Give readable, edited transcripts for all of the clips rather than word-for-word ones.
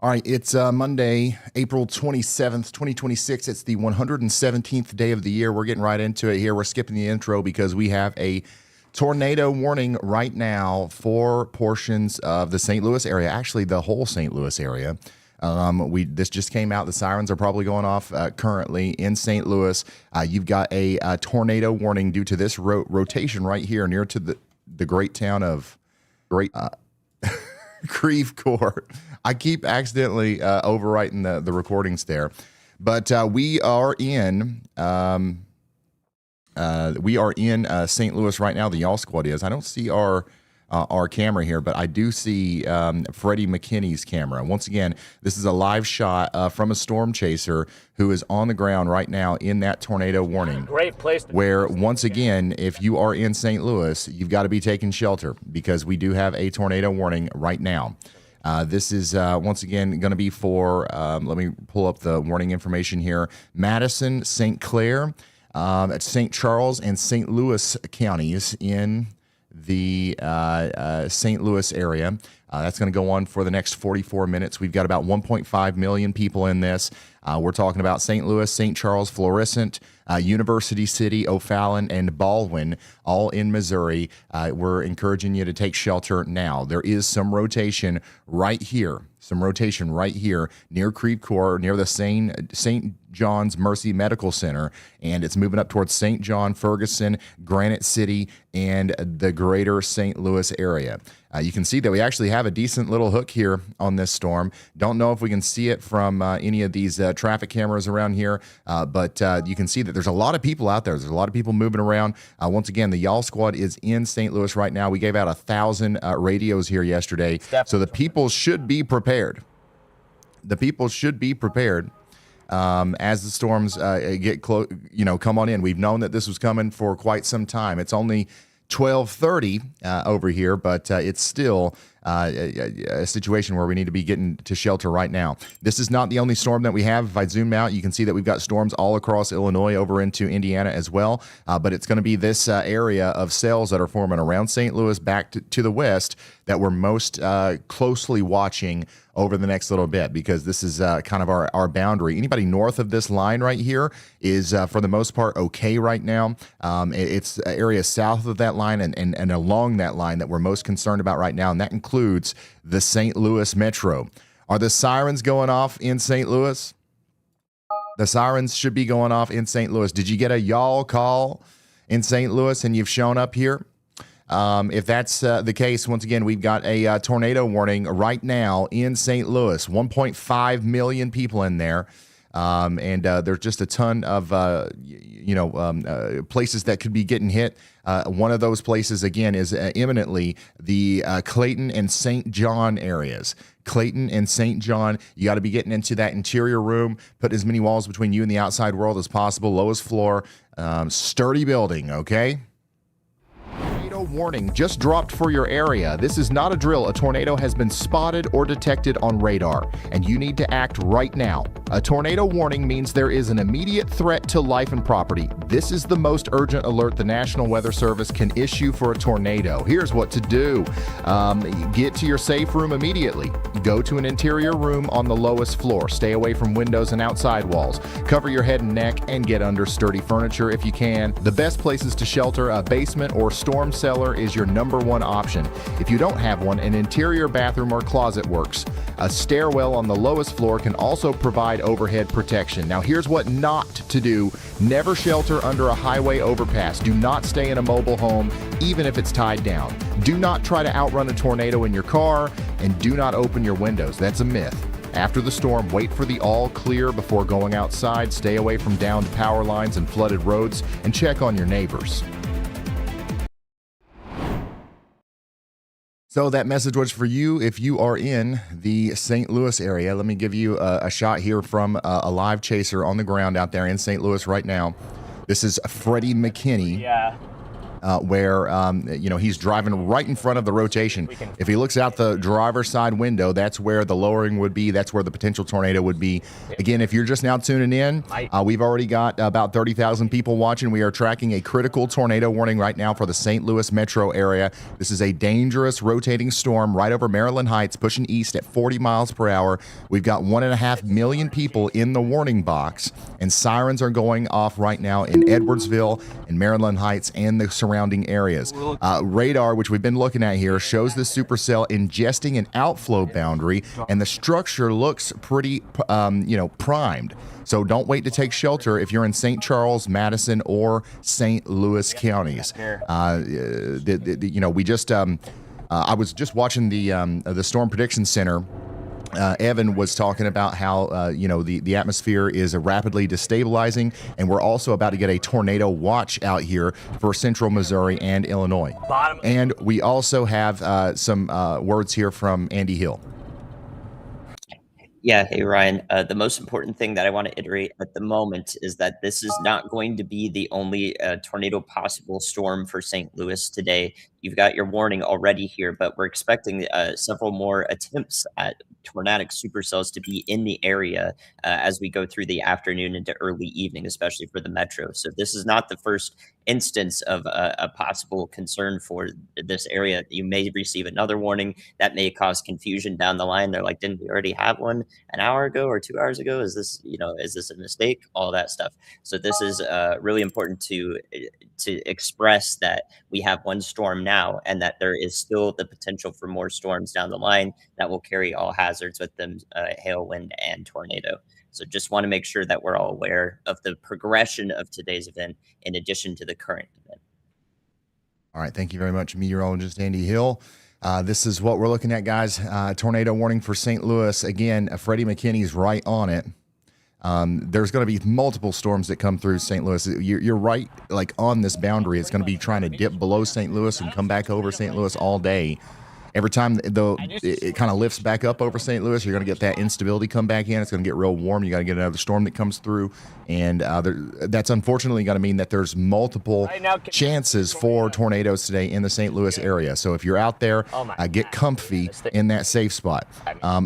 All right, it's Monday, April 27th, 2026. It's the 117th day of the year. We're getting right into it here. We're skipping the intro because we have a tornado warning right now for portions of the St. Louis area, actually the whole St. Louis area. This just came out. The sirens are probably going off currently in St. Louis. You've got a tornado warning due to this rotation right here near to the great town of Creve Court. I keep accidentally overwriting the recordings there, but we are in St. Louis right now. The Y'all Squad is. I don't see our camera here, but I do see Freddie McKinney's camera. Once again, this is a live shot from a storm chaser who is on the ground right now in that tornado warning. Great place to where, once again, if you are in St. Louis, you've got to be taking shelter because we do have a tornado warning right now. This is, once again, going to be for, let me pull up the warning information here, Madison, St. Clair, St. Charles, and St. Louis counties in the St. Louis area. That's going to go on for the next 44 minutes. We've got about 1.5 million people in this. We're talking about St. Louis, St. Charles, Florissant, University City, O'Fallon, and Baldwin, all in Missouri. We're encouraging you to take shelter now. There is some rotation right here. Near Creve Coeur, near the St. John's Mercy Medical Center, and it's moving up towards St. John, Ferguson, Granite City, and the greater St. Louis area. You can see that we actually have a decent little hook here on this storm. Don't know if we can see it from any of these traffic cameras around here, but you can see that there's a lot of people out there. There's a lot of people moving around. Once again, the Y'all Squad is in St. Louis right now. We gave out 1,000 radios here yesterday, so the people should be prepared. The people should be prepared as the storms get close. Come on in. We've known that this was coming for quite some time. It's only 12:30 over here, but it's still a situation where we need to be getting to shelter right now. This is not the only storm that we have. If I zoom out, you can see that we've got storms all across Illinois over into Indiana as well, but it's going to be this area of cells that are forming around St. Louis back to the west that we're most closely watching over the next little bit, because this is kind of our boundary. Anybody north of this line right here is, for the most part, okay right now. It's areas south of that line and along that line that we're most concerned about right now, and that includes the St. Louis metro. Are the sirens going off in St. Louis? The sirens should be going off in St. Louis. Did you get a y'all call in St. Louis and you've shown up here? If that's the case, once again, we've got a tornado warning right now in St. Louis. 1.5 million people in there. And there's just a ton of, places that could be getting hit. One of those places, again, is imminently the Clayton and St. John areas. Clayton and St. John, you got to be getting into that interior room, put as many walls between you and the outside world as possible, lowest floor, sturdy building, okay? Tornado warning just dropped for your area. This is not a drill. A tornado has been spotted or detected on radar, and you need to act right now. A tornado warning means there is an immediate threat to life and property. This is the most urgent alert the National Weather Service can issue for a tornado. Here's what to do. Get to your safe room immediately. Go to an interior room on the lowest floor. Stay away from windows and outside walls. Cover your head and neck and get under sturdy furniture if you can. The best places to shelter, a basement or storm cellar, is your #1 option. If you don't have one, an interior bathroom or closet works. A stairwell on the lowest floor can also provide overhead protection. Now here's what not to do. Never shelter under a highway overpass. Do not stay in a mobile home, even if it's tied down. Do not try to outrun a tornado in your car, and do not open your windows. That's a myth. After the storm, wait for the all clear before going outside. Stay away from downed power lines and flooded roads, and check on your neighbors. So that message was for you if you are in the St. Louis area. Let me give you a shot here from a live chaser on the ground out there in St. Louis right now. This is Freddie McKinney. Yeah. where he's driving right in front of the rotation. If he looks out the driver's side window, that's where the lowering would be. That's where the potential tornado would be. Again, if you're just now tuning in, we've already got about 30,000 people watching. We are tracking a critical tornado warning right now for the St. Louis metro area. This is a dangerous rotating storm right over Maryland Heights, pushing east at 40 miles per hour. We've got 1.5 million people in the warning box, and sirens are going off right now in Edwardsville and Maryland Heights and the surrounding areas. Radar, which we've been looking at here, shows the supercell ingesting an outflow boundary, and the structure looks pretty, primed. So don't wait to take shelter if you're in St. Charles, Madison, or St. Louis counties. I was just watching the Storm Prediction Center. Evan was talking about how the atmosphere is rapidly destabilizing, and we're also about to get a tornado watch out here for central Missouri and Illinois. And we also have some words here from Andy Hill. Yeah, hey Ryan. The most important thing that I want to iterate at the moment is that this is not going to be the only tornado possible storm for St. Louis today. You've got your warning already here, but we're expecting several more attempts at tornadic supercells to be in the area as we go through the afternoon into early evening, especially for the metro. So this is not the first instance of a possible concern for this area. You may receive another warning that may cause confusion down the line. They're like, didn't we already have one an hour ago or 2 hours ago? Is this a mistake? All that stuff. So this is really important to express that we have one storm now, and that there is still the potential for more storms down the line that will carry all hazards with them, hail, wind, and tornado. So just want to make sure that we're all aware of the progression of today's event in addition to the current event. All right. Thank you very much, meteorologist Andy Hill. This is what we're looking at, guys. Tornado warning for St. Louis. Again, Freddie McKinney's right on it. There's going to be multiple storms that come through St. Louis. You're right, like on this boundary. It's going to be trying to dip below St. Louis and come back over St. Louis all day. Every time it kind of lifts back up over St. Louis, you're going to get that instability come back in. It's going to get real warm. You got to get another storm that comes through, and that's unfortunately going to mean that there's multiple chances for tornadoes today in the St. Louis area. So if you're out there, get comfy in that safe spot.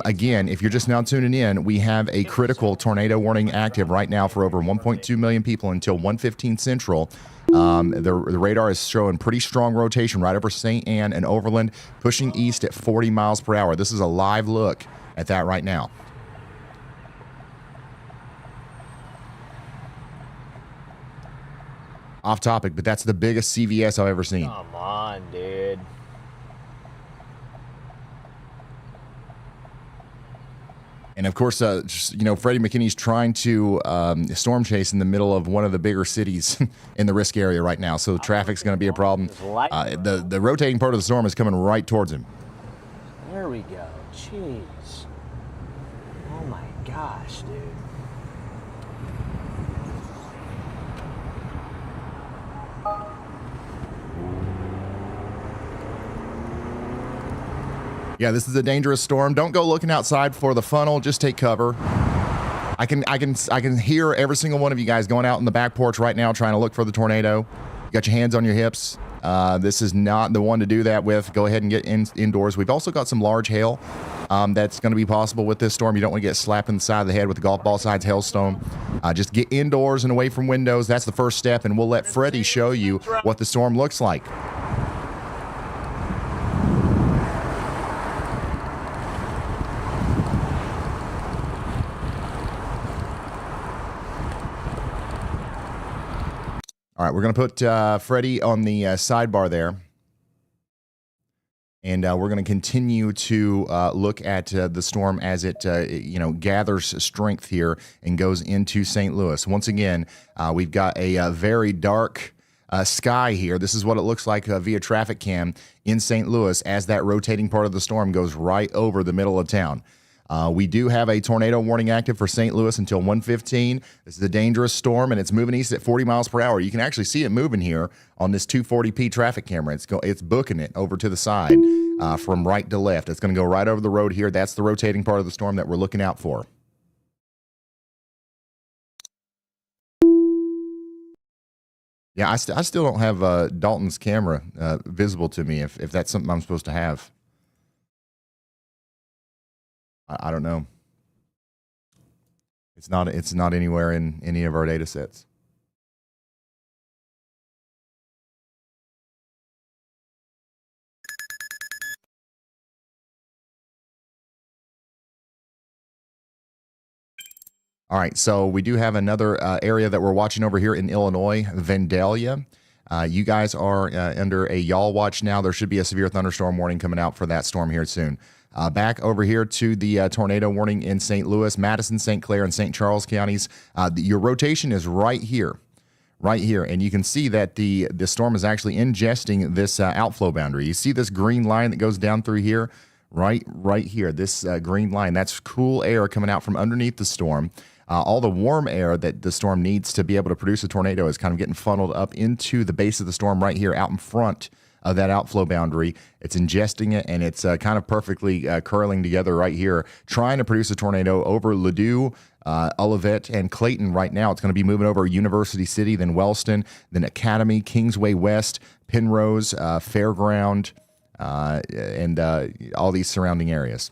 Again, if you're just now tuning in, we have a critical tornado warning active right now for over 1.2 million people until 1:15 Central. The radar is showing pretty strong rotation right over St. Anne and Overland, pushing east at 40 miles per hour. This is a live look at that right now. Off topic, but that's the biggest CVS I've ever seen. Come on, dude. And of course, Freddie McKinney's trying to storm chase in the middle of one of the bigger cities in the risk area right now. So traffic's going to be a problem. The rotating part of the storm is coming right towards him. There we go. Jeez. Oh my gosh, dude. Yeah, this is a dangerous storm. Don't go looking outside for the funnel. Just take cover. I can hear every single one of you guys going out in the back porch right now trying to look for the tornado. You got your hands on your hips. This is not the one to do that with. Go ahead and get indoors. We've also got some large hail that's going to be possible with this storm. You don't want to get slapped in the side of the head with a golf ball sized hailstone. Just get indoors and away from windows. That's the first step, and we'll let Freddie show you what the storm looks like. All right, we're going to put Freddie on the sidebar there. And we're going to continue to look at the storm as it, gathers strength here and goes into St. Louis. Once again, we've got a very dark sky here. This is what it looks like via traffic cam in St. Louis as that rotating part of the storm goes right over the middle of town. We do have a tornado warning active for St. Louis until 1:15. This is a dangerous storm, and it's moving east at 40 miles per hour. You can actually see it moving here on this 240p traffic camera. It's booking it over to the side from right to left. It's going to go right over the road here. That's the rotating part of the storm that we're looking out for. Yeah, I still don't have Dalton's camera visible to me. If that's something I'm supposed to have, I don't know. It's not anywhere in any of our data sets. All right, so we do have another area that we're watching over here in Illinois, Vandalia. You guys are under a y'all watch now. There should be a severe thunderstorm warning coming out for that storm here soon. Back over here to the tornado warning in St. Louis, Madison, St. Clair, and St. Charles counties. Your rotation is right here, and you can see that the storm is actually ingesting this outflow boundary. You see this green line that goes down through here, right here. This green line, that's cool air coming out from underneath the storm. All the warm air that the storm needs to be able to produce a tornado is kind of getting funneled up into the base of the storm right here out in front of that outflow boundary. It's ingesting it, and it's kind of perfectly curling together right here, trying to produce a tornado over Ladue, Olivet, and Clayton right now. It's going to be moving over University City, then Wellston, then Academy, Kingsway West, Penrose, Fairground, and all these surrounding areas.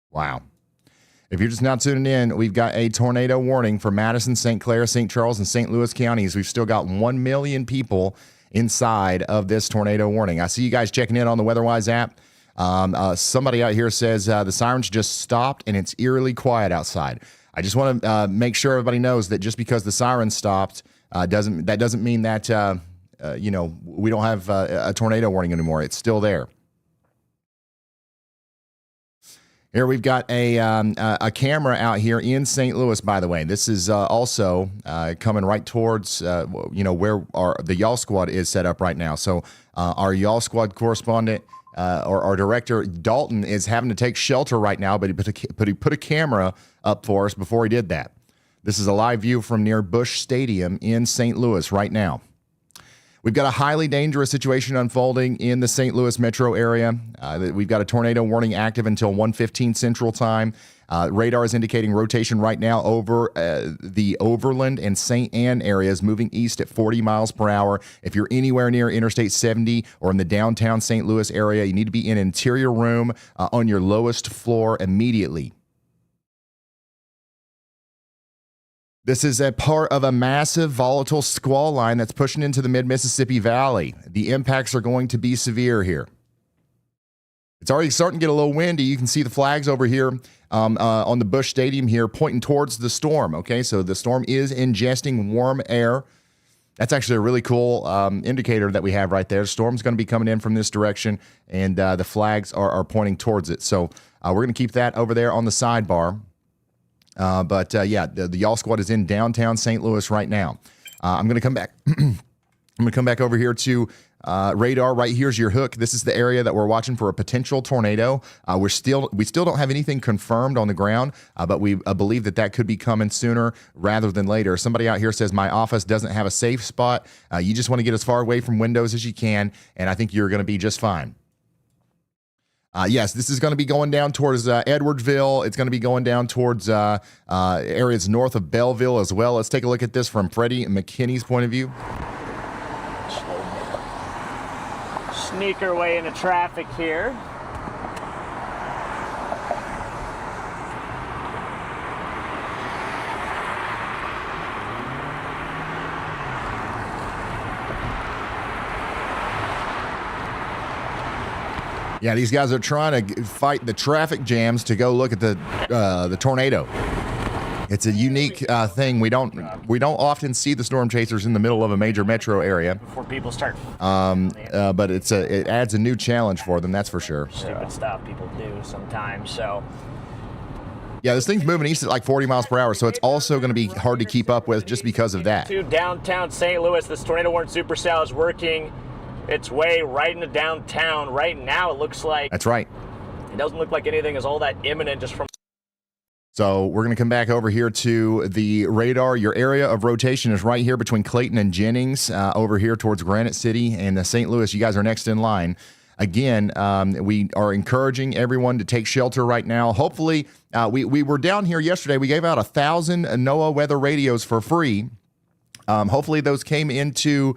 Wow. If you're just not tuning in, we've got a tornado warning for Madison, St. Clair, St. Charles, and St. Louis counties. We've still got 1 million people inside of this tornado warning. I see you guys checking in on the WeatherWise app. Somebody out here says the sirens just stopped and it's eerily quiet outside. I just want to make sure everybody knows that just because the sirens stopped doesn't mean that we don't have a tornado warning anymore. It's still there. Here we've got a camera out here in St. Louis, by the way. This is also coming right towards, where the Y'all Squad is set up right now. So our Y'all Squad correspondent or our director, Dalton, is having to take shelter right now, but he put a camera up for us before he did that. This is a live view from near Busch Stadium in St. Louis right now. We've got a highly dangerous situation unfolding in the St. Louis metro area. We've got a tornado warning active until 1:15 Central Time. Radar is indicating rotation right now over the Overland and St. Anne areas, moving east at 40 miles per hour. If you're anywhere near Interstate 70 or in the downtown St. Louis area, you need to be in an interior room on your lowest floor immediately. This is a part of a massive volatile squall line that's pushing into the mid-Mississippi Valley. The impacts are going to be severe here. It's already starting to get a little windy. You can see the flags over here on the Busch Stadium here pointing towards the storm. Okay, so the storm is ingesting warm air. That's actually a really cool indicator that we have right there. The storm's going to be coming in from this direction, and the flags are pointing towards it. So we're going to keep that over there on the sidebar. The Y'all Squad is in downtown St. Louis right now. I'm going to come back. I'm going to come back over here to radar. Right here's your hook. This is the area that we're watching for a potential tornado. We still don't have anything confirmed on the ground, but we believe that could be coming sooner rather than later. Somebody out here says my office doesn't have a safe spot. You just want to get as far away from windows as you can, and I think you're going to be just fine. Yes, this is going to be going down towards Edwardsville. It's going to be going down towards areas north of Belleville as well. Let's take a look at this from Freddie McKinney's point of view. Sneak our way into traffic here. Yeah, these guys are trying to fight the traffic jams to go look at the tornado. It's a unique thing. We don't often see the storm chasers in the middle of a major metro area. Before people start. But it adds a new challenge for them. That's for sure. Stupid stuff people do sometimes. So. Yeah, this thing's moving east at like 40 miles per hour, so it's also going to be hard to keep up with just because of that. To downtown St. Louis, this tornado warning supercell is working its way right into downtown. Right now, it looks like that's right. It doesn't look like anything is all that imminent just from. So we're going to come back over here to the radar. Your area of rotation is right here between Clayton and Jennings, over here towards Granite City and St. Louis. You guys are next in line. Again, we are encouraging everyone to take shelter right now. Hopefully, we were down here yesterday. We gave out 1,000 NOAA weather radios for free. Hopefully those came into...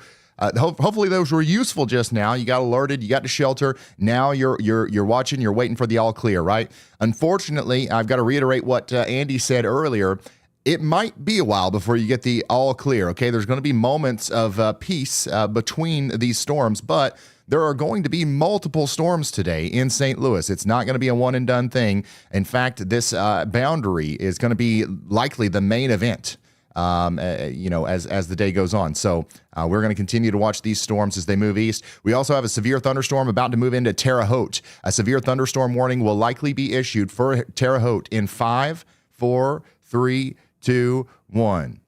hopefully those were useful just now. You got alerted, you got to shelter. Now you're watching, you're waiting for the all clear, right? Unfortunately, I've got to reiterate what Andy said earlier. It might be a while before you get the all clear, okay? There's going to be moments of peace between these storms, but there are going to be multiple storms today in St. Louis. It's not going to be a one and done thing. In fact, this boundary is going to be likely the main event. As the day goes on. So we're going to continue to watch these storms as they move east. We also have a severe thunderstorm about to move into Terre Haute. A severe thunderstorm warning will likely be issued for Terre Haute in 5, 4, 3, 2, 1.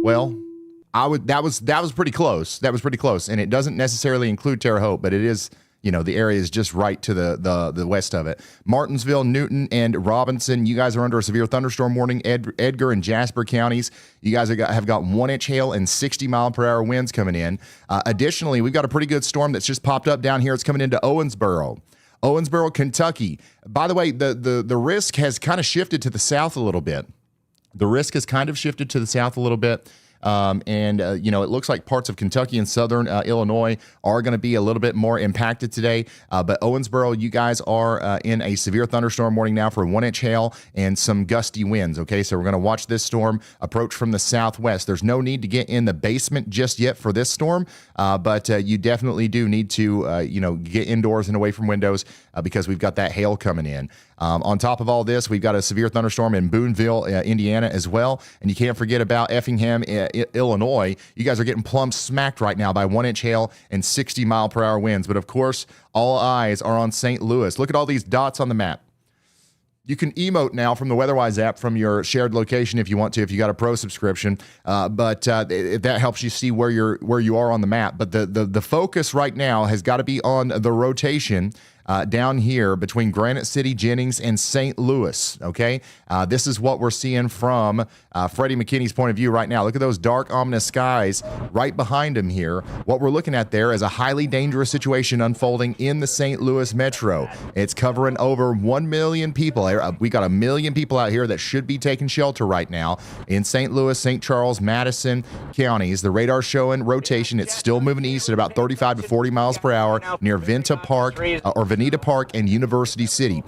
Well, that was pretty close. That was pretty close. And it doesn't necessarily include Terre Haute, but it is, the area is just right to the west of it. Martinsville, Newton, and Robinson, you guys are under a severe thunderstorm warning. Edgar and Jasper counties, you guys have got 1-inch hail and 60-mile-per-hour winds coming in. Additionally, we've got a pretty good storm that's just popped up down here. It's coming into Owensboro, Kentucky. By the way, the risk has kind of shifted to the south a little bit. It looks like parts of Kentucky and southern Illinois are going to be a little bit more impacted today. But Owensboro, you guys are in a severe thunderstorm warning now for 1-inch hail and some gusty winds. Okay, so we're going to watch this storm approach from the southwest. There's no need to get in the basement just yet for this storm, but you definitely do need to, get indoors and away from windows because we've got that hail coming in. On top of all this, we've got a severe thunderstorm in Boonville, Indiana as well. And you can't forget about Effingham, Illinois. You guys are getting plumb smacked right now by 1-inch hail and 60-mile-per-hour winds. But of course, all eyes are on St. Louis. Look at all these dots on the map. You can emote now from the WeatherWise app from your shared location if you want to, if you got a pro subscription. But that helps you see where you are on the map. But the focus right now has got to be on the rotation down here between Granite City, Jennings, and St. Louis, okay? This is what we're seeing from Freddie McKinney's point of view right now. Look at those dark, ominous skies right behind him here. What we're looking at there is a highly dangerous situation unfolding in the St. Louis metro. It's covering over 1 million people. We got 1 million people out here that should be taking shelter right now in St. Louis, St. Charles, Madison counties. The radar's showing rotation. It's still moving east at about 35 to 40 miles per hour near Venta Park or Veneta Park and University City.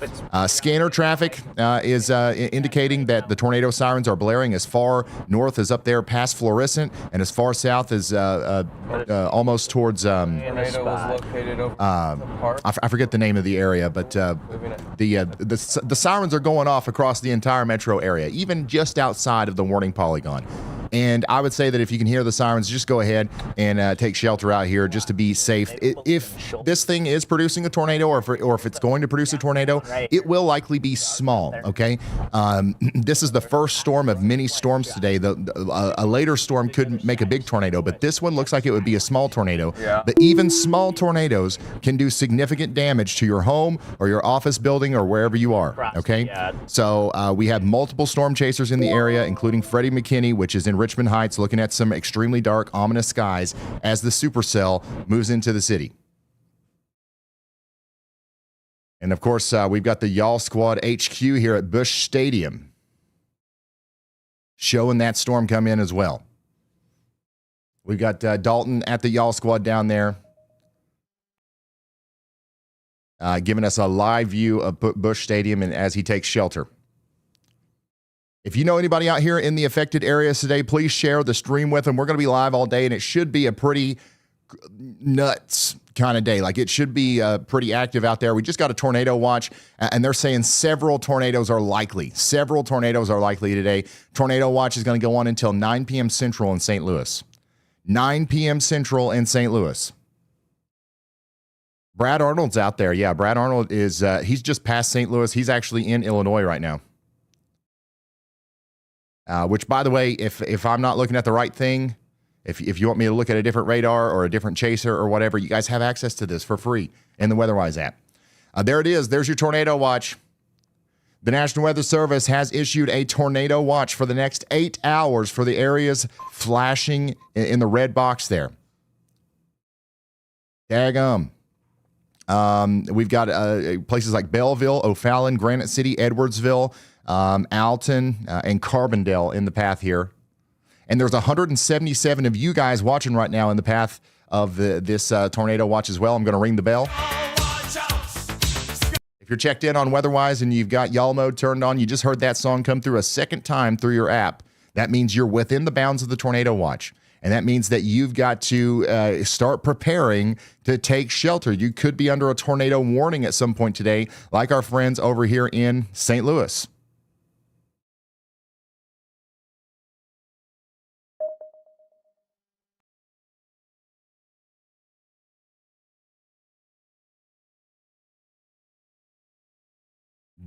Scanner traffic is indicating that the tornado sirens are blaring as far north as up there past Florissant and as far south as almost towards I forget the name of the area, but the sirens are going off across the entire metro area, even just outside of the warning polygon. And I would say that if you can hear the sirens, just go ahead and take shelter out here just to be safe. If this thing is producing a tornado or if it's going to produce a tornado, it will likely be small, okay? This is the first storm of many storms today. A later storm could make a big tornado, but this one looks like it would be a small tornado. Yeah. But even small tornadoes can do significant damage to your home or your office building or wherever you are, okay? So we have multiple storm chasers in the area, including Freddie McKinney, which is in Richmond Heights, looking at some extremely dark, ominous skies as the supercell moves into the city. And of course, we've got the Y'all Squad HQ here at Busch Stadium showing that storm come in as well. We've got Dalton at the Y'all Squad down there giving us a live view of Busch Stadium and as he takes shelter. If you know anybody out here in the affected areas today, please share the stream with them. We're going to be live all day, and it should be a pretty nuts kind of day. Like, it should be pretty active out there. We just got a tornado watch, and they're saying several tornadoes are likely. Several tornadoes are likely today. Tornado watch is going to go on until 9 p.m. Central in St. Louis. 9 p.m. Central in St. Louis. Brad Arnold's out there. Yeah, Brad Arnold is, he's just past St. Louis. He's actually in Illinois right now. Which, by the way, if I'm not looking at the right thing, if you want me to look at a different radar or a different chaser or whatever, you guys have access to this for free in the WeatherWise app. There it is. There's your tornado watch. The National Weather Service has issued a tornado watch for the next 8 hours for the areas flashing in the red box there. Daggum. We've got places like Belleville, O'Fallon, Granite City, Edwardsville, Alton, and Carbondale in the path here. And there's 177 of you guys watching right now in the path of this tornado watch as well. I'm going to ring the bell. If you're checked in on WeatherWise and you've got y'all mode turned on, you just heard that song come through a second time through your app. That means you're within the bounds of the tornado watch. And that means that you've got to start preparing to take shelter. You could be under a tornado warning at some point today, like our friends over here in St. Louis.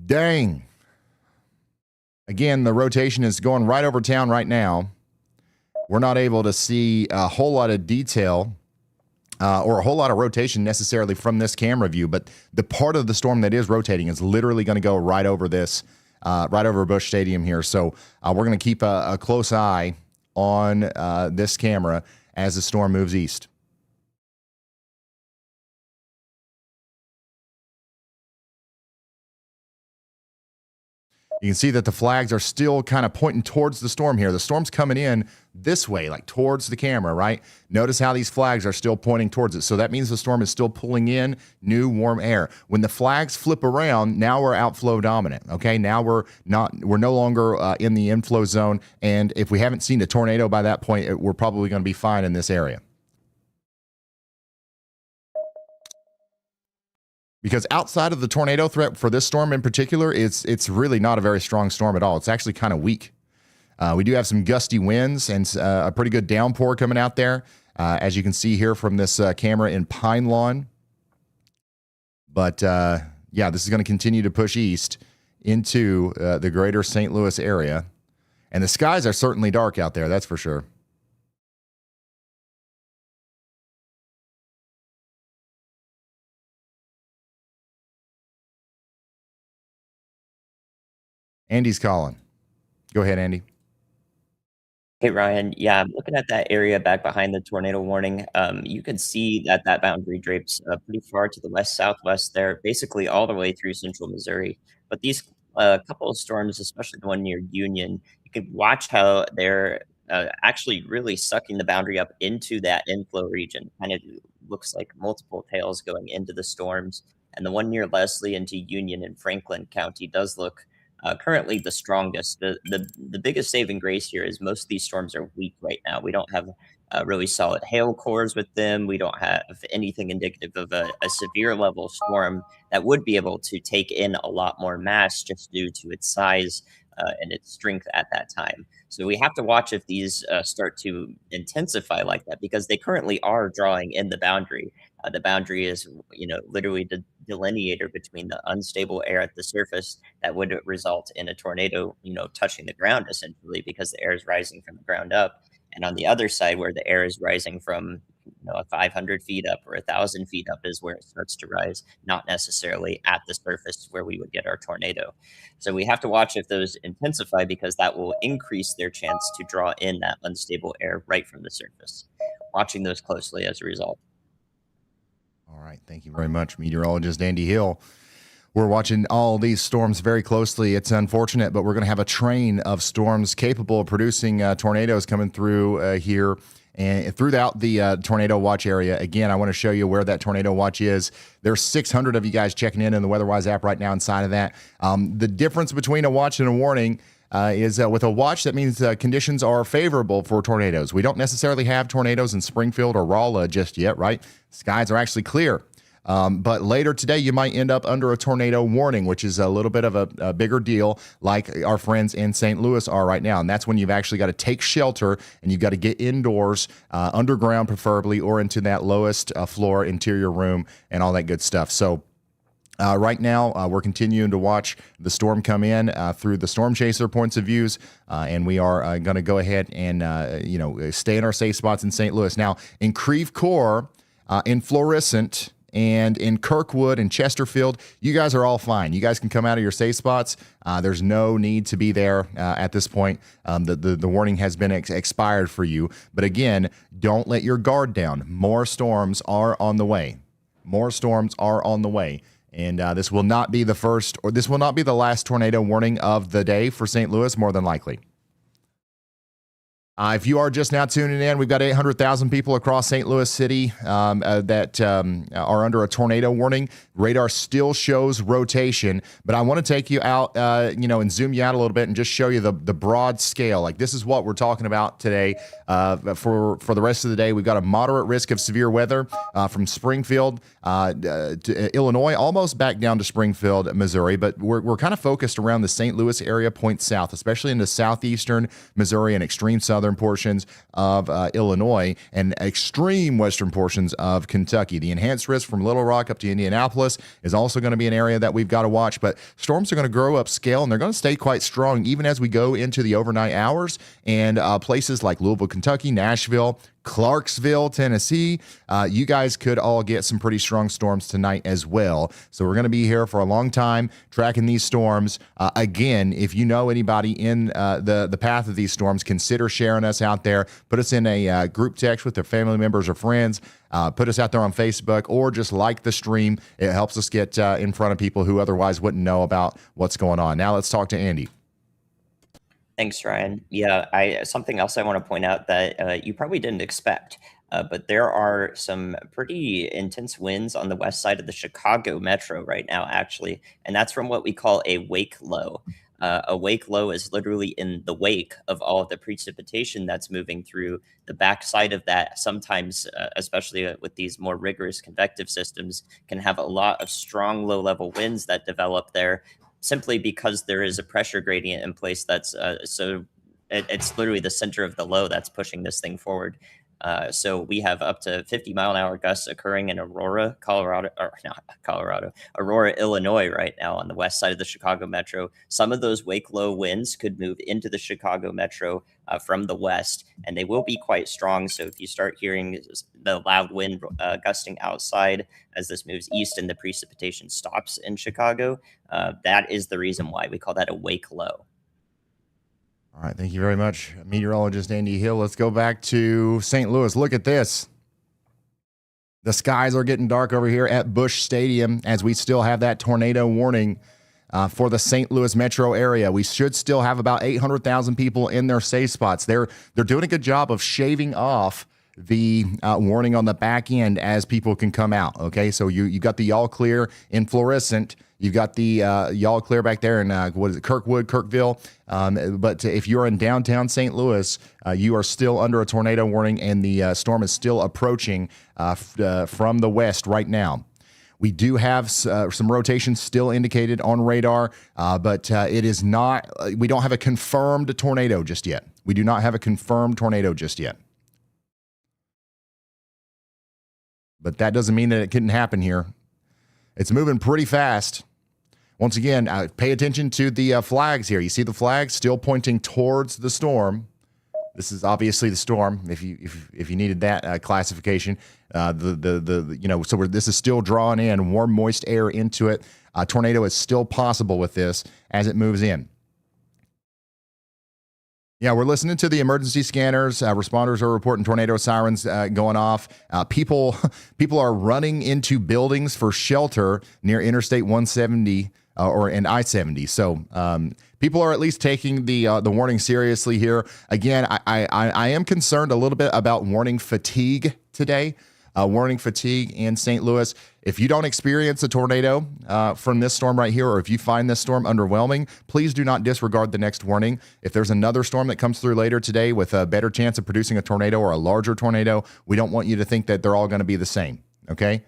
Dang. Again, the rotation is going right over town right now. We're not able to see a whole lot of detail or a whole lot of rotation necessarily from this camera view, but the part of the storm that is rotating is literally going to go right over this, right over Busch Stadium here. So we're going to keep a close eye on this camera as the storm moves east. You can see that the flags are still kind of pointing towards the storm here. The storm's coming in this way, like towards the camera, right? Notice how these flags are still pointing towards it. So that means the storm is still pulling in new warm air. When the flags flip around, now we're outflow dominant, okay? Now we're no longer in the inflow zone. And if we haven't seen a tornado by that point, we're probably going to be fine in this area. Because outside of the tornado threat for this storm in particular, it's really not a very strong storm at all. It's actually kind of weak. We do have some gusty winds and a pretty good downpour coming out there, as you can see here from this camera in Pine Lawn. But yeah, this is going to continue to push east into the greater St. Louis area. And the skies are certainly dark out there, that's for sure. Andy's calling. Go ahead, Andy. Hey, Ryan. Yeah, I'm looking at that area back behind the tornado warning. You can see that boundary drapes pretty far to the west-southwest there, basically all the way through central Missouri. But these couple of storms, especially the one near Union, you can watch how they're actually really sucking the boundary up into that inflow region. Kind of looks like multiple tails going into the storms. And the one near Leslie into Union in Franklin County does look currently the strongest. The biggest saving grace here is most of these storms are weak right now. We don't have really solid hail cores with them. We don't have anything indicative of a severe level storm that would be able to take in a lot more mass just due to its size and its strength at that time. So we have to watch if these start to intensify like that, because they currently are drawing in the boundary. The boundary is, literally the delineator between the unstable air at the surface that would result in a tornado, touching the ground essentially, because the air is rising from the ground up. And on the other side, where the air is rising from 500 feet up or 1,000 feet up is where it starts to rise, not necessarily at the surface where we would get our tornado. So we have to watch if those intensify, because that will increase their chance to draw in that unstable air right from the surface. Watching those closely as a result. All right. Thank you very much, meteorologist Andy Hill. We're watching all these storms very closely. It's unfortunate, but we're going to have a train of storms capable of producing tornadoes coming through here and throughout the tornado watch area. Again, I want to show you where that tornado watch is. There's 600 of you guys checking in the WeatherWise app right now inside of that. The difference between a watch and a warning is with a watch, that means conditions are favorable for tornadoes. We don't necessarily have tornadoes in Springfield or Rolla just yet, right? Skies are actually clear. But later today, you might end up under a tornado warning, which is a little bit of a bigger deal, like our friends in St. Louis are right now. And that's when you've actually got to take shelter and you've got to get indoors, underground preferably, or into that lowest floor interior room and all that good stuff. So right now, we're continuing to watch the storm come in through the storm chaser points of views, and we are going to go ahead and stay in our safe spots in St. Louis. Now, in Creve Coeur, in Florissant, and in Kirkwood and Chesterfield, you guys are all fine. You guys can come out of your safe spots. There's no need to be there at this point. The warning has been expired for you. But again, don't let your guard down. More storms are on the way. More storms are on the way. And this will not be the first, or this will not be the last tornado warning of the day for St. Louis, more than likely. If you are just now tuning in, we've got 800,000 people across St. Louis City that are under a tornado warning. Radar still shows rotation, but I want to take you out, and zoom you out a little bit and just show you the broad scale. Like, this is what we're talking about today. For the rest of the day, we've got a moderate risk of severe weather from Springfield to Illinois, almost back down to Springfield, Missouri, but we're kind of focused around the St. Louis area, point south, especially into southeastern Missouri and extreme southern portions of Illinois and extreme western portions of Kentucky. The enhanced risk from Little Rock up to Indianapolis is also going to be an area that we've got to watch, but storms are going to grow up scale and they're going to stay quite strong even as we go into the overnight hours, and places like Louisville, Kentucky, Nashville, Clarksville, Tennessee, you guys could all get some pretty strong storms tonight as well. So we're going to be here for a long time tracking these storms. Again, if you know anybody in the path of these storms, consider sharing us out there. Put us in a group text with their family members or friends. Put us out there on Facebook, or just like the stream. It helps us get in front of people who otherwise wouldn't know about what's going on. Now let's talk to Andy. Thanks, Ryan. Yeah, something else I want to point out that you probably didn't expect, but there are some pretty intense winds on the west side of the Chicago metro right now, actually, and that's from what we call a wake low. A wake low is literally in the wake of all of the precipitation that's moving through the backside of that. Sometimes, especially with these more rigorous convective systems, can have a lot of strong low-level winds that develop there, simply because there is a pressure gradient in place that's it's literally the center of the low that's pushing this thing forward. So we have up to 50-mile-an-hour gusts occurring in Aurora, Aurora, Illinois right now on the west side of the Chicago metro. Some of those wake low winds could move into the Chicago metro from the west, and they will be quite strong. So if you start hearing the loud wind gusting outside as this moves east and the precipitation stops in Chicago, that is the reason why we call that a wake low. All right, thank you very much, meteorologist Andy Hill. Let's go back to St. Louis. Look at this. The skies are getting dark over here at Busch Stadium as we still have that tornado warning for the St. Louis metro area. We should still have about 800,000 people in their safe spots. They're doing a good job of shaving off the warning on the back end as people can come out. Okay, so you got the y'all clear in fluorescent. You've got the y'all clear back there in Kirkwood, Kirkville. But if you're in downtown St. Louis, you are still under a tornado warning, and the storm is still approaching from the west right now. We do have some rotation still indicated on radar, but it is not. We don't have a confirmed tornado just yet. We do not have a confirmed tornado just yet. But that doesn't mean that it couldn't happen here. It's moving pretty fast. Once again, pay attention to the flags here. You see the flags still pointing towards the storm. This is obviously the storm. If you needed that classification, so this is still drawing in warm, moist air into it. A tornado is still possible with this as it moves in. Yeah, we're listening to the emergency scanners. Responders are reporting tornado sirens going off. People are running into buildings for shelter near Interstate 170 and I-70. So people are at least taking the warning seriously here. Again, I am concerned a little bit about warning fatigue today. Warning fatigue in St. Louis. If you don't experience a tornado from this storm right here, or if you find this storm underwhelming, please do not disregard the next warning. If there's another storm that comes through later today with a better chance of producing a tornado or a larger tornado, we don't want you to think that they're all going to be the same. Okay.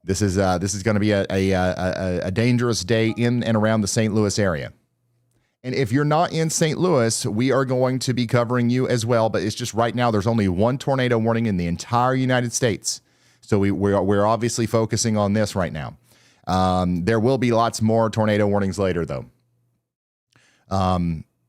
This is going to be a dangerous day in and around the St. Louis area. And if you're not in St. Louis, we are going to be covering you as well. But it's just right now, there's only one tornado warning in the entire United States. So we're obviously focusing on this right now. There will be lots more tornado warnings later, though.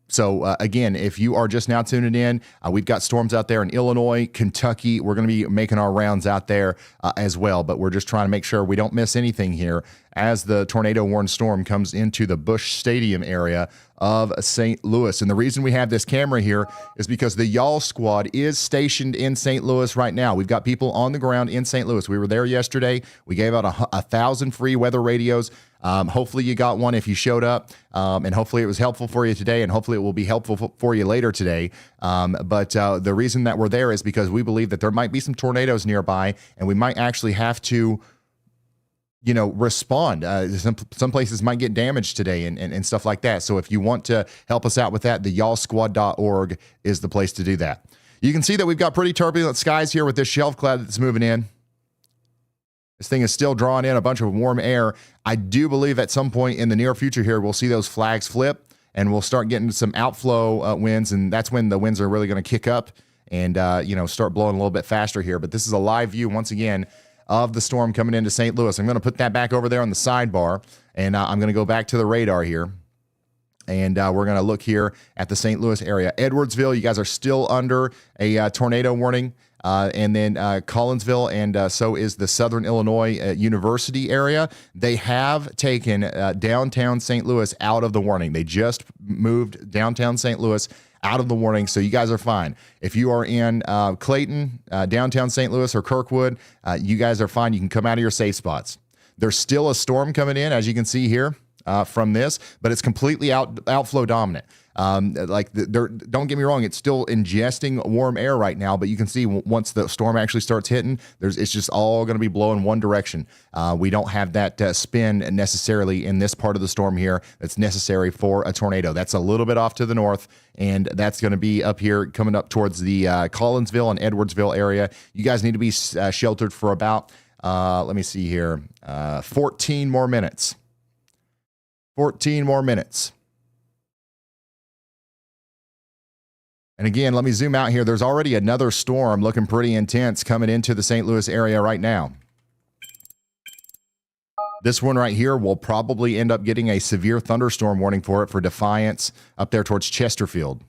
So, again, if you are just now tuning in, we've got storms out there in Illinois, Kentucky. We're going to be making our rounds out there as well, but we're just trying to make sure we don't miss anything here as the tornado-warned storm comes into the Busch Stadium area of St. Louis. And the reason we have this camera here is because the YALL squad is stationed in St. Louis right now. We've got people on the ground in St. Louis. We were there yesterday. We gave out 1,000 free weather radios. Hopefully you got one if you showed up, and hopefully it was helpful for you today, and hopefully it will be helpful for you later today. But the reason that we're there is because we believe that there might be some tornadoes nearby, and we might actually have to respond. Some places might get damaged today and stuff like that. So if you want to help us out with that, the yallsquad.org is the place to do that. You can see that we've got pretty turbulent skies here with this shelf cloud that's moving in. This thing is still drawing in a bunch of warm air. I do believe at some point in the near future here, we'll see those flags flip and we'll start getting some outflow winds. And that's when the winds are really going to kick up and, start blowing a little bit faster here. But this is a live view once again of the storm coming into St. Louis. I'm going to put that back over there on the sidebar, and I'm going to go back to the radar here, and we're going to look here at the St. Louis area. Edwardsville, you guys are still under a tornado warning, and then Collinsville, and so is the Southern Illinois University area. They have taken downtown St. Louis out of the warning. They just moved downtown St. Louis out of the warning, so you guys are fine. If you are in Clayton, downtown St. Louis, or Kirkwood, you guys are fine. You can come out of your safe spots. There's still a storm coming in, as you can see here from this, but it's completely outflow dominant. Don't get me wrong, it's still ingesting warm air right now, but you can see once the storm actually starts hitting, it's just all going to be blowing one direction. We don't have that spin necessarily in this part of the storm here that's necessary for a tornado. That's a little bit off to the north, and that's going to be up here coming up towards the Collinsville and Edwardsville area. You guys need to be sheltered for about, let me see here, 14 more minutes. 14 more minutes. And again, let me zoom out here. There's already another storm looking pretty intense coming into the St. Louis area right now. This one right here will probably end up getting a severe thunderstorm warning for it for Defiance up there towards Chesterfield.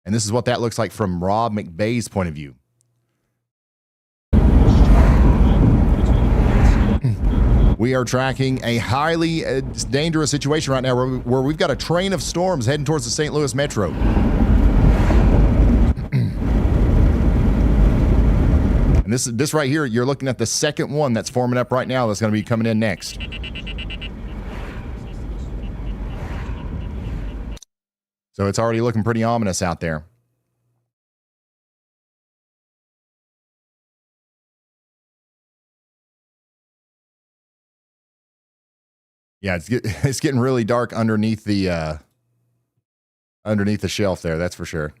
And this is what that looks like from Rob McVeigh's point of view. We are tracking a highly dangerous situation right now where we've got a train of storms heading towards the St. Louis metro. And this right here, you're looking at the second one that's forming up right now that's going to be coming in next. So it's already looking pretty ominous out there. Yeah, it's getting really dark underneath the shelf there. That's for sure.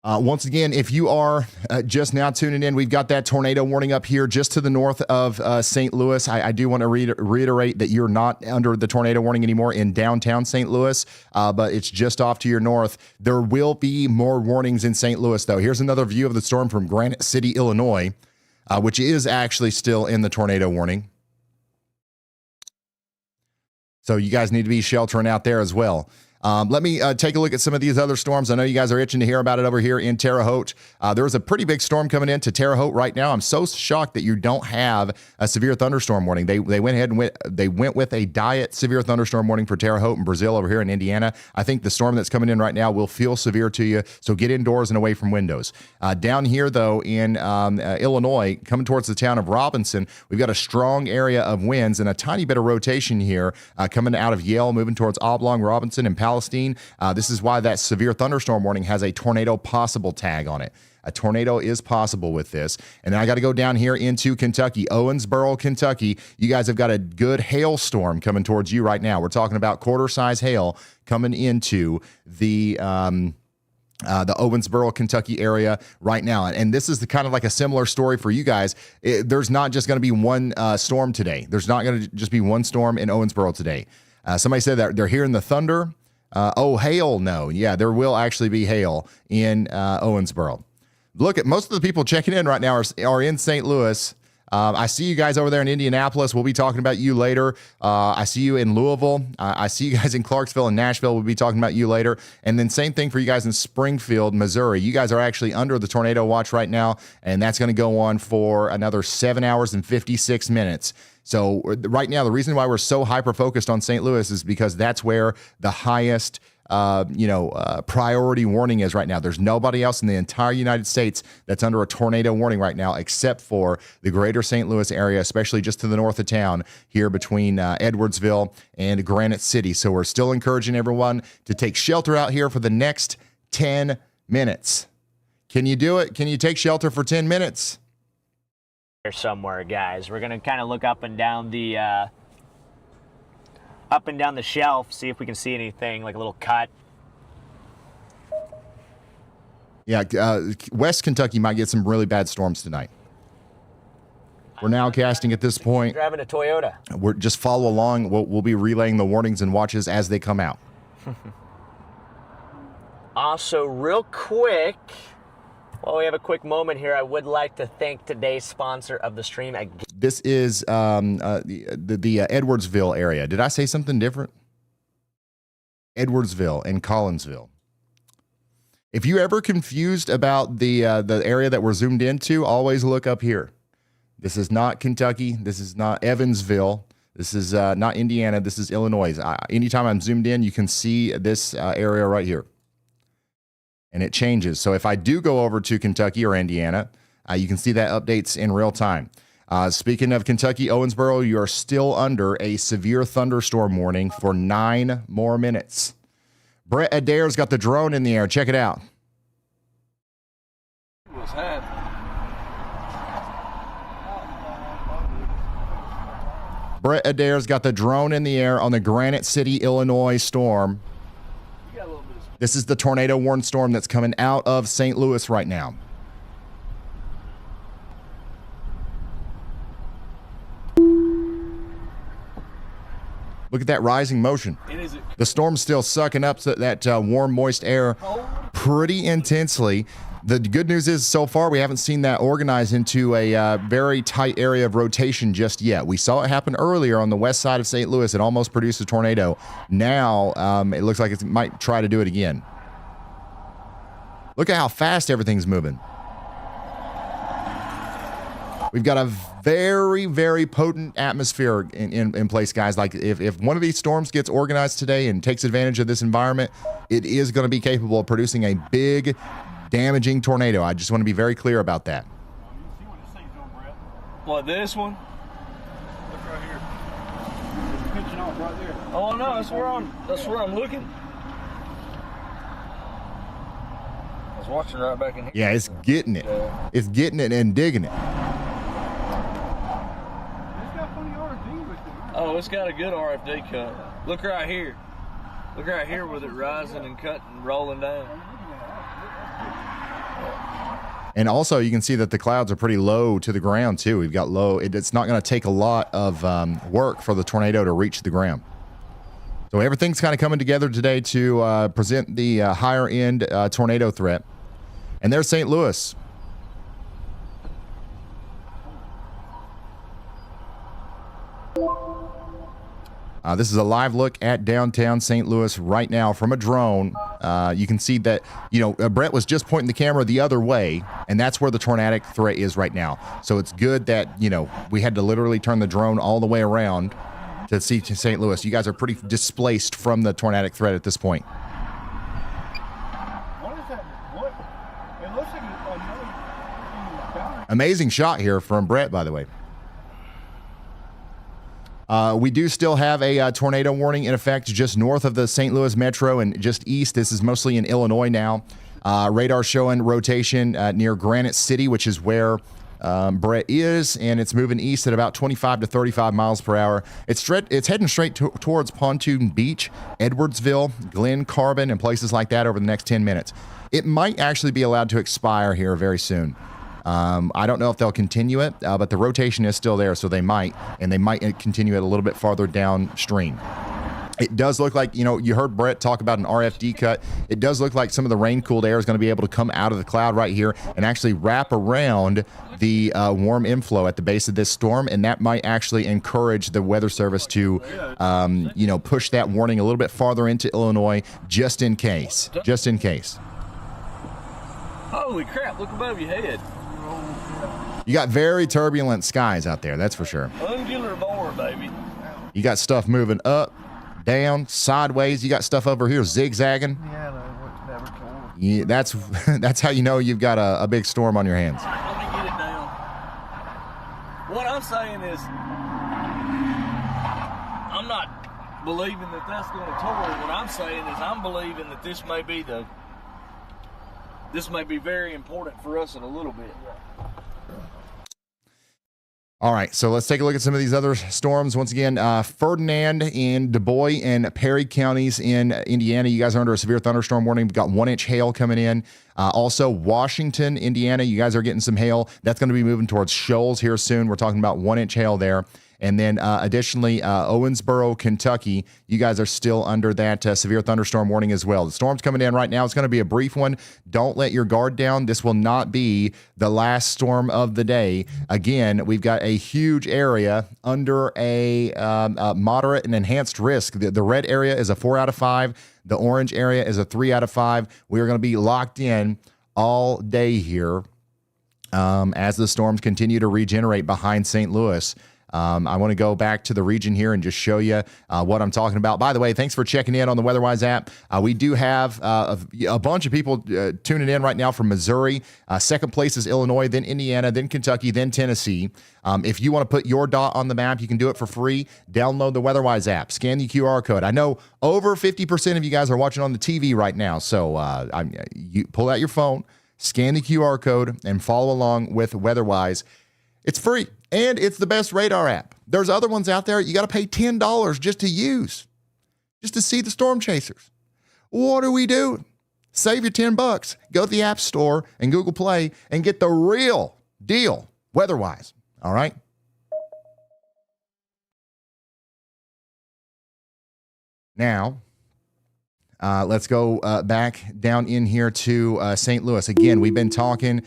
Once again, if you are just now tuning in, we've got that tornado warning up here just to the north of St. Louis. I do want to reiterate that you're not under the tornado warning anymore in downtown St. Louis, but it's just off to your north. There will be more warnings in St. Louis, though. Here's another view of the storm from Granite City, Illinois, which is actually still in the tornado warning. So you guys need to be sheltering out there as well. Let me take a look at some of these other storms. I know you guys are itching to hear about it over here in Terre Haute. There's a pretty big storm coming into Terre Haute right now. I'm so shocked that you don't have a severe thunderstorm warning. They went ahead and went with a diet severe thunderstorm warning for Terre Haute and Brazil over here in Indiana. I think the storm that's coming in right now will feel severe to you, so get indoors and away from windows. Down here, though, in Illinois, coming towards the town of Robinson, we've got a strong area of winds and a tiny bit of rotation here coming out of Yale, moving towards Oblong, Robinson, and Palestine. This is why that severe thunderstorm warning has a tornado possible tag on it. A tornado is possible with this. And then I got to go down here into Kentucky, Owensboro, Kentucky. You guys have got a good hailstorm coming towards you right now. We're talking about quarter-size hail coming into the Owensboro, Kentucky area right now. And this is kind of like a similar story for you guys. There's not just going to be one storm today. There's not going to just be one storm in Owensboro today. Somebody said that they're hearing the thunder. Hail, no. Yeah, there will actually be hail in Owensboro. Look at most of the people checking in right now are in St. Louis. I see you guys over there in Indianapolis. We'll be talking about you later. I see you in Louisville. I see you guys in Clarksville and Nashville. We'll be talking about you later. And then same thing for you guys in Springfield, Missouri. You guys are actually under the tornado watch right now, and that's going to go on for another 7 hours and 56 minutes. So right now, the reason why we're so hyper-focused on St. Louis is because that's where the highest priority warning is right now. There's nobody else in the entire United States that's under a tornado warning right now, except for the greater St. Louis area, especially just to the north of town here between Edwardsville and Granite City. So we're still encouraging everyone to take shelter out here for the next 10 minutes. Can you do it? Can you take shelter for 10 minutes? Somewhere, guys. We're gonna kind of look up and down the shelf, see if we can see anything like a little cut. Yeah, West Kentucky might get some really bad storms tonight. We're now casting at this point. Driving a Toyota. We're just follow along. We'll be relaying the warnings and watches as they come out. Also, real quick, while we have a quick moment here, I would like to thank today's sponsor of the stream again. This is the Edwardsville area. Did I say something different? Edwardsville and Collinsville. If you're ever confused about the area that we're zoomed into, always look up here. This is not Kentucky. This is not Evansville. This is not Indiana. This is Illinois. Anytime I'm zoomed in, you can see this area right here. And it changes. So if I do go over to Kentucky or Indiana, you can see that updates in real time. Speaking of Kentucky, Owensboro, you are still under a severe thunderstorm warning for 9 more minutes. Brett Adair's got the drone in the air. Check it out. What's happening? Brett Adair's got the drone in the air on the Granite City, Illinois storm. This is the tornado warning storm that's coming out of St. Louis right now. Look at that rising motion. The storm's still sucking up that warm, moist air pretty intensely. The good news is, so far, we haven't seen that organize into a very tight area of rotation just yet. We saw it happen earlier on the west side of St. Louis. It almost produced a tornado. Now, it looks like it might try to do it again. Look at how fast everything's moving. We've got a very, very potent atmosphere in place, guys. Like, if one of these storms gets organized today and takes advantage of this environment, it is going to be capable of producing a big, damaging tornado. I just want to be very clear about that. What, this one? Look right here. It's pitching off right there. Oh no, that's where I'm looking. I was watching right back in here. Yeah, it's getting it. It's getting it and digging it. It's got funny RFD with it. Oh, it's got a good RFD cut. Look right here. Look right here with it rising and cutting, rolling down. And also, you can see that the clouds are pretty low to the ground, too. We've got low. It's not going to take a lot of work for the tornado to reach the ground. So everything's kind of coming together today to present the higher-end tornado threat. And there's St. Louis. This is a live look at downtown St. Louis right now from a drone. You can see that, Brett was just pointing the camera the other way, and that's where the tornadic threat is right now. So it's good that, we had to literally turn the drone all the way around to see to St. Louis. You guys are pretty displaced from the tornadic threat at this point. What is that? What? It looks like another. Amazing shot here from Brett, by the way. We do still have a tornado warning in effect just north of the St. Louis metro and just east. This is mostly in Illinois now. Radar showing rotation near Granite City, which is where Brett is, and it's moving east at about 25 to 35 miles per hour. It's heading straight towards Pontoon Beach, Edwardsville, Glen Carbon, and places like that over the next 10 minutes. It might actually be allowed to expire here very soon. I don't know if they'll continue it, but the rotation is still there, so they might, and they might continue it a little bit farther downstream. It does look like, you heard Brett talk about an RFD cut. It does look like some of the rain-cooled air is going to be able to come out of the cloud right here and actually wrap around the warm inflow at the base of this storm, and that might actually encourage the Weather Service to, push that warning a little bit farther into Illinois just in case. Just in case. Holy crap, look above your head. You got very turbulent skies out there, that's for sure. Ungular bore, baby. You got stuff moving up, down, sideways. You got stuff over here zigzagging. Yeah, no, it's never cold. Yeah, that's how you know you've got a big storm on your hands. All right, let me get it down. What I'm saying is, I'm not believing that that's going to tour. What I'm saying is, I'm believing that this may be very important for us in a little bit. All right, so let's take a look at some of these other storms. Once again, Ferdinand in Du Bois and Perry counties in Indiana. You guys are under a severe thunderstorm warning. We've got 1-inch hail coming in. Also, Washington, Indiana, you guys are getting some hail. That's going to be moving towards Shoals here soon. We're talking about 1-inch hail there. And then additionally, Owensboro, Kentucky, you guys are still under that severe thunderstorm warning as well. The storm's coming in right now. It's going to be a brief one. Don't let your guard down. This will not be the last storm of the day. Again, we've got a huge area under a moderate and enhanced risk. The red area is a 4 out of 5. The orange area is a 3 out of 5. We are going to be locked in all day here as the storms continue to regenerate behind St. Louis. I want to go back to the region here and just show you what I'm talking about. By the way, thanks for checking in on the WeatherWise app. We do have a bunch of people tuning in right now from Missouri. Second place is Illinois, then Indiana, then Kentucky, then Tennessee. If you want to put your dot on the map, you can do it for free. Download the WeatherWise app. Scan the QR code. I know over 50% of you guys are watching on the TV right now, so you pull out your phone, scan the QR code, and follow along with WeatherWise. It's free, and it's the best radar app. There's other ones out there you got to pay $10 just to use, just to see the storm chasers. What are we doing? Save your $10. Go to the App Store and Google Play and get the real deal, WeatherWise. All right? Now, let's go back down in here to St. Louis. Again, we've been talking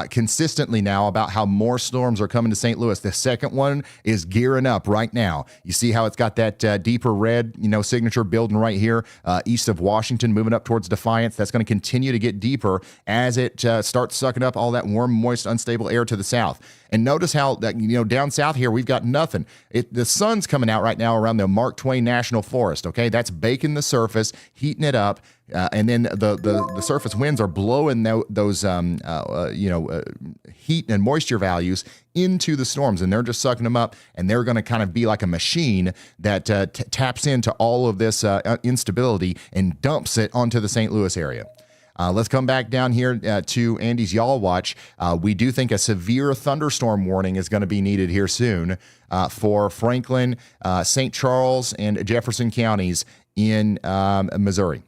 consistently now about how more storms are coming to St. Louis. The second one is gearing up right now. You see how it's got that deeper red, signature building right here east of Washington, moving up towards Defiance. That's going to continue to get deeper as it starts sucking up all that warm, moist, unstable air to the south. And notice how that down south here we've got nothing. The sun's coming out right now around the Mark Twain National Forest. Okay, that's baking the surface, heating it up. And then the surface winds are blowing those heat and moisture values into the storms, and they're just sucking them up, and they're going to kind of be like a machine that taps into all of this instability and dumps it onto the St. Louis area. Let's come back down here to Andy's Y'all Watch. We do think a severe thunderstorm warning is going to be needed here soon for Franklin, St. Charles, and Jefferson counties in Missouri.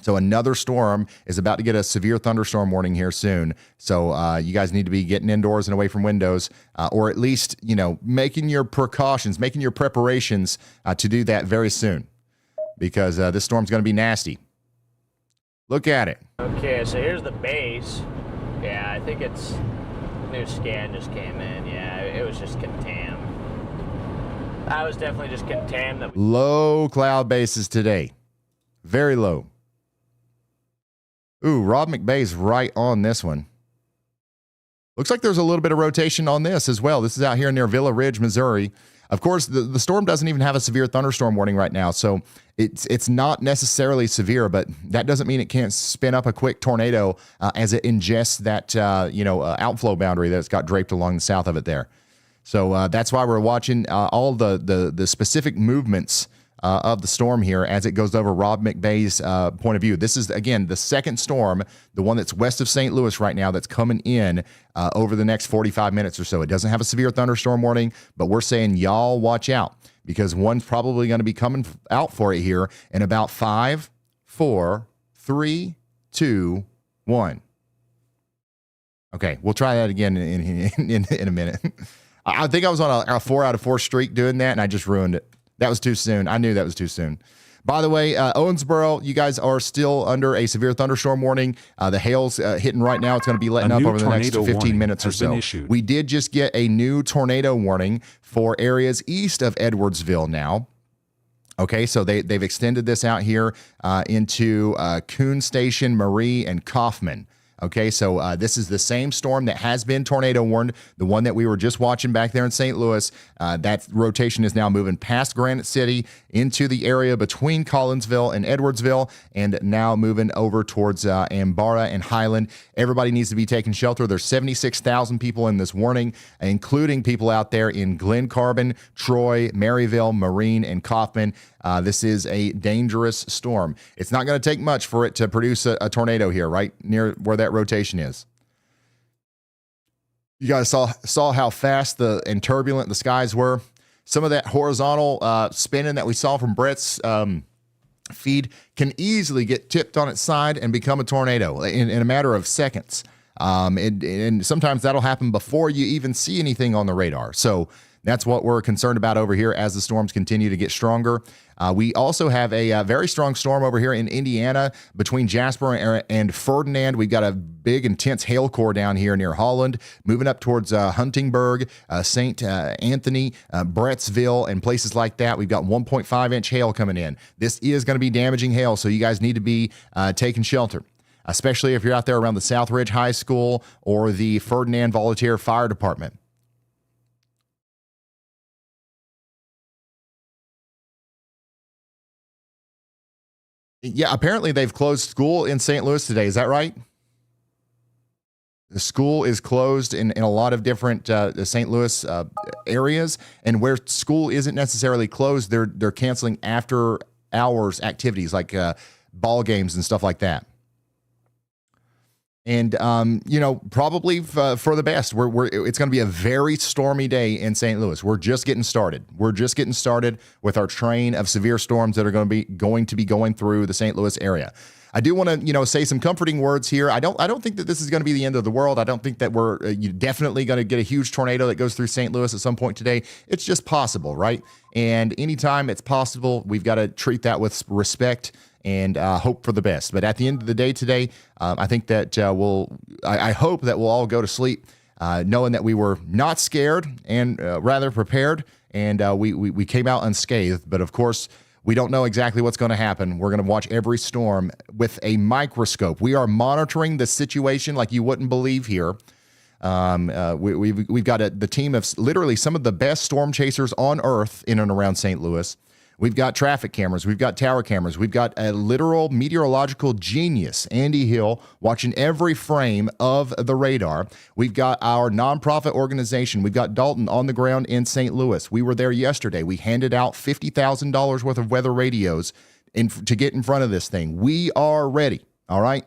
So another storm is about to get a severe thunderstorm warning here soon. So you guys need to be getting indoors and away from windows, or at least, making your precautions, making your preparations to do that very soon, because this storm's going to be nasty. Look at it. Okay, so here's the base. Yeah, I think it's new scan just came in. Yeah, it was just contam. I was definitely just contam. Low cloud bases today. Very low. Ooh, Rob McBay's right on this one. Looks like there's a little bit of rotation on this as well. This is out here near Villa Ridge, Missouri. Of course, the storm doesn't even have a severe thunderstorm warning right now, so it's not necessarily severe, but that doesn't mean it can't spin up a quick tornado as it ingests that outflow boundary that's got draped along the south of it there. So that's why we're watching all the specific movements of the storm here as it goes over Rob McBay's point of view. This is, again, the second storm, the one that's west of St. Louis right now, that's coming in over the next 45 minutes or so. It doesn't have a severe thunderstorm warning, but we're saying y'all watch out, because one's probably going to be coming out for it here in about 5, 4, 3, 2, 1. Okay, we'll try that again in a minute. I think I was on a 4 out of 4 streak doing that, and I just ruined it. That was too soon. I knew that was too soon. By the way, Owensboro, you guys are still under a severe thunderstorm warning. The hail's hitting right now. It's going to be letting up over the next 15 minutes or so. We did just get a new tornado warning for areas east of Edwardsville now. Okay, so they've extended this out here into Coon Station, Marie, and Kaufman. Okay, so this is the same storm that has been tornado warned, the one that we were just watching back there in St. Louis. That rotation is now moving past Granite City into the area between Collinsville and Edwardsville, and now moving over towards Ambara and Highland. Everybody needs to be taking shelter. There's 76,000 people in this warning, including people out there in Glen Carbon, Troy, Maryville, Marine, and Kaufman. This is a dangerous storm. It's not going to take much for it to produce a tornado here, right near where that rotation is. You guys saw how fast and turbulent the skies were. Some of that horizontal spinning that we saw from Brett's feed can easily get tipped on its side and become a tornado in a matter of seconds. And sometimes that'll happen before you even see anything on the radar. So that's what we're concerned about over here as the storms continue to get stronger. We also have a very strong storm over here in Indiana between Jasper and Ferdinand. We've got a big, intense hail core down here near Holland, moving up towards Huntingburg, St. Anthony, Batesville, and places like that. We've got 1.5-inch hail coming in. This is going to be damaging hail, so you guys need to be taking shelter, especially if you're out there around the Southridge High School or the Ferdinand Volunteer Fire Department. Yeah, apparently they've closed school in St. Louis today. Is that right? The school is closed in a lot of different St. Louis areas, and where school isn't necessarily closed, they're canceling after hours activities like ball games and stuff like that. And, probably for the best. It's going to be a very stormy day in St. Louis. We're just getting started. We're just getting started with our train of severe storms that are going to be going through the St. Louis area. I do want to, say some comforting words here. I don't think that this is going to be the end of the world. I don't think that we're definitely going to get a huge tornado that goes through St. Louis at some point today. It's just possible, right? And anytime it's possible, we've got to treat that with respect and hope for the best. But at the end of the day today, I think that I hope that we'll all go to sleep knowing that we were not scared and rather prepared, and we came out unscathed. But of course, we don't know exactly what's going to happen. We're going to watch every storm with a microscope. We are monitoring the situation like you wouldn't believe here. We've got the team of literally some of the best storm chasers on earth in and around St. Louis. We've got traffic cameras. We've got tower cameras. We've got a literal meteorological genius, Andy Hill, watching every frame of the radar. We've got our nonprofit organization. We've got Dalton on the ground in St. Louis. We were there yesterday. We handed out $50,000 worth of weather radios to get in front of this thing. We are ready, all right?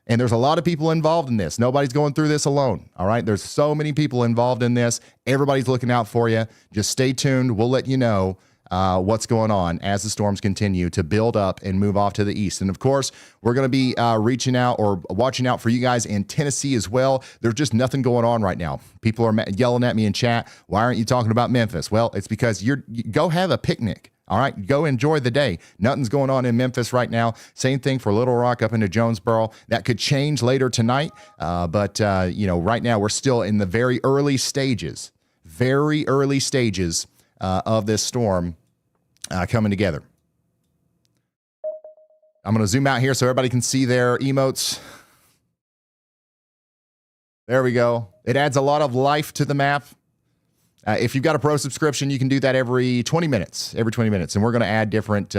And there's a lot of people involved in this. Nobody's going through this alone, all right? There's so many people involved in this. Everybody's looking out for you. Just stay tuned. We'll let you know what's going on as the storms continue to build up and move off to the east. And of course, we're going to be reaching out or watching out for you guys in Tennessee as well. There's just nothing going on right now. People are yelling at me in chat. Why aren't you talking about Memphis? Well, it's because you go have a picnic. All right, go enjoy the day. Nothing's going on in Memphis right now. Same thing for Little Rock up into Jonesboro. That could change later tonight. But right now we're still in the very early stages of this storm coming together. I'm going to zoom out here so everybody can see their emotes. There we go. It adds a lot of life to the map. If you've got a pro subscription, you can do that every 20 minutes. And we're going to add different,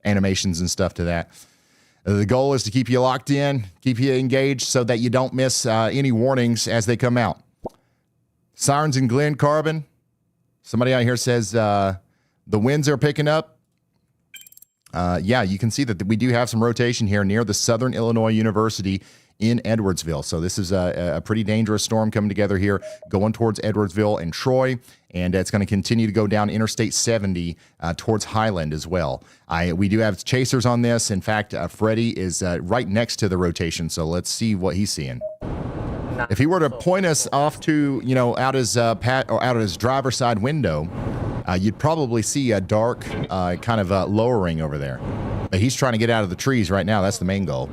animations and stuff to that. The goal is to keep you locked in, keep you engaged so that you don't miss any warnings as they come out. Sirens in Glen Carbon. Somebody out here says the winds are picking up. Yeah, you can see that we do have some rotation here near the Southern Illinois University in Edwardsville. So this is a pretty dangerous storm coming together here, going towards Edwardsville and Troy, and it's going to continue to go down Interstate 70 towards Highland as well. We do have chasers on this. In fact, Freddie is right next to the rotation, so let's see what he's seeing. If he were to point us off to, out his driver's side window, you'd probably see a dark kind of lowering over there. But he's trying to get out of the trees right now. That's the main goal.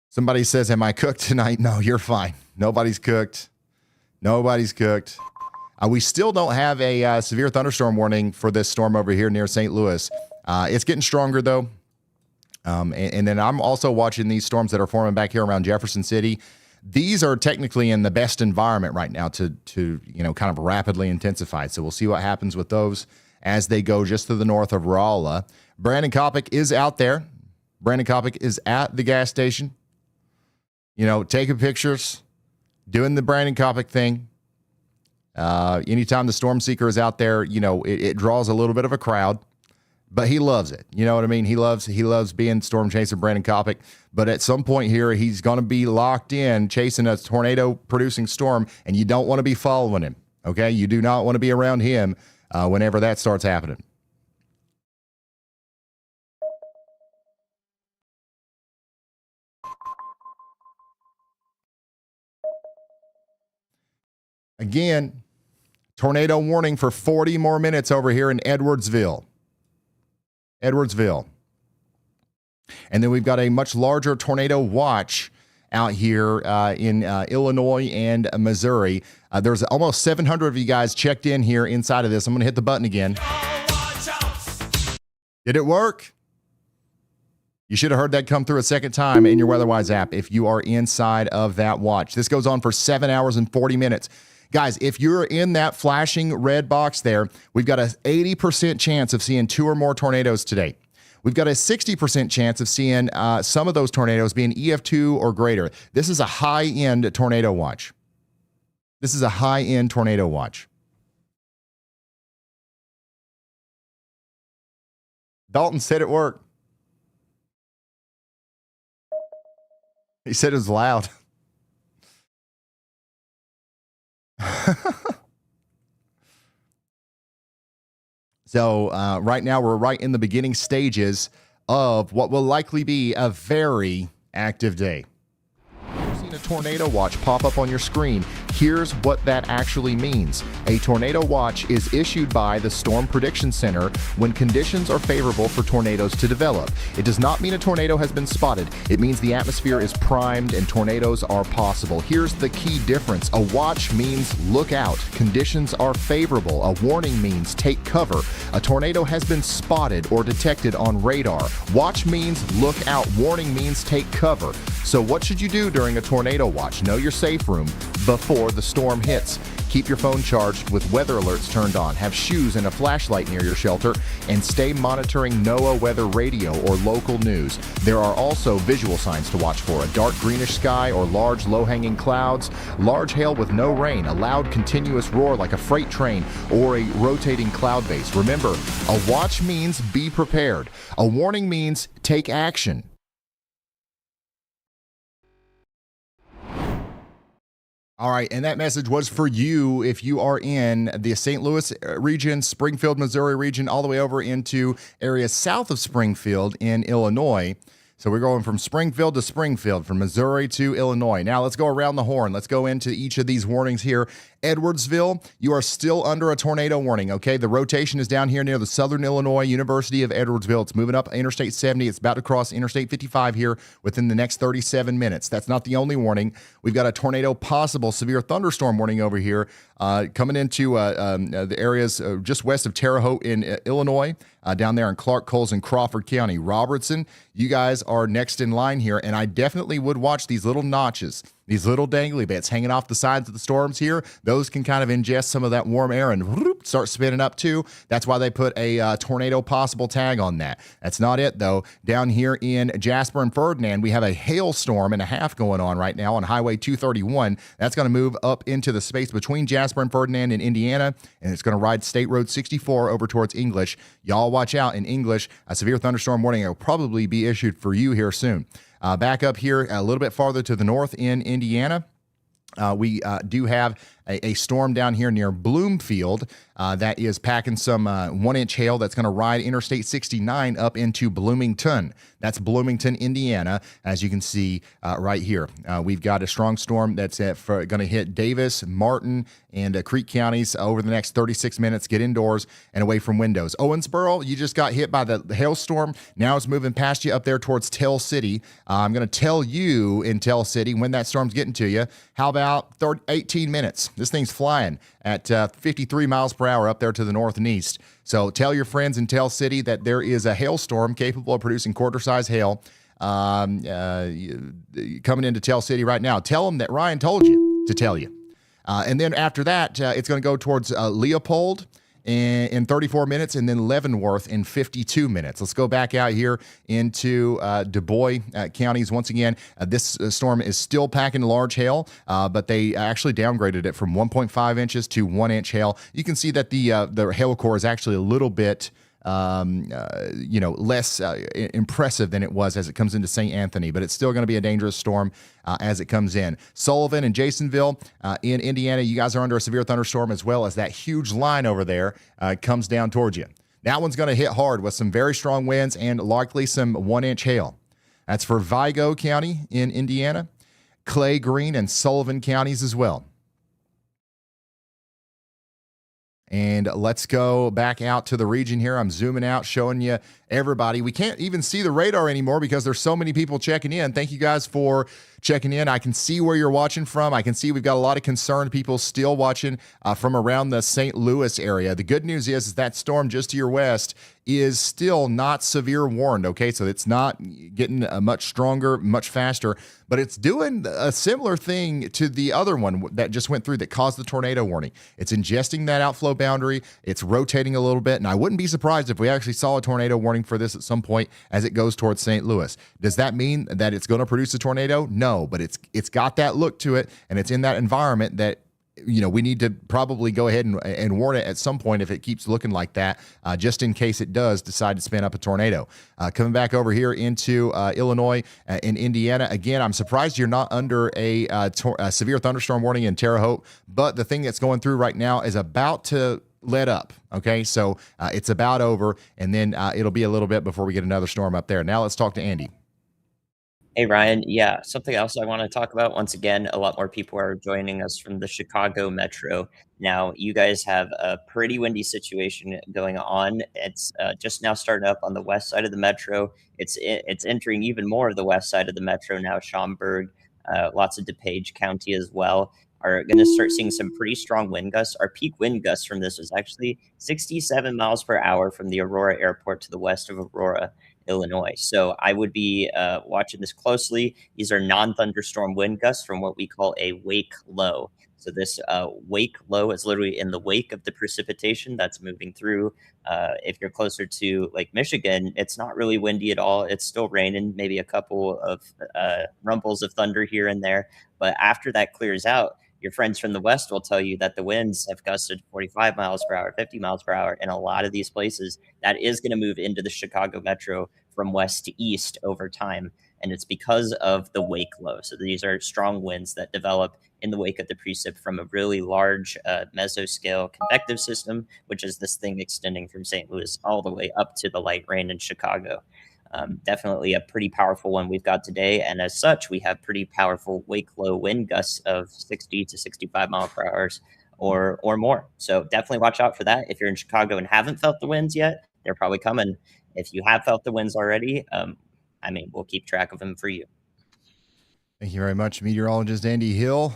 Somebody says, am I cooked tonight? No, you're fine. Nobody's cooked. Nobody's cooked. We still don't have a severe thunderstorm warning for this storm over here near St. Louis. It's getting stronger, though. And then I'm also watching these storms that are forming back here around Jefferson City. These are technically in the best environment right now to kind of rapidly intensify. So we'll see what happens with those as they go just to the north of Rolla. Brandon Kopic is out there. Brandon Kopic is at the gas station, taking pictures, doing the Brandon Kopic thing. Anytime the storm seeker is out there, it draws a little bit of a crowd. But he loves it. You know what I mean? He loves being storm chaser Brandon Kopic. But at some point here, he's going to be locked in chasing a tornado-producing storm, and you don't want to be following him, okay? You do not want to be around him whenever that starts happening. Again, tornado warning for 40 more minutes over here in Edwardsville. And then we've got a much larger tornado watch out here in Illinois and Missouri. There's almost 700 of you guys checked in here inside of this. I'm going to hit the button again. Did it work? You should have heard that come through a second time in your WeatherWise app if you are inside of that watch. This goes on for 7 hours and 40 minutes. Guys, if you're in that flashing red box there, we've got an 80% chance of seeing 2 or more tornadoes today. We've got a 60% chance of seeing some of those tornadoes being EF2 or greater. This is a high-end tornado watch. Dalton said it worked. He said it was loud. So right now we're right in the beginning stages of what will likely be a very active day. You've seen a tornado watch pop up on your screen. Here's what that actually means. A tornado watch is issued by the Storm Prediction Center when conditions are favorable for tornadoes to develop. It does not mean a tornado has been spotted. It means the atmosphere is primed and tornadoes are possible. Here's the key difference. A watch means look out. Conditions are favorable. A warning means take cover. A tornado has been spotted or detected on radar. Watch means look out. Warning means take cover. So what should you do during a tornado watch? Know your safe room before the storm hits. Keep your phone charged with weather alerts turned on. Have shoes and a flashlight near your shelter, and stay monitoring NOAA weather radio or local news. There are also visual signs to watch for: a dark greenish sky or large low-hanging clouds, large hail with no rain, a loud continuous roar like a freight train, or a rotating cloud base. Remember, a watch means be prepared. A warning means take action. All right, and that message was for you if you are in the St. Louis region, Springfield, Missouri region, all the way over into areas south of Springfield in Illinois. So we're going from Springfield to Springfield, from Missouri to Illinois. Now let's go around the horn. Let's go into each of these warnings here. Edwardsville, you are still under a tornado warning, okay? The rotation is down here near the Southern Illinois University of Edwardsville. It's moving up Interstate 70. It's about to cross Interstate 55 here within the next 37 minutes. That's not the only warning. We've got a tornado possible severe thunderstorm warning over here coming into the areas just west of Terre, Haute in Illinois, down there in Clark, Coles, and Crawford County. Robertson, you guys are next in line here, and I definitely would watch these little notches, these little dangly bits hanging off the sides of the storms here. Those can kind of ingest some of that warm air and whoop, start spinning up too. That's why they put a tornado possible tag on that. That's not it, though. Down here in Jasper and Ferdinand, we have a hailstorm and a half going on right now on Highway 231. That's going to move up into the space between Jasper and Ferdinand in Indiana, and it's going to ride State Road 64 over towards English. Y'all watch out in English. A severe thunderstorm warning will probably be issued for you here soon. Back up here a little bit farther to the north in Indiana, we do have a storm down here near Bloomfield that is packing some 1-inch hail that's going to ride Interstate 69 up into Bloomington. That's Bloomington, Indiana, as you can see right here. We've got a strong storm that's going to hit Davis, Martin, and Creek counties over the next 36 minutes. Get indoors and away from windows. Owensboro, you just got hit by the hailstorm. Now it's moving past you up there towards Tell City. I'm going to tell you in Tell City when that storm's getting to you. How about 18 minutes? This thing's flying at 53 miles per hour up there to the north and east. So tell your friends in Tell City that there is a hailstorm capable of producing quarter-size hail coming into Tell City right now. Tell them that Ryan told you to tell you. And then after that, it's going to go towards Leopold in 34 minutes, and then Leavenworth in 52 minutes. Let's go back out here into Du Bois counties. Once again, this storm is still packing large hail, but they actually downgraded it from 1.5 inches to 1-inch hail. You can see that the hail core is actually a little bit less impressive than it was as it comes into St. Anthony, but it's still going to be a dangerous storm as it comes in. Sullivan and Jasonville in Indiana, you guys are under a severe thunderstorm, as well as that huge line over there comes down towards you. That one's going to hit hard with some very strong winds and likely some 1-inch hail. That's for Vigo County in Indiana, Clay, Green, and Sullivan counties as well. And let's go back out to the region here. I'm zooming out, showing you everybody. We can't even see the radar anymore because there's so many people checking in. Thank you guys for checking in. I can see where you're watching from. I can see we've got a lot of concerned people still watching from around the St. Louis area. The good news is that storm just to your west is still not severe warned, okay? So it's not getting much stronger, much faster, but it's doing a similar thing to the other one that just went through that caused the tornado warning. It's ingesting that outflow boundary. It's rotating a little bit, and I wouldn't be surprised if we actually saw a tornado warning for this at some point as it goes towards St. Louis. Does that mean that it's going to produce a tornado? No, but it's got that look to it, and it's in that environment that we need to probably go ahead and warn it at some point if it keeps looking like that, just in case it does decide to spin up a tornado. Coming back over here into Illinois and Indiana, again, I'm surprised you're not under a severe thunderstorm warning in Terre Haute, but the thing that's going through right now is about to let up, okay? So it's about over, and then it'll be a little bit before we get another storm up there. Now let's talk to Andy. Hey, Ryan. Yeah, something else I want to talk about. Once again, a lot more people are joining us from the Chicago metro. Now, you guys have a pretty windy situation going on. It's just now starting up on the west side of the metro. It's entering even more of the west side of the metro now. Schaumburg, lots of DuPage County as well are going to start seeing some pretty strong wind gusts. Our peak wind gusts from this was actually 67 miles per hour from the Aurora Airport to the west of Aurora, Illinois. So I would be watching this closely. These are non-thunderstorm wind gusts from what we call a wake low. So this wake low is literally in the wake of the precipitation that's moving through. If you're closer to Lake Michigan, it's not really windy at all. It's still raining, maybe a couple of rumbles of thunder here and there. But after that clears out, your friends from the west will tell you that the winds have gusted 45 miles per hour, 50 miles per hour in a lot of these places. That is going to move into the Chicago metro from west to east over time. And it's because of the wake low. So these are strong winds that develop in the wake of the precip from a really large mesoscale convective system, which is this thing extending from St. Louis all the way up to the light rain in Chicago. Definitely a pretty powerful one we've got today. And as such, we have pretty powerful wake low wind gusts of 60 to 65 mile per hour or more. So definitely watch out for that. If you're in Chicago and haven't felt the winds yet, they're probably coming. If you have felt the winds already, we'll keep track of them for you. Thank you very much, meteorologist Andy Hill.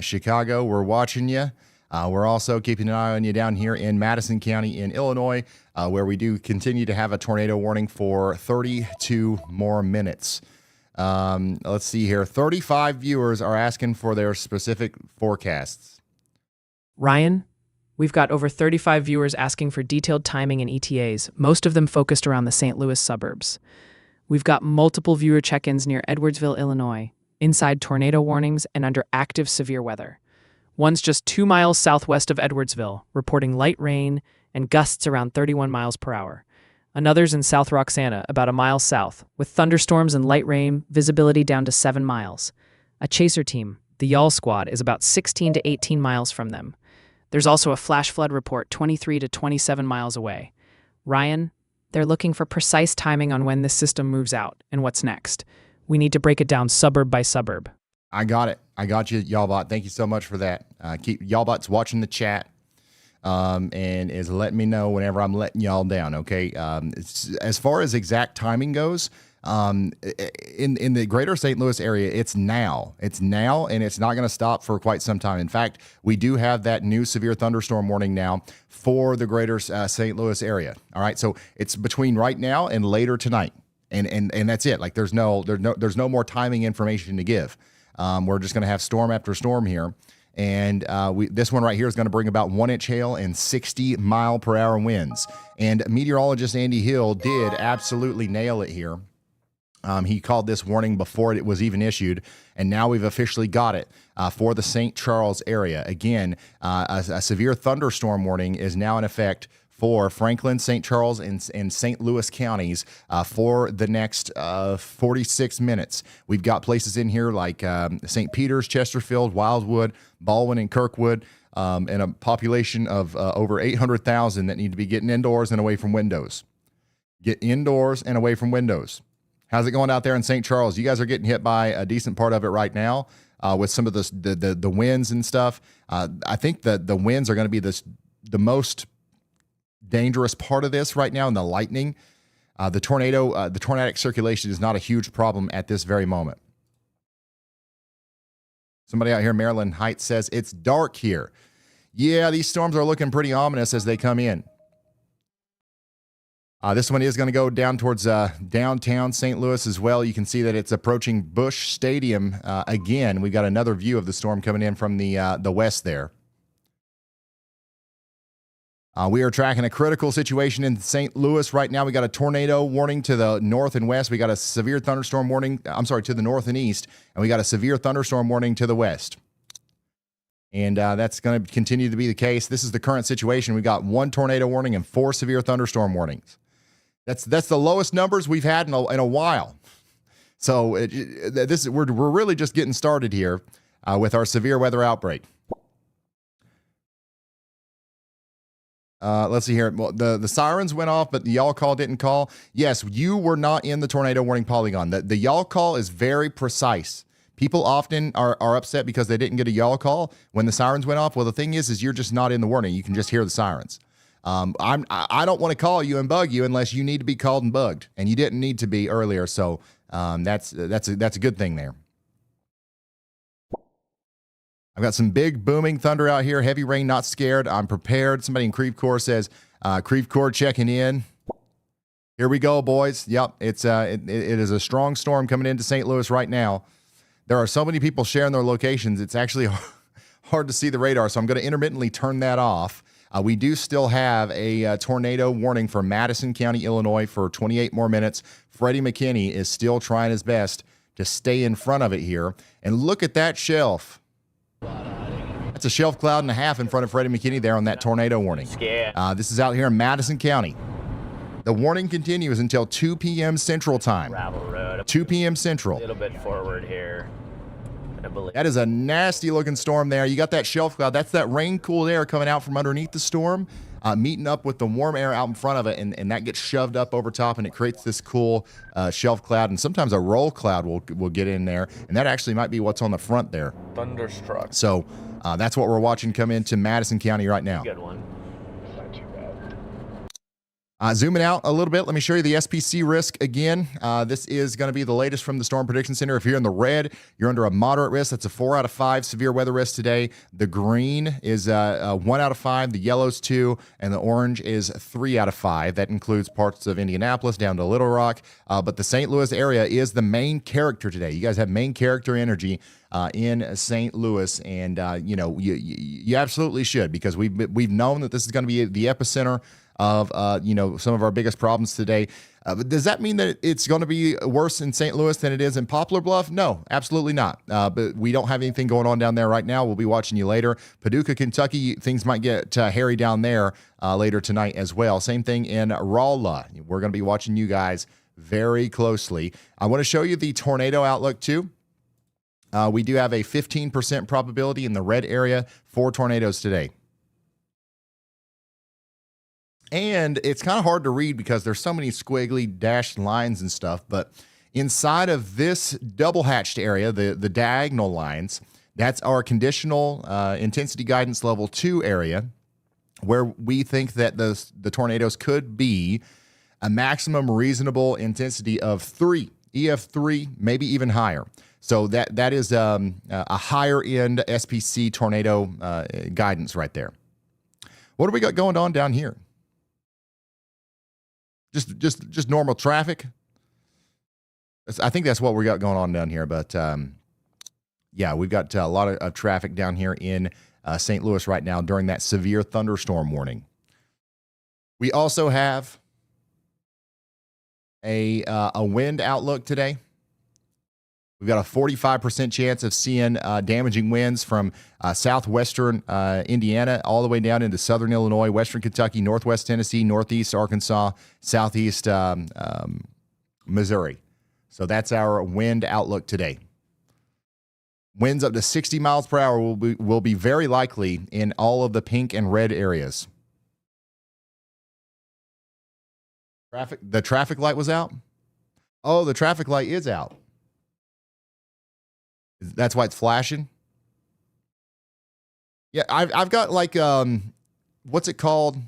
Chicago, we're watching you. We're also keeping an eye on you down here in Madison County in Illinois, where we do continue to have a tornado warning for 32 more minutes. Let's see here. 35 viewers are asking for their specific forecasts. Ryan, we've got over 35 viewers asking for detailed timing and ETAs, most of them focused around the St. Louis suburbs. We've got multiple viewer check-ins near Edwardsville, Illinois, inside tornado warnings and under active severe weather. One's just 2 miles southwest of Edwardsville, reporting light rain and gusts around 31 miles per hour. Another's in South Roxana, about a mile south, with thunderstorms and light rain, visibility down to 7 miles. A chaser team, The YALL squad is about 16 to 18 miles from them. There's also a flash flood report 23 to 27 miles away. Ryan, they're looking for precise timing on when this system moves out and what's next. We need to break it down suburb by suburb. I got it. I got you, Y'allbot. Thank you so much for that. Keep Y'allbot's watching the chat and is letting me know whenever I'm letting y'all down, okay? As far as exact timing goes, in the greater St. Louis area, it's now. It's now, and it's not going to stop for quite some time. In fact, we do have that new severe thunderstorm warning now for the greater St. Louis area. All right, so it's between right now and later tonight, and that's it. Like there's no more timing information to give. We're just going to have storm after storm here. And this one right here is going to bring about 1-inch hail and 60-mile-per-hour winds. And meteorologist Andy Hill did absolutely nail it here. He called this warning before it was even issued, and now we've officially got it for the St. Charles area. Again, a severe thunderstorm warning is now in effect for Franklin, St. Charles, and St. Louis counties for the next 46 minutes. We've got places in here like St. Peters, Chesterfield, Wildwood, Baldwin, and Kirkwood, and a population of over 800,000 that need to be getting indoors and away from windows. Get indoors and away from windows. How's it going out there in St. Charles? You guys are getting hit by a decent part of it right now with some of the winds and stuff. I think the winds are going to be the most dangerous part of this right now, and the lightning. The tornadic circulation is not a huge problem at this very moment. Somebody out here in Maryland Heights says it's dark here. Yeah, these storms are looking pretty ominous as they come in. This one is going to go down towards downtown St. Louis as well. You can see that it's approaching Busch Stadium again. We've got another view of the storm coming in from the west there. We are tracking a critical situation in St. Louis right now. We got a tornado warning to the north and west. We got a severe thunderstorm warning, to the north and east. And we got a severe thunderstorm warning to the west. And that's going to continue to be the case. This is the current situation. We got 1 tornado warning and 4 severe thunderstorm warnings. That's the lowest numbers we've had in a while. So we're really just getting started here with our severe weather outbreak. Let's see here. Well, the sirens went off, but the YALLCALL didn't call. Yes, you were not in the tornado warning polygon. The YALLCALL is very precise. People often are upset because they didn't get a YALLCALL when the sirens went off. Well, the thing is you're just not in the warning. You can just hear the sirens. I don't want to call you and bug you unless you need to be called and bugged, and you didn't need to be earlier. So that's a good thing there. I've got some big booming thunder out here. Heavy rain, not scared. I'm prepared. Somebody in Creve Coeur says, Creve Coeur checking in. Here we go, boys. Yep, it is a strong storm coming into St. Louis right now. There are so many people sharing their locations. It's actually hard to see the radar, so I'm going to intermittently turn that off. We do still have a tornado warning for Madison County, Illinois for 28 more minutes. Freddie McKinney is still trying his best to stay in front of it here. And look at that shelf. That's a shelf cloud and a half in front of Freddie McKinney there on that tornado warning. This is out here in Madison County. The warning continues until 2 p.m. Central Time. 2 p.m. Central. A little bit forward here. That is a nasty looking storm there. You got that shelf cloud. That's that rain cooled air coming out from underneath the storm, meeting up with the warm air out in front of it, and that gets shoved up over top, and it creates this cool shelf cloud. And sometimes a roll cloud will get in there, and that actually might be what's on the front there. Thunderstruck. So that's what we're watching come into Madison County right now. Good one. Zooming out a little bit, let me show you the SPC risk again. This is going to be the latest from the Storm Prediction Center. If you're in the red, you're under a moderate risk. That's a 4 out of 5 severe weather risk today. The green is 1 out of 5. The yellow's 2, and the orange is 3 out of 5. That includes parts of Indianapolis down to Little Rock. But the St. Louis area is the main character today. You guys have main character energy in St. Louis, and you absolutely should, because we've known that this is going to be the epicenter of some of our biggest problems today. Does that mean that it's going to be worse in St. Louis than it is in Poplar Bluff? No, absolutely not. But we don't have anything going on down there right now. We'll be watching you later. Paducah, Kentucky, things might get hairy down there later tonight as well. Same thing in Rolla. We're going to be watching you guys very closely. I want to show you the tornado outlook too. We do have a 15% probability in the red area for tornadoes today. And it's kind of hard to read because there's so many squiggly dashed lines and stuff, but inside of this double hatched area, the diagonal lines, that's our conditional intensity guidance level 2 area, where we think that the tornadoes could be a maximum reasonable intensity of 3, EF3, maybe even higher. So that is a higher end SPC tornado guidance right there. What do we got going on down here? Just normal traffic. I think that's what we got going on down here. But yeah, we've got a lot of traffic down here in St. Louis right now during that severe thunderstorm warning. We also have a wind outlook today. We've got a 45% chance of seeing damaging winds from southwestern Indiana all the way down into southern Illinois, western Kentucky, northwest Tennessee, northeast Arkansas, southeast Missouri. So that's our wind outlook today. Winds up to 60 miles per hour will be very likely in all of the pink and red areas. The traffic light was out? Oh, the traffic light is out. That's why it's flashing? Yeah, I've got like, what's it called?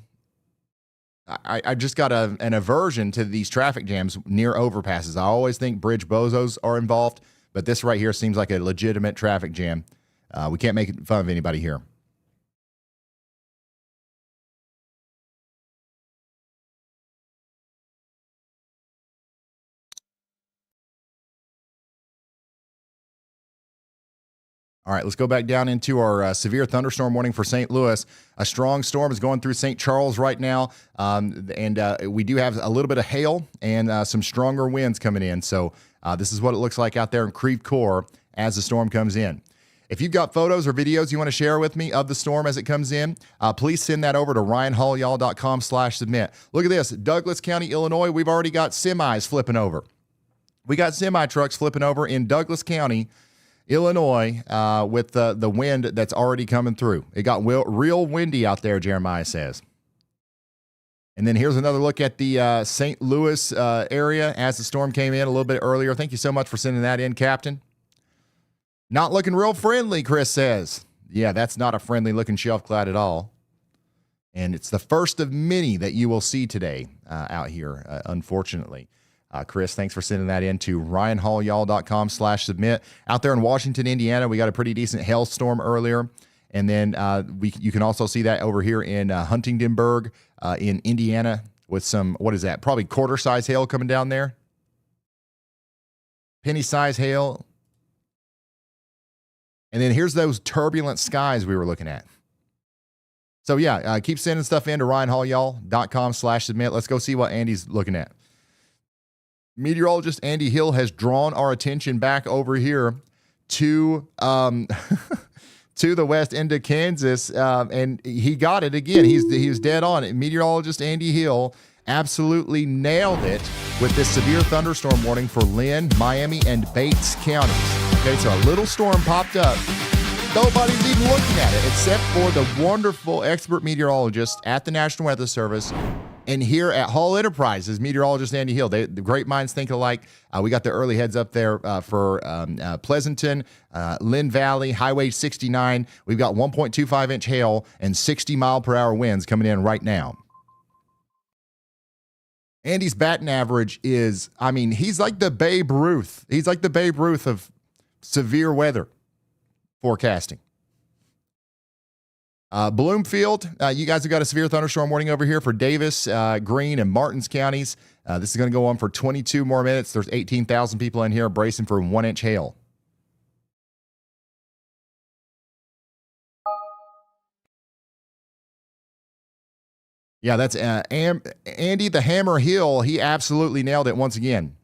I just got an aversion to these traffic jams near overpasses. I always think bridge bozos are involved, but this right here seems like a legitimate traffic jam. We can't make fun of anybody here. All right, let's go back down into our severe thunderstorm warning for St. Louis. A strong storm is going through St. Charles right now, and we do have a little bit of hail and some stronger winds coming in. So this is what it looks like out there in Creve Coeur as the storm comes in. If you've got photos or videos you want to share with me of the storm as it comes in, please send that over to ryanhallyall.com/submit. Look at this, Douglas County, Illinois. We've already got semis flipping over. We got semi trucks flipping over in Douglas County, Illinois, with the wind that's already coming through. It got real windy out there, Jeremiah says. And then here's another look at the St. Louis area as the storm came in a little bit earlier. Thank you so much for sending that in, Captain. Not looking real friendly, Chris says. Yeah, that's not a friendly looking shelf cloud at all. And it's the first of many that you will see today out here, unfortunately. Chris, thanks for sending that in to ryanhallyall.com/submit. Out there in Washington, Indiana, we got a pretty decent hailstorm earlier. And then you can also see that over here in Huntingtonburg in Indiana with some, what is that? Probably quarter-size hail coming down there. Penny-size hail. And then here's those turbulent skies we were looking at. So yeah, keep sending stuff in to ryanhallyall.com/submit. Let's go see what Andy's looking at. Meteorologist Andy Hill has drawn our attention back over here to to the west into Kansas, and he got it again. He was dead on it. Meteorologist Andy Hill absolutely nailed it with this severe thunderstorm warning for Lynn, Miami, and Bates counties. Okay, so a little storm popped up. Nobody's even looking at it except for the wonderful expert meteorologist at the National Weather Service. And here at Hall Enterprises, meteorologist Andy Hill, the great minds think alike. We got the early heads up there for Pleasanton, Lynn Valley, Highway 69. We've got 1.25-inch hail and 60-mile-per-hour winds coming in right now. Andy's batting average is, I mean, he's like the Babe Ruth. He's like the Babe Ruth of severe weather forecasting. Bloomfield, you guys have got a severe thunderstorm warning over here for Davis, Greene, and Martins counties. This is going to go on for 22 more minutes. There's 18,000 people in here bracing for 1-inch hail. Yeah, that's Andy the Hammer Hill. He absolutely nailed it once again.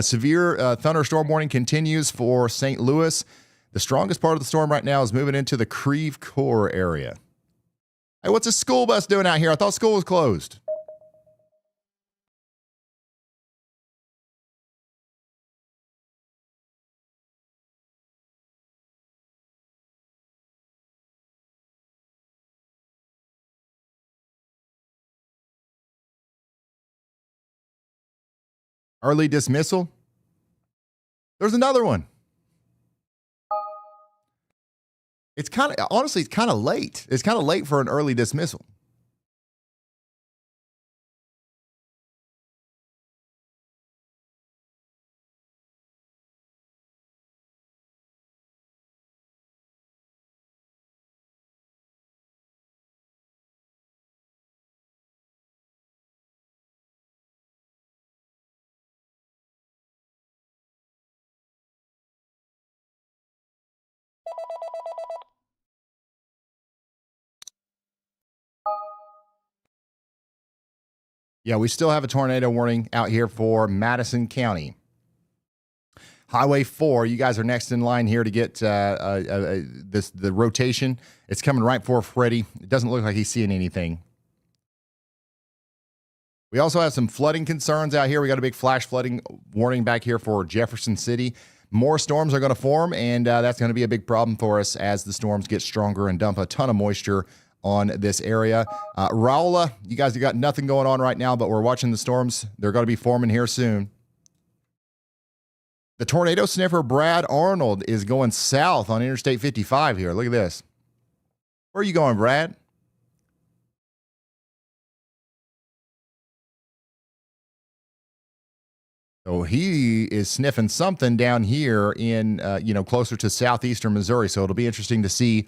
Severe thunderstorm warning continues for St. Louis. The strongest part of the storm right now is moving into the Creve Coeur area. Hey, what's a school bus doing out here? I thought school was closed. Early dismissal. There's another one. It's kind of, honestly, it's kind of late. It's kind of late for an early dismissal. Yeah, we still have a tornado warning out here for Madison County. Highway 4, you guys are next in line here to get the rotation. It's coming right for Freddie. It doesn't look like he's seeing anything. We also have some flooding concerns out here. We got a big flash flooding warning back here for Jefferson City. More storms are going to form, and that's going to be a big problem for us as the storms get stronger and dump a ton of moisture on this area. Raula, you guys have got nothing going on right now, but we're watching the storms. They're going to be forming here soon. The tornado sniffer Brad Arnold is going south on Interstate 55 here. Look at this. Where are you going, Brad? So he is sniffing something down here in, closer to southeastern Missouri. So it'll be interesting to see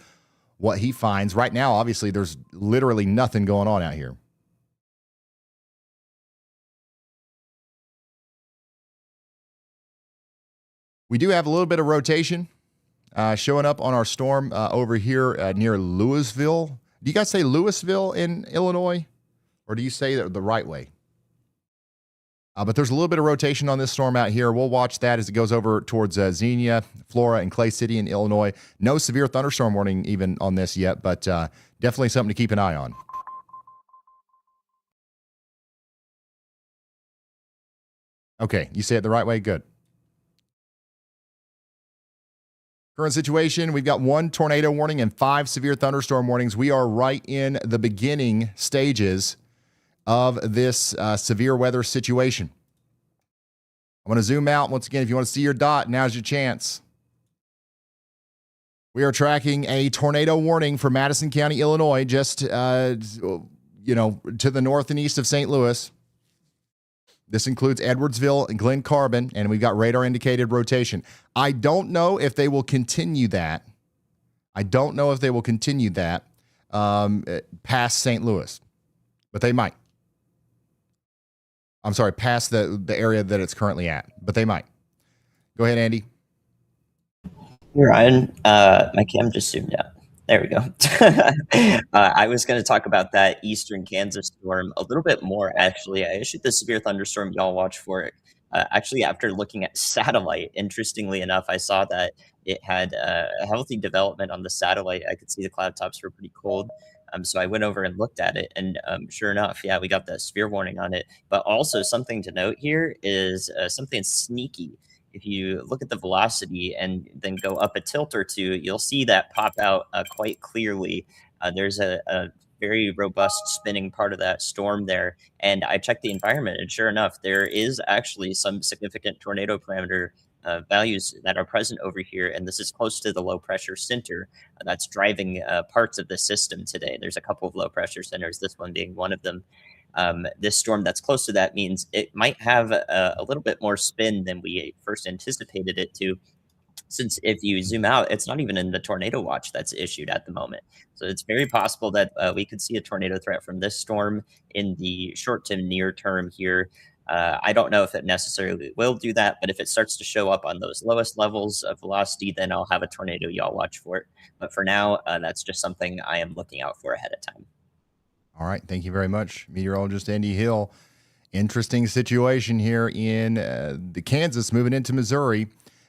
what he finds. Right now, obviously, there's literally nothing going on out here. We do have a little bit of rotation showing up on our storm over here near Louisville. Do you guys say Louisville in Illinois? Or do you say that the right way? But there's a little bit of rotation on this storm out here. We'll watch that as it goes over towards Xenia, Flora, and Clay City in Illinois. No severe thunderstorm warning even on this yet, but definitely something to keep an eye on. Okay, you say it the right way? Good. Current situation, we've got 1 tornado warning and 5 severe thunderstorm warnings. We are right in the beginning stages of this severe weather situation. I'm going to zoom out. Once again, if you want to see your dot, now's your chance. We are tracking a tornado warning for Madison County, Illinois, just, to the north and east of St. Louis. This includes Edwardsville and Glen Carbon, and we've got radar indicated rotation. I don't know if they will continue that. Past St. Louis, but they might. I'm sorry, past the area that it's currently at, but they might. Go ahead, Andy. Ryan, my cam just zoomed out. There we go. I was going to talk about that eastern Kansas storm a little bit more, actually. I issued the severe thunderstorm y'all watch for it. Actually, after looking at satellite, interestingly enough, I saw that it had a healthy development on the satellite. I could see the cloud tops were pretty cold. So I went over and looked at it, and sure enough, yeah, we got the severe warning on it. But also something to note here is something sneaky. If you look at the velocity and then go up a tilt or two, you'll see that pop out quite clearly. There's a very robust spinning part of that storm there. And I checked the environment, and sure enough, there is actually some significant tornado parameter values that are present over here. And this is close to the low pressure center that's driving parts of the system today. There's a couple of low pressure centers, this one being one of them. This storm that's close to that means it might have a little bit more spin than we first anticipated it to, since if you zoom out, it's not even in the tornado watch that's issued at the moment. So it's very possible that we could see a tornado threat from this storm in the short to near term here. I don't know if it necessarily will do that, but if it starts to show up on those lowest levels of velocity, then I'll have a tornado y'all watch for it. But for now, that's just something I am looking out for ahead of time. All right. Thank you very much, meteorologist Andy Hill. Interesting situation here in the Kansas moving into Missouri.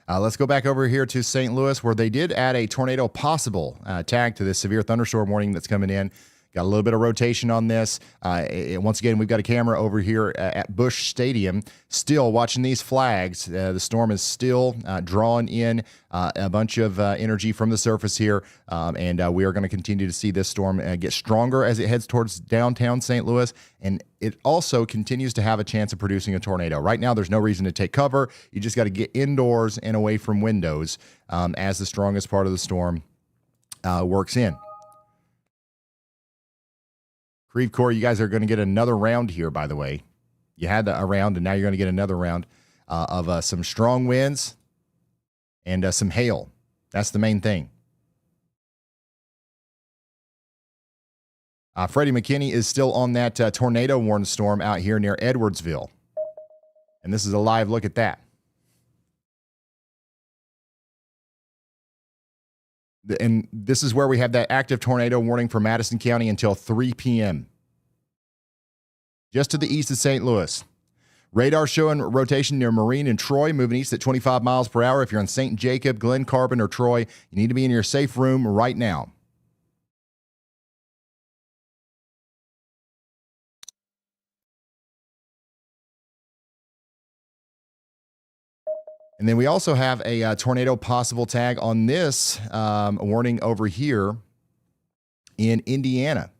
Let's go back over here to St. Louis, where they did add a tornado possible tag to this severe thunderstorm warning that's coming in. Got a little bit of rotation on this. Once again, we've got a camera over here at Busch Stadium. Still watching these flags. The storm is still drawing in a bunch of energy from the surface here, and we are going to continue to see this storm get stronger as it heads towards downtown St. Louis, and it also continues to have a chance of producing a tornado. Right now, there's no reason to take cover. You just got to get indoors and away from windows as the strongest part of the storm works in. Creve Coeur, you guys are going to get another round here, by the way. You had a round, and now you're going to get another round of some strong winds and some hail. That's the main thing. Freddie McKinney is still on that tornado warning storm out here near Edwardsville. And this is a live look at that. And this is where we have that active tornado warning for Madison County until 3 p.m. Just to the east of St. Louis. Radar showing rotation near Marine and Troy, moving east at 25 miles per hour. If you're in St. Jacob, Glen Carbon, or Troy, you need to be in your safe room right now. And then we also have a tornado possible tag on this warning over here in Indiana.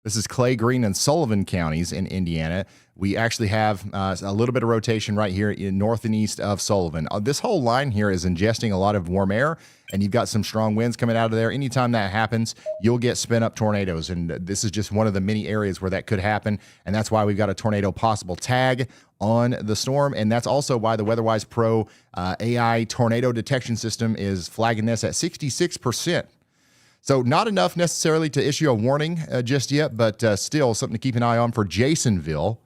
This is Clay, Greene, and Sullivan counties in Indiana. We actually have a little bit of rotation right here in north and east of Sullivan. This whole line here is ingesting a lot of warm air, and you've got some strong winds coming out of there. Anytime that happens, you'll get spin-up tornadoes, and this is just one of the many areas where that could happen, and that's why we've got a tornado possible tag on the storm, and that's also why the WeatherWise Pro AI tornado detection system is flagging this at 66%. So not enough necessarily to issue a warning just yet, but still something to keep an eye on for Jasonville.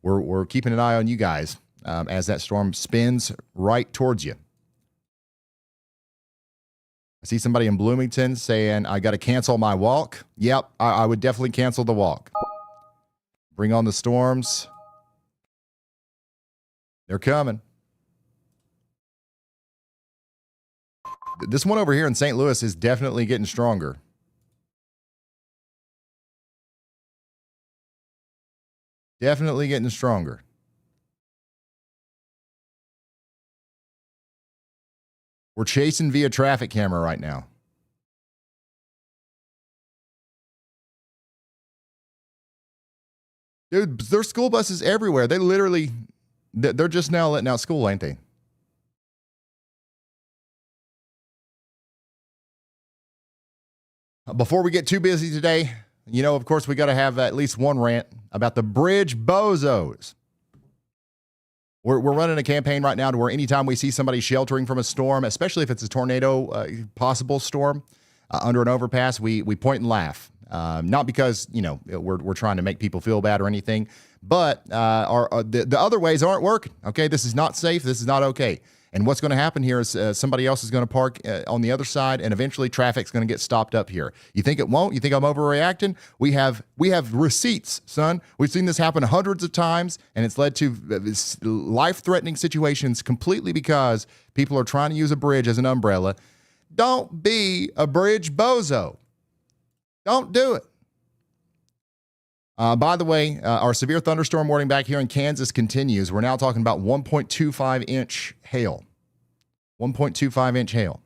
We're keeping an eye on you guys as that storm spins right towards you. I see somebody in Bloomington saying, I got to cancel my walk. Yep, I would definitely cancel the walk. Bring on the storms. They're coming. This one over here in St. Louis is definitely getting stronger. Definitely getting stronger. We're chasing via traffic camera right now. Dude, there's school buses everywhere. They're just now letting out school, ain't they? Before we get too busy today, you know, of course, we got to have at least one rant about the bridge bozos. We're running a campaign right now to where anytime we see somebody sheltering from a storm, especially if it's a tornado possible storm under an overpass, we point and laugh. Not because, you know, we're trying to make people feel bad or anything, but the other ways aren't working. Okay, this is not safe. This is not okay. And what's going to happen here is somebody else is going to park on the other side, and eventually traffic's going to get stopped up here. You think it won't? You think I'm overreacting? We have receipts, son. We've seen this happen hundreds of times, and it's led to life-threatening situations completely because people are trying to use a bridge as an umbrella. Don't be a bridge bozo. Don't do it. By the way, our severe thunderstorm warning back here in Kansas continues. We're now talking about 1.25 inch hail. 1.25 inch hail.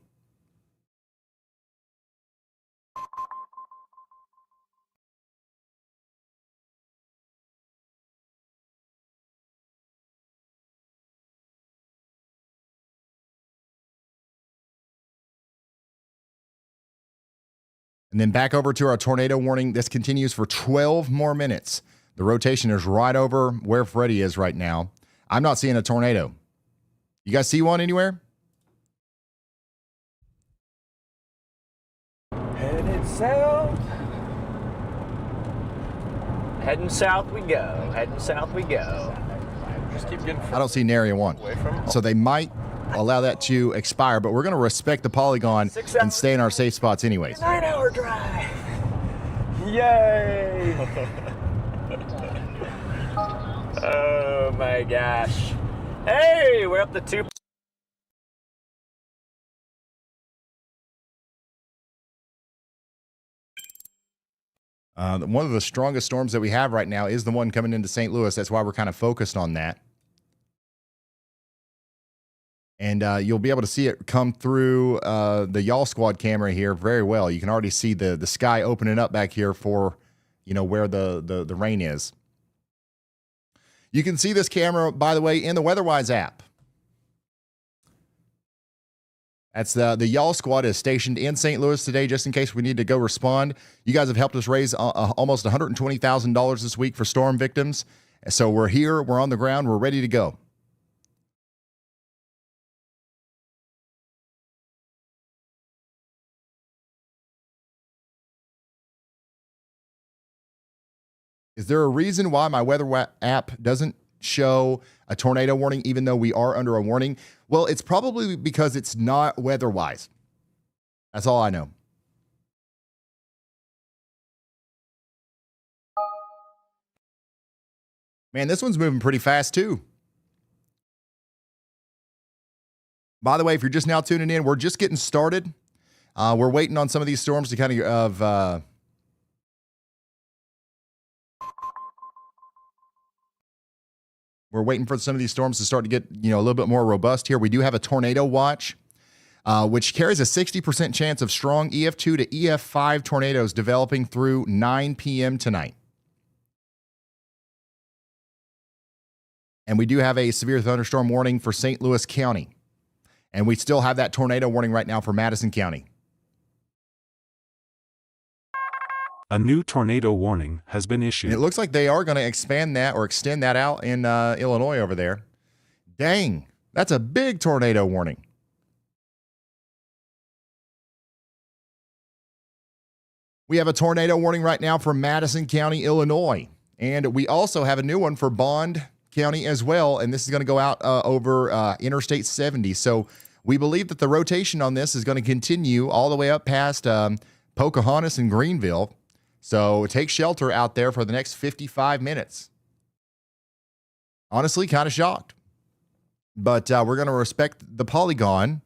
And then back over to our tornado warning. This continues for 12 more minutes. The rotation is right over where Freddie is right now. I'm not seeing a tornado. You guys see one anywhere? Headed south. Heading south we go. Heading south we go. Just keep getting I don't see nary one. away from it. So they might allow that to expire, but we're going to respect the polygon and stay in our safe spots anyways. 9-hour drive. Yay. Oh my gosh. Hey, we're up to 2. One of the strongest storms that we have right now is the one coming into St. Louis. That's why we're kind of focused on that. And you'll be able to see it come through the Y'all Squad camera here very well. You can already see the sky opening up back here for, where the rain is. You can see this camera, by the way, in the WeatherWise app. That's the Y'all Squad is stationed in St. Louis today, just in case we need to go respond. You guys have helped us raise almost $120,000 this week for storm victims. So we're here, we're on the ground, we're ready to go. Is there a reason why my weather app doesn't show a tornado warning, even though we are under a warning? Well, it's probably because it's not WeatherWise. That's all I know. Man, this one's moving pretty fast too. By the way, if you're just now tuning in, we're just getting started. We're waiting on some of these storms to kind of we're waiting for some of these storms to start to get, a little bit more robust here. We do have a tornado watch, which carries a 60% chance of strong EF2 to EF5 tornadoes developing through 9 p.m. tonight. And we do have a severe thunderstorm warning for St. Louis County. And we still have that tornado warning right now for Madison County. A new tornado warning has been issued. And it looks like they are going to expand that or extend that out in Illinois over there. Dang, that's a big tornado warning. We have a tornado warning right now for Madison County, Illinois. And we also have a new one for Bond County as well. And this is going to go out over Interstate 70. So we believe that the rotation on this is going to continue all the way up past Pocahontas and Greenville. So take shelter out there for the next 55 minutes. Honestly, kind of shocked. But we're going to respect the polygon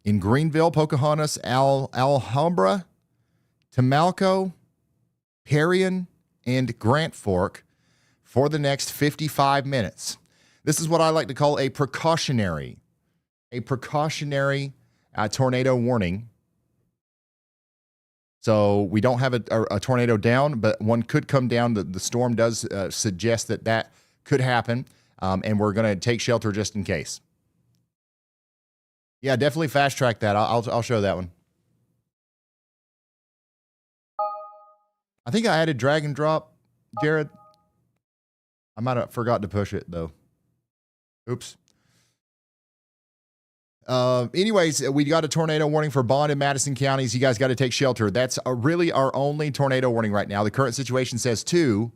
in Greenville, Pocahontas, Alhambra, Tamalco, Parian, and Grand Fork for the next 55 minutes. This is what I like to call a precautionary tornado warning. So we don't have a tornado down, but one could come down. The storm does suggest that could happen, and we're going to take shelter just in case. Yeah, definitely fast track that. I'll show that one. I think I added drag and drop, Jared. I might have forgot to push it though. Oops. Anyways, we got a tornado warning for Bond and Madison counties. You guys got to take shelter. That's really our only tornado warning right now. The current situation says 2,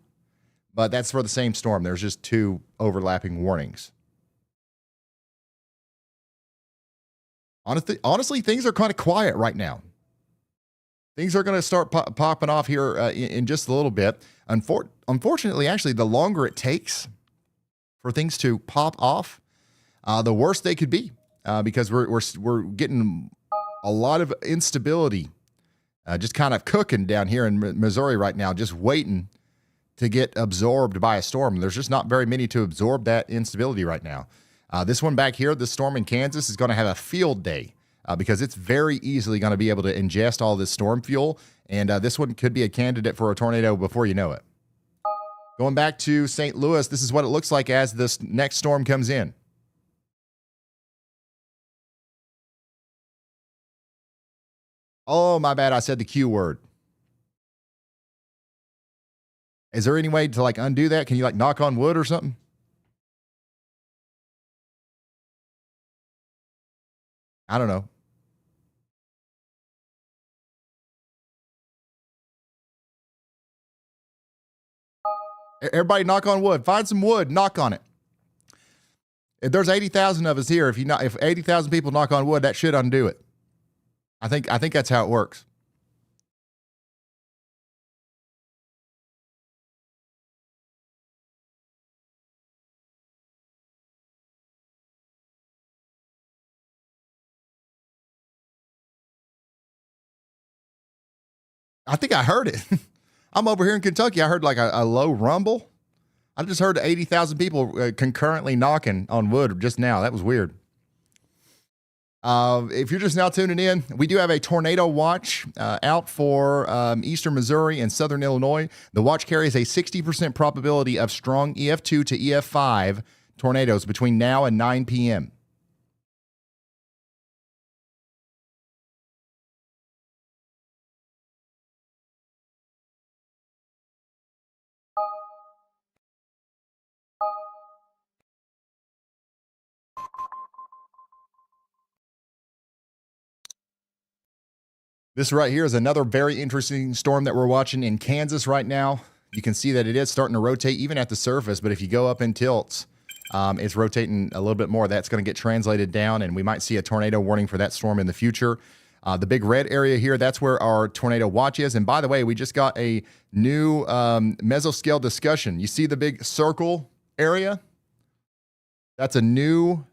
but that's for the same storm. There's just 2 overlapping warnings. Honestly, things are kind of quiet right now. Things are going to start popping off here in just a little bit. Unfortunately, actually, the longer it takes for things to pop off, the worse they could be. Because we're getting a lot of instability, just kind of cooking down here in Missouri right now, just waiting to get absorbed by a storm. There's just not very many to absorb that instability right now. This one back here, this storm in Kansas, is going to have a field day because it's very easily going to be able to ingest all this storm fuel, and this one could be a candidate for a tornado before you know it. Going back to St. Louis, this is what it looks like as this next storm comes in. Oh, my bad. I said the Q word. Is there any way to undo that? Can you knock on wood or something? I don't know. Everybody knock on wood. Find some wood, knock on it. If there's 80,000 of us here, if 80,000 people knock on wood, that should undo it. I think that's how it works. I think I heard it. I'm over here in Kentucky. I heard like a low rumble. I just heard 80,000 people concurrently knocking on wood just now. That was weird. If you're just now tuning in, we do have a tornado watch out for eastern Missouri and southern Illinois. The watch carries a 60% probability of strong EF2 to EF5 tornadoes between now and 9 p.m. This right here is another very interesting storm that we're watching in Kansas right now. You can see that it is starting to rotate even at the surface, but if you go up in tilts, it's rotating a little bit more. That's going to get translated down, and we might see a tornado warning for that storm in the future. The big red area here, that's where our tornado watch is. And by the way, we just got a new mesoscale discussion. You see the big circle area? That's a new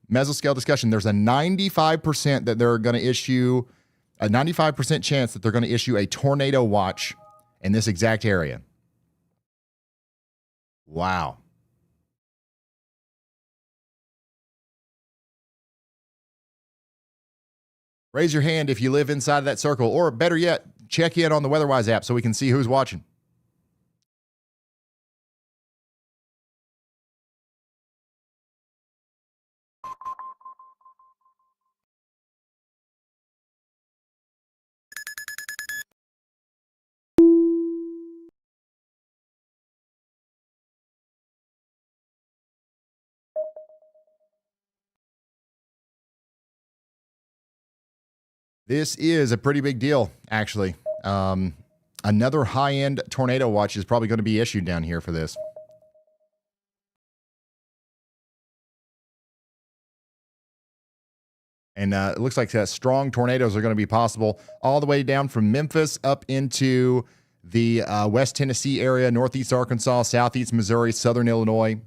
mesoscale discussion. There's a 95% that they're going to issue a 95% chance that they're going to issue a tornado watch in this exact area. Wow. Raise your hand if you live inside of that circle, or better yet, check in on the WeatherWise app so we can see who's watching. This is a pretty big deal, actually. Another high-end tornado watch is probably going to be issued down here for this. And it looks like strong tornadoes are going to be possible all the way down from Memphis up into the West Tennessee area, Northeast Arkansas, Southeast Missouri, Southern Illinois.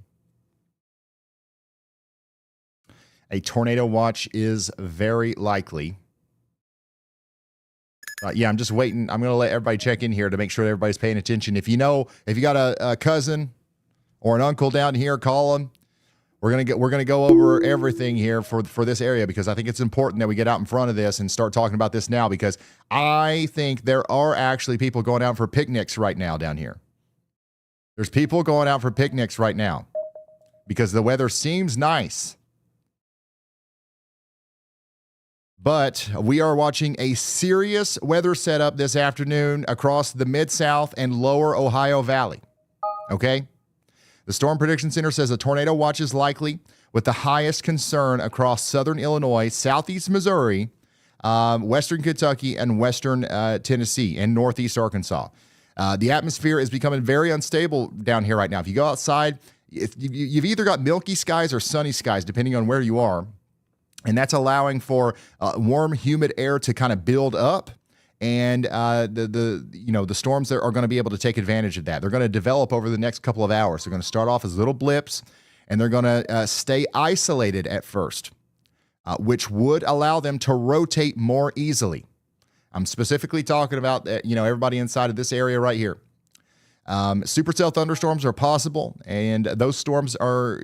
A tornado watch is very likely. Yeah, I'm just waiting. I'm going to let everybody check in here to make sure everybody's paying attention. If you got a cousin or an uncle down here, call them. We're gonna go over everything here for this area, because I think it's important that we get out in front of this and start talking about this now, because I think there are actually people going out for picnics right now down here. There's people going out for picnics right now because the weather seems nice. But we are watching a serious weather setup this afternoon across the Mid-South and lower Ohio Valley. Okay? The Storm Prediction Center says a tornado watch is likely, with the highest concern across southern Illinois, southeast Missouri, western Kentucky, and western Tennessee, and northeast Arkansas. The atmosphere is becoming very unstable down here right now. If you go outside, you've either got milky skies or sunny skies, depending on where you are. And that's allowing for warm, humid air to kind of build up, and the storms are going to be able to take advantage of that. They're going to develop over the next couple of hours. They're going to start off as little blips, and they're going to stay isolated at first, which would allow them to rotate more easily. I'm specifically talking about everybody inside of this area right here. Supercell thunderstorms are possible, and those storms are,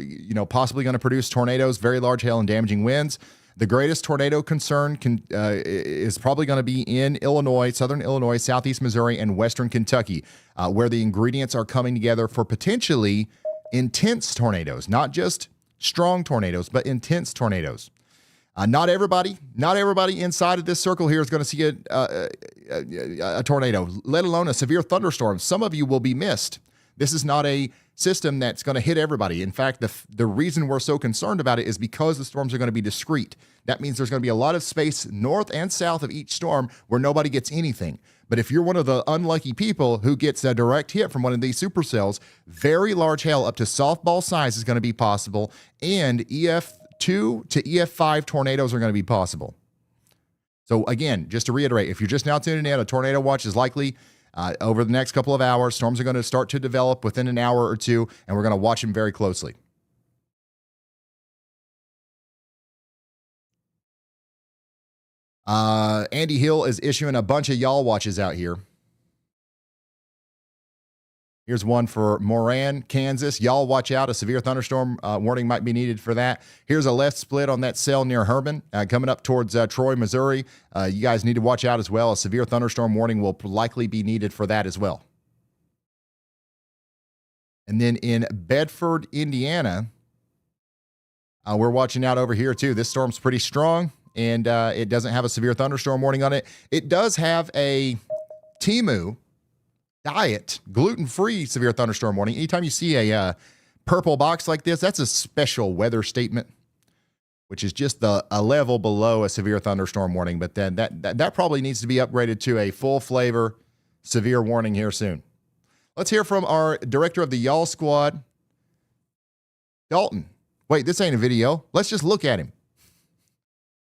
possibly going to produce tornadoes, very large hail, and damaging winds. The greatest tornado concern is probably going to be in Illinois, southern Illinois, southeast Missouri, and western Kentucky, where the ingredients are coming together for potentially intense tornadoes, not just strong tornadoes, but intense tornadoes. Not everybody inside of this circle here is going to see a tornado, let alone a severe thunderstorm. Some of you will be missed. This is not a system that's going to hit everybody. In fact, the reason we're so concerned about it is because the storms are going to be discrete. That means there's going to be a lot of space north and south of each storm where nobody gets anything. But if you're one of the unlucky people who gets a direct hit from one of these supercells, very large hail up to softball size is going to be possible, and EF2 to EF5 tornadoes are going to be possible. So again, just to reiterate, if you're just now tuning in, a tornado watch is likely over the next couple of hours. Storms are going to start to develop within an hour or two, and we're going to watch them very closely. Andy Hill is issuing a bunch of y'all watches out here. Here's one for Moran, Kansas. Y'all watch out. A severe thunderstorm warning might be needed for that. Here's a left split on that cell near Herman. Coming up towards Troy, Missouri. You guys need to watch out as well. A severe thunderstorm warning will likely be needed for that as well. And then in Bedford, Indiana, we're watching out over here too. This storm's pretty strong, and it doesn't have a severe thunderstorm warning on it. It does have a Temu diet, gluten-free severe thunderstorm warning. Anytime you see a purple box like this, that's a special weather statement, which is just a level below a severe thunderstorm warning. But then that probably needs to be upgraded to a full flavor severe warning here soon. Let's hear from our director of the Y'all Squad, Dalton. Wait, this ain't a video. Let's just look at him.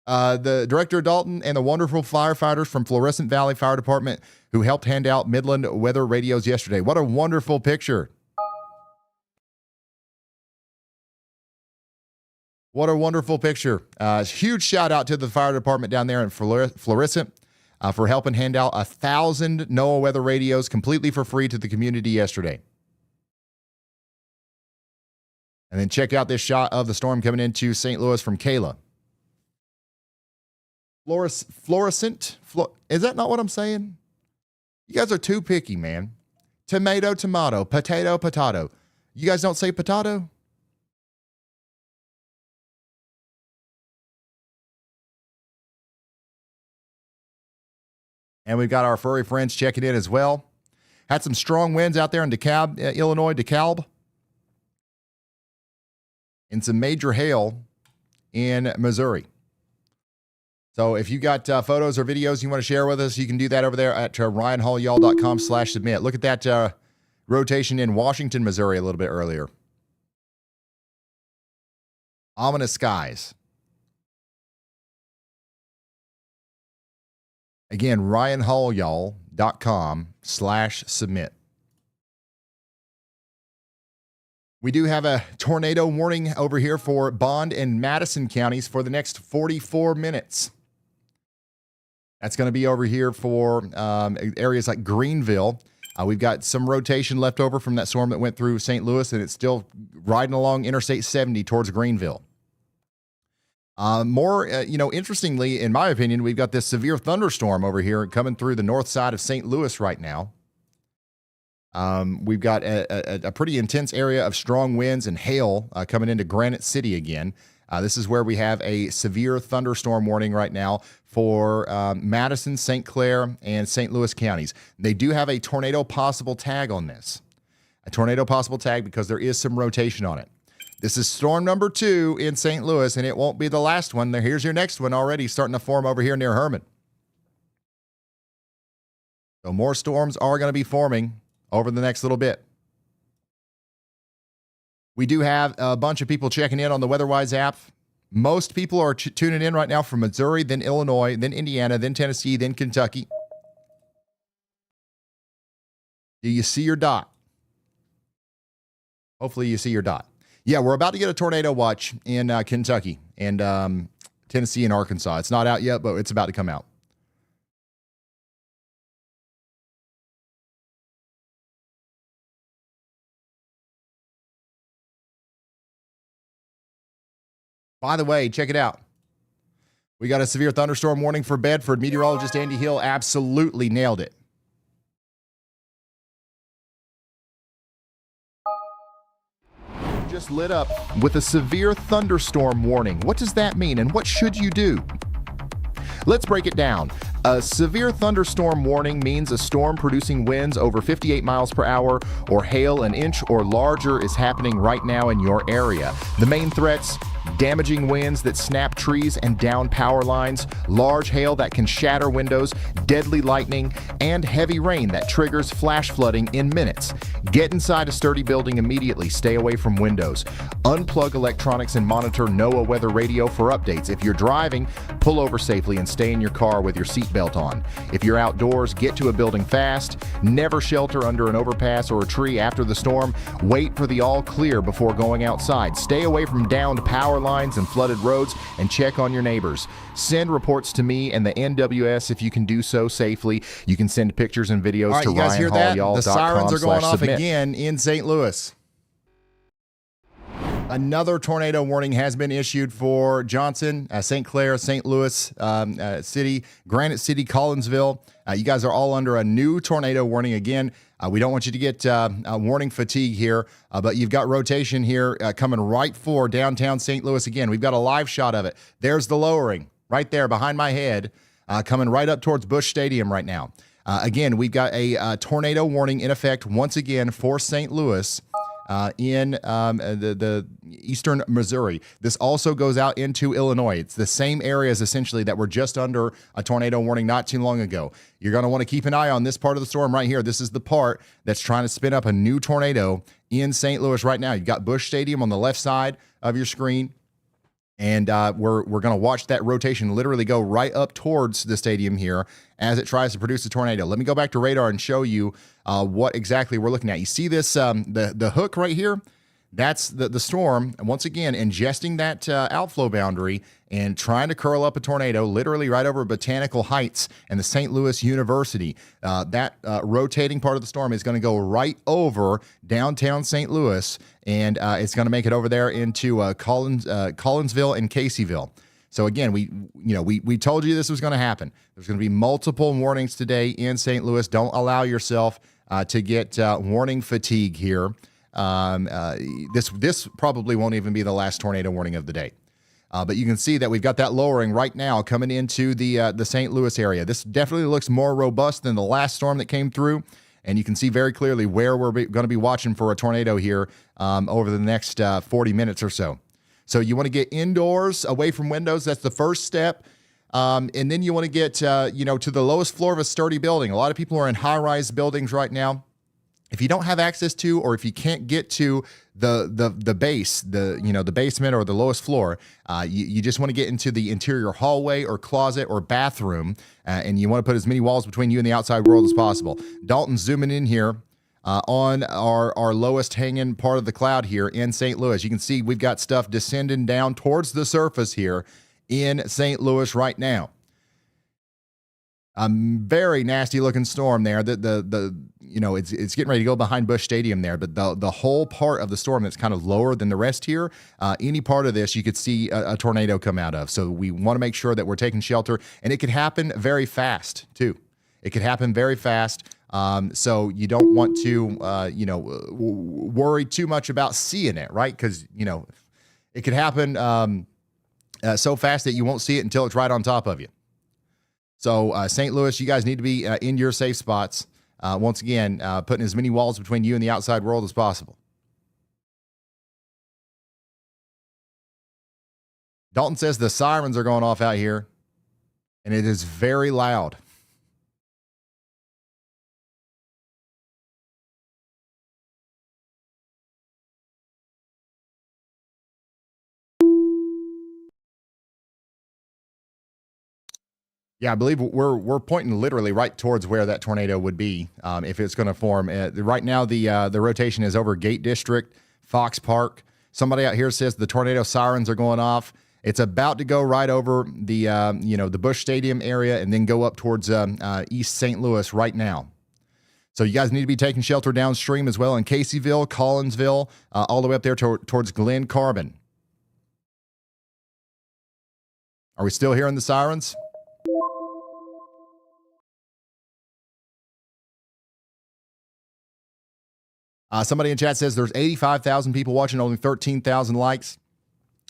The director of Dalton and the wonderful firefighters from Florissant Valley Fire Department who helped hand out Midland weather radios yesterday. What a wonderful picture. What a wonderful picture. Huge shout out to the fire department down there in Florissant for helping hand out 1,000 NOAA weather radios completely for free to the community yesterday. And then check out this shot of the storm coming into St. Louis from Kayla. Florissant? Is that not what I'm saying? You guys are too picky, man. Tomato, tomato, potato, potato. You guys don't say potato? And we've got our furry friends checking in as well. Had some strong winds out there in DeKalb, Illinois, DeKalb. And some major hail in Missouri. So if you got photos or videos you want to share with us, you can do that over there at ryanhallyall.com/submit. Look at that rotation in Washington, Missouri a little bit earlier. Ominous skies. Again, ryanhallyall.com/submit. We do have a tornado warning over here for Bond and Madison counties for the next 44 minutes. That's going to be over here for areas like Greenville. We've got some rotation left over from that storm that went through St. Louis, and it's still riding along Interstate 70 towards Greenville. Interestingly, in my opinion, we've got this severe thunderstorm over here coming through the north side of St. Louis right now. We've got a pretty intense area of strong winds and hail coming into Granite City again. This is where we have a severe thunderstorm warning right now for Madison, St. Clair, and St. Louis counties. They do have a tornado possible tag on this. A tornado possible tag because there is some rotation on it. This is storm number 2 in St. Louis, and it won't be the last one. Here's your next one already starting to form over here near Herman. So more storms are going to be forming over the next little bit. We do have a bunch of people checking in on the WeatherWise app. Most people are tuning in right now from Missouri, then Illinois, then Indiana, then Tennessee, then Kentucky. Do you see your dot? Hopefully you see your dot. Yeah, we're about to get a tornado watch in Kentucky and Tennessee and Arkansas. It's not out yet, but it's about to come out. By the way, check it out. We got a severe thunderstorm warning for Bedford. Meteorologist Andy Hill absolutely nailed it. Just lit up with a severe thunderstorm warning. What does that mean, and what should you do? Let's break it down. A severe thunderstorm warning means a storm producing winds over 58 miles per hour or hail an inch or larger is happening right now in your area. The main threats: damaging winds that snap trees and down power lines, large hail that can shatter windows, deadly lightning, and heavy rain that triggers flash flooding in minutes. Get inside a sturdy building immediately. Stay away from windows. Unplug electronics and monitor NOAA weather radio for updates. If you're driving, pull over safely and stay in your car with your seatbelt on. If you're outdoors, get to a building fast. Never shelter under an overpass or a tree after the storm. Wait for the all clear before going outside. Stay away from downed power power lines and flooded roads, and check on your neighbors. Send reports to me and the NWS if you can do so safely. You can send pictures and videos All right, to you guys hear that? ryanhallyall.com. The sirens are going off /submit. again in St. Louis. Another tornado warning has been issued for Johnson, St. Clair, St. Louis City, Granite City, Collinsville. You guys are all under a new tornado warning again. We don't want you to get warning fatigue here, but you've got rotation here coming right for downtown St. Louis again. We've got a live shot of it. There's the lowering right there behind my head, coming right up towards Busch Stadium right now. Again, we've got a tornado warning in effect once again for St. Louis. In the eastern Missouri. This also goes out into Illinois. It's the same areas essentially that were just under a tornado warning not too long ago. You're going to want to keep an eye on this part of the storm right here. This is the part that's trying to spin up a new tornado in St. Louis right now. You've got Busch Stadium on the left side of your screen. And we're going to watch that rotation literally go right up towards the stadium here as it tries to produce a tornado. Let me go back to radar and show you what exactly we're looking at. You see this, the hook right here? That's the storm, once again, ingesting that outflow boundary and trying to curl up a tornado literally right over Botanical Heights and the St. Louis University. That rotating part of the storm is going to go right over downtown St. Louis, and it's going to make it over there into Collinsville and Caseyville. So again, we told you this was going to happen. There's going to be multiple warnings today in St. Louis. Don't allow yourself to get warning fatigue here. This probably won't even be the last tornado warning of the day. But you can see that we've got that lowering right now coming into the St. Louis area. This definitely looks more robust than the last storm that came through. And you can see very clearly where we're going to be watching for a tornado here over the next 40 minutes or so. So you want to get indoors, away from windows. That's the first step. And then you want to get to the lowest floor of a sturdy building. A lot of people are in high-rise buildings right now. If you don't have access to, or if you can't get to the base, the basement or the lowest floor, you just want to get into the interior hallway or closet or bathroom, and you want to put as many walls between you and the outside world as possible. Dalton's zooming in here on our lowest hanging part of the cloud here in St. Louis. You can see we've got stuff descending down towards the surface here in St. Louis right now. A very nasty looking storm there. It's getting ready to go behind Busch Stadium there, but the whole part of the storm that's kind of lower than the rest here, any part of this you could see a tornado come out of. So we want to make sure that we're taking shelter, and it could happen very fast too. It could happen very fast. So you don't want to worry too much about seeing it, right? Because it could happen so fast that you won't see it until it's right on top of you. So St. Louis, you guys need to be in your safe spots. Once again, putting as many walls between you and the outside world as possible. Dalton says the sirens are going off out here, and it is very loud. Yeah, I believe we're pointing literally right towards where that tornado would be if it's going to form. Right now, the rotation is over Gate District, Fox Park. Somebody out here says the tornado sirens are going off. It's about to go right over the Busch Stadium area and then go up towards East St. Louis right now. So you guys need to be taking shelter downstream as well in Caseyville, Collinsville, all the way up there towards Glen Carbon. Are we still hearing the sirens? Somebody in chat says there's 85,000 people watching, only 13,000 likes.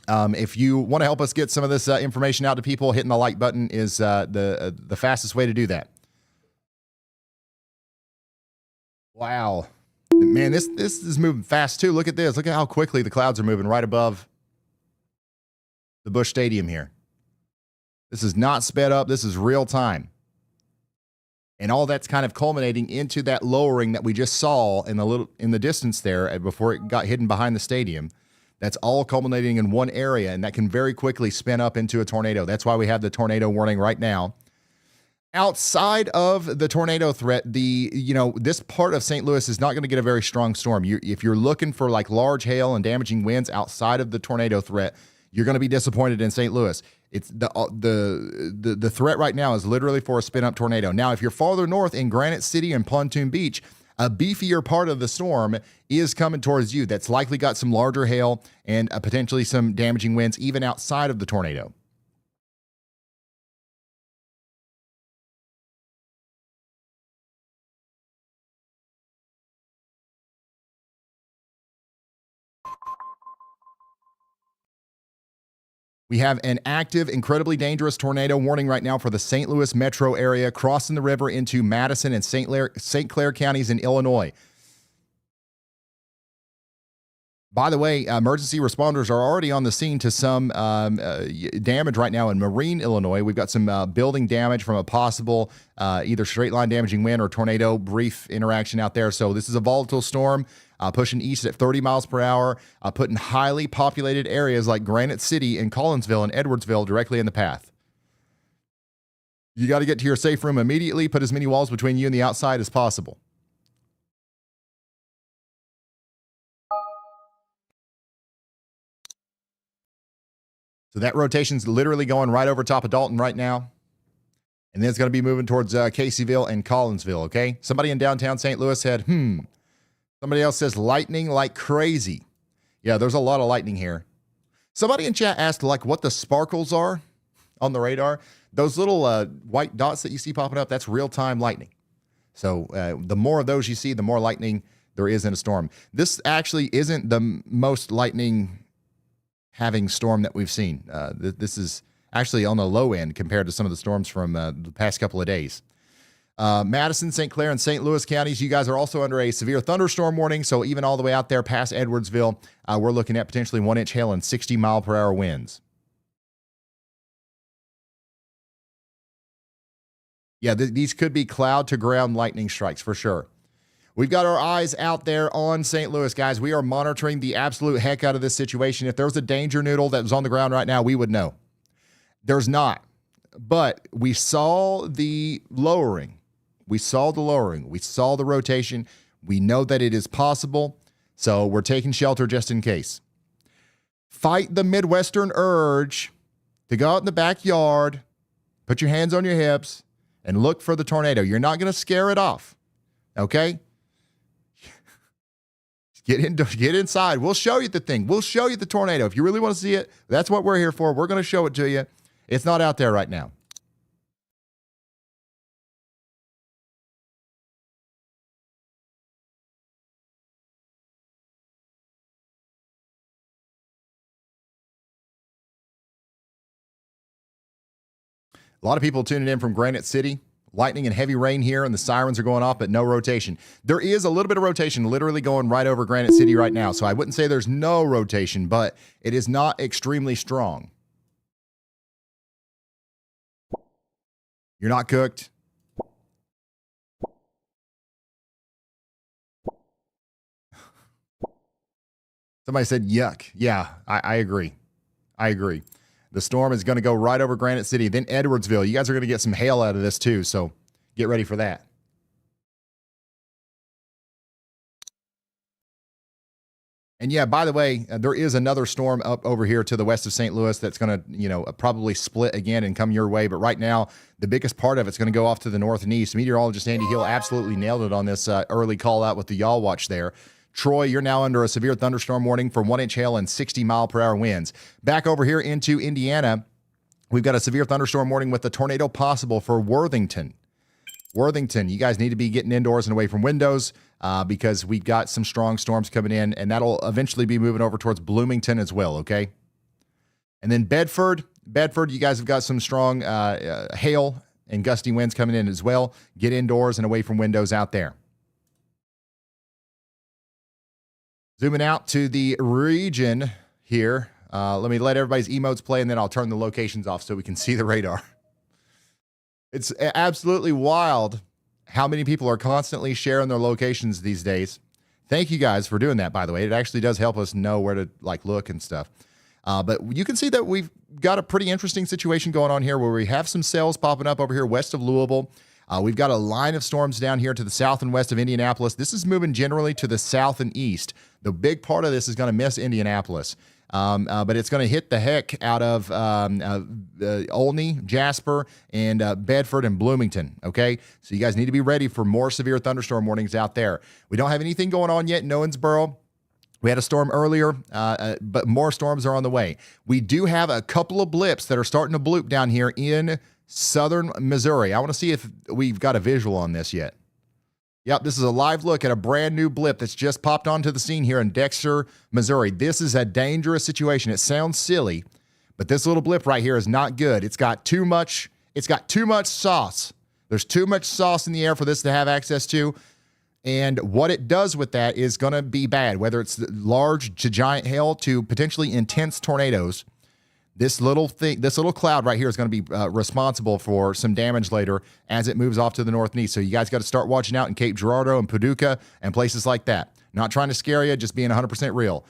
If you want to help us get some of this information out to people, hitting the like button is the fastest way to do that. Wow. Man, this is moving fast too. Look at this. Look at how quickly the clouds are moving right above the Busch Stadium here. This is not sped up. This is real time. And all that's kind of culminating into that lowering that we just saw in the distance there before it got hidden behind the stadium. That's all culminating in one area, and that can very quickly spin up into a tornado. That's why we have the tornado warning right now. Outside of the tornado threat, this part of St. Louis is not going to get a very strong storm. If you're looking for like large hail and damaging winds outside of the tornado threat, you're going to be disappointed in St. Louis. It's the threat right now is literally for a spin-up tornado. Now, if you're farther north in Granite City and Pontoon Beach, a beefier part of the storm is coming towards you. That's likely got some larger hail and potentially some damaging winds even outside of the tornado. We have an active, incredibly dangerous tornado warning right now for the St. Louis metro area, crossing the river into Madison and St. Clair counties in Illinois. By the way, emergency responders are already on the scene to some damage right now in Marine, Illinois. We've got some building damage from a possible either straight line damaging wind or tornado brief interaction out there. So this is a volatile storm pushing east at 30 miles per hour, putting highly populated areas like Granite City and Collinsville and Edwardsville directly in the path. You got to get to your safe room immediately. Put as many walls between you and the outside as possible. So that rotation's literally going right over top of Dalton right now. And then it's going to be moving towards Caseyville and Collinsville, okay? Somebody in downtown St. Louis said, Somebody else says lightning like crazy. Yeah, there's a lot of lightning here. Somebody in chat asked like what the sparkles are on the radar. Those little white dots that you see popping up, that's real-time lightning. So the more of those you see, the more lightning there is in a storm. This actually isn't the most lightning having storm that we've seen. This is actually on the low end compared to some of the storms from the past couple of days. Madison, St. Clair, and St. Louis counties, you guys are also under a severe thunderstorm warning. So even all the way out there past Edwardsville, we're looking at potentially 1-inch hail and 60-mile-per-hour winds. Yeah, these could be cloud-to-ground lightning strikes for sure. We've got our eyes out there on St. Louis, guys. We are monitoring the absolute heck out of this situation. If there was a danger noodle that was on the ground right now, we would know. There's not. But we saw the lowering. We saw the lowering. We saw the rotation. We know that it is possible. So we're taking shelter just in case. Fight the Midwestern urge to go out in the backyard, put your hands on your hips, and look for the tornado. You're not going to scare it off. Okay? Get inside. We'll show you the thing. We'll show you the tornado. If you really want to see it, that's what we're here for. We're going to show it to you. It's not out there right now. A lot of people tuning in from Granite City. Lightning and heavy rain here, and the sirens are going off, but no rotation. There is a little bit of rotation literally going right over Granite City right now, so I wouldn't say there's no rotation, but it is not extremely strong. You're not cooked. Somebody said, yuck. Yeah, I agree. I agree. The storm is going to go right over Granite City, then Edwardsville. You guys are going to get some hail out of this too, so get ready for that. And yeah, by the way, there is another storm up over here to the west of St. Louis that's going to, probably split again and come your way. But right now, the biggest part of it's going to go off to the north and east. Meteorologist Andy Hill absolutely nailed it on this early call out with the Y'all Watch there. Troy, you're now under a severe thunderstorm warning for 1-inch hail and 60-mile-per-hour winds. Back over here into Indiana, we've got a severe thunderstorm warning with a tornado possible for Worthington. Worthington, you guys need to be getting indoors and away from windows because we've got some strong storms coming in, and that'll eventually be moving over towards Bloomington as well, okay? And then Bedford, you guys have got some strong hail and gusty winds coming in as well. Get indoors and away from windows out there. Zooming out to the region here. Let me let everybody's emotes play, and then I'll turn the locations off so we can see the radar. It's absolutely wild how many people are constantly sharing their locations these days. Thank you guys for doing that, by the way. It actually does help us know where to look and stuff. But you can see that we've got a pretty interesting situation going on here where we have some cells popping up over here west of Louisville. We've got a line of storms down here to the south and west of Indianapolis. This is moving generally to the south and east. The big part of this is going to miss Indianapolis. But it's going to hit the heck out of Olney, Jasper, and Bedford and Bloomington, okay? So you guys need to be ready for more severe thunderstorm warnings out there. We don't have anything going on yet in Owensboro. We had a storm earlier, but more storms are on the way. We do have a couple of blips that are starting to bloop down here in southern Missouri. I want to see if we've got a visual on this yet. Yep, this is a live look at a brand new blip that's just popped onto the scene here in Dexter, Missouri. This is a dangerous situation. It sounds silly, but this little blip right here is not good. It's got too much sauce. There's too much sauce in the air for this to have access to. And what it does with that is going to be bad, whether it's large to giant hail to potentially intense tornadoes. This little cloud right here is going to be responsible for some damage later as it moves off to the north and east. So you guys got to start watching out in Cape Girardeau and Paducah and places like that. Not trying to scare you, just being 100% real.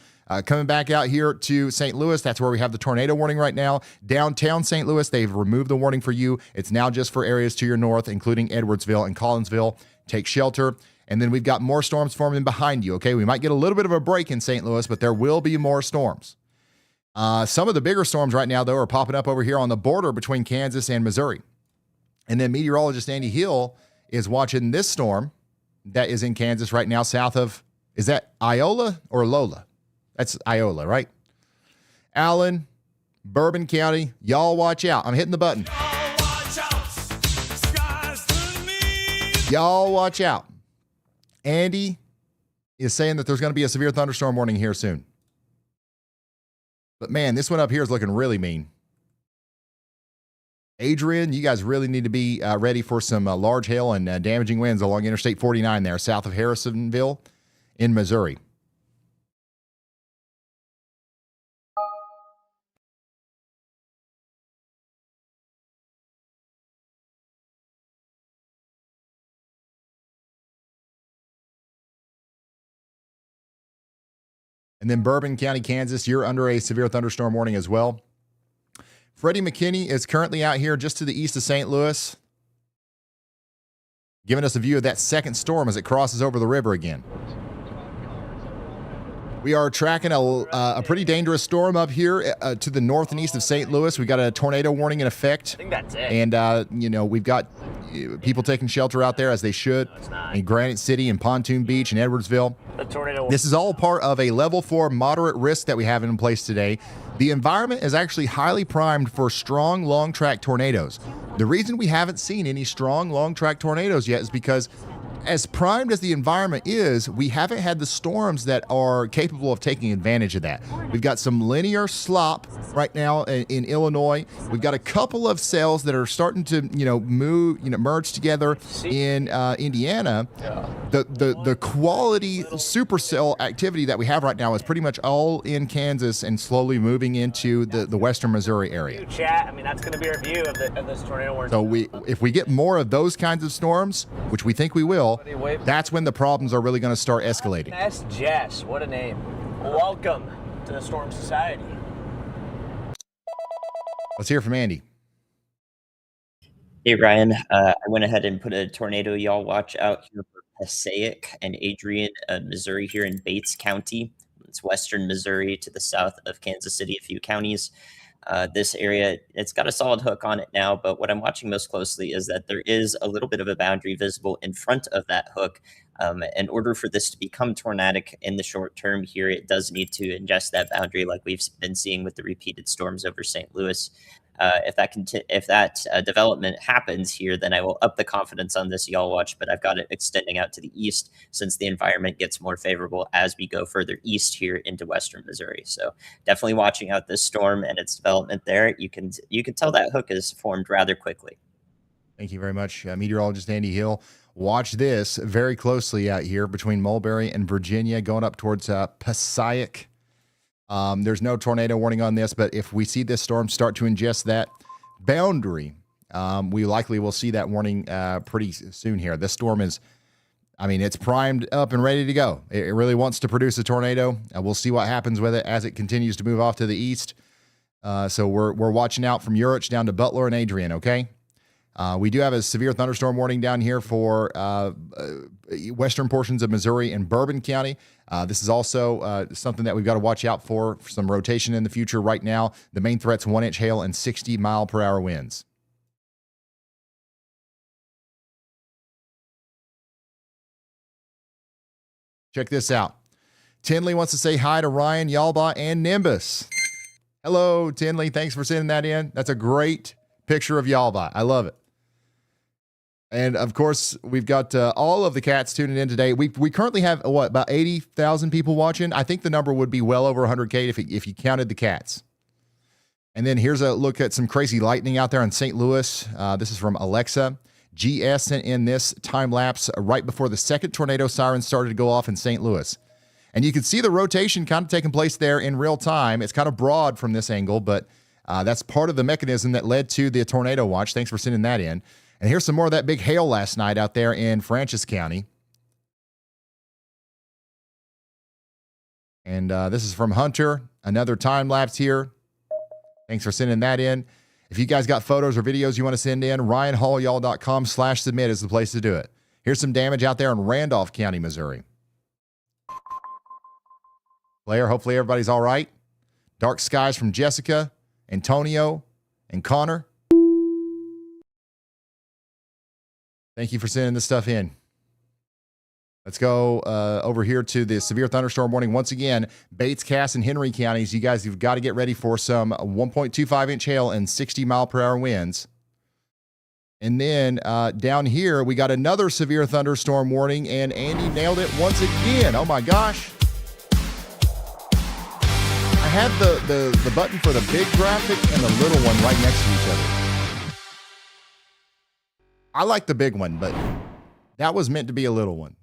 Coming back out here to St. Louis, that's where we have the tornado warning right now. Downtown St. Louis, they've removed the warning for you. It's now just for areas to your north, including Edwardsville and Collinsville. Take shelter. And then we've got more storms forming behind you, okay? We might get a little bit of a break in St. Louis, but there will be more storms. Some of the bigger storms right now, though, are popping up over here on the border between Kansas and Missouri. And then meteorologist Andy Hill is watching this storm that is in Kansas right now south of, is that Iola or Lola? That's Iola, right? Allen, Bourbon County, y'all watch out. I'm hitting the button. Y'all watch out. Andy is saying that there's going to be a severe thunderstorm warning here soon. But man, this one up here is looking really mean. Adrian, you guys really need to be ready for some large hail and damaging winds along Interstate 49 there, south of Harrisonville in Missouri. And then Bourbon County, Kansas, you're under a severe thunderstorm warning as well. Freddie McKinney is currently out here just to the east of St. Louis, giving us a view of that second storm as it crosses over the river again. We are tracking a pretty dangerous storm up here to the north and east of St. Louis. We got a tornado warning in effect. I think that's it. And, we've got people taking shelter out there as they should in Granite City and Pontoon Beach and Edwardsville. The tornado. This is all part of a level 4 moderate risk that we have in place today. The environment is actually highly primed for strong long track tornadoes. The reason we haven't seen any strong long track tornadoes yet is because as primed as the environment is, we haven't had the storms that are capable of taking advantage of that. We've got some linear slop right now in Illinois. We've got a couple of cells that are starting to, merge together in Indiana. The quality supercell activity that we have right now is pretty much all in Kansas and slowly moving into the western Missouri area. Chat. I mean, that's going to be our view of this tornado warning. So if we get more of those kinds of storms, which we think we will, that's when the problems are really going to start escalating. That's Jess. What a name. Welcome to the Storm Society. Let's hear from Andy. Hey, Ryan. I went ahead and put a tornado y'all watch out here for Passaic and Adrian, Missouri, here in Bates County. It's western Missouri to the south of Kansas City, a few counties. This area, it's got a solid hook on it now, but what I'm watching most closely is that there is a little bit of a boundary visible in front of that hook. In order for this to become tornadic in the short term here, it does need to ingest that boundary like we've been seeing with the repeated storms over St. Louis. If that development happens here, then I will up the confidence on this y'all watch, but I've got it extending out to the east since the environment gets more favorable as we go further east here into western Missouri. So definitely watching out this storm and its development there. You can tell that hook is formed rather quickly. Thank you very much, meteorologist Andy Hill. Watch this very closely out here between Mulberry and Virginia, going up towards Passaic. There's no tornado warning on this, but if we see this storm start to ingest that boundary, we likely will see that warning pretty soon here. This storm is, it's primed up and ready to go. It really wants to produce a tornado. We'll see what happens with it as it continues to move off to the east. So we're watching out from Urich down to Butler and Adrian, okay? We do have a severe thunderstorm warning down here for western portions of Missouri and Bourbon County. This is also something that we've got to watch out for some rotation in the future. Right now, the main threat's 1-inch hail and 60-mile-per-hour winds. Check this out. Tinley wants to say hi to Ryan, Yalba, and Nimbus. Hello, Tinley. Thanks for sending that in. That's a great picture of Yalba. I love it. And, of course, we've got all of the cats tuning in today. We currently have, about 80,000 people watching? I think the number would be well over 100K if you counted the cats. And then here's a look at some crazy lightning out there in St. Louis. This is from Alexa. GS sent in this time lapse right before the second tornado siren started to go off in St. Louis. And you can see the rotation kind of taking place there in real time. It's kind of broad from this angle, but that's part of the mechanism that led to the tornado watch. Thanks for sending that in. And here's some more of that big hail last night out there in Francis County. And this is from Hunter. Another time lapse here. Thanks for sending that in. If you guys got photos or videos you want to send in, RyanHallYall.com/submit is the place to do it. Here's some damage out there in Randolph County, Missouri. Blair, hopefully everybody's all right. Dark skies from Jessica, Antonio, and Connor. Thank you for sending this stuff in. Let's go over here to the severe thunderstorm warning. Once again, Bates, Cass, and Henry counties, you guys have got to get ready for some 1.25-inch hail and 60-mile-per-hour winds. And then down here, we got another severe thunderstorm warning, and Andy nailed it once again. Oh, my gosh. I had the button for the big graphic and the little one right next to each other. I like the big one, but that was meant to be a little one.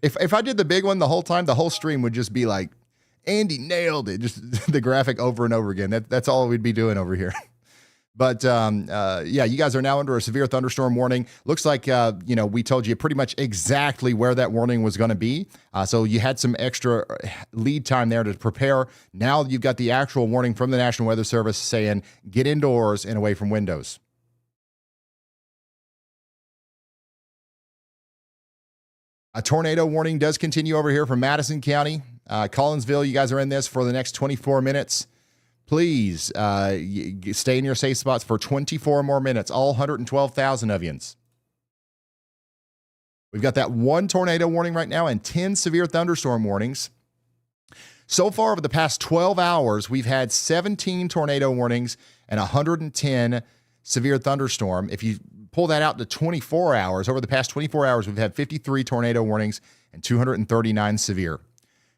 If I did the big one the whole time, the whole stream would just be like, Andy nailed it. Just the graphic over and over again. That's all we'd be doing over here. But yeah, you guys are now under a severe thunderstorm warning. Looks like, we told you pretty much exactly where that warning was going to be. So you had some extra lead time there to prepare. Now you've got the actual warning from the National Weather Service saying, get indoors and away from windows. A tornado warning does continue over here from Madison County. Collinsville, you guys are in this for the next 24 minutes. Please stay in your safe spots for 24 more minutes, all 112,000 of you. We've got that one tornado warning right now and 10 severe thunderstorm warnings. So far over the past 12 hours, we've had 17 tornado warnings and 110 severe thunderstorm. If you pull that out to 24 hours, over the past 24 hours, we've had 53 tornado warnings and 239 severe.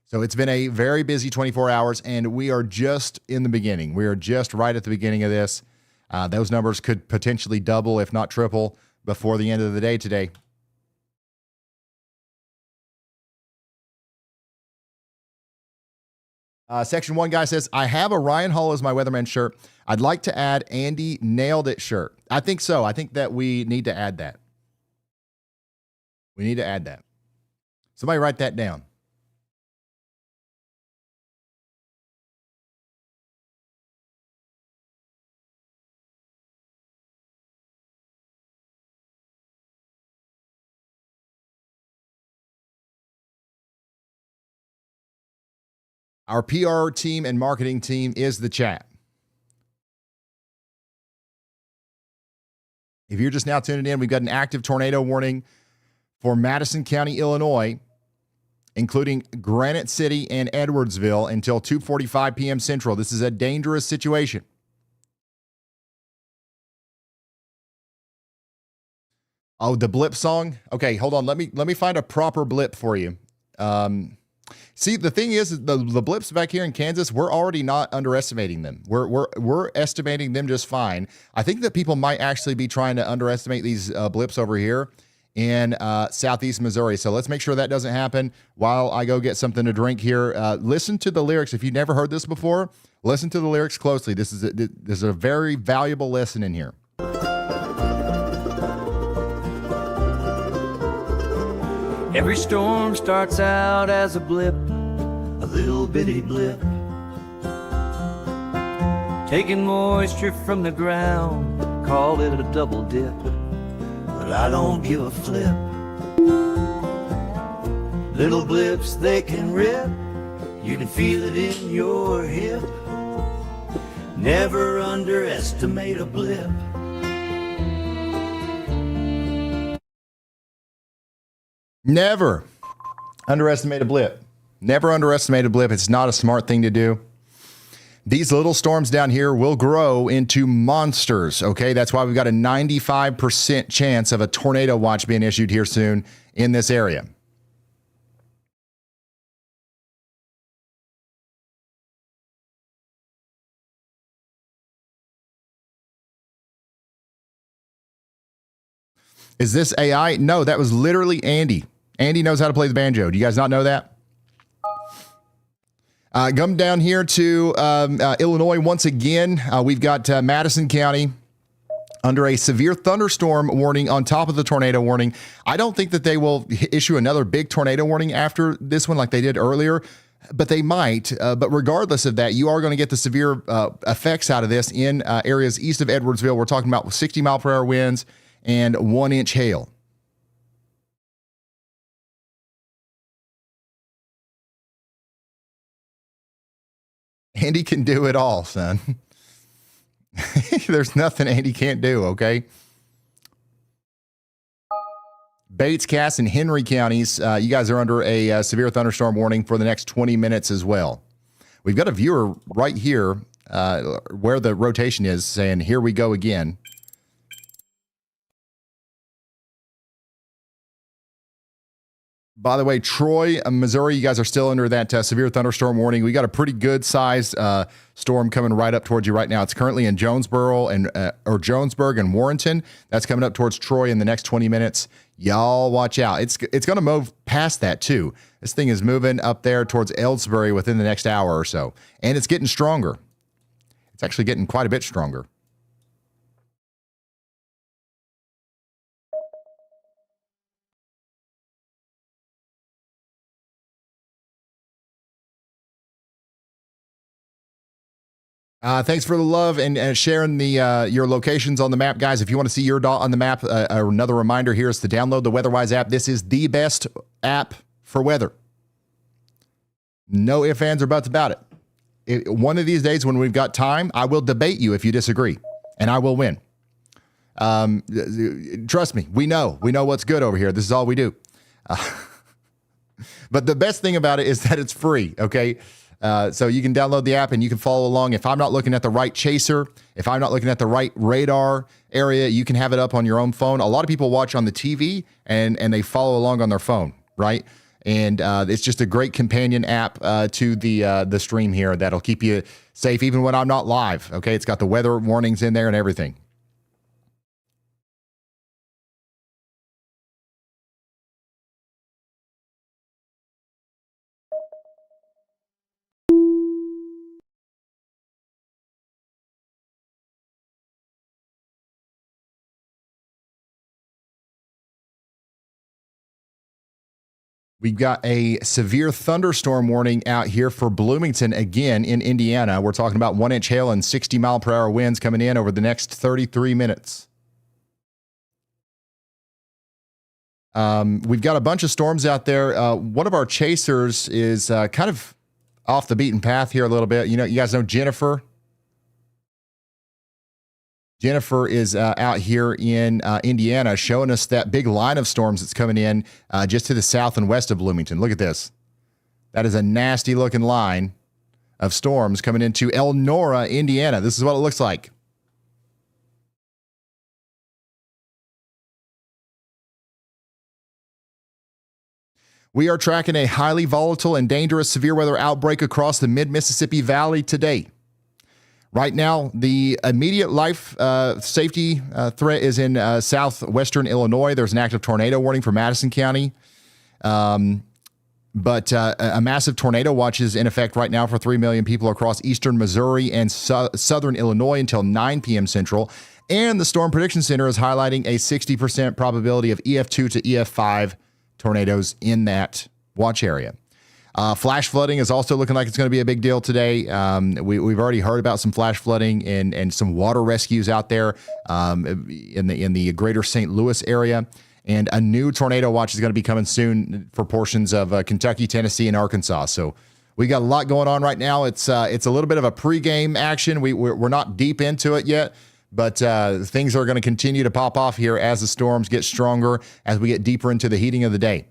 So it's been a very busy 24 hours, and we are just in the beginning. We are just right at the beginning of this. Those numbers could potentially double, if not triple, before the end of the day today. Section 1 guy says, I have a Ryan Hall as my weatherman shirt. I'd like to add Andy nailed it shirt. I think so. I think that we need to add that. We need to add that. Somebody write that down. Our PR team and marketing team is the chat. If you're just now tuning in, we've got an active tornado warning for Madison County, Illinois, including Granite City and Edwardsville until 2:45 p.m. Central. This is a dangerous situation. Oh, the blip song? Okay, hold on. Let me find a proper blip for you. See, the thing is, the blips back here in Kansas, we're already not underestimating them. We're estimating them just fine. I think that people might actually be trying to underestimate these blips over here in southeast Missouri. So let's make sure that doesn't happen while I go get something to drink here. Listen to the lyrics. If you've never heard this before, listen to the lyrics closely. This is a very valuable lesson in here. Every storm starts out as a blip, a little bitty blip. taking moisture from the ground. Call it a double dip, but I don't give a flip. Little blips, they can rip. You can feel it in your hip. Never underestimate a blip. Never underestimate a blip. Never underestimate a blip. It's not a smart thing to do. These little storms down here will grow into monsters, okay? That's why we've got a 95% chance of a tornado watch being issued here soon in this area. Is this AI? No, that was literally Andy. Andy knows how to play the banjo. Do you guys not know that? Come down here to Illinois once again. We've got Madison County under a severe thunderstorm warning on top of the tornado warning. I don't think that they will issue another big tornado warning after this one like they did earlier, but they might. But regardless of that, you are going to get the severe effects out of this in areas east of Edwardsville. We're talking about 60-mile-per-hour winds and 1-inch hail. Andy can do it all, son. There's nothing Andy can't do, okay? Bates, Cass, and Henry counties, you guys are under a severe thunderstorm warning for the next 20 minutes as well. We've got a viewer right here where the rotation is saying, here we go again. By the way, Troy, Missouri, you guys are still under that severe thunderstorm warning. We got a pretty good sized storm coming right up towards you right now. It's currently in Jonesboro and Jonesburg and Warrenton. That's coming up towards Troy in the next 20 minutes. Y'all watch out. It's going to move past that too. This thing is moving up there towards Ellsbury within the next hour or so, and it's getting stronger. It's actually getting quite a bit stronger. Thanks for the love and sharing the your locations on the map, guys. If you want to see your dot on the map, another reminder here is to download the WeatherWise app. This is the best app for weather. No ifs, ands, or buts about it. One of these days when we've got time, I will debate you if you disagree, and I will win. Trust me, we know what's good over here. This is all we do. But the best thing about it is that it's free, okay? So you can download the app and you can follow along. If I'm not looking at the right chaser, if I'm not looking at the right radar area, you can have it up on your own phone. A lot of people watch on the TV and they follow along on their phone, right? And it's just a great companion app to the stream here that'll keep you safe even when I'm not live, okay? It's got the weather warnings in there and everything. We've got a severe thunderstorm warning out here for Bloomington again in Indiana. We're talking about 1-inch hail and 60-mile-per-hour winds coming in over the next 33 minutes. We've got a bunch of storms out there. One of our chasers is kind of off the beaten path here a little bit. You guys know Jennifer. Jennifer is out here in Indiana showing us that big line of storms that's coming in just to the south and west of Bloomington. Look at this. That is a nasty looking line of storms coming into Elnora, Indiana. This is what it looks like. We are tracking a highly volatile and dangerous severe weather outbreak across the mid-Mississippi Valley today. Right now, the immediate life safety threat is in southwestern Illinois. There's an active tornado warning for Madison County. But a massive tornado watch is in effect right now for 3 million people across eastern Missouri and southern Illinois until 9 p.m. Central. And the Storm Prediction Center is highlighting a 60% probability of EF2 to EF5 tornadoes in that watch area. Flash flooding is also looking like it's going to be a big deal today. We've already heard about some flash flooding and some water rescues out there in the greater St. Louis area. And a new tornado watch is going to be coming soon for portions of Kentucky, Tennessee, and Arkansas. So we got a lot going on right now. It's a little bit of a pregame action. We're not deep into it yet, but things are going to continue to pop off here as the storms get stronger, as we get deeper into the heating of the day.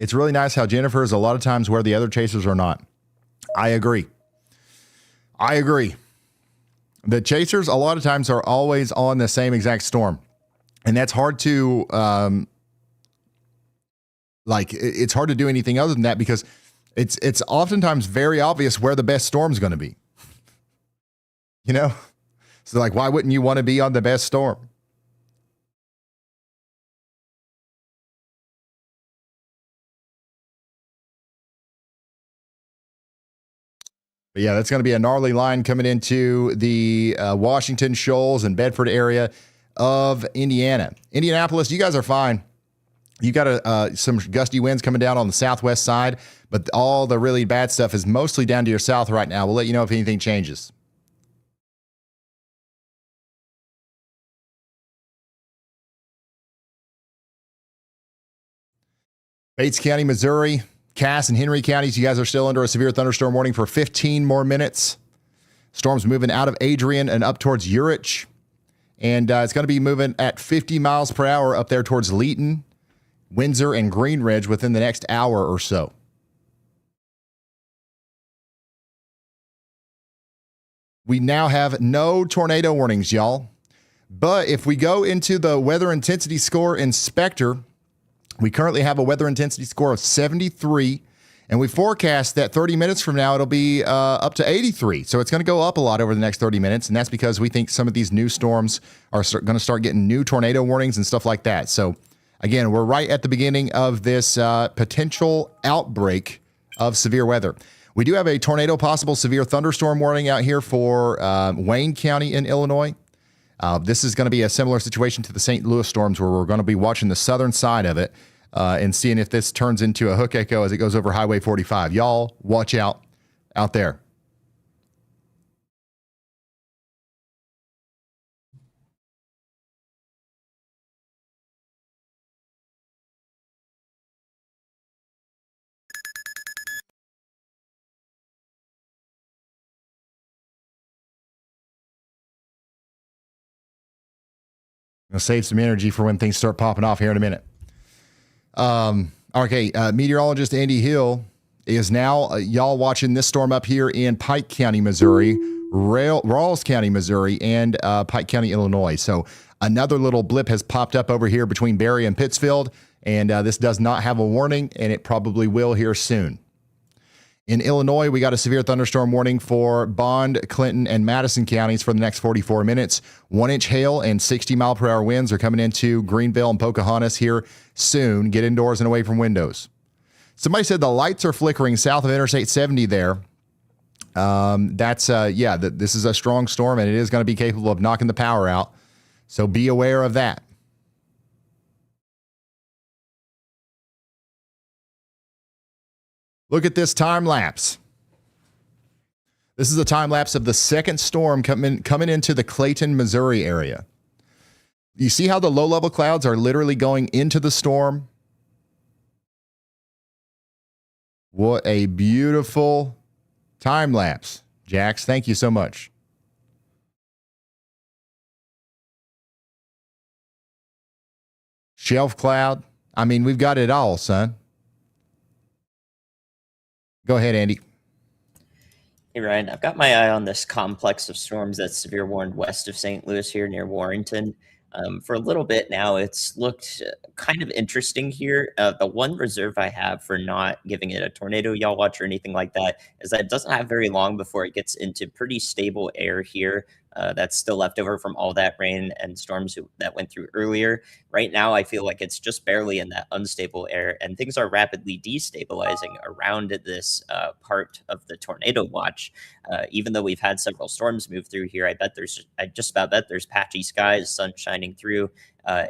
It's really nice how Jennifer is a lot of times where the other chasers are not. I agree. The chasers a lot of times are always on the same exact storm. And that's hard to, it's hard to do anything other than that because it's oftentimes very obvious where the best storm is going to be. You know? So like, why wouldn't you want to be on the best storm? But yeah, that's going to be a gnarly line coming into the Washington, Shoals, and Bedford area of Indiana. Indianapolis, you guys are fine. You got some gusty winds coming down on the southwest side, but all the really bad stuff is mostly down to your south right now. We'll let you know if anything changes. Bates County, Missouri, Cass and Henry counties, you guys are still under a severe thunderstorm warning for 15 more minutes. Storm's moving out of Adrian and up towards Urich. And it's going to be moving at 50 miles per hour up there towards Leeton, Windsor, and Green Ridge within the next hour or so. We now have no tornado warnings, y'all. But if we go into the weather intensity score inspector, we currently have a weather intensity score of 73, and we forecast that 30 minutes from now it'll be up to 83. So it's going to go up a lot over the next 30 minutes, and that's because we think some of these new storms are going to start getting new tornado warnings and stuff like that. So again, we're right at the beginning of this potential outbreak of severe weather. We do have a tornado possible severe thunderstorm warning out here for Wayne County in Illinois. This is going to be a similar situation to the St. Louis storms where we're going to be watching the southern side of it and seeing if this turns into a hook echo as it goes over Highway 45. Y'all watch out there. I'll save some energy for when things start popping off here in a minute. Meteorologist Andy Hill is now, y'all watching this storm up here in Pike County, Missouri, Rawls County, Missouri, and Pike County, Illinois. So another little blip has popped up over here between Berry and Pittsfield, and this does not have a warning, and it probably will here soon. In Illinois, we got a severe thunderstorm warning for Bond, Clinton, and Madison counties for the next 44 minutes. 1-inch hail and 60-mile-per-hour winds are coming into Greenville and Pocahontas here soon. Get indoors and away from windows. Somebody said the lights are flickering south of Interstate 70 there. This is a strong storm, and it is going to be capable of knocking the power out. So be aware of that. Look at this time lapse. This is a time lapse of the second storm coming into the Clayton, Missouri area. You see how the low-level clouds are literally going into the storm? What a beautiful time lapse. Jax, thank you so much. Shelf cloud. I mean, we've got it all, son. Go ahead, Andy. Hey, Ryan. I've got my eye on this complex of storms that's severe warned west of St. Louis here near Warrenton. For a little bit now, it's looked kind of interesting here. The one reserve I have for not giving it a tornado y'all watch or anything like that is that it doesn't have very long before it gets into pretty stable air here. that's still left over from all that rain and storms that went through earlier. Right now, I feel like it's just barely in that unstable air, and things are rapidly destabilizing around this part of the tornado watch. Even though we've had several storms move through here, I just about bet there's patchy skies, sun shining through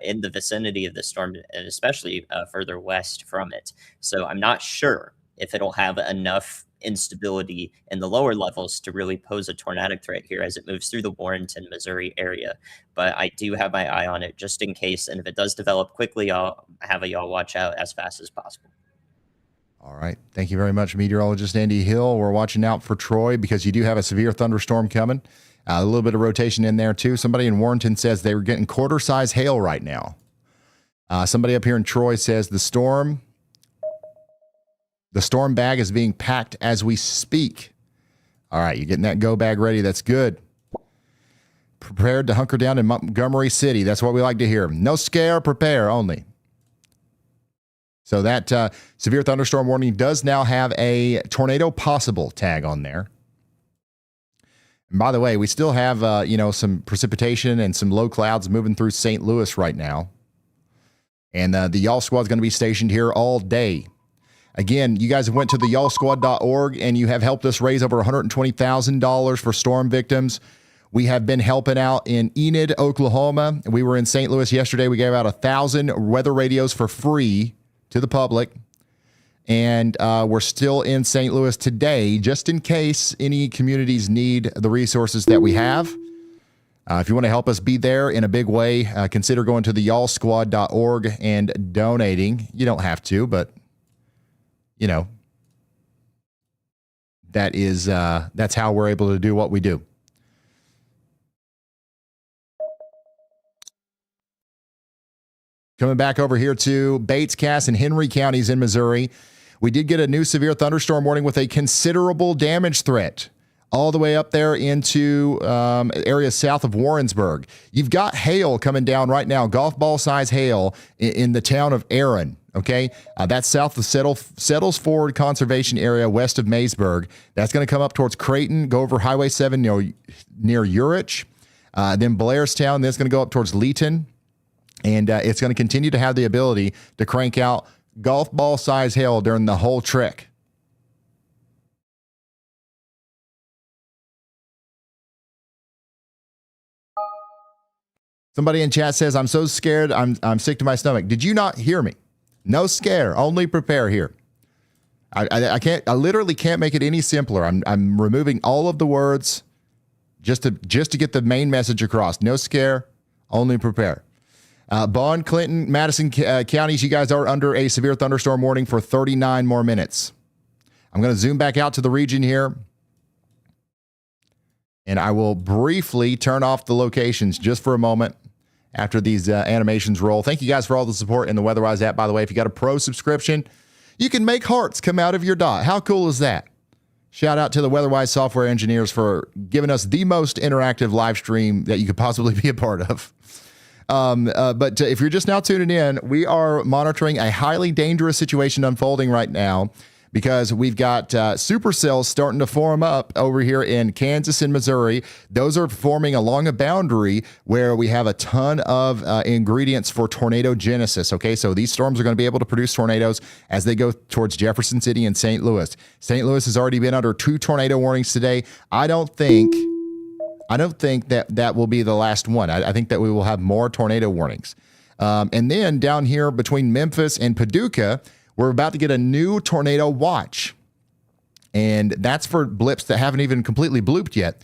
in the vicinity of the storm, and especially further west from it. So I'm not sure if it'll have enough instability in the lower levels to really pose a tornadic threat here as it moves through the Warrenton, Missouri area. But I do have my eye on it just in case. And if it does develop quickly, I'll have a y'all watch out as fast as possible. All right. Thank you very much, meteorologist Andy Hill. We're watching out for Troy because you do have a severe thunderstorm coming. A little bit of rotation in there, too. Somebody in Warrenton says they were getting quarter-size hail right now. Somebody up here in Troy says the storm bag is being packed as we speak. All right, you're getting that go bag ready. That's good. Prepared to hunker down in Montgomery City. That's what we like to hear. No scare, prepare only. So that severe thunderstorm warning does now have a tornado possible tag on there. And by the way, we still have some precipitation and some low clouds moving through St. Louis right now. And the Y'all Squad is going to be stationed here all day. Again, you guys have went to the yallsquad.org and you have helped us raise over $120,000 for storm victims. We have been helping out in Enid, Oklahoma. We were in St. Louis yesterday. We gave out 1,000 weather radios for free to the public. And we're still in St. Louis today, just in case any communities need the resources that we have. If you want to help us be there in a big way, consider going to the yallsquad.org and donating. You don't have to, but that's how we're able to do what we do. Coming back over here to Bates, Cass, and Henry counties in Missouri, we did get a new severe thunderstorm warning with a considerable damage threat all the way up there into areas south of Warrensburg. You've got hail coming down right now, golf ball size hail in the town of Aaron. Okay, that's south of Settles Ford Conservation Area, west of Maysburg. That's going to come up towards Creighton, go over Highway 7 near Urich, then Blairstown. Then it's going to go up towards Leeton, and it's going to continue to have the ability to crank out golf ball size hail during the whole trek. Somebody in chat says, "I'm so scared, I'm sick to my stomach." Did you not hear me? No scare, only prepare here. I literally can't make it any simpler. I'm removing all of the words just to get the main message across. No scare, only prepare. Bond, Clinton, Madison counties, you guys are under a severe thunderstorm warning for 39 more minutes. I'm going to zoom back out to the region here. And I will briefly turn off the locations just for a moment after these animations roll. Thank you guys for all the support in the WeatherWise app. By the way, if you got a pro subscription, you can make hearts come out of your dot. How cool is that? Shout out to the WeatherWise software engineers for giving us the most interactive live stream that you could possibly be a part of. But if you're just now tuning in, we are monitoring a highly dangerous situation unfolding right now because we've got supercells starting to form up over here in Kansas and Missouri. Those are forming along a boundary where we have a ton of ingredients for tornado genesis. Okay, so these storms are going to be able to produce tornadoes as they go towards Jefferson City and St. Louis. St. Louis has already been under 2 tornado warnings today. I don't think that will be the last one. I think that we will have more tornado warnings. And then down here between Memphis and Paducah, we're about to get a new tornado watch. And that's for blips that haven't even completely blooped yet.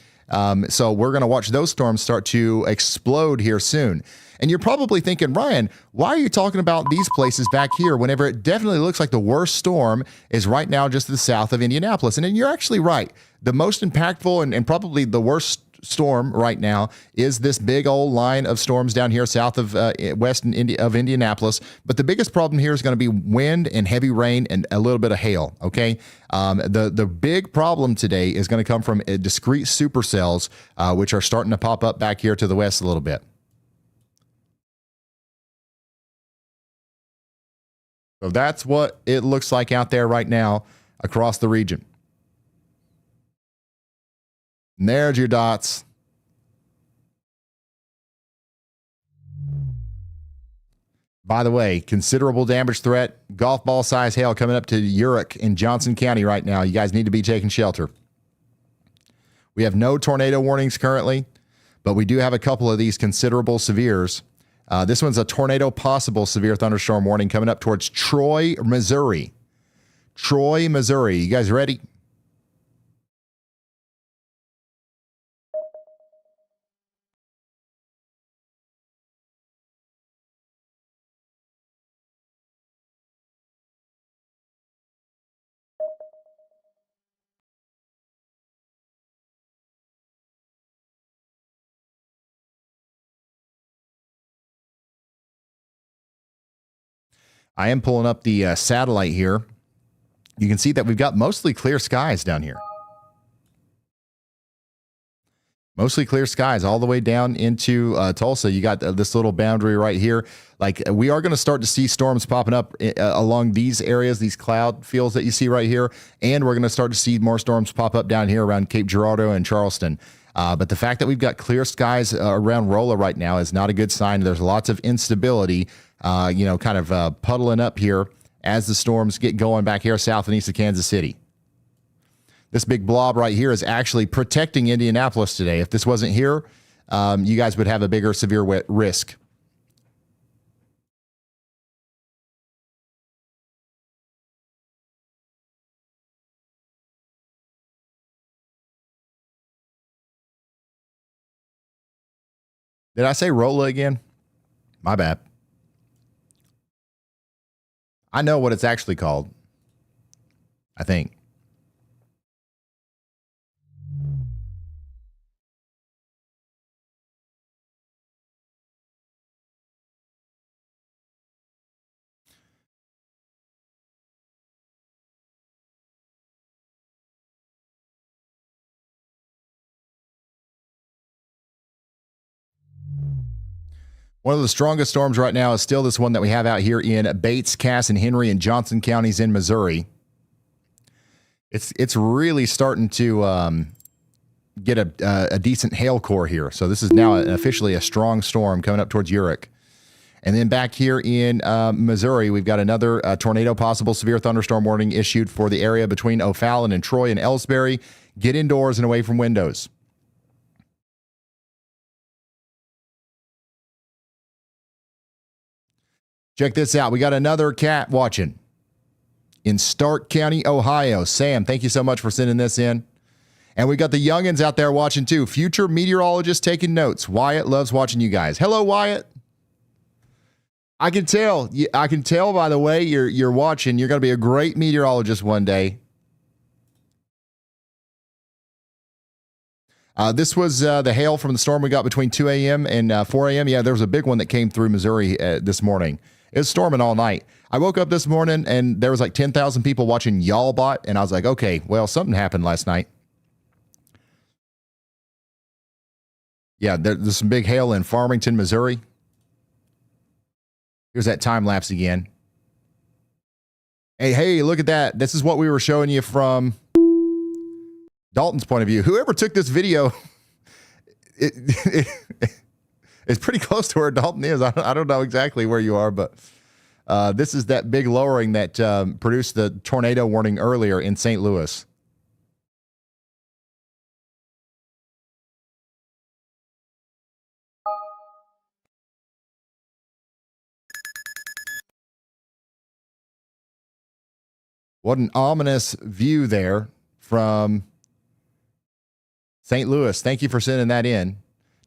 So we're going to watch those storms start to explode here soon. And you're probably thinking, Ryan, why are you talking about these places back here whenever it definitely looks like the worst storm is right now just to the south of Indianapolis? And then you're actually right. The most impactful and probably the worst storm right now is this big old line of storms down here south of west of Indianapolis. But the biggest problem here is going to be wind and heavy rain and a little bit of hail. Okay, the big problem today is going to come from discrete supercells, which are starting to pop up back here to the west a little bit. So that's what it looks like out there right now across the region. And there's your dots. By the way, considerable damage threat, golf ball size hail coming up to Urick in Johnson County right now. You guys need to be taking shelter. We have no tornado warnings currently, but we do have a couple of these considerable severes. This one's a tornado possible severe thunderstorm warning coming up towards Troy, Missouri. Troy, Missouri. You guys ready? I am pulling up the satellite here. You can see that we've got mostly clear skies down here. Mostly clear skies all the way down into Tulsa. You got this little boundary right here. Like, we are going to start to see storms popping up along these areas, these cloud fields that you see right here. And we're going to start to see more storms pop up down here around Cape Girardeau and Charleston. But the fact that we've got clear skies around Rolla right now is not a good sign. There's lots of instability, kind of puddling up here as the storms get going back here south and east of Kansas City. This big blob right here is actually protecting Indianapolis today. If this wasn't here, you guys would have a bigger severe risk. Did I say Rolla again? My bad. I know what it's actually called, I think. One of the strongest storms right now is still this one that we have out here in Bates, Cass, and Henry and Johnson counties in Missouri. It's really starting to get a decent hail core here. So this is now officially a strong storm coming up towards Urick. And then back here in Missouri, we've got another tornado possible severe thunderstorm warning issued for the area between O'Fallon and Troy and Ellsbury. Get indoors and away from windows. Check this out. We got another cat watching in Stark County, Ohio. Sam, thank you so much for sending this in. And we got the youngins out there watching too. Future meteorologist taking notes. Wyatt loves watching you guys. Hello, Wyatt. I can tell. I can tell by the way you're watching. You're going to be a great meteorologist one day. This was the hail from the storm we got between 2 a.m. and 4 a.m. Yeah, there was a big one that came through Missouri this morning. It was storming all night. I woke up this morning and there was like 10,000 people watching YALLBot, and I was like, okay, well, something happened last night. Yeah, there's some big hail in Farmington, Missouri. Here's that time lapse again. Hey, look at that. This is what we were showing you from Dalton's point of view. Whoever took this video, it's pretty close to where Dalton is. I don't know exactly where you are, but this is that big lowering that produced the tornado warning earlier in St. Louis. What an ominous view there from St. Louis. Thank you for sending that in.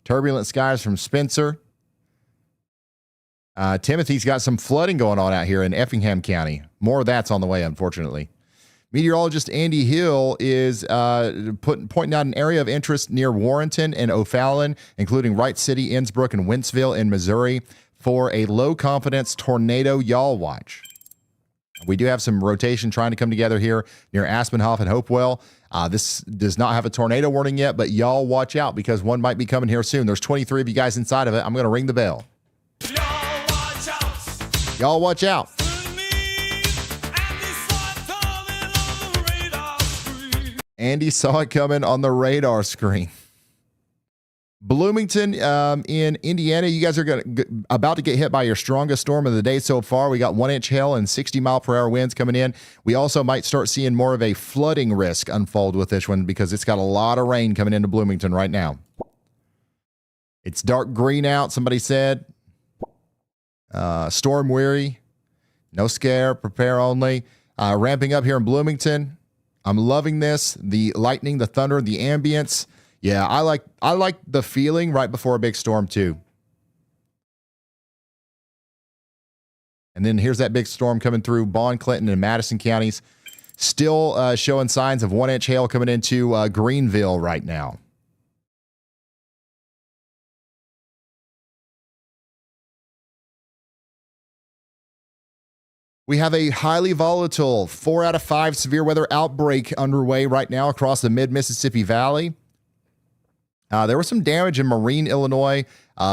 Turbulent skies from Spencer. Timothy's got some flooding going on out here in Effingham County. More of that's on the way, unfortunately. Meteorologist Andy Hill is pointing out an area of interest near Warrenton and O'Fallon, including Wright City, Innsbrook, and Wentzville in Missouri for a low-confidence tornado yawl watch. We do have some rotation trying to come together here near Aspenhoff and Hopewell. This does not have a tornado warning yet, but y'all watch out because one might be coming here soon. There's 23 of you guys inside of it. I'm going to ring the bell. Y'all watch out. Y'all watch out. Andy saw it coming on the radar screen. Bloomington in Indiana, you guys are about to get hit by your strongest storm of the day so far. We got 1-inch hail and 60-mile-per-hour winds coming in. We also might start seeing more of a flooding risk unfold with this one because it's got a lot of rain coming into Bloomington right now. It's dark green out, somebody said. Storm weary. No scare, prepare only. Ramping up here in Bloomington. I'm loving this. The lightning, the thunder, the ambience. Yeah, I like the feeling right before a big storm too. And then here's that big storm coming through Bond, Clinton, and Madison counties. Still showing signs of 1-inch hail coming into Greenville right now. We have a highly volatile 4 out of 5 severe weather outbreak underway right now across the mid-Mississippi Valley. There was some damage in Marine, Illinois.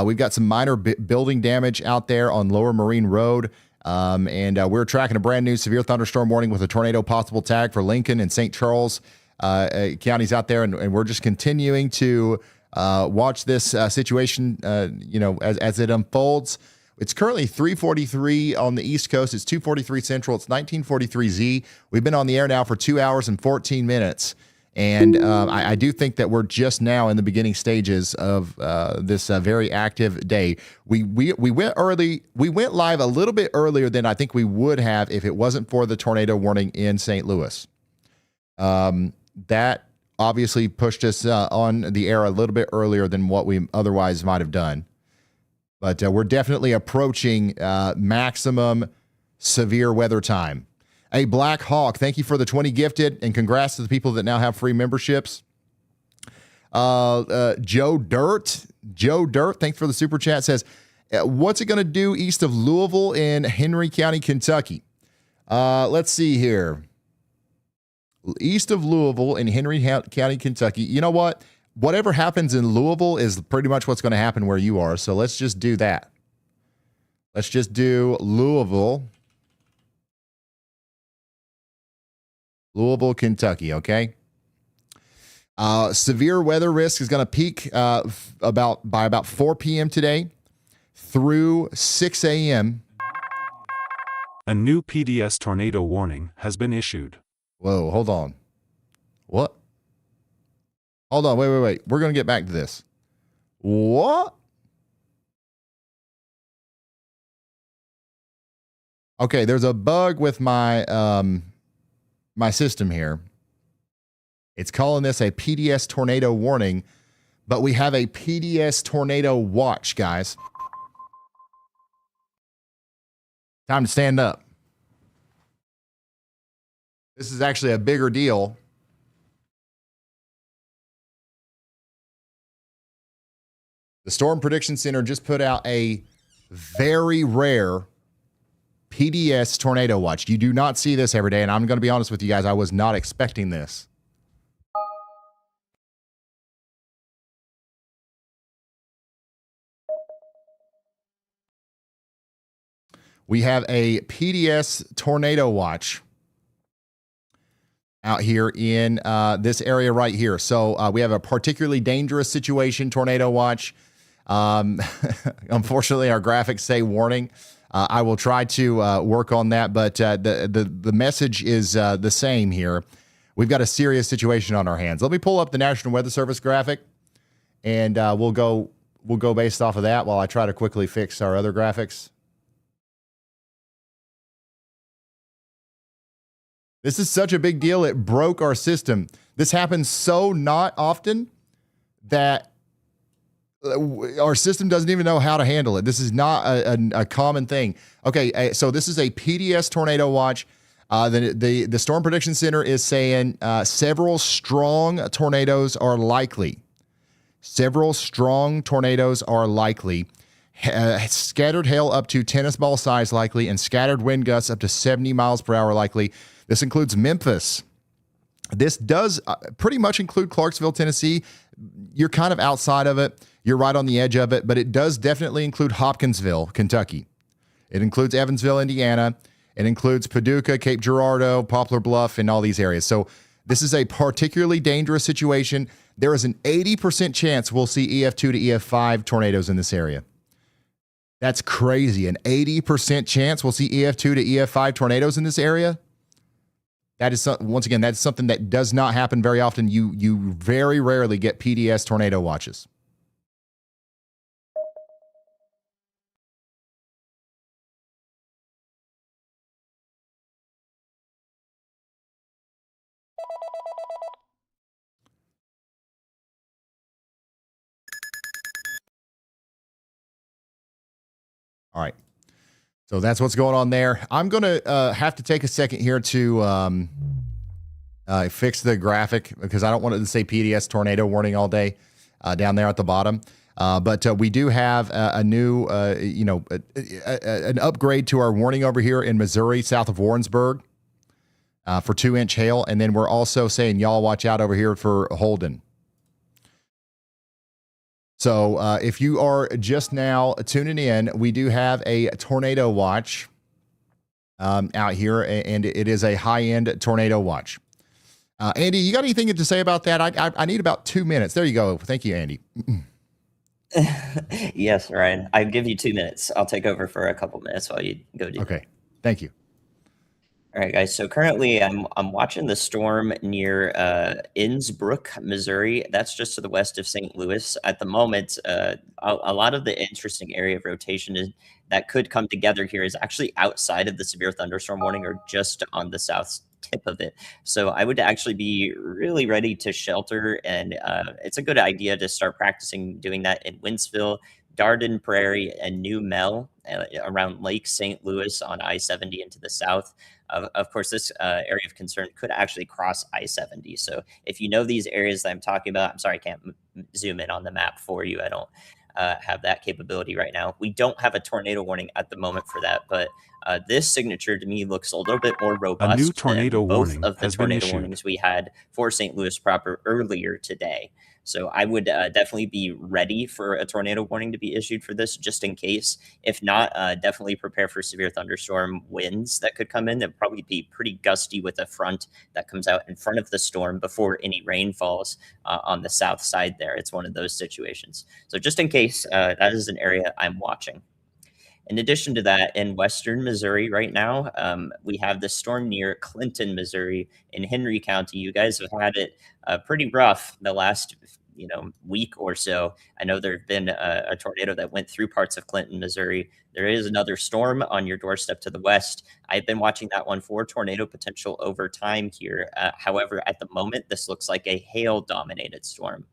We've got some minor building damage out there on Lower Marine Road. And we're tracking a brand new severe thunderstorm warning with a tornado possible tag for Lincoln and St. Charles counties out there. And we're just continuing to watch this situation, as it unfolds. It's currently 3:43 on the East Coast. It's 2:43 Central. It's 19:43 Z. We've been on the air now for 2 hours and 14 minutes. And I do think that we're just now in the beginning stages of this very active day. We went early. We went live a little bit earlier than I think we would have if it wasn't for the tornado warning in St. Louis. That obviously pushed us on the air a little bit earlier than what we otherwise might have done. But we're definitely approaching maximum severe weather time. A Black Hawk, thank you for the 20 gifted, and congrats to the people that now have free memberships. Joe Dirt, thanks for the super chat, says, what's it going to do east of Louisville in Henry County, Kentucky? Let's see here. East of Louisville in Henry County, Kentucky. You know what? Whatever happens in Louisville is pretty much what's going to happen where you are. So let's just do that. Let's just do Louisville, Kentucky, okay? Severe weather risk is going to peak by about 4 p.m. today through 6 a.m. A new PDS tornado warning has been issued. Whoa, hold on. What? Hold on, wait. We're going to get back to this. What? Okay, there's a bug with my my system here. It's calling this a PDS tornado warning, but we have a PDS tornado watch, guys. Time to stand up. This is actually a bigger deal. The Storm Prediction Center just put out a very rare PDS tornado watch. You do not see this every day, and I'm going to be honest with you guys, I was not expecting this. We have a PDS tornado watch out here in this area right here. So we have a particularly dangerous situation tornado watch. Unfortunately, our graphics say warning. I will try to work on that, but the message is the same here. We've got a serious situation on our hands. Let me pull up the National Weather Service graphic, and we'll go based off of that while I try to quickly fix our other graphics. This is such a big deal. It broke our system. This happens so not often that our system doesn't even know how to handle it. This is not a common thing. Okay, so this is a PDS tornado watch. The Storm Prediction Center is saying several strong tornadoes are likely. Several strong tornadoes are likely. Scattered hail up to tennis ball size likely, and scattered wind gusts up to 70 miles per hour likely. This includes Memphis. This does pretty much include Clarksville, Tennessee. You're kind of outside of it. You're right on the edge of it, but it does definitely include Hopkinsville, Kentucky. It includes Evansville, Indiana. It includes Paducah, Cape Girardeau, Poplar Bluff, and all these areas. So This is a particularly dangerous situation. There is an 80% chance we'll see EF2 to EF5 tornadoes in this area. That's crazy. An 80% chance we'll see EF2 to EF5 tornadoes in this area. That is, once again, that's something that does not happen very often. You very rarely get PDS tornado watches. All right. So that's what's going on there. I'm going to have to take a second here to fix the graphic because I don't want it to say PDS tornado warning all day down there at the bottom. But we do have a new, an upgrade to our warning over here in Missouri, south of Warrensburg, for 2-inch hail. And then we're also saying, y'all watch out over here for Holden. So if you are just now tuning in, we do have a tornado watch out here, and it is a high-end tornado watch. Andy, you got anything to say about that? I need about 2 minutes. There you go. Thank you, Andy. Yes, Ryan. I'll give you 2 minutes. I'll take over for a couple minutes while you go do Okay. Thank you. All right, guys. So currently, I'm watching the storm near Innsbruck, Missouri. That's just to the west of St. Louis. At the moment, a lot of the interesting area of rotation that could come together here is actually outside of the severe thunderstorm warning, or just on the south tip of it. So I would actually be really ready to shelter, and it's a good idea to start practicing doing that in Wentzville, Darden Prairie, and New Mel, around Lake St. Louis on I-70 into the south. Of course, this area of concern could actually cross I-70. So if you know these areas that I'm talking about, I'm sorry, I can't zoom in on the map for you. I don't have that capability right now. We don't have a tornado warning at the moment for that, but this signature to me looks a little bit more robust. A new tornado than both warning of the has been tornado issued. warnings we had for St. Louis proper earlier today. So I would definitely be ready for a tornado warning to be issued for this, just in case. If not, definitely prepare for severe thunderstorm winds that could come in. They'll probably be pretty gusty with a front that comes out in front of the storm before any rain falls on the south side there. It's one of those situations. So just in case, that is an area I'm watching. In addition to that, in western Missouri right now, we have the storm near Clinton, Missouri, in Henry County. You guys have had it pretty rough the last week or so. I know there have been a tornado that went through parts of Clinton, Missouri. There is another storm on your doorstep to the west. I've been watching that one for tornado potential over time here. However, at the moment, this looks like a hail-dominated storm.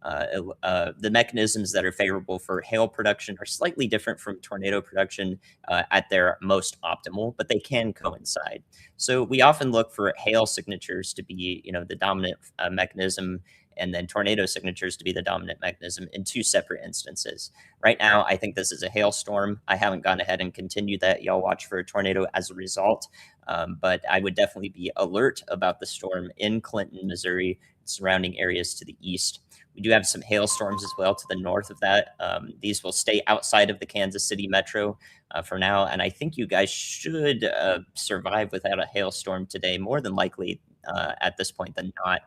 The mechanisms that are favorable for hail production are slightly different from tornado production at their most optimal, but they can coincide. So we often look for hail signatures to be, the dominant mechanism, and then tornado signatures to be the dominant mechanism in two separate instances. Right now, I think this is a hailstorm. I haven't gone ahead and continued that. Y'all watch for a tornado as a result, but I would definitely be alert about the storm in Clinton, Missouri, surrounding areas to the east. We do have some hailstorms as well to the north of that. These will stay outside of the Kansas City metro for now, and I think you guys should survive without a hailstorm today, more than likely at this point than not.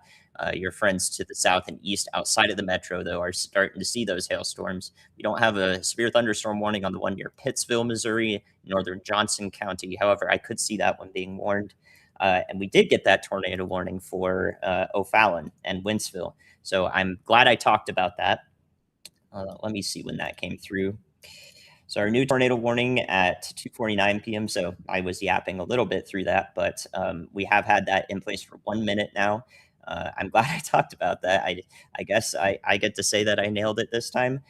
Your friends to the south and east outside of the metro, though, are starting to see those hailstorms. We don't have a severe thunderstorm warning on the one near Pittsville, Missouri, northern Johnson County. However, I could see that one being warned. And we did get that tornado warning for O'Fallon and Wentzville. So I'm glad I talked about that. Let me see when that came through. So our new tornado warning at 2:49 p.m. So I was yapping a little bit through that, but we have had that in place for 1 minute now. I'm glad I talked about that. I guess I get to say that I nailed it this time,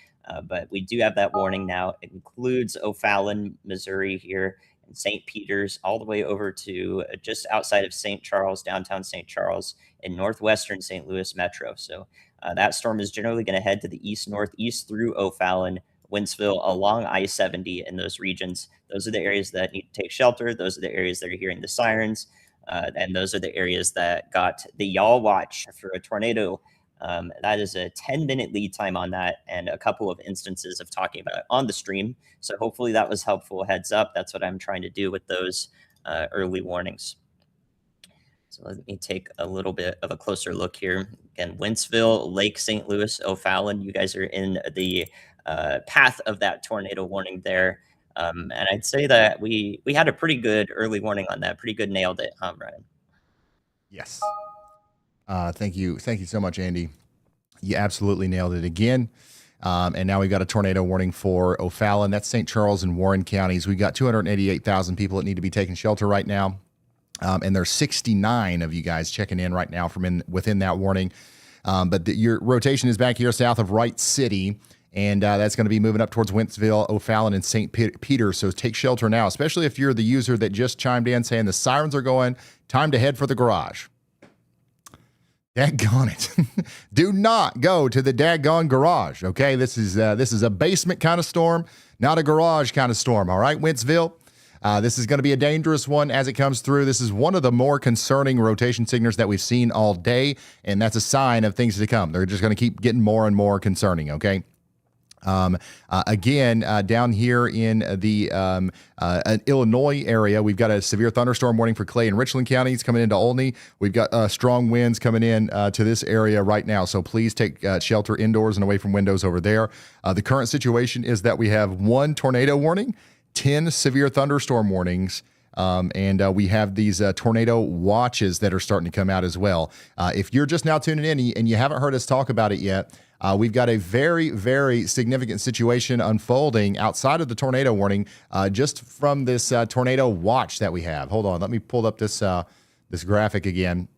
but we do have that warning now. It includes O'Fallon, Missouri here, and St. Peter's, all the way over to just outside of St. Charles, downtown St. Charles, in northwestern St. Louis metro. So that storm is generally going to head to the east-northeast through O'Fallon, Wentzville, along I-70 in those regions. Those are the areas that need to take shelter. Those are the areas that are hearing the sirens. And those are the areas that got the y'all watch for a tornado. That is a 10-minute lead time on that, and a couple of instances of talking about it on the stream. So hopefully that was helpful. Heads up. That's what I'm trying to do with those early warnings. So let me take a little bit of a closer look here. Again, Wentzville, Lake St. Louis, O'Fallon, you guys are in the path of that tornado warning there. And I'd say that we had a pretty good early warning on that. Pretty good, nailed it, huh, Brian? Yes. Thank you so much, Andy. You absolutely nailed it again. And now we've got a tornado warning for O'Fallon. That's St. Charles and Warren counties. We've got 288,000 people that need to be taking shelter right now. And there's 69 of you guys checking in right now from within that warning. But your rotation is back here south of Wright City, and that's going to be moving up towards Wentzville, O'Fallon, and St. Peter. So take shelter now, especially if you're the user that just chimed in saying the sirens are going, time to head for the garage. Daggone it. Do not go to the daggone garage, okay? This is a basement kind of storm, not a garage kind of storm, all right, Wentzville? This is going to be a dangerous one as it comes through. This is one of the more concerning rotation signals that we've seen all day, and that's a sign of things to come. They're just going to keep getting more and more concerning, okay? Again, down here in the Illinois area, we've got a severe thunderstorm warning for Clay and Richland counties coming into Olney. We've got strong winds coming in to this area right now, so please take shelter indoors and away from windows over there. The current situation is that we have 1 tornado warning, 10 severe thunderstorm warnings, and we have these tornado watches that are starting to come out as well. If you're just now tuning in and you haven't heard us talk about it yet, we've got a very, very significant situation unfolding outside of the tornado warning just from this tornado watch that we have. Hold on, let me pull up this graphic again.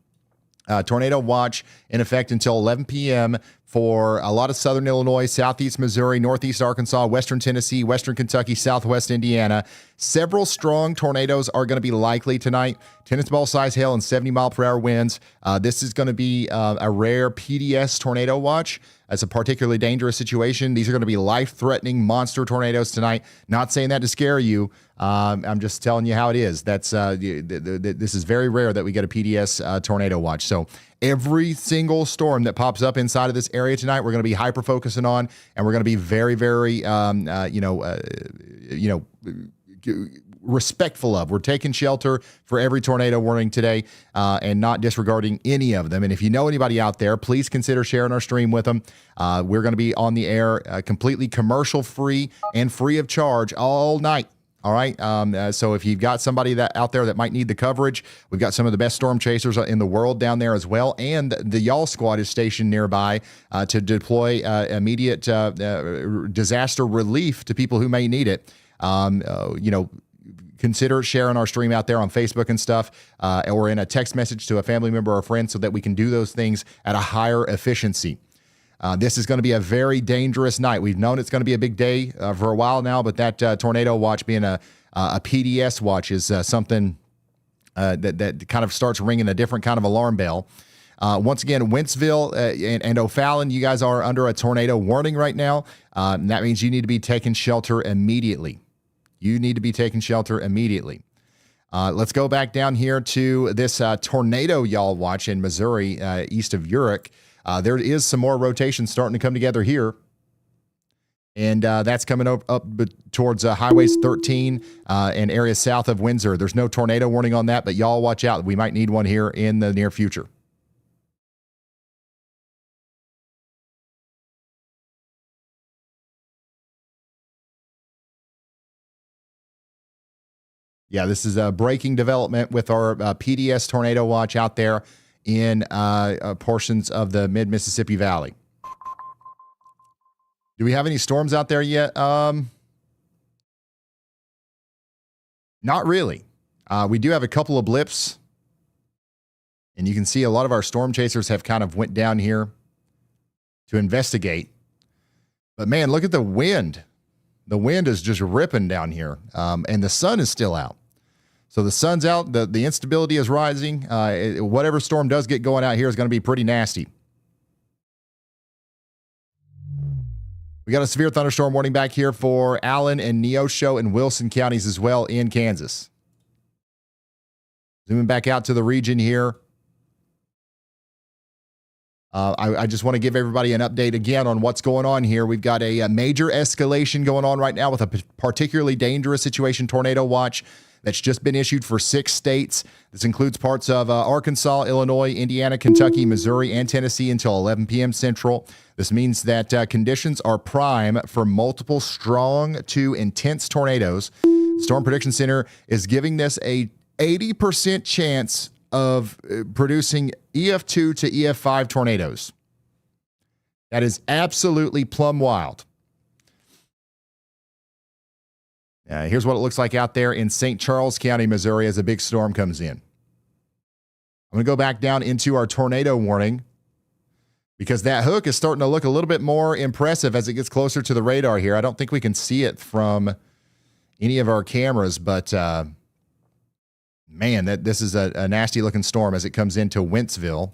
Tornado watch in effect until 11 p.m. for a lot of southern Illinois, southeast Missouri, northeast Arkansas, western Tennessee, western Kentucky, southwest Indiana. Several strong tornadoes are going to be likely tonight. Tennis ball size hail and 70-mile-per-hour winds. This is going to be a rare PDS tornado watch. It's a particularly dangerous situation. These are going to be life-threatening monster tornadoes tonight. Not saying that to scare you. I'm just telling you how it is. That's this is very rare that we get a PDS tornado watch. So every single storm that pops up inside of this area tonight, we're going to be hyper-focusing on, and we're going to be very, very, respectful of. We're taking shelter for every tornado warning today and not disregarding any of them. And if you know anybody out there, please consider sharing our stream with them. We're going to be on the air completely commercial-free and free of charge all night. All right. So if you've got somebody that out there that might need the coverage, we've got some of the best storm chasers in the world down there as well. And the Y'all Squad is stationed nearby to deploy immediate disaster relief to people who may need it. Consider sharing our stream out there on Facebook and stuff, or in a text message to a family member or a friend so that we can do those things at a higher efficiency. This is going to be a very dangerous night. We've known it's going to be a big day for a while now, but that tornado watch being a PDS watch is something that kind of starts ringing a different kind of alarm bell. Once again, Wentzville and O'Fallon, you guys are under a tornado warning right now. And that means you need to be taking shelter immediately. Let's go back down here to this tornado y'all watch in Missouri, east of Urich. There is some more rotation starting to come together here. And that's coming up towards highways 13 and areas south of Windsor. There's no tornado warning on that, but y'all watch out. We might need one here in the near future. Yeah, this is a breaking development with our PDS tornado watch out there in portions of the mid-Mississippi Valley. Do we have any storms out there yet? Not really. We do have a couple of blips. And you can see a lot of our storm chasers have kind of went down here to investigate. But man, look at the wind. The wind is just ripping down here. And the sun is still out. So the sun's out, the instability is rising. Whatever storm does get going out here is going to be pretty nasty. We got a severe thunderstorm warning back here for Allen and Neosho and Wilson counties as well in Kansas. Zooming back out to the region here. I just want to give everybody an update again on what's going on here. We've got a major escalation going on right now with a particularly dangerous situation, tornado watch that's just been issued for 6 states. This includes parts of Arkansas, Illinois, Indiana, Kentucky, Missouri, and Tennessee until 11 p.m. Central. This means that conditions are prime for multiple strong to intense tornadoes. The Storm Prediction Center is giving this a 80% chance of producing EF2 to EF5 tornadoes. That is absolutely plumb wild. Here's what it looks like out there in St. Charles County, Missouri, as a big storm comes in. I'm going to go back down into our tornado warning because that hook is starting to look a little bit more impressive as it gets closer to the radar here. I don't think we can see it from any of our cameras, but man, this is a nasty-looking storm as it comes into Wentzville.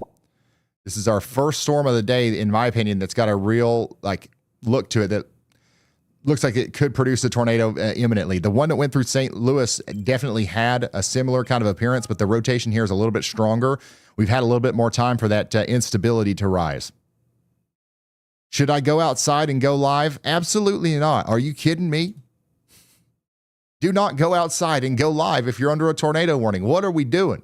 This is our first storm of the day, in my opinion, that's got a real look to it that looks like it could produce a tornado imminently. The one that went through St. Louis definitely had a similar kind of appearance, but the rotation here is a little bit stronger. We've had a little bit more time for that instability to rise. Should I go outside and go live? Absolutely not. Are you kidding me? Do not go outside and go live if you're under a tornado warning. What are we doing?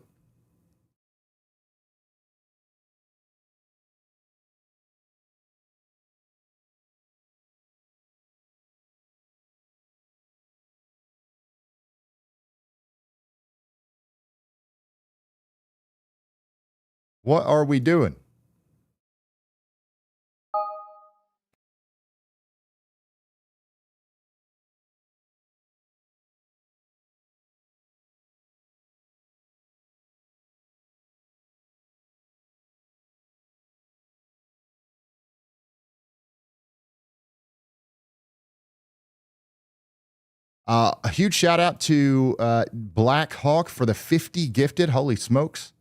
What are we doing? A huge shout out to Black Hawk for the 50 gifted. Holy smokes.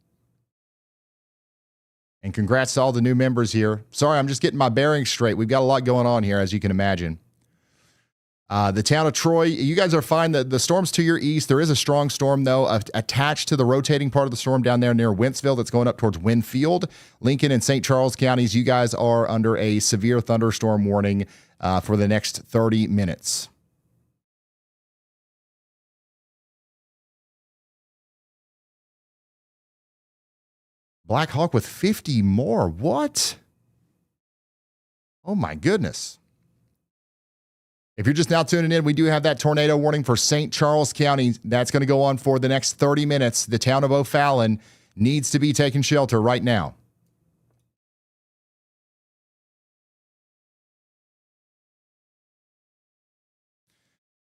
And congrats to all the new members here. Sorry, I'm just getting my bearings straight. We've got a lot going on here, as you can imagine. The town of Troy, you guys are fine. The storm's to your east. There is a strong storm, though, attached to the rotating part of the storm down there near Wentzville that's going up towards Winfield. Lincoln and St. Charles counties, you guys are under a severe thunderstorm warning for the next 30 minutes. Black Hawk with 50 more. What? Oh, my goodness. If you're just now tuning in, we do have that tornado warning for St. Charles County. That's going to go on for the next 30 minutes. The town of O'Fallon needs to be taking shelter right now.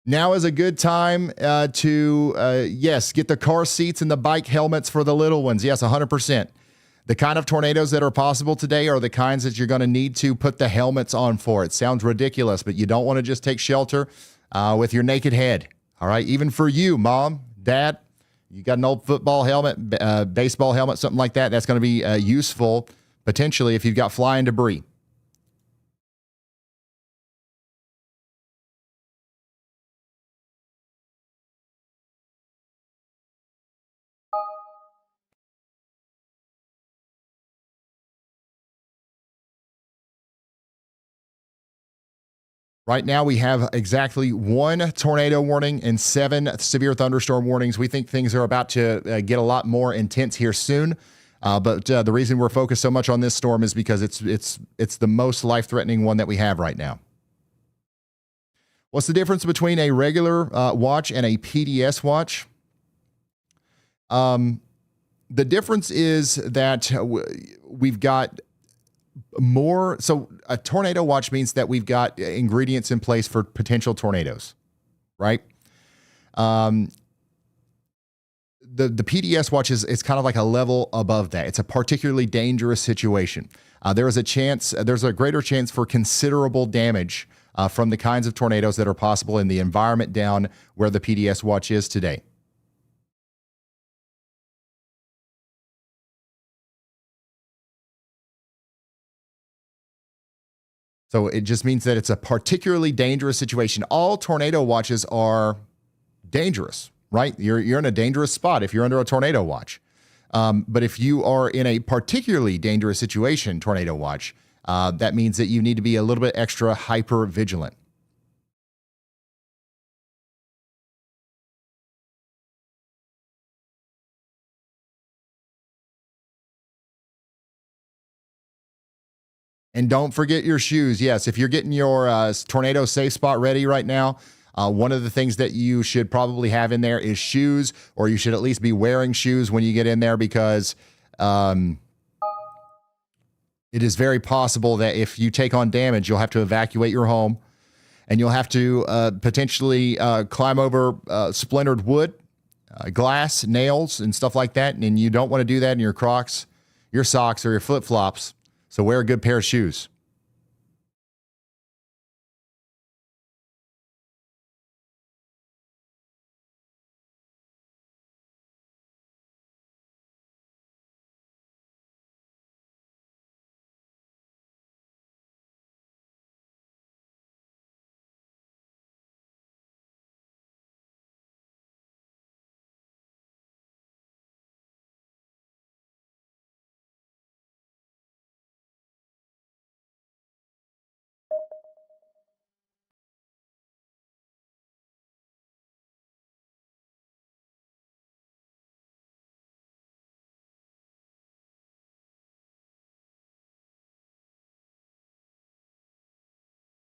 Now is a good time to, yes, get the car seats and the bike helmets for the little ones. Yes, 100%. The kind of tornadoes that are possible today are the kinds that you're going to need to put the helmets on for. It sounds ridiculous, but you don't want to just take shelter with your naked head. All right, even for you, mom, dad, you got an old football helmet, baseball helmet, something like that. That's going to be useful potentially if you've got flying debris. Right now, we have exactly 1 tornado warning and 7 severe thunderstorm warnings. We think things are about to get a lot more intense here soon. But the reason we're focused so much on this storm is because it's the most life-threatening one that we have right now. What's the difference between a regular watch and a PDS watch? The difference is that we've got more. So a tornado watch means that we've got ingredients in place for potential tornadoes, right? The PDS watch is kind of like a level above that. It's a particularly dangerous situation. There's a greater chance for considerable damage from the kinds of tornadoes that are possible in the environment down where the PDS watch is today. So it just means that it's a particularly dangerous situation. All tornado watches are dangerous, right? You're in a dangerous spot if you're under a tornado watch. But if you are in a particularly dangerous situation, tornado watch, that means that you need to be a little bit extra hyper vigilant. And don't forget your shoes. Yes, if you're getting your tornado safe spot ready right now, one of the things that you should probably have in there is shoes, or you should at least be wearing shoes when you get in there, because it is very possible that if you take on damage, you'll have to evacuate your home, and you'll have to potentially climb over splintered wood, glass, nails, and stuff like that. And you don't want to do that in your Crocs, your socks, or your flip-flops. So wear a good pair of shoes.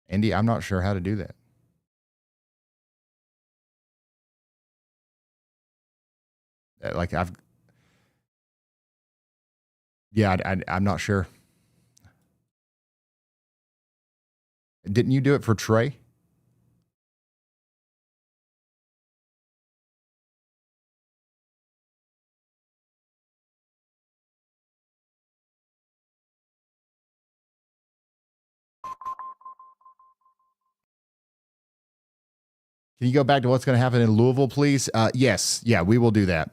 Andy, I'm not sure how to do that. I'm not sure. Didn't you do it for Trey? Can you go back to what's going to happen in Louisville, please? Yes. Yeah, we will do that.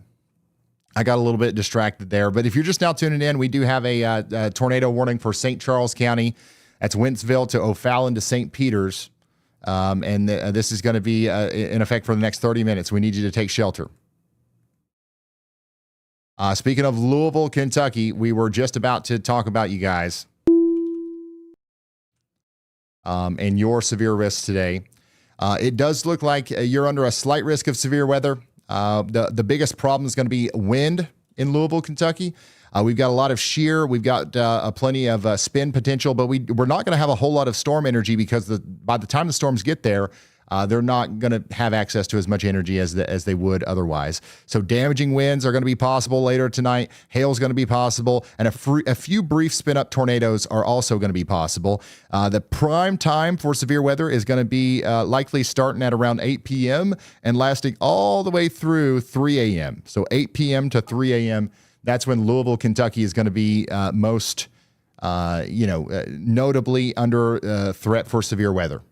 I got a little bit distracted there. But if you're just now tuning in, we do have a tornado warning for St. Charles County. That's Wentzville to O'Fallon to St. Peters. This is going to be in effect for the next 30 minutes. We need you to take shelter. Speaking of Louisville, Kentucky, we were just about to talk about you guys and your severe risks today. It does look like you're under a slight risk of severe weather. The biggest problem is going to be wind in Louisville, Kentucky. We've got a lot of shear. We've got plenty of spin potential, but we're not going to have a whole lot of storm energy because by the time the storms get there, they're not going to have access to as much energy as they would otherwise. So damaging winds are going to be possible later tonight. Hail is going to be possible, and a few brief spin-up tornadoes are also going to be possible. The prime time for severe weather is going to be likely starting at around 8 p.m. and lasting all the way through 3 a.m. So 8 p.m. to 3 a.m., that's when Louisville, Kentucky is going to be most, notably under threat for severe weather.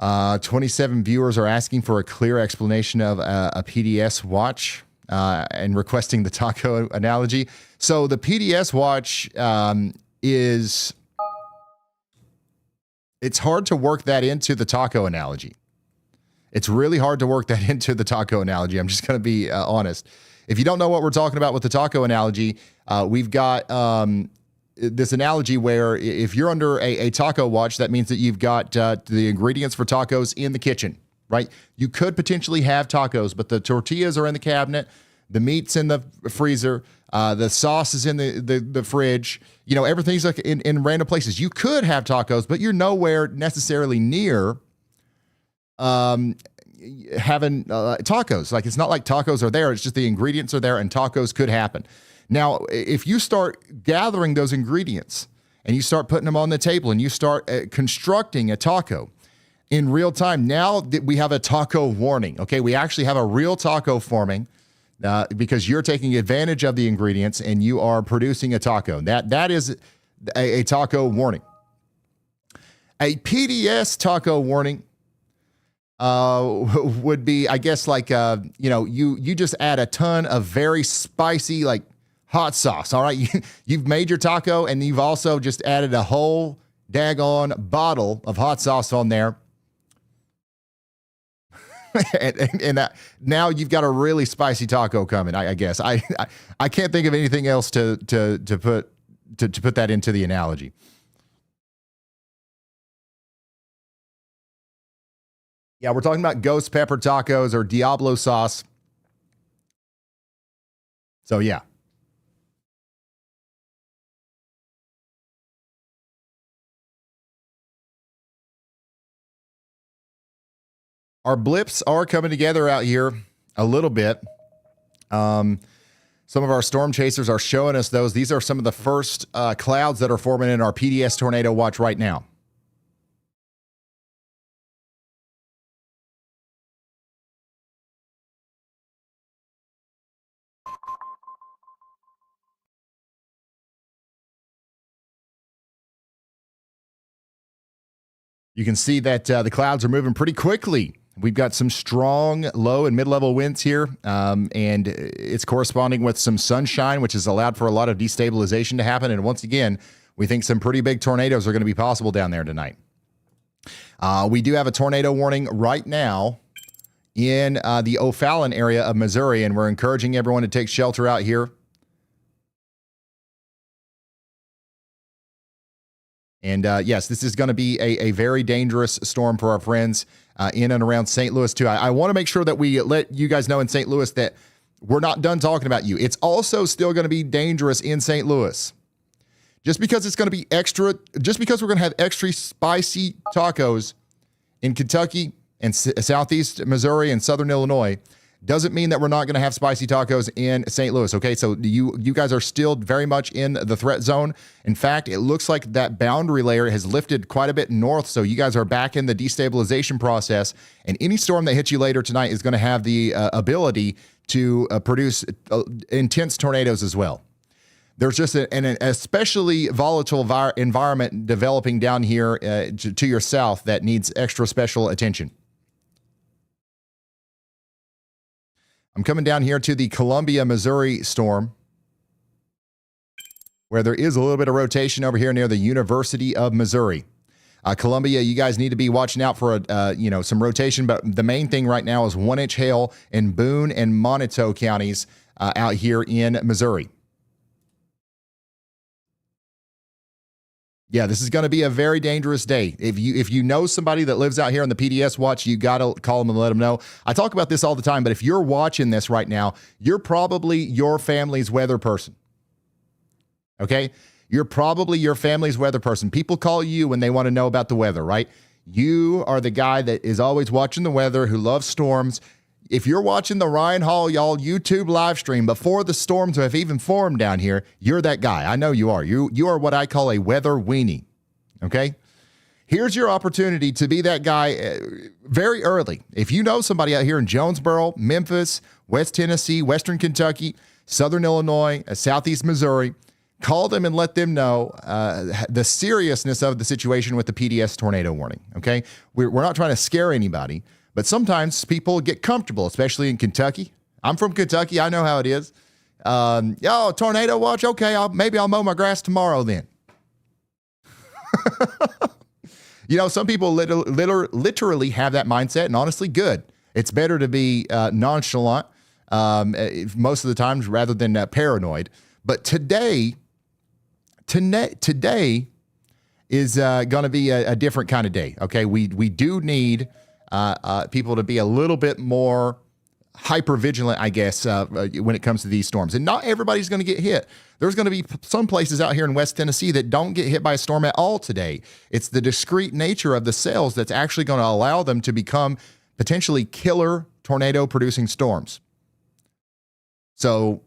Uh, 27 viewers are asking for a clear explanation of a PDS watch and requesting the taco analogy. So the PDS watch it's hard to work that into the taco analogy. It's really hard to work that into the taco analogy. I'm just going to be honest. If you don't know what we're talking about with the taco analogy, we've got this analogy where if you're under a taco watch, that means that you've got the ingredients for tacos in the kitchen, right? You could potentially have tacos, but the tortillas are in the cabinet, the meat's in the freezer, the sauce is in the fridge. Everything's like in random places. You could have tacos, but you're nowhere necessarily near having tacos. Like, it's not like tacos are there. It's just the ingredients are there, and tacos could happen. Now, if you start gathering those ingredients and you start putting them on the table and you start constructing a taco in real time, now that we have a taco warning, okay? We actually have a real taco forming because you're taking advantage of the ingredients and you are producing a taco. That is a taco warning. A PDS taco warning would be, I guess, like, you just add a ton of very spicy, like, hot sauce. All right. You've made your taco and you've also just added a whole daggone bottle of hot sauce on there. and that, now you've got a really spicy taco coming. I guess I can't think of anything else to put that into the analogy. Yeah, we're talking about ghost pepper tacos or Diablo sauce. So yeah. Our blips are coming together out here a little bit. Some of our storm chasers are showing us those. These are some of the first clouds that are forming in our PDS tornado watch right now. You can see that the clouds are moving pretty quickly. We've got some strong low and mid-level winds here, and it's corresponding with some sunshine, which has allowed for a lot of destabilization to happen. And once again, we think some pretty big tornadoes are going to be possible down there tonight. We do have a tornado warning right now in the O'Fallon area of Missouri, and we're encouraging everyone to take shelter out here. And yes, this is going to be a very dangerous storm for our friends in and around St. Louis, too. I want to make sure that we let you guys know in St. Louis that we're not done talking about you. It's also still going to be dangerous in St. Louis. Just because it's going to be extra, just because we're going to have extra spicy tacos in Kentucky and southeast Missouri and southern Illinois, doesn't mean that we're not going to have spicy tacos in St. Louis, okay? So you guys are still very much in the threat zone. In fact, it looks like that boundary layer has lifted quite a bit north, so you guys are back in the destabilization process, and any storm that hits you later tonight is going to have the ability to produce intense tornadoes as well. There's just an especially volatile environment developing down here to your south that needs extra special attention. I'm coming down here to the Columbia, Missouri storm, where there is a little bit of rotation over here near the University of Missouri. Columbia, you guys need to be watching out for some rotation, but the main thing right now is 1-inch hail in Boone and Moniteau counties out here in Missouri. Yeah, this is going to be a very dangerous day. If you know somebody that lives out here on the PDS watch, you got to call them and let them know. I talk about this all the time, but if you're watching this right now, you're probably your family's weather person. Okay? You're probably your family's weather person. People call you when they want to know about the weather, right? You are the guy that is always watching the weather, who loves storms. If you're watching the Ryan Hall Y'all YouTube live stream before the storms have even formed down here, you're that guy. I know you are. You are what I call a weather weenie, okay? Here's your opportunity to be that guy very early. If you know somebody out here in Jonesboro, Memphis, West Tennessee, Western Kentucky, Southern Illinois, Southeast Missouri, call them and let them know the seriousness of the situation with the PDS tornado warning, okay? We're not trying to scare anybody. But sometimes people get comfortable, especially in Kentucky. I'm from Kentucky. I know how it is. Tornado watch? Okay, maybe I'll mow my grass tomorrow then. Some people literally have that mindset, and honestly, good. It's better to be nonchalant most of the times rather than paranoid. But today is going to be a different kind of day, okay? We do need people to be a little bit more hyper vigilant, I guess, when it comes to these storms. And not everybody's going to get hit. There's going to be some places out here in West Tennessee that don't get hit by a storm at all today. It's the discrete nature of the cells that's actually going to allow them to become potentially killer tornado-producing storms. So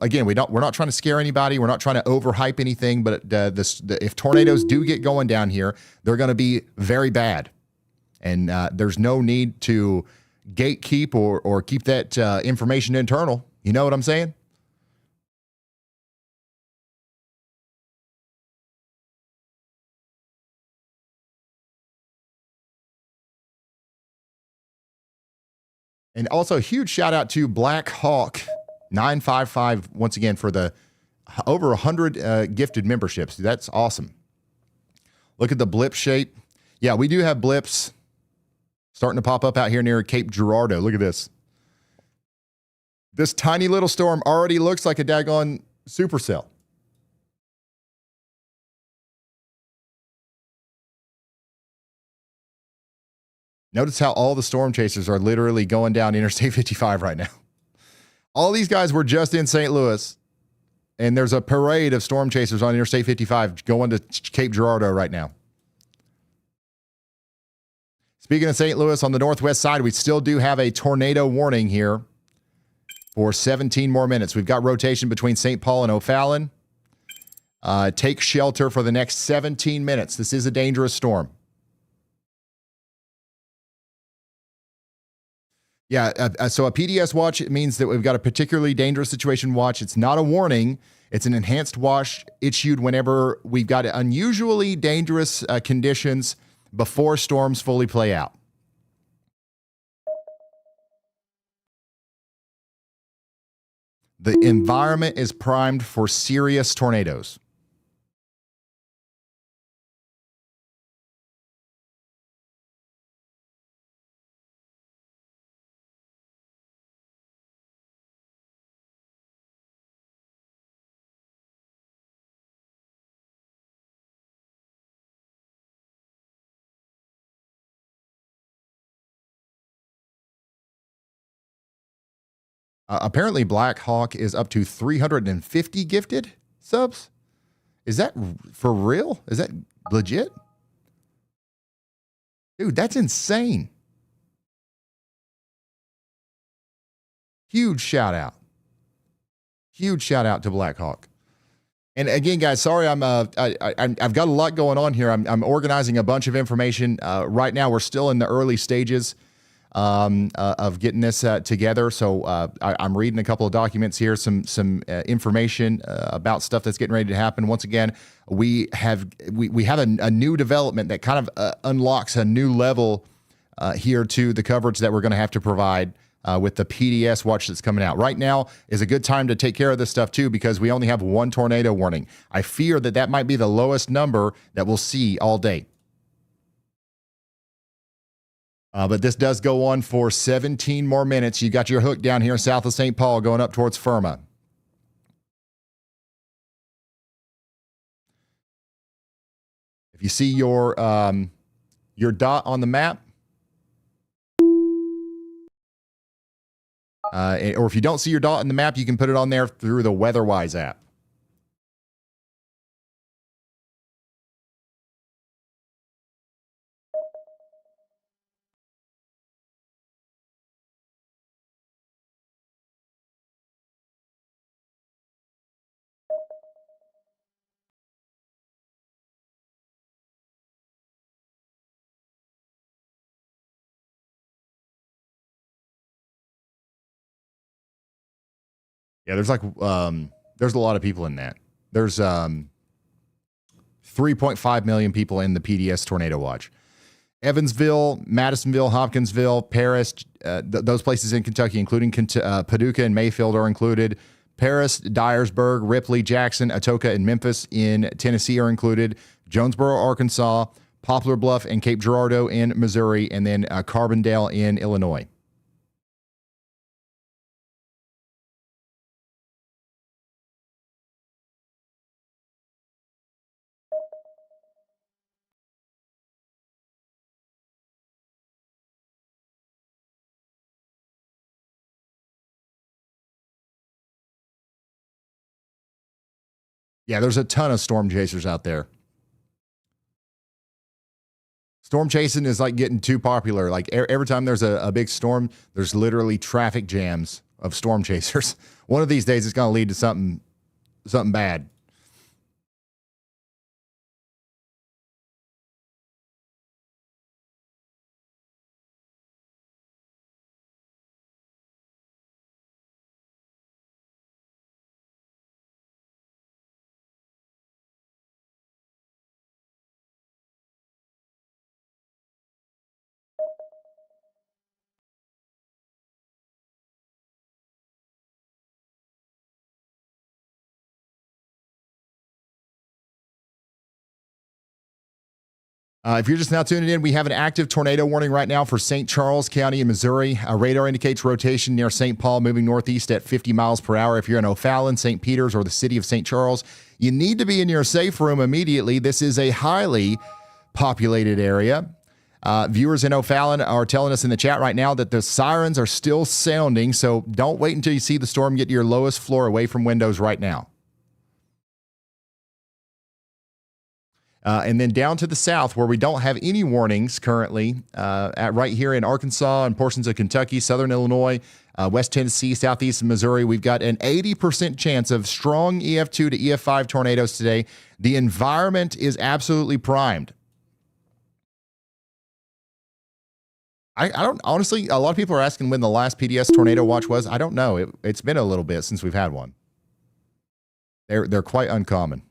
again, we're not trying to scare anybody. We're not trying to overhype anything. But if tornadoes do get going down here, they're going to be very bad. And there's no need to gatekeep or keep that information internal. You know what I'm saying? And also a huge shout out to Black Hawk 955 once again for the over 100 gifted memberships. That's awesome. Look at the blip shape. Yeah, we do have blips starting to pop up out here near Cape Girardeau. Look at this. This tiny little storm already looks like a daggone supercell. Notice how all the storm chasers are literally going down Interstate 55 right now. All these guys were just in St. Louis, and there's a parade of storm chasers on Interstate 55 going to Cape Girardeau right now. Speaking of St. Louis, on the northwest side, we still do have a tornado warning here for 17 more minutes. We've got rotation between St. Paul and O'Fallon. Take shelter for the next 17 minutes. This is a dangerous storm. Yeah, so a PDS watch, it means that we've got a particularly dangerous situation watch. It's not a warning. It's an enhanced watch issued whenever we've got unusually dangerous conditions before storms fully play out. The environment is primed for serious tornadoes. Apparently, Black Hawk is up to 350 gifted subs. Is that for real? Is that legit? Dude, that's insane. Huge shout out. Huge shout out to Black Hawk. And again, guys, sorry, I've got a lot going on here. I'm organizing a bunch of information. Right now, we're still in the early stages of getting this together. So I'm reading a couple of documents here, some information about stuff that's getting ready to happen. Once again, we have a new development that kind of unlocks a new level here to the coverage that we're going to have to provide with the PDS watch that's coming out. Right now is a good time to take care of this stuff too, because we only have one tornado warning. I fear that might be the lowest number that we'll see all day. But this does go on for 17 more minutes. You got your hook down here south of St. Paul going up towards Firma. If you see your dot on the map, or if you don't see your dot on the map, you can put it on there through the WeatherWise app. Yeah, there's a lot of people in that. There's 3.5 million people in the PDS Tornado Watch. Evansville, Madisonville, Hopkinsville, Paris, those places in Kentucky, including Paducah and Mayfield, are included. Paris, Dyersburg, Ripley, Jackson, Atoka, and Memphis in Tennessee are included. Jonesboro, Arkansas, Poplar, Bluff, and Cape Girardeau in Missouri, and then Carbondale in Illinois. Yeah, there's a ton of storm chasers out there. Storm chasing is like getting too popular. Like every time there's a big storm, there's literally traffic jams of storm chasers. One of these days, it's going to lead to something bad. If you're just now tuning in, we have an active tornado warning right now for St. Charles County in Missouri. Radar indicates rotation near St. Paul moving northeast at 50 miles per hour. If you're in O'Fallon, St. Peters, or the city of St. Charles, you need to be in your safe room immediately. This is a highly populated area. Viewers in O'Fallon are telling us in the chat right now that the sirens are still sounding, so don't wait until you see the storm get to your lowest floor away from windows right now. And then down to the south, where we don't have any warnings currently, right here in Arkansas and portions of Kentucky, southern Illinois, West Tennessee, southeast Missouri, we've got an 80% chance of strong EF2 to EF5 tornadoes today. The environment is absolutely primed. I don't, honestly, a lot of people are asking when the last PDS tornado watch was. I don't know. It's been a little bit since we've had one. They're quite uncommon.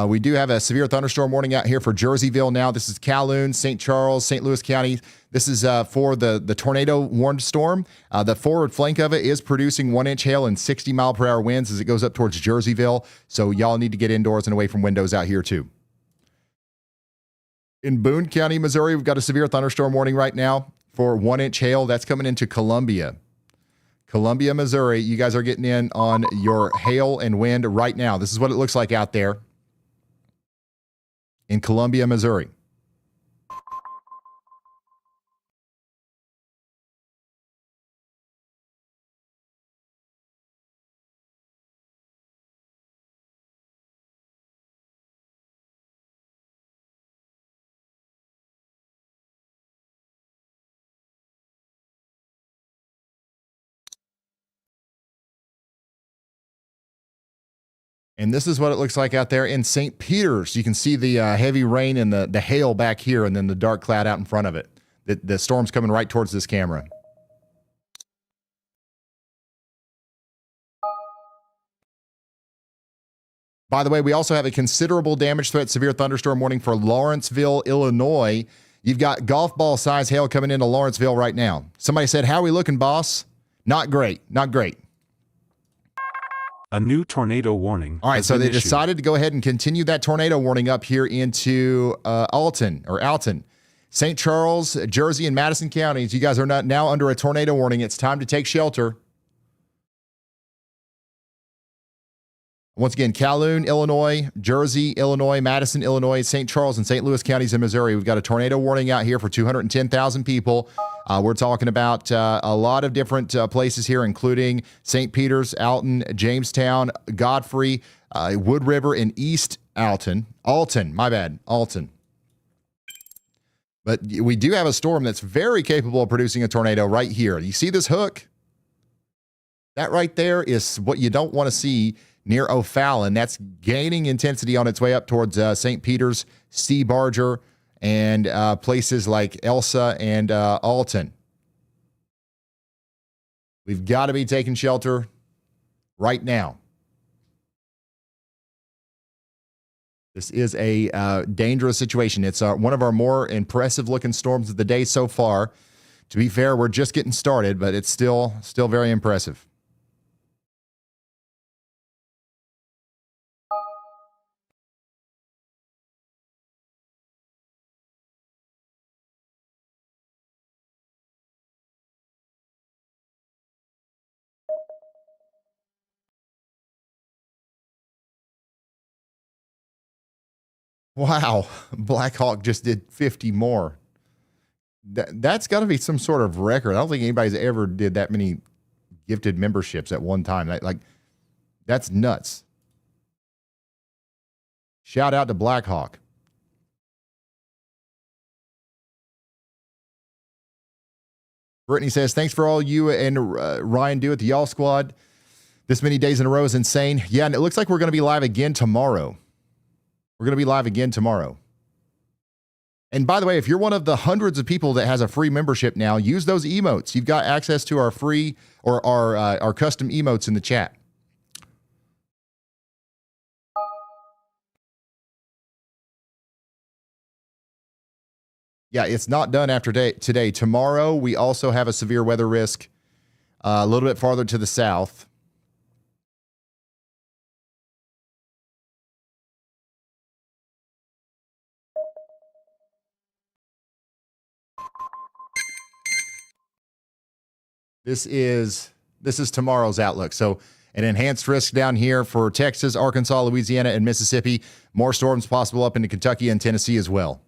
We do have a severe thunderstorm warning out here for Jerseyville now. This is Calhoun, St. Charles, St. Louis County. This is for the tornado warned storm. The forward flank of it is producing 1-inch hail and 60-mile-per-hour winds as it goes up towards Jerseyville. So y'all need to get indoors and away from windows out here too. In Boone County, Missouri, we've got a severe thunderstorm warning right now for 1-inch hail. That's coming into Columbia. Columbia, Missouri. You guys are getting in on your hail and wind right now. This is what it looks like out there in Columbia, Missouri. And this is what it looks like out there in St. Peters. You can see the heavy rain and the hail back here and then the dark cloud out in front of it. The storm's coming right towards this camera. By the way, we also have a considerable damage threat severe thunderstorm warning for Lawrenceville, Illinois. You've got golf ball size hail coming into Lawrenceville right now. Somebody said, "How are we looking, boss?" Not great. Not great. A new tornado warning. All right, so they decided to go ahead and continue that tornado warning up here into Alton. St. Charles, Jersey, and Madison counties. You guys are not now under a tornado warning. It's time to take shelter. Once again, Calhoun, Illinois, Jersey, Illinois, Madison, Illinois, St. Charles, and St. Louis counties in Missouri. We've got a tornado warning out here for 210,000 people. We're talking about a lot of different places here, including St. Peters, Alton, Jamestown, Godfrey, Wood River, and East Alton. Alton. But we do have a storm that's very capable of producing a tornado right here. You see this hook? That right there is what you don't want to see near O'Fallon. That's gaining intensity on its way up towards St. Peters, Sea Barger, and places like Elsa and Alton. We've got to be taking shelter right now. This is a dangerous situation. It's one of our more impressive looking storms of the day so far. To be fair, we're just getting started, but it's still very impressive. Wow, Black Hawk just did 50 more. That's got to be some sort of record. I don't think anybody's ever did that many gifted memberships at one time. That's nuts. Shout out to Black Hawk. Brittany says, thanks for all you and Ryan do at the Y'all Squad. This many days in a row is insane. Yeah, and it looks like we're going to be live again tomorrow. And by the way, if you're one of the hundreds of people that has a free membership now, use those emotes. You've got access to our free or our custom emotes in the chat. Yeah, it's not done after today. Tomorrow, we also have a severe weather risk a little bit farther to the south. This is tomorrow's outlook. So an enhanced risk down here for Texas, Arkansas, Louisiana, and Mississippi. More storms possible up into Kentucky and Tennessee as well.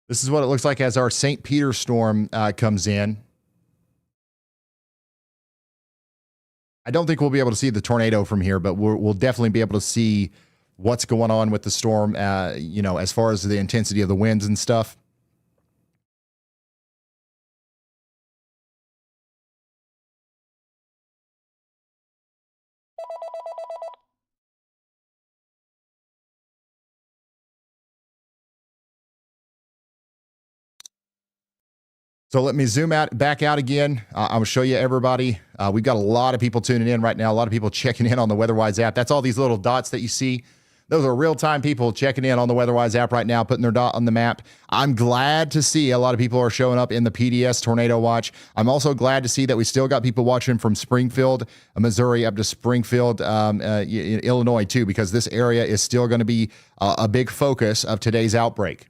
This is what it looks like as our St. Peter storm comes in. I don't think we'll be able to see the tornado from here, but we'll definitely be able to see what's going on with the storm, as far as the intensity of the winds and stuff. So let me zoom back out again. I'm going to show you everybody. We've got a lot of people tuning in right now. A lot of people checking in on the WeatherWise app. That's all these little dots that you see. Those are real-time people checking in on the WeatherWise app right now, putting their dot on the map. I'm glad to see a lot of people are showing up in the PDS Tornado Watch. I'm also glad to see that we still got people watching from Springfield, Missouri, up to Springfield, Illinois, too, because this area is still going to be a big focus of today's outbreak.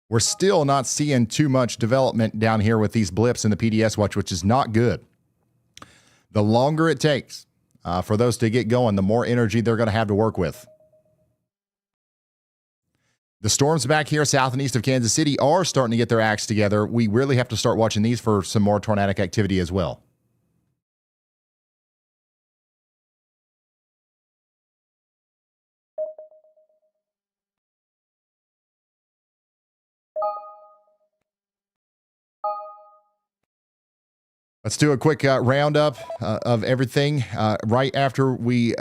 We're still not seeing too much development down here with these blips in the PDS watch, which is not good. The longer it takes for those to get going, the more energy they're going to have to work with. The storms back here south and east of Kansas City are starting to get their acts together. We really have to start watching these for some more tornadic activity as well. Let's do a quick roundup of everything right after we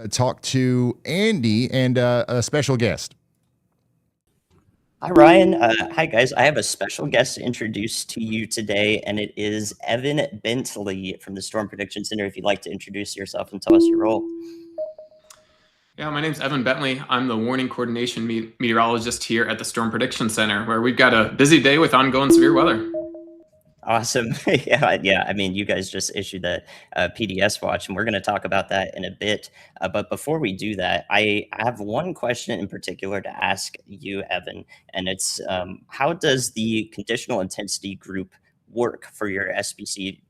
talk to Andy and a special guest. Hi, Ryan. Hi, guys. I have a special guest to introduce to you today, and it is Evan Bentley from the Storm Prediction Center. If you'd like to introduce yourself and tell us your role. Yeah, my name's Evan Bentley. I'm the warning coordination meteorologist here at the Storm Prediction Center, where we've got a busy day with ongoing severe weather. Awesome. Yeah. I mean, you guys just issued the PDS watch, and we're going to talk about that in a bit. But before we do that, I have one question in particular to ask you, Evan, and it's how does the conditional intensity group work for your SPC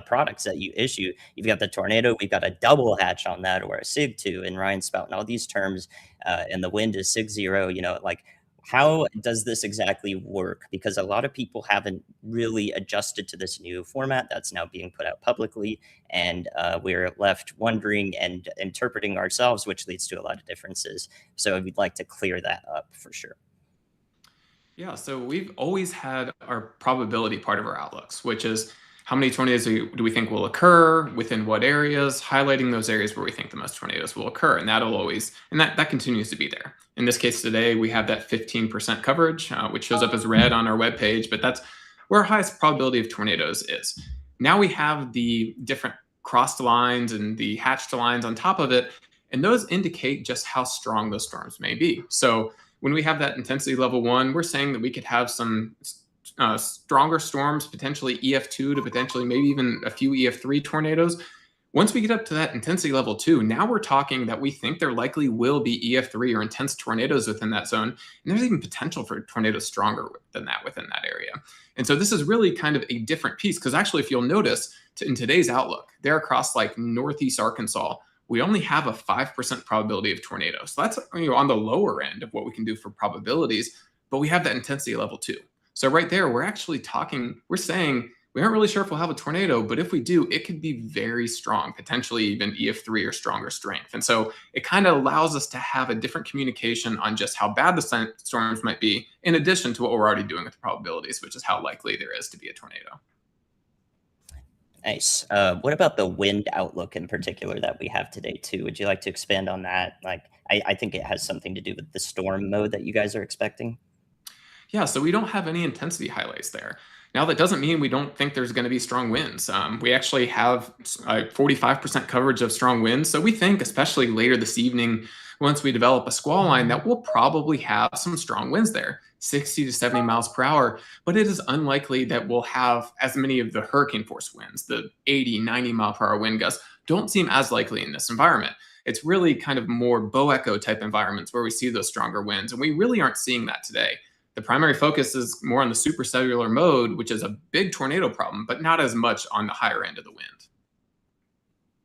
products that you issue? You've got the tornado, we've got a double hatch on that, or a SIG 2, and Ryan's spouting all these terms, and the wind is SIG 0, how does this exactly work? Because a lot of people haven't really adjusted to this new format that's now being put out publicly, and we're left wondering and interpreting ourselves, which leads to a lot of differences. So we'd like to clear that up for sure. Yeah, so we've always had our probability part of our outlooks, which is how many tornadoes do we think will occur, within what areas, highlighting those areas where we think the most tornadoes will occur. And that continues to be there. In this case today, we have that 15% coverage, which shows up as red on our webpage, but that's where our highest probability of tornadoes is. Now we have the different crossed lines and the hatched lines on top of it, and those indicate just how strong those storms may be. So when we have that intensity level 1, we're saying that we could have some stronger storms, potentially EF2 to potentially maybe even a few EF3 tornadoes. Once we get up to that intensity level 2, now we're talking that we think there likely will be EF3 or intense tornadoes within that zone. And there's even potential for tornadoes stronger than that within that area. And so this is really kind of a different piece, because actually, if you'll notice in today's outlook, there across like Northeast Arkansas, we only have a 5% probability of tornadoes. So that's on the lower end of what we can do for probabilities, but we have that intensity level 2. So right there, we're saying we aren't really sure if we'll have a tornado, but if we do, it could be very strong, potentially even EF3 or stronger strength. And so it kind of allows us to have a different communication on just how bad the storms might be, in addition to what we're already doing with the probabilities, which is how likely there is to be a tornado. Nice. What about the wind outlook in particular that we have today too? Would you like to expand on that? Like, I think it has something to do with the storm mode that you guys are expecting. Yeah, so we don't have any intensity highlights there. Now, that doesn't mean we don't think there's going to be strong winds. We actually have 45% coverage of strong winds. So we think, especially later this evening, once we develop a squall line, that we'll probably have some strong winds there, 60 to 70 miles per hour. But it is unlikely that we'll have as many of the hurricane force winds. The 80, 90 mile per hour wind gusts don't seem as likely in this environment. It's really kind of more bow echo type environments where we see those stronger winds. And we really aren't seeing that today. The primary focus is more on the supercellular mode, which is a big tornado problem, but not as much on the higher end of the wind.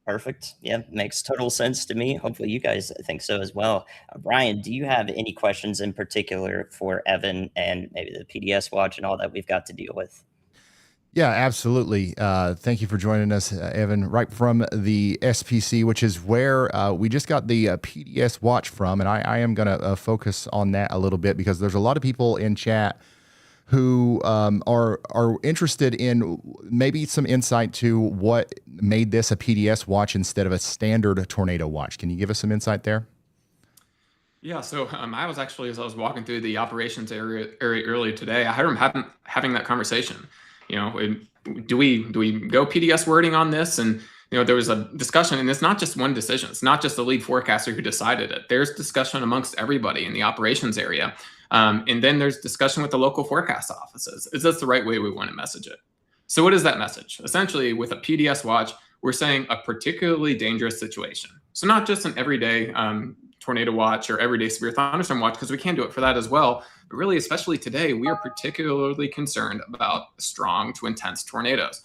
Perfect. Yeah, makes total sense to me. Hopefully you guys think so as well. Brian, do you have any questions in particular for Evan and maybe the PDS watch and all that we've got to deal with? Yeah, absolutely. Thank you for joining us, Evan, right from the SPC, which is where we just got the PDS watch from. And I am going to focus on that a little bit because there's a lot of people in chat who are interested in maybe some insight to what made this a PDS watch instead of a standard tornado watch. Can you give us some insight there? Yeah, so I was actually, as I was walking through the operations area earlier today, I heard him having that conversation. You know, do we go PDS wording on this? And, you know, there was a discussion, and it's not just one decision. It's not just the lead forecaster who decided it. There's discussion amongst everybody in the operations area. And then there's discussion with the local forecast offices. Is this the right way we want to message it? So what is that message? Essentially, with a PDS watch, we're saying a particularly dangerous situation. So not just an everyday tornado watch or everyday severe thunderstorm watch, because we can do it for that as well. But really, especially today, we are particularly concerned about strong to intense tornadoes.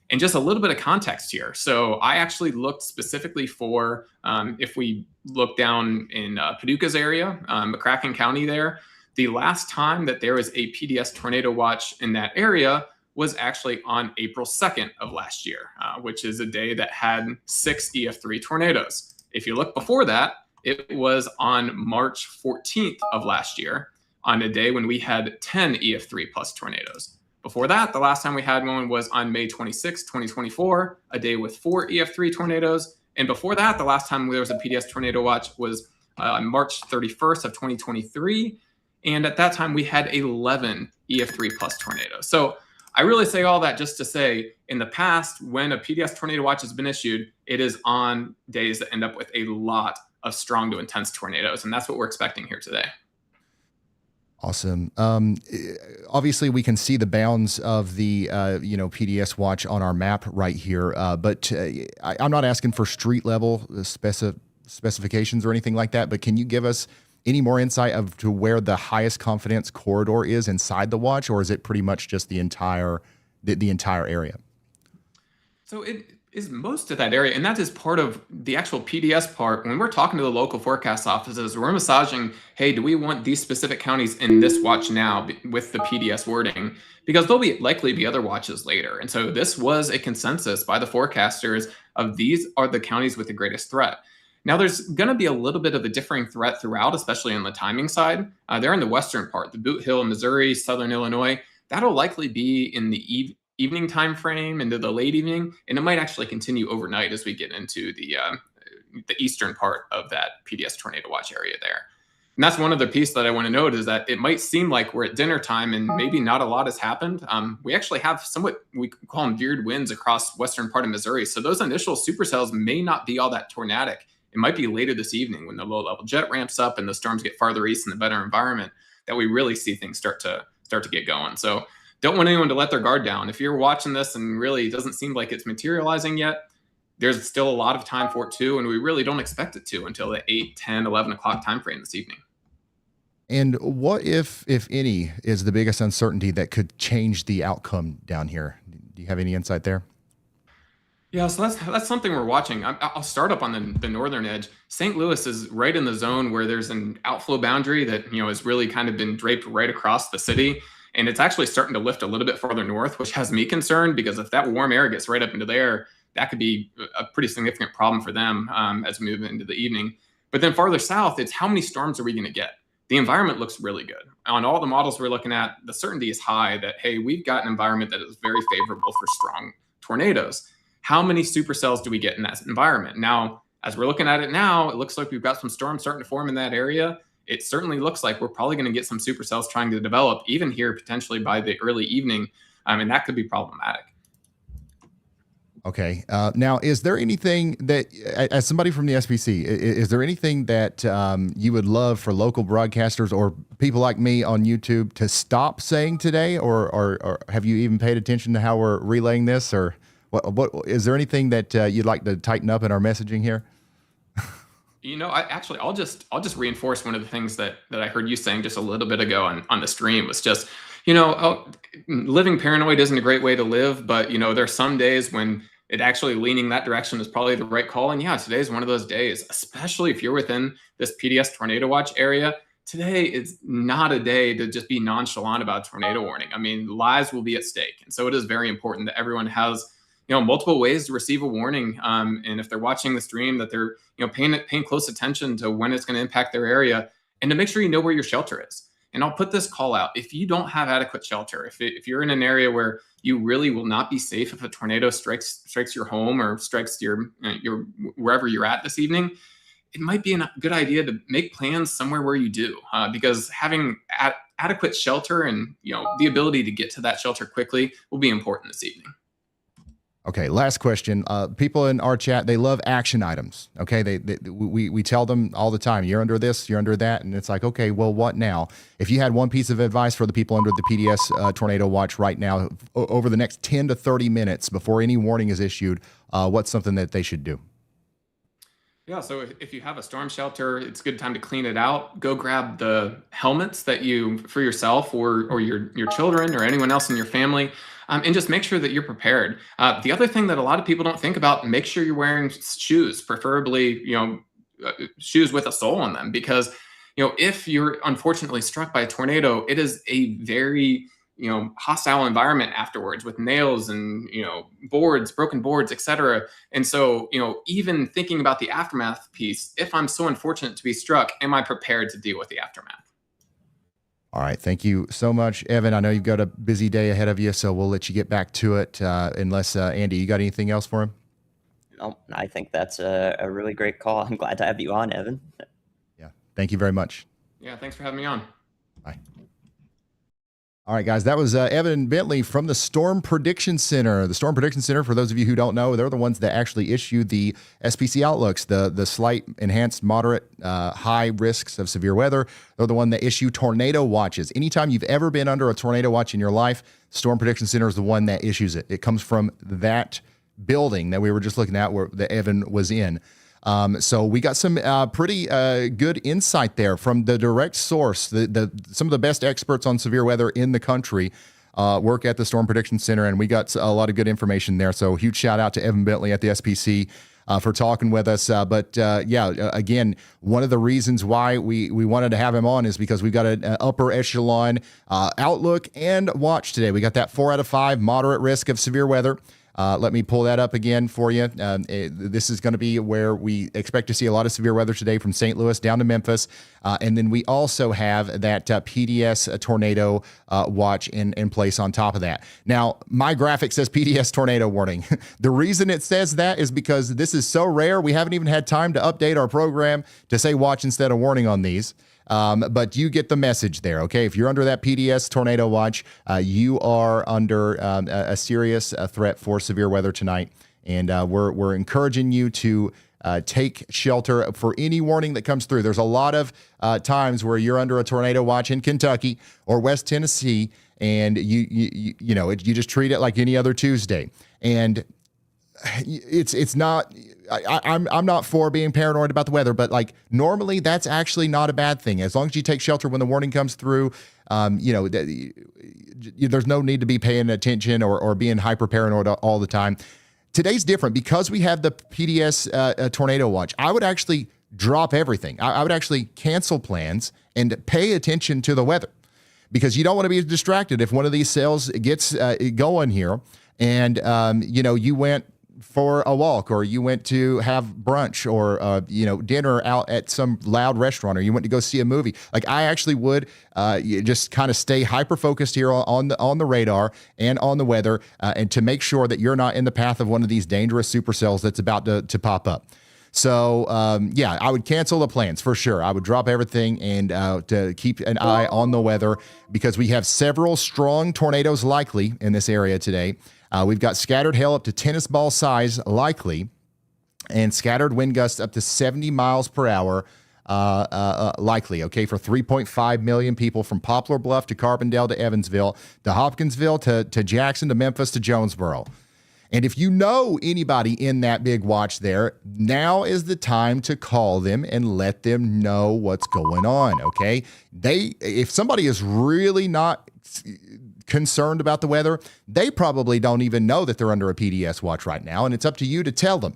And just a little bit of context here. So I actually looked specifically for, if we look down in Paducah's area, McCracken County there, the last time that there was a PDS tornado watch in that area was actually on April 2nd of last year, which is a day that had 6 EF3 tornadoes. If you look before that, it was on March 14th of last year, on a day when we had 10 EF3 plus tornadoes. Before that, the last time we had one was on May 26, 2024, a day with 4 EF3 tornadoes. And before that, the last time there was a PDS tornado watch was on March 31st of 2023. And at that time, we had 11 EF3 plus tornadoes. So I really say all that just to say, in the past, when a PDS tornado watch has been issued, it is on days that end up with a lot of strong to intense tornadoes. And that's what we're expecting here today. Awesome. Obviously, we can see the bounds of the PDS watch on our map right here, but I'm not asking for street level specifications or anything like that. But can you give us any more insight of to where the highest confidence corridor is inside the watch, or is it pretty much just the entire area? So it is most of that area, and that is part of the actual PDS part. When we're talking to the local forecast offices, we're massaging, hey, do we want these specific counties in this watch now with the PDS wording? Because there'll likely be other watches later. And so this was a consensus by the forecasters of these are the counties with the greatest threat. Now, there's going to be a little bit of a differing threat throughout, especially on the timing side. They're in the western part, the Boot Hill, Missouri, southern Illinois. That'll likely be in the evening time frame into the late evening, and it might actually continue overnight as we get into the eastern part of that PDS tornado watch area there. And that's one other piece that I want to note is that it might seem like we're at dinner time and maybe not a lot has happened. We actually have somewhat, we call them veered winds across western part of Missouri. So those initial supercells may not be all that tornadic. It might be later this evening when the low level jet ramps up and the storms get farther east in the better environment that we really see things start to get going. So don't want anyone to let their guard down. If you're watching this and really it doesn't seem like it's materializing yet, there's still a lot of time for it too. And we really don't expect it to until the 8, 10, 11 o'clock time frame this evening. And what if any, is the biggest uncertainty that could change the outcome down here? Do you have any insight there? Yeah, so that's something we're watching. I'll start up on the northern edge. St. Louis is right in the zone where there's an outflow boundary that has really kind of been draped right across the city. And it's actually starting to lift a little bit farther north, which has me concerned, because if that warm air gets right up into there, that could be a pretty significant problem for them as we move into the evening. But then farther south, it's how many storms are we going to get? The environment looks really good. On all the models we're looking at, the certainty is high that, hey, we've got an environment that is very favorable for strong tornadoes. How many supercells do we get in that environment? Now, as we're looking at it now, it looks like we've got some storms starting to form in that area. It certainly looks like we're probably going to get some supercells trying to develop, even here potentially by the early evening, and that could be problematic. Okay. Now, is there anything that, as somebody from the SPC, is there anything that you would love for local broadcasters or people like me on YouTube to stop saying today, or have you even paid attention to how we're relaying this, or what is there anything that you'd like to tighten up in our messaging here? I'll just reinforce one of the things that I heard you saying just a little bit ago on the stream was just, living paranoid isn't a great way to live, but there are some days when it actually leaning that direction is probably the right call. And yeah, today's one of those days, especially if you're within this PDS tornado watch area. Today is not a day to just be nonchalant about tornado warning. I mean, lives will be at stake. And so it is very important that everyone has, multiple ways to receive a warning. And if they're watching the stream, that they're, paying close attention to when it's going to impact their area, and to make sure you know where your shelter is. And I'll put this call out. If you don't have adequate shelter, if you're in an area where you really will not be safe if a tornado strikes your home or strikes your wherever you're at this evening, it might be a good idea to make plans somewhere where you do, because having adequate shelter and the ability to get to that shelter quickly will be important this evening. Okay, last question. People in our chat, they love action items. Okay, we tell them all the time, you're under this, you're under that, and it's like, okay, well, what now? If you had one piece of advice for the people under the PDS tornado watch right now, over the next 10 to 30 minutes before any warning is issued, what's something that they should do? Yeah, so if you have a storm shelter, it's a good time to clean it out. Go grab the helmets that for yourself or your children or anyone else in your family, and just make sure that you're prepared. The other thing that a lot of people don't think about, make sure you're wearing shoes, preferably, shoes with a sole in them, because, if you're unfortunately struck by a tornado, it is a very, hostile environment afterwards with nails and, broken boards, etc. And so, even thinking about the aftermath piece, if I'm so unfortunate to be struck, am I prepared to deal with the aftermath? All right. Thank you so much, Evan. I know you've got a busy day ahead of you, so we'll let you get back to it. Unless, Andy, you got anything else for him? No, I think that's a really great call. I'm glad to have you on, Evan. Yeah. Thank you very much. Yeah. Thanks for having me on. Bye. All right, guys, that was Evan Bentley from the Storm Prediction Center. The Storm Prediction Center, for those of you who don't know, they're the ones that actually issue the SPC outlooks, the slight, enhanced, moderate, high risks of severe weather. They're the one that issue tornado watches. Anytime you've ever been under a tornado watch in your life, Storm Prediction Center is the one that issues it. It comes from that building that we were just looking at that Evan was in. So we got some pretty good insight there from the direct source. Some of the best experts on severe weather in the country work at the Storm Prediction Center, and we got a lot of good information there. So huge shout out to Evan Bentley at the SPC for talking with us. Again, one of the reasons why we wanted to have him on is because we've got an upper echelon outlook and watch today. We got that 4 out of 5 moderate risk of severe weather. Let me pull that up again for you. This is going to be where we expect to see a lot of severe weather today from St. Louis down to Memphis. And then we also have that PDS tornado watch in place on top of that. Now, my graphic says PDS tornado warning. The reason it says that is because this is so rare. We haven't even had time to update our program to say watch instead of warning on these. But you get the message there, okay? If you're under that PDS tornado watch, you are under a serious threat for severe weather tonight. And we're encouraging you to take shelter for any warning that comes through. There's a lot of times where you're under a tornado watch in Kentucky or West Tennessee, and you just treat it like any other Tuesday. And it's not. I'm not for being paranoid about the weather, but like normally that's actually not a bad thing. As long as you take shelter when the warning comes through, there's no need to be paying attention or being hyper paranoid all the time. Today's different because we have the PDS tornado watch. I would actually drop everything. I would actually cancel plans and pay attention to the weather, because you don't want to be distracted if one of these cells gets going here, and you went for a walk, or you went to have brunch, or dinner out at some loud restaurant, or you went to go see a movie. Like, I actually would just kind of stay hyper focused here on the radar and on the weather, and to make sure that you're not in the path of one of these dangerous supercells that's about to pop up. So I would cancel the plans for sure. I would drop everything and to keep an eye on the weather, because we have several strong tornadoes likely in this area today. We've got scattered hail up to tennis ball size likely, and scattered wind gusts up to 70 miles per hour likely, okay, for 3.5 million people from Poplar, Bluff to Carbondale to Evansville to Hopkinsville to Jackson to Memphis to Jonesboro. And if you know anybody in that big watch there, now is the time to call them and let them know what's going on, okay? If somebody is really not concerned about the weather, they probably don't even know that they're under a PDS watch right now, and it's up to you to tell them.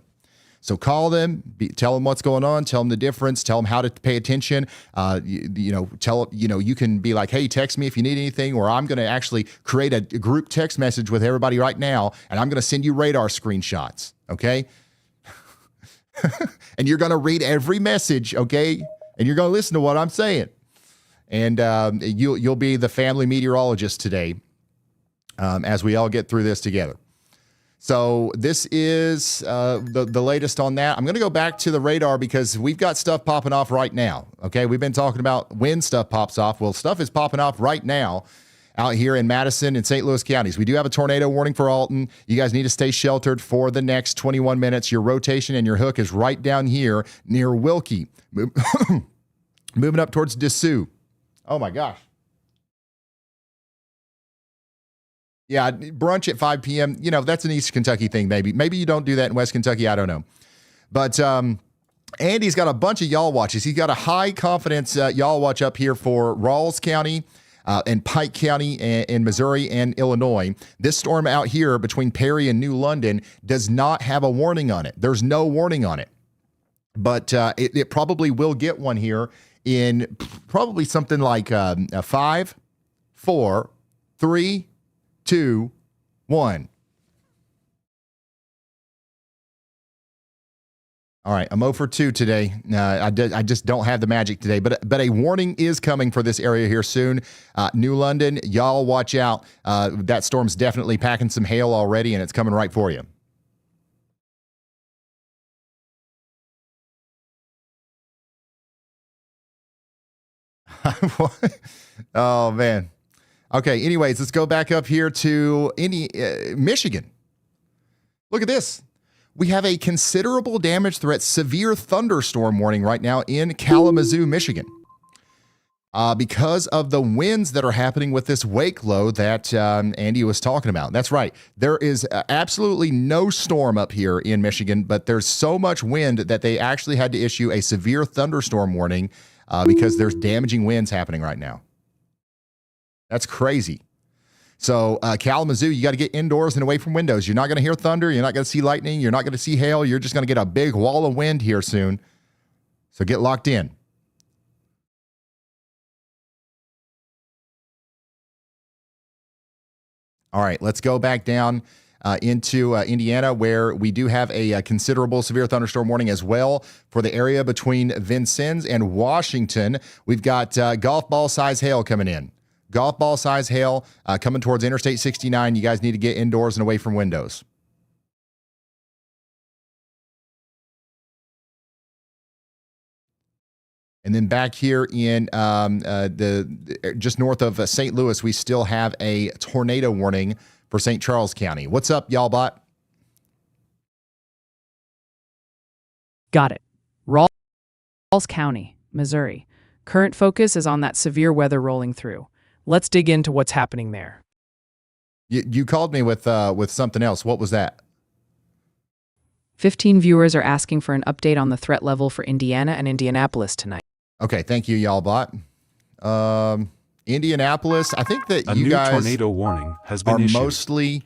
So call them, tell them what's going on, tell them the difference, tell them how to pay attention. You can be like, hey, text me if you need anything, or I'm going to actually create a group text message with everybody right now, and I'm going to send you radar screenshots, okay? And you're going to read every message, okay? And you're going to listen to what I'm saying. And you'll be the family meteorologist today as we all get through this together. So this is the latest on that. I'm going to go back to the radar because we've got stuff popping off right now. Okay, we've been talking about when stuff pops off. Well, stuff is popping off right now out here in Madison and St. Louis counties. We do have a tornado warning for Alton. You guys need to stay sheltered for the next 21 minutes. Your rotation and your hook is right down here near Wilkie. Moving up towards Dessau. Oh, my gosh. Yeah, brunch at 5 p.m., that's an East Kentucky thing, maybe. Maybe you don't do that in West Kentucky. I don't know. But Andy's got a bunch of y'all watches. He's got a high confidence y'all watch up here for Rawls County and Pike County in Missouri and Illinois. This storm out here between Perry and New London does not have a warning on it. There's no warning on it. But it probably will get one here in probably something like 5, 4, 3, 2, 1. All right, I'm 0 for 2 today. I just don't have the magic today, but a warning is coming for this area here soon. New London, y'all watch out. That storm's definitely packing some hail already, and it's coming right for you. Oh, man. Okay, anyways, let's go back up here to Michigan. Look at this. We have a considerable damage threat, severe thunderstorm warning right now in Kalamazoo, Michigan. Because of the winds that are happening with this wake low that Andy was talking about. That's right. There is absolutely no storm up here in Michigan, but there's so much wind that they actually had to issue a severe thunderstorm warning because there's damaging winds happening right now. That's crazy. So Kalamazoo, you got to get indoors and away from windows. You're not going to hear thunder. You're not going to see lightning. You're not going to see hail. You're just going to get a big wall of wind here soon. So get locked in. All right, let's go back down into Indiana, where we do have a considerable severe thunderstorm warning as well for the area between Vincennes and Washington. We've got golf ball size hail coming in. Golf ball size hail coming towards Interstate 69. You guys need to get indoors and away from windows. And then back here in just north of St. Louis, we still have a tornado warning for St. Charles County. What's up, y'all bot? Got it. Rawls County, Missouri. Current focus is on that severe weather rolling through. Let's dig into what's happening there. You called me with something else. What was that? 15 viewers are asking for an update on the threat level for Indiana and Indianapolis tonight. Okay, thank you, y'all bot. Indianapolis, I think that A you new guys tornado warning has been are issued. mostly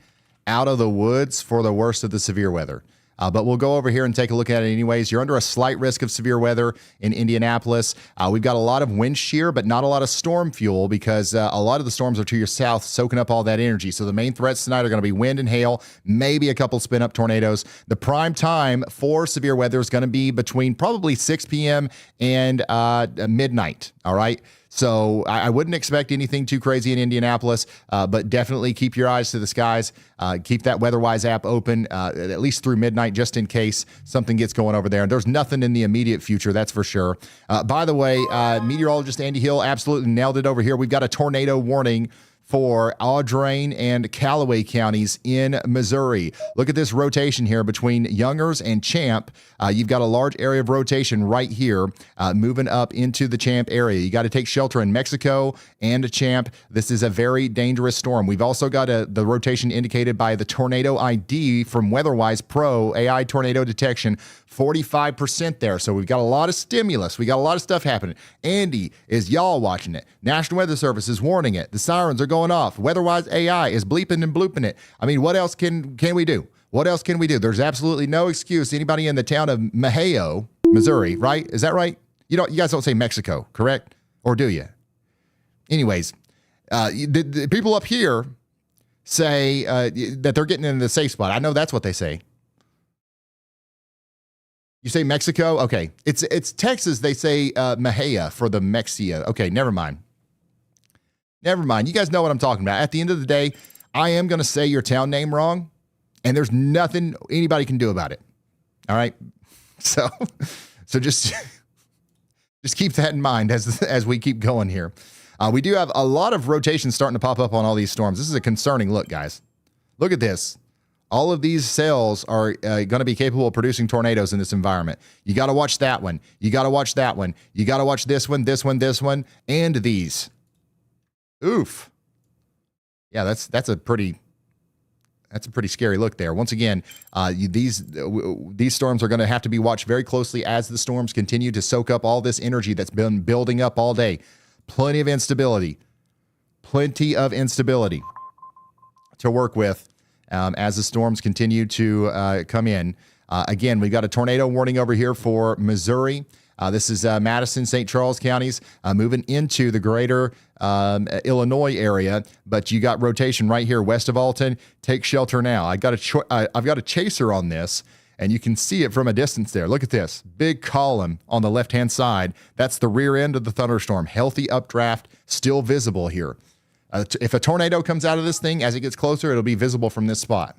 out of the woods for the worst of the severe weather. But we'll go over here and take a look at it anyways. You're under a slight risk of severe weather in Indianapolis. We've got a lot of wind shear, but not a lot of storm fuel because a lot of the storms are to your south, soaking up all that energy. So the main threats tonight are going to be wind and hail, maybe a couple spin-up tornadoes. The prime time for severe weather is going to be between probably 6 p.m. and midnight, all right? So I wouldn't expect anything too crazy in Indianapolis, but definitely keep your eyes to the skies. Keep that WeatherWise app open at least through midnight just in case something gets going over there. And there's nothing in the immediate future, that's for sure. By the way, meteorologist Andy Hill absolutely nailed it over here. We've got a tornado warning for Audrain and Callaway counties in Missouri. Look at this rotation here between Youngers and Champ. You've got a large area of rotation right here moving up into the Champ area. You got to take shelter in Mexico and Champ. This is a very dangerous storm. We've also got the rotation indicated by the Tornado ID from WeatherWise Pro AI tornado detection. 45% there. So we've got a lot of stimulus. We got a lot of stuff happening. Andy is y'all watching it. National Weather Service is warning it. The sirens are going off. WeatherWise AI is bleeping and blooping it. I mean, what else can we do? What else can we do? There's absolutely no excuse. Anybody in the town of Maheo, Missouri, right? Is that right? You guys don't say Mexico, correct? Or do you? Anyways, the people up here say that they're getting in the safe spot. I know that's what they say. You say Mexico? Okay. It's Texas. They say Mahia for the Mexia. Okay, never mind. Never mind. You guys know what I'm talking about. At the end of the day, I am going to say your town name wrong, and there's nothing anybody can do about it. All right? So just keep that in mind as we keep going here. We do have a lot of rotations starting to pop up on all these storms. This is a concerning look, guys. Look at this. All of these cells are going to be capable of producing tornadoes in this environment. You got to watch that one. You got to watch that one. You got to watch this one, this one, this one, and these. Oof. Yeah, that's a pretty scary look there. Once again, these storms are going to have to be watched very closely as the storms continue to soak up all this energy that's been building up all day. Plenty of instability to work with. As the storms continue to come in. Again, we've got a tornado warning over here for Missouri. This is Madison, St. Charles counties moving into the greater Illinois area, but you got rotation right here west of Alton. Take shelter now. I've got a chaser on this, and you can see it from a distance there. Look at this big column on the left-hand side. That's the rear end of the thunderstorm. Healthy updraft still visible here. If a tornado comes out of this thing, as it gets closer, it'll be visible from this spot.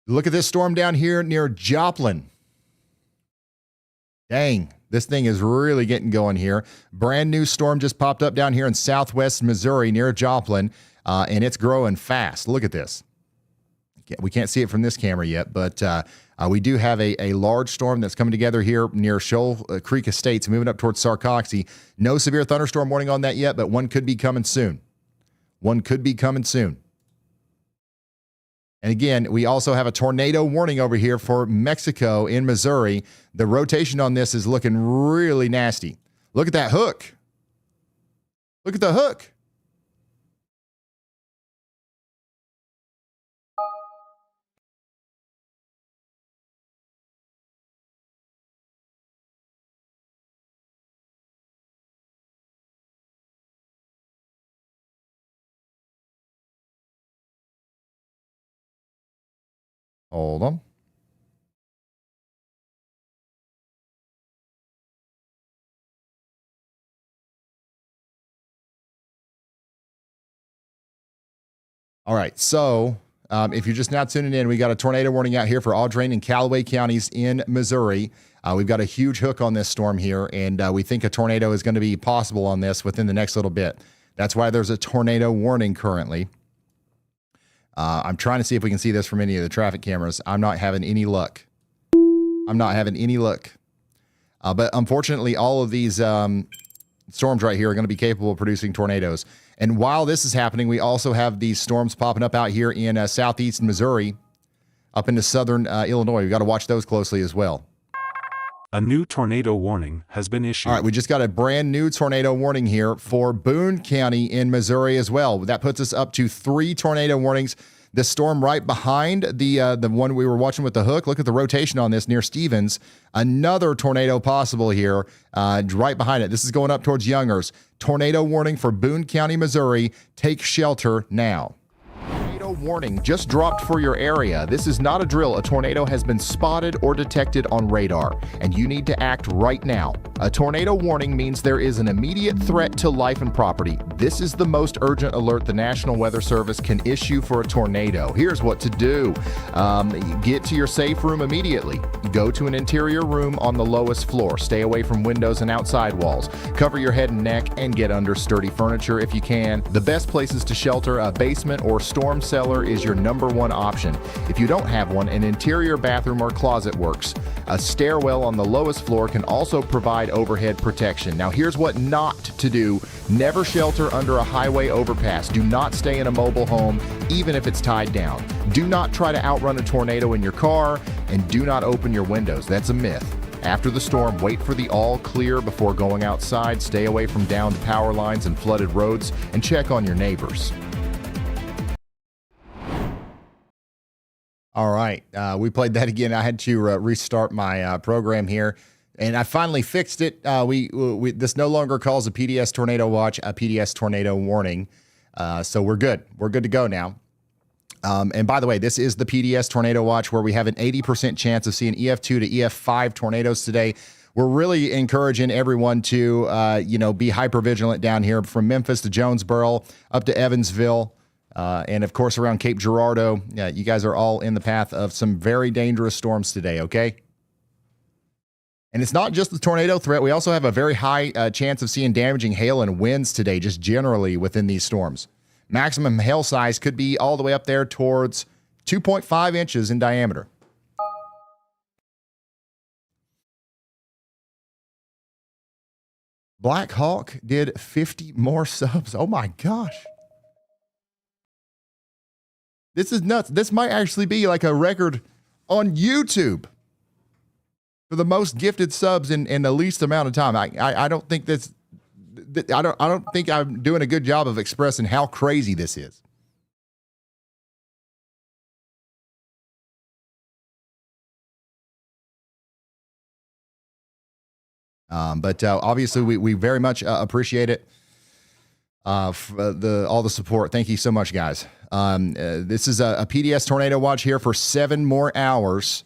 Look at this storm down here near Joplin. Dang, this thing is really getting going here. Brand new storm just popped up down here in southwest Missouri near Joplin. And it's growing fast. Look at this. We can't see it from this camera yet, but we do have a large storm that's coming together here near Shoal Creek Estates, moving up towards Sarcoxy. No severe thunderstorm warning on that yet, but one could be coming soon. And again, we also have a tornado warning over here for Mexico in Missouri. The rotation on this is looking really nasty. Look at that hook. Look at the hook. Hold on. All right, so if you're just now tuning in, we got a tornado warning out here for Audrain and Callaway counties in Missouri. We've got a huge hook on this storm here, and we think a tornado is going to be possible on this within the next little bit. That's why there's a tornado warning currently. I'm trying to see if we can see this from any of the traffic cameras. I'm not having any luck. But unfortunately, all of these storms right here are going to be capable of producing tornadoes. And while this is happening, we also have these storms popping up out here in southeast Missouri, up into southern Illinois. We've got to watch those closely as well. A new tornado warning has been issued. All right, we just got a brand new tornado warning here for Boone County in Missouri as well. That puts us up to 3 tornado warnings. The storm right behind the one we were watching with the hook, look at the rotation on this near Stevens. Another tornado possible here right behind it. This is going up towards Youngers. Tornado warning for Boone County, Missouri. Take shelter now. Tornado warning just dropped for your area. This is not a drill. A tornado has been spotted or detected on radar, and you need to act right now. A tornado warning means there is an immediate threat to life and property. This is the most urgent alert the National Weather Service can issue for a tornado. Here's what to do. Get to your safe room immediately. Go to an interior room on the lowest floor. Stay away from windows and outside walls. Cover your head and neck and get under sturdy furniture if you can. The best places to shelter, a basement or storm cellar, is your #1 option. If you don't have one, an interior bathroom or closet works. A stairwell on the lowest floor can also provide overhead protection. Now here's what not to do. Never shelter under a highway overpass. Do not stay in a mobile home, even if it's tied down. Do not try to outrun a tornado in your car, and do not open your windows. That's a myth. After the storm, wait for the all clear before going outside. Stay away from downed power lines and flooded roads, and check on your neighbors. All right, we played that again. I had to restart my program here, and I finally fixed it. This no longer calls a PDS tornado watch a PDS tornado warning, so we're good. We're good to go now. And by the way, this is the PDS tornado watch where we have an 80% chance of seeing EF2 to EF5 tornadoes today. We're really encouraging everyone to, be hypervigilant down here from Memphis to Jonesboro up to Evansville. And of course, around Cape Girardeau. You guys are all in the path of some very dangerous storms today, okay? And it's not just the tornado threat. We also have a very high chance of seeing damaging hail and winds today, just generally within these storms. Maximum hail size could be all the way up there towards 2.5 inches in diameter. Black Hawk did 50 more subs. Oh my gosh. This is nuts. This might actually be like a record on YouTube for the most gifted subs in the least amount of time. I don't think this. I don't think I'm doing a good job of expressing how crazy this is. But obviously, we very much appreciate it. All the support. Thank you so much, guys. This is a PDS tornado watch here for 7 more hours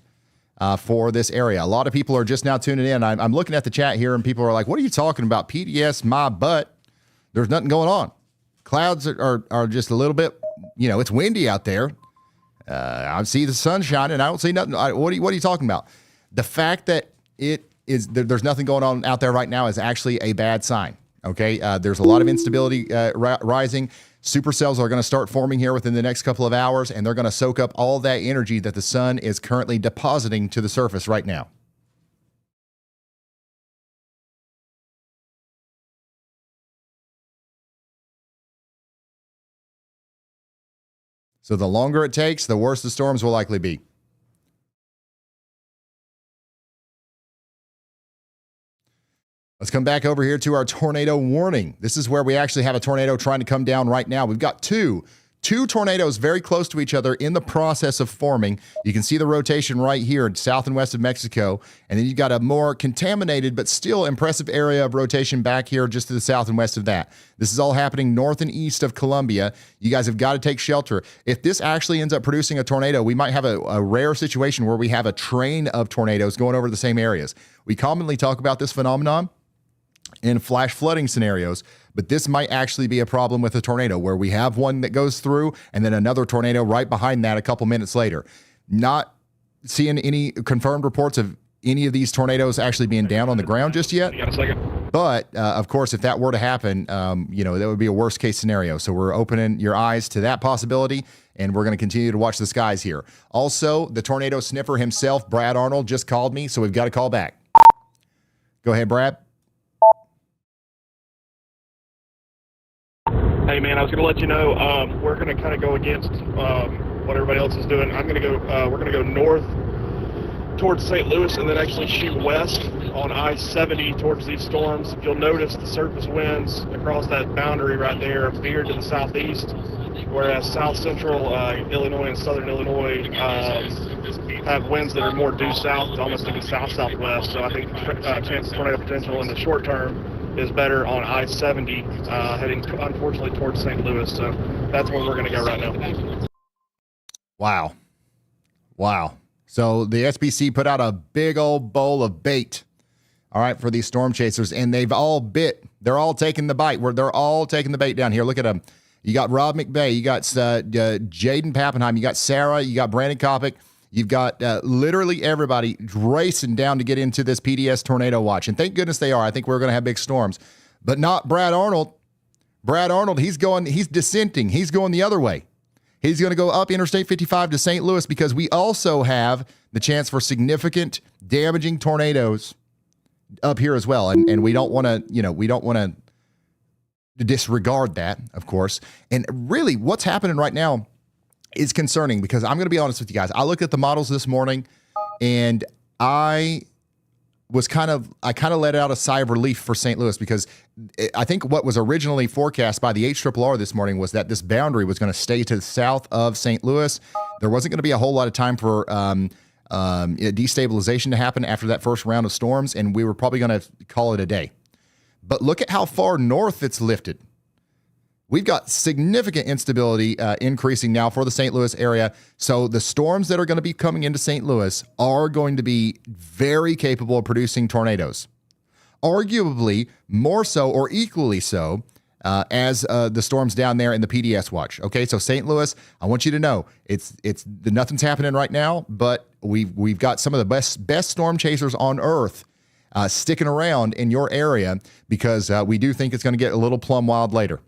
for this area. A lot of people are just now tuning in. I'm looking at the chat here, and people are like, "What are you talking about? PDS, my butt." There's nothing going on. Clouds are just a little bit. It's windy out there. I see the sun shining. I don't see nothing. What are you talking about? The fact that there's nothing going on out there right now is actually a bad sign. Okay, there's a lot of instability rising. Supercells are going to start forming here within the next couple of hours, and they're going to soak up all that energy that the sun is currently depositing to the surface right now. So the longer it takes, the worse the storms will likely be. Let's come back over here to our tornado warning. This is where we actually have a tornado trying to come down right now. We've got two tornadoes very close to each other in the process of forming. You can see the rotation right here, south and west of Mexico. And then you've got a more contaminated but still impressive area of rotation back here just to the south and west of that. This is all happening north and east of Columbia. You guys have got to take shelter. If this actually ends up producing a tornado, we might have a rare situation where we have a train of tornadoes going over the same areas. We commonly talk about this phenomenon in flash flooding scenarios, but this might actually be a problem with a tornado where we have one that goes through and then another tornado right behind that a couple minutes later. Not seeing any confirmed reports of any of these tornadoes actually being down on the ground just yet. But of course, if that were to happen, that would be a worst case scenario. So we're opening your eyes to that possibility, and we're going to continue to watch the skies here. Also, the tornado sniffer himself, Brad Arnold, just called me, so we've got to call back. Go ahead, Brad. Hey man, I was going to let you know we're going to kind of go against what everybody else is doing. We're going to go north towards St. Louis and then actually shoot west on I-70 towards these storms. You'll notice the surface winds across that boundary right there are veered to the southeast, whereas south central Illinois and southern Illinois have winds that are more due south, almost like a south-southwest. So I think chance of tornado potential in the short term is better on I-70 heading, unfortunately, towards St. Louis. So that's where we're going to go right now. Wow. Wow. So the SPC put out a big old bowl of bait, all right, for these storm chasers, and they've all bit. They're all taking the bite. They're all taking the bait down here. Look at them. You got Rob McVeigh. You got Jaden Pappenheim. You got Sarah. You got Brandon Kopic. You've got literally everybody racing down to get into this PDS tornado watch. And thank goodness they are. I think we're going to have big storms. But not Brad Arnold. Brad Arnold, he's dissenting. He's going the other way. He's going to go up Interstate 55 to St. Louis because we also have the chance for significant damaging tornadoes up here as well. And we don't want to, disregard that, of course. And really what's happening right now is concerning because I'm going to be honest with you guys. I looked at the models this morning and I kind of let out a sigh of relief for St. Louis because I think what was originally forecast by the HRRR this morning was that this boundary was going to stay to the south of St. Louis. There wasn't going to be a whole lot of time for destabilization to happen after that first round of storms, and we were probably going to call it a day. But look at how far north it's lifted. We've got significant instability increasing now for the St. Louis area. So the storms that are going to be coming into St. Louis are going to be very capable of producing tornadoes. Arguably more so or equally so as the storms down there in the PDS watch. Okay, so St. Louis, I want you to know it's nothing's happening right now, but we've got some of the best storm chasers on earth sticking around in your area because we do think it's going to get a little plumb wild later.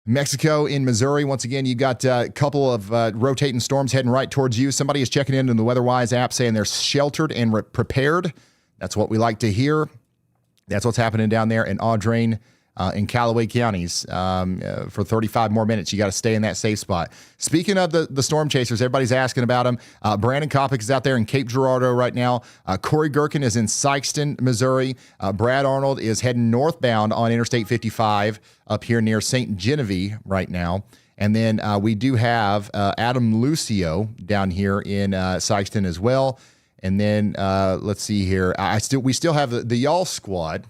Mexico in Missouri, once again, you got a couple of rotating storms heading right towards you. Somebody is checking in the WeatherWise app saying they're sheltered and prepared. That's what we like to hear. That's what's happening down there in Audrain in Callaway counties for 35 more minutes. You got to stay in that safe spot. Speaking of the storm chasers, everybody's asking about them. Brandon Kopic is out there in Cape Girardeau right now. Corey Gherkin is in Sikeston, Missouri. Brad Arnold is heading northbound on Interstate 55 up here near St. Genevieve right now. And then we do have Adam Lucio down here in Sikeston as well. And then let's see here. We still have the Y'all Squad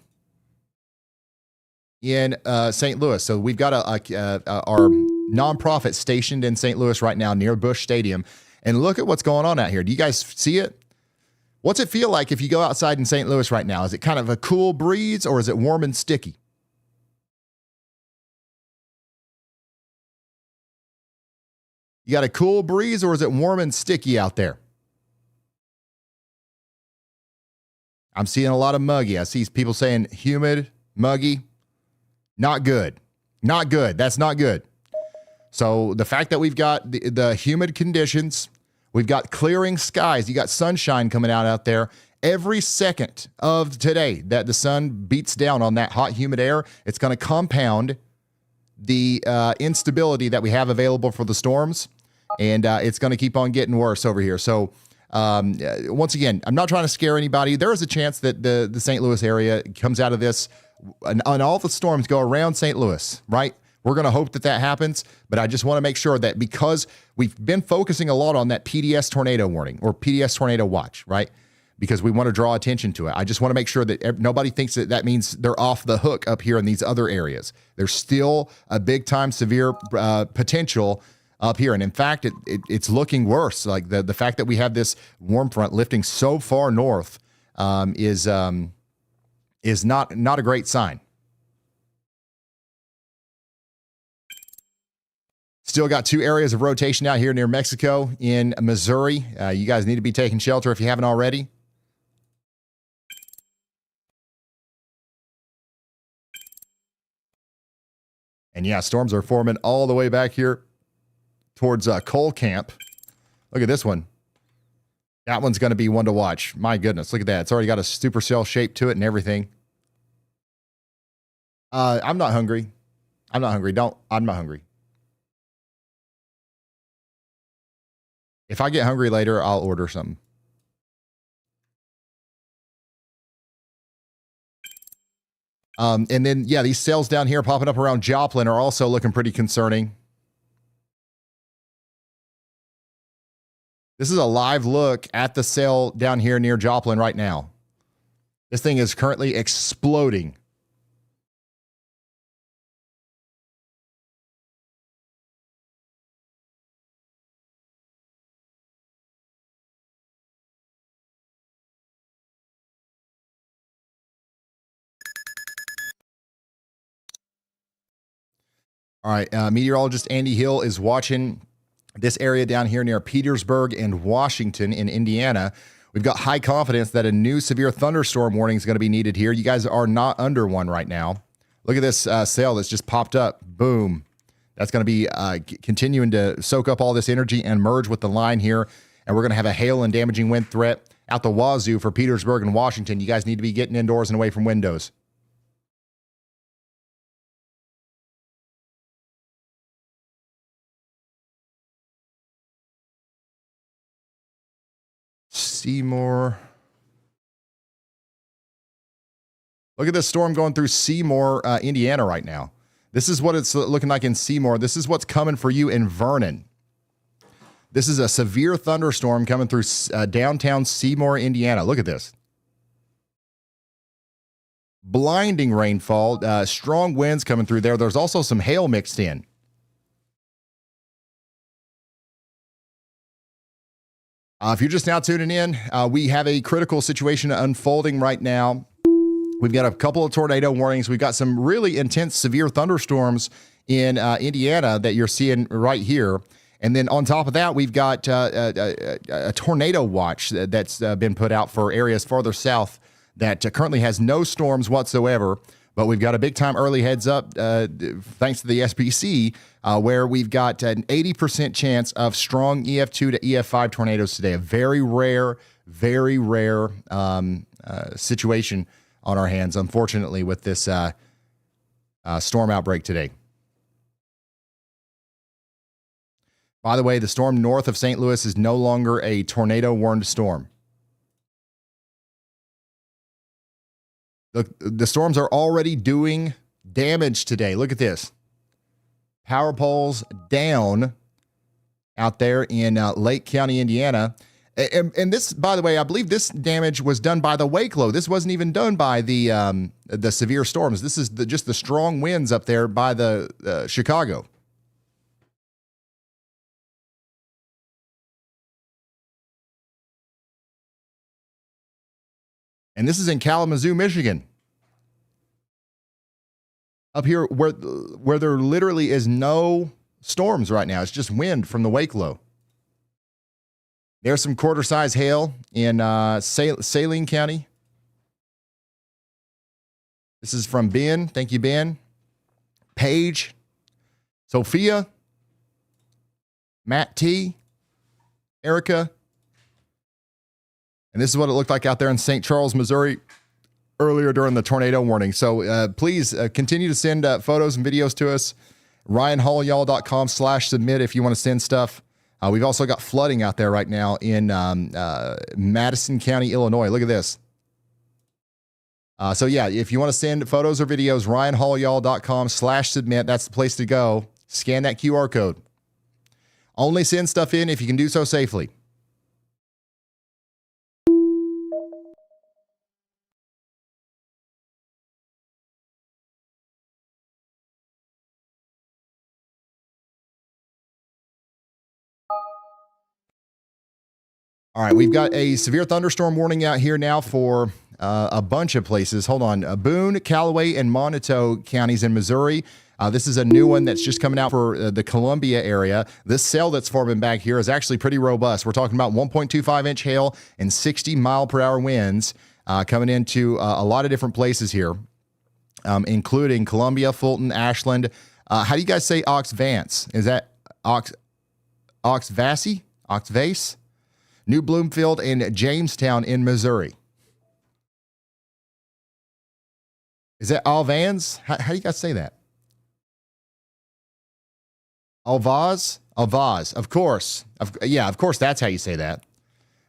in St. Louis. So we've got our nonprofit stationed in St. Louis right now near Busch Stadium. And look at what's going on out here. Do you guys see it? What's it feel like if you go outside in St. Louis right now? Is it kind of a cool breeze or is it warm and sticky? You got a cool breeze or is it warm and sticky out there? I'm seeing a lot of muggy. I see people saying humid, muggy. Not good. Not good. That's not good. So the fact that we've got the humid conditions, we've got clearing skies, you got sunshine coming out there. Every second of today that the sun beats down on that hot, humid air, it's going to compound the instability that we have available for the storms, and it's going to keep on getting worse over here. So once again, I'm not trying to scare anybody. There is a chance that the St. Louis area comes out of this and all the storms go around St. Louis, right? We're going to hope that happens, but I just want to make sure that because we've been focusing a lot on that PDS tornado warning or PDS tornado watch, right? Because we want to draw attention to it. I just want to make sure that nobody thinks that means they're off the hook up here in these other areas. There's still a big time severe potential up here. And in fact, it's looking worse. Like the fact that we have this warm front lifting so far north is not a great sign. Still got two areas of rotation out here near Mexico in Missouri. You guys need to be taking shelter if you haven't already. And yeah, storms are forming all the way back here towards Coal Camp. Look at this one. That one's going to be one to watch. My goodness, look at that. It's already got a supercell shape to it and everything. I'm not hungry. I'm not hungry. I'm not hungry. If I get hungry later, I'll order something. And then, yeah, these cells down here popping up around Joplin are also looking pretty concerning. This is a live look at the cell down here near Joplin right now. This thing is currently exploding. All right, meteorologist Andy Hill is watching this area down here near Petersburg and Washington in Indiana. We've got high confidence that a new severe thunderstorm warning is going to be needed here. You guys are not under one right now. Look at this cell that's just popped up. Boom. That's going to be continuing to soak up all this energy and merge with the line here. And we're going to have a hail and damaging wind threat out the wazoo for Petersburg and Washington. You guys need to be getting indoors and away from windows. Seymour. Look at this storm going through Seymour, Indiana right now. This is what it's looking like in Seymour. This is what's coming for you in Vernon. This is a severe thunderstorm coming through downtown Seymour, Indiana. Look at this. Blinding rainfall, strong winds coming through there. There's also some hail mixed in. If you're just now tuning in, we have a critical situation unfolding right now. We've got a couple of tornado warnings. We've got some really intense, severe thunderstorms in Indiana that you're seeing right here. And then on top of that, we've got a tornado watch that's been put out for areas farther south that currently has no storms whatsoever. But we've got a big time early heads up thanks to the SPC where we've got an 80% chance of strong EF2 to EF5 tornadoes today. A very rare situation on our hands, unfortunately, with this storm outbreak today. By the way, the storm north of St. Louis is no longer a tornado-warned storm. The storms are already doing damage today. Look at this. Power poles down out there in Lake County, Indiana. And this, by the way, I believe this damage was done by the wake low. This wasn't even done by the severe storms. This is just the strong winds up there by the Chicago. And this is in Kalamazoo, Michigan. Up here where there literally is no storms right now. It's just wind from the wake low. There's some quarter-size hail in Saline County. This is from Ben. Thank you, Ben. Paige. Sophia. Matt T. Erica. And this is what it looked like out there in St. Charles, Missouri earlier during the tornado warning. So please continue to send photos and videos to us. RyanHallYall.com/submit if you want to send stuff. We've also got flooding out there right now in Madison County, Illinois. Look at this. So yeah, if you want to send photos or videos, RyanHallYall.com/submit. That's the place to go. Scan that QR code. Only send stuff in if you can do so safely. All right, we've got a severe thunderstorm warning out here now for a bunch of places. Hold on. Boone, Callaway, and Monteau counties in Missouri. This is a new one that's just coming out for the Columbia area. This cell that's forming back here is actually pretty robust. We're talking about 1.25-inch hail and 60-mile-per-hour winds coming into a lot of different places here, including Columbia, Fulton, Ashland. How do you guys say Oxvance? Is that Oxvace? Oxvace? New Bloomfield and Jamestown in Missouri. Is that Alvans? How do you guys say that? Alvaz? A vase, of course. Yeah, of course that's how you say that.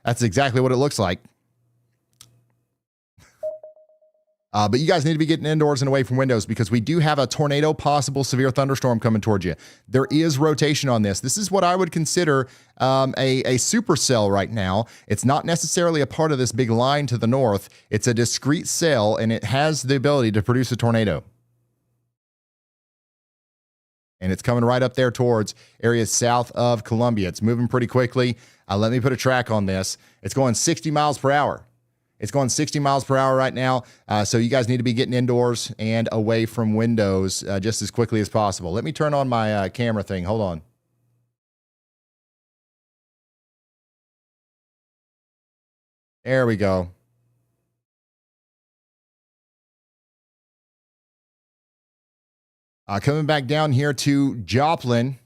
That's exactly what it looks like. But you guys need to be getting indoors and away from windows because we do have a tornado, possible severe thunderstorm coming towards you. There is rotation on this. This is what I would consider a supercell right now. It's not necessarily a part of this big line to the north. It's a discrete cell, and it has the ability to produce a tornado. And it's coming right up there towards areas south of Columbia. It's moving pretty quickly. Let me put a track on this. It's going 60 miles per hour. It's going 60 miles per hour right now, so you guys need to be getting indoors and away from windows just as quickly as possible. Let me turn on my camera thing. Hold on. There we go. Coming back down here to Joplin.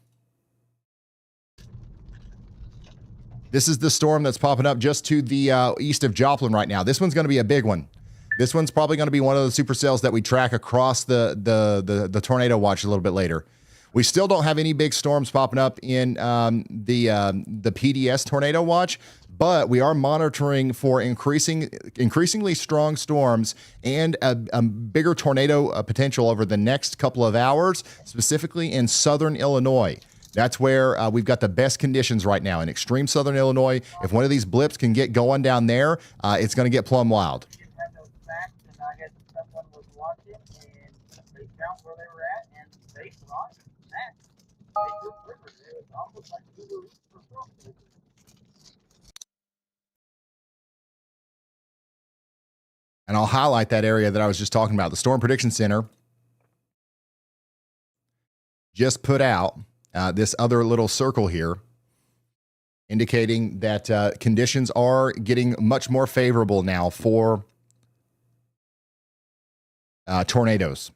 This is the storm that's popping up just to the east of Joplin right now. This one's going to be a big one. This one's probably going to be one of the supercells that we track across the tornado watch a little bit later. We still don't have any big storms popping up in the PDS tornado watch, but we are monitoring for increasingly strong storms and a bigger tornado potential over the next couple of hours, specifically in southern Illinois. That's where we've got the best conditions right now in extreme southern Illinois. If one of these blips can get going down there, it's going to get plumb wild. And I'll highlight that area that I was just talking about. The Storm Prediction Center just put out this other little circle here, indicating that conditions are getting much more favorable now for tornadoes.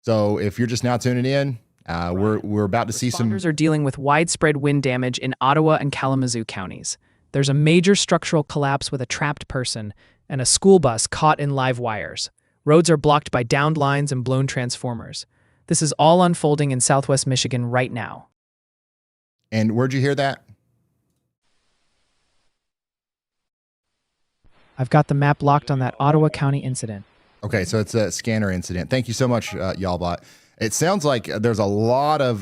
So if you're just now tuning in, we're about to see some. Responders are dealing with widespread wind damage in Ottawa and Kalamazoo counties. There's a major structural collapse with a trapped person and a school bus caught in live wires. Roads are blocked by downed lines and blown transformers. This is all unfolding in southwest Michigan right now. And where'd you hear that? I've got the map locked on that Ottawa County incident. Okay, so it's a scanner incident. Thank you so much, YALLBot. It sounds like there's a lot of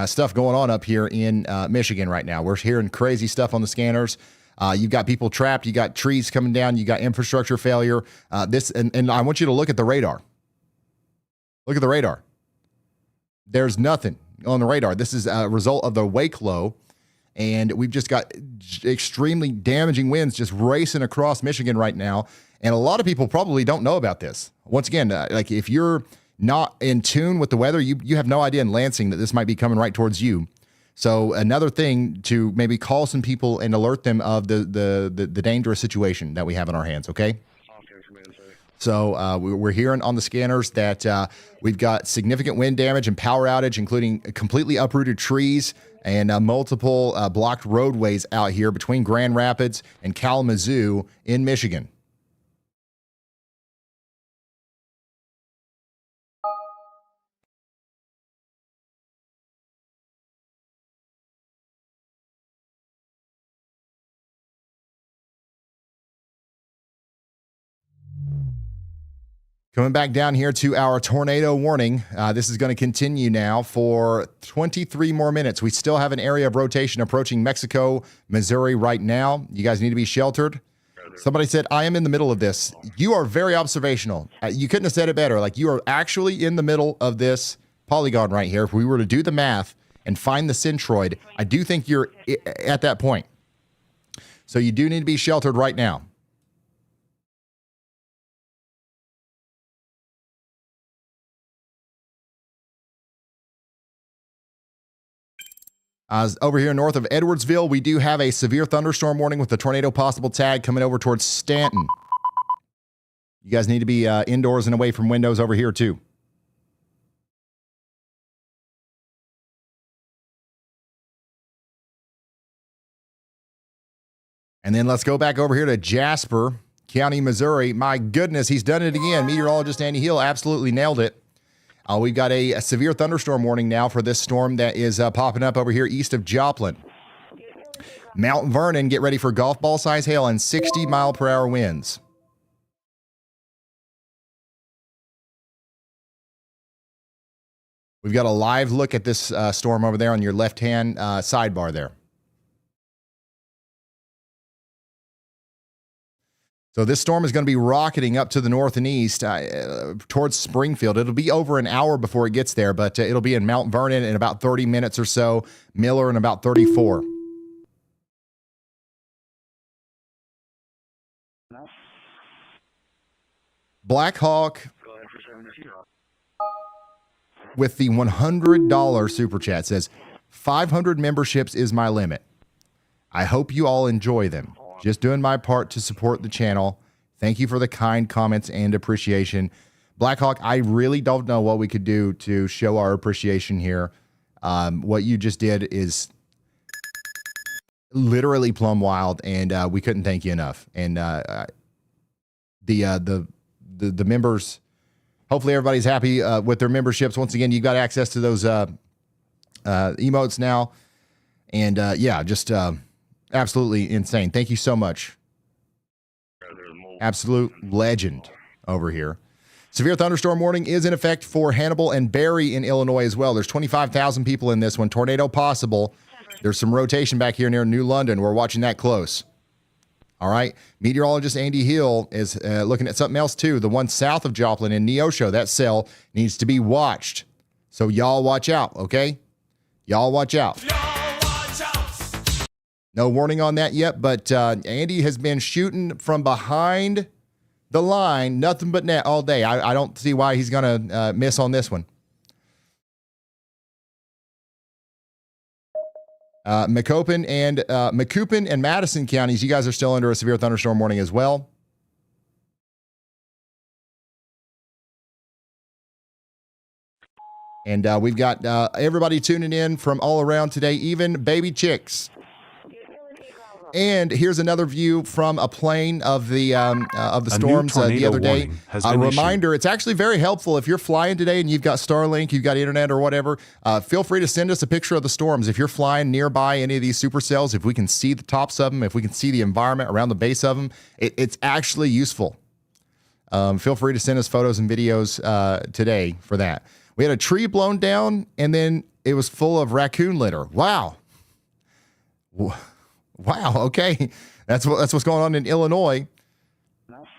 stuff going on up here in Michigan right now. We're hearing crazy stuff on the scanners. You've got people trapped. You got trees coming down. You got infrastructure failure. And I want you to look at the radar. Look at the radar. There's nothing on the radar. This is a result of the wake low, and we've just got extremely damaging winds just racing across Michigan right now. And a lot of people probably don't know about this. Once again, like if you're not in tune with the weather, you have no idea in Lansing that this might be coming right towards you. So another thing to maybe call some people and alert them of the dangerous situation that we have in our hands, okay? So we're hearing on the scanners that we've got significant wind damage and power outage, including completely uprooted trees and multiple blocked roadways out here between Grand Rapids and Kalamazoo in Michigan. Coming back down here to our tornado warning. This is going to continue now for 23 more minutes. We still have an area of rotation approaching Mexico, Missouri right now. You guys need to be sheltered. Somebody said, I am in the middle of this. You are very observational. You couldn't have said it better. Like, you are actually in the middle of this polygon right here. If we were to do the math and find the centroid, I do think you're at that point. So you do need to be sheltered right now. Over here north of Edwardsville, we do have a severe thunderstorm warning with a tornado possible tag coming over towards Stanton. You guys need to be indoors and away from windows over here too. And then let's go back over here to Jasper County, Missouri. My goodness, he's done it again. Meteorologist Andy Hill absolutely nailed it. We've got a severe thunderstorm warning now for this storm that is popping up over here east of Joplin. Mount Vernon, get ready for golf ball size hail and 60-mile-per-hour winds. We've got a live look at this storm over there on your left-hand sidebar there. So this storm is going to be rocketing up to the north and east towards Springfield. It'll be over an hour before it gets there, but it'll be in Mount Vernon in about 30 minutes or so, Miller in about 34. Black Hawk with the $100 super chat says, 500 memberships is my limit. I hope you all enjoy them. Just doing my part to support the channel. Thank you for the kind comments and appreciation. Blackhawk, I really don't know what we could do to show our appreciation here. What you just did is literally plumb wild, and we couldn't thank you enough. And the members, hopefully everybody's happy with their memberships. Once again, you've got access to those emotes now. And yeah, just absolutely insane. Thank you so much. Absolute legend over here. Severe thunderstorm warning is in effect for Hannibal and Barry in Illinois as well. There's 25,000 people in this one. Tornado possible. There's some rotation back here near New London. We're watching that close. All right. Meteorologist Andy Hill is looking at something else too. The one south of Joplin in Neosho, that cell needs to be watched. So y'all watch out, okay? Y'all watch out. No warning on that yet, but Andy has been shooting from behind the line, nothing but net all day. I don't see why he's going to miss on this one. Macoupin and Madison counties, you guys are still under a severe thunderstorm warning as well. And we've got everybody tuning in from all around today, even baby chicks. And here's another view from a plane of the storms the other day. A reminder, it's actually very helpful if you're flying today and you've got Starlink, you've got internet or whatever, feel free to send us a picture of the storms. If you're flying nearby any of these supercells, if we can see the tops of them, if we can see the environment around the base of them, it's actually useful. Feel free to send us photos and videos today for that. We had a tree blown down and then it was full of raccoon litter. Wow. Wow, okay. That's what's going on in Illinois.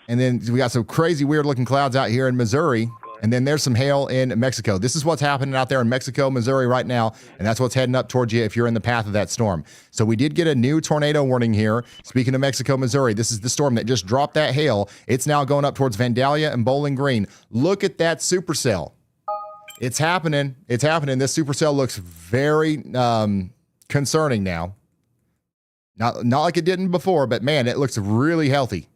And then we got some crazy weird looking clouds out here in Missouri. And then there's some hail in Mexico. This is what's happening out there in Mexico, Missouri right now. And that's what's heading up towards you if you're in the path of that storm. So we did get a new tornado warning here. Speaking of Mexico, Missouri, this is the storm that just dropped that hail. It's now going up towards Vandalia and Bowling Green. Look at that supercell. It's happening. It's happening. This supercell looks very concerning now. Not like it didn't before, but man, it looks really healthy.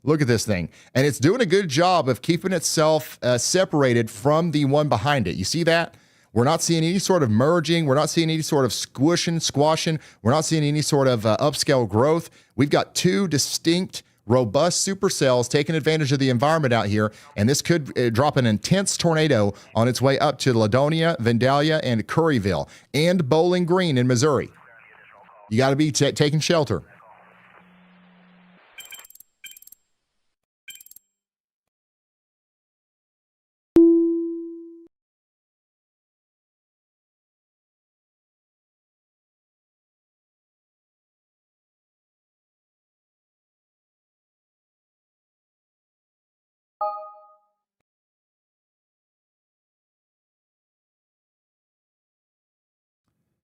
Look at this thing. And it's doing a good job of keeping itself separated from the one behind it. You see that? We're not seeing any sort of merging. We're not seeing any sort of squashing. We're not seeing any sort of upscale growth. We've got two distinct, robust supercells taking advantage of the environment out here. And this could drop an intense tornado on its way up to Ladonia, Vandalia, and Curryville, and Bowling Green in Missouri. You got to be taking shelter.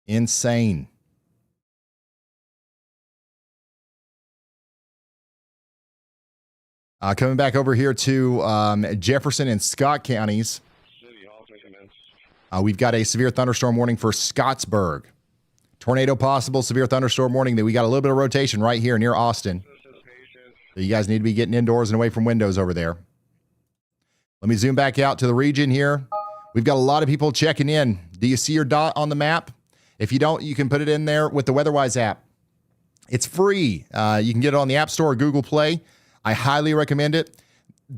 Insane. Coming back over here to Jefferson and Scott counties. We've got a severe thunderstorm warning for Scottsburg. Tornado possible, severe thunderstorm warning. That we got a little bit of rotation right here near Austin. So you guys need to be getting indoors and away from windows over there. Let me zoom back out to the region here. We've got a lot of people checking in. Do you see your dot on the map? If you don't, you can put it in there with the WeatherWise app. It's free. You can get it on the App Store or Google Play. I highly recommend it.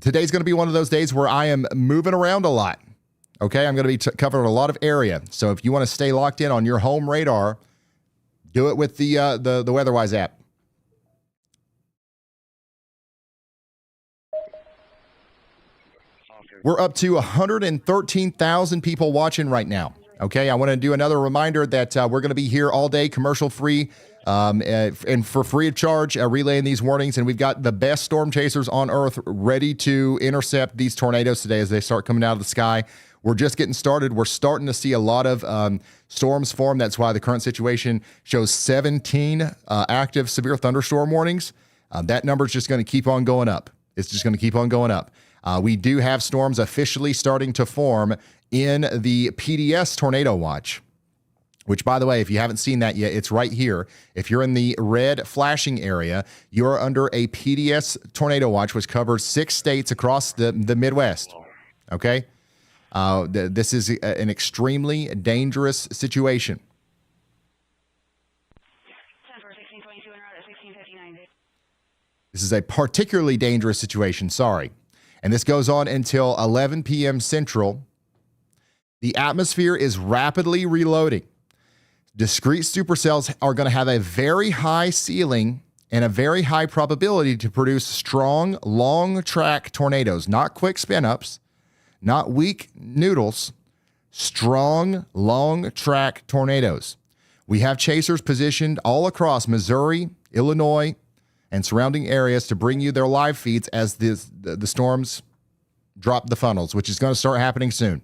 Today's going to be one of those days where I am moving around a lot. Okay, I'm going to be covering a lot of area. So if you want to stay locked in on your home radar, do it with the WeatherWise app. We're up to 113,000 people watching right now. Okay, I want to do another reminder that we're going to be here all day, commercial free, and for free of charge, relaying these warnings. And we've got the best storm chasers on earth ready to intercept these tornadoes today as they start coming out of the sky. We're just getting started. We're starting to see a lot of storms form. That's why the current situation shows 17 active severe thunderstorm warnings. That number is just going to keep on going up. It's just going to keep on going up. We do have storms officially starting to form in the PDS tornado watch, which, by the way, if you haven't seen that yet, it's right here. If you're in the red flashing area, you're under a PDS tornado watch, which covers 6 states across the Midwest. Okay? This is an extremely dangerous situation. This is a particularly dangerous situation, sorry. And this goes on until 11 p.m. Central. The atmosphere is rapidly reloading. Discrete supercells are going to have a very high ceiling and a very high probability to produce strong, long-track tornadoes, not quick spin-ups, not weak noodles, strong, long-track tornadoes. We have chasers positioned all across Missouri, Illinois, and surrounding areas to bring you their live feeds as the storms drop the funnels, which is going to start happening soon.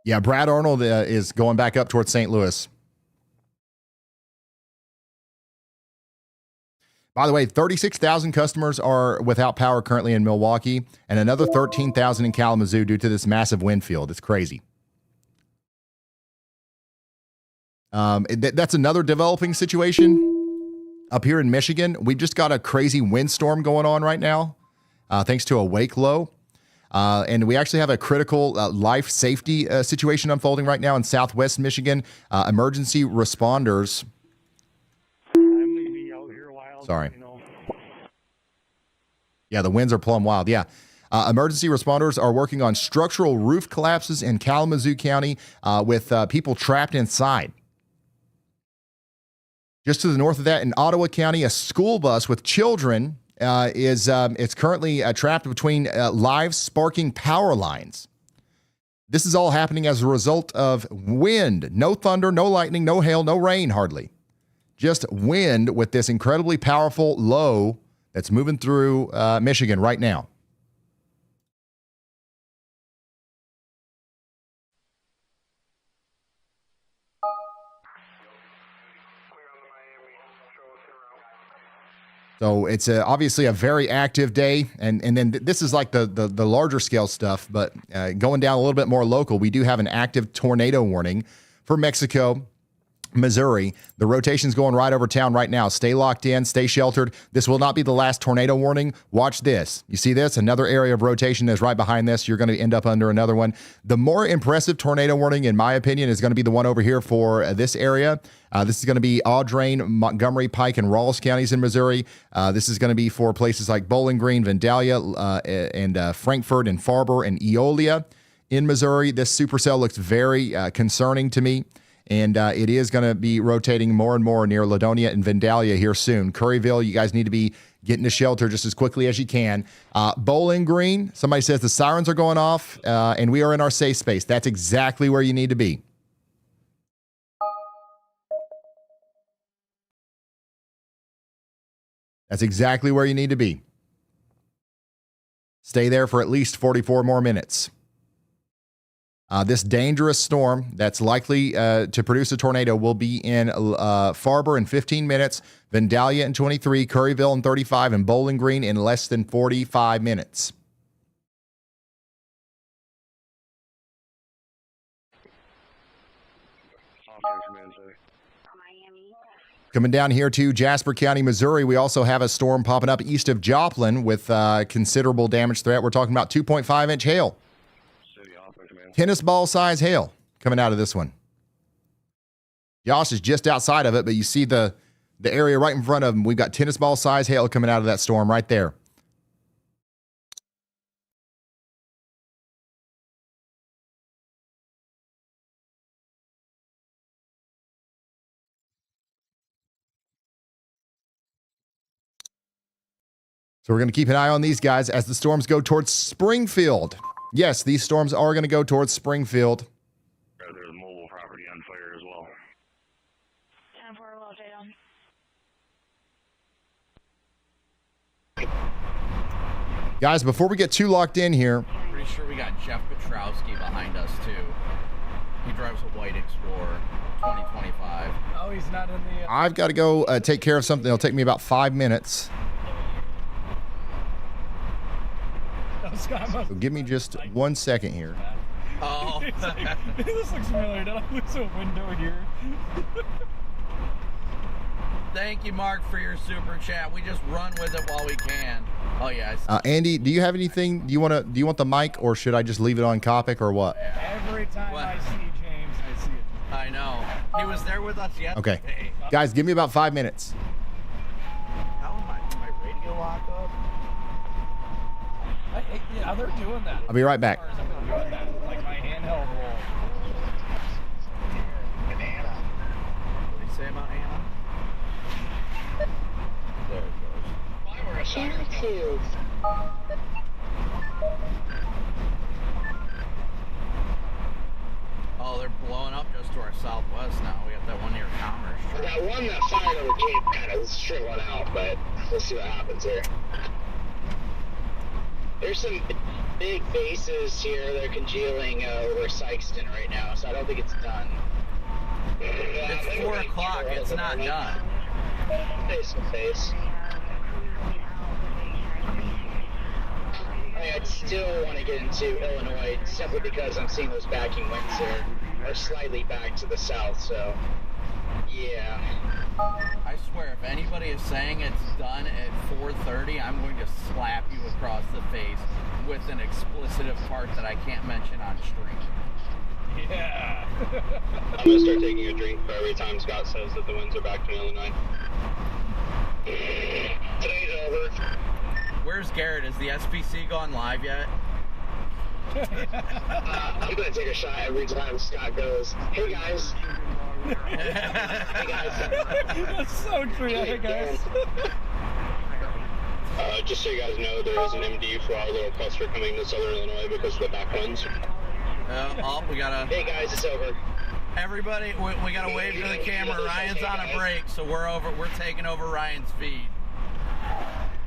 Yeah, Brad Arnold is going back up towards St. Louis. By the way, 36,000 customers are without power currently in Milwaukee, and another 13,000 in Kalamazoo due to this massive wind field. It's crazy. That's another developing situation up here in Michigan. We've just got a crazy windstorm going on right now, thanks to a wake low. And we actually have a critical life safety situation unfolding right now in Southwest Michigan. Emergency responders. Sorry. Yeah, the winds are plumb wild. Yeah. Emergency responders are working on structural roof collapses in Kalamazoo County with people trapped inside. Just to the north of that, in Ottawa County, a school bus with children it's currently trapped between live sparking power lines. This is all happening as a result of wind. No thunder, no lightning, no hail, no rain, hardly. Just wind with this incredibly powerful low that's moving through Michigan right now. So it's obviously a very active day, and then this is like the larger scale stuff, but going down a little bit more local, we do have an active tornado warning for Mexico, Missouri. The rotation's going right over town right now. Stay locked in, stay sheltered. This will not be the last tornado warning. Watch this. You see this? Another area of rotation is right behind this. You're going to end up under another one. The more impressive tornado warning, in my opinion, is going to be the one over here for this area. This is going to be Audrain, Montgomery, Pike, and Rawls counties in Missouri. This is going to be for places like Bowling Green, Vandalia, and Frankfort, and Farber, and Eolia in Missouri. This supercell looks very concerning to me. And it is going to be rotating more and more near Ladonia and Vandalia here soon. Curryville, you guys need to be getting to shelter just as quickly as you can. Bowling Green, somebody says the sirens are going off, and we are in our safe space. That's exactly where you need to be. That's exactly where you need to be. Stay there for at least 44 more minutes. This dangerous storm that's likely to produce a tornado will be in Farber in 15 minutes, Vandalia in 23, Curryville in 35, and Bowling Green in less than 45 minutes. Coming down here to Jasper County, Missouri, we also have a storm popping up east of Joplin with considerable damage threat. We're talking about 2.5-inch hail. Tennis ball size hail coming out of this one. Josh is just outside of it, but you see the area right in front of him. We've got tennis ball size hail coming out of that storm right there. So we're going to keep an eye on these guys as the storms go towards Springfield. Yes, these storms are going to go towards Springfield. There's a mobile property on fire as well. 10-4, well, Jadon. Guys, before we get too locked in here. Pretty sure we got Jeff Petrowski behind us, too. He drives a white Explorer, 2025. Oh, he's not in the... I've got to go take care of something. It'll take me about 5 minutes. So give me just 1 second here. Oh. This looks familiar. Did I lose a window here? Thank you, Mark, for your super chat. We just run with it while we can. Oh, yeah. Andy, do you have anything? Do you want the mic, or should I just leave it on Copic, or what? Every time I see James, I see it. I know. He was there with us yesterday. Okay. Guys, give me about 5 minutes. How am I? My radio lock up? Yeah, they're doing that. I'll be right back. I've been doing that, like my handheld roll. Anna. What did he say about Anna? There it goes. Channel 2. Oh, they're blowing up just to our southwest now. We got that one near Commerce. We got one that fired over Cape kind of straight one out, but we'll see what happens here. There's some big bases here that are congealing over Sykeston right now, so I don't think it's done. It's 4 o'clock. It's not done. Face to face. I'd still want to get into Illinois simply because I'm seeing those backing winds there are slightly back to the south, so yeah. I swear, if anybody is saying it's done at 4:30, I'm going to slap you across the face with an explicitive part that I can't mention on stream. Yeah. I'm going to start taking a drink for every time Scott says that the winds are back to Illinois. Today's over. Where's Garrett? Is the SPC gone live yet? I'm going to take a shot every time Scott goes, hey guys. Hey guys. That's so true. Hey guys. Just so you guys know, there is an MD for our little cluster coming to southern Illinois because of the back winds. We gotta... Hey guys, it's over. Everybody, we gotta wave to the camera. Ryan's on a break, so we're taking over Ryan's feed.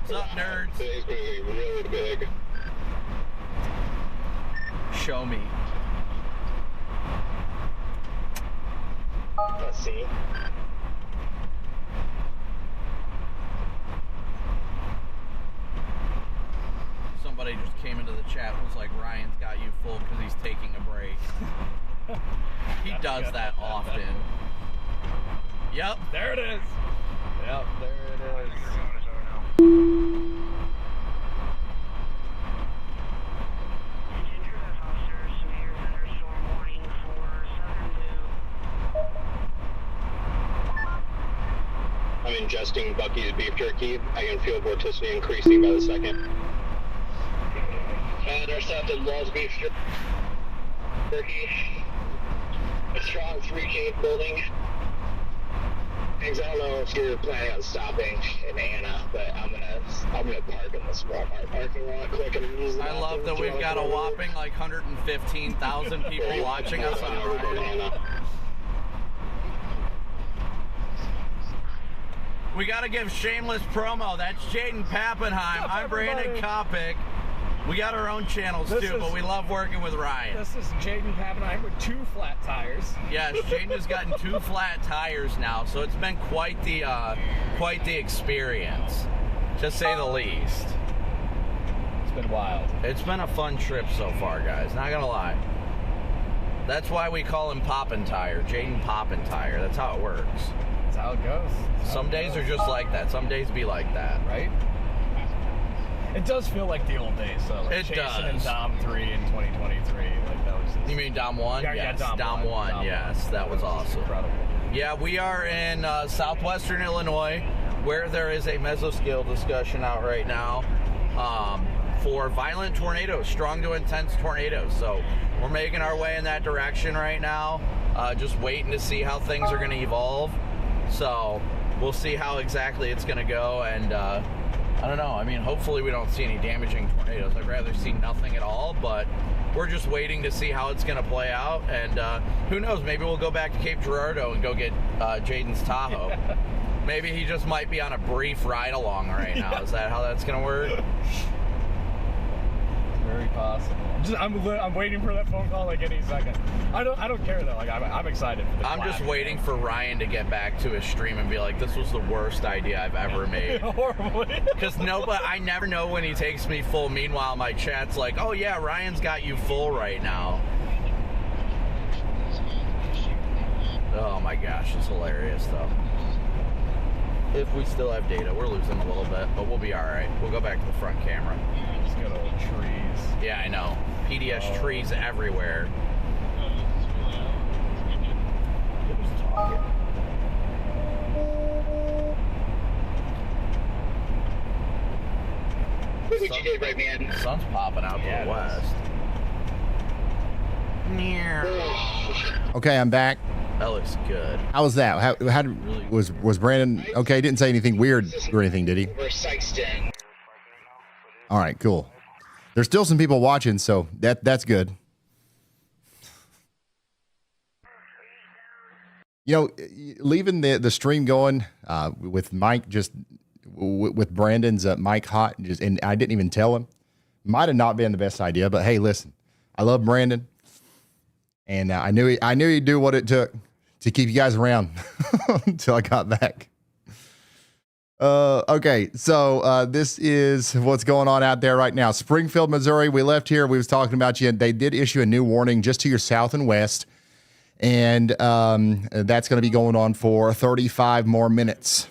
What's up, nerds? Today's going to be really big. Show me. Let's see. Somebody just came into the chat and was like, Ryan's got you full because he's taking a break. He does that often. Yep. There it is. Yep, there it is. I'm ingesting Bucky's beef jerky. I can feel vorticity increasing by the second. And intercepted Law's beef jerky. A strong 3K building. I don't know if you're planning on stopping in Anna, but I'm gonna park in this Walmart parking lot quick and use the I love that we've got a whopping like 115,000 people watching us on Friday. We gotta give shameless promo. That's Jaden Pappenheim. I'm Brandon Kopic. We got our own channels too, but we love working with Ryan. This is Jaden Pappenheim with 2 flat tires. Yes, Jaden has gotten 2 flat tires now, so it's been quite the experience, to say the least. It's been wild. It's been a fun trip so far, guys. Not gonna lie. That's why we call him Poppin' Tire, Jaden Poppin' Tire. That's how it works. That's how it goes. Some days are just like that. Some days be like that. Right? It does feel like the old days, though. Like it Jason does. and Dom 3 in 2023. Like that was just... You mean Dom 1? Yeah, yes. Dom 1. Yes, that was awesome. Incredible. Yeah, we are in southwestern Illinois, where there is a mesoscale discussion out right now for violent tornadoes, strong to intense tornadoes. So we're making our way in that direction right now, just waiting to see how things are going to evolve. So we'll see how exactly it's going to go, and I don't know. I mean, hopefully we don't see any damaging tornadoes. I'd rather see nothing at all, but we're just waiting to see how it's going to play out, and who knows, maybe we'll go back to Cape Girardeau and go get Jaden's Tahoe. Maybe he just might be on a brief ride-along right now. Is that how that's going to work? Very possible. I'm waiting for that phone call like any second. I don't care though. Like I'm excited. For the I'm just waiting for Ryan to get back to his stream and be like, "This was the worst idea I've ever made." Horribly. Because I never know when he takes me full. Meanwhile, my chat's like, "Oh yeah, Ryan's got you full right now." Oh my gosh, it's hilarious though. If we still have data, we're losing a little bit, but we'll be all right. We'll go back to the front camera. Just got old trees. Yeah, I know. PDS trees everywhere. Who's talking? Look what you did, right, man. Sun's popping out to the west. Okay, I'm back. That looks good. How was that? How was Brandon okay? Didn't say anything weird or anything, did he? All right, cool. There's still some people watching, so that's good. You know, leaving the stream going with Mike, just with Brandon's mic hot, and I didn't even tell him. Might have not been the best idea, but hey, listen, I love Brandon, and I knew he'd do what it took to keep you guys around until I got back. Okay, so this is what's going on out there right now. Springfield, Missouri. We left here. We was talking about you. They did issue a new warning just to your south and west, and that's going to be going on for 35 more minutes.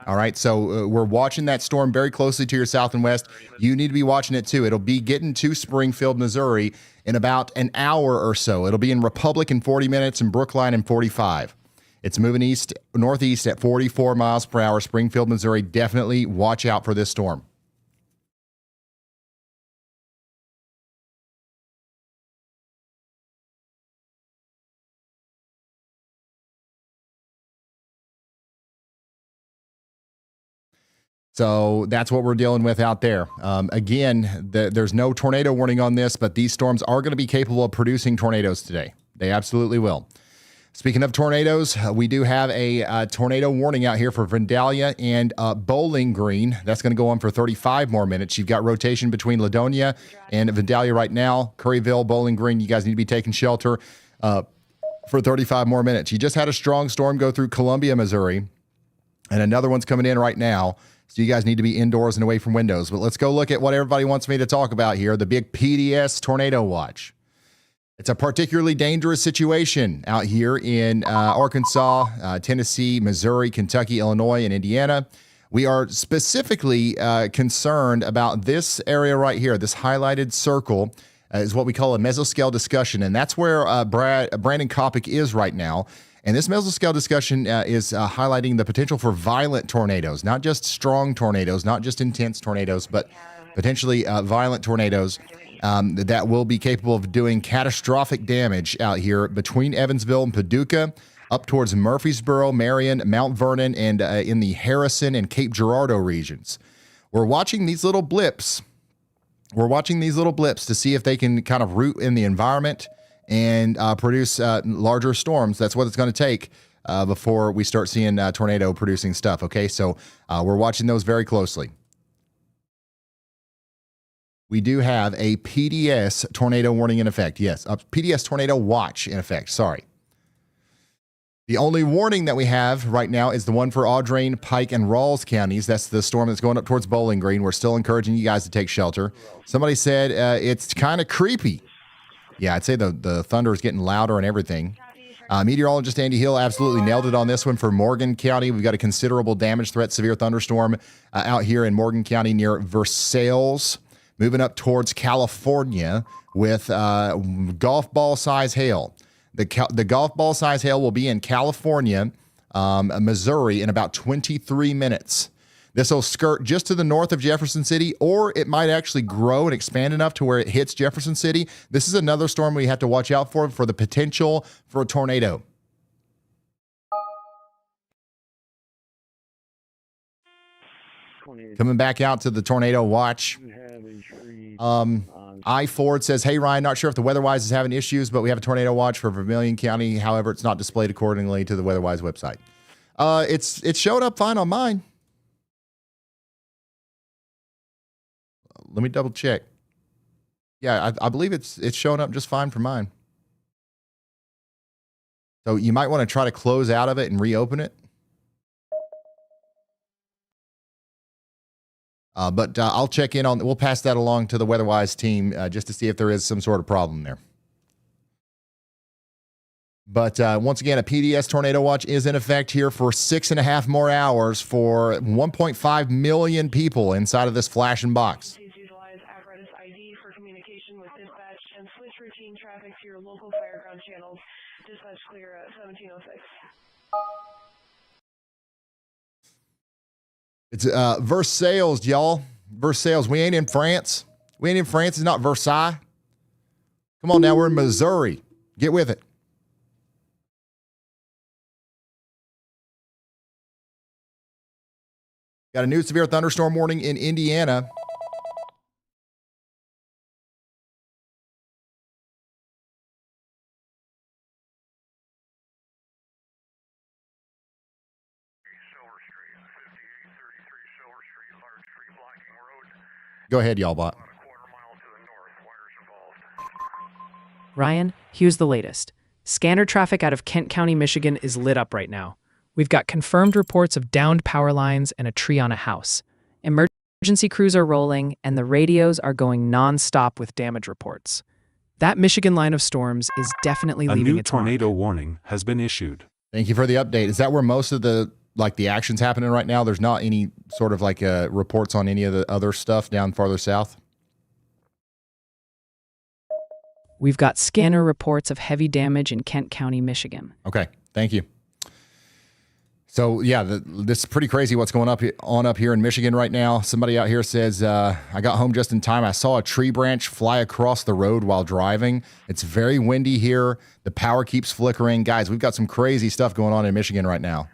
All right, so we're watching that storm very closely to your south and west. You need to be watching it too. It'll be getting to Springfield, Missouri in about an hour or so. It'll be in Republic in 40 minutes and Brookline in 45. It's moving northeast at 44 miles per hour. Springfield, Missouri. Definitely watch out for this storm. So that's what we're dealing with out there. Again, there's no tornado warning on this, but these storms are going to be capable of producing tornadoes today. They absolutely will. Speaking of tornadoes, we do have a tornado warning out here for Vandalia and Bowling Green. That's going to go on for 35 more minutes. You've got rotation between Ladonia and Vandalia right now. Curryville, Bowling Green, you guys need to be taking shelter for 35 more minutes. You just had a strong storm go through Columbia, Missouri, and another one's coming in right now. So you guys need to be indoors and away from windows. But let's go look at what everybody wants me to talk about here, the big PDS tornado watch. It's a particularly dangerous situation out here in Arkansas, Tennessee, Missouri, Kentucky, Illinois, and Indiana. We are specifically concerned about this area right here. This highlighted circle is what we call a mesoscale discussion, and that's where Brandon Kopic is right now. And this mesoscale discussion is highlighting the potential for violent tornadoes, not just strong tornadoes, not just intense tornadoes, but potentially violent tornadoes that will be capable of doing catastrophic damage out here between Evansville and Paducah, up towards Murfreesboro, Marion, Mount Vernon, and in the Harrison and Cape Girardeau regions. We're watching these little blips. We're watching these little blips to see if they can kind of root in the environment and produce larger storms. That's what it's going to take before we start seeing tornado producing stuff. Okay, so we're watching those very closely. We do have a PDS tornado warning in effect. Yes, a PDS tornado watch in effect. Sorry. The only warning that we have right now is the one for Audrain, Pike, and Rawls counties. That's the storm that's going up towards Bowling Green. We're still encouraging you guys to take shelter. Somebody said it's kind of creepy. Yeah, I'd say the thunder is getting louder and everything. Meteorologist Andy Hill absolutely nailed it on this one for Morgan County. We've got a considerable damage threat, severe thunderstorm out here in Morgan County near Versailles, moving up towards California with golf ball size hail. The golf ball size hail will be in California Missouri in about 23 minutes. This will skirt just to the north of Jefferson City, or it might actually grow and expand enough to where it hits Jefferson City. This is another storm we have to watch out for the potential for a tornado. Coming back out to the tornado watch. I-Ford says, hey, Ryan, not sure if the WeatherWise is having issues, but we have a tornado watch for Vermilion County. However, it's not displayed accordingly to the WeatherWise website. It showed up fine on mine. Let me double check. Yeah, I believe it's showing up just fine for mine. So you might want to try to close out of it and reopen it. But I'll check in on, we'll pass that along to the WeatherWise team just to see if there is some sort of problem there. But once again, a PDS tornado watch is in effect here for 6.5 more hours for 1.5 million people inside of this flashing box. Please utilize apparatus ID for communication with dispatch and switch routine traffic to your local fireground channels. Dispatch clear at 1706. It's Versailles, y'all. Versailles. We ain't in France. We ain't in France. It's not Versailles. Come on now. We're in Missouri. Get with it. Got a new severe thunderstorm warning in Indiana. Go ahead, y'all bot. Ryan, here's the latest. Scanner traffic out of Kent County, Michigan is lit up right now. We've got confirmed reports of downed power lines and a tree on a house. Emergency crews are rolling, and the radios are going non-stop with damage reports. That Michigan line of storms is definitely leaving its mark. A new tornado warning has been issued. Thank you for the update. Is that where most of the action's happening right now? There's not any sort of reports on any of the other stuff down farther south? We've got scanner reports of heavy damage in Kent County, Michigan. Okay, thank you. So, yeah, this is pretty crazy what's going on up here in Michigan right now. Somebody out here says, I got home just in time. I saw a tree branch fly across the road while driving. It's very windy here. The power keeps flickering. Guys, we've got some crazy stuff going on in Michigan right now.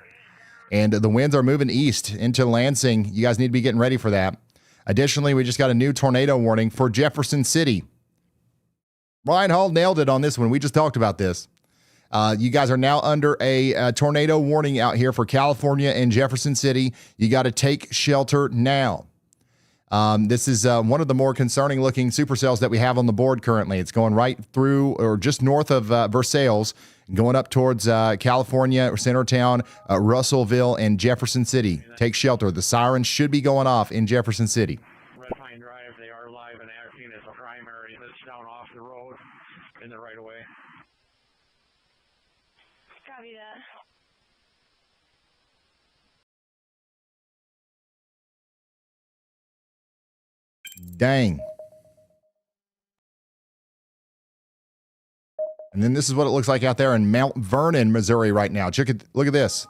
And the winds are moving east into Lansing. You guys need to be getting ready for that. Additionally, we just got a new tornado warning for Jefferson City. Ryan Hall nailed it on this one. We just talked about this. You guys are now under a tornado warning out here for California and Jefferson City. You got to take shelter now. This is one of the more concerning looking supercells that we have on the board currently. It's going right through or just north of Versailles, going up towards California, Centertown, Russellville, and Jefferson City. Take shelter. The sirens should be going off in Jefferson City. Red Pine Drive, they are live and acting as a primary that's down off the road in the right of way. Copy that. Dang. And then this is what it looks like out there in Mount Vernon, Missouri right now. Look at this.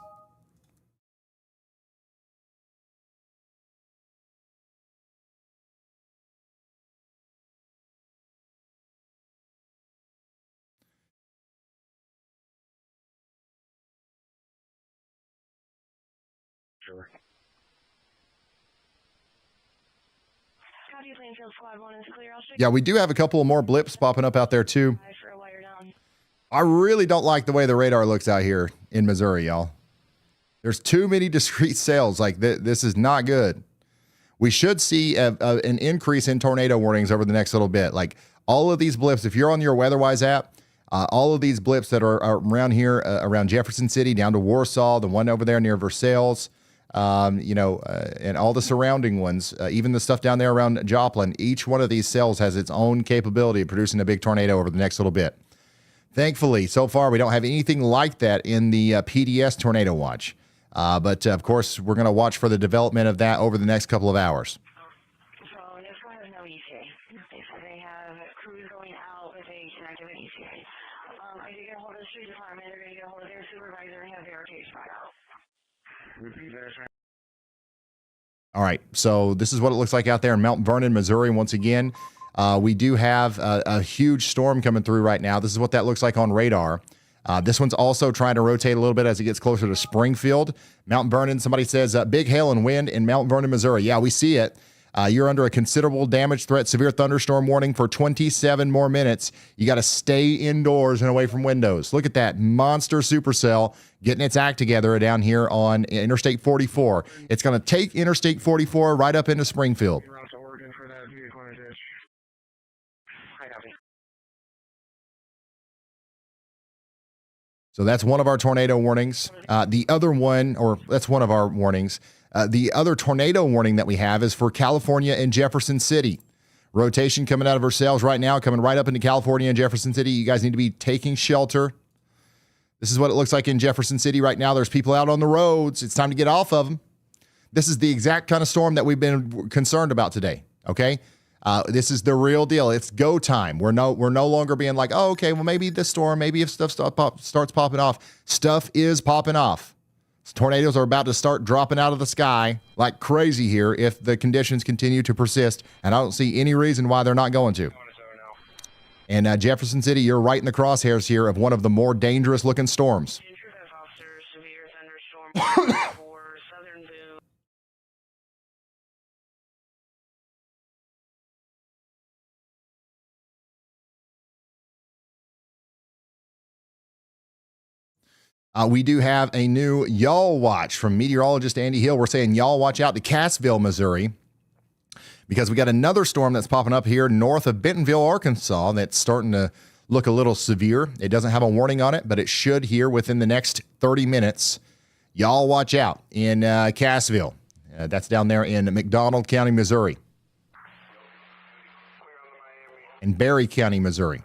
Sure. Copy, Plainfield Squad 1 is clear. I'll Yeah, we do have a couple of more blips popping up out there too. for a wire down. I really don't like the way the radar looks out here in Missouri, y'all. There's too many discrete cells. Like this is not good. We should see an increase in tornado warnings over the next little bit. Like all of these blips, if you're on your WeatherWise app, all of these blips that are around here, around Jefferson City, down to Warsaw, the one over there near Versailles, and all the surrounding ones, even the stuff down there around Joplin, each one of these cells has its own capability of producing a big tornado over the next little bit. Thankfully, so far, we don't have anything like that in the PDS tornado watch. But of course, we're going to watch for the development of that over the next couple of hours. So, NISCO has no ETA. They said they have crews going out with a connective ETA. I did get a hold of the street department. They're going to get a hold of their supervisor and have their case back out. Repeat that, sir. All right, so this is what it looks like out there in Mount Vernon, Missouri. Once again, we do have a huge storm coming through right now. This is what that looks like on radar. This one's also trying to rotate a little bit as it gets closer to Springfield. Mount Vernon, somebody says, big hail and wind in Mount Vernon, Missouri. Yeah, we see it. You're under a considerable damage threat, severe thunderstorm warning for 27 more minutes. You got to stay indoors and away from windows. Look at that monster supercell getting its act together down here on Interstate 44. It's going to take Interstate 44 right up into Springfield. So that's one of our tornado warnings. The other one, or that's one of our warnings. The other tornado warning that we have is for California and Jefferson City. Rotation coming out of our cells right now, coming right up into California and Jefferson City. You guys need to be taking shelter. This is what it looks like in Jefferson City right now. There's people out on the roads. It's time to get off of them. This is the exact kind of storm that we've been concerned about today, okay? This is the real deal. It's go time. We're no longer being like, oh, okay, well, maybe this storm, maybe if stuff starts popping off. Stuff is popping off. Tornadoes are about to start dropping out of the sky like crazy here if the conditions continue to persist, and I don't see any reason why they're not going to. And Jefferson City, you're right in the crosshairs here of one of the more dangerous-looking storms. We do have a new y'all watch from meteorologist Andy Hill. We're saying y'all watch out to Cassville, Missouri, because we got another storm that's popping up here north of Bentonville, Arkansas, that's starting to look a little severe. It doesn't have a warning on it, but it should here within the next 30 minutes. Y'all watch out in Cassville. That's down there in McDonald County, Missouri, and Berry County, Missouri.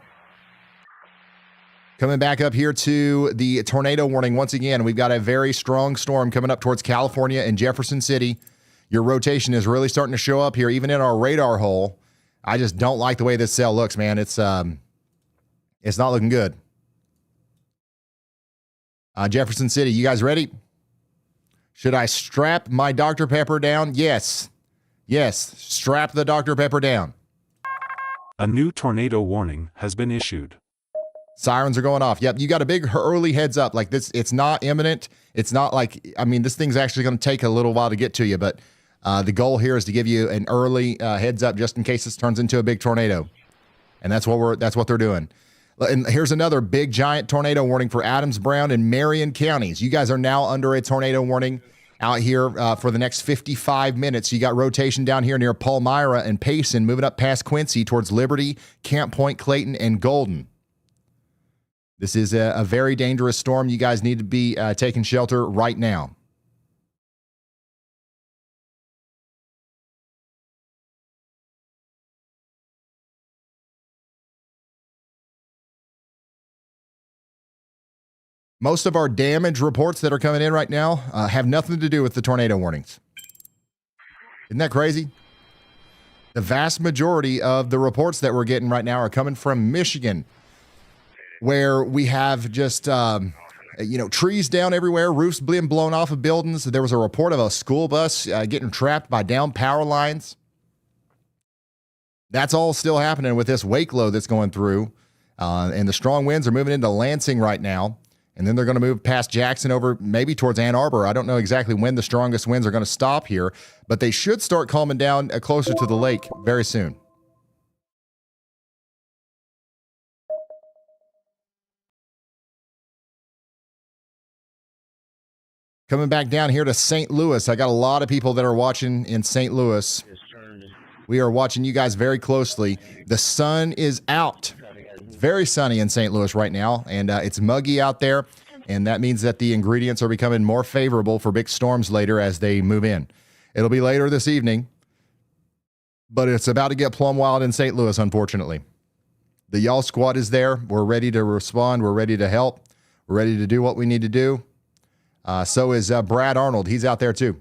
Coming back up here to the tornado warning once again, we've got a very strong storm coming up towards California and Jefferson City. Your rotation is really starting to show up here, even in our radar hole. I just don't like the way this cell looks, man. It's not looking good. Jefferson City, you guys ready? Should I strap my Dr. Pepper down? Yes. Yes, strap the Dr. Pepper down. A new tornado warning has been issued. Sirens are going off. Yep, you got a big early heads up. Like this, it's not imminent. It's not like, I mean, this thing's actually going to take a little while to get to you, but the goal here is to give you an early heads up just in case this turns into a big tornado. And that's what they're doing. And here's another big giant tornado warning for Adams, Brown, and Marion counties. You guys are now under a tornado warning out here for the next 55 minutes. You got rotation down here near Palmyra and Payson, moving up past Quincy towards Liberty, Camp Point, Clayton, and Golden. This is a very dangerous storm. You guys need to be taking shelter right now. Most of our damage reports that are coming in right now have nothing to do with the tornado warnings. Isn't that crazy? The vast majority of the reports that we're getting right now are coming from Michigan, where we have just, trees down everywhere, roofs being blown off of buildings. There was a report of a school bus getting trapped by down power lines. That's all still happening with this wake low that's going through. And the strong winds are moving into Lansing right now. And then they're going to move past Jackson over maybe towards Ann Arbor. I don't know exactly when the strongest winds are going to stop here, but they should start calming down closer to the lake very soon. Coming back down here to St. Louis. I got a lot of people that are watching in St. Louis. We are watching you guys very closely. The sun is out. It's very sunny in St. Louis right now, and it's muggy out there, and that means that the ingredients are becoming more favorable for big storms later as they move in. It'll be later this evening, but it's about to get plumb wild in St. Louis, unfortunately. The Y'all Squad is there. We're ready to respond. We're ready to help. We're ready to do what we need to do. So is Brad Arnold. He's out there too.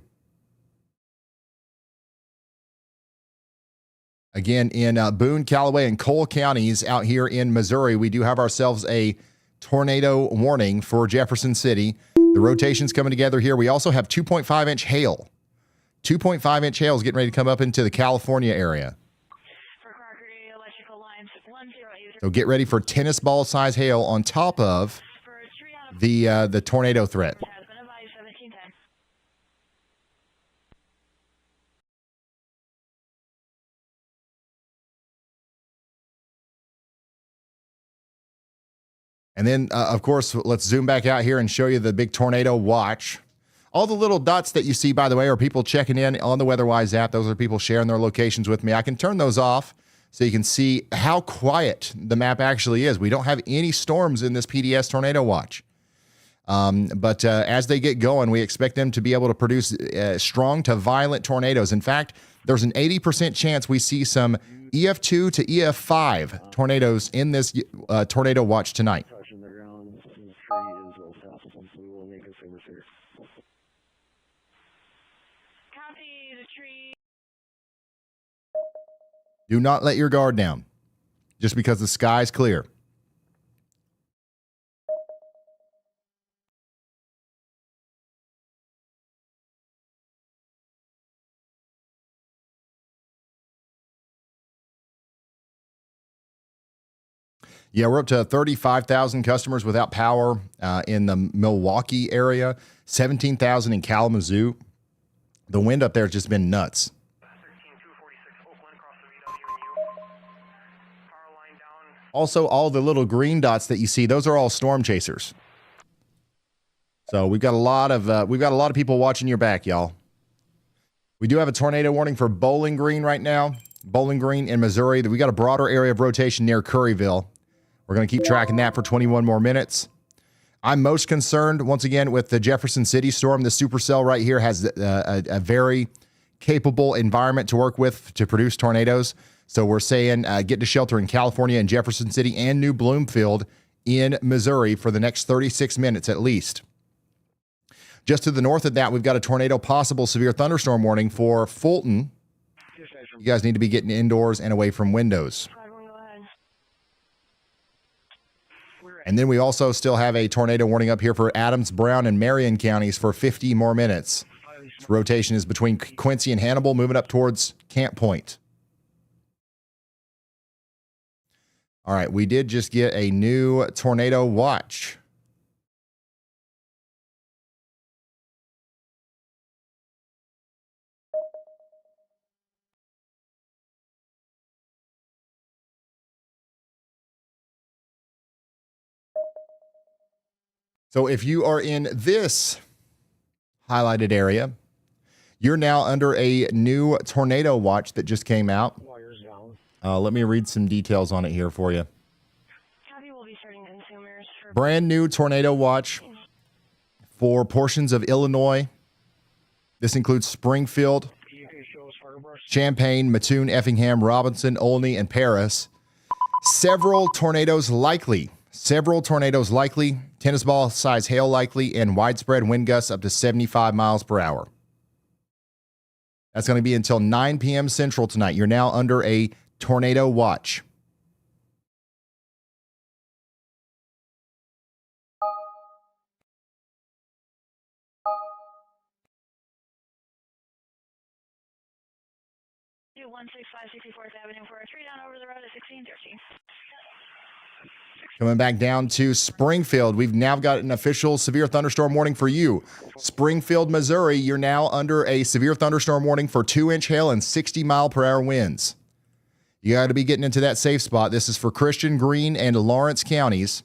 Again, in Boone, Callaway, and Cole counties out here in Missouri, we do have ourselves a tornado warning for Jefferson City. The rotation's coming together here. We also have 2.5-inch hail. 2.5-inch hail is getting ready to come up into the California area. So get ready for tennis ball size hail on top of the tornado threat. And then, of course, let's zoom back out here and show you the big tornado watch. All the little dots that you see, by the way, are people checking in on the WeatherWise app. Those are people sharing their locations with me. I can turn those off so you can see how quiet the map actually is. We don't have any storms in this PDS tornado watch. But as they get going, we expect them to be able to produce strong to violent tornadoes. In fact, there's an 80% chance we see some EF2 to EF5 tornadoes in this tornado watch tonight. Do not let your guard down just because the sky's clear. Yeah, we're up to 35,000 customers without power in the Milwaukee area, 17,000 in Kalamazoo. The wind up there has just been nuts. Also, all the little green dots that you see, those are all storm chasers. So we've got a lot of people watching your back, y'all. We do have a tornado warning for Bowling Green right now. Bowling Green in Missouri. We got a broader area of rotation near Curryville. We're going to keep tracking that for 21 more minutes. I'm most concerned, once again, with the Jefferson City storm. The supercell right here has a very capable environment to work with to produce tornadoes. So we're saying get to shelter in California and Jefferson City and New Bloomfield in Missouri for the next 36 minutes at least. Just to the north of that, we've got a tornado possible severe thunderstorm warning for Fulton. You guys need to be getting indoors and away from windows. And then we also still have a tornado warning up here for Adams, Brown, and Marion counties for 50 more minutes. This rotation is between Quincy and Hannibal, moving up towards Camp Point. All right, we did just get a new tornado watch. So if you are in this highlighted area, you're now under a new tornado watch that just came out. Let me read some details on it here for you. Brand new tornado watch for portions of Illinois. This includes Springfield, Champaign, Mattoon, Effingham, Robinson, Olney, and Paris. Several tornadoes likely. Tennis ball size hail likely, and widespread wind gusts up to 75 miles per hour. That's going to be until 9 p.m. Central tonight. You're now under a tornado watch. Do 165 64th Avenue for a 3 down over the road at 1613. Coming back down to Springfield, we've now got an official severe thunderstorm warning for you. Springfield, Missouri, you're now under a severe thunderstorm warning for 2-inch hail and 60-mile-per-hour winds. You got to be getting into that safe spot. This is for Christian, Greene, and Lawrence counties.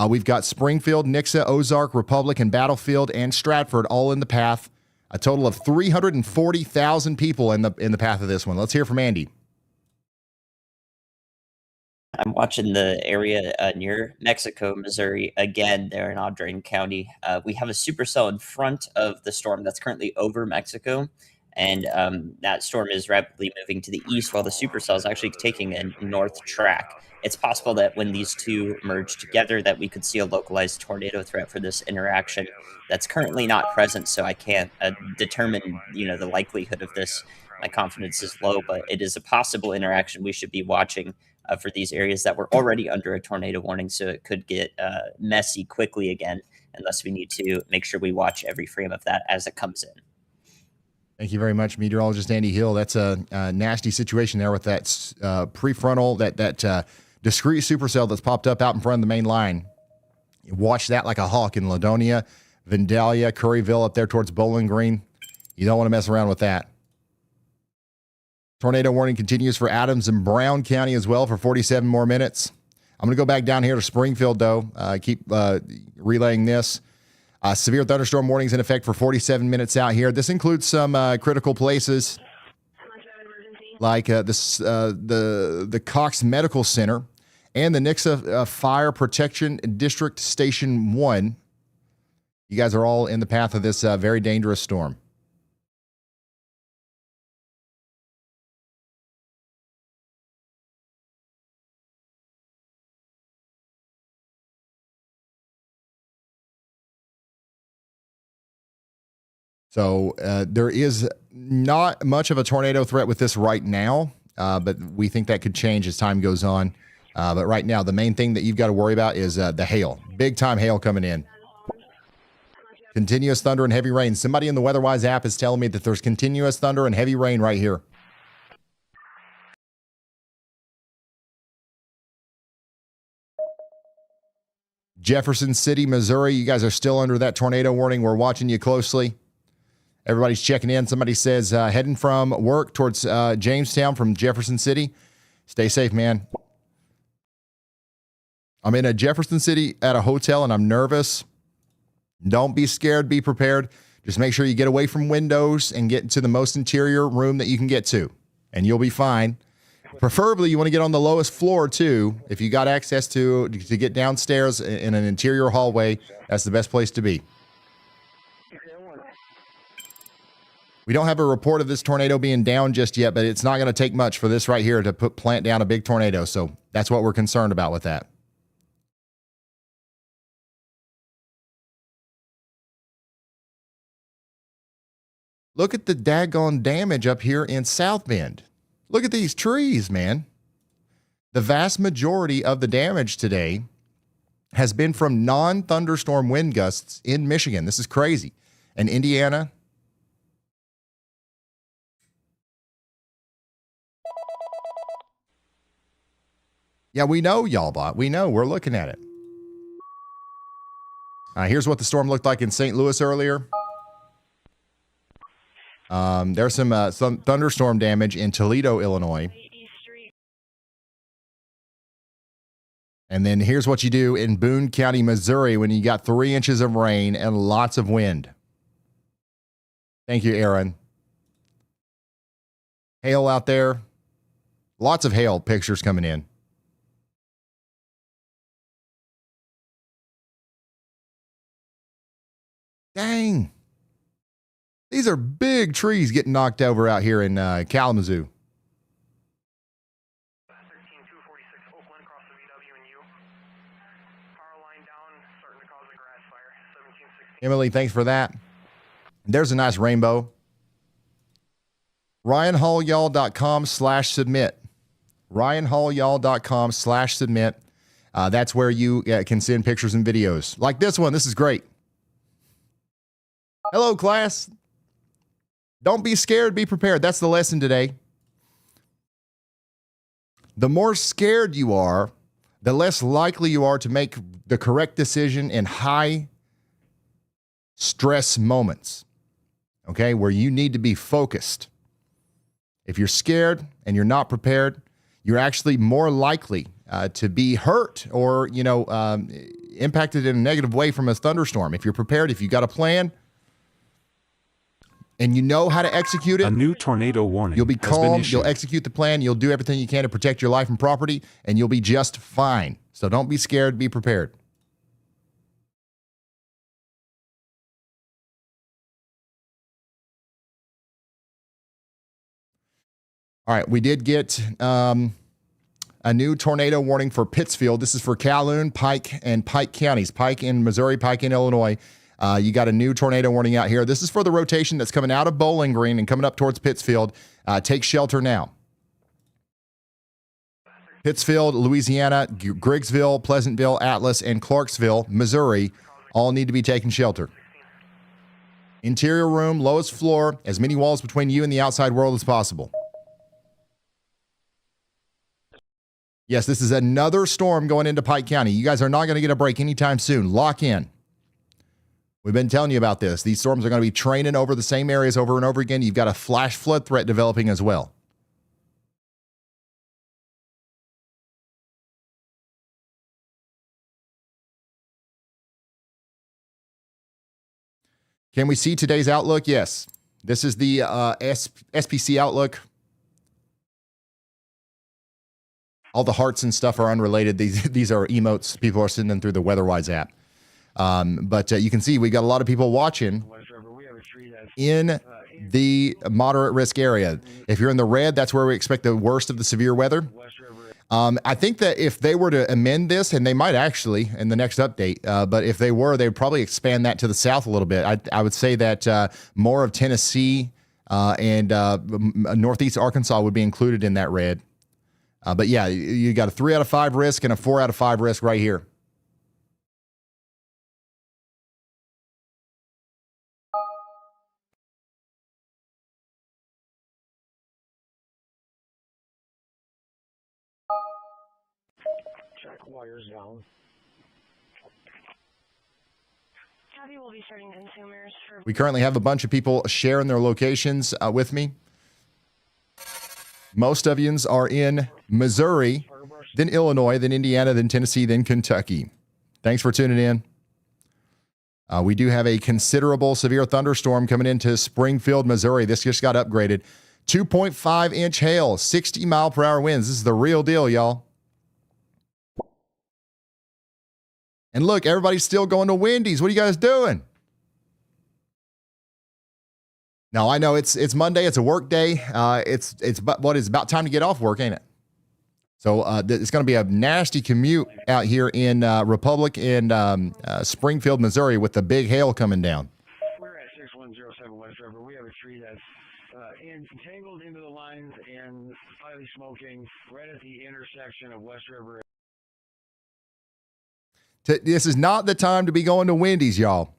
We've got Springfield, Nixa, Ozark, Republic, and Battlefield, and Stratford all in the path. A total of 340,000 people in the path of this one. Let's hear from Andy. I'm watching the area near Mexico, Missouri, again, there in Audrain County. We have a supercell in front of the storm that's currently over Mexico, and that storm is rapidly moving to the east while the supercell is actually taking a north track. It's possible that when these two merge together that we could see a localized tornado threat for this interaction that's currently not present, so I can't determine, the likelihood of this. My confidence is low, but it is a possible interaction we should be watching for these areas that were already under a tornado warning. So it could get messy quickly again, unless we need to make sure we watch every frame of that as it comes in. Thank you very much, meteorologist Andy Hill. That's a nasty situation there with that prefrontal, that discrete supercell that's popped up out in front of the main line. Watch that like a hawk in Ladonia, Vandalia, Curryville up there towards Bowling Green. You don't want to mess around with that. Tornado warning continues for Adams and Brown County as well for 47 more minutes. I'm going to go back down here to Springfield, though. Keep relaying this. Severe thunderstorm warnings in effect for 47 minutes out here. This includes some critical places like the Cox Medical Center and the Nixa Fire Protection District Station 1. You guys are all in the path of this very dangerous storm. So there is not much of a tornado threat with this right now, but we think that could change as time goes on. But right now, the main thing that you've got to worry about is the hail. Big time hail coming in. Continuous thunder and heavy rain. Somebody in the WeatherWise app is telling me that there's continuous thunder and heavy rain right here. Jefferson City, Missouri, you guys are still under that tornado warning. We're watching you closely. Everybody's checking in. Somebody says, heading from work towards Jamestown from Jefferson City. Stay safe, man. I'm in a Jefferson City at a hotel, and I'm nervous. Don't be scared. Be prepared. Just make sure you get away from windows and get to the most interior room that you can get to, and you'll be fine. Preferably, you want to get on the lowest floor, too. If you got access to get downstairs in an interior hallway, that's the best place to be. We don't have a report of this tornado being down just yet, but it's not going to take much for this right here to plant down a big tornado. So that's what we're concerned about with that. Look at the daggone damage up here in South Bend. Look at these trees, man. The vast majority of the damage today has been from non-thunderstorm wind gusts in Michigan. This is crazy. And Indiana. Yeah, we know, y'all bot. We know. We're looking at it. Here's what the storm looked like in St. Louis earlier. There's some thunderstorm damage in Toledo, Illinois. And then here's what you do in Boone County, Missouri, when you got 3 inches of rain and lots of wind. Thank you, Aaron. Hail out there. Lots of hail pictures coming in. Dang. These are big trees getting knocked over out here in Kalamazoo. Emily, thanks for that. There's a nice rainbow. RyanHallYall.com/submit. RyanHallYall.com/submit. That's where you can send pictures and videos. Like this one. This is great. Hello, class. Don't be scared, be prepared. That's the lesson today. The more scared you are, the less likely you are to make the correct decision in high stress moments, okay, where you need to be focused. If you're scared and you're not prepared, you're actually more likely to be hurt or, impacted in a negative way from a thunderstorm. If you're prepared, if you got a plan, and you know how to execute it, a new tornado warning. You'll be calm, you'll execute the plan, you'll do everything you can to protect your life and property, and you'll be just fine. So don't be scared, be prepared. All right, we did get a new tornado warning for Pittsfield. This is for Calhoun, Pike, and Pike counties. Pike in Missouri, Pike in Illinois. You got a new tornado warning out here. This is for the rotation that's coming out of Bowling Green and coming up towards Pittsfield. Take shelter now. Pittsfield, Louisiana, Griggsville, Pleasantville, Atlas, and Clarksville, Missouri, all need to be taking shelter. Interior room, lowest floor, as many walls between you and the outside world as possible. Yes, this is another storm going into Pike County. You guys are not going to get a break anytime soon. Lock in. We've been telling you about this. These storms are going to be training over the same areas over and over again. You've got a flash flood threat developing as well. Can we see today's outlook? Yes. This is the SPC outlook. All the hearts and stuff are unrelated. These are emotes people are sending through the WeatherWise app. But you can see we got a lot of people watching in the moderate risk area. If you're in the red, that's where we expect the worst of the severe weather. I think that if they were to amend this, and they might actually in the next update, but if they were, they'd probably expand that to the south a little bit. I would say that more of Tennessee and northeast Arkansas would be included in that red. But yeah, you got a 3 out of 5 risk and a 4 out of 5 risk right here. Check wires down. Copy, will be starting consumers for... We currently have a bunch of people sharing their locations with me. Most of yous are in Missouri, then Illinois, then Indiana, then Tennessee, then Kentucky. Thanks for tuning in. We do have a considerable severe thunderstorm coming into Springfield, Missouri. This just got upgraded. 2.5-inch hail, 60-mile-per-hour winds. This is the real deal, y'all. And look, everybody's still going to Wendy's. What are you guys doing? Now, I know it's Monday. It's a work day. It's about time to get off work, ain't it? So it's going to be a nasty commute out here in Republic and Springfield, Missouri, with the big hail coming down. We're at 6107 West River. We have a tree that's entangled into the lines and highly smoking right at the intersection of West River. This is not the time to be going to Wendy's, y'all.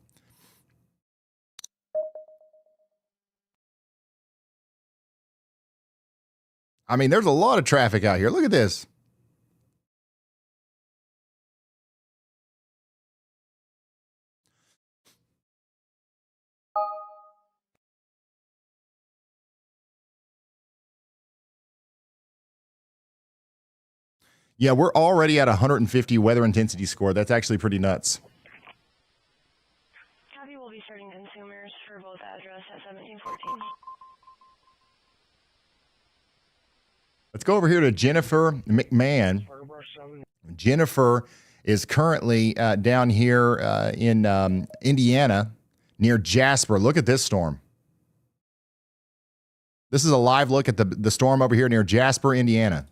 I mean, there's a lot of traffic out here. Look at this. Yeah, we're already at 150 weather intensity score. That's actually pretty nuts. Copy, will be starting consumers for both address at 1714. Let's go over here to Jennifer McMahon. Jennifer is currently down here in Indiana near Jasper. Look at this storm. This is a live look at the storm over here near Jasper, Indiana.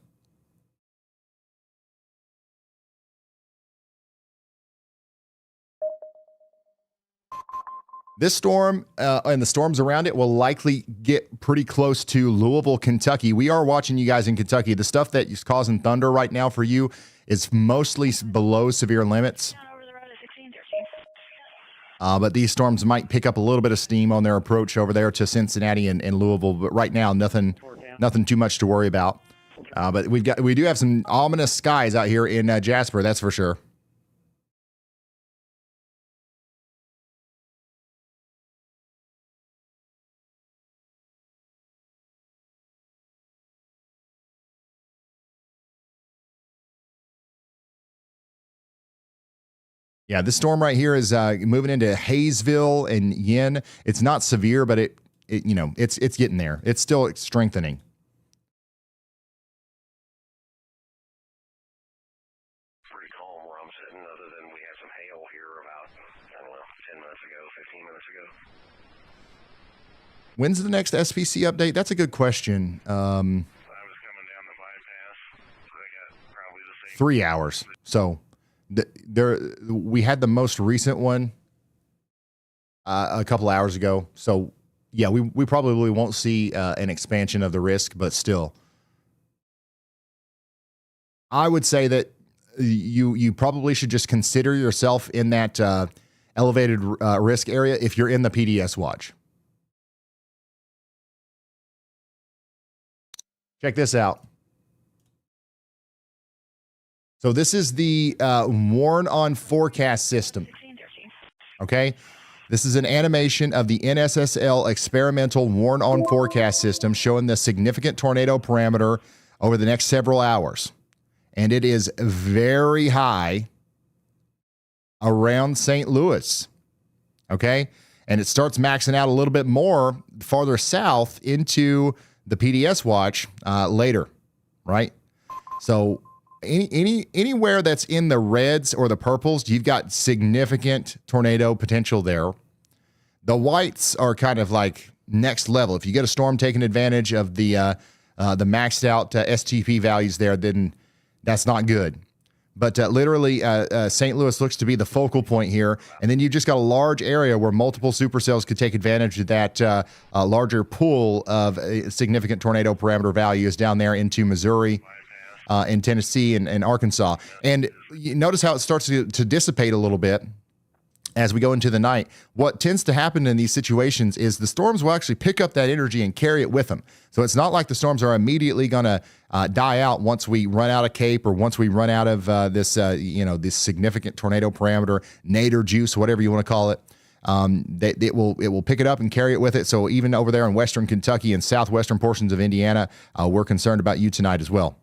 This storm and the storms around it will likely get pretty close to Louisville, Kentucky. We are watching you guys in Kentucky. The stuff that is causing thunder right now for you is mostly below severe limits. But these storms might pick up a little bit of steam on their approach over there to Cincinnati and Louisville. But right now, nothing too much to worry about. But we do have some ominous skies out here in Jasper. That's for sure. Yeah, this storm right here is moving into Hayesville and Yin. It's not severe, but it's getting there. It's still strengthening. Pretty calm where I'm sitting, other than we had some hail here about, 10 minutes ago, 15 minutes ago. When's the next SPC update? That's a good question. I was coming down the bypass, so they got probably the same. 3 hours. So we had the most recent one a couple hours ago. So yeah, we probably won't see an expansion of the risk, but still, I would say that you probably should just consider yourself in that elevated risk area if you're in the PDS watch. Check this out. So this is the Warn on Forecast system. Okay. This is an animation of the NSSL experimental Warn on Forecast system showing the significant tornado parameter over the next several hours. And it is very high around St. Louis. Okay. And it starts maxing out a little bit more farther south into the PDS watch later. Right. So anywhere that's in the reds or the purples, you've got significant tornado potential there. The whites are kind of like next level. If you get a storm taking advantage of the maxed out STP values there, then that's not good. But literally, St. Louis looks to be the focal point here. And then you've just got a large area where multiple supercells could take advantage of that larger pool of significant tornado parameter values down there into Missouri, in Tennessee, and Arkansas. And you notice how it starts to dissipate a little bit as we go into the night. What tends to happen in these situations is the storms will actually pick up that energy and carry it with them. So it's not like the storms are immediately going to die out once we run out of CAPE or once we run out of this significant tornado parameter, nadir juice, whatever you want to call it. It will pick it up and carry it with it. So even over there in western Kentucky and southwestern portions of Indiana, we're concerned about you tonight as well.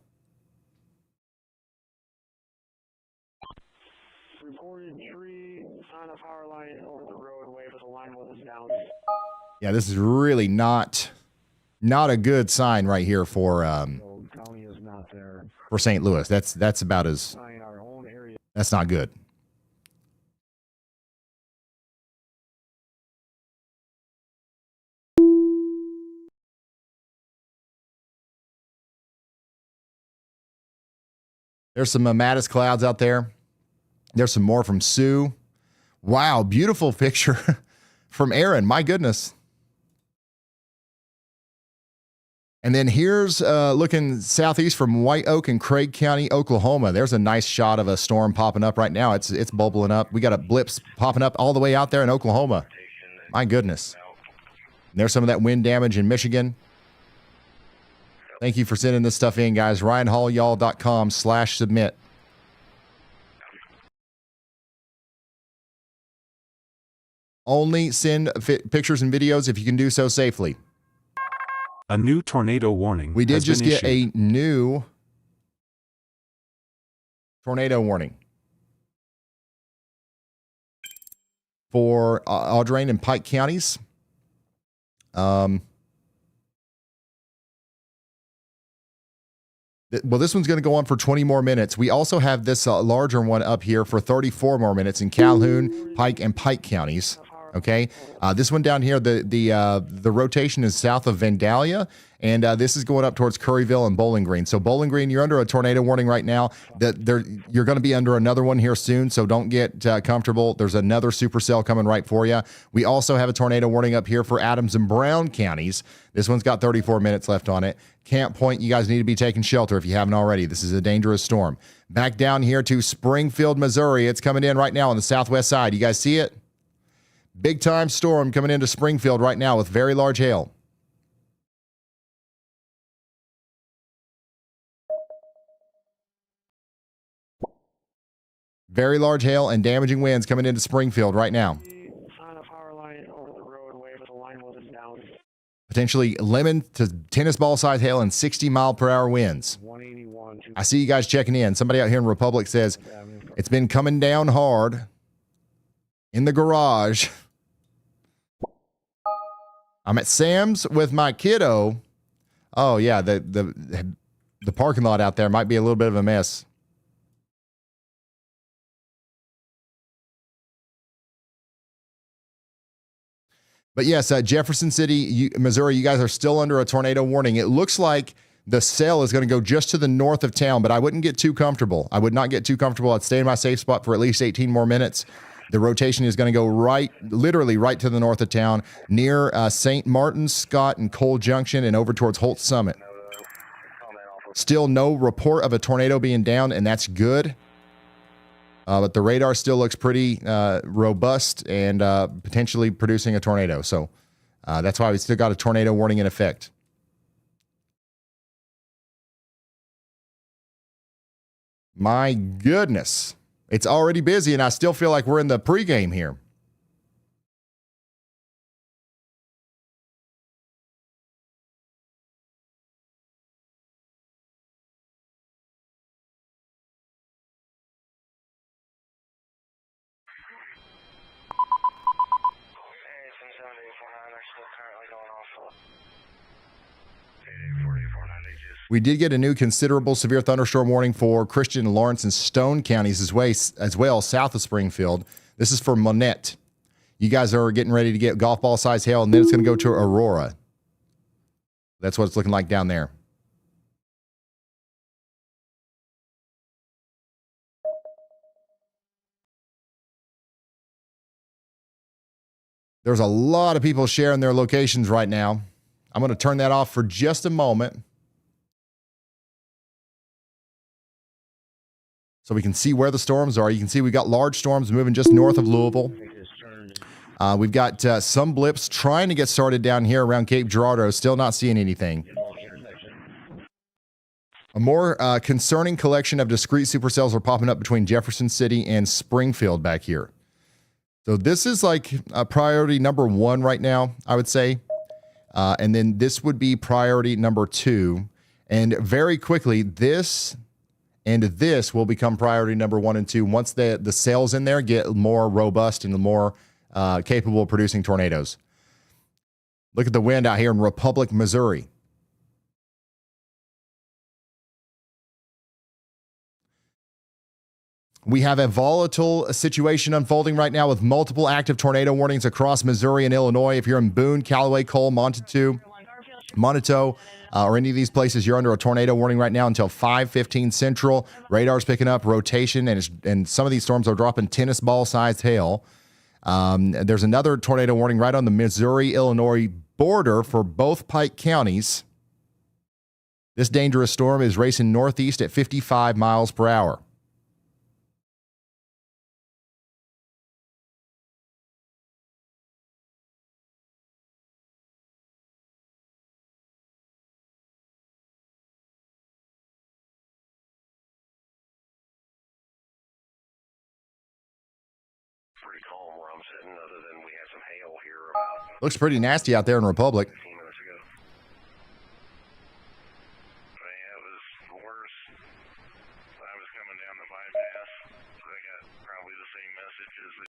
Yeah, this is really not a good sign right here for St. Louis. That's about as that's not good. There's some Mattis clouds out there. There's some more from Sue. Wow, beautiful picture from Aaron. My goodness. And then here's looking southeast from White Oak and Craig County, Oklahoma. There's a nice shot of a storm popping up right now. It's bubbling up. We got a blips popping up all the way out there in Oklahoma. My goodness. And there's some of that wind damage in Michigan. Thank you for sending this stuff in, guys. RyanHallYall.com/submit. Only send pictures and videos if you can do so safely. A new tornado warning. We did just get issued. a new tornado warning for Audrain and Pike counties. Well, this one's going to go on for 20 more minutes. We also have this larger one up here for 34 more minutes in Calhoun, Pike, and Pike counties. Okay, this one down here, the rotation is south of Vandalia, and this is going up towards Curryville and Bowling Green. So Bowling Green, you're under a tornado warning right now. You're going to be under another one here soon, so don't get comfortable. There's another supercell coming right for you. We also have a tornado warning up here for Adams and Brown counties. This one's got 34 minutes left on it. Camp Point, you guys need to be taking shelter if you haven't already. This is a dangerous storm. Back down here to Springfield, Missouri. It's coming in right now on the southwest side. You guys see it? Big time storm coming into Springfield right now with very large hail. Very large hail and damaging winds coming into Springfield right now. Potentially lemon to tennis ball size hail and 60-mile-per-hour winds. I see you guys checking in. Somebody out here in Republic says it's been coming down hard in the garage. I'm at Sam's with my kiddo. Oh yeah, the parking lot out there might be a little bit of a mess. But yes, Jefferson City, Missouri, you guys are still under a tornado warning. It looks like the cell is going to go just to the north of town, but I wouldn't get too comfortable. I would not get too comfortable. I'd stay in my safe spot for at least 18 more minutes. The rotation is going to go literally right to the north of town, near St. Martin, Scott, and Cole Junction, and over towards Holt Summit. Still no report of a tornado being down, and that's good. But the radar still looks pretty robust and potentially producing a tornado. So that's why we still got a tornado warning in effect. My goodness. It's already busy, and I still feel like we're in the pregame here. We did get a new considerable severe thunderstorm warning for Christian, Lawrence, and Stone counties as well, south of Springfield. This is for Monette. You guys are getting ready to get golf ball size hail, and then it's going to go to Aurora. That's what it's looking like down there. There's a lot of people sharing their locations right now. I'm going to turn that off for just a moment, so we can see where the storms are. You can see we've got large storms moving just north of Louisville. We've got some blips trying to get started down here around Cape Girardeau. Still not seeing anything. A more concerning collection of discrete supercells are popping up between Jefferson City and Springfield back here. So this is like priority number 1 right now, I would say. And then this would be priority number 2. And very quickly, this and this will become priority number 1 and 2 once the cells in there get more robust and more capable of producing tornadoes. Look at the wind out here in Republic, Missouri. We have a volatile situation unfolding right now with multiple active tornado warnings across Missouri and Illinois. If you're in Boone, Callaway, Cole, Montague, or any of these places, you're under a tornado warning right now until 5:15 Central. Radar's picking up rotation, and some of these storms are dropping tennis ball-sized hail. There's another tornado warning right on the Missouri-Illinois border for both Pike counties. This dangerous storm is racing northeast at 55 miles per hour. Pretty calm where I'm sitting, other than we had some hail here about Looks pretty nasty out there in Republic. 15 minutes ago. Yeah, it was worse. I was coming down the bypass. I got probably the same messages that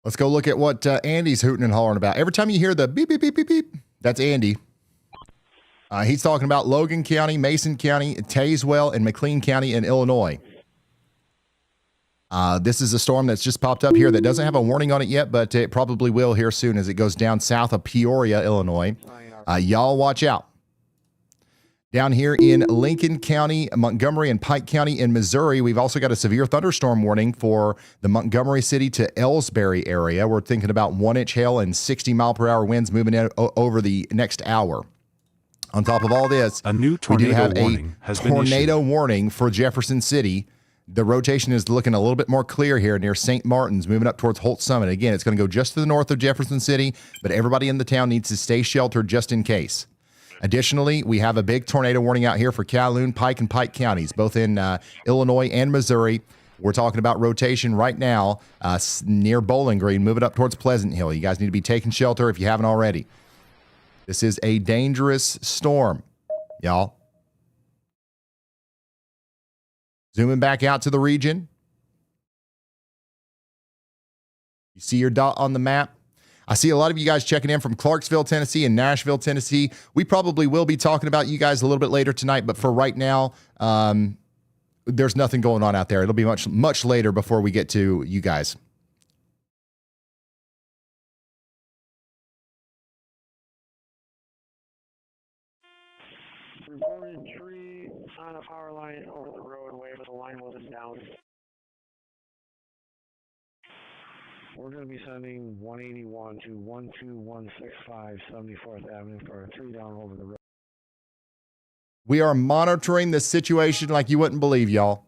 Let's go look at what Andy's hooting and hollering about. Every time you hear the beep, beep, beep, beep, beep, that's Andy. He's talking about Logan County, Mason County, Tazewell, and McLean County in Illinois. This is a storm that's just popped up here that doesn't have a warning on it yet, but it probably will here soon as it goes down south of Peoria, Illinois. Y'all watch out. Down here in Lincoln County, Montgomery, and Pike County in Missouri, we've also got a severe thunderstorm warning for the Montgomery City to Ellsbury area. We're thinking about 1-inch hail and 60-mile-per-hour winds moving in over the next hour. On top of all this, a new tornado warning has been issued. Tornado warning for Jefferson City. The rotation is looking a little bit more clear here near St. Martin's, moving up towards Holt Summit. Again, it's going to go just to the north of Jefferson City, but everybody in the town needs to stay sheltered just in case. Additionally, we have a big tornado warning out here for Calhoun, Pike, and Pike counties, both in Illinois and Missouri. We're talking about rotation right now near Bowling Green, moving up towards Pleasant Hill. You guys need to be taking shelter if you haven't already. This is a dangerous storm, y'all. Zooming back out to the region. You see your dot on the map? I see a lot of you guys checking in from Clarksville, Tennessee and Nashville, Tennessee. We probably will be talking about you guys a little bit later tonight, but for right now, there's nothing going on out there. It'll be much later before we get to you guys. Reported tree on a power line over the roadway, but the line wasn't down. We're going to be sending 181 to 12165 74th Avenue for a tree down over the road. We are monitoring the situation like you wouldn't believe, y'all.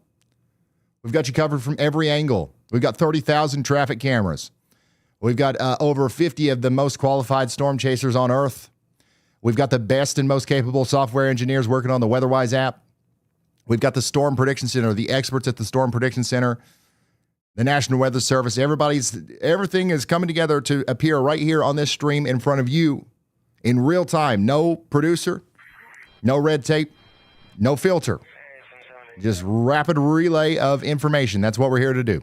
We've got you covered from every angle. We've got 30,000 traffic cameras. We've got over 50 of the most qualified storm chasers on Earth. We've got the best and most capable software engineers working on the WeatherWise app. We've got the Storm Prediction Center, the experts at the Storm Prediction Center, the National Weather Service. Everything is coming together to appear right here on this stream in front of you in real time. No producer, no red tape, no filter. Just rapid relay of information. That's what we're here to do.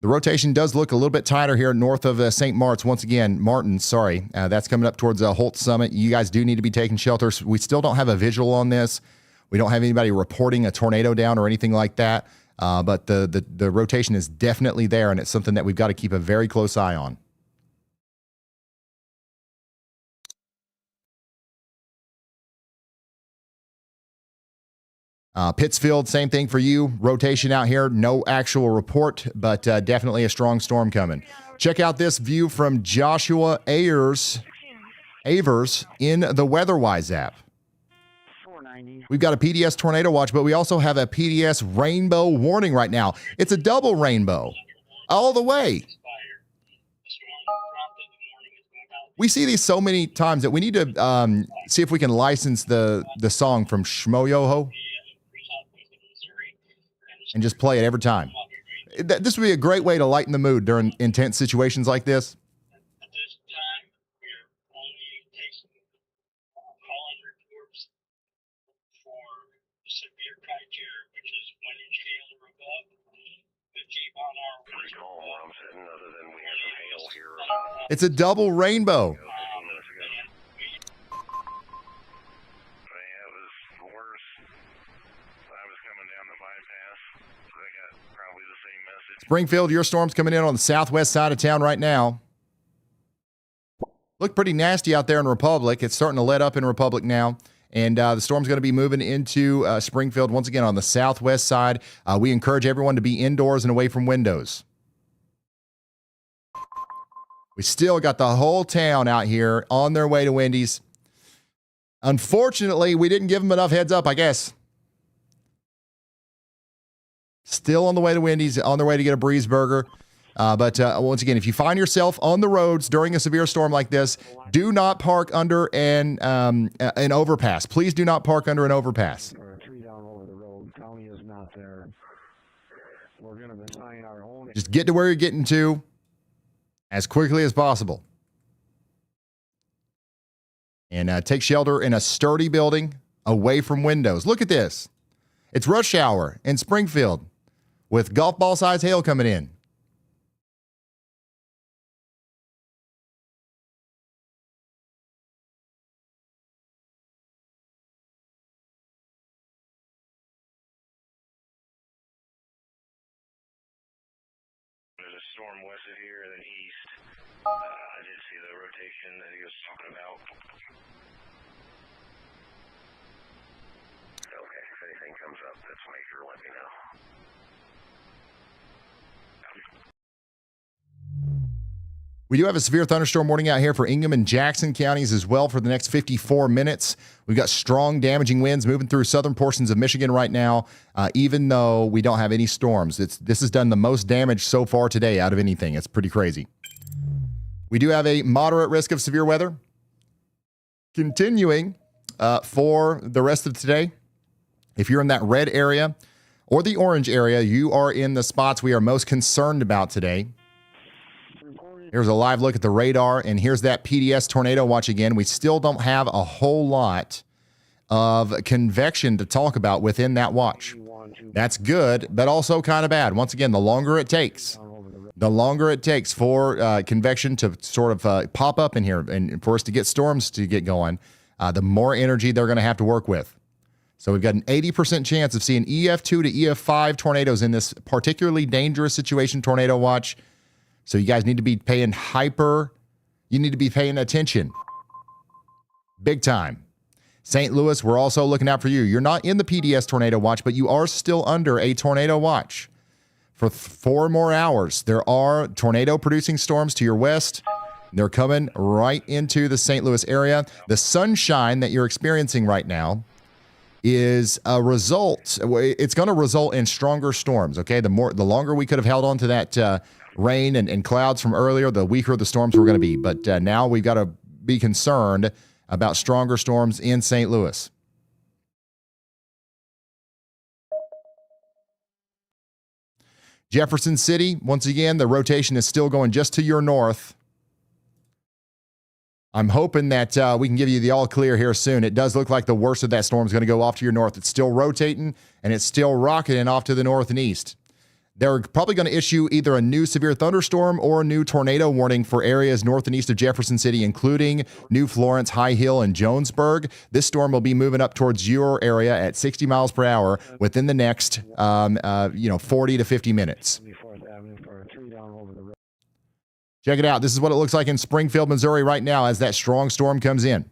The rotation does look a little bit tighter here north of St. Martin. Once again, that's coming up towards Haute Summit. You guys do need to be taking shelter. We still don't have a visual on this. We don't have anybody reporting a tornado down or anything like that. But the rotation is definitely there, and it's something that we've got to keep a very close eye on. Pittsfield, same thing for you. Rotation out here. No actual report, but definitely a strong storm coming. Check out this view from Joshua Avers in the WeatherWise app. We've got a PDS tornado watch, but we also have a PDS rainbow warning right now. It's a double rainbow all the way. We see these so many times that we need to see if we can license the song from Shmoyoho and just play it every time. This would be a great way to lighten the mood during intense situations like this. It's a double rainbow. Springfield, your storm's coming in on the southwest side of town right now. Look pretty nasty out there in Republic. It's starting to let up in Republic now. And the storm's going to be moving into Springfield once again on the southwest side. We encourage everyone to be indoors and away from windows. We still got the whole town out here on their way to Wendy's. Unfortunately, we didn't give them enough heads up, I guess. Still on the way to Wendy's, on their way to get a Breeze Burger. But once again, if you find yourself on the roads during a severe storm like this, do not park under an overpass. Please do not park under an overpass. Just get to where you're getting to as quickly as possible. And take shelter in a sturdy building away from windows. Look at this. It's rush hour in Springfield with golf ball size hail coming in. There's a storm west of here and then east. I did see the rotation that he was talking about. Okay, if anything comes up that's major, let me know. We do have a severe thunderstorm warning out here for Ingham and Jackson counties as well for the next 54 minutes. We've got strong damaging winds moving through southern portions of Michigan right now, even though we don't have any storms. This has done the most damage so far today out of anything. It's pretty crazy. We do have a moderate risk of severe weather continuing for the rest of today. If you're in that red area or the orange area, you are in the spots we are most concerned about today. Here's a live look at the radar, and here's that PDS tornado watch again. We still don't have a whole lot of convection to talk about within that watch. That's good, but also kind of bad. Once again, the longer it takes for convection to sort of pop up in here and for us to get storms to get going, the more energy they're going to have to work with. So we've got an 80% chance of seeing EF2 to EF5 tornadoes in this particularly dangerous situation tornado watch So you guys need to be paying you need to be paying attention. Big time. St. Louis, we're also looking out for you. You're not in the PDS tornado watch, but you are still under a tornado watch. For 4 more hours, there are tornado-producing storms to your west. They're coming right into the St. Louis area. The sunshine that you're experiencing right now is a result. It's going to result in stronger storms, okay? The longer we could have held on to that rain and clouds from earlier, the weaker the storms were going to be. But now we've got to be concerned about stronger storms in St. Louis. Jefferson City, once again, the rotation is still going just to your north. I'm hoping that we can give you the all clear here soon. It does look like the worst of that storm is going to go off to your north. It's still rotating, and it's still rocketing off to the north and east. They're probably going to issue either a new severe thunderstorm or a new tornado warning for areas north and east of Jefferson City, including New Florence, High Hill, and Jonesburg. This storm will be moving up towards your area at 60 miles per hour within the next 40 to 50 minutes. Check it out. This is what it looks like in Springfield, Missouri right now as that strong storm comes in.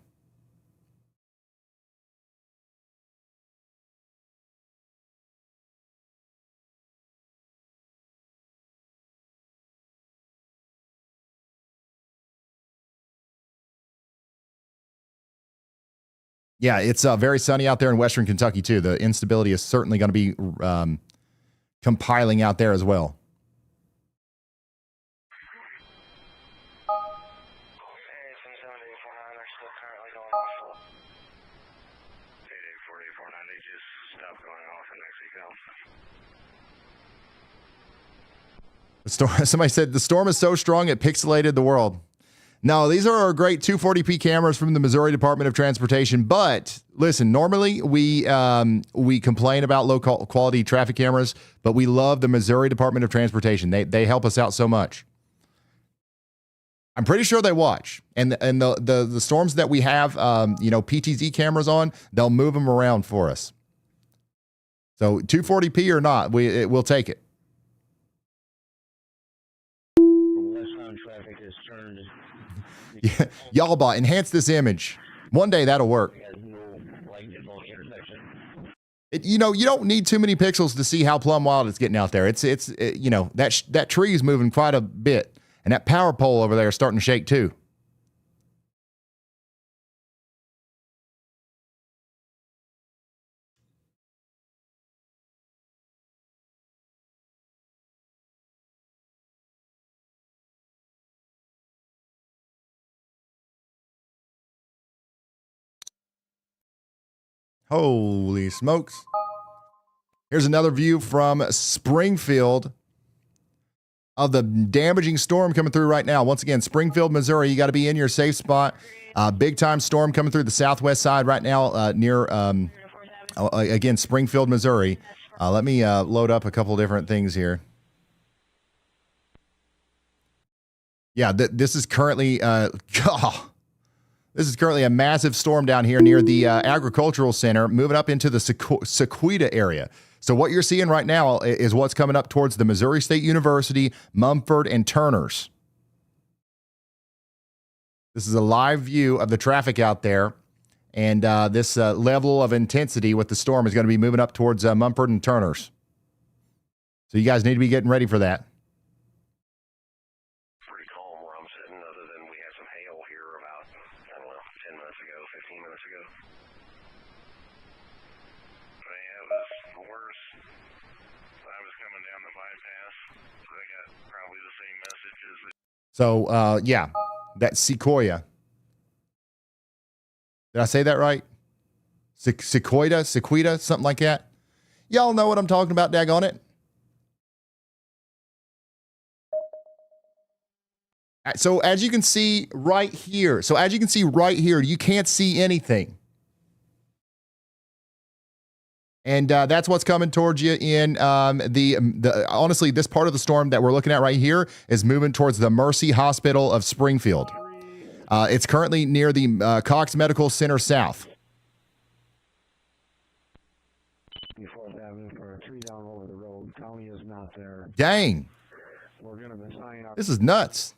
Yeah, it's very sunny out there in western Kentucky, too. The instability is certainly going to be compiling out there as well. Somebody said the storm is so strong it pixelated the world. No, these are our great 240p cameras from the Missouri Department of Transportation. But listen, normally we complain about low quality traffic cameras, but we love the Missouri Department of Transportation. They help us out so much. I'm pretty sure they watch, and the storms that we have PTZ cameras on, they'll move them around for us. So 240p or not, we'll take it. Yeah, y'all bot, enhance this image. One day that'll work. You don't need too many pixels to see how plumb wild it's getting out there. That tree is moving quite a bit, and that power pole over there is starting to shake too. Holy smokes. Here's another view from Springfield of the damaging storm coming through right now. Once again, Springfield, Missouri, you got to be in your safe spot. Big time storm coming through the southwest side right now near, again, Springfield, Missouri. Let me load up a couple different things here. Yeah, this is currently, this is currently a massive storm down here near the agricultural center, moving up into the Sequita area. So what you're seeing right now is what's coming up towards the Missouri State University, Mumford, and Turners. This is a live view of the traffic out there, and this level of intensity with the storm is going to be moving up towards Mumford and Turners. So you guys need to be getting ready for that. So, yeah, that Sequoia. Did I say that right? Sequoia, something like that. Y'all know what I'm talking about, daggone it. So as you can see right here, you can't see anything. And that's what's coming towards you in honestly, this part of the storm that we're looking at right here is moving towards the Mercy Hospital of Springfield. It's currently near the Cox Medical Center South. For a tree down over the road. County is not there. Dang. we're going to be signing our... This is nuts.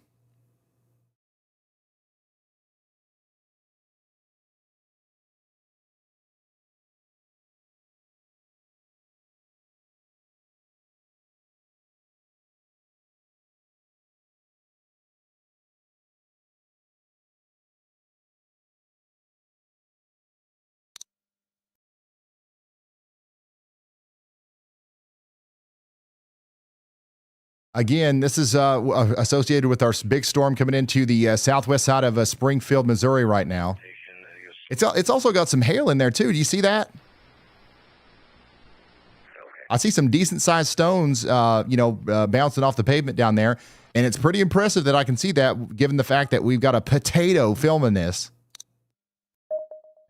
Again, this is associated with our big storm coming into the southwest side of Springfield, Missouri right now. It's also got some hail in there, too. Do you see that? I see some decent-sized stones, bouncing off the pavement down there. And it's pretty impressive that I can see that, given the fact that we've got a potato filming this.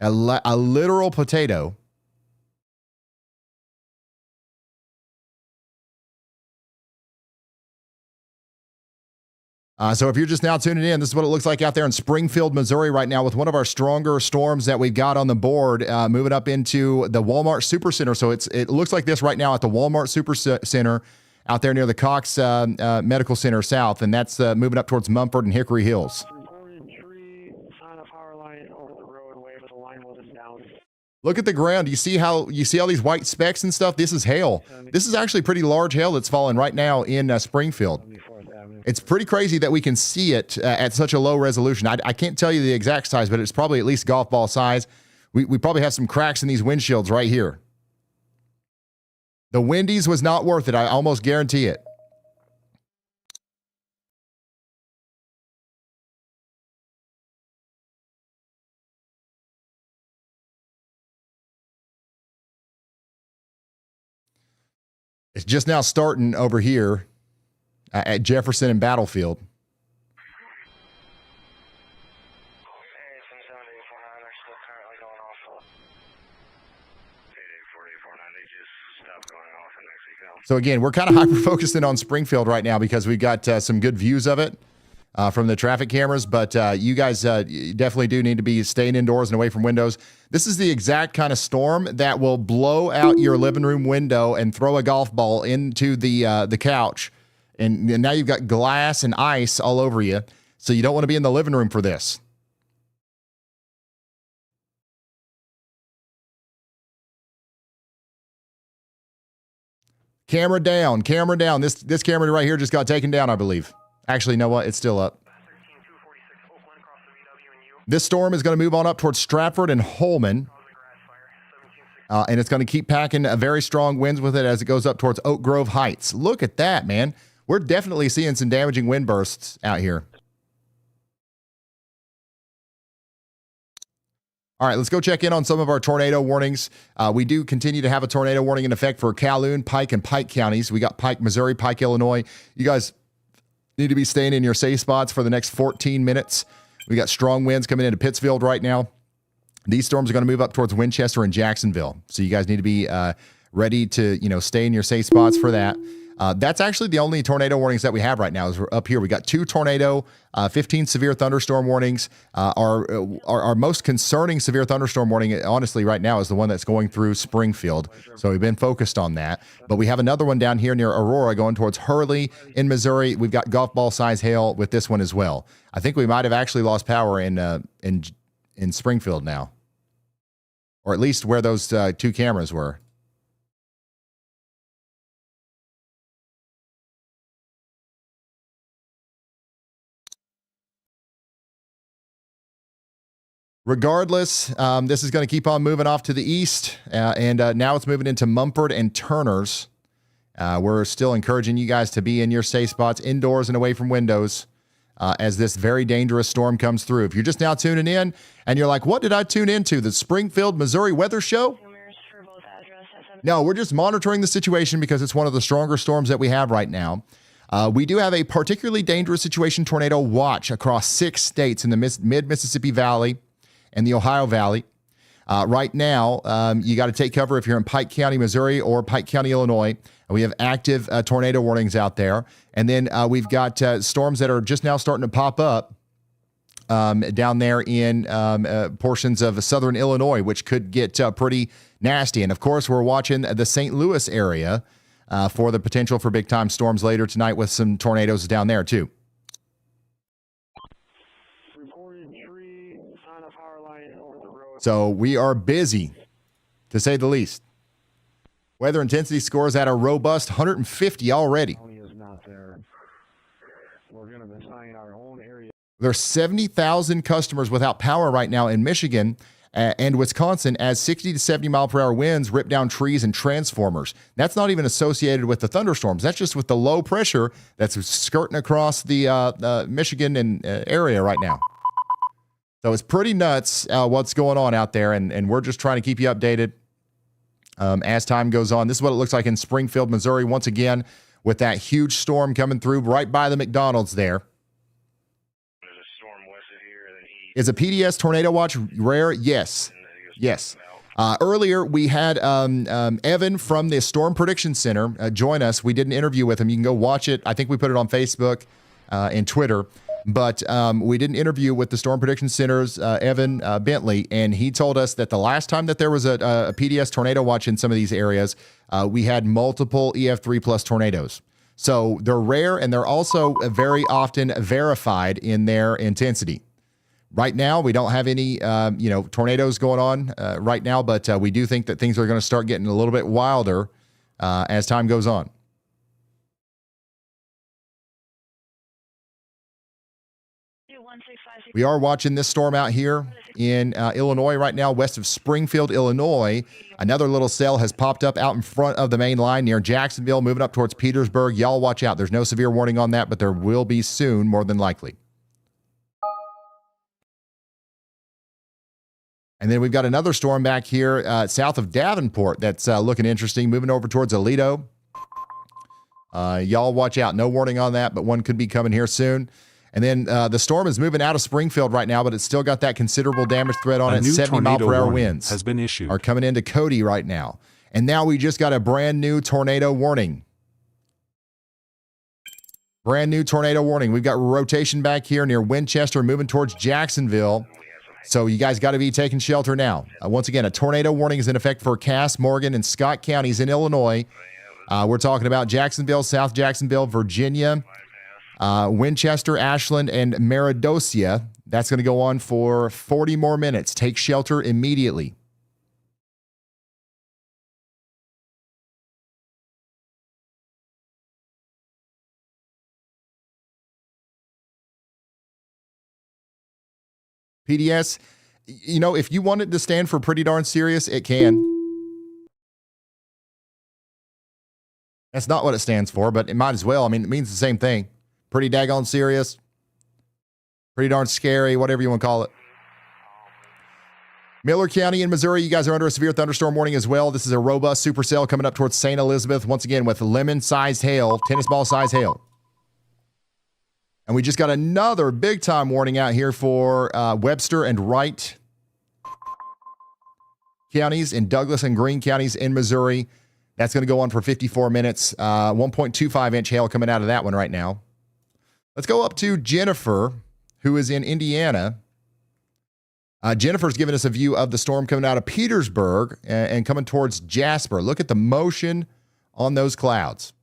A literal potato. So if you're just now tuning in, this is what it looks like out there in Springfield, Missouri right now with one of our stronger storms that we've got on the board moving up into the Walmart Supercenter. So it looks like this right now at the Walmart Supercenter out there near the Cox Medical Center South, and that's moving up towards Mumford and Hickory Hills. Look at the ground. You see all these white specks and stuff? This is hail. This is actually pretty large hail that's falling right now in Springfield. It's pretty crazy that we can see it at such a low resolution. I can't tell you the exact size, but it's probably at least golf ball size. We probably have some cracks in these windshields right here. The Wendy's was not worth it. I almost guarantee it. It's just now starting over here at Jefferson and Battlefield. So again, we're kind of hyper-focusing on Springfield right now because we've got some good views of it from the traffic cameras, but you guys definitely do need to be staying indoors and away from windows. This is the exact kind of storm that will blow out your living room window and throw a golf ball into the couch. And now you've got glass and ice all over you, so you don't want to be in the living room for this. Camera down, camera down. This camera right here just got taken down, I believe. Actually, you know what? It's still up. This storm is going to move on up towards Stratford and Holman. And it's going to keep packing very strong winds with it as it goes up towards Oak Grove Heights. Look at that, man. We're definitely seeing some damaging wind bursts out here. All right, let's go check in on some of our tornado warnings. We do continue to have a tornado warning in effect for Calhoun, Pike, and Pike counties. We got Pike, Missouri, Pike, Illinois. You guys need to be staying in your safe spots for the next 14 minutes. We got strong winds coming into Pittsfield right now. These storms are going to move up towards Winchester and Jacksonville. So you guys need to be ready to, stay in your safe spots for that. That's actually the only tornado warnings that we have right now. Is we're up here. We got 2 tornado, 15 severe thunderstorm warnings. Our most concerning severe thunderstorm warning, honestly, right now is the one that's going through Springfield. So we've been focused on that. But we have another one down here near Aurora going towards Hurley in Missouri. We've got golf ball size hail with this one as well. I think we might have actually lost power in Springfield now, or at least where those 2 cameras were. Regardless, this is going to keep on moving off to the east, and now it's moving into Mumford and Turners. We're still encouraging you guys to be in your safe spots, indoors and away from windows, as this very dangerous storm comes through. If you're just now tuning in, and you're like, what did I tune into? The Springfield, Missouri weather show? No, we're just monitoring the situation because it's one of the stronger storms that we have right now. We do have a particularly dangerous situation tornado watch across 6 states in the mid-Mississippi Valley and the Ohio Valley. Right now, you got to take cover if you're in Pike County, Missouri, or Pike County, Illinois. We have active tornado warnings out there. And then we've got storms that are just now starting to pop up down there in portions of southern Illinois, which could get pretty nasty. And, of course, we're watching the St. Louis area for the potential for big-time storms later tonight with some tornadoes down there, too. So we are busy, to say the least. Weather intensity scores at a robust 150 already. There's 70,000 customers without power right now in Michigan and Wisconsin as 60 to 70 mile per hour winds rip down trees and transformers. That's not even associated with the thunderstorms. That's just with the low pressure that's skirting across the Michigan and area right now. So it's pretty nuts what's going on out there, and we're just trying to keep you updated as time goes on. This is what it looks like in Springfield, Missouri, once again, with that huge storm coming through right by the McDonald's there. Is a PDS tornado watch rare? Yes. Yes. Earlier, we had Evan from the Storm Prediction Center join us. We did an interview with him. You can go watch it. I think we put it on Facebook and Twitter. But we did an interview with the Storm Prediction Center's Evan Bentley, and he told us that the last time that there was a PDS tornado watch in some of these areas, we had multiple EF3 plus tornadoes. So they're rare, and they're also very often verified in their intensity. Right now, we don't have any tornadoes going on right now, but we do think that things are going to start getting a little bit wilder as time goes on. We are watching this storm out here in Illinois right now, west of Springfield, Illinois. Another little cell has popped up out in front of the main line near Jacksonville, moving up towards Petersburg. Y'all watch out. There's no severe warning on that, but there will be soon, more than likely. And then we've got another storm back here south of Davenport that's looking interesting, moving over towards Aledo. Y'all watch out. No warning on that, but one could be coming here soon. And then the storm is moving out of Springfield right now, but it's still got that considerable damage threat on it. 70 mile per hour winds has been issued. Are coming into Cody right now. And now we just got a brand new tornado warning. Brand new tornado warning. We've got rotation back here near Winchester, moving towards Jacksonville. So you guys got to be taking shelter now. Once again, a tornado warning is in effect for Cass, Morgan, and Scott counties in Illinois. We're talking about Jacksonville, South Jacksonville, Virginia, Winchester, Ashland, and Meridosia. That's going to go on for 40 more minutes. Take shelter immediately. PDS, you know, if you want it to stand for pretty darn serious, it can. That's not what it stands for, but it might as well. I mean, it means the same thing. Pretty daggone serious. Pretty darn scary, whatever you want to call it. Miller County in Missouri, you guys are under a severe thunderstorm warning as well. This is a robust supercell coming up towards St. Elizabeth, once again with lemon-sized hail, tennis ball-sized hail. And we just got another big-time warning out here for Webster and Wright counties and Douglas and Greene counties in Missouri. That's going to go on for 54 minutes. 1.25-inch hail coming out of that one right now. Let's go up to Jennifer, who is in Indiana. Jennifer's giving us a view of the storm coming out of Petersburg and coming towards Jasper. Look at the motion on those clouds.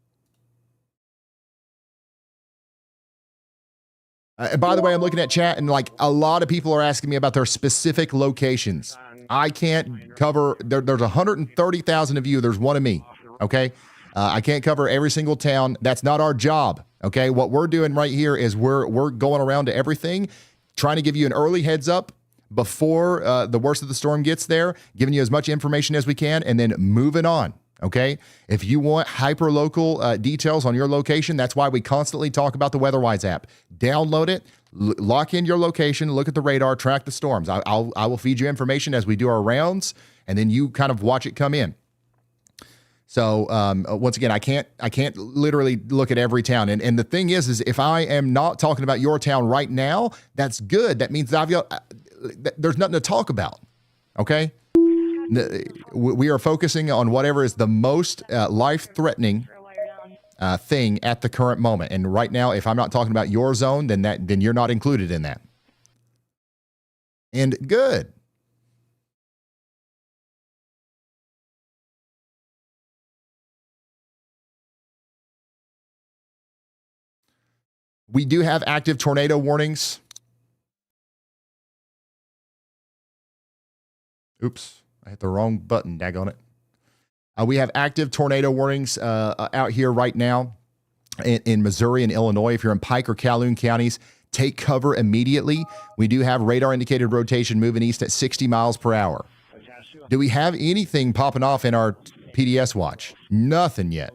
And by the way, I'm looking at chat, and like a lot of people are asking me about their specific locations. I can't cover, there's 130,000 of you. There's one of me, okay? I can't cover every single town. That's not our job, okay? What we're doing right here is we're going around to everything, trying to give you an early heads up before the worst of the storm gets there, giving you as much information as we can, and then moving on. Okay, if you want hyper-local details on your location, that's why we constantly talk about the WeatherWise app. Download it, lock in your location, look at the radar, track the storms. I will feed you information as we do our rounds, and then you kind of watch it come in. So once again, I can't literally look at every town. And the thing is if I am not talking about your town right now, that's good. That means that there's nothing to talk about. Okay. We are focusing on whatever is the most life-threatening thing at the current moment. And right now, if I'm not talking about your zone, then you're not included in that. And good. We do have active tornado warnings. Oops, I hit the wrong button, daggone it. We have active tornado warnings out here right now in Missouri and Illinois. If you're in Pike or Calhoun counties, take cover immediately. We do have radar indicated rotation moving east at 60 miles per hour. Do we have anything popping off in our PDS watch? Nothing yet.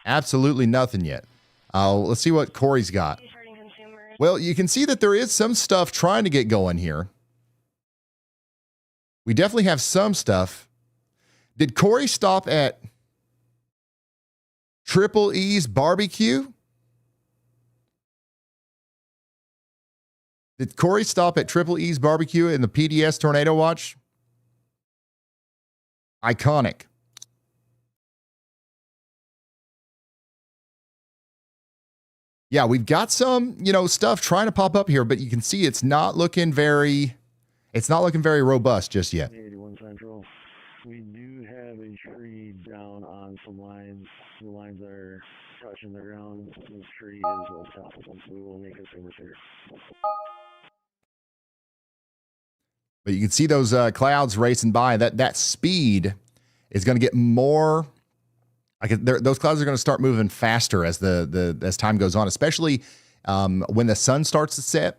Absolutely nothing yet. Let's see what Corey's got. Well, you can see that there is some stuff trying to get going here. We definitely have some stuff. Did Corey stop at Triple E's barbecue? Did Corey stop at Triple E's barbecue in the PDS tornado watch? Iconic. Yeah, we've got some, stuff trying to pop up here, but you can see it's not looking very robust just yet. 81 Central. We do have a tree down on some lines. The lines are touching the ground. This tree is well south of us. We will make a service here. But you can see those clouds racing by. That speed is going to get more. Those clouds are going to start moving faster as as time goes on, especially when the sun starts to set.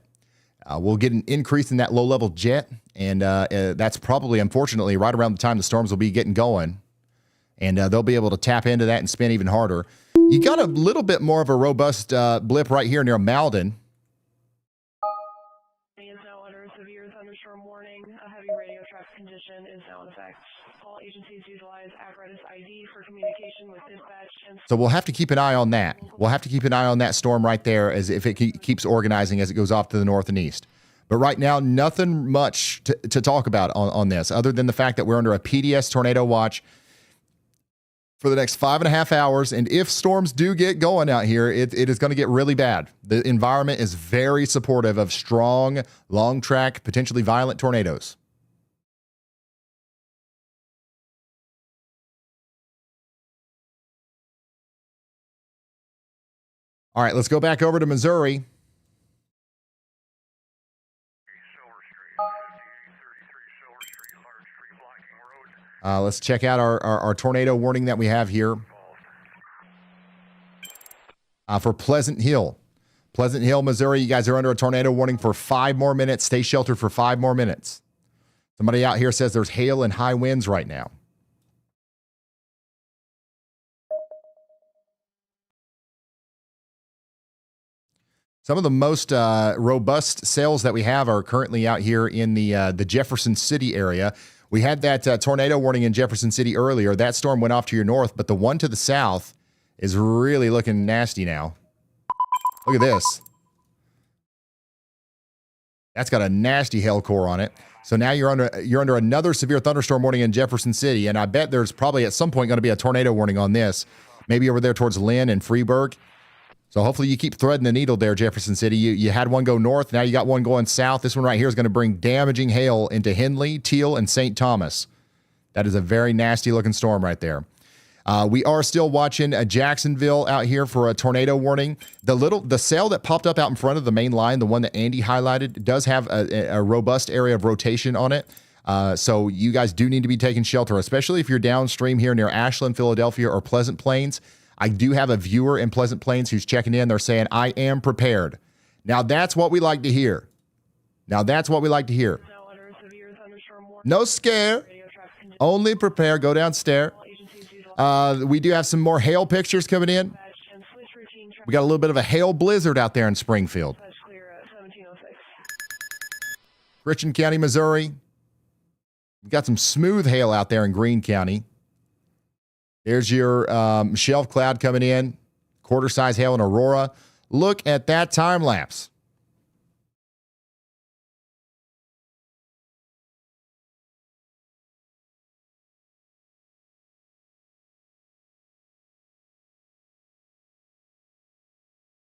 We'll get an increase in that low-level jet, and that's probably, unfortunately, right around the time the storms will be getting going, and they'll be able to tap into that and spin even harder. You got a little bit more of a robust blip right here near Malden. Is now under a severe thunderstorm warning. A heavy radio traffic condition is now in effect. All agencies utilize apparatus ID for communication with dispatch. So we'll have to keep an eye on that. We'll have to keep an eye on that storm right there as if it keeps organizing as it goes off to the north and east. But right now, nothing much to talk about on this other than the fact that we're under a PDS tornado watch for the next 5.5 hours. And if storms do get going out here, it is going to get really bad. The environment is very supportive of strong, long track, potentially violent tornadoes. All right, let's go back over to Missouri. Let's check out our tornado warning that we have here for Pleasant Hill. Pleasant Hill, Missouri, you guys are under a tornado warning for 5 more minutes. Stay sheltered for 5 more minutes. Somebody out here says there's hail and high winds right now. Some of the most robust cells that we have are currently out here in the Jefferson City area. We had that tornado warning in Jefferson City earlier. That storm went off to your north, but the one to the south is really looking nasty now. Look at this. That's got a nasty hail core on it. So now you're under another severe thunderstorm warning in Jefferson City, and I bet there's probably at some point going to be a tornado warning on this, maybe over there towards Lynn and Freeburg. So hopefully you keep threading the needle there, Jefferson City. You had one go north. Now you got one going south. This one right here is going to bring damaging hail into Henley, Teal, and St. Thomas. That is a very nasty-looking storm right there. We are still watching Jacksonville out here for a tornado warning. The cell that popped up out in front of the main line, the one that Andy highlighted, does have a robust area of rotation on it. So you guys do need to be taking shelter, especially if you're downstream here near Ashland, Philadelphia, or Pleasant Plains. I do have a viewer in Pleasant Plains who's checking in. They're saying, I am prepared. Now, that's what we like to hear. No scare. Only prepare. Go downstairs. We do have some more hail pictures coming in. We got a little bit of a hail blizzard out there in Springfield. Richland County, Missouri. We got some smooth hail out there in Greene County. There's your shelf cloud coming in, quarter-size hail in Aurora. Look at that time lapse.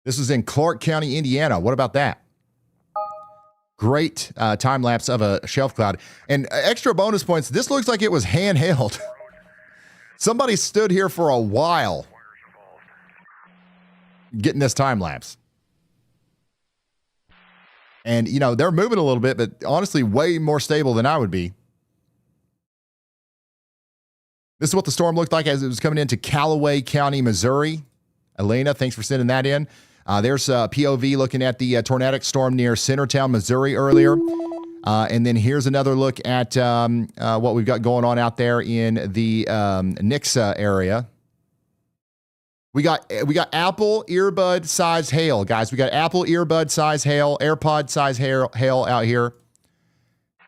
This is in Clark County, Indiana. What about that? Great time lapse of a shelf cloud. And extra bonus points, this looks like it was handheld. Somebody stood here for a while. getting this time lapse. And, you know, they're moving a little bit, but honestly, way more stable than I would be. This is what the storm looked like as it was coming into Callaway County, Missouri. Elena, thanks for sending that in. There's POV looking at the tornadic storm near Centertown, Missouri earlier. And then here's another look at what we've got going on out there in the Nixa area. We got Apple earbud size hail, guys. We got Apple earbud size hail, AirPod size hail out here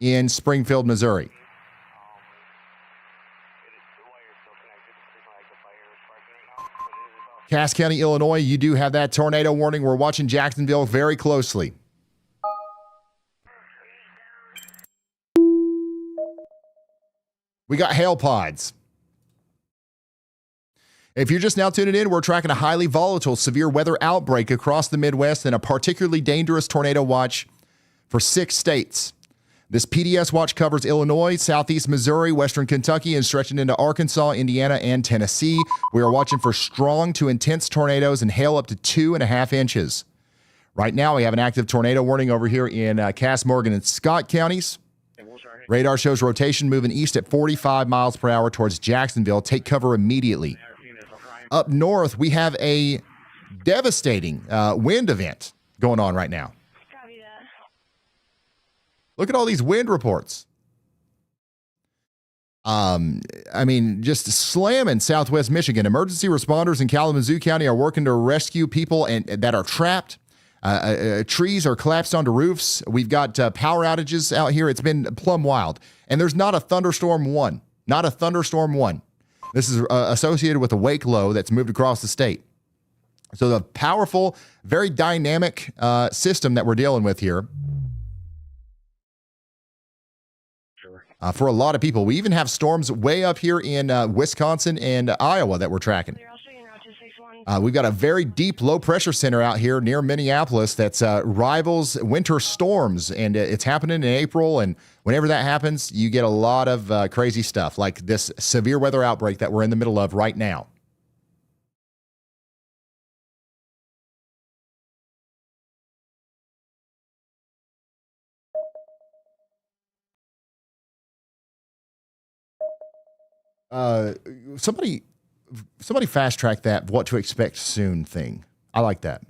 in Springfield, Missouri. Cass County, Illinois, you do have that tornado warning. We're watching Jacksonville very closely. We got hail pods. If you're just now tuning in, we're tracking a highly volatile severe weather outbreak across the Midwest and a particularly dangerous tornado watch for 6 states. This PDS watch covers Illinois, southeast Missouri, western Kentucky, and stretching into Arkansas, Indiana, and Tennessee. We are watching for strong to intense tornadoes and hail up to 2.5 inches. Right now, we have an active tornado warning over here in Cass, Morgan, and Scott counties. Radar shows rotation moving east at 45 miles per hour towards Jacksonville. Take cover immediately. Up north, we have a devastating wind event going on right now. Look at all these wind reports. I mean, just slamming southwest Michigan. Emergency responders in Kalamazoo County are working to rescue people that are trapped. Trees are collapsed onto roofs. We've got power outages out here. It's been plumb wild. And there's not a thunderstorm one. Not a thunderstorm one. This is associated with a wake low that's moved across the state. So the powerful, very dynamic system that we're dealing with here. For a lot of people. We even have storms way up here in Wisconsin and Iowa that we're tracking. We've got a very deep low pressure center out here near Minneapolis that's rivals winter storms, and it's happening in April. And whenever that happens, you get a lot of crazy stuff like this severe weather outbreak that we're in the middle of right now. Somebody fast track that what to expect soon thing. I like that.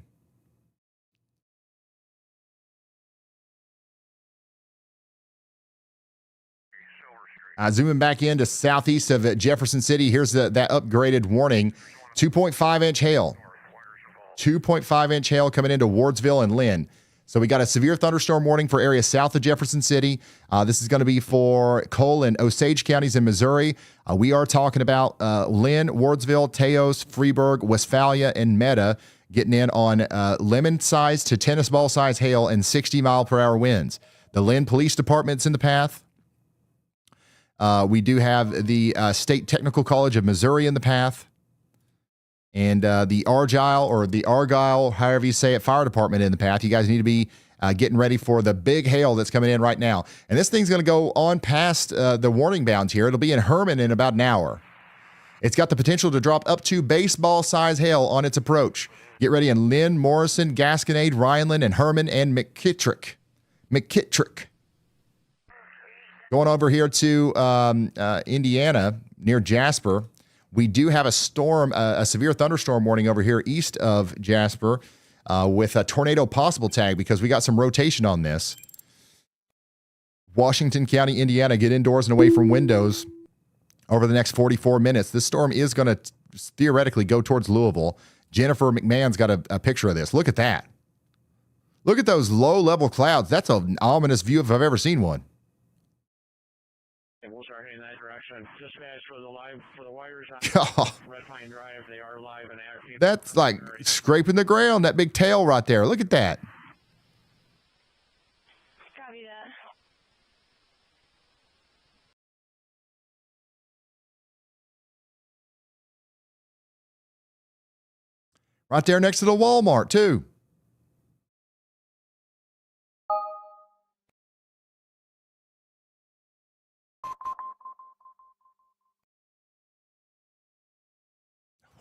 Zooming back into southeast of Jefferson City, here's that upgraded warning. 2.5 inch hail. 2.5 inch hail coming into Wardsville and Lynn. So we got a severe thunderstorm warning for areas south of Jefferson City. This is going to be for Cole and Osage counties in Missouri. We are talking about Lynn, Wardsville, Teos, Freeburg, Westphalia, and Meta getting in on lemon-sized to tennis ball-size hail and 60-mile-per-hour winds. The Lynn Police Department's in the path. We do have the State Technical College of Missouri in the path. And the Argyle, however you say it, fire department in the path. You guys need to be getting ready for the big hail that's coming in right now. And this thing's going to go on past the warning bounds here. It'll be in Herman in about an hour. It's got the potential to drop up to baseball-size hail on its approach. Get ready in Lynn, Morrison, Gasconade, Rhineland, and Herman, and McKittrick. Going over here to Indiana, near Jasper. We do have a storm, a severe thunderstorm warning over here east of Jasper with a tornado possible tag because we got some rotation on this. Washington County, Indiana, get indoors and away from windows over the next 44 minutes. This storm is going to theoretically go towards Louisville. Jennifer McMahon's got a picture of this. Look at that. Look at those low-level clouds. That's an ominous view if I've ever seen one. And we'll start heading that direction. Dispatch for the wires on Red Pine Drive. They are live and active. That's like scraping the ground, that big tail right there. Look at that. Copy that. Right there next to the Walmart, too.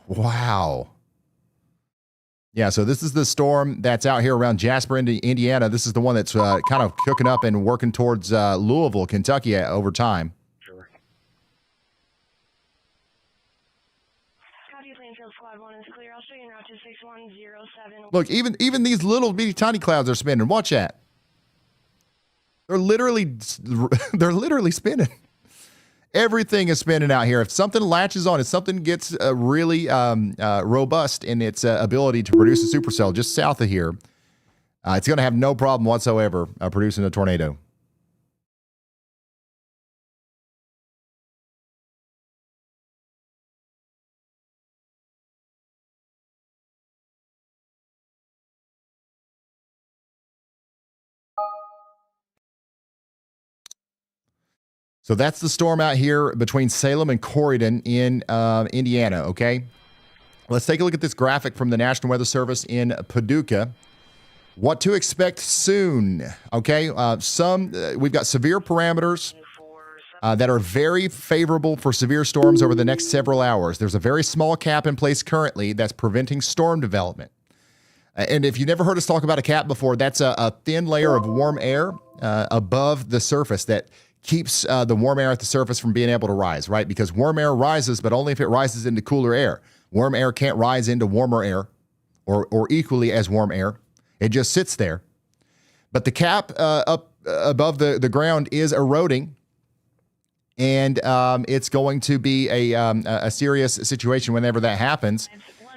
Wow. Yeah, so this is the storm that's out here around Jasper, Indiana. This is the one that's kind of cooking up and working towards Louisville, Kentucky over time. Sure. Copy, Plainfield Squad 1 is clear. I'll show you en route to 6107. Look, even these little bitty tiny clouds are spinning. Watch that. They're literally spinning. Everything is spinning out here. If something latches on, if something gets really robust in its ability to produce a supercell just south of here, it's going to have no problem whatsoever producing a tornado. So that's the storm out here between Salem and Corydon in Indiana, okay? Let's take a look at this graphic from the National Weather Service in Paducah. What to expect soon, okay? We've got severe parameters that are very favorable for severe storms over the next several hours. There's a very small cap in place currently that's preventing storm development. And if you've never heard us talk about a cap before, that's a thin layer of warm air above the surface that keeps the warm air at the surface from being able to rise, right? Because warm air rises, but only if it rises into cooler air. Warm air can't rise into warmer air or equally as warm air. It just sits there. But the cap up above the ground is eroding, and it's going to be a serious situation whenever that happens,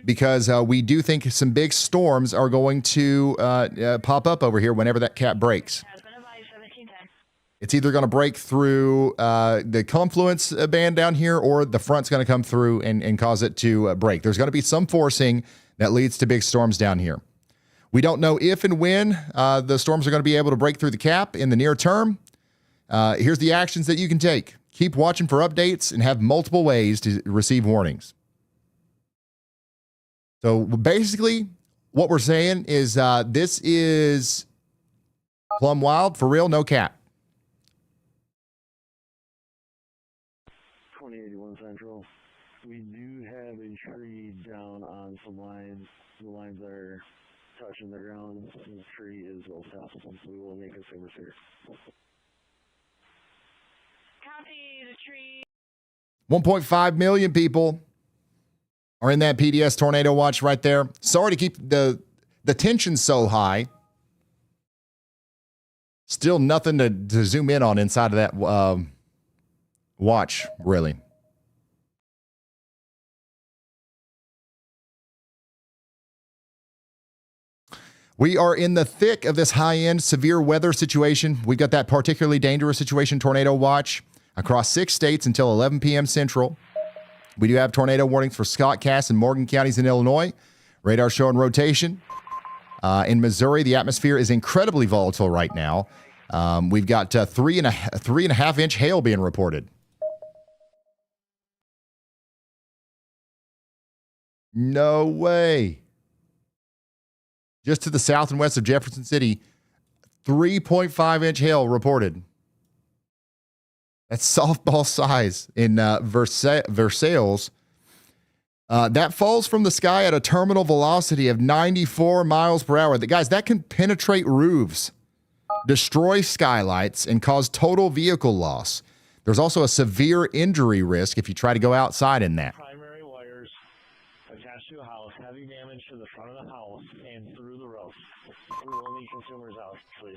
because we do think some big storms are going to pop up over here whenever that cap breaks. It's either going to break through the confluence band down here, or the front's going to come through and cause it to break. There's going to be some forcing that leads to big storms down here. We don't know if and when the storms are going to be able to break through the cap in the near term. Here's the actions that you can take. Keep watching for updates and have multiple ways to receive warnings. So basically, what we're saying is this is plumb wild, for real, no cap. 2081 Central. We do have a tree down on some lines. The lines are touching the ground. The tree is well south. We will make consumers here. Copy the tree. 1.5 million people are in that PDS tornado watch right there. Sorry to keep the tension so high. Still nothing to zoom in on inside of that watch, really. We are in the thick of this high-end severe weather situation. We've got that particularly dangerous situation tornado watch across 6 states until 11 p.m. Central. We do have tornado warnings for Scott, Cass, and Morgan counties in Illinois. Radar showing rotation. In Missouri, the atmosphere is incredibly volatile right now. We've got 3.5 inch hail being reported. No way. Just to the south and west of Jefferson City, 3.5 inch hail reported. That's softball size in Versailles. That falls from the sky at a terminal velocity of 94 miles per hour. Guys, that can penetrate roofs, destroy skylights, and cause total vehicle loss. There's also a severe injury risk if you try to go outside in that. Primary wires attached to a house, heavy damage to the front of the house and through the roof. We will need consumers out, please.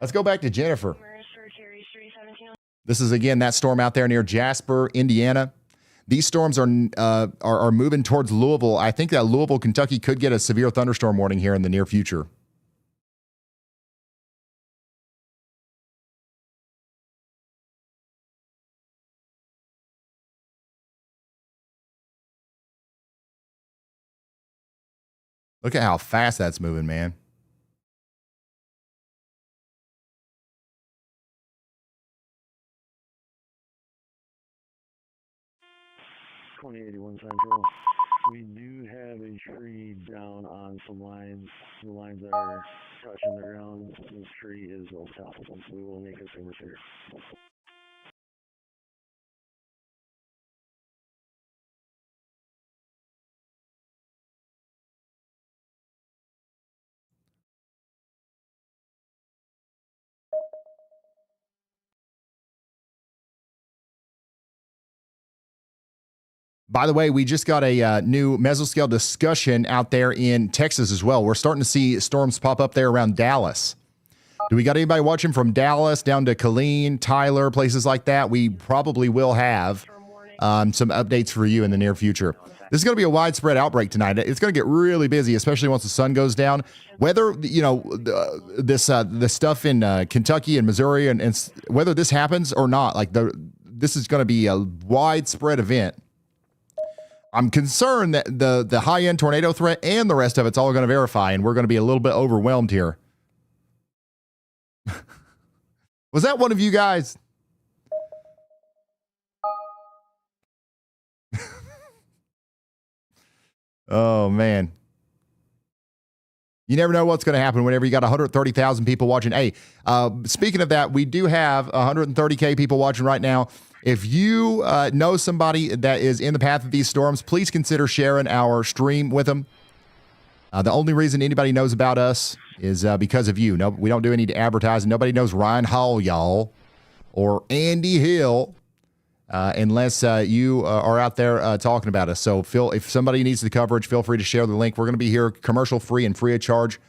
Let's go back to Jennifer. This is, again, that storm out there near Jasper, Indiana. These storms are moving towards Louisville. I think that Louisville, Kentucky could get a severe thunderstorm warning here in the near future. Look at how fast that's moving, man. .2081 Central. We do have a tree down on some lines. The lines are touching the ground. This tree is well south. We will need consumers here. By the way, we just got a new mesoscale discussion out there in Texas as well. We're starting to see storms pop up there around Dallas. Do we got anybody watching from Dallas down to Calhoun, Tyler, places like that? We probably will have some updates for you in the near future. This is going to be a widespread outbreak tonight. It's going to get really busy, especially once the sun goes down. Whether, the stuff in Kentucky and Missouri and whether this happens or not, this is going to be a widespread event. I'm concerned that the high-end tornado threat and the rest of it's all going to verify, and we're going to be a little bit overwhelmed here. Was that one of you guys? Oh, man. You never know what's going to happen whenever you got 130,000 people watching. Hey, speaking of that, we do have 130K people watching right now. If you know somebody that is in the path of these storms, please consider sharing our stream with them. The only reason anybody knows about us is because of you. No, we don't do any advertising. Nobody knows Ryan Hall, y'all, or Andy Hill, unless you are out there talking about us. So, if somebody needs the coverage, feel free to share the link. We're going to be here commercial-free and free of charge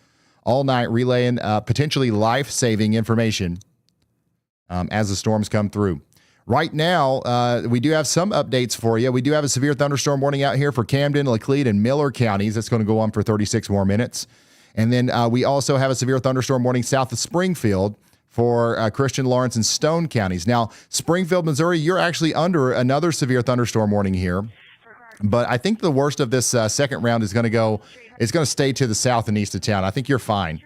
all night, relaying potentially life-saving information as the storms come through. Right now, we do have some updates for you. We do have a severe thunderstorm warning out here for Camden, Laclede, and Miller counties. That's going to go on for 36 more minutes. And then we also have a severe thunderstorm warning south of Springfield for Christian, Lawrence, and Stone counties. Now, Springfield, Missouri, you're actually under another severe thunderstorm warning here. But I think the worst of this second round is going to go, it's going to stay to the south and east of town. I think you're fine.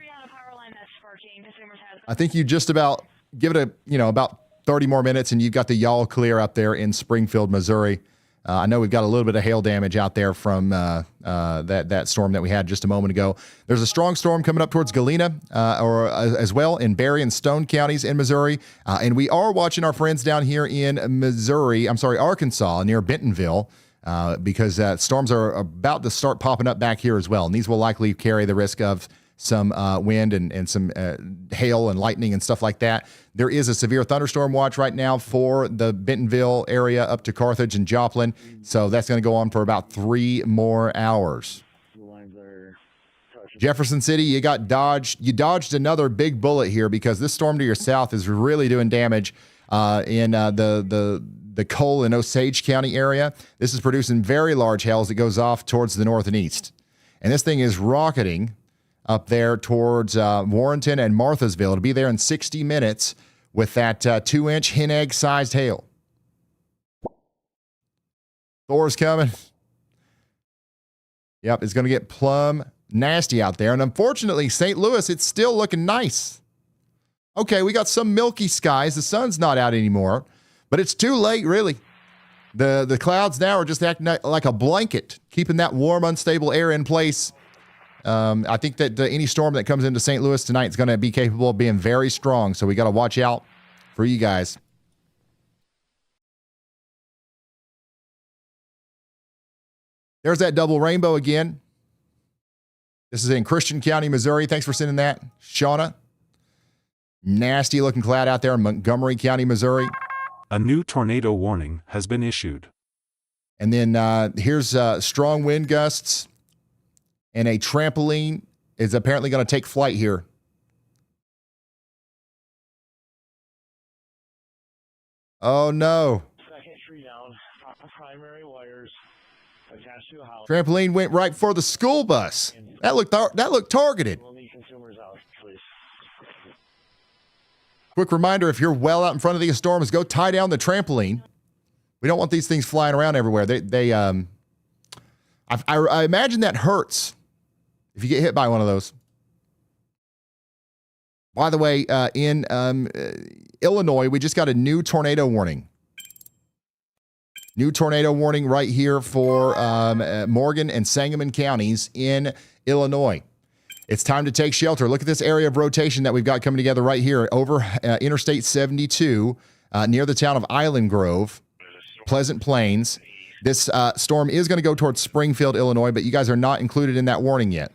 I think you just about give it about 30 more minutes, and you've got the y'all clear up there in Springfield, Missouri. I know we've got a little bit of hail damage out there from that storm that we had just a moment ago. There's a strong storm coming up towards Galena as well in Berry and Stone counties in Missouri. And we are watching our friends down here in Arkansas, near Bentonville, because storms are about to start popping up back here as well. And these will likely carry the risk of some wind and some hail and lightning and stuff like that. There is a severe thunderstorm watch right now for the Bentonville area up to Carthage and Joplin. So that's going to go on for about 3 more hours. Jefferson City, you dodged another big bullet here because this storm to your south is really doing damage in the Cole and Osage County area. This is producing very large hail as it goes off towards the north and east. And this thing is rocketing up there towards Warrenton and Marthasville. It'll be there in 60 minutes with that 2-inch hen egg-sized hail. Thor's coming. Yep, it's going to get plumb nasty out there. And unfortunately, St. Louis, it's still looking nice. Okay, we got some milky skies. The sun's not out anymore, but it's too late, really. The clouds now are just acting like a blanket, keeping that warm, unstable air in place. I think that any storm that comes into St. Louis tonight is going to be capable of being very strong, so we got to watch out for you guys. There's that double rainbow again. This is in Christian County, Missouri. Thanks for sending that, Shauna. Nasty looking cloud out there in Montgomery County, Missouri. A new tornado warning has been issued. And then here's strong wind gusts. And a trampoline is apparently going to take flight here. Oh, no. Second tree down. Primary wires attached to a house. Trampoline went right for the school bus. That looked targeted. We'll need consumers out, please. Quick reminder, if you're well out in front of these storms, go tie down the trampoline. We don't want these things flying around everywhere. I imagine that hurts if you get hit by one of those. By the way, in Illinois, we just got a new tornado warning. New tornado warning right here for Morgan and Sangamon counties in Illinois. It's time to take shelter. Look at this area of rotation that we've got coming together right here over Interstate 72 near the town of Island Grove, Pleasant Plains. This storm is going to go towards Springfield, Illinois, but you guys are not included in that warning yet.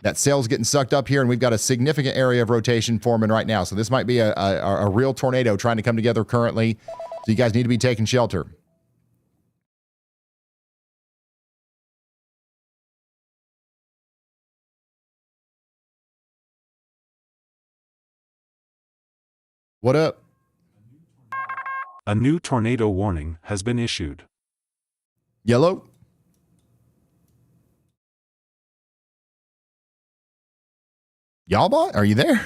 That cell's getting sucked up here, and we've got a significant area of rotation forming right now. So this might be a real tornado trying to come together currently. So you guys need to be taking shelter. What up? A new tornado warning has been issued. Yellow? Y'all, are you there?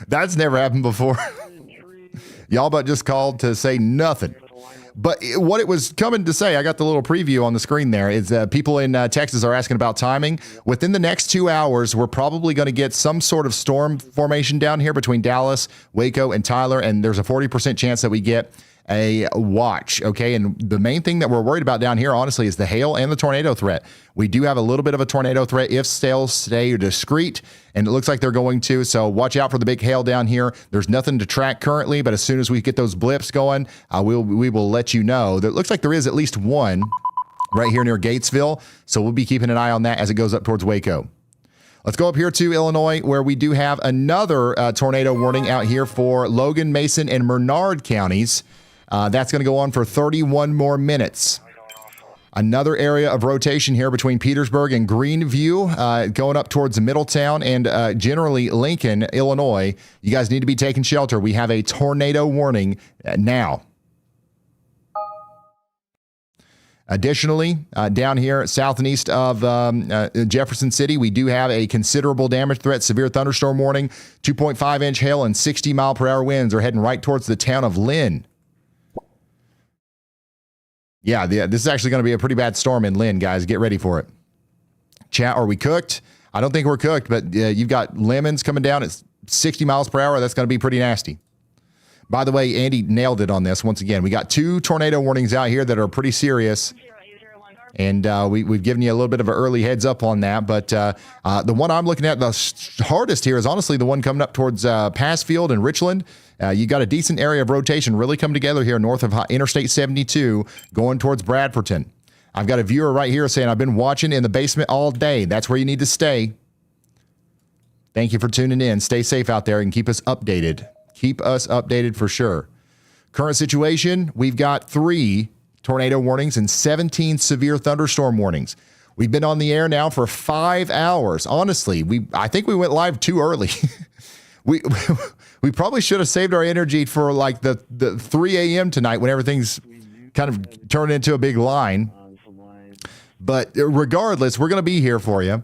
That's never happened before. Y'all just called to say nothing. But what it was coming to say, I got the little preview on the screen there, is people in Texas are asking about timing. Within the next 2 hours, we're probably going to get some sort of storm formation down here between Dallas, Waco, and Tyler, and there's a 40% chance that we get a watch, okay? And the main thing that we're worried about down here, honestly, is the hail and the tornado threat. We do have a little bit of a tornado threat if sales stay discreet, and it looks like they're going to, so watch out for the big hail down here. There's nothing to track currently, but as soon as we get those blips going, we will let you know. It looks like there is at least one right here near Gatesville, so we'll be keeping an eye on that as it goes up towards Waco. Let's go up here to Illinois, where we do have another tornado warning out here for Logan, Mason, and Menard counties. That's going to go on for 31 more minutes. Another area of rotation here between Petersburg and Greenview, going up towards Middletown and generally Lincoln, Illinois. You guys need to be taking shelter. We have a tornado warning now. Additionally, down here south and east of Jefferson City, we do have a considerable damage threat, severe thunderstorm warning. 2.5-inch hail and 60-mile-per-hour winds are heading right towards the town of Lynn. Yeah, this is actually going to be a pretty bad storm in Lynn, guys. Get ready for it. Chat, are we cooked? I don't think we're cooked, but you've got lemons coming down at 60 miles per hour. That's going to be pretty nasty. By the way, Andy nailed it on this once again. We got 2 tornado warnings out here that are pretty serious. And we've given you a little bit of an early heads up on that. But the one I'm looking at the hardest here is honestly the one coming up towards Passfield and Richland. You got a decent area of rotation really come together here north of Interstate 72 going towards Bradfordton. I've got a viewer right here saying, I've been watching in the basement all day. That's where you need to stay. Thank you for tuning in. Stay safe out there and keep us updated. Keep us updated for sure. Current situation, we've got 3 tornado warnings and 17 severe thunderstorm warnings. We've been on the air now for 5 hours. Honestly, I think we went live too early. We probably should have saved our energy for like the 3 a.m. tonight when everything's kind of turned into a big line. But regardless, we're going to be here for you.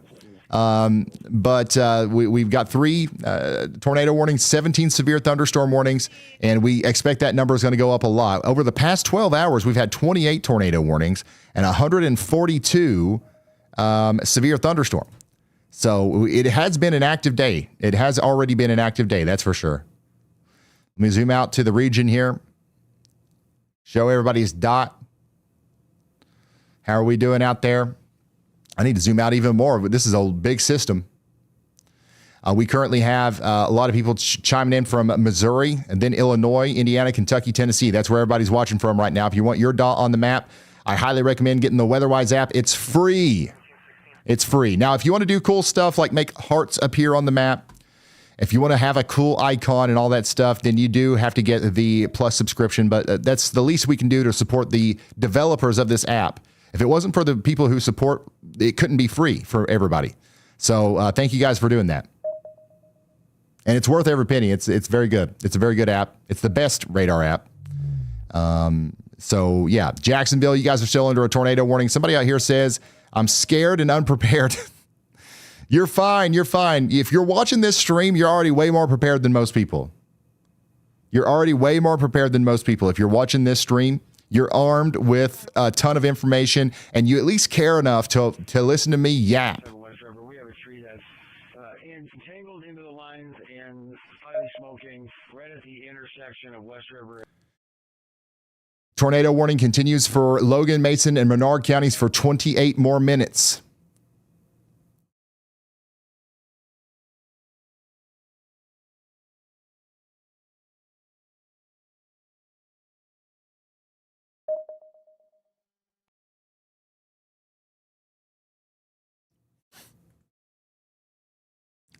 We've got 3 tornado warnings, 17 severe thunderstorm warnings, and we expect that number is going to go up a lot. Over the past 12 hours, we've had 28 tornado warnings and 142 severe thunderstorm. So it has been an active day. It has already been an active day, that's for sure. Let me zoom out to the region here. Show everybody's dot. How are we doing out there? I need to zoom out even more, but this is a big system. We currently have a lot of people chiming in from Missouri, and then Illinois, Indiana, Kentucky, Tennessee. That's where everybody's watching from right now. If you want your dot on the map, I highly recommend getting the WeatherWise app. It's free. It's free. Now, if you want to do cool stuff like make hearts appear on the map, if you want to have a cool icon and all that stuff, then you do have to get the Plus subscription, but that's the least we can do to support the developers of this app. If it wasn't for the people who support, it couldn't be free for everybody. So thank you guys for doing that. And it's worth every penny. It's very good. It's a very good app. It's the best radar app. So yeah, Jacksonville, you guys are still under a tornado warning. Somebody out here says, I'm scared and unprepared. You're fine. You're fine. If you're watching this stream, you're already way more prepared than most people. You're already way more prepared than most people. If you're watching this stream, you're armed with a ton of information, and you at least care enough to listen to me yap. We have a tree that's entangled into the lines and highly smoking right at the intersection of West River. Tornado warning continues for Logan, Mason, and Menard counties for 28 more minutes.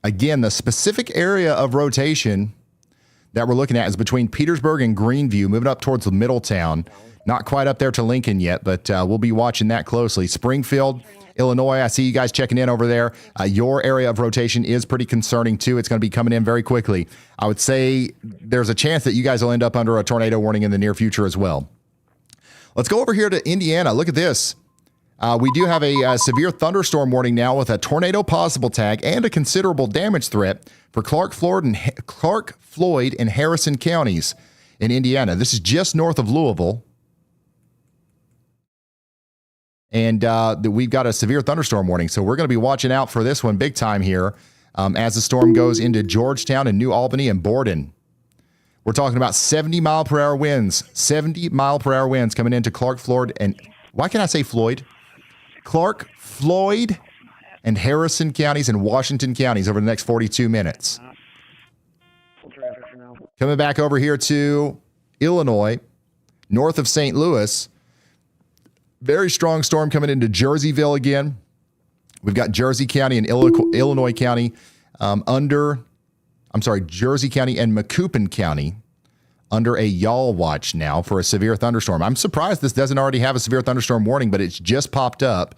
Again, the specific area of rotation that we're looking at is between Petersburg and Greenview, moving up towards Middletown. Not quite up there to Lincoln yet, but we'll be watching that closely. Springfield, Illinois, I see you guys checking in over there. Your area of rotation is pretty concerning, too. It's going to be coming in very quickly. I would say there's a chance that you guys will end up under a tornado warning in the near future as well. Let's go over here to Indiana. Look at this. We do have a severe thunderstorm warning now with a tornado possible tag and a considerable damage threat for Clark, Floyd, and Harrison counties in Indiana. This is just north of Louisville. And we've got a severe thunderstorm warning, so we're going to be watching out for this one big time here as the storm goes into Georgetown and New Albany and Borden. We're talking about 70-mile-per-hour winds. 70-mile-per-hour winds coming into Clark, Floyd, and why can't I say Floyd? Clark, Floyd, and Harrison counties and Washington counties over the next 42 minutes. Coming back over here to Illinois, north of St. Louis. Very strong storm coming into Jerseyville again. We've got Jersey County and Illinois County Jersey County and Macoupin County under a YALL watch now for a severe thunderstorm. I'm surprised this doesn't already have a severe thunderstorm warning, but it's just popped up.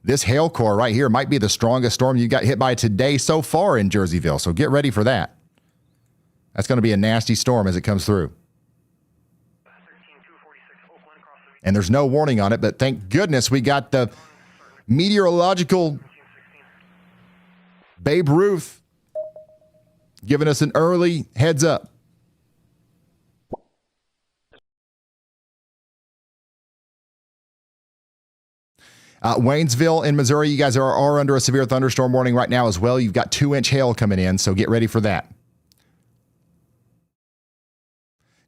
This hail core right here might be the strongest storm you got hit by today so far in Jerseyville, so get ready for that. That's going to be a nasty storm as it comes through. And there's no warning on it, but thank goodness we got the meteorological Babe Ruth giving us an early heads up. Waynesville in Missouri, you guys are under a severe thunderstorm warning right now as well. You've got 2-inch hail coming in, so get ready for that.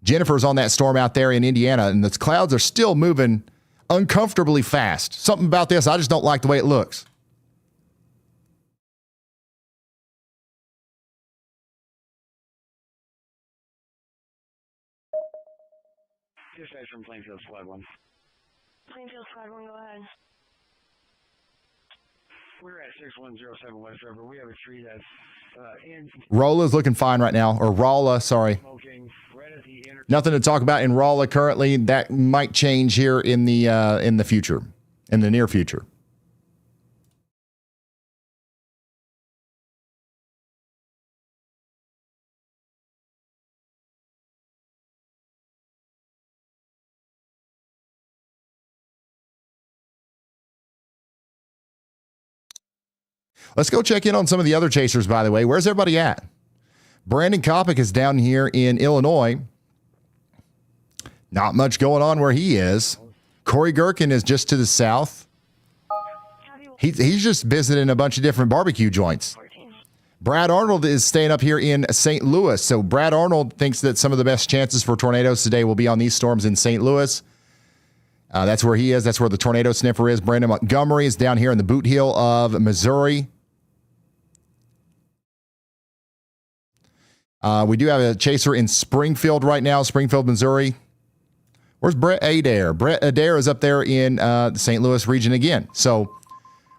Jennifer's on that storm out there in Indiana, and the clouds are still moving uncomfortably fast. Something about this, I just don't like the way it looks. Dispatch from Plainfield, Squad 1. Plainfield Squad 1, go ahead. We're at 6107 West River. We have a tree that's in. Rolla's looking fine right now, or Rolla, sorry. Nothing to talk about in Rolla currently. That might change here in the future, in the near future. Let's go check in on some of the other chasers, by the way. Where's everybody at? Brandon Kopic is down here in Illinois. Not much going on where he is. Corey Gherkin is just to the south. He's just visiting a bunch of different barbecue joints. Brad Arnold is staying up here in St. Louis. So Brad Arnold thinks that some of the best chances for tornadoes today will be on these storms in St. Louis. That's where he is. That's where the tornado sniffer is. Brandon Montgomery is down here in the Boot Heel of Missouri. We do have a chaser in Springfield right now, Springfield, Missouri. Where's Brett Adair? Brett Adair is up there in the St. Louis region again. So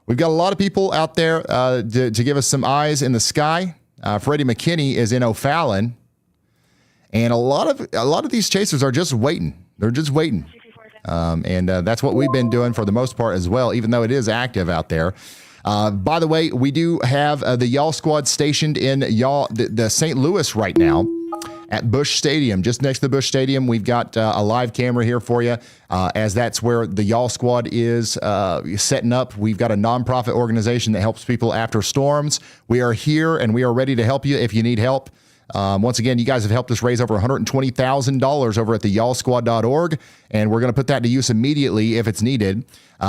we've got a lot of people out there to give us some eyes in the sky. Freddie McKinney is in O'Fallon. And a lot of these chasers are just waiting. They're just waiting. And that's what we've been doing for the most part as well, even though it is active out there. By the way, we do have the Y'all Squad stationed in the St. Louis right now at Busch Stadium. Just next to Busch Stadium, we've got a live camera here for you, as that's where the Y'all Squad is setting up. We've got a nonprofit organization that helps people after storms. We are here, and we are ready to help you if you need help. Once again, you guys have helped us raise over $120,000 over at the y'allsquad.org, and we're going to put that to use immediately if it's needed.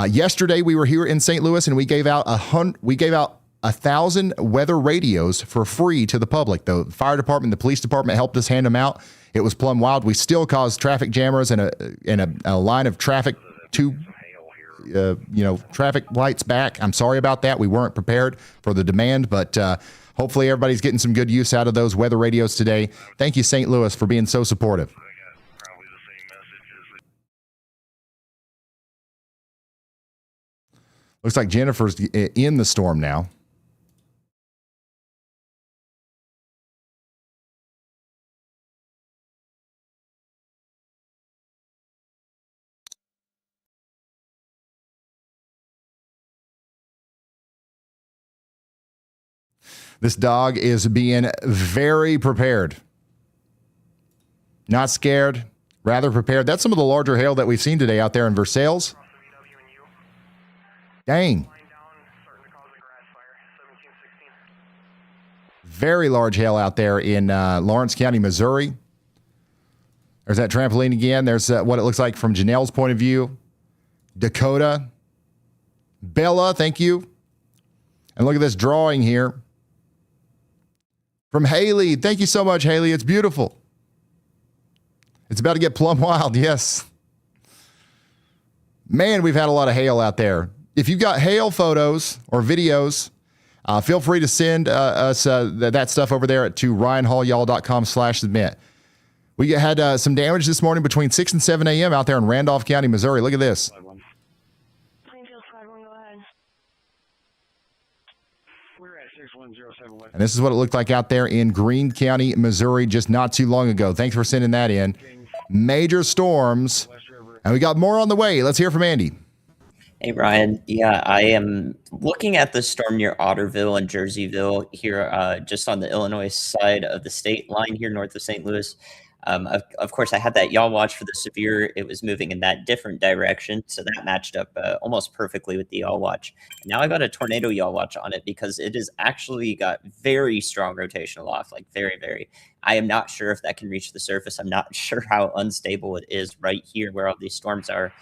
Yesterday, we were here in St. Louis, and we gave out 1,000 weather radios for free to the public. The fire department, the police department helped us hand them out. It was plumb wild. We still caused traffic jammers and a line of traffic traffic lights back. I'm sorry about that. We weren't prepared for the demand, but hopefully everybody's getting some good use out of those weather radios today. Thank you, St. Louis, for being so supportive. Looks like Jennifer's in the storm now. This dog is being very prepared. Not scared, rather prepared. That's some of the larger hail that we've seen today out there in Versailles. Dang. Very large hail out there in Lawrence County, Missouri. There's that trampoline again. There's what it looks like from Janelle's point of view. Dakota. Bella, thank you. And look at this drawing here. From Haley. Thank you so much, Haley. It's beautiful. It's about to get plumb wild, yes. Man, we've had a lot of hail out there. If you've got hail photos or videos, feel free to send us that stuff over there to ryanhallyall.com/submit. We had some damage this morning between 6 and 7 a.m. out there in Randolph County, Missouri. Look at this. And this is what it looked like out there in Greene County, Missouri, just not too long ago. Thanks for sending that in. Major storms. And we got more on the way. Let's hear from Andy. Hey, Ryan. Yeah, I am looking at the storm near Otterville and Jerseyville here, just on the Illinois side of the state line here north of St. Louis. Of course, I had that y'all watch for the severe. It was moving in that different direction, so that matched up almost perfectly with the y'all watch. Now I got a tornado y'all watch on it because it has actually got very strong rotational off, like very, very. I am not sure if that can reach the surface. I'm not sure how unstable it is right here where all these storms are,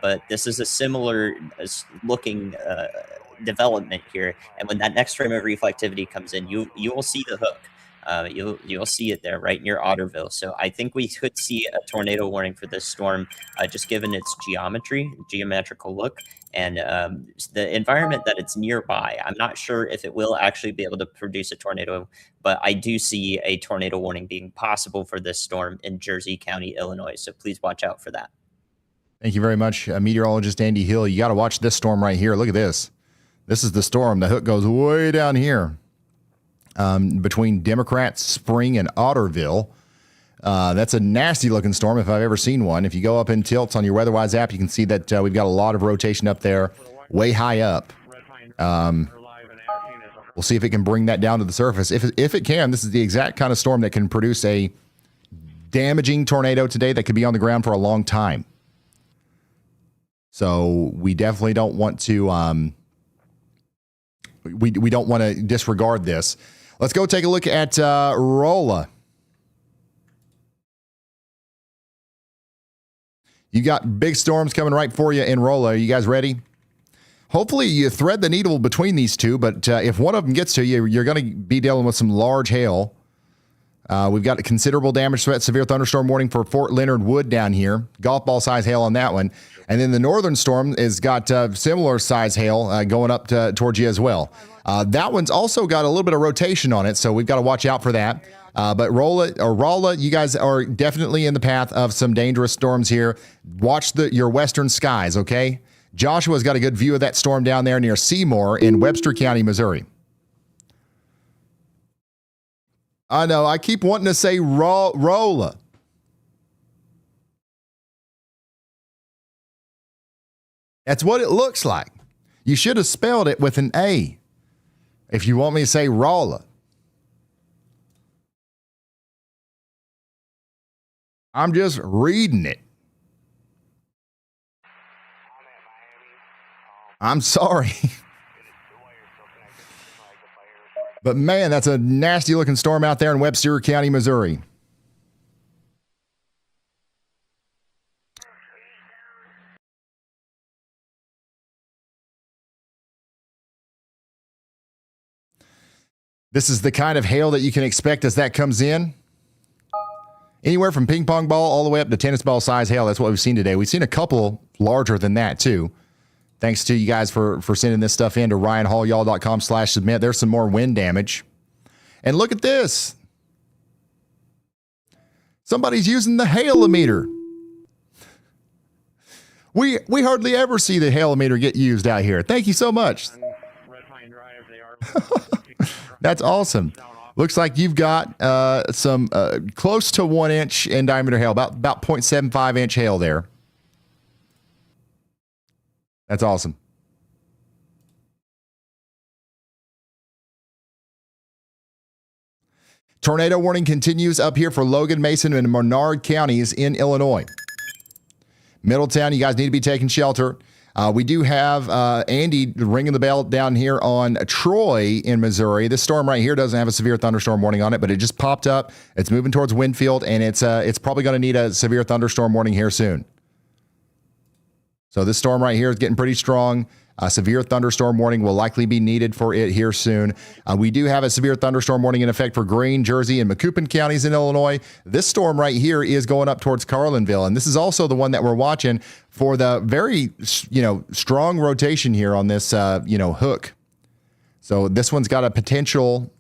but this is a similar looking development here. And when that next frame of reflectivity comes in, you will see the hook. You'll see it there right near Otterville. So I think we could see a tornado warning for this storm, just given its geometrical look, and the environment that it's nearby. I'm not sure if it will actually be able to produce a tornado, but I do see a tornado warning being possible for this storm in Jersey County, Illinois. So please watch out for that. Thank you very much, meteorologist Andy Hill. You got to watch this storm right here. Look at this. This is the storm. The hook goes way down here. Between Democrat Spring and Otterville. That's a nasty looking storm if I've ever seen one. If you go up in tilts on your WeatherWise app, you can see that we've got a lot of rotation up there, way high up. We'll see if it can bring that down to the surface. If it can, this is the exact kind of storm that can produce a damaging tornado today that could be on the ground for a long time. So we definitely don't want to we don't want to disregard this. Let's go take a look at Rolla. You got big storms coming right for you in Rolla. Are you guys ready? Hopefully you thread the needle between these two, but if one of them gets to you, you're going to be dealing with some large hail. We've got a considerable damage threat, severe thunderstorm warning for Fort Leonard Wood down here. Golf ball size hail on that one. And then the northern storm has got similar size hail going up towards you as well. That one's also got a little bit of rotation on it, so we've got to watch out for that. But Rolla, you guys are definitely in the path of some dangerous storms here. Watch your western skies, okay? Joshua's got a good view of that storm down there near Seymour in Webster County, Missouri. I know, I keep wanting to say Rolla. That's what it looks like. You should have spelled it with an A if you want me to say Rolla. I'm just reading it. I'm sorry. But man, that's a nasty looking storm out there in Webster County, Missouri. This is the kind of hail that you can expect as that comes in. Anywhere from ping pong ball all the way up to tennis ball size hail. That's what we've seen today. We've seen a couple larger than that too. Thanks to you guys for sending this stuff in to ryanhallyall.com/submit. There's some more wind damage. And look at this. Somebody's using the hailometer. We hardly ever see the hailometer get used out here. Thank you so much. That's awesome. Looks like you've got some close to 1 inch in diameter hail, about 0.75 inch hail there. That's awesome. Tornado warning continues up here for Logan, Mason, and Menard counties in Illinois. Middletown, you guys need to be taking shelter. We do have Andy ringing the bell down here on Troy in Missouri. This storm right here doesn't have a severe thunderstorm warning on it, but it just popped up. It's moving towards Winfield, and it's probably going to need a severe thunderstorm warning here soon. So this storm right here is getting pretty strong. A severe thunderstorm warning will likely be needed for it here soon. We do have a severe thunderstorm warning in effect for Greene, Jersey, and Macoupin counties in Illinois. This storm right here is going up towards Carlinville, and this is also the one that we're watching for the very, strong rotation here on this, hook. So this one's got a potential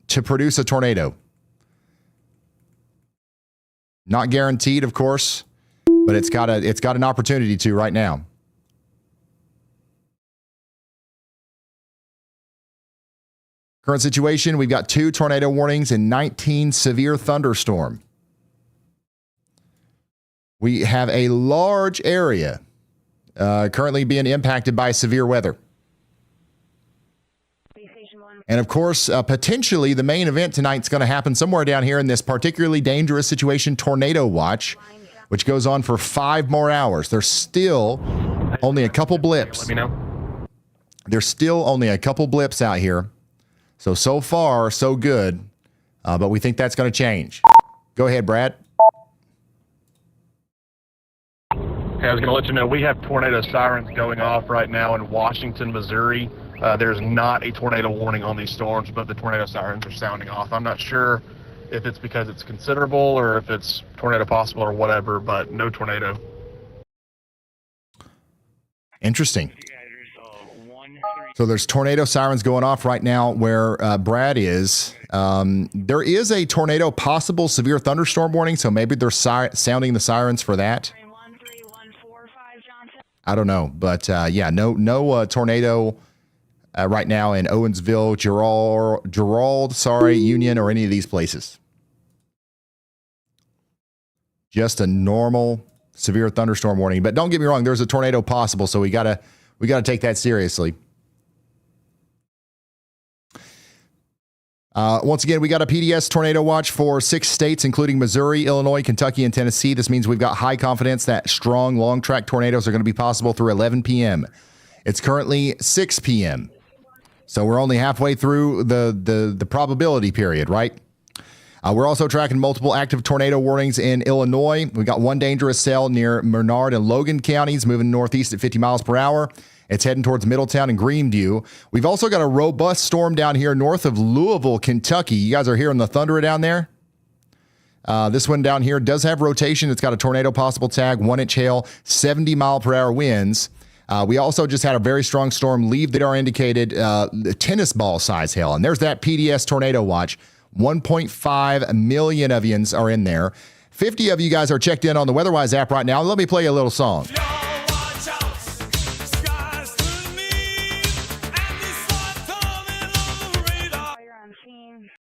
to produce a tornado. Not guaranteed, of course, but it's got an opportunity to right now. Current situation, we've got 2 tornado warnings and 19 severe thunderstorm. We have a large area currently being impacted by severe weather. And of course, potentially the main event tonight is going to happen somewhere down here in this particularly dangerous situation, tornado watch, which goes on for 5 more hours. There's still only a couple blips. Let me know. There's still only a couple blips out here. So far, so good, but we think that's going to change. Go ahead, Brad. Hey, I was going to let you know, we have tornado sirens going off right now in Washington, Missouri. There's not a tornado warning on these storms, but the tornado sirens are sounding off. I'm not sure if it's because it's considerable or if it's tornado possible or whatever, but no tornado. Interesting. So there's tornado sirens going off right now where Brad is. There is a tornado possible severe thunderstorm warning, so maybe they're sounding the sirens for that. I don't know, but no tornado right now in Owensville, Gerald, Union, or any of these places. Just a normal severe thunderstorm warning. But don't get me wrong, there's a tornado possible, so we gotta take that seriously. Once again, we got a PDS tornado watch for 6 states, including Missouri, Illinois, Kentucky, and Tennessee. This means we've got high confidence that strong, long-track tornadoes are going to be possible through 11 p.m. It's currently 6 p.m., so we're only halfway through the probability period, right? We're also tracking multiple active tornado warnings in Illinois. We've got 1 dangerous cell near Menard and Logan counties moving northeast at 50 miles per hour. It's heading towards Middletown and Greenview. We've also got a robust storm down here north of Louisville, Kentucky. You guys are hearing the thunder down there? This one down here does have rotation. It's got a tornado possible tag, 1-inch hail, 70-mile-per-hour winds. We also just had a very strong storm leave that are indicated tennis ball size hail. And there's that PDS tornado watch. 1.5 million of you are in there. 50 of you guys are checked in on the WeatherWise app right now. Let me play you a little song.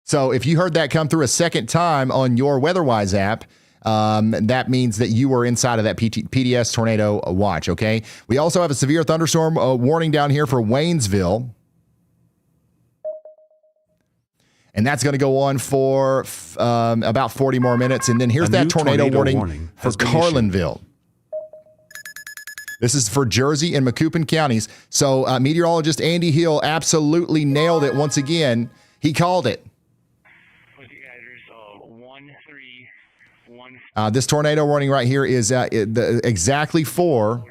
So if you heard that come through a second time on your WeatherWise app, that means that you were inside of that PDS tornado watch, okay? We also have a severe thunderstorm warning down here for Waynesville. And that's going to go on for about 40 more minutes. And then here's that tornado warning for Carlinville. This is for Jersey and Macoupin counties. So meteorologist Andy Hill absolutely nailed it once again. He called it. This tornado warning right here is exactly for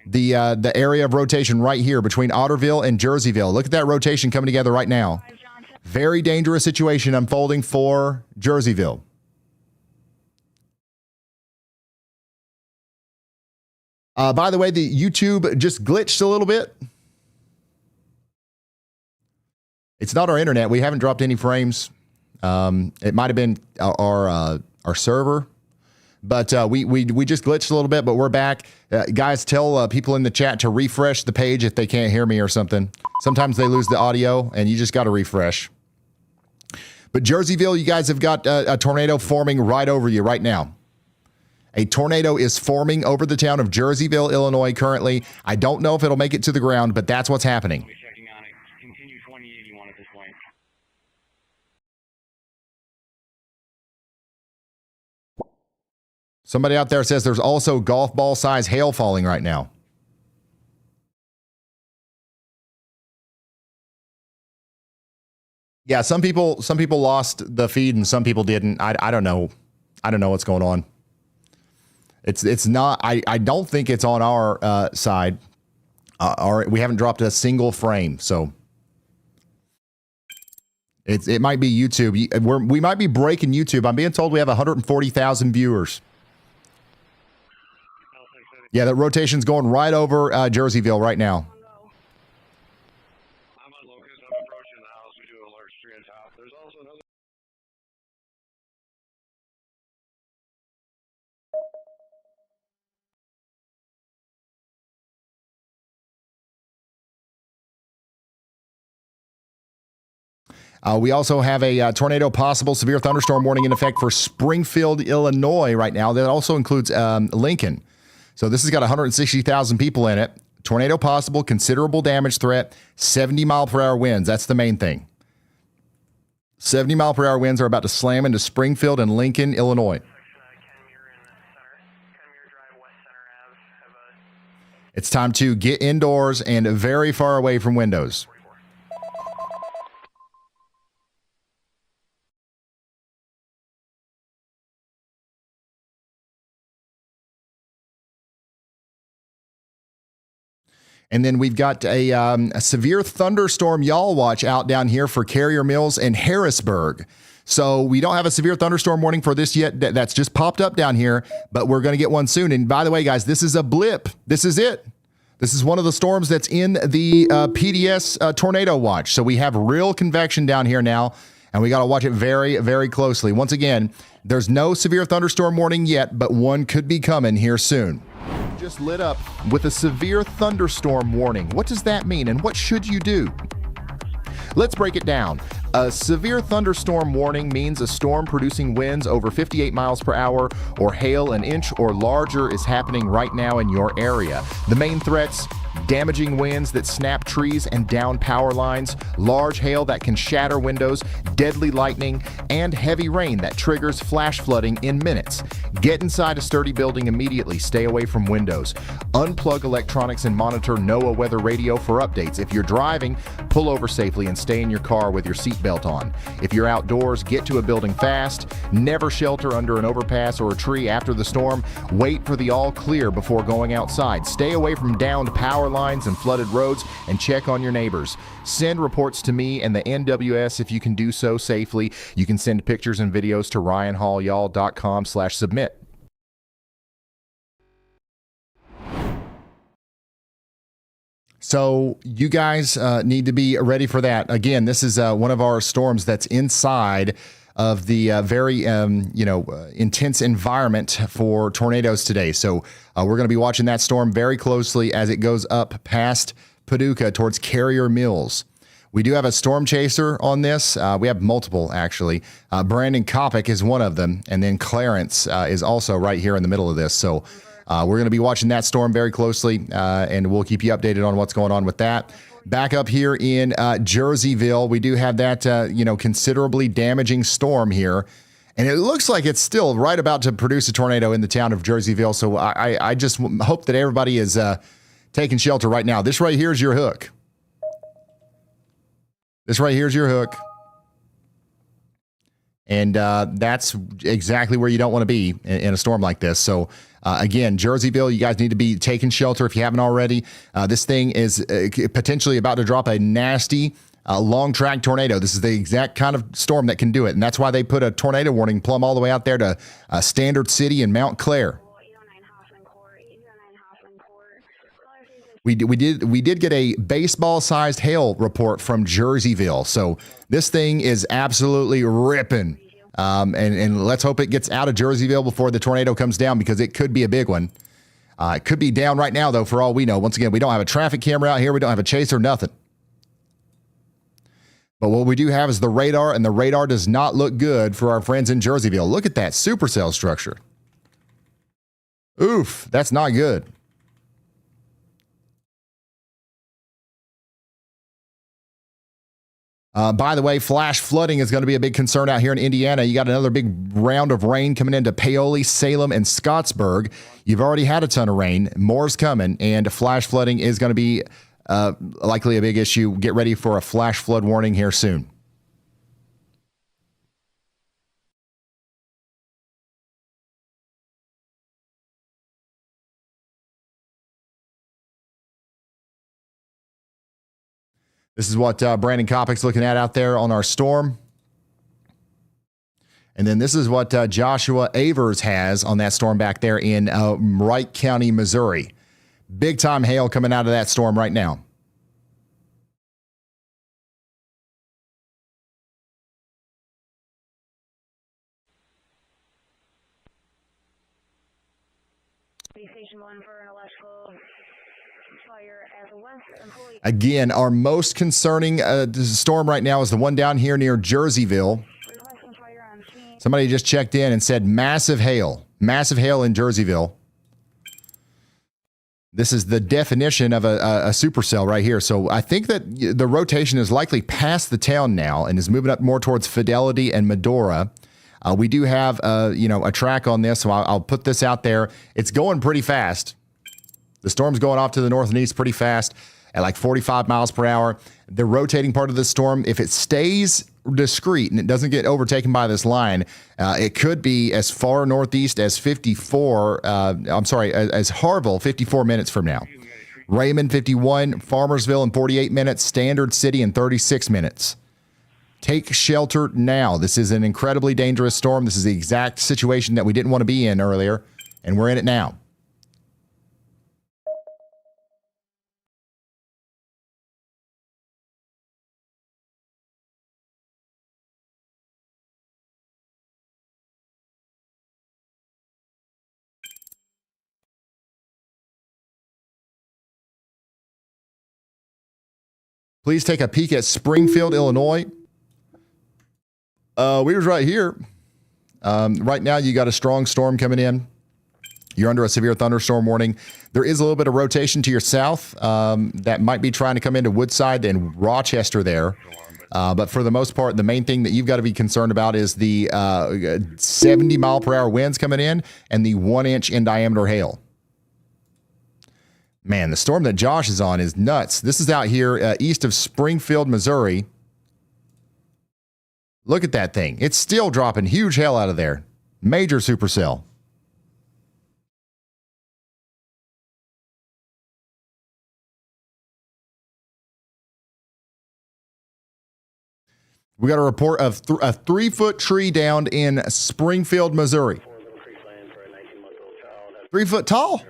the area of rotation right here between Otterville and Jerseyville. Look at that rotation coming together right now. Very dangerous situation unfolding for Jerseyville. By the way, the YouTube just glitched a little bit. It's not our internet. We haven't dropped any frames. It might have been our server, but we just glitched a little bit, but we're back. Guys, tell people in the chat to refresh the page if they can't hear me or something. Sometimes they lose the audio, and you just got to refresh. But Jerseyville, you guys have got a tornado forming right over you right now. A tornado is forming over the town of Jerseyville, Illinois currently. I don't know if it'll make it to the ground, but that's what's happening. Somebody out there says there's also golf ball size hail falling right now. Yeah, some people lost the feed and some people didn't. I don't know. I don't know what's going on. It's not. I don't think it's on our side. We haven't dropped a single frame, so it might be YouTube. We might be breaking YouTube. I'm being told we have 140,000 viewers. Yeah, that rotation's going right over Jerseyville right now. We also have a tornado possible severe thunderstorm warning in effect for Springfield, Illinois right now. That also includes Lincoln. So this has got 160,000 people in it. Tornado possible, considerable damage threat, 70-mile-per-hour winds. That's the main thing. 70-mile-per-hour winds are about to slam into Springfield and Lincoln, Illinois. It's time to get indoors and very far away from windows. And then we've got a severe thunderstorm y'all watch out down here for Carrier Mills and Harrisburg. So we don't have a severe thunderstorm warning for this yet. That's just popped up down here, but we're going to get one soon. And by the way, guys, this is a blip. This is it. This is one of the storms that's in the PDS tornado watch. So we have real convection down here now, and we got to watch it very, very closely. Once again, there's no severe thunderstorm warning yet, but one could be coming here soon. Just lit up with a severe thunderstorm warning. What does that mean, and what should you do? Let's break it down. A severe thunderstorm warning means a storm producing winds over 58 miles per hour or hail an inch or larger is happening right now in your area. The main threats: damaging winds that snap trees and down power lines, large hail that can shatter windows, deadly lightning, and heavy rain that triggers flash flooding in minutes. Get inside a sturdy building immediately. Stay away from windows. Unplug electronics and monitor NOAA weather radio for updates. If you're driving, pull over safely and stay in your car with your seatbelt on. If you're outdoors, get to a building fast. Never shelter under an overpass or a tree after the storm. Wait for the all clear before going outside. Stay away from downed power lines and flooded roads, and check on your neighbors. Send reports to me and the NWS if you can do so safely. You can send pictures and videos to ryanhallyall.com/submit. So you guys need to be ready for that. Again, this is one of our storms that's inside of the very intense environment for tornadoes today. So we're going to be watching that storm very closely as it goes up past Paducah towards Carrier Mills. We do have a storm chaser on this. We have multiple, actually. Brandon Kopic is one of them, and then Clarence is also right here in the middle of this. So we're going to be watching that storm very closely, and we'll keep you updated on what's going on with that. Back up here in Jerseyville, we do have that, considerably damaging storm here. And it looks like it's still right about to produce a tornado in the town of Jerseyville. So I just hope that everybody is taking shelter right now. This right here is your hook. This right here is your hook. And that's exactly where you don't want to be in a storm like this. So, again, Jerseyville, you guys need to be taking shelter if you haven't already. This thing is potentially about to drop a nasty long-track tornado. This is the exact kind of storm that can do it. And that's why they put a tornado warning plumb all the way out there to Standard City and Mount Clair. We did get a baseball-sized hail report from Jerseyville. So this thing is absolutely ripping. And let's hope it gets out of Jerseyville before the tornado comes down, because it could be a big one. It could be down right now, though, for all we know. Once again, we don't have a traffic camera out here. We don't have a chaser, nothing. But what we do have is the radar, and the radar does not look good for our friends in Jerseyville. Look at that supercell structure. Oof, that's not good. By the way, flash flooding is going to be a big concern out here in Indiana. You got another big round of rain coming into Paoli, Salem, and Scottsburg. You've already had a ton of rain. More's coming, and flash flooding is going to be likely a big issue. Get ready for a flash flood warning here soon. This is what Brandon Kopic's looking at out there on our storm. And then this is what Joshua Avers has on that storm back there in Wright County, Missouri. Big time hail coming out of that storm right now. Station 1 for an electrical fire at the west. Again, our most concerning storm right now is the one down here near Jerseyville. Somebody just checked in and said massive hail in Jerseyville. This is the definition of a supercell right here. So I think that the rotation is likely past the town now and is moving up more towards Fidelity and Medora. We do have a track on this, so I'll put this out there. It's going pretty fast. The storm's going off to the north and east pretty fast at like 45 miles per hour. The rotating part of the storm, if it stays discrete and it doesn't get overtaken by this line, it could be as far northeast as as Harville 54 minutes from now. Raymond 51, Farmersville in 48 minutes, Standard City in 36 minutes. Take shelter now. This is an incredibly dangerous storm. This is the exact situation that we didn't want to be in earlier, and we're in it now. Please take a peek at Springfield, Illinois. We was right here. Right now, you got a strong storm coming in. You're under a severe thunderstorm warning. There is a little bit of rotation to your south that might be trying to come into Woodside and Rochester there. But for the most part, the main thing that you've got to be concerned about is the 70 mile per hour winds coming in and the 1 inch in diameter hail. Man, the storm that Josh is on is nuts. This is out here east of Springfield, Missouri. Look at that thing. It's still dropping huge hail out of there. Major supercell. We got a report of a 3-foot tree downed in Springfield, Missouri. 3 foot tall?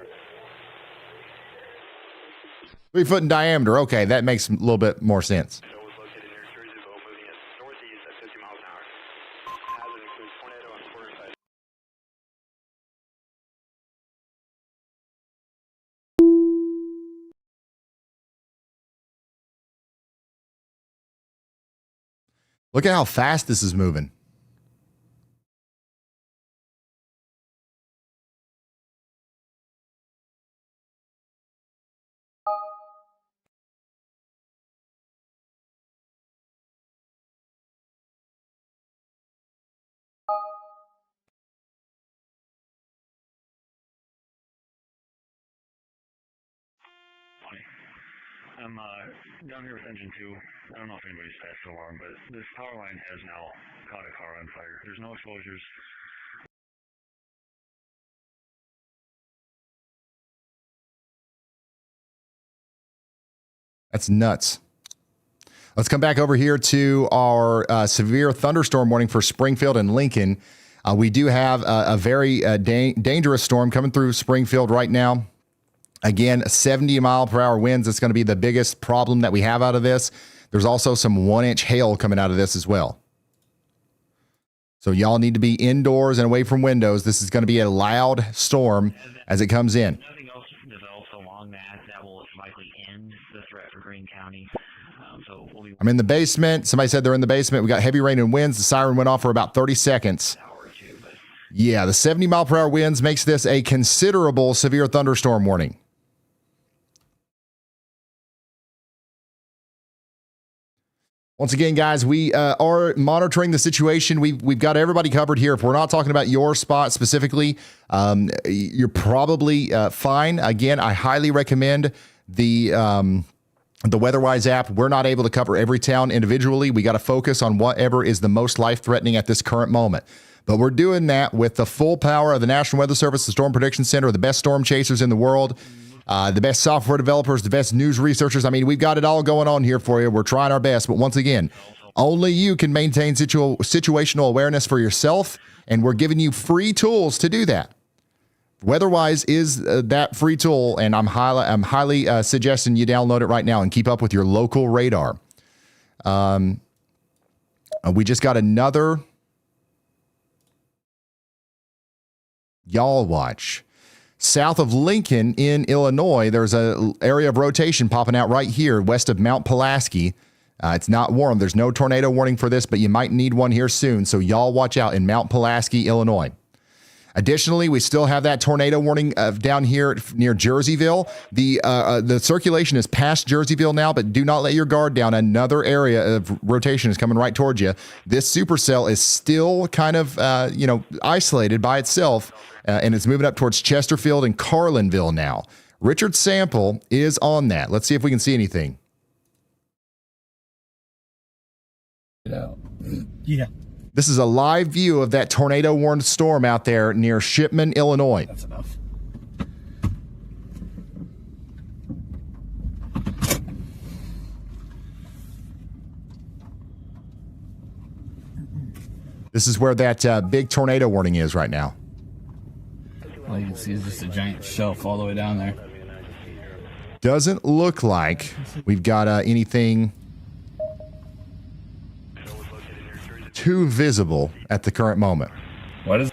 3 foot in diameter. Okay, that makes a little bit more sense. Look at how fast this is moving. I'm down here with engine 2. I don't know if anybody's passed the alarm, but this power line has now caught a car on fire. There's no exposures. That's nuts. Let's come back over here to our severe thunderstorm warning for Springfield and Lincoln. We do have a very dangerous storm coming through Springfield right now. Again, 70 mile per hour winds. It's going to be the biggest problem that we have out of this. There's also some 1 inch hail coming out of this as well. So y'all need to be indoors and away from windows. This is going to be a loud storm as it comes in. Nothing else develops along that will likely end the threat for Greene County. I'm in the basement. Somebody said they're in the basement. We got heavy rain and winds. The siren went off for about 30 seconds. Yeah, the 70 mile per hour winds makes this a considerable severe thunderstorm warning. Once again, guys, we are monitoring the situation. We've got everybody covered here. If we're not talking about your spot specifically, you're probably fine. Again, I highly recommend the WeatherWise app. We're not able to cover every town individually. We got to focus on whatever is the most life-threatening at this current moment. But we're doing that with the full power of the National Weather Service, the Storm Prediction Center, the best storm chasers in the world, the best software developers, the best news researchers. I mean, we've got it all going on here for you. We're trying our best. But once again, only you can maintain situational awareness for yourself, and we're giving you free tools to do that. WeatherWise is that free tool, and I'm highly suggesting you download it right now and keep up with your local radar. We just got another Y'all watch. South of Lincoln in Illinois, there's an area of rotation popping out right here west of Mount Pulaski. It's not warm. There's no tornado warning for this, but you might need one here soon. So y'all watch out in Mount Pulaski, Illinois. Additionally, we still have that tornado warning down here near Jerseyville. The circulation is past Jerseyville now, but do not let your guard down. Another area of rotation is coming right towards you. This supercell is still kind of isolated by itself, and it's moving up towards Chesterfield and Carlinville now. Richard Sample is on that. Let's see if we can see anything. Yeah. This is a live view of that tornado-warned storm out there near Shipman, Illinois. That's enough. This is where that big tornado warning is right now. All you can see is just a giant shelf all the way down there. Doesn't look like we've got anything too visible at the current moment. What is?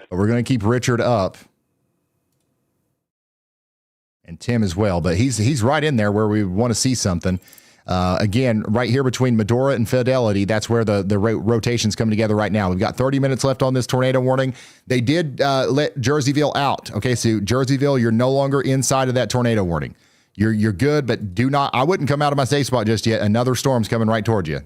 But we're going to keep Richard up, and Tim as well. But he's right in there where we want to see something. Again, right here between Medora and Fidelity, that's where the rotations come together right now. We've got 30 minutes left on this tornado warning. They did let Jerseyville out. Okay, so Jerseyville, you're no longer inside of that tornado warning. You're good, but do not. I wouldn't come out of my safe spot just yet. Another storm's coming right towards you.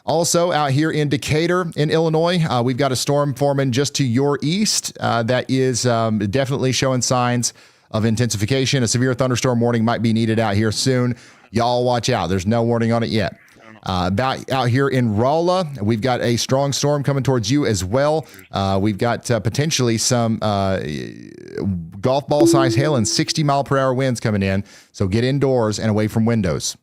Also, out here in Decatur, in Illinois, we've got a storm forming just to your east that is definitely showing signs of intensification. A severe thunderstorm warning might be needed out here soon. Y'all watch out. There's no warning on it yet. About out here in Rolla, we've got a strong storm coming towards you as well. We've got potentially some golf ball size hail and 60-mile-per-hour winds coming in. So get indoors and away from windows.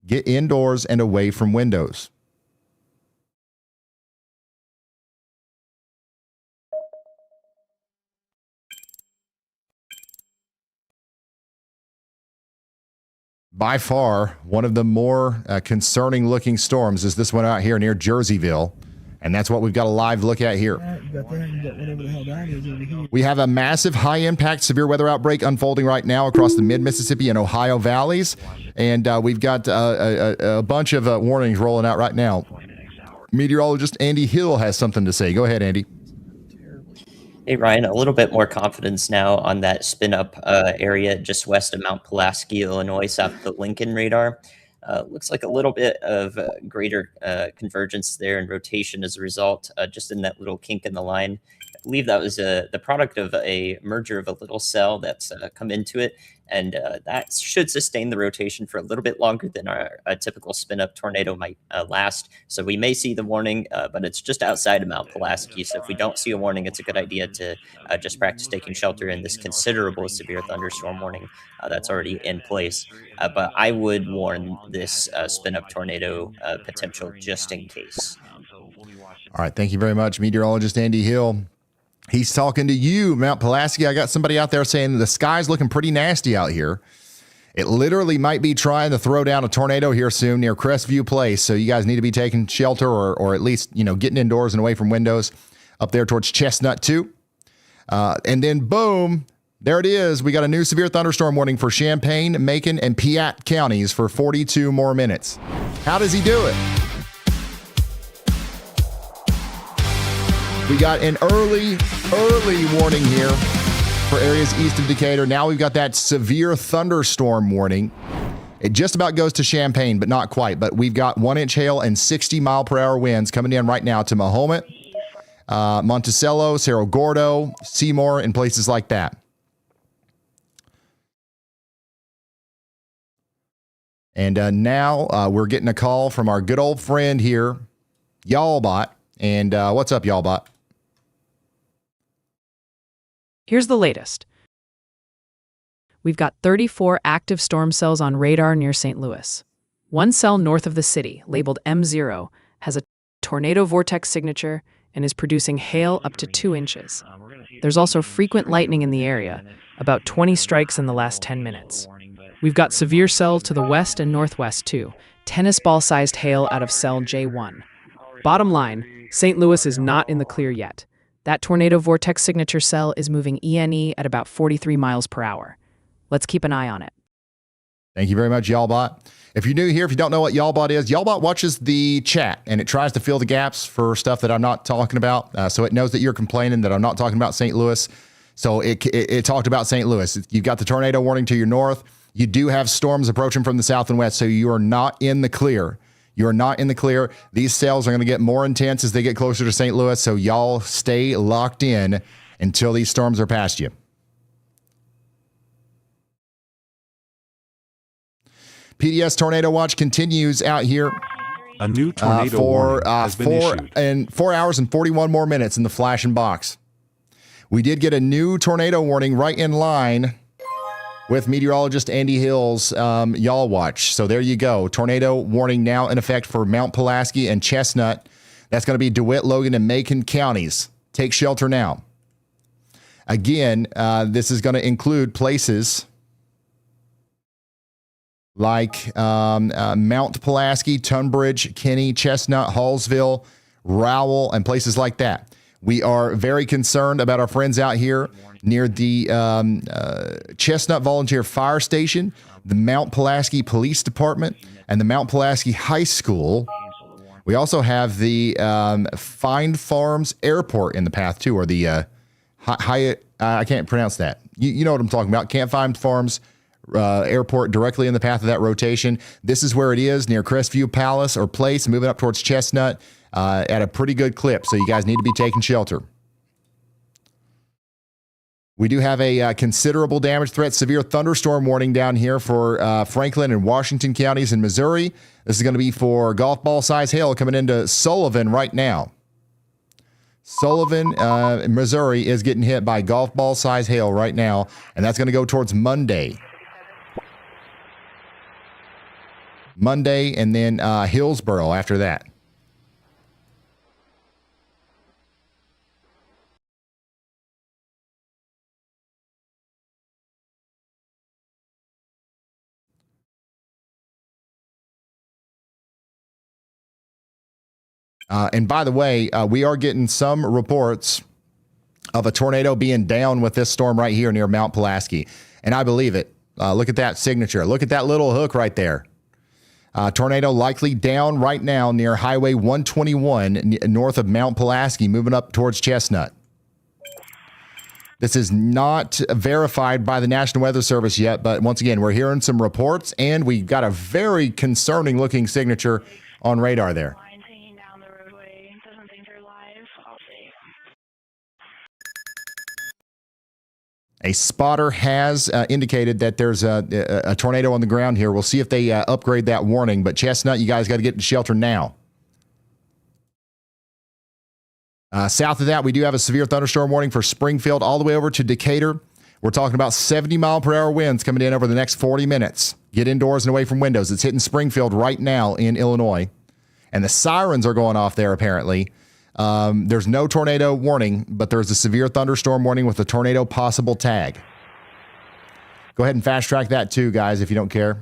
Get indoors and away from windows. By far, one of the more concerning looking storms is this one out here near Jerseyville. And that's what we've got a live look at here. You got whatever the hell that is over here. We have a massive high-impact severe weather outbreak unfolding right now across the mid-Mississippi and Ohio valleys. And we've got a bunch of warnings rolling out right now. Meteorologist Andy Hill has something to say. Go ahead, Andy. Hey, Ryan, a little bit more confidence now on that spin-up area just west of Mount Pulaski, Illinois, south of the Lincoln radar. Looks like a little bit of greater convergence there and rotation as a result, just in that little kink in the line. I believe that was the product of a merger of a little cell that's come into it, and that should sustain the rotation for a little bit longer than a typical spin-up tornado might last. So we may see the warning, but it's just outside of Mount Pulaski. So if we don't see a warning, it's a good idea to just practice taking shelter in this considerable severe thunderstorm warning that's already in place. But I would warn this spin-up tornado potential just in case. All right, thank you very much, meteorologist Andy Hill. He's talking to you, Mount Pulaski. I got somebody out there saying the sky's looking pretty nasty out here. It literally might be trying to throw down a tornado here soon near Crestview Place. So you guys need to be taking shelter or at least, getting indoors and away from windows up there towards Chestnut too. And then boom, there it is. We got a new severe thunderstorm warning for Champaign, Macon, and Piatt counties for 42 more minutes. How does he do it? We got an early warning here for areas east of Decatur. Now we've got that severe thunderstorm warning. It just about goes to Champaign, but not quite. But we've got 1-inch hail and 60-mile-per-hour winds coming in right now to Mahomet, Monticello, Cerro Gordo, Seymour, and places like that. And now we're getting a call from our good old friend here, YALLBot. And what's up, YALLBot? Here's the latest. We've got 34 active storm cells on radar near St. Louis. One cell north of the city, labeled M0, has a tornado vortex signature and is producing hail up to 2 inches. There's also frequent lightning in the area, about 20 strikes in the last 10 minutes. We've got severe cell to the west and northwest, too. Tennis ball-sized hail out of cell J1. Bottom line, St. Louis is not in the clear yet. That tornado vortex signature cell is moving ENE at about 43 miles per hour. Let's keep an eye on it. Thank you very much, YALLBot. If you're new here, if you don't know what YALLBot is, YALLBot watches the chat, and it tries to fill the gaps for stuff that I'm not talking about. So it knows that you're complaining that I'm not talking about St. Louis. So it talked about St. Louis. You've got the tornado warning to your north. You do have storms approaching from the south and west, so you are not in the clear. You are not in the clear. These cells are going to get more intense as they get closer to St. Louis, so y'all stay locked in until these storms are past you. PDS Tornado Watch continues out here. A new tornado warning has been issued. And 4 hours and 41 more minutes in the flashing box. We did get a new tornado warning right in line with meteorologist Andy Hill's Y'all Watch. So there you go. Tornado warning now in effect for Mount Pulaski and Chestnut. That's going to be DeWitt, Logan, and Macon counties. Take shelter now. Again, this is going to include places like Mount Pulaski, Tunbridge, Kinney, Chestnut, Hallsville, Rowell, and places like that. We are very concerned about our friends out here near the Chestnut Volunteer Fire Station, the Mount Pulaski Police Department, and the Mount Pulaski High School. We also have the Find Farms Airport in the path, too, or the Hyatt, I can't pronounce that. You know what I'm talking about. Can't Find Farms Airport directly in the path of that rotation. This is where it is, near Crestview Palace or Place, moving up towards Chestnut at a pretty good clip. So you guys need to be taking shelter. We do have a considerable damage threat, severe thunderstorm warning down here for Franklin and Washington counties in Missouri. This is going to be for golf ball size hail coming into Sullivan right now. Sullivan, Missouri is getting hit by golf ball size hail right now, and that's going to go towards Monday. And then Hillsboro after that. And by the way, we are getting some reports of a tornado being down with this storm right here near Mount Pulaski. And I believe it. Look at that signature. Look at that little hook right there. Tornado likely down right now near Highway 121 north of Mount Pulaski, moving up towards Chestnut. This is not verified by the National Weather Service yet, but once again, we're hearing some reports, and we got a very concerning looking signature on radar there. A spotter has indicated that there's a tornado on the ground here. We'll see if they upgrade that warning. But Chestnut, you guys got to get to shelter now. South of that, we do have a severe thunderstorm warning for Springfield all the way over to Decatur. We're talking about 70-mile-per-hour winds coming in over the next 40 minutes. Get indoors and away from windows. It's hitting Springfield right now in Illinois. And the sirens are going off there, apparently. There's no tornado warning, but there's a severe thunderstorm warning with a tornado possible tag. Go ahead and fast track that too, guys, if you don't care.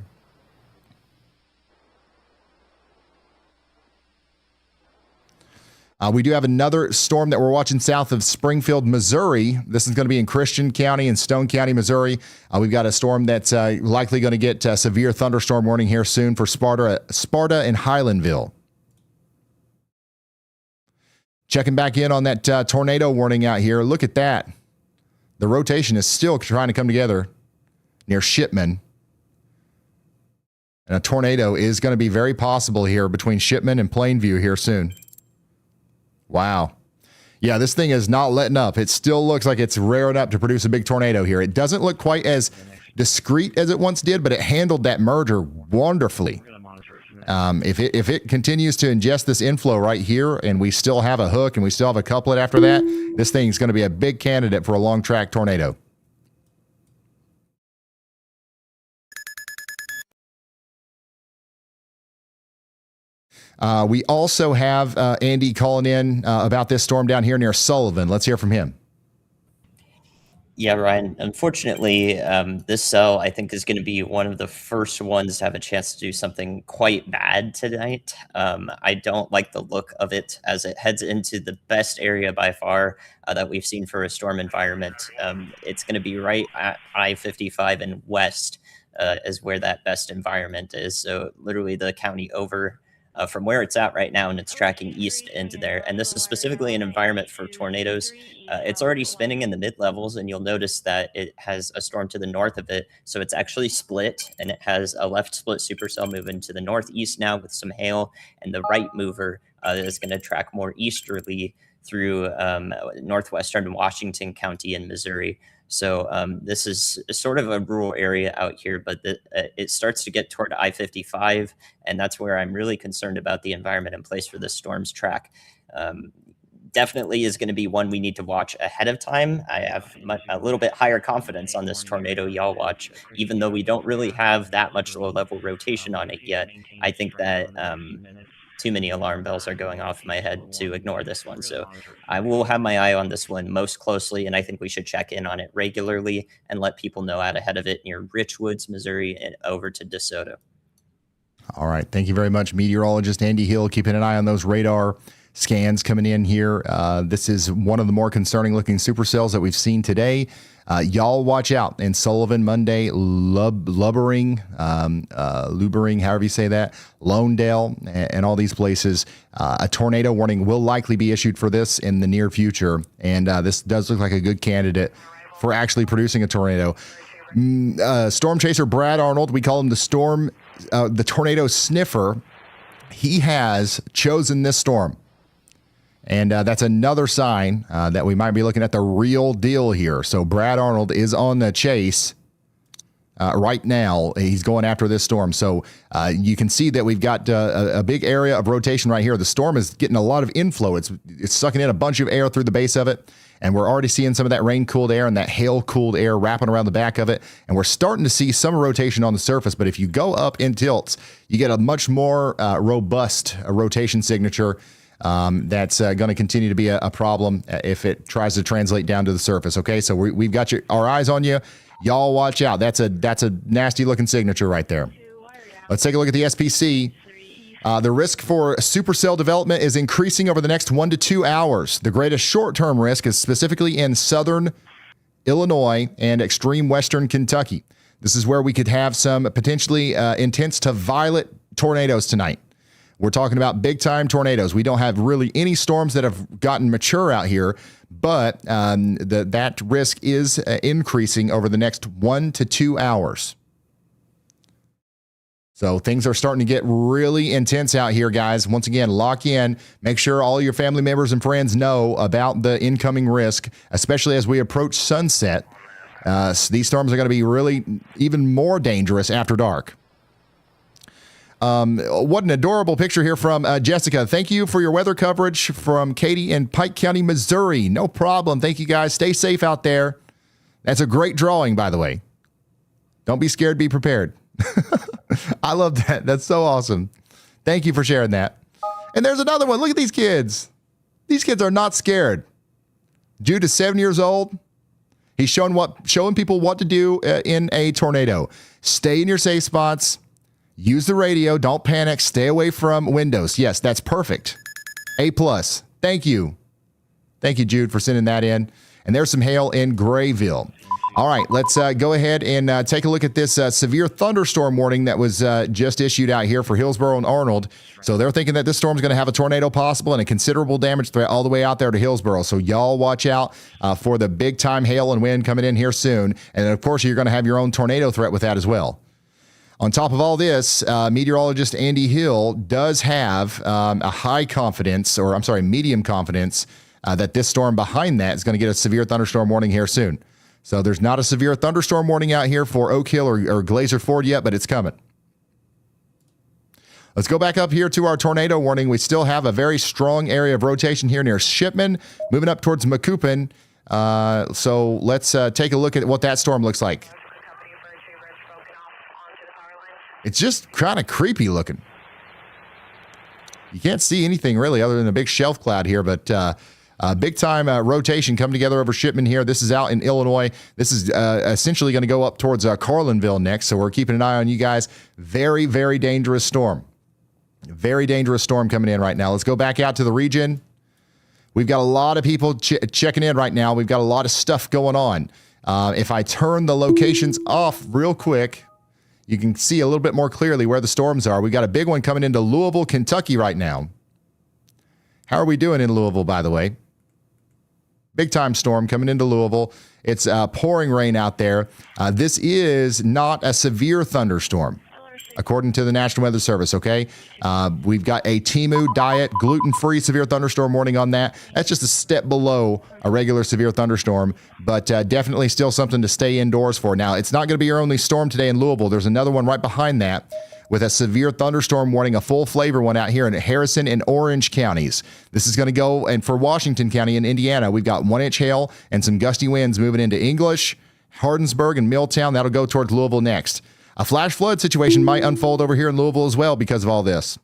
We do have another storm that we're watching south of Springfield, Missouri. This is going to be in Christian County and Stone County, Missouri. We've got a storm that's likely going to get a severe thunderstorm warning here soon for Sparta and Highlandville. Checking back in on that tornado warning out here. Look at that. the rotation is still trying to come together near Shipman. And a tornado is going to be very possible here between Shipman and Plainview here soon. Wow. Yeah, this thing is not letting up. It still looks like it's raring up to produce a big tornado here. It doesn't look quite as discreet as it once did, but it handled that merger wonderfully. If it continues to ingest this inflow right here, and we still have a hook and we still have a couplet after that, this thing's going to be a big candidate for a long track tornado. We also have Andy calling in about this storm down here near Sullivan. Let's hear from him. Yeah, Ryan, unfortunately, this cell, I think, is going to be one of the first ones to have a chance to do something quite bad tonight. I don't like the look of it as it heads into the best area by far that we've seen for a storm environment. It's going to be right at I-55 and west is where that best environment is. So literally the county over from where it's at right now, and it's tracking east into there. And this is specifically an environment for tornadoes. It's already spinning in the mid-levels, and you'll notice that it has a storm to the north of it. So it's actually split, and it has a left split supercell moving to the northeast now with some hail, and the right mover is going to track more easterly through northwestern Washington County in Missouri. So this is sort of a rural area out here, but it starts to get toward I-55, and that's where I'm really concerned about the environment in place for this storm's track. Definitely is going to be one we need to watch ahead of time. I have a little bit higher confidence on this tornado y'all watch, even though we don't really have that much low-level rotation on it yet. I think that too many alarm bells are going off in my head to ignore this one. So I will have my eye on this one most closely, and I think we should check in on it regularly and let people know out ahead of it near Richwoods, Missouri, and over to DeSoto. All right. Thank you very much, meteorologist Andy Hill, keeping an eye on those radar scans coming in here. This is one of the more concerning looking supercells that we've seen today. Y'all watch out in Sullivan, Monday, Lubbering, however you say that, Lonedale, and all these places. A tornado warning will likely be issued for this in the near future, and this does look like a good candidate for actually producing a tornado. Storm chaser Brad Arnold, we call him the tornado sniffer. He has chosen this storm. And that's another sign that we might be looking at the real deal here. So Brad Arnold is on the chase right now. He's going after this storm. So you can see that we've got a big area of rotation right here. The storm is getting a lot of inflow. It's sucking in a bunch of air through the base of it. And we're already seeing some of that rain-cooled air and that hail-cooled air wrapping around the back of it. And we're starting to see some rotation on the surface. But if you go up in tilts, you get a much more robust rotation signature. That's going to continue to be a problem if it tries to translate down to the surface. Okay, so we've got our eyes on you. Y'all watch out. That's a nasty looking signature right there. Let's take a look at the SPC. The risk for supercell development is increasing over the next 1 to 2 hours. The greatest short-term risk is specifically in southern Illinois and extreme western Kentucky. This is where we could have some potentially intense to violent tornadoes tonight. We're talking about big-time tornadoes. We don't have really any storms that have gotten mature out here, but that risk is increasing over the next 1 to 2 hours. So things are starting to get really intense out here, guys. Once again, lock in. Make sure all your family members and friends know about the incoming risk, especially as we approach sunset. These storms are going to be really even more dangerous after dark. What an adorable picture here from Jessica. Thank you for your weather coverage from Katie in Pike County, Missouri. No problem. Thank you, guys. Stay safe out there. That's a great drawing, by the way. Don't be scared. Be prepared. I love that. That's so awesome. Thank you for sharing that. And there's another one. Look at these kids. These kids are not scared. Jude is 7 years old. He's showing people what to do in a tornado. Stay in your safe spots. Use the radio. Don't panic. Stay away from windows. Yes, that's perfect. A+. Thank you. Thank you, Jude, for sending that in. And there's some hail in Grayville. All right, let's go ahead and take a look at this severe thunderstorm warning that was just issued out here for Hillsboro and Arnold. So they're thinking that this storm is going to have a tornado possible and a considerable damage threat all the way out there to Hillsboro. So y'all watch out for the big time hail and wind coming in here soon. And of course, you're going to have your own tornado threat with that as well. On top of all this, meteorologist Andy Hill does have a high confidence, or I'm sorry, medium confidence that this storm behind that is going to get a severe thunderstorm warning here soon. So there's not a severe thunderstorm warning out here for Oak Hill or Glacier Ford yet, but it's coming. Let's go back up here to our tornado warning. We still have a very strong area of rotation here near Shipman, moving up towards Macoupin. So let's take a look at what that storm looks like. It's just kind of creepy looking. You can't see anything really other than a big shelf cloud here, but big time rotation coming together over Shipman here. This is out in Illinois. This is essentially going to go up towards Carlinville next, so we're keeping an eye on you guys. Very, very dangerous storm. Very dangerous storm coming in right now. Let's go back out to the region. We've got a lot of people checking in right now. We've got a lot of stuff going on. If I turn the locations off real quick, you can see a little bit more clearly where the storms are. We've got a big one coming into Louisville, Kentucky right now. How are we doing in Louisville, by the way? Big time storm coming into Louisville. It's pouring rain out there. This is not a severe thunderstorm, according to the National Weather Service, okay? We've got a Temu diet gluten-free severe thunderstorm warning on that. That's just a step below a regular severe thunderstorm, but definitely still something to stay indoors for. Now, it's not going to be your only storm today in Louisville. There's another one right behind that with a severe thunderstorm warning, a full flavor one out here in Harrison and Orange counties. This is going to go, and for Washington County in Indiana, we've got 1-inch hail and some gusty winds moving into English, Hardensburg, and Milltown. That'll go towards Louisville next. A flash flood situation might unfold over here in Louisville as well because of all this.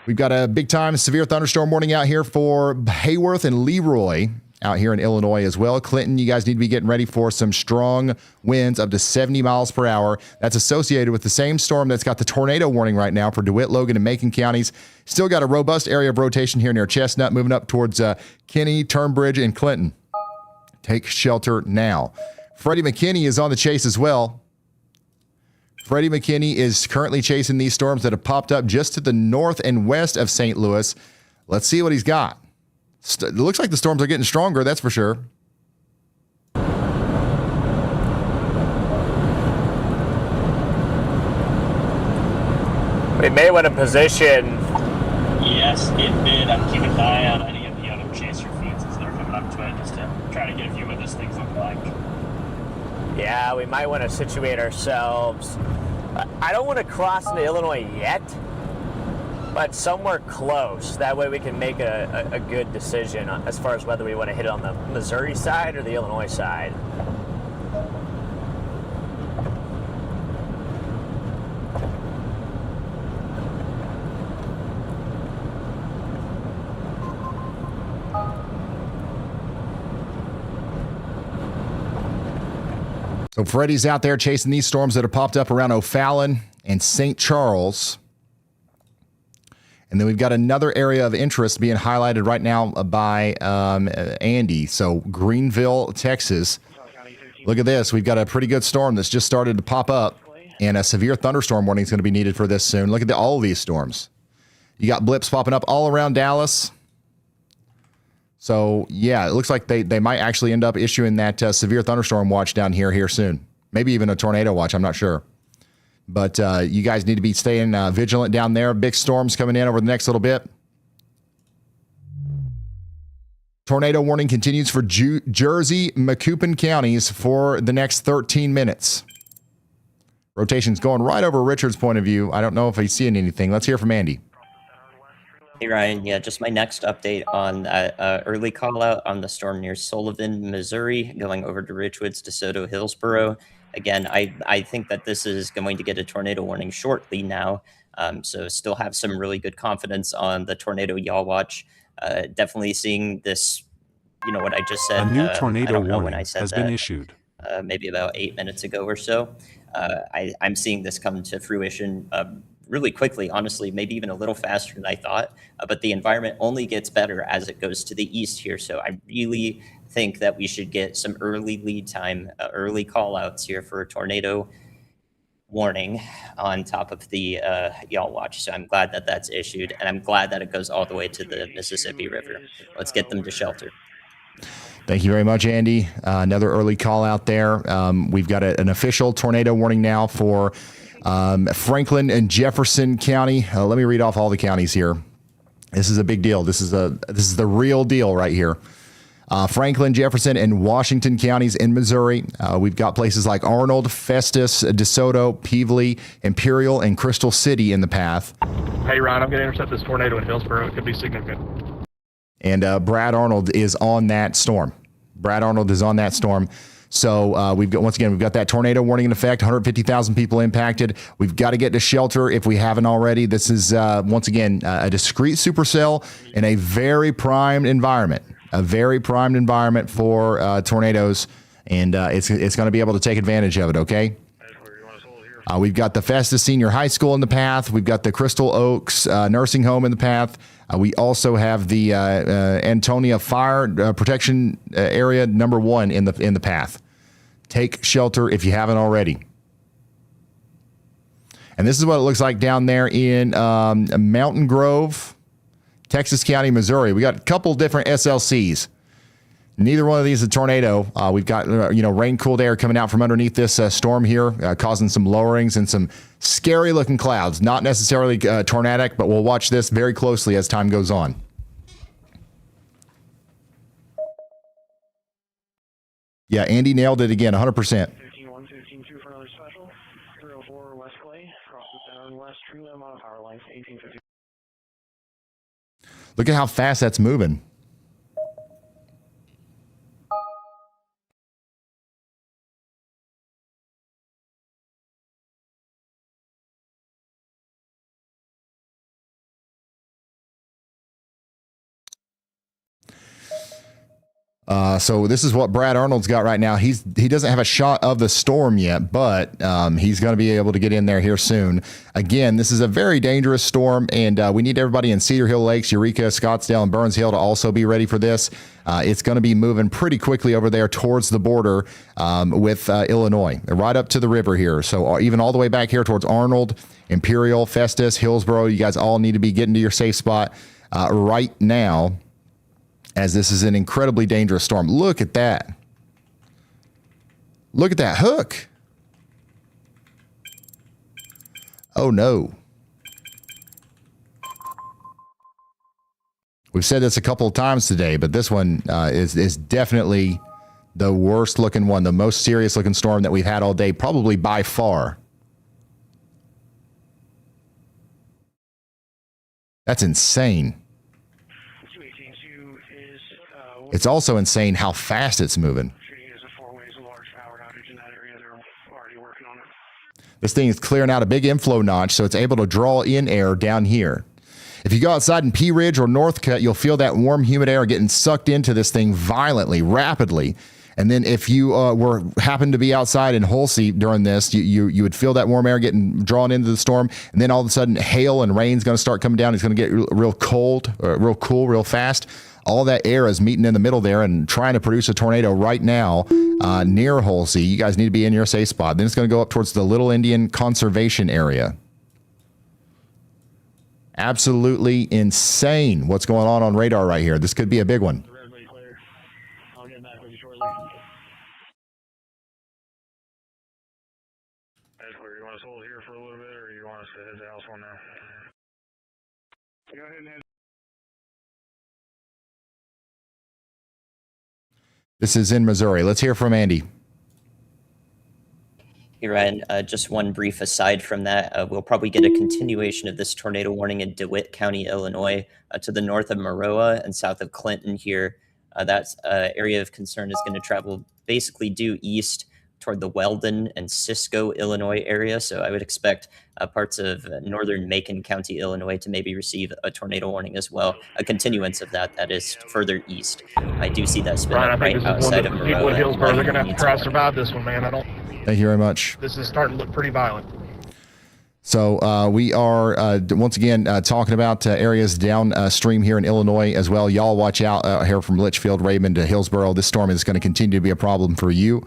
We've got a big time severe thunderstorm warning out here for Hayworth and Leroy out here in Illinois as well. Clinton, you guys need to be getting ready for some strong winds up to 70 miles per hour. That's associated with the same storm that's got the tornado warning right now for DeWitt, Logan, and Macon counties. Still got a robust area of rotation here near Chestnut, moving up towards Kinney, Turnbridge, and Clinton. Take shelter now. Freddie McKinney is on the chase as well. Freddie McKinney is currently chasing these storms that have popped up just to the north and west of St. Louis. Let's see what he's got. It looks like the storms are getting stronger, that's for sure. We may want to position. Yes, it did. I'm keeping an eye on any of the other chaser feeds as they're coming up to it, just to try to get a view of what this thing's looking like. Yeah, we might want to situate ourselves. I don't want to cross into Illinois yet, but somewhere close. That way we can make a good decision as far as whether we want to hit it on the Missouri side or the Illinois side. So Freddie's out there chasing these storms that have popped up around O'Fallon and St. Charles. And then we've got another area of interest being highlighted right now by Andy. So Greenville, Texas. Look at this. We've got a pretty good storm that's just started to pop up. And a severe thunderstorm warning is going to be needed for this soon. Look at all of these storms. You got blips popping up all around Dallas. So, yeah, it looks like they might actually end up issuing that severe thunderstorm watch down here soon. Maybe even a tornado watch. I'm not sure. But you guys need to be staying vigilant down there. Big storms coming in over the next little bit. Tornado warning continues for Jersey, Macoupin counties for the next 13 minutes. Rotation's going right over Richard's point of view. I don't know if he's seeing anything. Let's hear from Andy. Hey, Ryan. Yeah, just my next update on early call out on the storm near Sullivan, Missouri, going over to Richwoods, DeSoto, Hillsboro. Again, I think that this is going to get a tornado warning shortly now. So still have some really good confidence on the tornado y'all watch. Definitely seeing this, you know what I just said. A new tornado when warning I said has that, been issued. maybe about 8 minutes ago or so. I'm seeing this come to fruition really quickly, honestly, maybe even a little faster than I thought. But the environment only gets better as it goes to the east here. So I really think that we should get some early lead time, early call outs here for a tornado warning on top of the y'all watch. So I'm glad that that's issued, and I'm glad that it goes all the way to the Mississippi River. Let's get them to shelter. Thank you very much, Andy. Another early call out there. We've got an official tornado warning now for Franklin and Jefferson County. Let me read off all the counties here. This is a big deal. This is the real deal right here. Franklin, Jefferson, and Washington counties in Missouri. We've got places like Arnold, Festus, DeSoto, Pikeville, Imperial, and Crystal City in the path. Hey, Ryan, I'm going to intercept this tornado in Hillsboro. It could be significant. And Brad Arnold is on that storm. So we've got that tornado warning in effect, 150,000 people impacted. We've got to get to shelter if we haven't already. This is, once again, a discrete supercell in a very primed environment. A very primed environment for tornadoes, and it's going to be able to take advantage of it, okay? We've got the Festus Senior High School in the path. We've got the Crystal Oaks Nursing Home in the path. We also have the Antonia Fire Protection Area number 1 in the path. Take shelter if you haven't already. And this is what it looks like down there in Mountain Grove, Texas County, Missouri. We got a couple different SLCs. Neither one of these is a tornado. We've got rain-cooled air coming out from underneath this storm here, causing some lowerings and some scary-looking clouds. Not necessarily tornadic, but we'll watch this very closely as time goes on. Yeah, Andy nailed it again, 100%. 15-1, 15-2 for another special. 304 West Clay, across the center and west tree limb on power lines, 1850. Look at how fast that's moving. So this is what Brad Arnold's got right now. He doesn't have a shot of the storm yet, but he's going to be able to get in there here soon. Again, this is a very dangerous storm, and we need everybody in Cedar Hill Lakes, Eureka, Scottsdale, and Burns Hill to also be ready for this. It's going to be moving pretty quickly over there towards the border with Illinois, right up to the river here. So even all the way back here towards Arnold, Imperial, Festus, Hillsboro, you guys all need to be getting to your safe spot right now, as this is an incredibly dangerous storm. Look at that. Look at that hook. Oh, no. We've said this a couple of times today, but this one is definitely the worst looking one, the most serious looking storm that we've had all day, probably by far. That's insane. It's also insane how fast it's moving. This thing is clearing out a big inflow notch, so it's able to draw in air down here. If you go outside in Pea Ridge or Northcutt, you'll feel that warm, humid air getting sucked into this thing violently, rapidly. And then if you happened to be outside in Holsey during this, you would feel that warm air getting drawn into the storm. And then all of a sudden, hail and rain's going to start coming down. It's going to get real cold, real cool, real fast. All that air is meeting in the middle there and trying to produce a tornado right now near Holsey. You guys need to be in your safe spot. Then it's going to go up towards the Little Indian Conservation Area. Absolutely insane what's going on radar right here. This could be a big one. I'll get back with you shortly. Edward, you want us to hold here for a little bit, or you want us to hit the house one now? Go ahead and hit. This is in Missouri. Let's hear from Andy. Hey, Ryan, just one brief aside from that. We'll probably get a continuation of this tornado warning in DeWitt County, Illinois, to the north of Maroa and south of Clinton here. That area of concern is going to travel basically due east toward the Weldon and Cisco, Illinois area. So I would expect parts of northern Macon County, Illinois to maybe receive a tornado warning as well. A continuance of that is further east. I do see that spin up right outside of Maroa. People in Hillsboro, they're going to have to try to survive this one, man. Thank you very much. This is starting to look pretty violent. So we are, once again, talking about areas downstream here in Illinois as well. Y'all watch out here from Litchfield, Raymond to Hillsboro. This storm is going to continue to be a problem for you.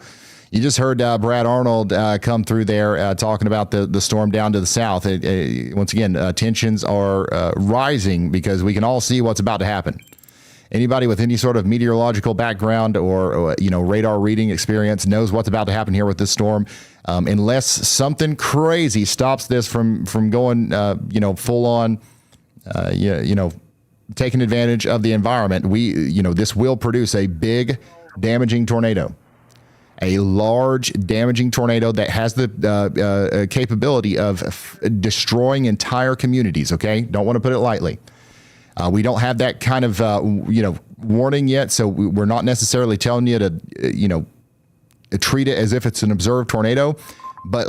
You just heard Brad Arnold come through there talking about the storm down to the south. Once again, tensions are rising because we can all see what's about to happen. Anybody with any sort of meteorological background or radar reading experience knows what's about to happen here with this storm. Unless something crazy stops this from going, full on, taking advantage of the environment, this will produce a big, damaging tornado. A large, damaging tornado that has the capability of destroying entire communities, okay? Don't want to put it lightly. We don't have that kind of, warning yet, so we're not necessarily telling you to, treat it as if it's an observed tornado. But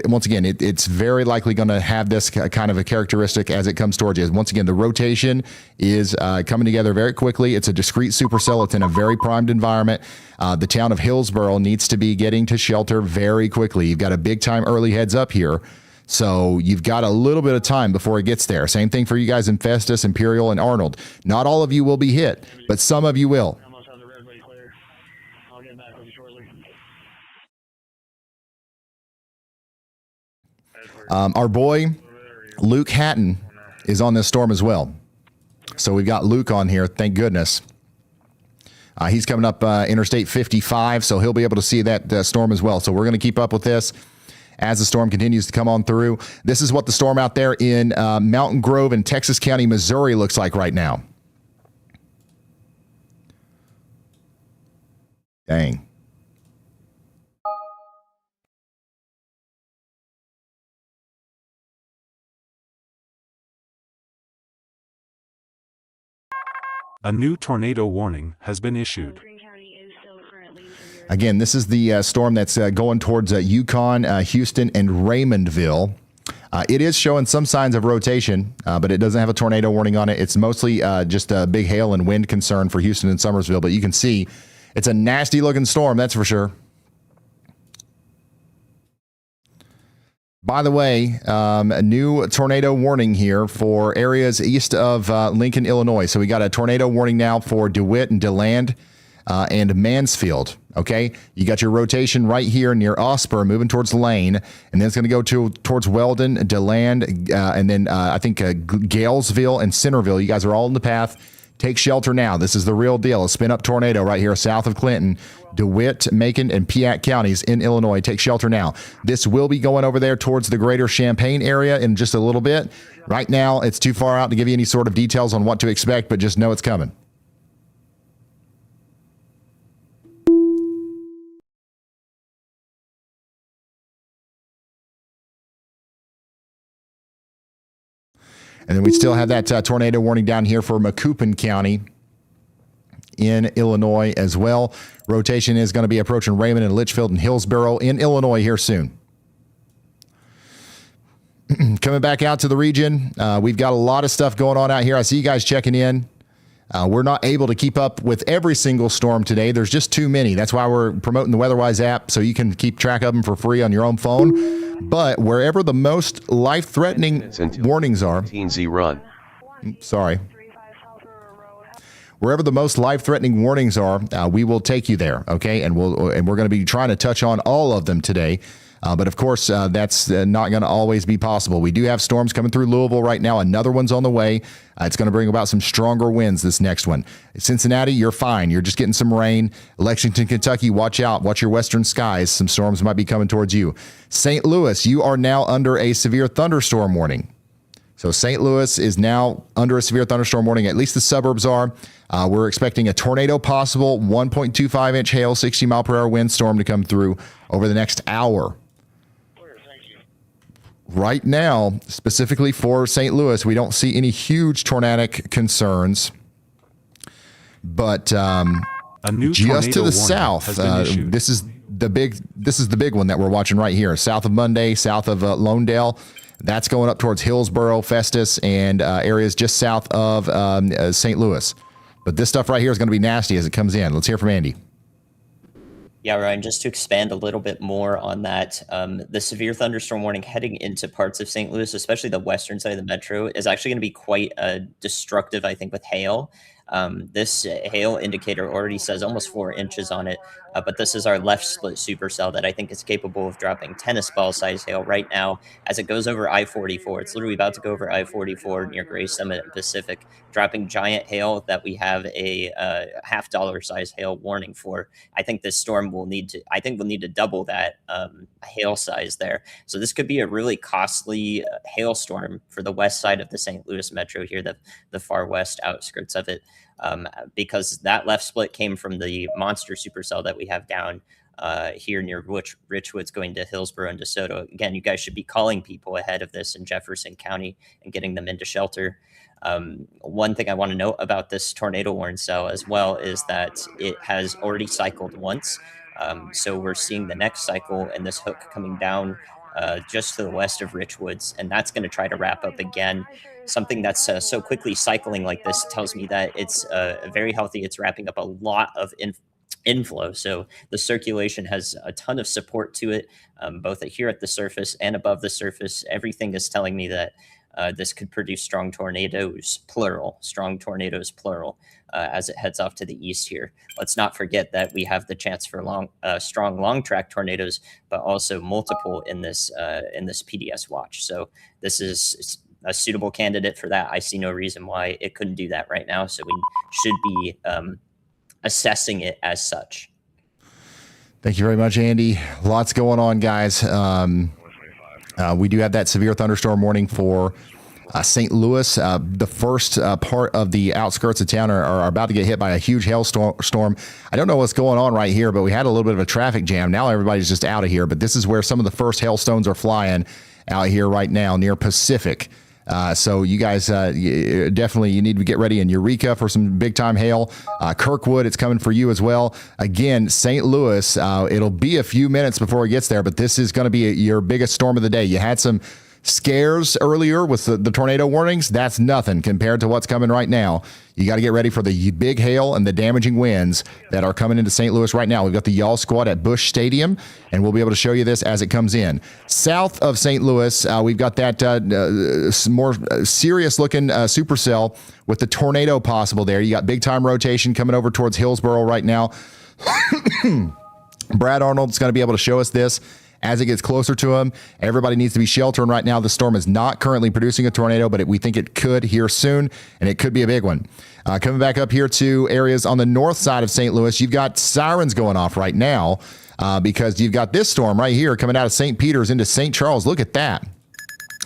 once again, it's very likely going to have this kind of a characteristic as it comes towards you. Once again, the rotation is coming together very quickly. It's a discrete supercell. It's in a very primed environment. The town of Hillsboro needs to be getting to shelter very quickly. You've got a big time early heads up here. So you've got a little bit of time before it gets there. Same thing for you guys in Festus, Imperial, and Arnold. Not all of you will be hit, but some of you will. Our boy, Luke Hatton, is on this storm as well. So we've got Luke on here, thank goodness. He's coming up Interstate 55, so he'll be able to see that storm as well. So we're going to keep up with this as the storm continues to come on through. This is what the storm out there in Mountain Grove in Texas County, Missouri looks like right now. Dang. A new tornado warning has been issued. Again, this is the storm that's going towards Yukon, Houston, and Raymondville. It is showing some signs of rotation, but it doesn't have a tornado warning on it. It's mostly just a big hail and wind concern for Houston and Summersville, but you can see it's a nasty-looking storm, that's for sure. By the way, a new tornado warning here for areas east of Lincoln, Illinois. So we got a tornado warning now for DeWitt and DeLand and Mansfield. Okay, you got your rotation right here near Osper, moving towards Lane, and then it's going to go towards Weldon, DeLand, and then I think Galesville and Centerville. You guys are all in the path. Take shelter now. This is the real deal. A spin-up tornado right here south of Clinton, DeWitt, Macon, and Piatt counties in Illinois. Take shelter now. This will be going over there towards the greater Champaign area in just a little bit. Right now, it's too far out to give you any sort of details on what to expect, but just know it's coming. And then we still have that tornado warning down here for Macoupin County in Illinois as well. Rotation is going to be approaching Raymond and Litchfield and Hillsboro in Illinois here soon. Coming back out to the region, we've got a lot of stuff going on out here. I see you guys checking in. We're not able to keep up with every single storm today. There's just too many. That's why we're promoting the WeatherWise app so you can keep track of them for free on your own phone. But wherever the most life-threatening warnings are, wherever the most life-threatening warnings are, we will take you there, okay? And we're going to be trying to touch on all of them today. But of course, that's not going to always be possible. We do have storms coming through Louisville right now. Another one's on the way. It's going to bring about some stronger winds this next one. Cincinnati, you're fine. You're just getting some rain. Lexington, Kentucky, watch out. Watch your western skies. Some storms might be coming towards you. St. Louis, you are now under a severe thunderstorm warning. So St. Louis is now under a severe thunderstorm warning. At least the suburbs are. We're expecting a tornado possible, 1.25-inch hail, 60-mile-per-hour windstorm to come through over the next hour. Right now, specifically for St. Louis, we don't see any huge tornadic concerns. But just to the south, this is the big one that we're watching right here, south of Monday, south of Lawndale. That's going up towards Hillsboro, Festus, and areas just south of St. Louis. But this stuff right here is going to be nasty as it comes in. Let's hear from Andy. Yeah, Ryan, just to expand a little bit more on that, the severe thunderstorm warning heading into parts of St. Louis, especially the western side of the metro, is actually going to be quite destructive, I think, with hail. This hail indicator already says almost 4 inches on it, but this is our left split supercell that I think is capable of dropping tennis ball size hail right now as it goes over I-44. It's literally about to go over I-44 near Gray Summit and Pacific, dropping giant hail that we have a $half size hail warning for. I think this storm will need to, I think we'll need to double that hail size there. So this could be a really costly hailstorm for the west side of the St. Louis metro here, the far west outskirts of it, because that left split came from the monster supercell that we have down here near Richwoods going to Hillsboro and DeSoto. Again, you guys should be calling people ahead of this in Jefferson County and getting them into shelter. One thing I want to note about this tornado warning cell as well is that it has already cycled once. So we're seeing the next cycle and this hook coming down just to the west of Richwoods, and that's going to try to wrap up again. Something that's so quickly cycling like this tells me that it's very healthy. It's wrapping up a lot of inflow. So the circulation has a ton of support to it, both here at the surface and above the surface. Everything is telling me that this could produce strong tornadoes, plural, as it heads off to the east here. Let's not forget that we have the chance for strong long track tornadoes, but also multiple in this PDS watch. So this is a suitable candidate for that. I see no reason why it couldn't do that right now. So we should be assessing it as such. Thank you very much, Andy. Lots going on, guys. We do have that severe thunderstorm warning for St. Louis. The first part of the outskirts of town are about to get hit by a huge hailstorm. I don't know what's going on right here, but we had a little bit of a traffic jam. Now everybody's just out of here, but this is where some of the first hailstones are flying out here right now near Pacific. So you guys definitely, you need to get ready in Eureka for some big time hail. Kirkwood, it's coming for you as well. Again, St. Louis, it'll be a few minutes before it gets there, but this is going to be your biggest storm of the day. You had some scares earlier with the tornado warnings. That's nothing compared to what's coming right now. You got to get ready for the big hail and the damaging winds that are coming into St. Louis right now. We've got the Y'all Squad at Busch Stadium, and we'll be able to show you this as it comes in. South of St. Louis, we've got that more serious-looking supercell with the tornado possible there. You got big-time rotation coming over towards Hillsboro right now. Brad Arnold's going to be able to show us this as it gets closer to him. Everybody needs to be sheltering right now. The storm is not currently producing a tornado, but we think it could here soon, and it could be a big one. Coming back up here to areas on the north side of St. Louis, you've got sirens going off right now because you've got this storm right here coming out of St. Peter's into St. Charles. Look at that.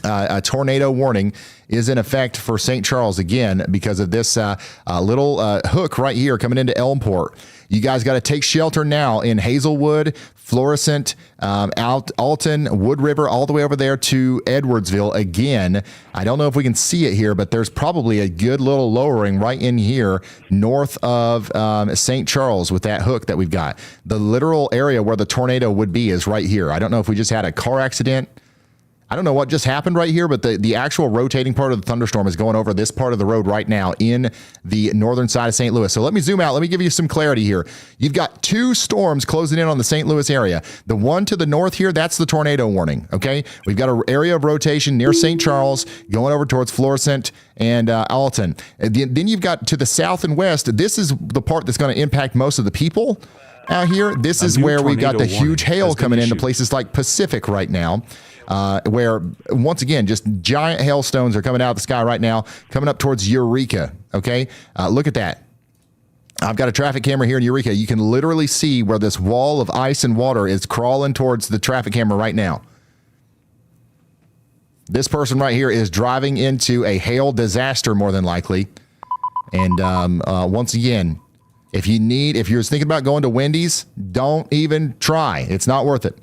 A tornado warning is in effect for St. Charles again because of this little hook right here coming into Elmport. You guys got to take shelter now in Hazelwood, Florissant, Alton, Wood River, all the way over there to Edwardsville. Again, I don't know if we can see it here, but there's probably a good little lowering right in here north of St. Charles with that hook that we've got. The literal area where the tornado would be is right here. I don't know if we just had a car accident. I don't know what just happened right here, but the actual rotating part of the thunderstorm is going over this part of the road right now in the northern side of St. Louis. So let me zoom out. Let me give you some clarity here. You've got two storms closing in on the St. Louis area. The one to the north here, that's the tornado warning, okay? We've got an area of rotation near St. Charles going over towards Florissant and Alton. And then you've got to the south and west. This is the part that's going to impact most of the people out here. This is where we've got the huge hail coming into places like Pacific right now. Where, once again, just giant hailstones are coming out of the sky right now, coming up towards Eureka, okay? Look at that. I've got a traffic camera here in Eureka. You can literally see where this wall of ice and water is crawling towards the traffic camera right now. This person right here is driving into a hail disaster, more than likely. And once again, if you're thinking about going to Wendy's, don't even try. It's not worth it.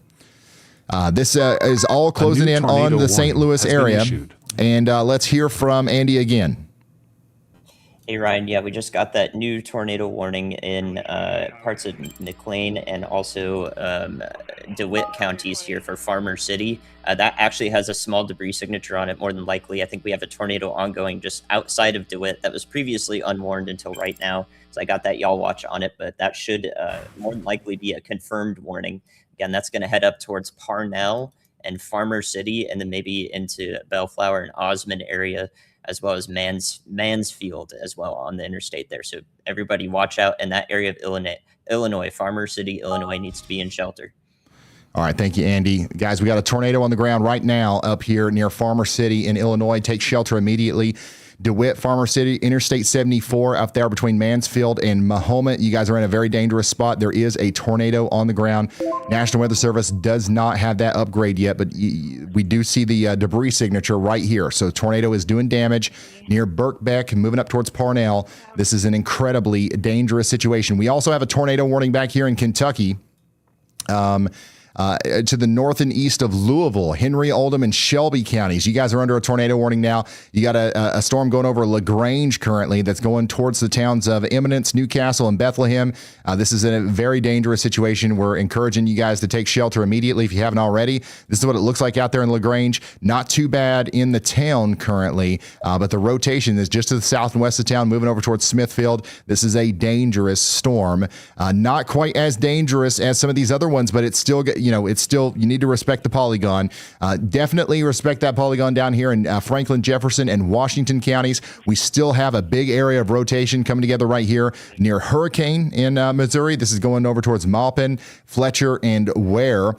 This is all closing in on the St. Louis area. And let's hear from Andy again. Hey, Ryan. Yeah, we just got that new tornado warning in parts of McLean and also DeWitt counties here for Farmer City. That actually has a small debris signature on it, more than likely. I think we have a tornado ongoing just outside of DeWitt that was previously unwarned until right now. So I got that y'all watch on it, but that should more than likely be a confirmed warning. Again, that's going to head up towards Parnell and Farmer City, and then maybe into Bellflower and Osmond area, as well as Mansfield as well on the interstate there. So everybody watch out in that area of Illinois. Farmer City, Illinois needs to be in shelter. All right, thank you, Andy. Guys, we got a tornado on the ground right now up here near Farmer City in Illinois. Take shelter immediately. DeWitt, Farmer City, Interstate 74 up there between Mansfield and Mahomet. You guys are in a very dangerous spot. There is a tornado on the ground. National Weather Service does not have that upgrade yet, but we do see the debris signature right here. So tornado is doing damage near Birkbeck, moving up towards Parnell. This is an incredibly dangerous situation. We also have a tornado warning back here in Kentucky. To the north and east of Louisville, Henry, Oldham, and Shelby counties. You guys are under a tornado warning now. You got a storm going over LaGrange currently that's going towards the towns of Eminence, Newcastle, and Bethlehem. This is a very dangerous situation. We're encouraging you guys to take shelter immediately if you haven't already. This is what it looks like out there in LaGrange. Not too bad in the town currently, but the rotation is just to the south and west of town, moving over towards Smithfield. This is a dangerous storm. Not quite as dangerous as some of these other ones, but it's still you need to respect the polygon. Definitely respect that polygon down here in Franklin, Jefferson, and Washington counties. We still have a big area of rotation coming together right here near Hurricane in Missouri. This is going over towards Maupin, Fletcher, and Ware.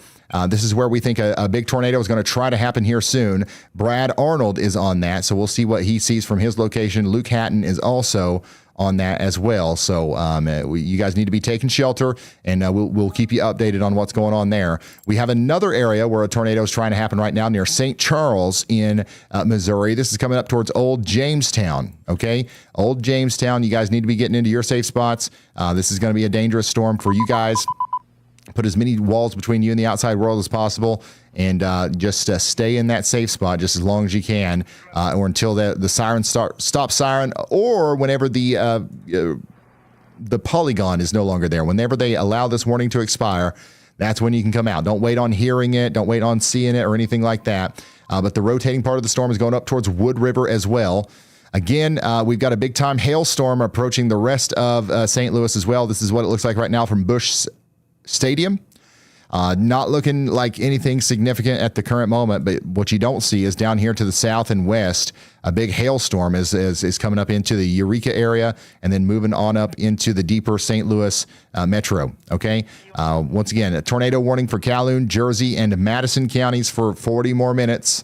This is where we think a big tornado is going to try to happen here soon. Brad Arnold is on that, so we'll see what he sees from his location. Luke Hatton is also on that as well. So you guys need to be taking shelter, and we'll keep you updated on what's going on there. We have another area where a tornado is trying to happen right now near St. Charles in Missouri. This is coming up towards Old Jamestown. Okay, Old Jamestown. You guys need to be getting into your safe spots. This is going to be a dangerous storm for you guys. Put as many walls between you and the outside world as possible, and just stay in that safe spot just as long as you can, or until the siren stops siren, or whenever the polygon is no longer there. Whenever they allow this warning to expire, that's when you can come out. Don't wait on hearing it. Don't wait on seeing it or anything like that. But the rotating part of the storm is going up towards Wood River as well. Again, we've got a big-time hailstorm approaching the rest of St. Louis as well. This is what it looks like right now from Busch Stadium. Not looking like anything significant at the current moment, but what you don't see is down here to the south and west, a big hailstorm is coming up into the Eureka area and then moving on up into the deeper St. Louis metro. Okay. Once again, a tornado warning for Calhoun, Jersey, and Madison counties for 40 more minutes.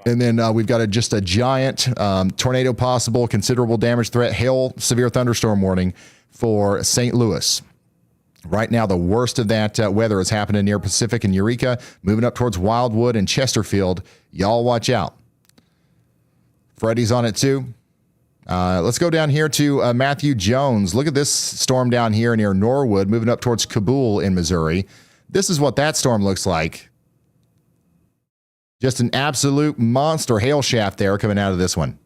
And then we've got just a giant tornado possible, considerable damage threat, hail, severe thunderstorm warning for St. Louis. Right now, the worst of that weather is happening near Pacific and Eureka, moving up towards Wildwood and Chesterfield. Y'all watch out. Freddie's on it too. Let's go down here to Matthew Jones. Look at this storm down here near Norwood, moving up towards Kabul in Missouri. This is what that storm looks like. Just an absolute monster hail shaft there coming out of this one.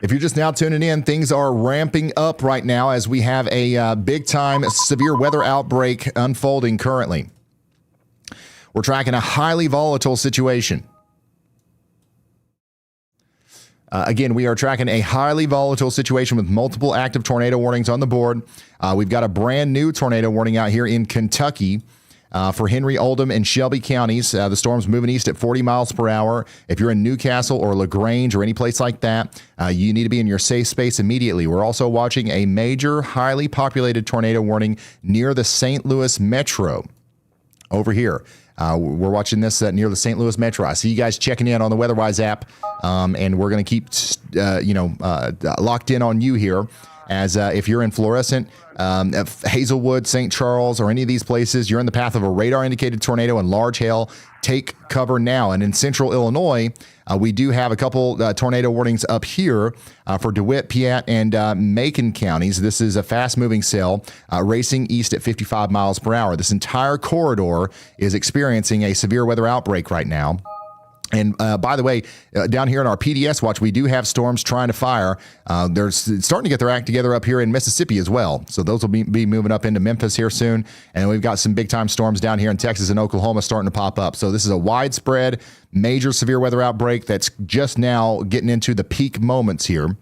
If you're just now tuning in, things are ramping up right now as we have a big-time severe weather outbreak unfolding currently. We're tracking a highly volatile situation. Again, we are tracking a highly volatile situation with multiple active tornado warnings on the board. We've got a brand new tornado warning out here in Kentucky. For Henry, Oldham, and Shelby counties. The storm's moving east at 40 miles per hour. If you're in Newcastle or LaGrange or any place like that, you need to be in your safe space immediately. We're also watching a major, highly populated tornado warning near the St. Louis metro over here. We're watching this near the St. Louis metro. I see you guys checking in on the WeatherWise app, and we're going to keep locked in on you here. As if you're in Florissant, Hazelwood, St. Charles, or any of these places, you're in the path of a radar-indicated tornado and large hail, take cover now. And in central Illinois, we do have a couple tornado warnings up here for DeWitt, Piatt, and Macon counties. This is a fast-moving cell racing east at 55 miles per hour. This entire corridor is experiencing a severe weather outbreak right now. And by the way, down here in our PDS watch, we do have storms trying to fire. They're starting to get their act together up here in Mississippi as well. So those will be moving up into Memphis here soon. And we've got some big time storms down here in Texas and Oklahoma starting to pop up. So this is a widespread, major severe weather outbreak that's just now getting into the peak moments here.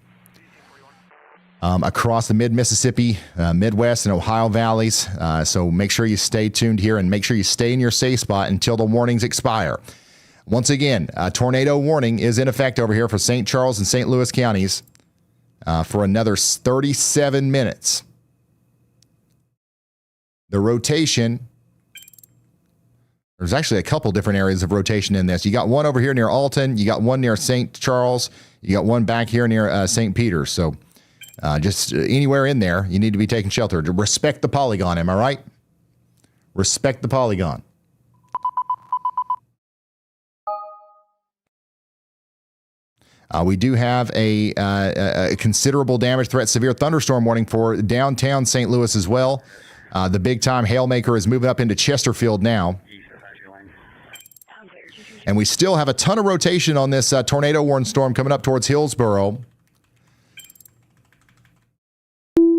Across the mid-Mississippi, Midwest, and Ohio valleys. So make sure you stay tuned here and make sure you stay in your safe spot until the warnings expire. Once again, a tornado warning is in effect over here for St. Charles and St. Louis counties for another 37 minutes. The rotation, there's actually a couple different areas of rotation in this. You got one over here near Alton. You got one near St. Charles. You got one back here near St. Peter's. So just anywhere in there, you need to be taking shelter. Respect the polygon, am I right? Respect the polygon. We do have a considerable damage threat, severe thunderstorm warning for downtown St. Louis as well. The big-time hailmaker is moving up into Chesterfield now. And we still have a ton of rotation on this tornado warning storm coming up towards Hillsboro.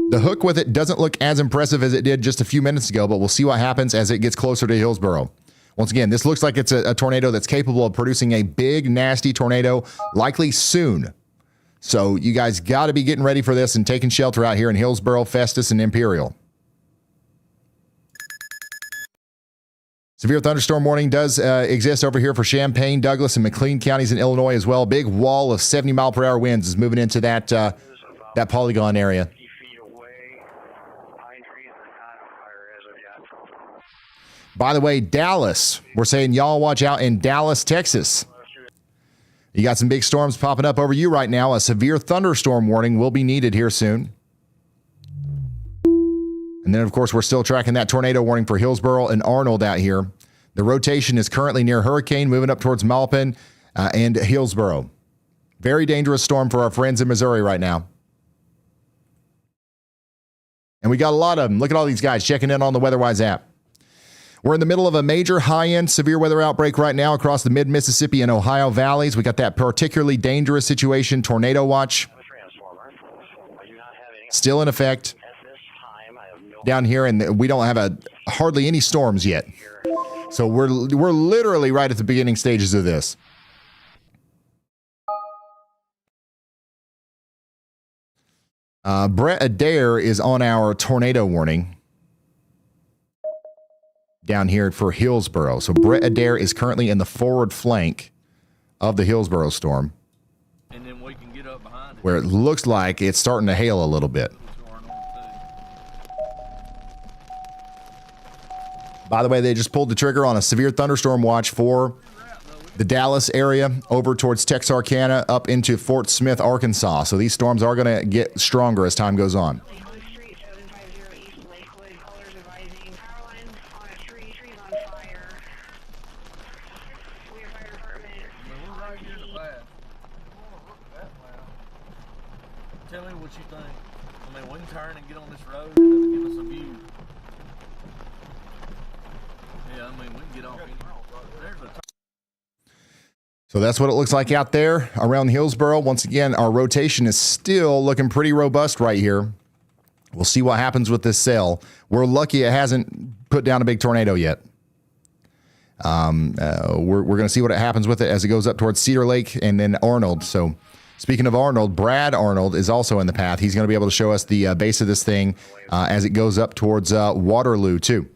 The hook with it doesn't look as impressive as it did just a few minutes ago, but we'll see what happens as it gets closer to Hillsboro. Once again, this looks like it's a tornado that's capable of producing a big, nasty tornado, likely soon. So you guys got to be getting ready for this and taking shelter out here in Hillsboro, Festus, and Imperial. Severe thunderstorm warning does exist over here for Champaign, Douglas, and McLean counties in Illinois as well. Big wall of 70-mile-per-hour winds is moving into that polygon area. By the way, Dallas, we're saying y'all watch out in Dallas, Texas. You got some big storms popping up over you right now. A severe thunderstorm warning will be needed here soon. And then, of course, we're still tracking that tornado warning for Hillsboro and Arnold out here. The rotation is currently near Hurricane, moving up towards Maupin and Hillsboro. Very dangerous storm for our friends in Missouri right now. And we got a lot of them. Look at all these guys checking in on the WeatherWise app. We're in the middle of a major high-end severe weather outbreak right now across the mid-Mississippi and Ohio valleys. We got that particularly dangerous situation, tornado watch, still in effect down here, and we don't have hardly any storms yet. So we're literally right at the beginning stages of this. Brett Adair is on our tornado warning down here for Hillsboro. So Brett Adair is currently in the forward flank of the Hillsboro storm, And then we can get up behind it. where it looks like it's starting to hail a little bit. By the way, they just pulled the trigger on a severe thunderstorm watch for the Dallas area over towards Texarkana up into Fort Smith, Arkansas. So these storms are going to get stronger as time goes on. Tell me what you think. I mean, we can turn and get on this road and give us a view. Yeah, I mean, we can get off. There's a So that's what it looks like out there around Hillsboro. Once again, our rotation is still looking pretty robust right here. We'll see what happens with this cell. We're lucky it hasn't put down a big tornado yet. We're going to see what happens with it as it goes up towards Cedar Lake and then Arnold. So speaking of Arnold, Brad Arnold is also in the path. He's going to be able to show us the base of this thing as it goes up towards Waterloo too.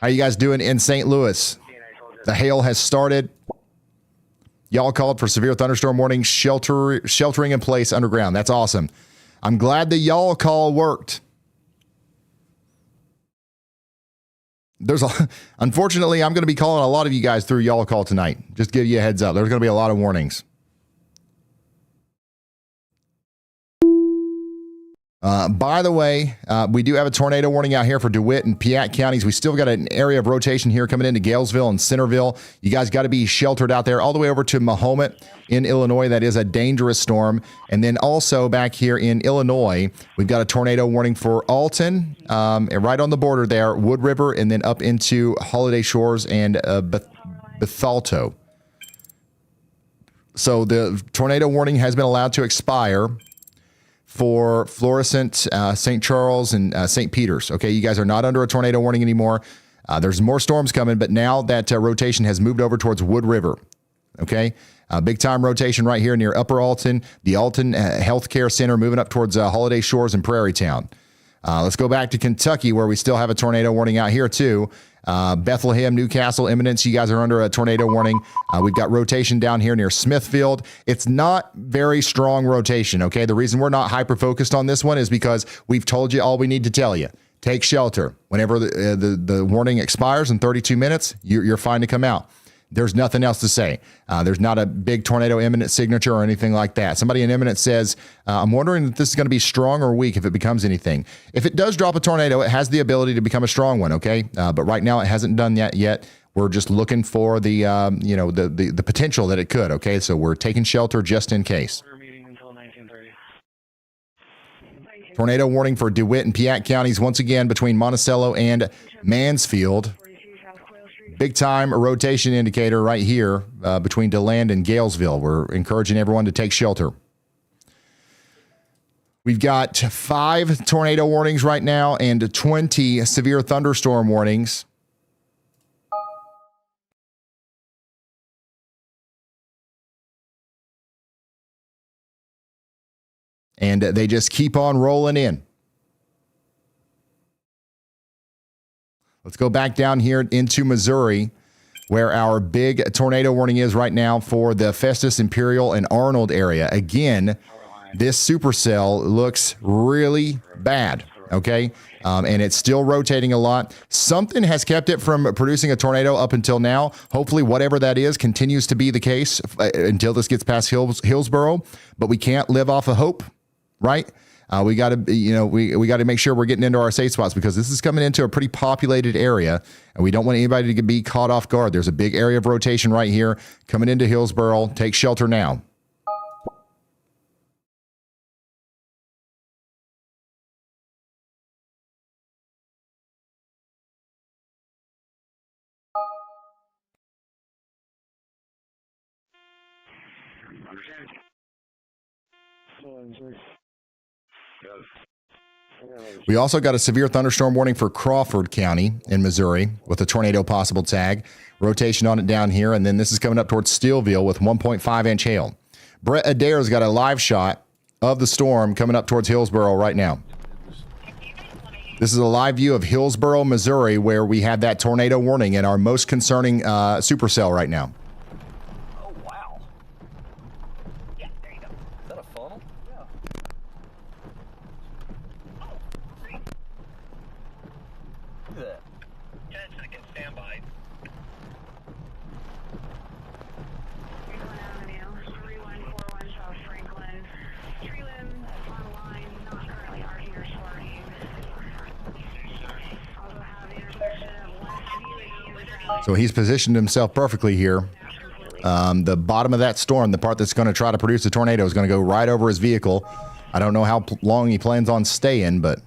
How you guys doing in St. Louis? The hail has started. Y'all called for severe thunderstorm warning, sheltering in place underground. That's awesome. I'm glad the y'all call worked. Unfortunately, I'm going to be calling a lot of you guys through y'all call tonight. Just to give you a heads up. There's going to be a lot of warnings. By the way, we do have a tornado warning out here for DeWitt and Piatt counties. We still got an area of rotation here coming into Galesville and Centerville. You guys got to be sheltered out there all the way over to Mahomet in Illinois. That is a dangerous storm. And then also back here in Illinois, we've got a tornado warning for Alton, and right on the border there, Wood River, and then up into Holiday Shores and Bethalto. So the tornado warning has been allowed to expire for Florissant, St. Charles, and St. Peter's. Okay, you guys are not under a tornado warning anymore. There's more storms coming, but now that rotation has moved over towards Wood River. Okay, big time rotation right here near Upper Alton, the Alton Healthcare Center, moving up towards Holiday Shores and Prairie Town. Let's go back to Kentucky, where we still have a tornado warning out here too. Bethlehem, Newcastle, Eminence, you guys are under a tornado warning. We've got rotation down here near Smithfield. It's not very strong rotation, okay? The reason we're not hyper-focused on this one is because we've told you all we need to tell you. Take shelter. Whenever the warning expires in 32 minutes, you're fine to come out. There's nothing else to say. There's not a big tornado imminent signature or anything like that. Somebody in imminent says, I'm wondering if this is going to be strong or weak if it becomes anything. If it does drop a tornado, it has the ability to become a strong one, okay? But right now it hasn't done that yet. We're just looking for the the potential that it could, okay? So we're taking shelter just in case. Tornado warning for DeWitt and Piatt counties once again between Monticello and Mansfield. Big time rotation indicator right here between DeLand and Galesville. We're encouraging everyone to take shelter. We've got 5 tornado warnings right now and 20 severe thunderstorm warnings. And they just keep on rolling in. Let's go back down here into Missouri, where our big tornado warning is right now for the Festus, Imperial, and Arnold area. Again, this supercell looks really bad, okay? And it's still rotating a lot. Something has kept it from producing a tornado up until now. Hopefully, whatever that is continues to be the case until this gets past Hillsboro. But we can't live off of hope, right? We got to, we got to make sure we're getting into our safe spots because this is coming into a pretty populated area, and we don't want anybody to be caught off guard. There's a big area of rotation right here coming into Hillsboro. Take shelter now. We also got a severe thunderstorm warning for Crawford County in Missouri with a tornado possible tag. Rotation on it down here, and then this is coming up towards Steelville with 1.5-inch hail. Brett Adair's got a live shot of the storm coming up towards Hillsboro right now. This is a live view of Hillsboro, Missouri, where we had that tornado warning and our most concerning supercell right now. Oh, wow. Yeah, there you go. Is that a funnel? Yeah. Look at that. Yeah, it's like a standby. So he's positioned himself perfectly here. The bottom of that storm, the part that's going to try to produce a tornado, is going to go right over his vehicle. I don't know how long he plans on staying, but...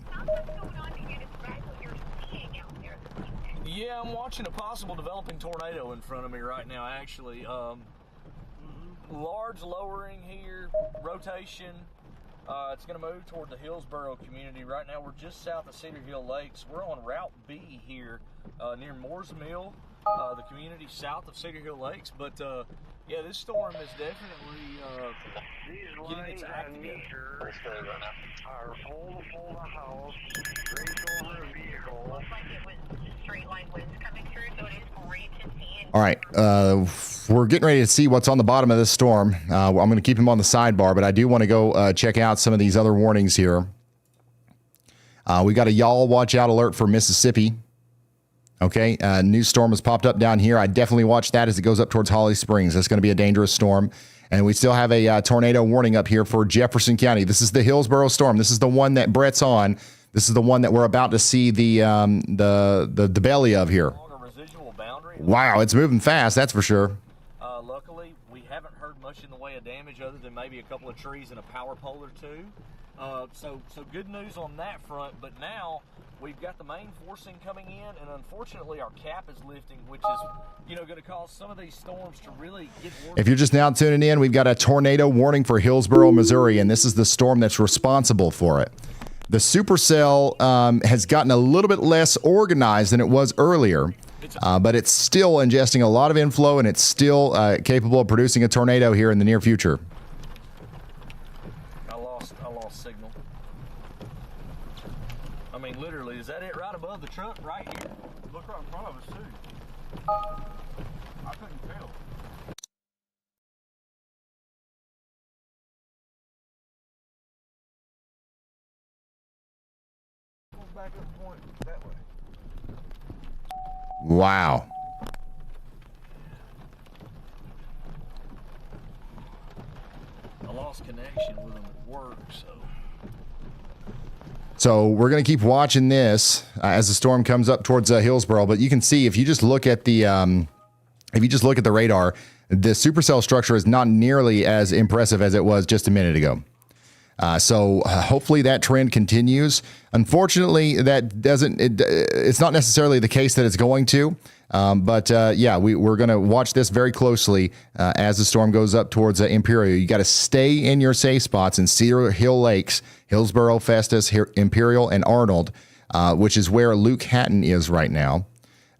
Yeah, I'm watching a possible developing tornado in front of me right now, actually. Large lowering here, rotation. It's going to move toward the Hillsboro community. Right now, we're just south of Cedar Hill Lakes. We're on Route B here near Mooresville, the community south of Cedar Hill Lakes. But, yeah, this storm is definitely getting its act together. Are full the house, race over a vehicle. Looks like it was straight line winds coming through, so it is great to see. All right, we're getting ready to see what's on the bottom of this storm. I'm going to keep him on the sidebar, but I do want to go check out some of these other warnings here. We got a y'all watch out alert for Mississippi. Okay, new storm has popped up down here. I definitely watch that as it goes up towards Holly Springs. That's going to be a dangerous storm. And we still have a tornado warning up here for Jefferson County. This is the Hillsboro storm. This is the one that Brett's on. This is the one that we're about to see the belly of here. Wow, it's moving fast, that's for sure. Luckily, we haven't heard much in the way of damage other than maybe a couple of trees and a power pole or two. So good news on that front. But now we've got the main forcing coming in, and unfortunately our cap is lifting, which is going to cause some of these storms to really get worse. If you're just now tuning in, we've got a tornado warning for Hillsboro, Missouri, and this is the storm that's responsible for it. The supercell has gotten a little bit less organized than it was earlier, but it's still ingesting a lot of inflow, and it's still capable of producing a tornado here in the near future. I lost signal. I mean, literally, is that it right above the truck right here? Look right in front of us, too. I couldn't tell. Back up and point that way. Wow. I lost connection with them at work, So we're going to keep watching this as the storm comes up towards Hillsboro. But you can see if you just look at the radar, the supercell structure is not nearly as impressive as it was just a minute ago. So hopefully that trend continues. Unfortunately, that doesn't. It's not necessarily the case that it's going to. But we're going to watch this very closely as the storm goes up towards Imperial. You got to stay in your safe spots in Cedar Hill Lakes, Hillsboro, Festus, Imperial, and Arnold, which is where Luke Hatton is right now.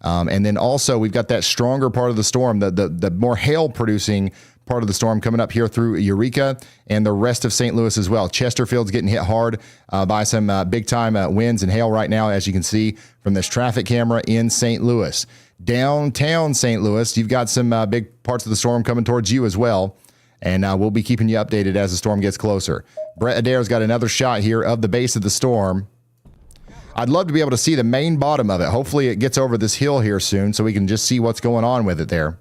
And then also we've got that stronger part of the storm, the more hail producing part of the storm coming up here through Eureka and the rest of St. Louis as well. Chesterfield's getting hit hard by some big time winds and hail right now, as you can see from this traffic camera in St. Louis. Downtown St. Louis, you've got some big parts of the storm coming towards you as well. And we'll be keeping you updated as the storm gets closer. Brett Adair's got another shot here of the base of the storm. I'd love to be able to see the main bottom of it. Hopefully it gets over this hill here soon so we can just see what's going on with it there.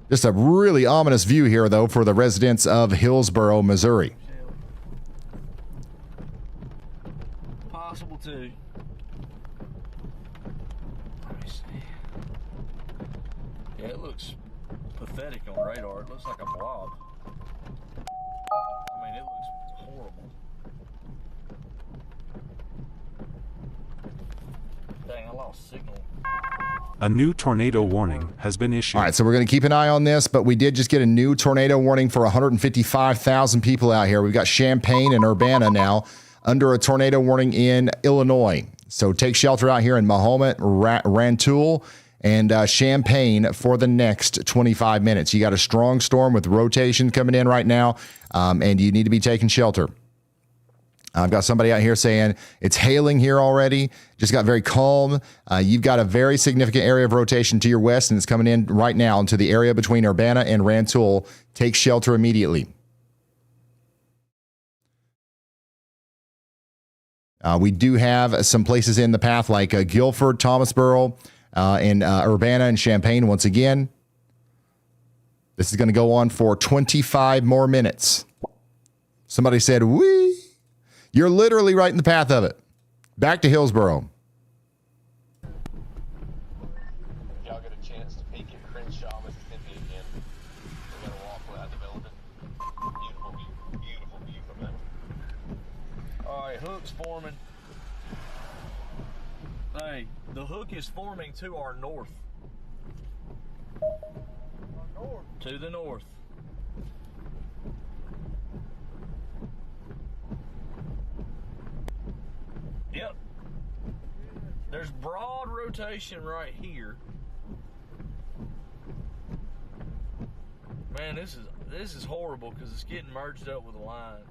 Just a really ominous view here, though, for the residents of Hillsboro, Missouri. possible too. Let me see. Yeah, it looks pathetic on radar. It looks like a blob. I mean, it looks horrible. Dang, I lost signal. A new tornado warning has been issued. All right, so we're going to keep an eye on this, but we did just get a new tornado warning for 155,000 people out here. We've got Champaign and Urbana now under a tornado warning in Illinois. So take shelter out here in Mahomet, Rantoul, and Champaign for the next 25 minutes. You got a strong storm with rotation coming in right now, and you need to be taking shelter. I've got somebody out here saying it's hailing here already. Just got very calm. You've got a very significant area of rotation to your west, and it's coming in right now into the area between Urbana and Rantoul. Take shelter immediately. We do have some places in the path like Guilford, Thomasboro, and Urbana and Champaign once again. This is going to go on for 25 more minutes. Somebody said, wee. You're literally right in the path of it. Back to Hillsboro. Y'all get a chance to peek at Crenshaw, Mississippi again. We're gonna walk without development. Beautiful view from there. All right, hook's forming. Hey, the hook is forming to our north. To the north. Yep. There's broad rotation right here. Man, this is horrible because it's getting merged up with a line.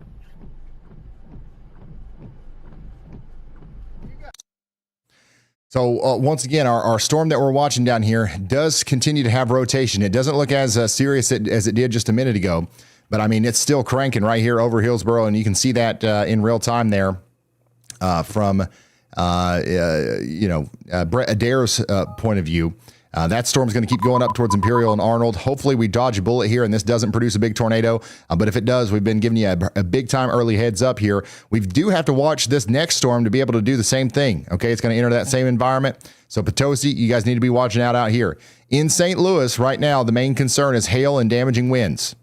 So once again, our storm that we're watching down here does continue to have rotation. It doesn't look as serious as it did just a minute ago, but I mean, it's still cranking right here over Hillsboro, and you can see that in real time there. From Brett Adair's point of view, That storm's going to keep going up towards Imperial and Arnold. Hopefully we dodge a bullet here and this doesn't produce a big tornado. But if it does, we've been giving you a big time early heads up here. We do have to watch this next storm to be able to do the same thing. Okay, it's going to enter that same environment. So Potosi, you guys need to be watching out here. In St. Louis right now, the main concern is hail and damaging winds.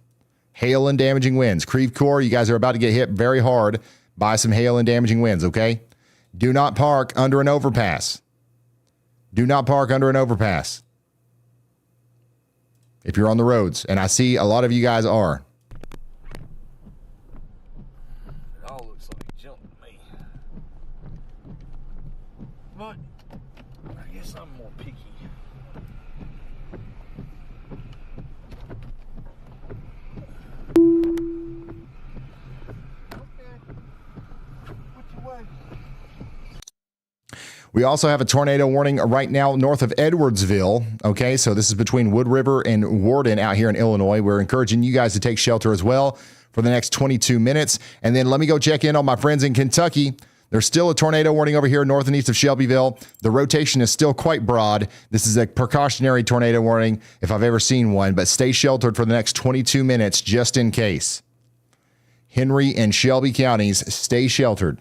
Hail and damaging winds. Creve Coeur, you guys are about to get hit very hard by some hail and damaging winds, okay? Do not park under an overpass. Do not park under an overpass if you're on the roads, and I see a lot of you guys are. It all looks like it jumped me. But I guess I'm more picky. We also have a tornado warning right now north of Edwardsville. Okay, so this is between Wood River and Warden out here in Illinois. We're encouraging you guys to take shelter as well for the next 22 minutes. And then let me go check in on my friends in Kentucky. There's still a tornado warning over here north and east of Shelbyville. The rotation is still quite broad. This is a precautionary tornado warning if I've ever seen one, but stay sheltered for the next 22 minutes just in case. Henry and Shelby counties, stay sheltered.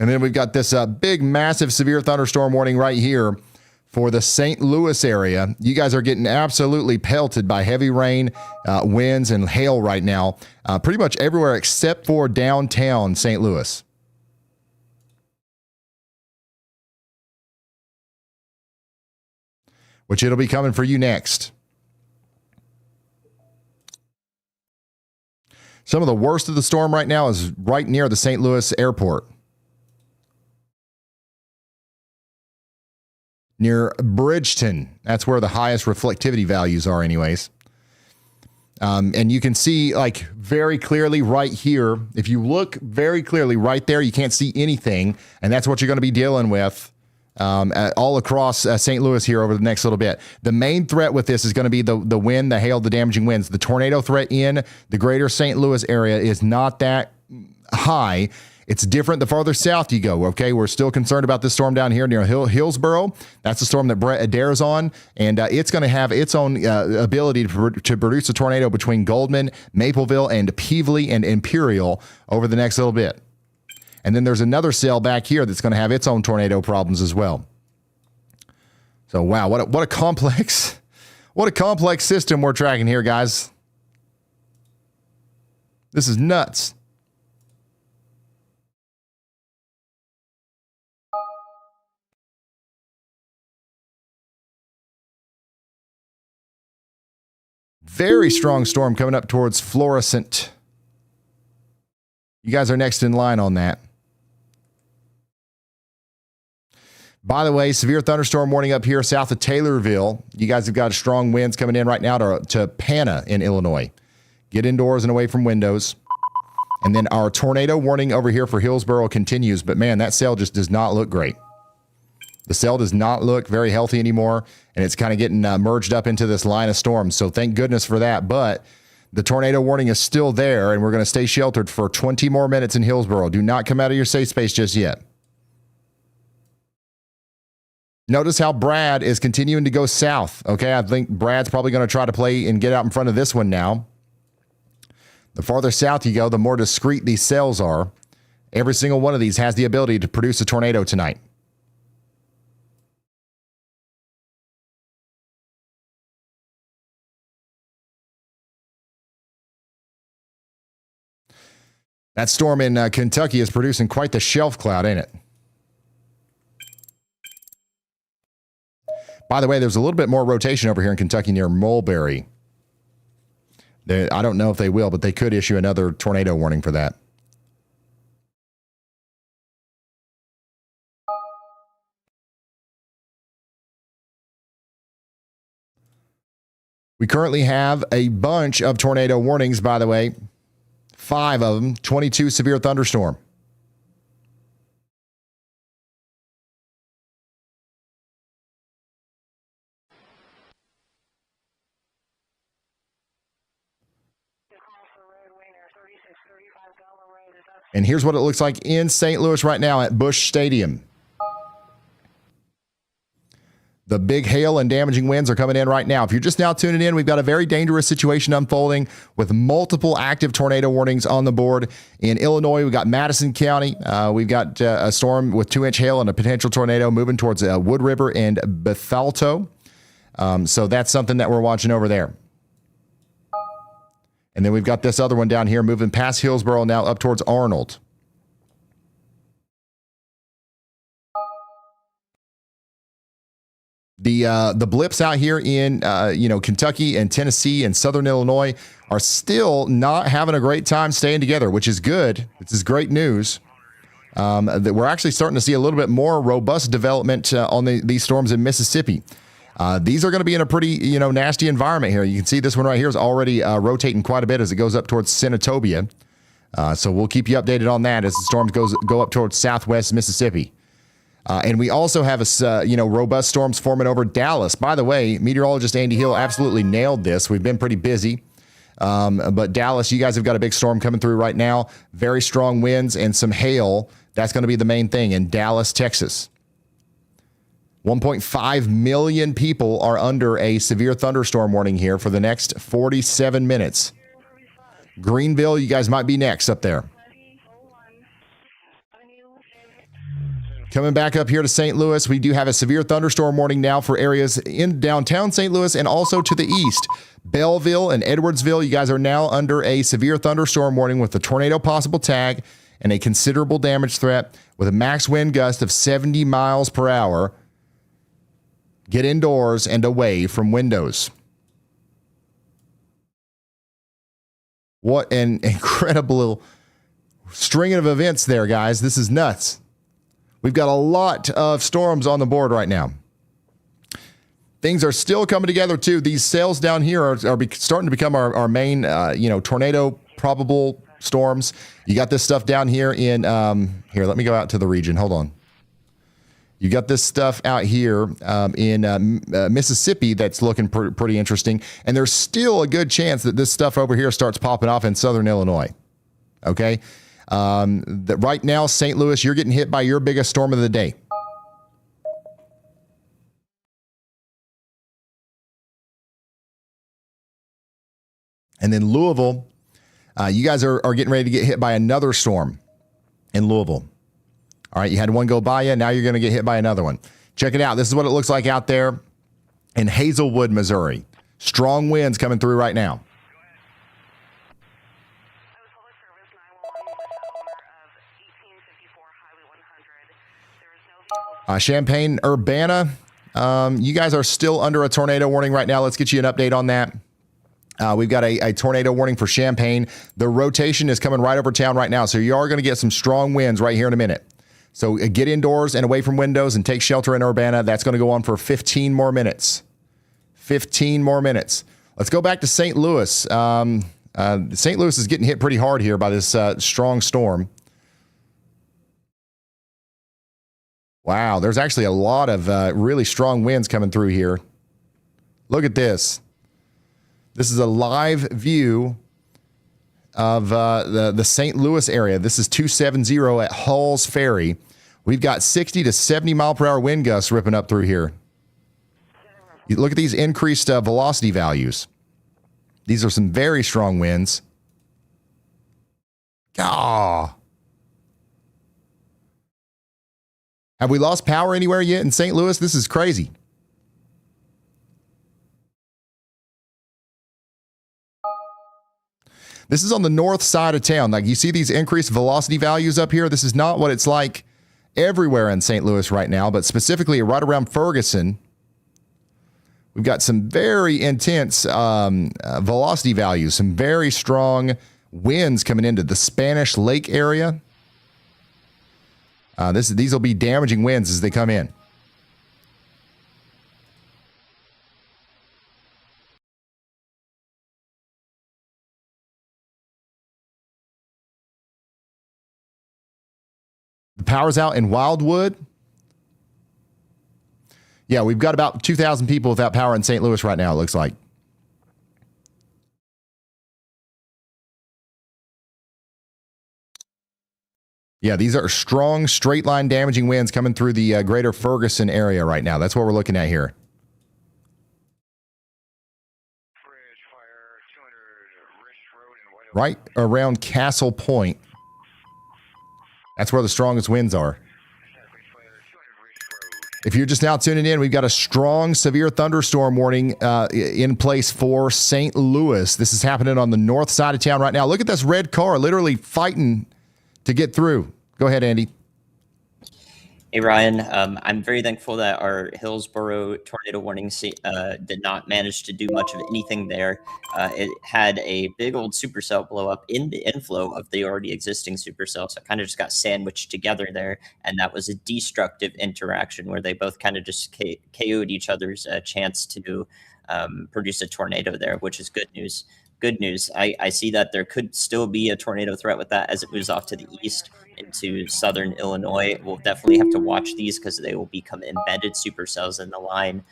And then we've got this big, massive, severe thunderstorm warning right here for the St. Louis area. You guys are getting absolutely pelted by heavy rain, winds, and hail right now. Pretty much everywhere except for downtown St. Louis. Which it'll be coming for you next. Some of the worst of the storm right now is right near the St. Louis airport. Near Bridgeton. That's where the highest reflectivity values are anyways. And you can see like very clearly right here. If you look very clearly right there, you can't see anything. And that's what you're going to be dealing with all across St. Louis here over the next little bit. The main threat with this is going to be the wind, the hail, the damaging winds. The tornado threat in the greater St. Louis area is not that high. It's different the farther south you go, okay? We're still concerned about this storm down here near Hillsboro. That's the storm that Brett Adair's on, and it's going to have its own ability to produce a tornado between Goldman, Mapleville, and Peevely and Imperial over the next little bit. And then there's another cell back here that's going to have its own tornado problems as well. So, wow, what a complex system we're tracking here, guys. This is nuts. Very strong storm coming up towards Florissant. You guys are next in line on that. By the way, severe thunderstorm warning up here south of Taylorville. You guys have got strong winds coming in right now to Pana in Illinois. Get indoors and away from windows. And then our tornado warning over here for Hillsboro continues. But man, that cell just does not look great. The cell does not look very healthy anymore, and it's kind of getting merged up into this line of storms. So thank goodness for that. But the tornado warning is still there, and we're going to stay sheltered for 20 more minutes in Hillsboro. Do not come out of your safe space just yet. Notice how Brad is continuing to go south. Okay, I think Brad's probably going to try to play and get out in front of this one now. The farther south you go, the more discreet these cells are. Every single one of these has the ability to produce a tornado tonight. That storm in Kentucky is producing quite the shelf cloud, ain't it? By the way, there's a little bit more rotation over here in Kentucky near Mulberry. I don't know if they will, but they could issue another tornado warning for that. We currently have a bunch of tornado warnings, by the way. 5 of them, 22 severe thunderstorm. And here's what it looks like in St. Louis right now at Busch Stadium. The big hail and damaging winds are coming in right now. If you're just now tuning in, we've got a very dangerous situation unfolding with multiple active tornado warnings on the board. In Illinois, we've got Madison County. We've got a storm with 2-inch hail and a potential tornado moving towards Wood River and Bethalto. So that's something that we're watching over there. And then we've got this other one down here moving past Hillsboro now up towards Arnold. The blips out here in Kentucky and Tennessee and Southern Illinois are still not having a great time staying together, which is good. This is great news. That we're actually starting to see a little bit more robust development on these storms in Mississippi. These are going to be in a pretty nasty environment here. You can see this one right here is already rotating quite a bit as it goes up towards Senatobia. So we'll keep you updated on that as the storms go up towards southwest Mississippi. And we also have robust storms forming over Dallas. By the way, meteorologist Andy Hill absolutely nailed this. We've been pretty busy. But Dallas, you guys have got a big storm coming through right now. Very strong winds and some hail. That's going to be the main thing in Dallas, Texas. 1.5 million people are under a severe thunderstorm warning here for the next 47 minutes. Greenville, you guys might be next up there. Coming back up here to St. Louis, we do have a severe thunderstorm warning now for areas in downtown St. Louis and also to the east. Belleville and Edwardsville, you guys are now under a severe thunderstorm warning with a tornado possible tag and a considerable damage threat with a max wind gust of 70 miles per hour. Get indoors and away from windows. What an incredible string of events there, guys. This is nuts. We've got a lot of storms on the board right now. Things are still coming together, too. These cells down here are starting to become our main, tornado probable storms. You got this stuff down here in, here, let me go out to the region. Hold on. You got this stuff out here in Mississippi that's looking pretty interesting. And there's still a good chance that this stuff over here starts popping off in southern Illinois. Okay? Right now, St. Louis, you're getting hit by your biggest storm of the day. And then Louisville, you guys are getting ready to get hit by another storm in Louisville. All right, you had one go by you. Now you're going to get hit by another one. Check it out. This is what it looks like out there in Hazelwood, Missouri. Strong winds coming through right now. Champaign, Urbana, you guys are still under a tornado warning right now. Let's get you an update on that. We've got a tornado warning for Champaign. The rotation is coming right over town right now, so you are going to get some strong winds right here in a minute. So get indoors and away from windows and take shelter in Urbana. That's going to go on for 15 more minutes. 15 more minutes. Let's go back to St. Louis. St. Louis is getting hit pretty hard here by this strong storm. Wow, there's actually a lot of really strong winds coming through here. Look at this. This is a live view of the St. Louis area. This is 270 at Hall's Ferry. We've got 60 to 70 mile per hour wind gusts ripping up through here. You look at these increased velocity values. These are some very strong winds. Ah. Have we lost power anywhere yet in St. Louis? This is crazy. This is on the north side of town. Like, you see these increased velocity values up here? This is not what it's like everywhere in St. Louis right now, but specifically right around Ferguson, we've got some very intense velocity values, some very strong winds coming into the Spanish Lake area. These will be damaging winds as they come in. The power's out in Wildwood. Yeah, we've got about 2,000 people without power in St. Louis right now, it looks like. Yeah, these are strong, straight line damaging winds coming through the greater Ferguson area right now. That's what we're looking at here. right around Castle Point. That's where the strongest winds are. If you're just now tuning in, we've got a strong, severe thunderstorm warning in place for St. Louis. This is happening on the north side of town right now. Look at this red car literally fighting to get through. Go ahead, Andy. Hey, Ryan. I'm very thankful that our Hillsboro tornado warning did not manage to do much of anything there. It had a big old supercell blow up in the inflow of the already existing supercell, so it kind of just got sandwiched together there, and that was a destructive interaction where they both kind of just KO'd each other's chance to produce a tornado there, which is good news. Good news. I see that there could still be a tornado threat with that as it moves off to the east into southern Illinois. We'll definitely have to watch these because they will become embedded supercells in the line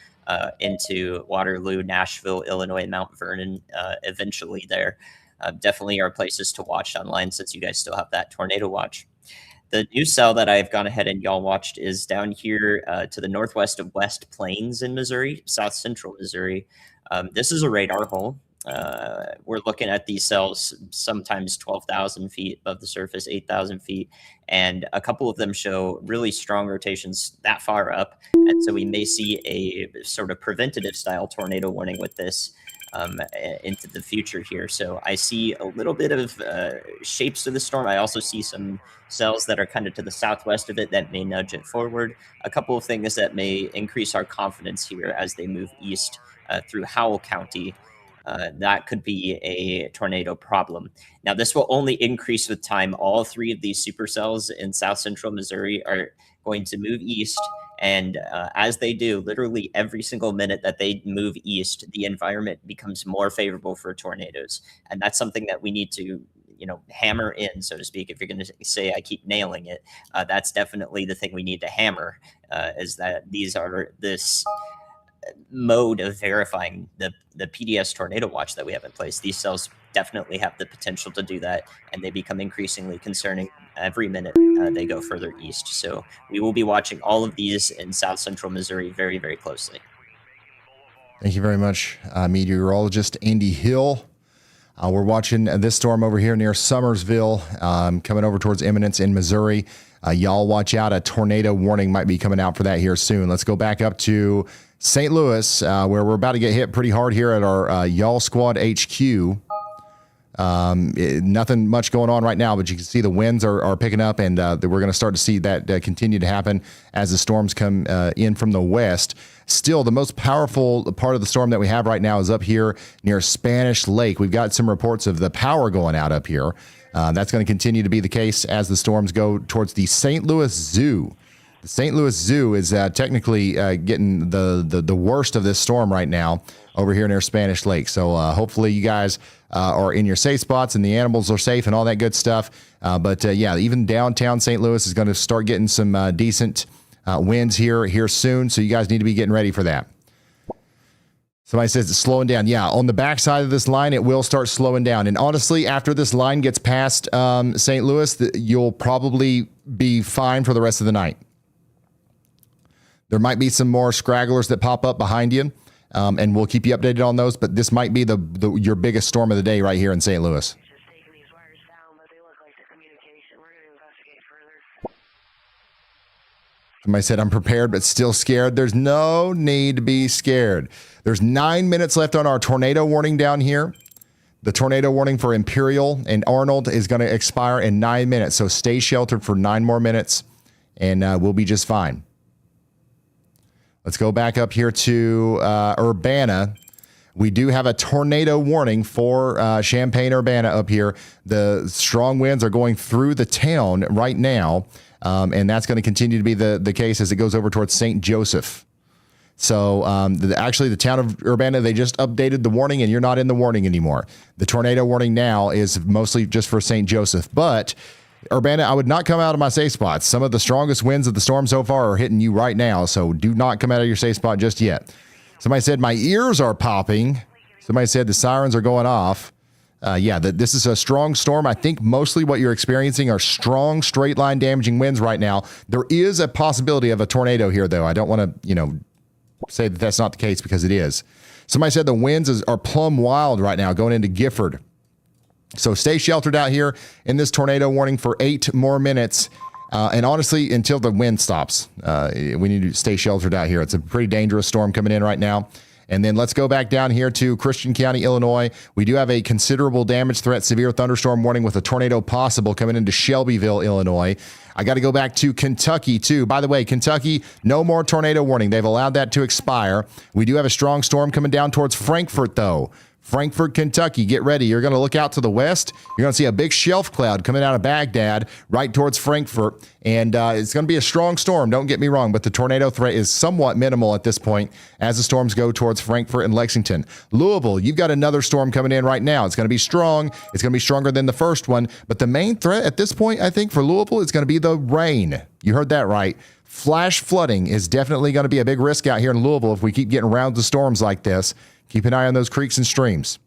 into Waterloo, Nashville, Illinois, and Mount Vernon eventually there. Definitely are places to watch online since you guys still have that tornado watch. The new cell that I've gone ahead and y'all watched is down here to the northwest of West Plains in Missouri, south central Missouri. This is a radar hole. We're looking at these cells sometimes 12,000 feet above the surface, 8,000 feet, and a couple of them show really strong rotations that far up. And so we may see a sort of preventative style tornado warning with this into the future here. So I see a little bit of shapes to the storm. I also see some cells that are kind of to the southwest of it that may nudge it forward. A couple of things that may increase our confidence here as they move east through Howell County. That could be a tornado problem. Now, this will only increase with time. All three of these supercells in south central Missouri are going to move east. And as they do, literally every single minute that they move east, the environment becomes more favorable for tornadoes. And that's something that we need to, hammer in, so to speak. If you're going to say I keep nailing it, that's definitely the thing we need to hammer, is that this mode of verifying the PDS tornado watch that we have in place. These cells definitely have the potential to do that, and they become increasingly concerning every minute they go further east. So we will be watching all of these in south central Missouri very, very closely. Thank you very much, meteorologist Andy Hill. We're watching this storm over here near Summersville, coming over towards Eminence in Missouri. Y'all watch out. A tornado warning might be coming out for that here soon. Let's go back up to St. Louis, where we're about to get hit pretty hard here at our Y'all Squad HQ. Nothing much going on right now, but you can see the winds are picking up, and we're going to start to see that continue to happen as the storms come in from the west. Still, the most powerful part of the storm that we have right now is up here near Spanish Lake. We've got some reports of the power going out up here. That's going to continue to be the case as the storms go towards the St. Louis Zoo. The St. Louis Zoo is technically getting the worst of this storm right now over here near Spanish Lake. So hopefully you guys are in your safe spots and the animals are safe and all that good stuff. But even downtown St. Louis is going to start getting some decent winds here soon. So you guys need to be getting ready for that. Somebody says it's slowing down. Yeah, on the backside of this line, it will start slowing down. And honestly, after this line gets past St. Louis, you'll probably be fine for the rest of the night. There might be some more scragglers that pop up behind you, and we'll keep you updated on those. But this might be your biggest storm of the day right here in St. Louis. Somebody said, I'm prepared, but still scared. There's no need to be scared. There's 9 minutes left on our tornado warning down here. The tornado warning for Imperial and Arnold is going to expire in 9 minutes. So stay sheltered for 9 more minutes, and we'll be just fine. Let's go back up here to Urbana. We do have a tornado warning for Champaign, Urbana up here. The strong winds are going through the town right now, and that's going to continue to be the case as it goes over towards St. Joseph. So actually, the town of Urbana, they just updated the warning, and you're not in the warning anymore. The tornado warning now is mostly just for St. Joseph, but Urbana, I would not come out of my safe spots. Some of the strongest winds of the storm so far are hitting you right now, so do not come out of your safe spot just yet. Somebody said, my ears are popping. Somebody said the sirens are going off. This is a strong storm. I think mostly what you're experiencing are strong, straight-line damaging winds right now. There is a possibility of a tornado here, though. I don't want to, say that that's not the case because it is. Somebody said the winds are plumb wild right now going into Gifford. So stay sheltered out here in this tornado warning for 8 more minutes. And honestly, until the wind stops, we need to stay sheltered out here. It's a pretty dangerous storm coming in right now. And then let's go back down here to Christian County, Illinois. We do have a considerable damage threat, severe thunderstorm warning with a tornado possible coming into Shelbyville, Illinois. I got to go back to Kentucky, too. By the way, Kentucky, no more tornado warning. They've allowed that to expire. We do have a strong storm coming down towards Frankfort, though. Frankfort, Kentucky, get ready. You're going to look out to the west. You're going to see a big shelf cloud coming out of Baghdad right towards Frankfort. And it's going to be a strong storm, don't get me wrong, but the tornado threat is somewhat minimal at this point as the storms go towards Frankfort and Lexington. Louisville, you've got another storm coming in right now. It's going to be strong. It's going to be stronger than the first one. But the main threat at this point, I think, for Louisville is going to be the rain. You heard that right. Flash flooding is definitely going to be a big risk out here in Louisville if we keep getting rounds of storms like this. Keep an eye on those creeks and streams.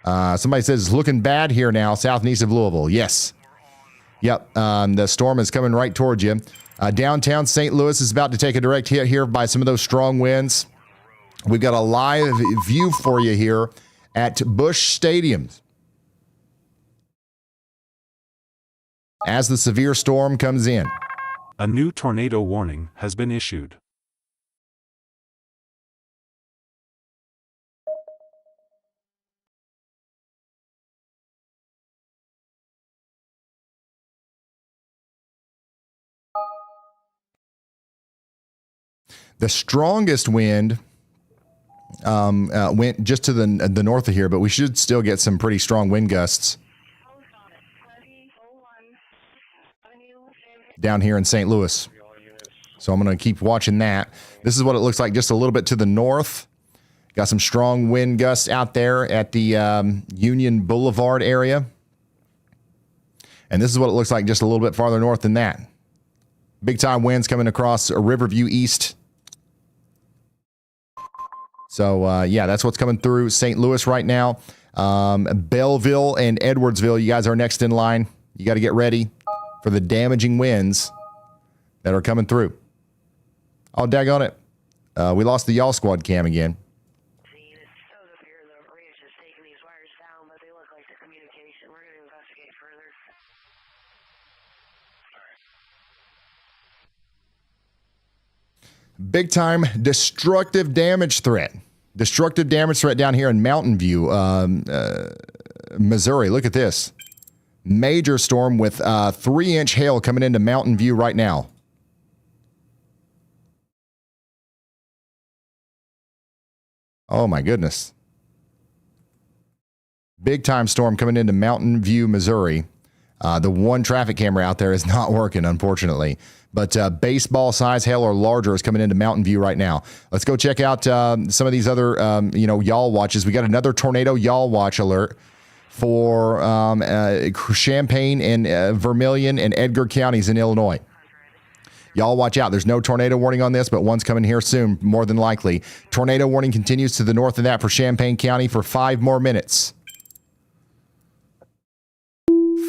Somebody says it's looking bad here now, south and east of Louisville. Yes. Yep. The storm is coming right towards you. Downtown St. Louis is about to take a direct hit here by some of those strong winds. We've got a live view for you here at Busch Stadium as the severe storm comes in. A new tornado warning has been issued. The strongest wind went just to the north of here, but we should still get some pretty strong wind gusts down here in St. Louis. So I'm going to keep watching that. This is what it looks like just a little bit to the north. Got some strong wind gusts out there at the Union Boulevard area. And this is what it looks like just a little bit farther north than that. Big time winds coming across Riverview East. So, yeah, that's what's coming through St. Louis right now. Belleville and Edwardsville, you guys are next in line. You got to get ready for the damaging winds that are coming through. Oh, daggone it. We lost the Y'all Squad cam again. Big time destructive damage threat. Destructive damage threat down here in Mountain View, Missouri. Look at this. Major storm with 3-inch hail coming into Mountain View right now. Oh my goodness. Big time storm coming into Mountain View, Missouri. The one traffic camera out there is not working, unfortunately. But baseball size hail or larger is coming into Mountain View right now. Let's go check out some of these other, y'all watches. We got another tornado y'all watch alert for Champaign and Vermilion and Edgar counties in Illinois. Y'all watch out. There's no tornado warning on this, but one's coming here soon, more than likely. Tornado warning continues to the north of that for Champaign County for 5 more minutes.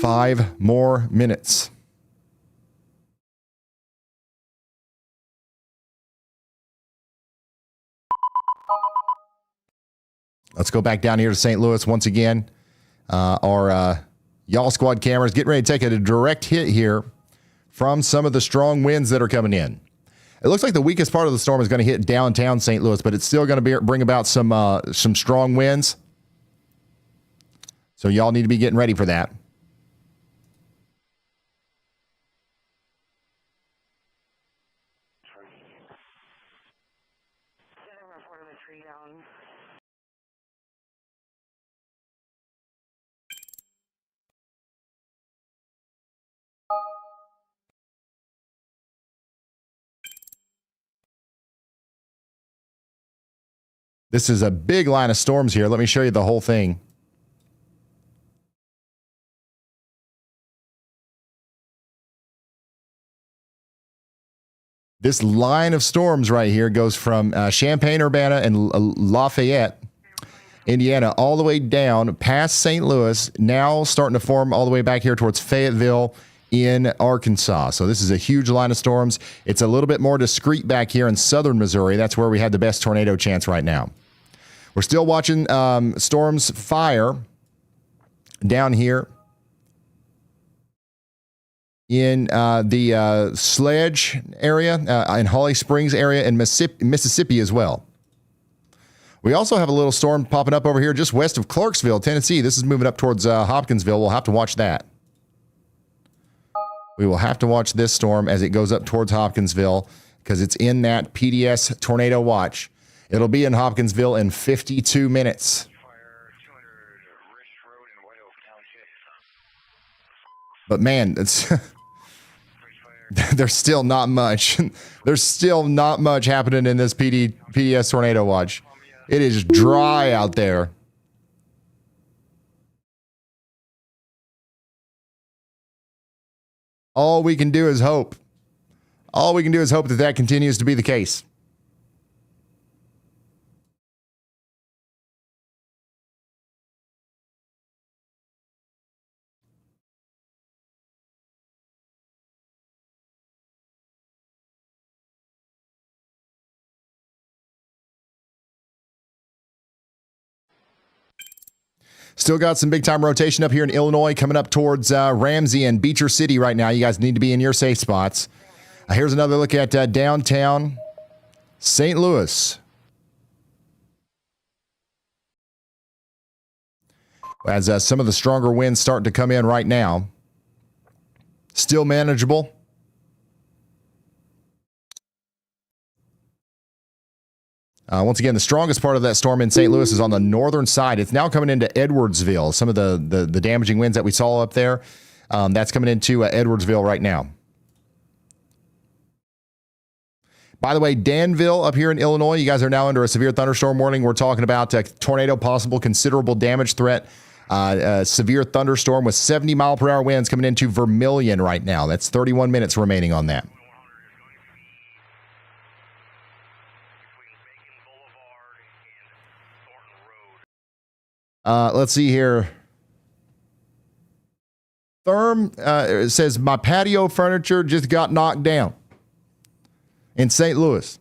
5 more minutes. Let's go back down here to St. Louis once again. Our Y'all Squad cameras getting ready to take a direct hit here from some of the strong winds that are coming in. It looks like the weakest part of the storm is going to hit downtown St. Louis, but it's still going to bring about some strong winds. So y'all need to be getting ready for that. This is a big line of storms here. Let me show you the whole thing. This line of storms right here goes from Champaign, Urbana, and Lafayette, Indiana, all the way down past St. Louis, now starting to form all the way back here towards Fayetteville in Arkansas. So this is a huge line of storms. It's a little bit more discreet back here in southern Missouri. That's where we had the best tornado chance right now. We're still watching storms fire down here in the Sledge area, in Holly Springs area, and Mississippi as well. We also have a little storm popping up over here just west of Clarksville, Tennessee. This is moving up towards Hopkinsville. We'll have to watch that. We will have to watch this storm as it goes up towards Hopkinsville because it's in that PDS tornado watch. It'll be in Hopkinsville in 52 minutes. But man, it's there's still not much. There's still not much happening in this PDS tornado watch. It is dry out there. All we can do is hope. All we can do is hope that that continues to be the case. Still got some big time rotation up here in Illinois coming up towards Ramsey and Beecher City right now. You guys need to be in your safe spots. Here's another look at downtown St. Louis. As some of the stronger winds start to come in right now. Still manageable. Once again, the strongest part of that storm in St. Louis is on the northern side. It's now coming into Edwardsville. Some of the damaging winds that we saw up there, that's coming into Edwardsville right now. By the way, Danville up here in Illinois, you guys are now under a severe thunderstorm warning. We're talking about a tornado, possible considerable damage threat. A severe thunderstorm with 70-mile-per-hour winds coming into Vermilion right now. That's 31 minutes remaining on that. Let's see here. It says, my patio furniture just got knocked down in St. Louis.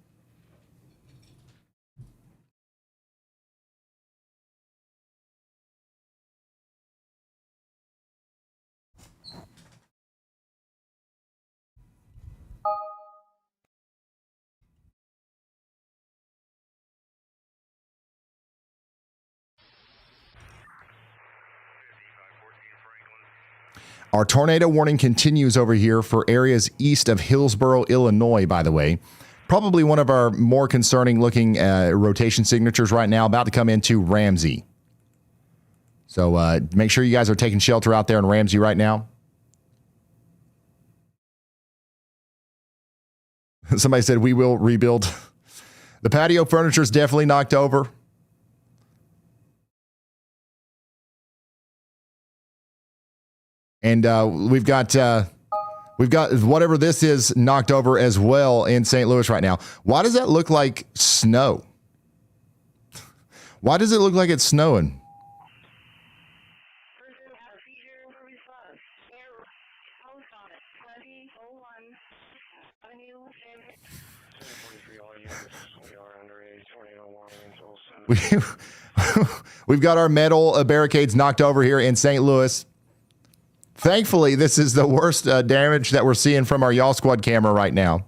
Our tornado warning continues over here for areas east of Hillsboro, Illinois, by the way. Probably one of our more concerning looking rotation signatures right now, about to come into Ramsey. So make sure you guys are taking shelter out there in Ramsey right now. Somebody said we will rebuild. The patio furniture is definitely knocked over. And we've got whatever this is knocked over as well in St. Louis right now. Why does that look like snow? Why does it look like it's snowing? We've got our metal barricades knocked over here in St. Louis. Thankfully, this is the worst damage that we're seeing from our Y'all Squad camera right now.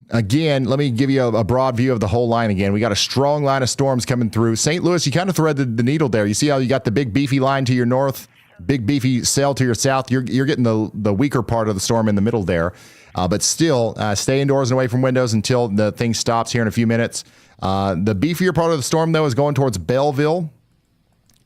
Again, let me give you a broad view of the whole line again. We got a strong line of storms coming through. St. Louis, you kind of threaded the needle there. You see how you got the big beefy line to your north? Big beefy cell to your south. You're getting the weaker part of the storm in the middle there, but still stay indoors and away from windows until the thing stops here in a few minutes. The beefier part of the storm though is going towards Belleville,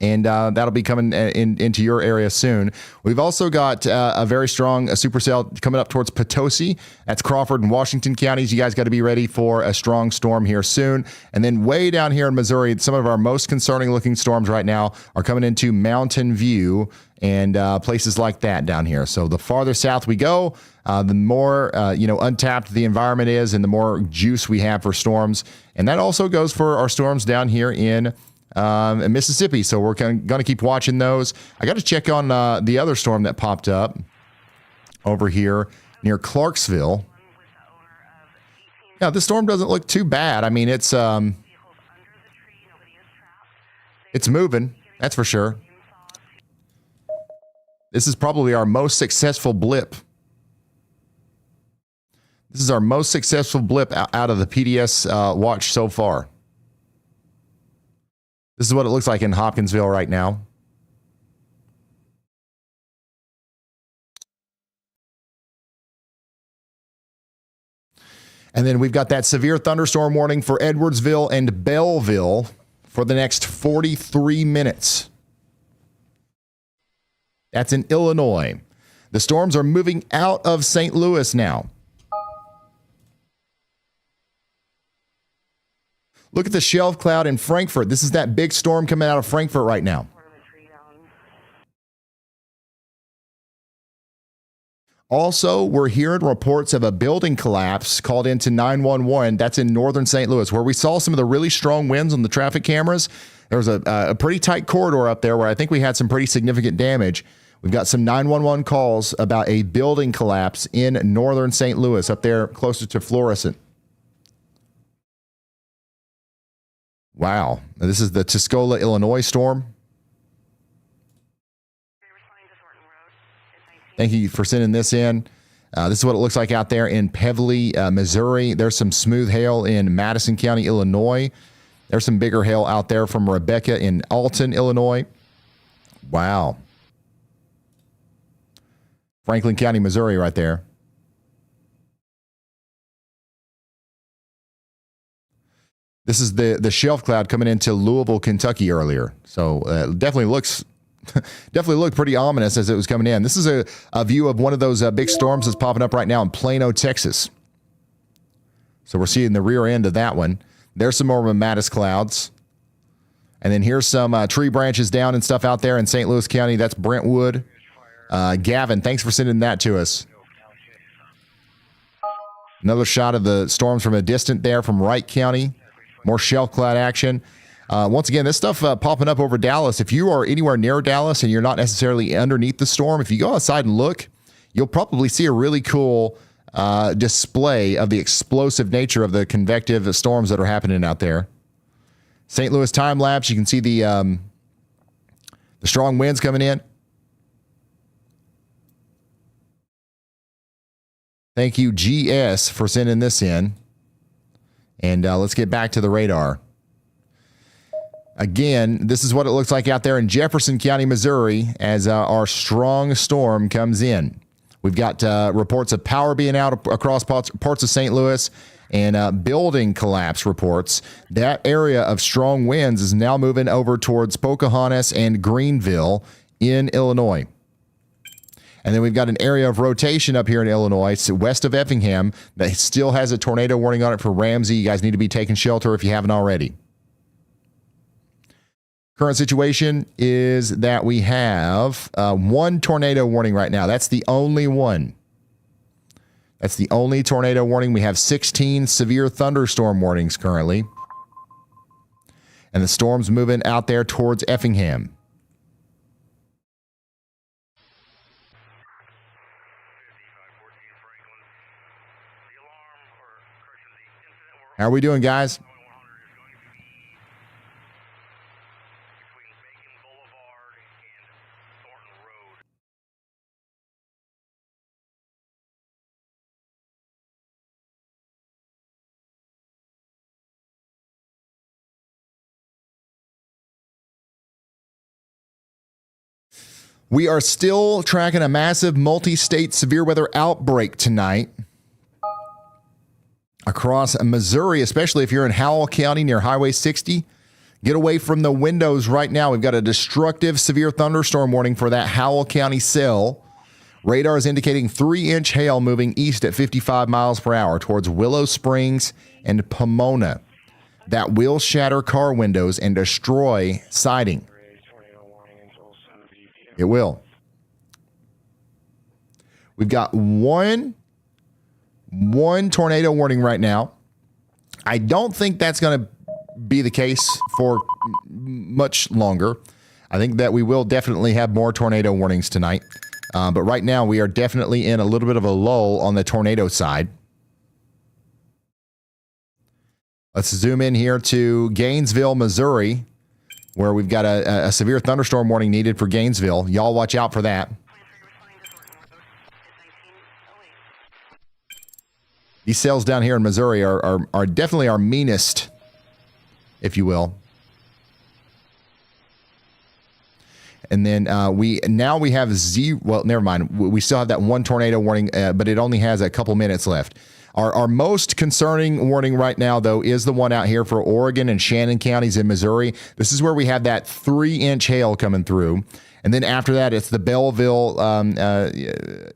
and that'll be coming into your area soon. We've also got a very strong supercell coming up towards Potosi. That's Crawford and Washington counties. You guys got to be ready for a strong storm here soon. And then way down here in Missouri, some of our most concerning looking storms right now are coming into Mountain View and places like that down here. So the farther south we go, the more untapped the environment is and the more juice we have for storms. And that also goes for our storms down here in and Mississippi. So we're going to keep watching those. I got to check on the other storm that popped up over here near Clarksville. Yeah, this storm doesn't look too bad. I mean, it's moving. That's for sure. This is probably our most successful blip. This is our most successful blip out of the PDS watch so far. This is what it looks like in Hopkinsville right now. And then we've got that severe thunderstorm warning for Edwardsville and Belleville for the next 43 minutes. That's in Illinois. The storms are moving out of St. Louis now. Look at the shelf cloud in Frankfort. This is that big storm coming out of Frankfort right now. Also, we're hearing reports of a building collapse called into 911. That's in northern St. Louis, where we saw some of the really strong winds on the traffic cameras. There was a pretty tight corridor up there where I think we had some pretty significant damage. We've got some 911 calls about a building collapse in northern St. Louis, up there closer to Florissant. Wow. Now, this is the Tuscola, Illinois storm. Thank you for sending this in. This is what it looks like out there in Pevely, Missouri. There's some smooth hail in Madison County, Illinois. There's some bigger hail out there from Rebecca in Alton, Illinois. Wow. Franklin County, Missouri right there. This is the shelf cloud coming into Louisville, Kentucky earlier. So definitely looked pretty ominous as it was coming in. This is a view of one of those big storms that's popping up right now in Plano, Texas. So we're seeing the rear end of that one. There's some more Mattis clouds. And then here's some tree branches down and stuff out there in St. Louis County. That's Brentwood. Gavin, thanks for sending that to us. Another shot of the storms from a distant there from Wright County. More shelf cloud action. Once again, this stuff popping up over Dallas. If you are anywhere near Dallas and you're not necessarily underneath the storm, if you go outside and look, you'll probably see a really cool display of the explosive nature of the convective storms that are happening out there. St. Louis time lapse. You can see the strong winds coming in. Thank you, GS, for sending this in. And let's get back to the radar. Again, this is what it looks like out there in Jefferson County, Missouri, as our strong storm comes in. We've got reports of power being out across parts of St. Louis and building collapse reports. That area of strong winds is now moving over towards Pocahontas and Greenville in Illinois. And then we've got an area of rotation up here in Illinois, it's west of Effingham, that still has a tornado warning on it for Ramsey. You guys need to be taking shelter if you haven't already. Current situation is that we have one tornado warning right now. That's the only one. That's the only tornado warning. We have 16 severe thunderstorm warnings currently. And the storm's moving out there towards Effingham. How are we doing, guys? We are still tracking a massive multi-state severe weather outbreak tonight across Missouri, especially if you're in Howell County near Highway 60. Get away from the windows right now. We've got a destructive severe thunderstorm warning for that Howell County cell. Radar is indicating 3-inch hail moving east at 55 miles per hour towards Willow Springs and Pomona. That will shatter car windows and destroy siding. It will. We've got one tornado warning right now. I don't think that's going to be the case for much longer. I think that we will definitely have more tornado warnings tonight. But right now, we are definitely in a little bit of a lull on the tornado side. Let's zoom in here to Gainesville, Missouri, where we've got a severe thunderstorm warning needed for Gainesville. Y'all watch out for that. These cells down here in Missouri are definitely our meanest, if you will. And then we have zero. Well, never mind. We still have that one tornado warning, but it only has a couple minutes left. Our most concerning warning right now, though, is the one out here for Oregon and Shannon counties in Missouri. This is where we have that 3-inch hail coming through. And then after that, it's the Belleville,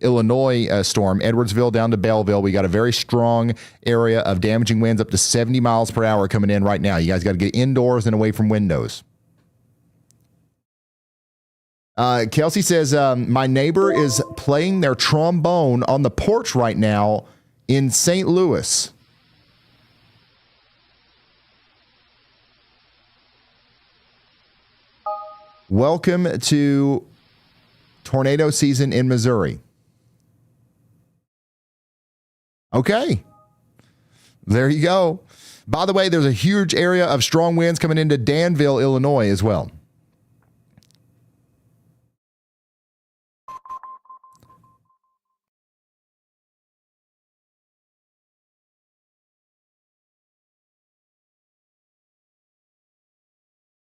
Illinois storm, Edwardsville down to Belleville. We got a very strong area of damaging winds up to 70 miles per hour coming in right now. You guys got to get indoors and away from windows. Kelsey says, my neighbor is playing their trombone on the porch right now in St. Louis. Welcome to tornado season in Missouri. Okay. There you go. By the way, there's a huge area of strong winds coming into Danville, Illinois as well.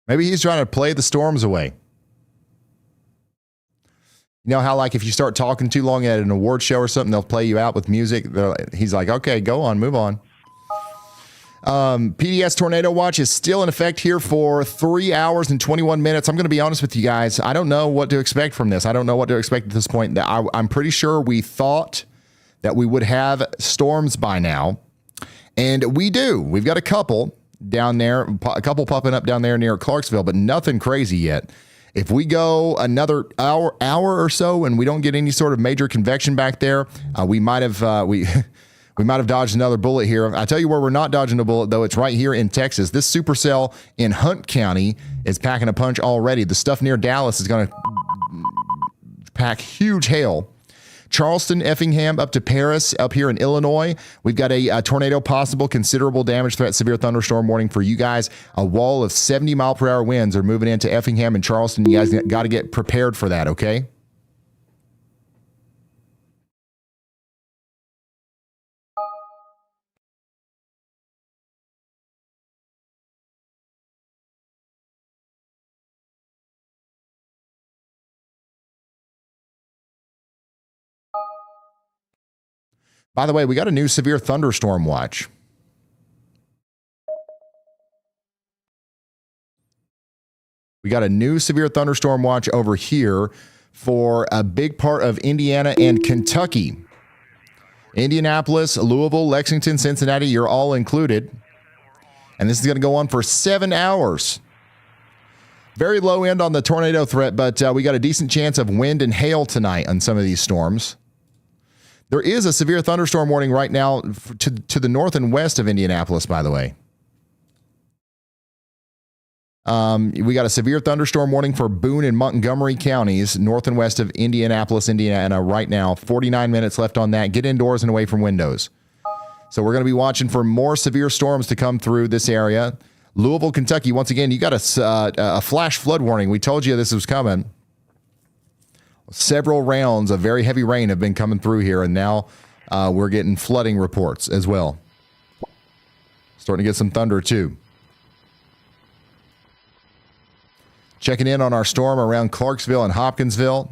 Maybe he's trying to play the storms away. You know how, like, if you start talking too long at an award show or something, they'll play you out with music. He's like, okay, go on, move on. PDS Tornado Watch is still in effect here for 3 hours and 21 minutes. I'm going to be honest with you guys. I don't know what to expect from this. I don't know what to expect at this point. I'm pretty sure we thought that we would have storms by now. And we do. We've got a couple down there, a couple popping up down there near Clarksville, but nothing crazy yet. If we go another hour or so and we don't get any sort of major convection back there, we might have we might have dodged another bullet here. I tell you where we're not dodging a bullet, though. It's right here in Texas. This supercell in Hunt County is packing a punch already. The stuff near Dallas is going to pack huge hail. Charleston, Effingham, up to Paris, up here in Illinois. We've got a tornado possible, considerable damage threat, severe thunderstorm warning for you guys. A wall of 70-mile-per-hour winds are moving into Effingham and Charleston. You guys got to get prepared for that, okay? By the way, we got a new severe thunderstorm watch. We got a new severe thunderstorm watch over here for a big part of Indiana and Kentucky. Indianapolis, Louisville, Lexington, Cincinnati, you're all included. And this is going to go on for 7 hours. Very low end on the tornado threat, but we got a decent chance of wind and hail tonight on some of these storms. There is a severe thunderstorm warning right now to the north and west of Indianapolis, by the way. We got a severe thunderstorm warning for Boone and Montgomery counties, north and west of Indianapolis, Indiana, right now. 49 minutes left on that. Get indoors and away from windows. So we're going to be watching for more severe storms to come through this area. Louisville, Kentucky, once again, you got a flash flood warning. We told you this was coming. Several rounds of very heavy rain have been coming through here, and now we're getting flooding reports as well. Starting to get some thunder, too. Checking in on our storm around Clarksville and Hopkinsville.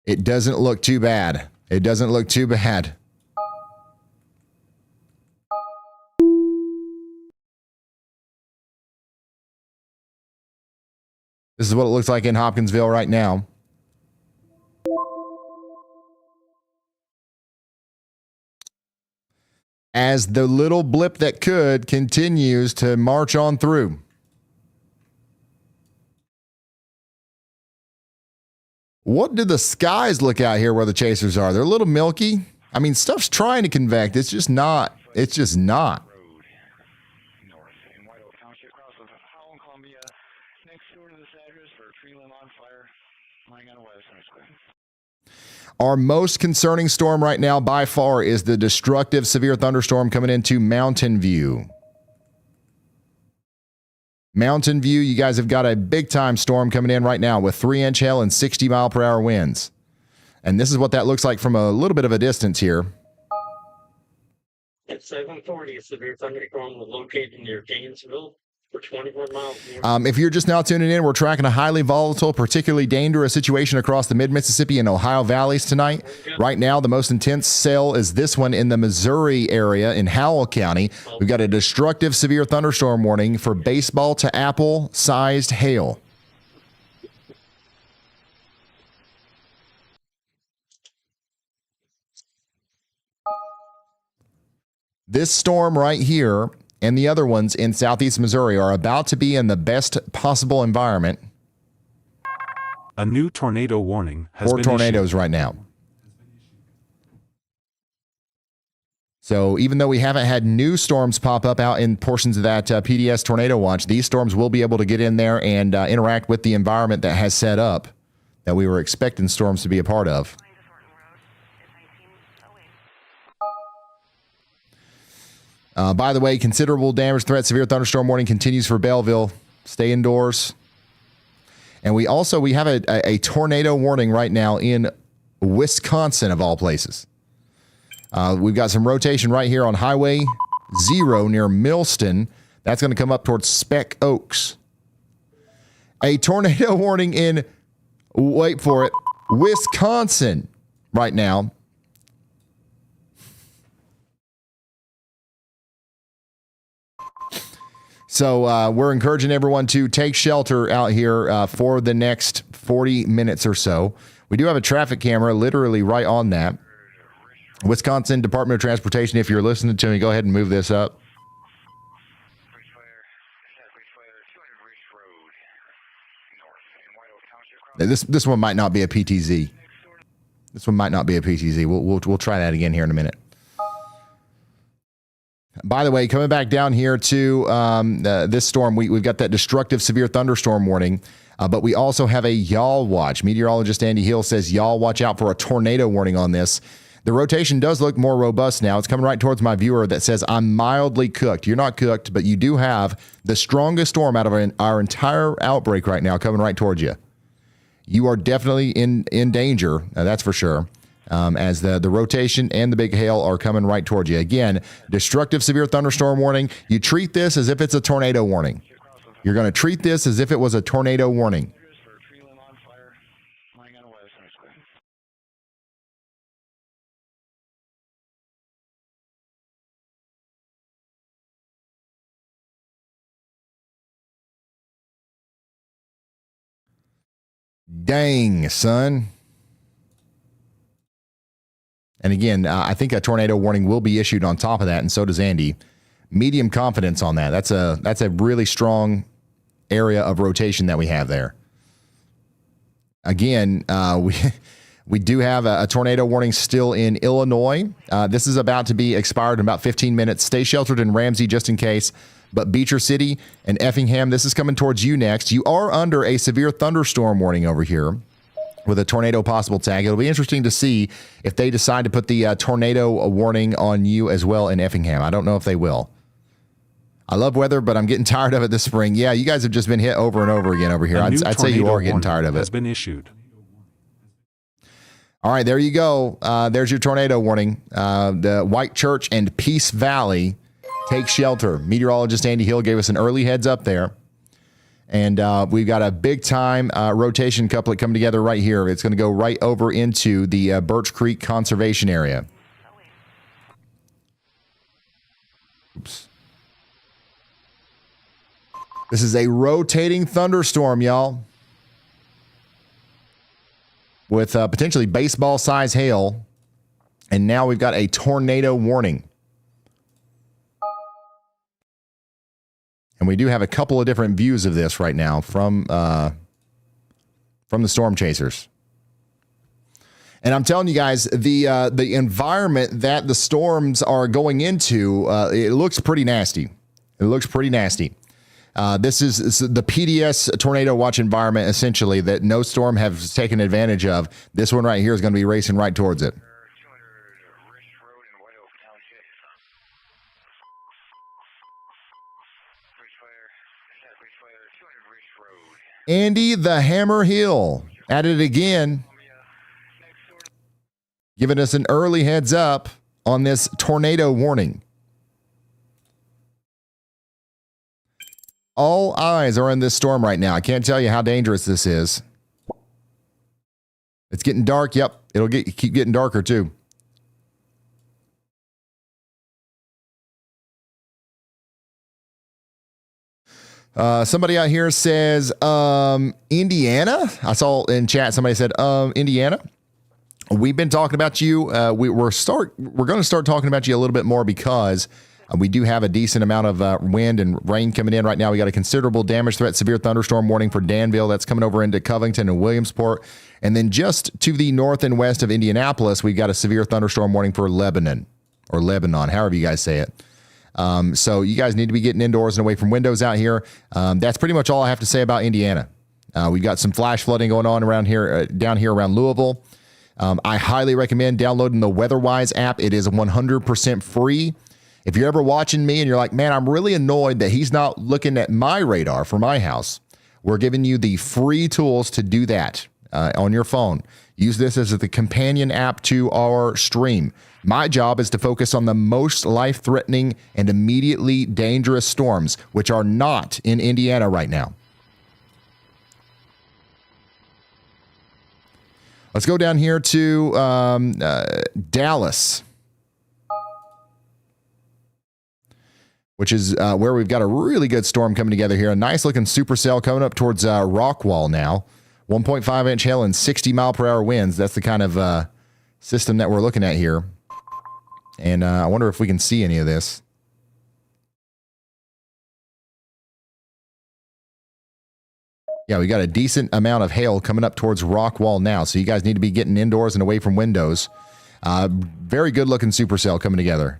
It doesn't look too bad. It doesn't look too bad. This is what it looks like in Hopkinsville right now. As the little blip that could continues to march on through. What do the skies look out here where the chasers are? They're a little milky. I mean, stuff's trying to convect. It's just not. It's just not. Our most concerning storm right now by far is the destructive severe thunderstorm coming into Mountain View. Mountain View, you guys have got a big-time storm coming in right now with 3-inch hail and 60-mile-per-hour winds. And this is what that looks like from a little bit of a distance here. At 7:40, a severe thunderstorm was located near Gainesville for 24 miles. If you're just now tuning in, we're tracking a highly volatile, particularly dangerous situation across the mid-Mississippi and Ohio valleys tonight. Right now, the most intense cell is this one in the Missouri area in Howell County. We've got a destructive severe thunderstorm warning for baseball to apple-sized hail. This storm right here and the other ones in southeast Missouri are about to be in the best possible environment. A new tornado warning has been tornadoes issued right now. So even though we haven't had new storms pop up out in portions of that PDS tornado watch, these storms will be able to get in there and interact with the environment that has set up that we were expecting storms to be a part of. By the way, considerable damage threat, severe thunderstorm warning continues for Belleville. Stay indoors. And we have a tornado warning right now in Wisconsin, of all places. We've got some rotation right here on Highway 0 near Millston. That's going to come up towards Speck Oaks. A tornado warning in, wait for it, Wisconsin right now. So we're encouraging everyone to take shelter out here for the next 40 minutes or so. We do have a traffic camera literally right on that. Wisconsin Department of Transportation, if you're listening to me, go ahead and move this up. This one might not be a PTZ. This one might not be a PTZ. We'll try that again here in a minute. By the way, coming back down here to this storm, we've got that destructive severe thunderstorm warning, but we also have a y'all watch. Meteorologist Andy Hill says y'all watch out for a tornado warning on this. The rotation does look more robust now. It's coming right towards my viewer that says I'm mildly cooked. You're not cooked, but you do have the strongest storm out of our entire outbreak right now coming right towards you. You are definitely in danger, that's for sure. As the rotation and the big hail are coming right towards you. Again, destructive severe thunderstorm warning. You treat this as if it's a tornado warning. You're going to treat this as if it was a tornado warning. Dang, son. And again, I think a tornado warning will be issued on top of that, and so does Andy. Medium confidence on that. That's a really strong area of rotation that we have there. Again, we do have a tornado warning still in Illinois. This is about to be expired in about 15 minutes. Stay sheltered in Ramsey just in case. But Beecher City and Effingham, this is coming towards you next. You are under a severe thunderstorm warning over here with a tornado possible tag. It'll be interesting to see if they decide to put the tornado warning on you as well in Effingham. I don't know if they will. I love weather, but I'm getting tired of it this spring. Yeah, you guys have just been hit over and over again over here. I'd say you are getting tired of it. Has been issued. All right, there you go. There's your tornado warning. The White Church and Peace Valley take shelter. Meteorologist Andy Hill gave us an early heads up there. And we've got a big-time rotation couplet coming together right here. It's going to go right over into the Birch Creek Conservation Area. Oops. This is a rotating thunderstorm, y'all, with potentially baseball-size hail. And now we've got a tornado warning. And we do have a couple of different views of this right now from the storm chasers. And I'm telling you guys, the environment that the storms are going into, it looks pretty nasty. It looks pretty nasty. This is the PDS tornado watch environment, essentially, that no storm has taken advantage of. This one right here is going to be racing right towards it. Andy the Hammer Hill at it again, giving us an early heads up on this tornado warning. All eyes are on this storm right now. I can't tell you how dangerous this is. It's getting dark. Yep, it'll keep getting darker too. Somebody out here says Indiana. I saw in chat somebody said Indiana. We've been talking about you. We're going to start talking about you a little bit more because we do have a decent amount of wind and rain coming in right now. We got a considerable damage threat, severe thunderstorm warning for Danville. That's coming over into Covington and Williamsport. And then just to the north and west of Indianapolis, we've got a severe thunderstorm warning for Lebanon, or Lebanon, however you guys say it. So you guys need to be getting indoors and away from windows out here. That's pretty much all I have to say about Indiana. We've got some flash flooding going on around here, down here around Louisville. I highly recommend downloading the WeatherWise app. It is 100% free. If you're ever watching me and you're like, man, I'm really annoyed that he's not looking at my radar for my house, we're giving you the free tools to do that on your phone. Use this as the companion app to our stream. My job is to focus on the most life-threatening and immediately dangerous storms, which are not in Indiana right now. Let's go down here to Dallas, which is where we've got a really good storm coming together here. A nice-looking supercell coming up towards Rockwall now. 1.5-inch hail and 60-mile-per-hour winds. That's the kind of system that we're looking at here. And I wonder if we can see any of this. Yeah, we got a decent amount of hail coming up towards Rockwall now. So you guys need to be getting indoors and away from windows. Very good-looking supercell coming together.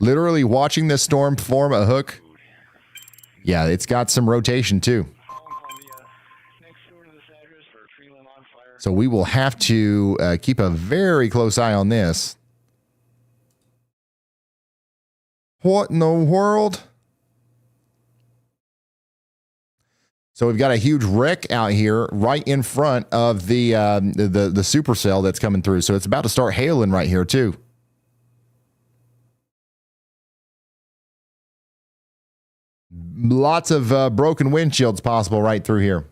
Literally watching this storm form a hook. Yeah, it's got some rotation too. So we will have to keep a very close eye on this. What in the world? So we've got a huge wreck out here right in front of the supercell that's coming through. So it's about to start hailing right here too. Lots of broken windshields possible right through here.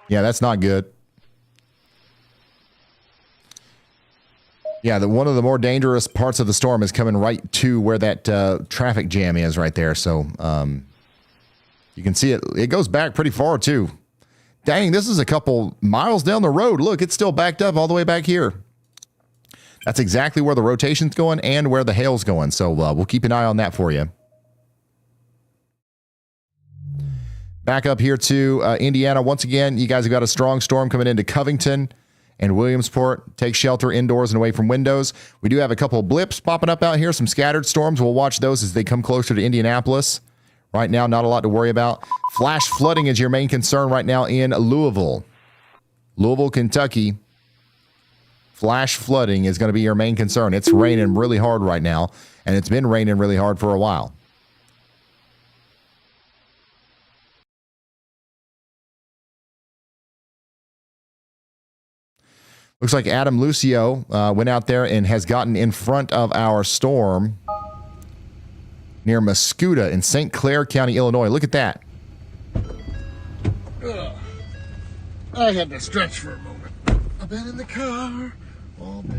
Yeah, that's not good. Yeah, one of the more dangerous parts of the storm is coming right to where that traffic jam is right there. So you can see it. It goes back pretty far too. Dang, this is a couple miles down the road. Look, it's still backed up all the way back here. That's exactly where the rotation's going and where the hail's going. So we'll keep an eye on that for you. Back up here to Indiana. Once again, you guys have got a strong storm coming into Covington and Williamsport. Take shelter indoors and away from windows. We do have a couple of blips popping up out here, some scattered storms. We'll watch those as they come closer to Indianapolis. Right now, not a lot to worry about. Flash flooding is your main concern right now in Louisville. Louisville, Kentucky. Flash flooding is going to be your main concern. It's raining really hard right now, and it's been raining really hard for a while. Looks like Adam Lucio went out there and has gotten in front of our storm near Mascoutah in St. Clair County, Illinois. Look at that. I had to stretch for a moment. I've been in the car all day.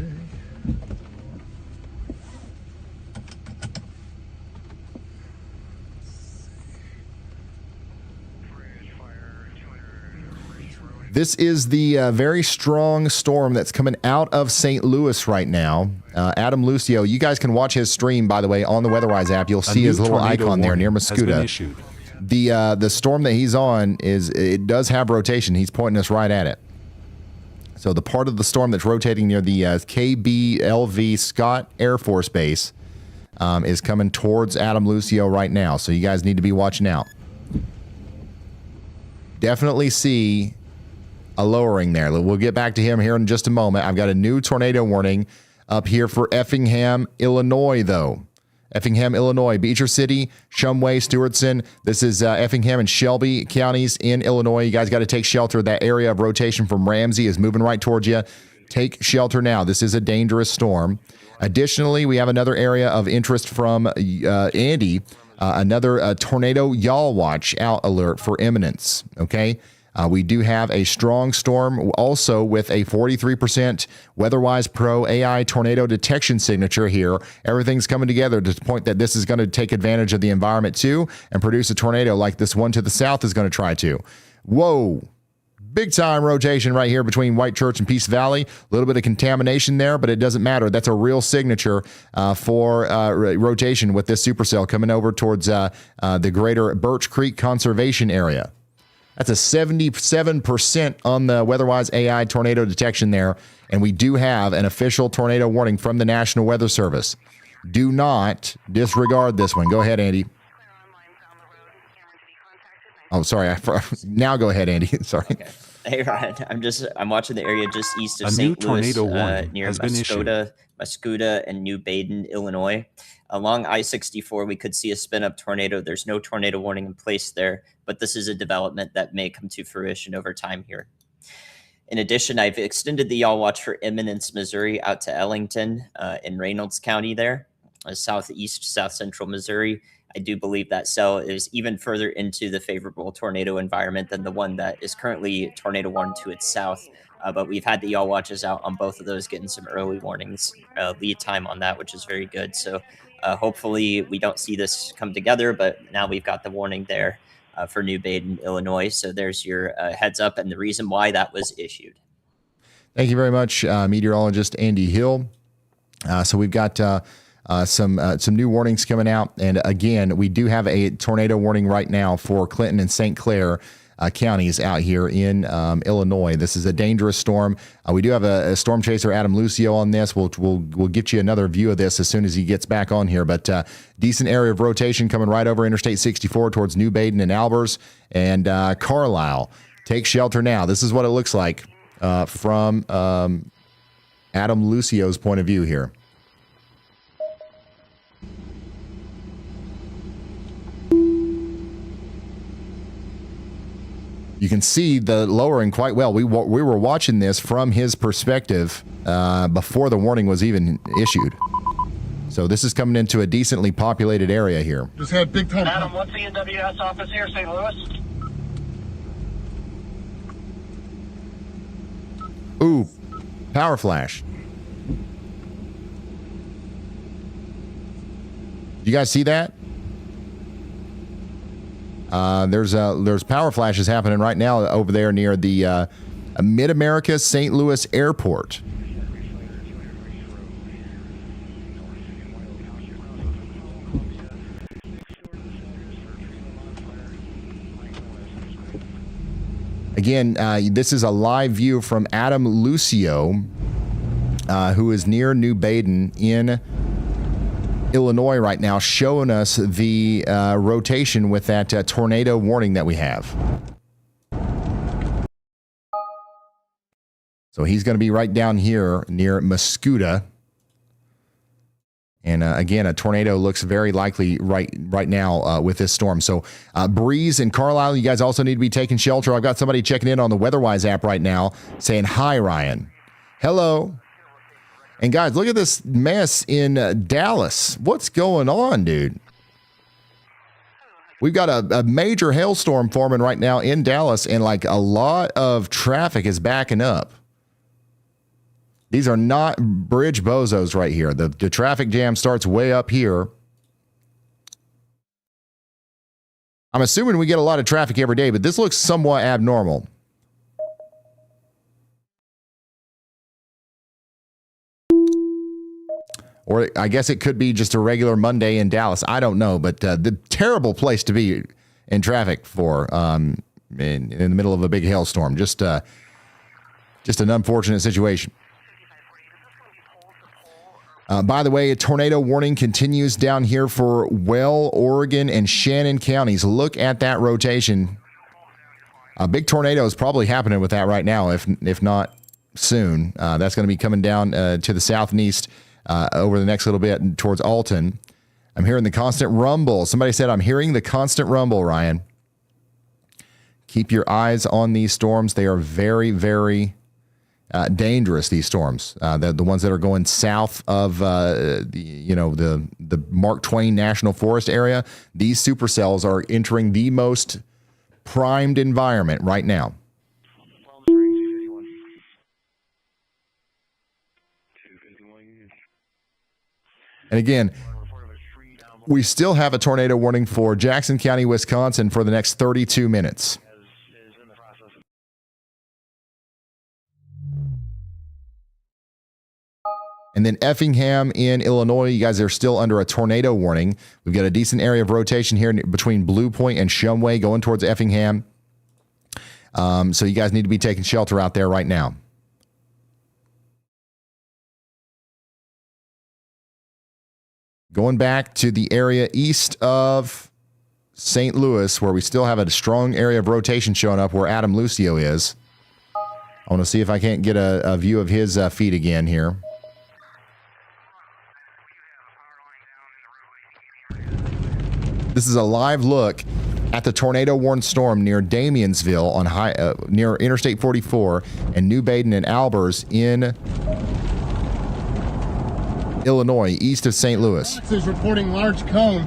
This is the very strong storm that's coming out of St. Louis right now. Adam Lucio, you guys can watch his stream, by the way, on the WeatherWise app. You'll see his little icon there near Mascoutah. The storm that he's on it does have rotation. He's pointing us right at it. So the part of the storm that's rotating near the KBLV Scott Air Force Base is coming towards Adam Lucio right now. So you guys need to be watching out. Definitely see a lowering there. We'll get back to him here in just a moment. I've got a new tornado warning up here for Effingham, Illinois, though. Effingham, Illinois, Beecher City, Shumway, Stewartson. This is Effingham and Shelby counties in Illinois. You guys got to take shelter. That area of rotation from Ramsey is moving right towards you. Take shelter now. This is a dangerous storm. Additionally, we have another area of interest from Andy, another tornado yaw watch out alert for imminence. Okay. We do have a strong storm also with a 43% WeatherWise Pro AI tornado detection signature here. Everything's coming together to the point that this is going to take advantage of the environment too and produce a tornado like this one to the south is going to try to. Whoa. Big time rotation right here between White Church and Peace Valley. A little bit of contamination there, but it doesn't matter. That's a real signature for rotation with this supercell coming over towards the greater Birch Creek Conservation Area. That's a 77% on the WeatherWise AI tornado detection there. And we do have an official tornado warning from the National Weather Service. Do not disregard this one. Go ahead, Andy. Oh, sorry. Now go ahead, Andy. Sorry. Okay. Hey, Ryan. I'm watching the area just east of St. Louis near Muscoda and New Baden, Illinois. Along I-64, we could see a spin-up tornado. There's no tornado warning in place there, but this is a development that may come to fruition over time here. In addition, I've extended the yaw watch for Eminence, Missouri out to Ellington in Reynolds County there, southeast, south central Missouri. I do believe that cell is even further into the favorable tornado environment than the one that is currently tornado warned to its south. But we've had the yaw watches out on both of those, getting some early warnings, lead time on that, which is very good. So hopefully we don't see this come together, but now we've got the warning there for New Baden, Illinois. So there's your heads up and the reason why that was issued. Thank you very much, meteorologist Andy Hill. So we've got some new warnings coming out. And again, we do have a tornado warning right now for Clinton and St. Clair counties out here in Illinois. This is a dangerous storm. We do have a storm chaser, Adam Lucio, on this. We'll get you another view of this as soon as he gets back on here. But decent area of rotation coming right over Interstate 64 towards New Baden and Albers and Carlisle. Take shelter now. This is what it looks like from Adam Lucio's point of view here. You can see the lowering quite well. We were watching this from his perspective before the warning was even issued. So this is coming into a decently populated area here. Just had big time. Adam, what's the NWS office here, St. Louis? Ooh, power flash. You guys see that? There's power flashes happening right now over there near the Mid-America St. Louis Airport. Again, this is a live view from Adam Lucio, who is near New Baden in Illinois right now, showing us the rotation with that tornado warning that we have. So he's going to be right down here near Muscoda. And again, a tornado looks very likely right now with this storm. So Breeze and Carlisle, you guys also need to be taking shelter. I've got somebody checking in on the WeatherWise app right now saying, "Hi, Ryan." Hello. And guys, look at this mess in Dallas. What's going on, dude? We've got a major hailstorm forming right now in Dallas, and like a lot of traffic is backing up. These are not bridge bozos right here. The traffic jam starts way up here. I'm assuming we get a lot of traffic every day, but this looks somewhat abnormal. Or I guess it could be just a regular Monday in Dallas. I don't know, but the terrible place to be in traffic for in the middle of a big hailstorm. Just Just an unfortunate situation. By the way, a tornado warning continues down here for Well, Oregon, and Shannon counties. Look at that rotation. A big tornado is probably happening with that right now, if not soon. That's going to be coming down to the south and east over the next little bit towards Alton. I'm hearing the constant rumble. Somebody said, I'm hearing the constant rumble, Ryan. Keep your eyes on these storms. They are very, very dangerous, these storms. The ones that are going south of the Mark Twain National Forest area. These supercells are entering the most primed environment right now. And again, we still have a tornado warning for Jackson County, Wisconsin for the next 32 minutes. And then Effingham in Illinois, you guys are still under a tornado warning. We've got a decent area of rotation here between Blue Point and Shumway going towards Effingham. So you guys need to be taking shelter out there right now. Going back to the area east of St. Louis, where we still have a strong area of rotation showing up where Adam Lucio is. I want to see if I can't get a view of his feed again here. This is a live look at the tornado-warned storm near Damiansville on near Interstate 44 and New Baden and Albers in Illinois, east of St. Louis. Is reporting large cone.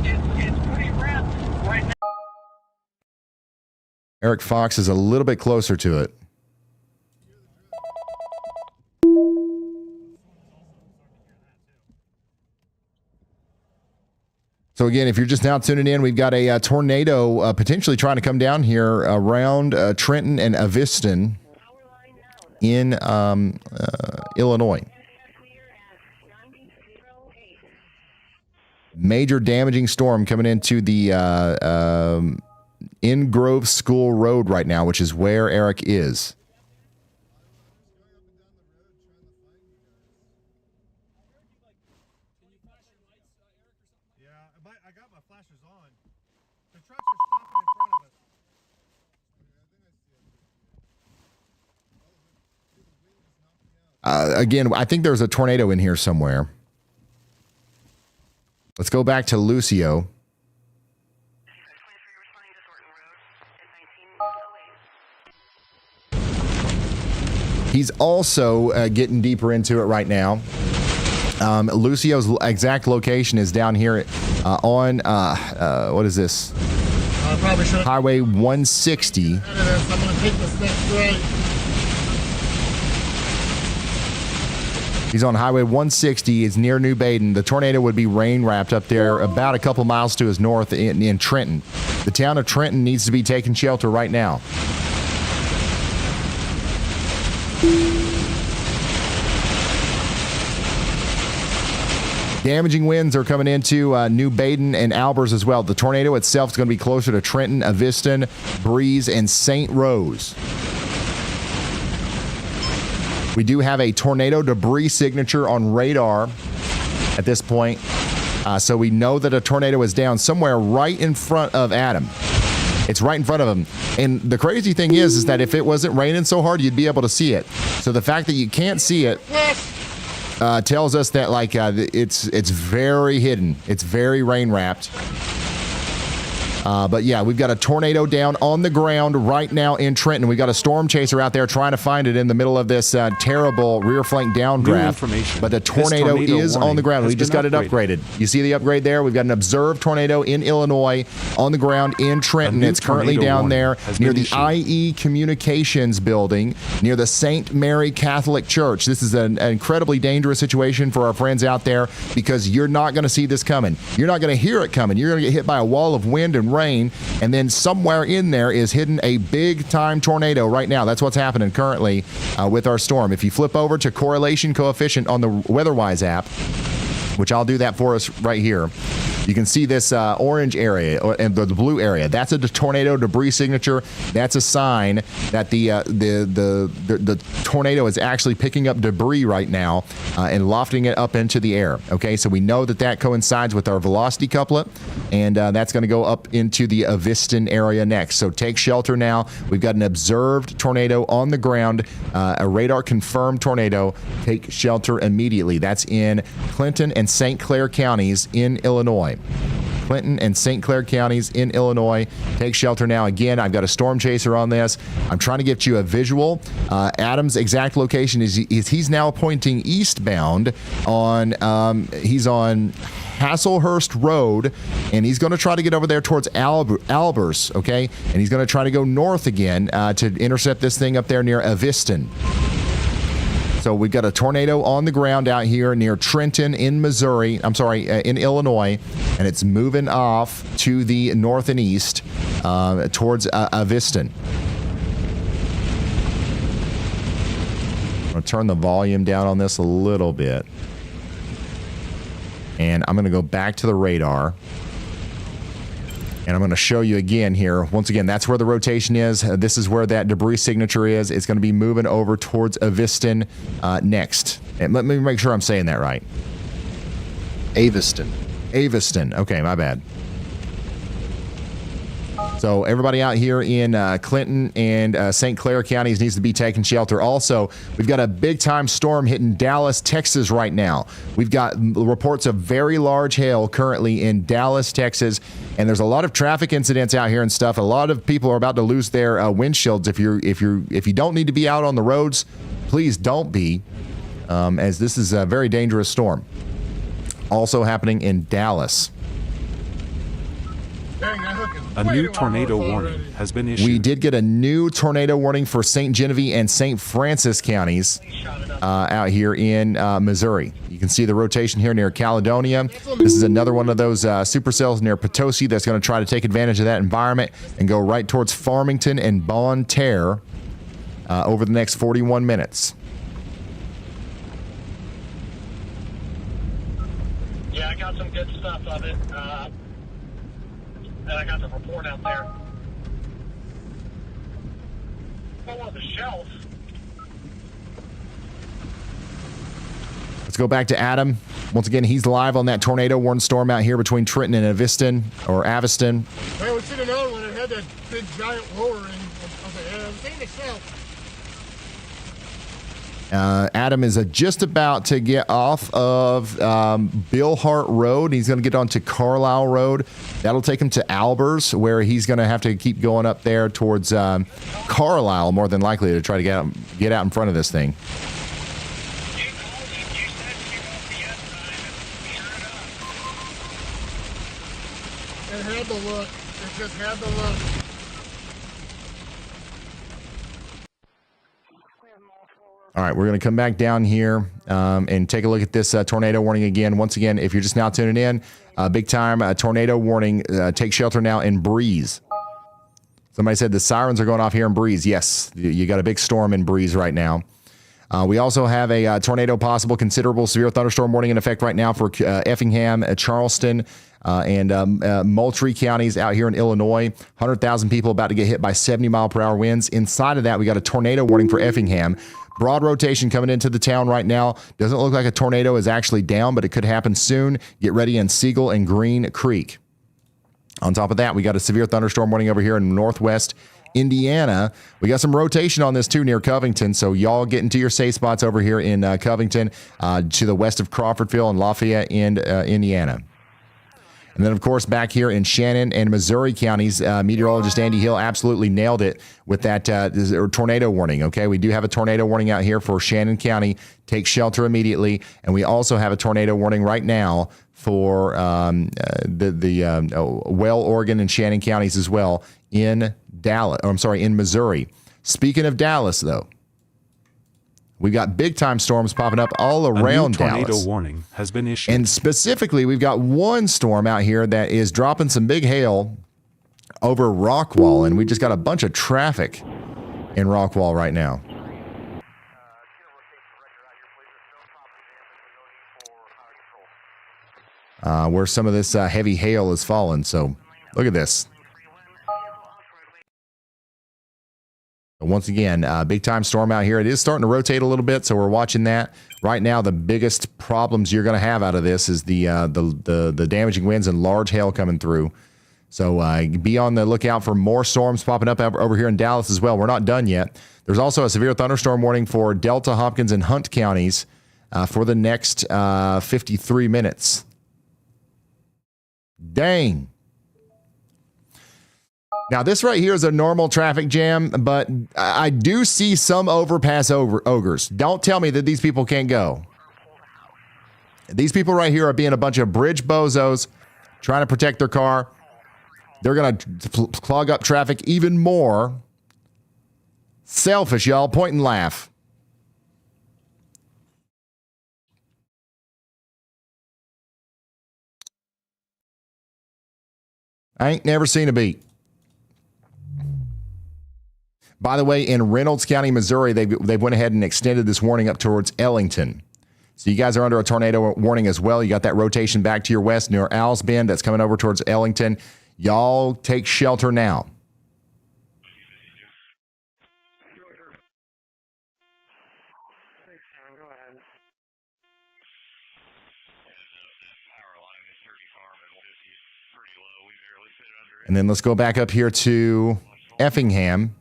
It's pretty rough right now. Eric Fox is a little bit closer to it. So again, if you're just now tuning in, we've got a tornado potentially trying to come down here around Trenton and Evanston in Illinois. Major damaging storm coming into the Ingrove School Road right now, which is where Eric is. Again, I think there's a tornado in here somewhere. Let's go back to Lucio. He's also getting deeper into it right now. Lucio's exact location is down here on, what is this? Highway 160. I'm going to take this next right. He's on Highway 160. It's near New Baden. The tornado would be rain wrapped up there about a couple miles to his north in Trenton. The town of Trenton needs to be taking shelter right now. Damaging winds are coming into New Baden and Albers as well. The tornado itself is going to be closer to Trenton, Evanston, Breeze, and St. Rose. We do have a tornado debris signature on radar at this point. So we know that a tornado is down somewhere right in front of Adam. It's right in front of him. And the crazy thing is that if it wasn't raining so hard, you'd be able to see it. So the fact that you can't see it tells us that it's very hidden. It's very rain wrapped. But yeah, we've got a tornado down on the ground right now in Trenton. We've got a storm chaser out there trying to find it in the middle of this terrible rear flank downdraft. But the tornado is on the ground. We just got it upgraded. You see the upgrade there? We've got an observed tornado in Illinois on the ground in Trenton. It's currently down there near the IE Communications building near the St. Mary Catholic Church. This is an incredibly dangerous situation for our friends out there because you're not going to see this coming. You're not going to hear it coming. You're going to get hit by a wall of wind and rain, and then somewhere in there is hidden a big-time tornado right now. That's what's happening currently with our storm. If you flip over to correlation coefficient on the WeatherWise app, which I'll do that for us right here, You can see this orange area and the blue area. That's a tornado debris signature. That's a sign that the tornado is actually picking up debris right now and lofting it up into the air. Okay, so we know that coincides with our velocity couplet, and that's going to go up into the Evanston area next. So take shelter now. We've got an observed tornado on the ground, a radar confirmed tornado. Take shelter immediately. That's in Clinton and St. Clair counties in Illinois. Clinton and St. Clair counties in Illinois. Take shelter now. Again, I've got a storm chaser on this. I'm trying to get you a visual. Adam's exact location is he's now pointing eastbound on he's on Hasselhurst Road, and he's going to try to get over there towards Albers, okay? And he's going to try to go north again to intercept this thing up there near Evanston. So we've got a tornado on the ground out here near Trenton in Missouri. I'm sorry, in Illinois, and it's moving off to the north and east towards Evanston. I'm going to turn the volume down on this a little bit. And I'm going to go back to the radar. And I'm going to show you again here. Once again, that's where the rotation is. This is where that debris signature is. It's going to be moving over towards Evanston next. And let me make sure I'm saying that right. Evanston. Okay, my bad. So everybody out here in Clinton and St. Clair counties needs to be taking shelter. Also, we've got a big-time storm hitting Dallas, Texas right now. We've got reports of very large hail currently in Dallas, Texas, and there's a lot of traffic incidents out here and stuff. A lot of people are about to lose their windshields. If you don't need to be out on the roads, please don't be, as this is a very dangerous storm. Also happening in Dallas. A new tornado warning has been issued. We did get a new tornado warning for St. Genevieve and St. Francis counties out here in Missouri. You can see the rotation here near Caledonia. This is another one of those supercells near Potosi that's going to try to take advantage of that environment and go right towards Farmington and Bonne Terre over the next 41 minutes. Yeah, I got some good stuff of it. And I got the report out there. On the shelf. Let's go back to Adam. Once again, he's live on that tornado warning storm out here between Trenton and Evanston, or Aveston. Well, we should have known when it had that big giant lowering of the air. The thing itself. Adam is just about to get off of Bill Hart Road. He's going to get onto Carlisle Road. That'll take him to Albers, where he's going to have to keep going up there towards Carlisle, more than likely, to try to get out in front of this thing. It had the look. It just had the look. All right, we're going to come back down here and take a look at this tornado warning again. Once again, if you're just now tuning in, big time tornado warning. Take shelter now in Breeze. Somebody said the sirens are going off here in Breeze. Yes, you got a big storm in Breeze right now. We also have a tornado possible, considerable severe thunderstorm warning in effect right now for Effingham, Charleston, and Moultrie counties out here in Illinois. 100,000 people about to get hit by 70-mile-per-hour winds. Inside of that, we got a tornado warning for Effingham. Broad rotation coming into the town right now. Doesn't look like a tornado is actually down, but it could happen soon. Get ready in Siegel and Green Creek. On top of that, we got a severe thunderstorm warning over here in northwest Indiana. We got some rotation on this too near Covington, so y'all get into your safe spots over here in Covington, to the west of Crawfordville and Lafayette in Indiana. And then, of course, back here in Shannon and Missouri counties, meteorologist Andy Hill absolutely nailed it with that tornado warning, okay? We do have a tornado warning out here for Shannon County. Take shelter immediately. And we also have a tornado warning right now for Well, Oregon, and Shannon counties as well in in Missouri. Speaking of Dallas, though, we've got big-time storms popping up all around Dallas. A tornado warning has been issued. And specifically, we've got one storm out here that is dropping some big hail over Rockwall, and we just got a bunch of traffic in Rockwall right now. where some of this heavy hail has fallen. So look at this. Once again, big time storm out here. It is starting to rotate a little bit, so we're watching that. Right now, the biggest problems you're going to have out of this is the damaging winds and large hail coming through. So be on the lookout for more storms popping up over here in Dallas as well. We're not done yet. There's also a severe thunderstorm warning for Delta, Hopkins, and Hunt counties for the next 53 minutes. Dang. Now, this right here is a normal traffic jam, but I do see some overpass ogres. Don't tell me that these people can't go. These people right here are being a bunch of bridge bozos trying to protect their car. They're going to clog up traffic even more. Selfish, y'all. Point and laugh. I ain't never seen a beat. By the way, in Reynolds County, Missouri, they went ahead and extended this warning up towards Ellington. So you guys are under a tornado warning as well. You got that rotation back to your west near Owls Bend that's coming over towards Ellington. Y'all take shelter now. And then let's go back up here to Effingham,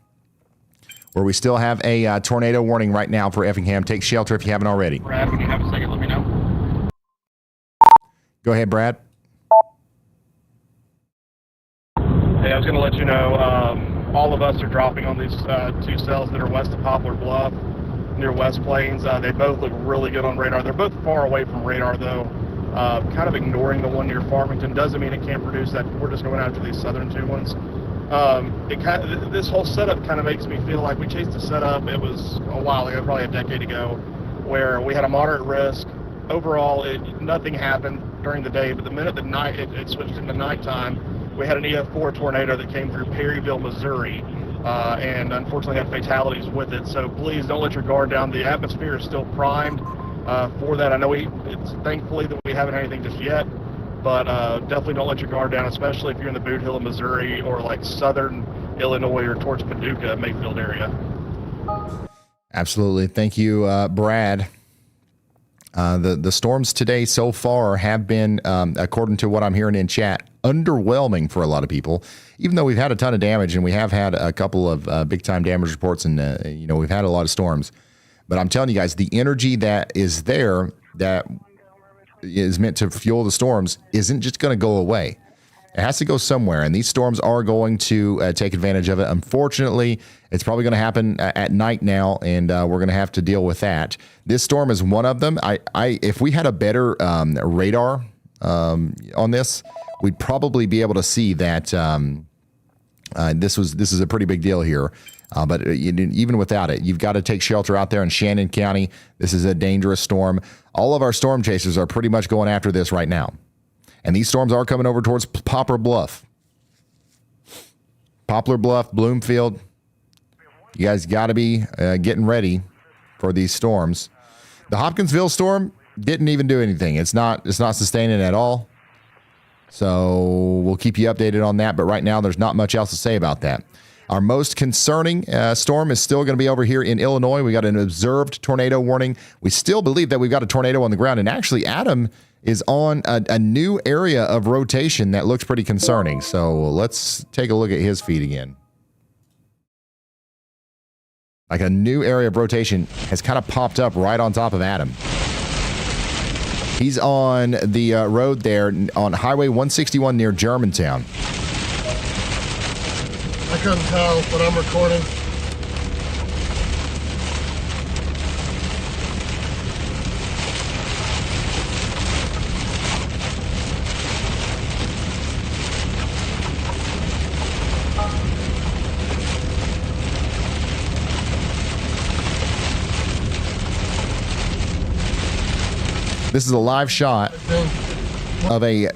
where we still have a tornado warning right now for Effingham. Take shelter if you haven't already. Brad, when you have a second, let me know. Go ahead, Brad. Hey, I was going to let you know, all of us are dropping on these 2 cells that are west of Poplar Bluff, near West Plains. They both look really good on radar. They're both far away from radar, though. Kind of ignoring the one near Farmington doesn't mean it can't produce that. We're just going after these southern 2 ones. This whole setup kind of makes me feel like we chased a setup. It was a while ago, probably a decade ago, where we had a moderate risk. Overall, nothing happened during the day, but the minute it switched into nighttime, we had an EF4 tornado that came through Perryville, Missouri, and unfortunately had fatalities with it. So please don't let your guard down. The atmosphere is still primed for that. I know it's thankfully that we haven't had anything just yet, but definitely don't let your guard down, especially if you're in the Boot Hill of Missouri or like southern Illinois or towards Paducah, Mayfield area. Absolutely. Thank you, Brad. The storms today so far have been, according to what I'm hearing in chat, underwhelming for a lot of people, even though we've had a ton of damage and we have had a couple of big time damage reports and, we've had a lot of storms. But I'm telling you guys, the energy that is there that is meant to fuel the storms isn't just going to go away. It has to go somewhere, and these storms are going to take advantage of it. Unfortunately, it's probably going to happen at night now, and we're going to have to deal with that. This storm is one of them. If we had a better radar on this, we'd probably be able to see that this is a pretty big deal here. But even without it, you've got to take shelter out there in Shannon County. This is a dangerous storm. All of our storm chasers are pretty much going after this right now. And these storms are coming over towards Poplar Bluff. Poplar Bluff, Bloomfield. You guys got to be getting ready for these storms. The Hopkinsville storm didn't even do anything. It's not sustaining at all. So we'll keep you updated on that. But right now, there's not much else to say about that. Our most concerning storm is still going to be over here in Illinois. We got an observed tornado warning. We still believe that we've got a tornado on the ground. And actually, Adam is on a new area of rotation that looks pretty concerning. So let's take a look at his feed again. Like a new area of rotation has kind of popped up right on top of Adam. He's on the road there on Highway 161 near Germantown. I couldn't tell, but I'm recording. This is a live shot of a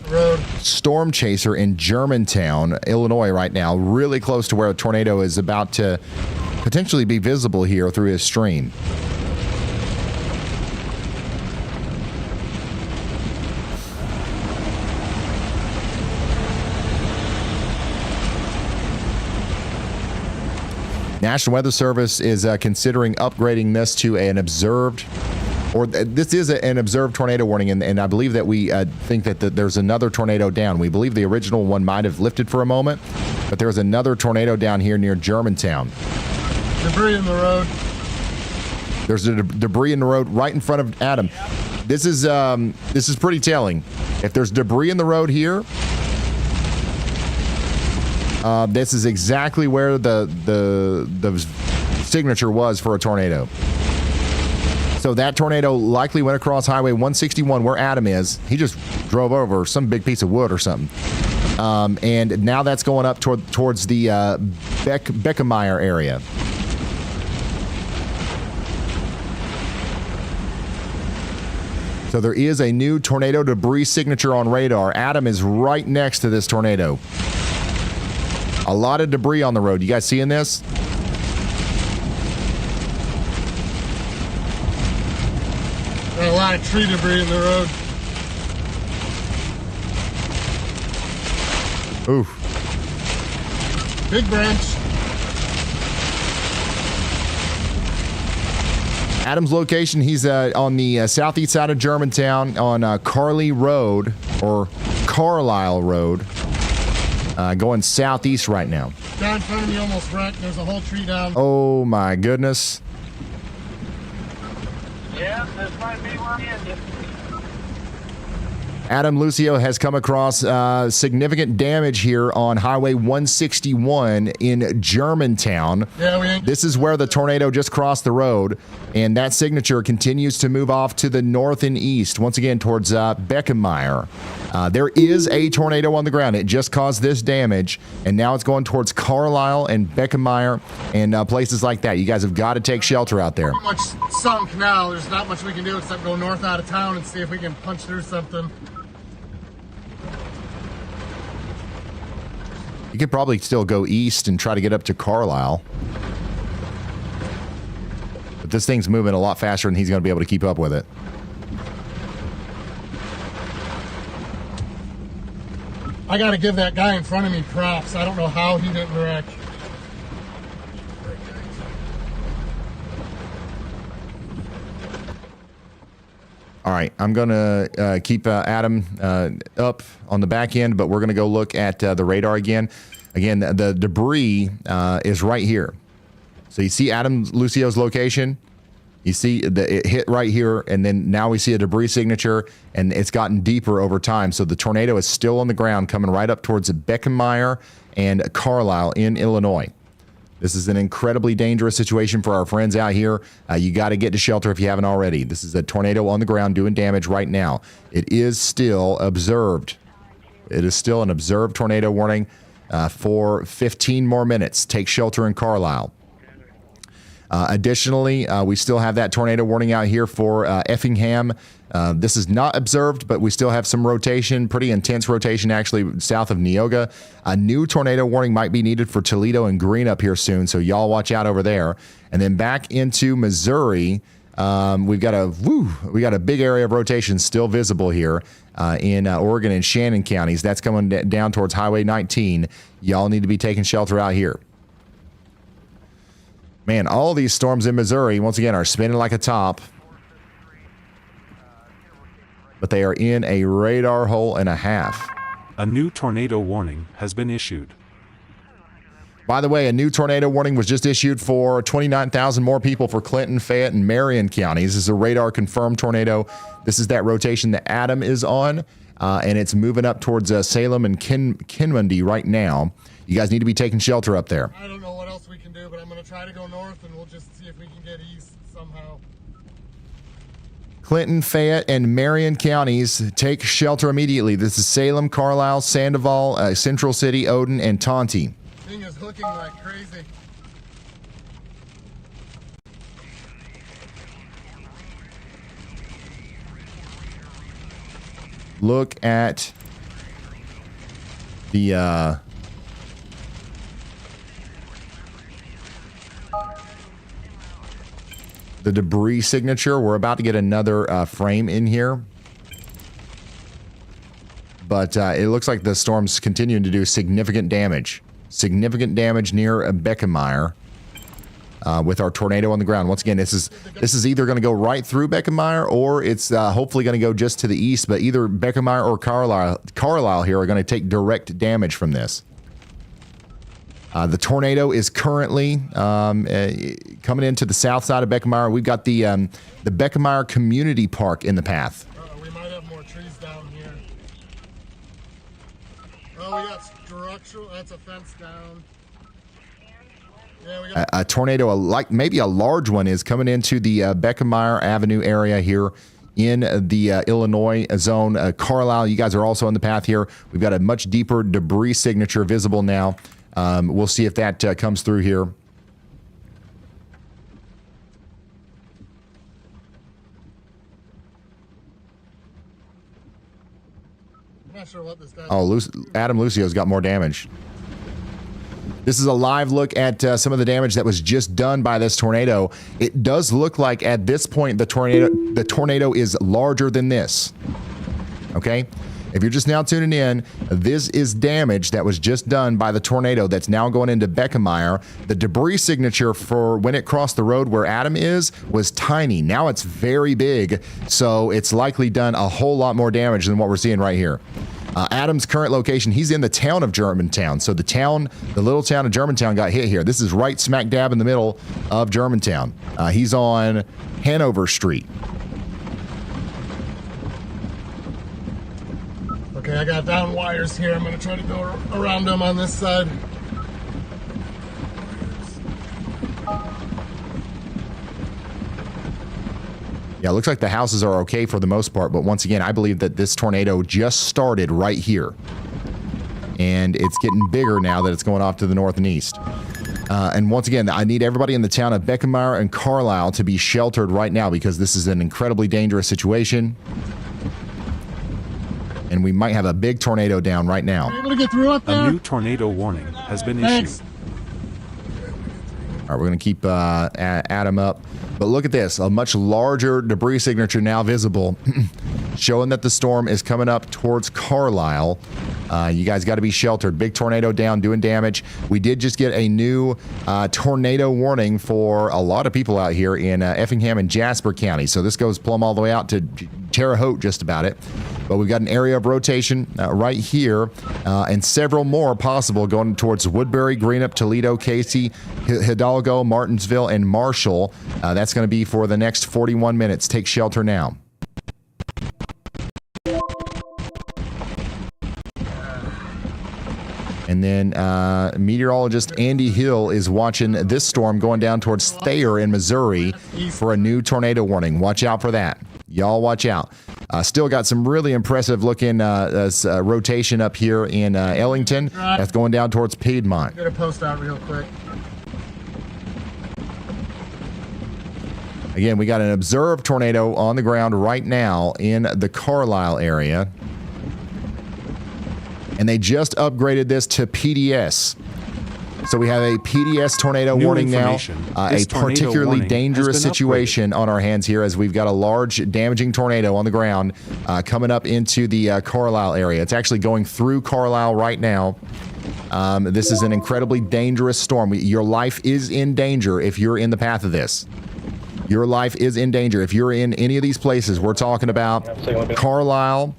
storm chaser in Germantown, Illinois right now, really close to where a tornado is about to potentially be visible here through his stream. National Weather Service is considering upgrading this to an observed, or this is an observed tornado warning, and I believe that we think that there's another tornado down. We believe the original one might have lifted for a moment, but there's another tornado down here near Germantown. Debris in the road. There's debris in the road right in front of Adam. This is pretty telling. If there's debris in the road here, this is exactly where the signature was for a tornado. So that tornado likely went across Highway 161 where Adam is. He just drove over some big piece of wood or something. And now that's going up towards the Beckemeyer area. So there is a new tornado debris signature on radar. Adam is right next to this tornado. A lot of debris on the road. You guys seeing this? Got a lot of tree debris in the road. Oof. Big branch. Adam's location, he's on the southeast side of Germantown on Carlisle Road, or Carlisle Road, going southeast right now. Down in front of me, almost wrecked. There's a whole tree down. Oh my goodness. Yeah, this might be where he ended. Adam Lucio has come across significant damage here on Highway 161 in Germantown. Yeah, this is where the tornado just crossed the road, and that signature continues to move off to the north and east, once again towards Beckemeyer. There is a tornado on the ground. It just caused this damage, and now it's going towards Carlisle and Beckemeyer and places like that. You guys have got to take shelter out there. Pretty much sunk now. There's not much we can do except go north out of town and see if we can punch through something. You could probably still go east and try to get up to Carlisle. But this thing's moving a lot faster than he's going to be able to keep up with it. I got to give that guy in front of me props. I don't know how he didn't wreck. All right, I'm going to keep Adam up on the back end, but we're going to go look at the radar again. Again, the debris is right here. So you see Adam Lucio's location. You see it hit right here, and then now we see a debris signature, and it's gotten deeper over time. So the tornado is still on the ground, coming right up towards Beckemeyer and Carlisle in Illinois. This is an incredibly dangerous situation for our friends out here. You got to get to shelter if you haven't already. This is a tornado on the ground doing damage right now. It is still observed. It is still an observed tornado warning for 15 more minutes. Take shelter in Carlisle. Additionally, we still have that tornado warning out here for Effingham. This is not observed, but we still have some rotation, pretty intense rotation actually south of Neoga. A new tornado warning might be needed for Toledo and Green up here soon, so y'all watch out over there. And then back into Missouri, we've got a big area of rotation still visible here in Oregon and Shannon counties. That's coming down towards Highway 19. Y'all need to be taking shelter out here. Man, all these storms in Missouri, once again, are spinning like a top. But they are in a radar hole and a half. A new tornado warning has been issued. By the way, a new tornado warning was just issued for 29,000 more people for Clinton, Fayette, and Marion counties. This is a radar-confirmed tornado. This is that rotation that Adam is on, and it's moving up towards Salem and Kinmundy right now. You guys need to be taking shelter up there. I don't know what else we can do, but I'm going to try to go north, and we'll just see if we can get east somehow. Clinton, Fayette, and Marion counties take shelter immediately. This is Salem, Carlisle, Sandoval, Central City, Odin, and Tonti. Thing is hooking like crazy. Look at the debris signature. We're about to get another frame in here. But it looks like the storm's continuing to do significant damage. Significant damage near Beckemeyer. with our tornado on the ground. Once again, this is either going to go right through Beckenmeyer, or it's hopefully going to go just to the east. But either Beckenmeyer or Carlisle here are going to take direct damage from this. The tornado is currently coming into the south side of Beckenmeyer. We've got the Beckenmeyer Community Park in the path. We might have more trees down here. Oh, we got structural. That's a fence down. Yeah, we got A tornado, maybe a large one, is coming into the Beckenmeyer Avenue area here in the Illinois zone. Carlisle, you guys are also in the path here. We've got a much deeper debris signature visible now. We'll see if that comes through here. I'm not sure what this guy. Oh, Adam Lucio's got more damage. This is a live look at some of the damage that was just done by this tornado. It does look like at this point the tornado is larger than this. Okay? If you're just now tuning in, this is damage that was just done by the tornado that's now going into Beckenmeyer. The debris signature for when it crossed the road where Adam is was tiny. Now it's very big, so it's likely done a whole lot more damage than what we're seeing right here. Adam's current location, he's in the town of Germantown. So the little town of Germantown got hit here. This is right smack dab in the middle of Germantown. He's on Hanover Street. Okay, I got down wires here. I'm going to try to go around them on this side. Yeah, it looks like the houses are okay for the most part, but once again, I believe that this tornado just started right here. And it's getting bigger now that it's going off to the north and east. And once again, I need everybody in the town of Beckenmeyer and Carlisle to be sheltered right now because this is an incredibly dangerous situation. And we might have a big tornado down right now. Are you able to get through up there? A new tornado warning has been issued. All right, we're going to keep Adam up. But look at this, a much larger debris signature now visible, showing that the storm is coming up towards Carlisle. You guys got to be sheltered. Big tornado down, doing damage. We did just get a new tornado warning for a lot of people out here in Effingham and Jasper County. So this goes plumb all the way out to Terre Haute, just about it. But we've got an area of rotation right here, and several more possible going towards Woodbury, Greenup, Toledo, Casey, Hidalgo, Martinsville, and Marshall. That's going to be for the next 41 minutes. Take shelter now. And then meteorologist Andy Hill is watching this storm going down towards Thayer in Missouri for a new tornado warning. Watch out for that. Y'all watch out. Still got some really impressive looking rotation up here in Ellington. That's going down towards Piedmont. Get a post out real quick. Again, we got an observed tornado on the ground right now in the Carlisle area. And they just upgraded this to PDS. So we have a PDS tornado warning now. A particularly dangerous situation on our hands here as we've got a large damaging tornado on the ground coming up into the Carlisle area. It's actually going through Carlisle right now. This is an incredibly dangerous storm. Your life is in danger if you're in the path of this. Your life is in danger. If you're in any of these places, we're talking about Carlisle,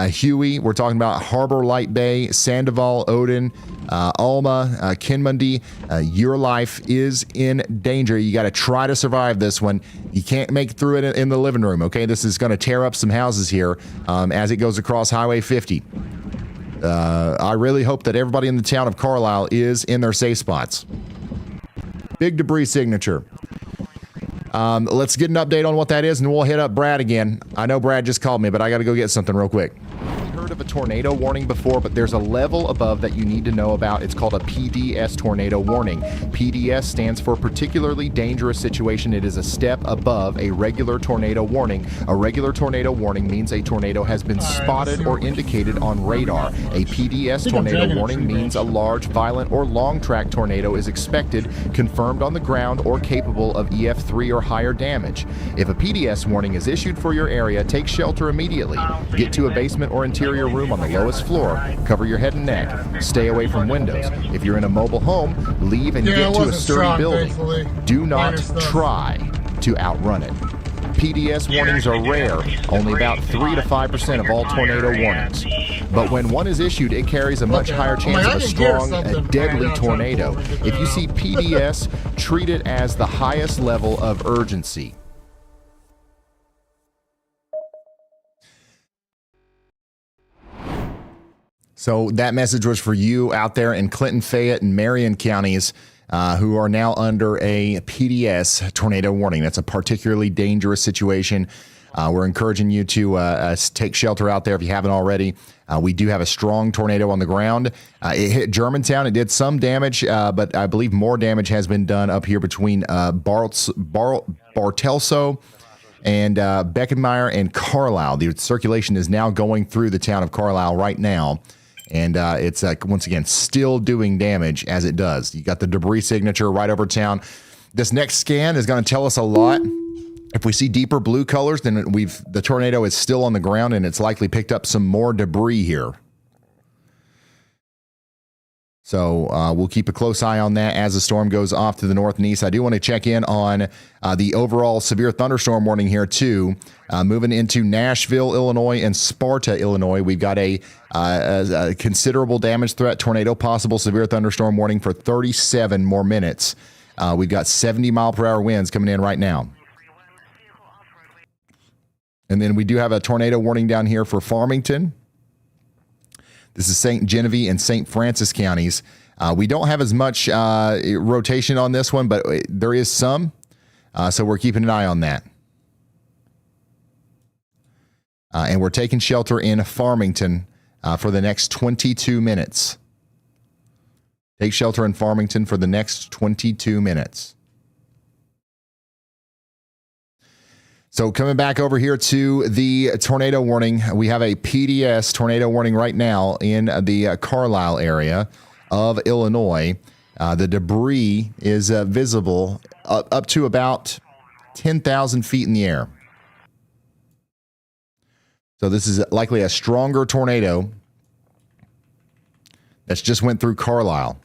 Huey, we're talking about Harbor Light Bay, Sandoval, Odin, Alma, Kinmundy. Your life is in danger. You got to try to survive this one. You can't make it through it in the living room, okay? This is going to tear up some houses here as it goes across Highway 50. I really hope that everybody in the town of Carlisle is in their safe spots. Big debris signature. Let's get an update on what that is, and we'll hit up Brad again. I know Brad just called me, but I got to go get something real quick. Heard of a tornado warning before, but there's a level above that you need to know about. It's called a PDS tornado warning. PDS stands for particularly dangerous situation. It is a step above a regular tornado warning. A regular tornado warning means a tornado has been spotted or indicated on radar. A PDS tornado warning means a large, violent, or long-track tornado is expected, confirmed on the ground, or capable of EF3 or higher damage. If a PDS warning is issued for your area, take shelter immediately. Get to a basement or interior room room on the lowest floor, cover your head and neck. Stay away from windows. If you're in a mobile home, leave and get to a sturdy building. Do not try to outrun it. PDS warnings are rare, only about 3 to 5% of all tornado warnings. But when one is issued, it carries a much higher chance of a strong, deadly tornado. If you see PDS, treat it as the highest level of urgency. So that message was for you out there in Clinton, Fayette, and Marion counties who are now under a PDS tornado warning. That's a particularly dangerous situation. We're encouraging you to take shelter out there if you haven't already. We do have a strong tornado on the ground. It hit Germantown. It did some damage, but I believe more damage has been done up here between Bartelso and Beckenmeyer and Carlisle. The circulation is now going through the town of Carlisle right now. And it's, once again, still doing damage as it does. You got the debris signature right over town. This next scan is going to tell us a lot. If we see deeper blue colors, then the tornado is still on the ground, and it's likely picked up some more debris here. So we'll keep a close eye on that as the storm goes off to the north and east. I do want to check in on the overall severe thunderstorm warning here, too. Moving into Nashville, Illinois, and Sparta, Illinois, we've got a considerable damage threat, tornado possible severe thunderstorm warning for 37 more minutes. We've got 70-mile-per-hour winds coming in right now. And then we do have a tornado warning down here for Farmington. This is St. Genevieve and St. Francis counties. We don't have as much rotation on this one, but there is some. So we're keeping an eye on that. And we're taking shelter in Farmington for the next 22 minutes. Take shelter in Farmington for the next 22 minutes. So coming back over here to the tornado warning, we have a PDS tornado warning right now in the Carlisle area of Illinois. The debris is visible up to about 10,000 feet in the air. So this is likely a stronger tornado that's just went through Carlisle.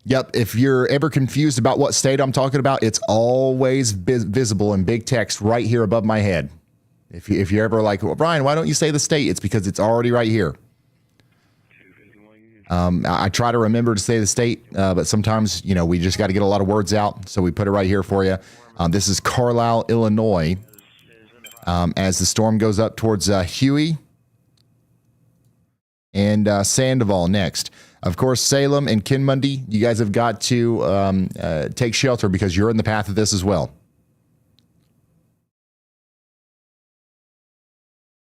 Yep, if you're ever confused about what state I'm talking about, it's always visible in big text right here above my head. If you're ever like, well, Brian, why don't you say the state? It's because it's already right here. I try to remember to say the state, but sometimes, we just got to get a lot of words out, so we put it right here for you. This is Carlisle, Illinois, as the storm goes up towards Huey and Sandoval next. Of course, Salem and Kinmundy, you guys have got to take shelter because you're in the path of this as well.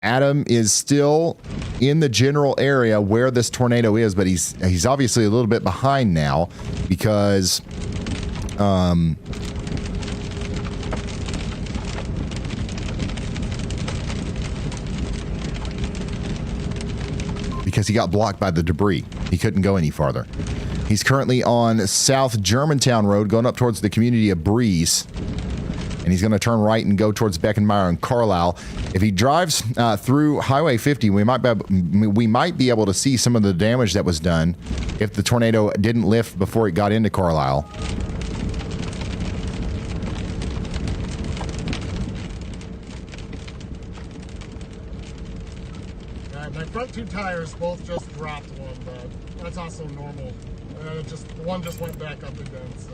Adam is still in the general area where this tornado is, but he's obviously a little bit behind now because he got blocked by the debris. He couldn't go any farther. He's currently on South Germantown Road going up towards the community of Breeze. And he's going to turn right and go towards Beckenmeyer and Carlisle. If he drives through Highway 50, we might be able to see some of the damage that was done if the tornado didn't lift before it got into Carlisle. My front two tires both just dropped one, but that's also normal. One just went back up again, so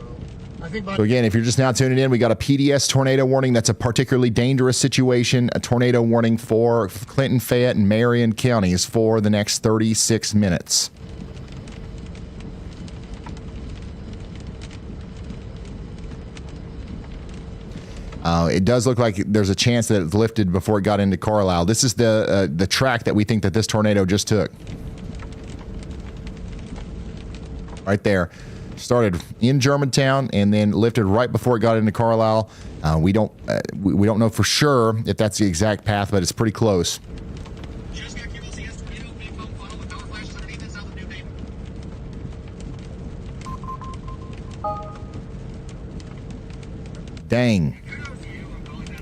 I think. So again, if you're just now tuning in, we got a PDS tornado warning. That's a particularly dangerous situation. A tornado warning for Clinton, Fayette, and Marion counties for the next 36 minutes. It does look like there's a chance that it's lifted before it got into Carlisle. This is the track that we think that this tornado just took. Right there. Started in Germantown and then lifted right before it got into Carlisle. We don't know for sure if that's the exact path, but it's pretty close. Dang.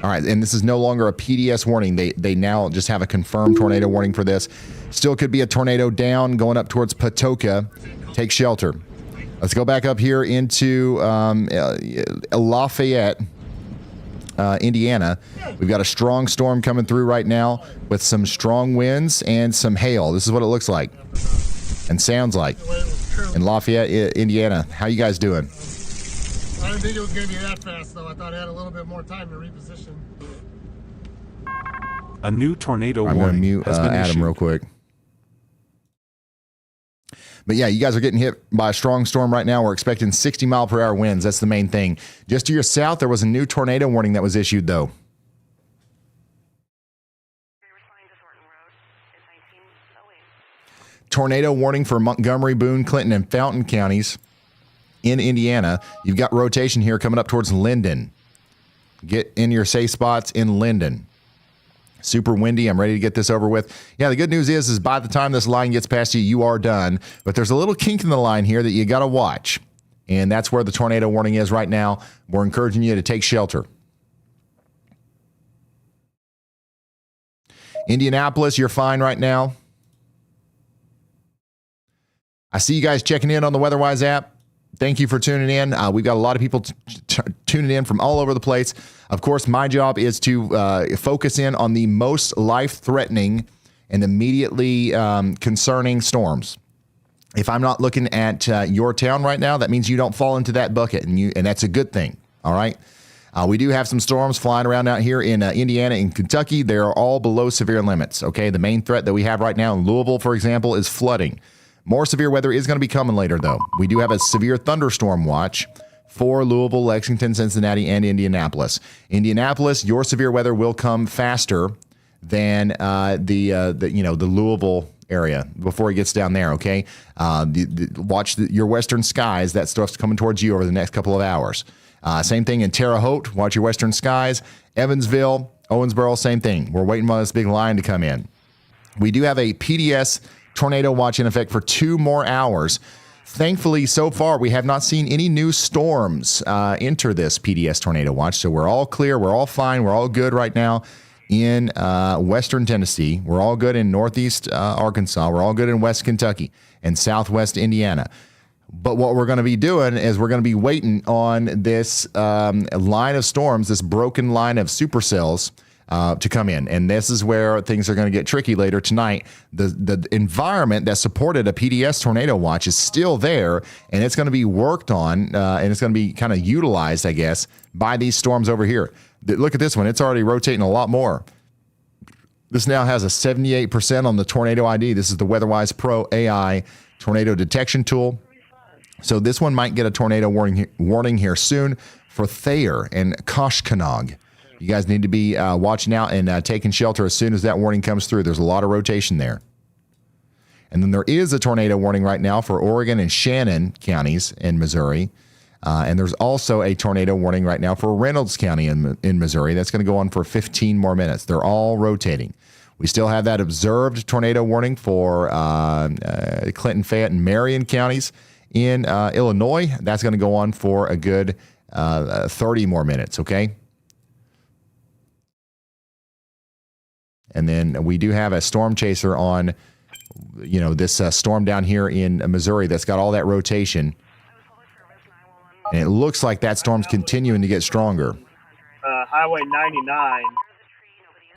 All right, and this is no longer a PDS warning. They now just have a confirmed tornado warning for this. Still could be a tornado down going up towards Patoka. Take shelter. Let's go back up here into Lafayette, Indiana. We've got a strong storm coming through right now with some strong winds and some hail. This is what it looks like and sounds like in Lafayette, Indiana. How you guys doing? I didn't think it was going to be that fast, though. I thought I had a little bit more time to reposition. A new tornado I'm going to warning mute has been Adam issued. real quick. But yeah, you guys are getting hit by a strong storm right now. We're expecting 60-mile-per-hour winds. That's the main thing. Just to your south, there was a new tornado warning that was issued, though. Tornado warning for Montgomery, Boone, Clinton, and Fountain counties in Indiana. You've got rotation here coming up towards Linden. Get in your safe spots in Linden. Super windy. I'm ready to get this over with. Yeah, the good news is by the time this line gets past you, you are done. But there's a little kink in the line here that you got to watch. And that's where the tornado warning is right now. We're encouraging you to take shelter. Indianapolis, you're fine right now. I see you guys checking in on the WeatherWise app. Thank you for tuning in. We've got a lot of people tuning in from all over the place. Of course, my job is to focus in on the most life-threatening and immediately concerning storms. If I'm not looking at your town right now, that means you don't fall into that bucket, and that's a good thing. All right. We do have some storms flying around out here in Indiana and Kentucky. They are all below severe limits. Okay. The main threat that we have right now in Louisville, for example, is flooding. More severe weather is going to be coming later, though. We do have a severe thunderstorm watch for Louisville, Lexington, Cincinnati, and Indianapolis. Indianapolis, your severe weather will come faster than the Louisville area before it gets down there. Okay, watch your western skies. That stuff's coming towards you over the next couple of hours. Same thing in Terre Haute. Watch your western skies. Evansville, Owensboro, same thing. We're waiting on this big line to come in. We do have a PDS tornado watch in effect for 2 more hours. Thankfully, so far, we have not seen any new storms enter this PDS tornado watch. So we're all clear. We're all fine. We're all good right now in western Tennessee. We're all good in northeast Arkansas. We're all good in west Kentucky and southwest Indiana. But what we're going to be doing is we're going to be waiting on this line of storms, this broken line of supercells, to come in. And this is where things are going to get tricky later tonight. The environment that supported a PDS tornado watch is still there, and it's going to be worked on, and it's going to be kind of utilized, I guess, by these storms over here. Look at this one. It's already rotating a lot more. This now has a 78% on the Tornado ID. This is the WeatherWise Pro AI tornado detection tool. So this one might get a tornado warning here soon for Thayer and Koshkonong. You guys need to be watching out and taking shelter as soon as that warning comes through. There's a lot of rotation there. And then there is a tornado warning right now for Oregon and Shannon counties in Missouri. And there's also a tornado warning right now for Reynolds County in Missouri. That's going to go on for 15 more minutes. They're all rotating. We still have that observed tornado warning for Clinton, Fayette, and Marion counties in Illinois. That's going to go on for a good 30 more minutes, okay? And then we do have a storm chaser on, this storm down here in Missouri that's got all that rotation. And it looks like that storm's continuing to get stronger. Highway 99,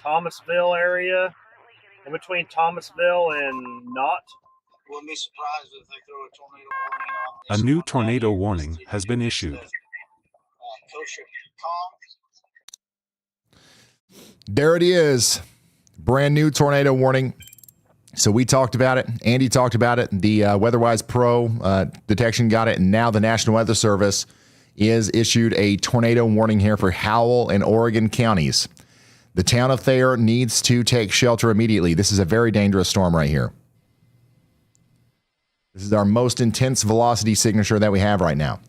Thomasville area, in between Thomasville and Knott. Wouldn't be surprised if they throw a tornado warning on. A new tornado warning has been issued. There it is. Brand new tornado warning. So we talked about it. Andy talked about it. The WeatherWise Pro detection got it. And now the National Weather Service is issued a tornado warning here for Howell and Oregon counties. The town of Thayer needs to take shelter immediately. This is a very dangerous storm right here. This is our most intense velocity signature that we have right now.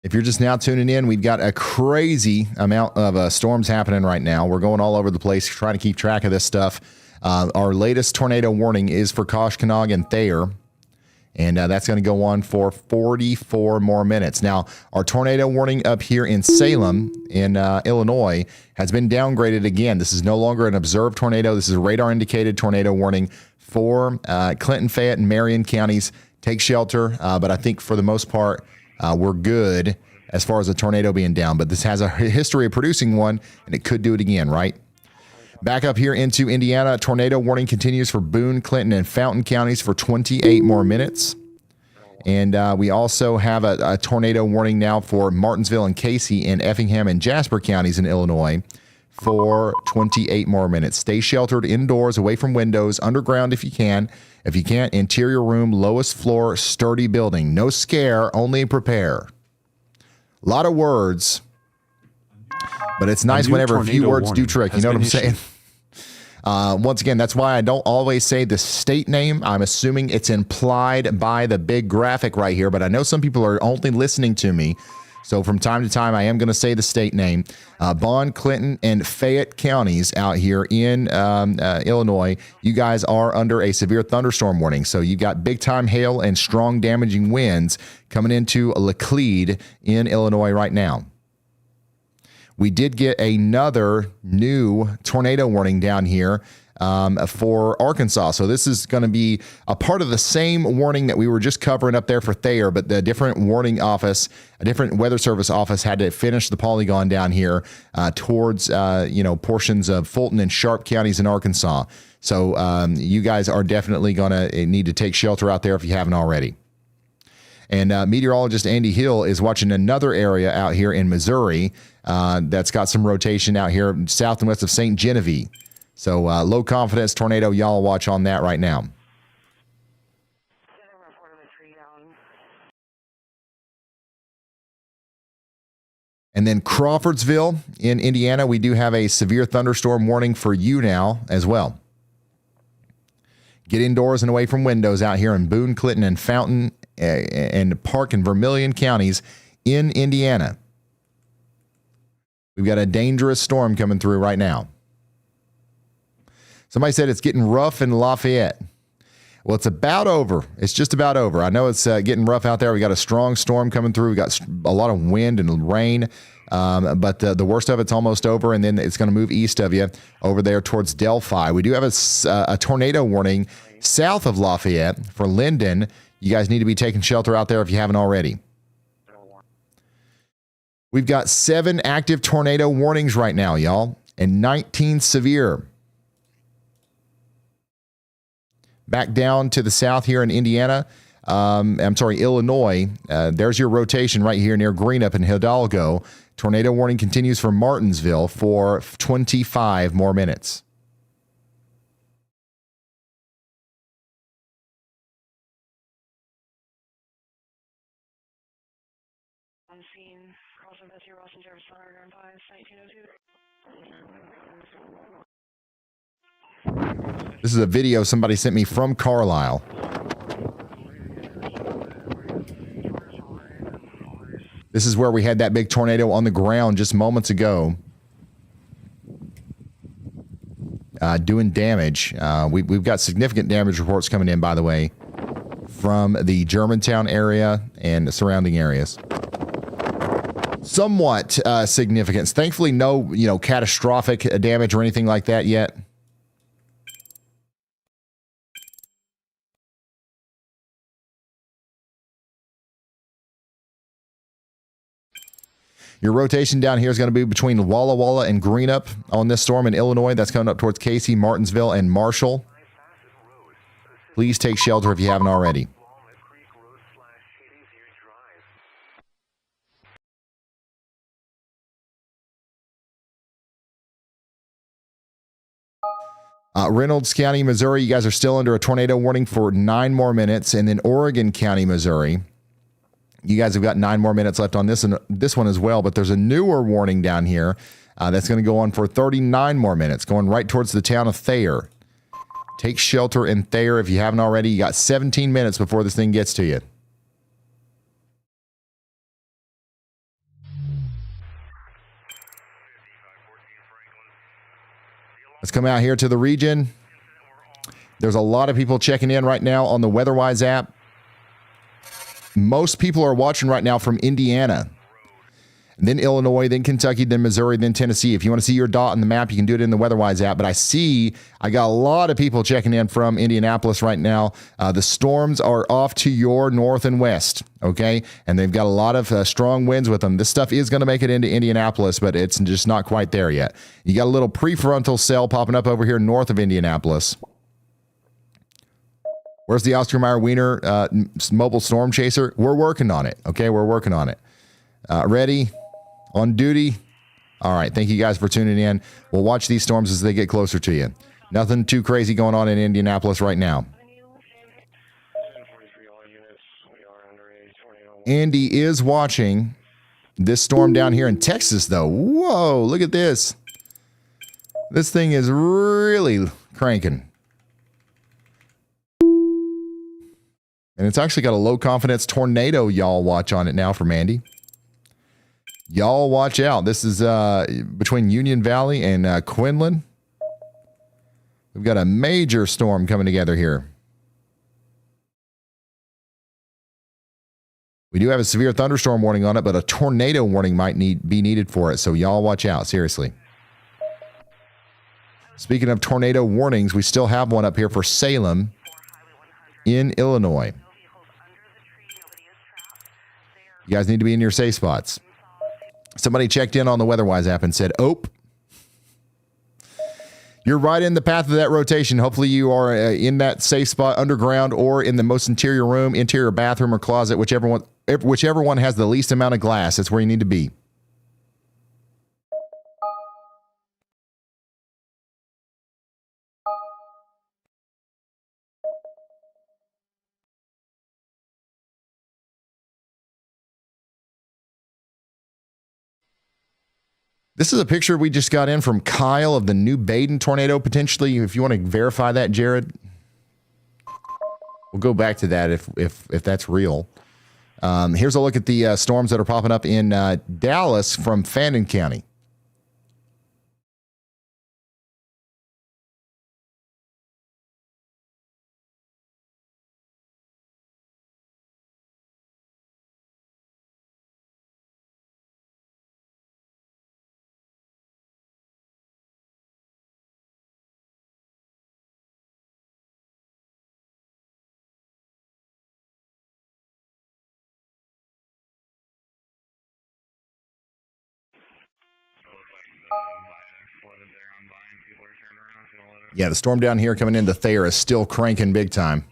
If you're just now tuning in, we've got a crazy amount of storms happening right now. We're going all over the place trying to keep track of this stuff. Our latest tornado warning is for Koshkonong and Thayer, and that's going to go on for 44 more minutes. Now, our tornado warning up here in Salem in Illinois has been downgraded again. This is no longer an observed tornado. This is a radar-indicated tornado warning for Clinton, Fayette, and Marion counties. Take shelter, but I think for the most part, we're good as far as a tornado being down. But this has a history of producing one, and it could do it again, right? Back up here into Indiana, tornado warning continues for Boone, Clinton, and Fountain counties for 28 more minutes. And we also have a tornado warning now for Martinsville and Casey in Effingham and Jasper counties in Illinois for 28 more minutes. Stay sheltered indoors, away from windows, underground if you can. If you can't, interior room, lowest floor, sturdy building. No scare, only prepare. A lot of words, but it's nice whenever a few words do trick. You know what I'm saying? Once again, that's why I don't always say the state name. I'm assuming it's implied by the big graphic right here, but I know some people are only listening to me. So from time to time, I am going to say the state name. Bond, Clinton, and Fayette counties out here in Illinois, you guys are under a severe thunderstorm warning. So you've got big-time hail and strong damaging winds coming into Laclede in Illinois right now. We did get another new tornado warning down here for Arkansas. So this is going to be a part of the same warning that we were just covering up there for Thayer, but the different warning office, a different weather service office had to finish the polygon down here towards, portions of Fulton and Sharp counties in Arkansas. So you guys are definitely going to need to take shelter out there if you haven't already. And meteorologist Andy Hill is watching another area out here in Missouri that's got some rotation out here south and west of St. Genevieve. So low confidence tornado, y'all watch on that right now. And then Crawfordsville in Indiana, we do have a severe thunderstorm warning for you now as well. Get indoors and away from windows out here in Boone, Clinton, and Fountain and Park and Vermilion counties in Indiana. We've got a dangerous storm coming through right now. Somebody said it's getting rough in Lafayette. Well, it's about over. It's just about over. I know it's getting rough out there. We got a strong storm coming through. We got a lot of wind and rain, but the worst of it's almost over, and then it's going to move east of you over there towards Delphi. We do have a tornado warning south of Lafayette for Linden. You guys need to be taking shelter out there if you haven't already. We've got 7 active tornado warnings right now, y'all, and 19 severe. Back down to the south here in Indiana, Illinois. There's your rotation right here near Greenup and Hidalgo. Tornado warning continues for Martinsville for 25 more minutes. On scene, crossing Betsy Ross and Jefferson, 1902. This is a video somebody sent me from Carlisle. This is where we had that big tornado on the ground just moments ago. Doing damage. We've got significant damage reports coming in, by the way, from the Germantown area and the surrounding areas. Somewhat significant. Thankfully, no catastrophic damage or anything like that yet. Your rotation down here is going to be between Walla Walla and Greenup on this storm in Illinois. That's coming up towards Casey, Martinsville, and Marshall. Please take shelter if you haven't already. Reynolds County, Missouri, you guys are still under a tornado warning for 9 more minutes. And then Oregon County, Missouri, you guys have got 9 more minutes left on this one as well. But there's a newer warning down here that's going to go on for 39 more minutes, going right towards the town of Thayer. Take shelter in Thayer if you haven't already. You got 17 minutes before this thing gets to you. Let's come out here to the region. There's a lot of people checking in right now on the WeatherWise app. Most people are watching right now from Indiana, then Illinois, then Kentucky, then Missouri, then Tennessee. If you want to see your dot on the map, you can do it in the WeatherWise app. But I got a lot of people checking in from Indianapolis right now. The storms are off to your north and west, okay? And they've got a lot of strong winds with them. This stuff is going to make it into Indianapolis, but it's just not quite there yet. You got a little prefrontal cell popping up over here north of Indianapolis. Where's the Oscar Mayer Wiener mobile storm chaser? We're working on it, okay? We're working on it. Ready? On duty? All right. Thank you guys for tuning in. We'll watch these storms as they get closer to you. Nothing too crazy going on in Indianapolis right now. Andy is watching this storm down here in Texas, though. Whoa, look at this. This thing is really cranking. And it's actually got a low confidence tornado y'all watch on it now from Andy. Y'all watch out. This is between Union Valley and Quinlan. We've got a major storm coming together here. We do have a severe thunderstorm warning on it, but a tornado warning might be needed for it. So y'all watch out, seriously. Speaking of tornado warnings, we still have one up here for Salem in Illinois. You guys need to be in your safe spots. Somebody checked in on the WeatherWise app and said, "Ope, you're right in the path of that rotation. Hopefully you are in that safe spot underground or in the most interior room, interior bathroom or closet, whichever one has the least amount of glass. That's where you need to be." This is a picture we just got in from Kyle of the New Baden tornado, potentially. If you want to verify that, Jared, we'll go back to that if that's real. Here's a look at the storms that are popping up in Dallas from Fannin County. Yeah, the storm down here coming into Thayer is still cranking big time.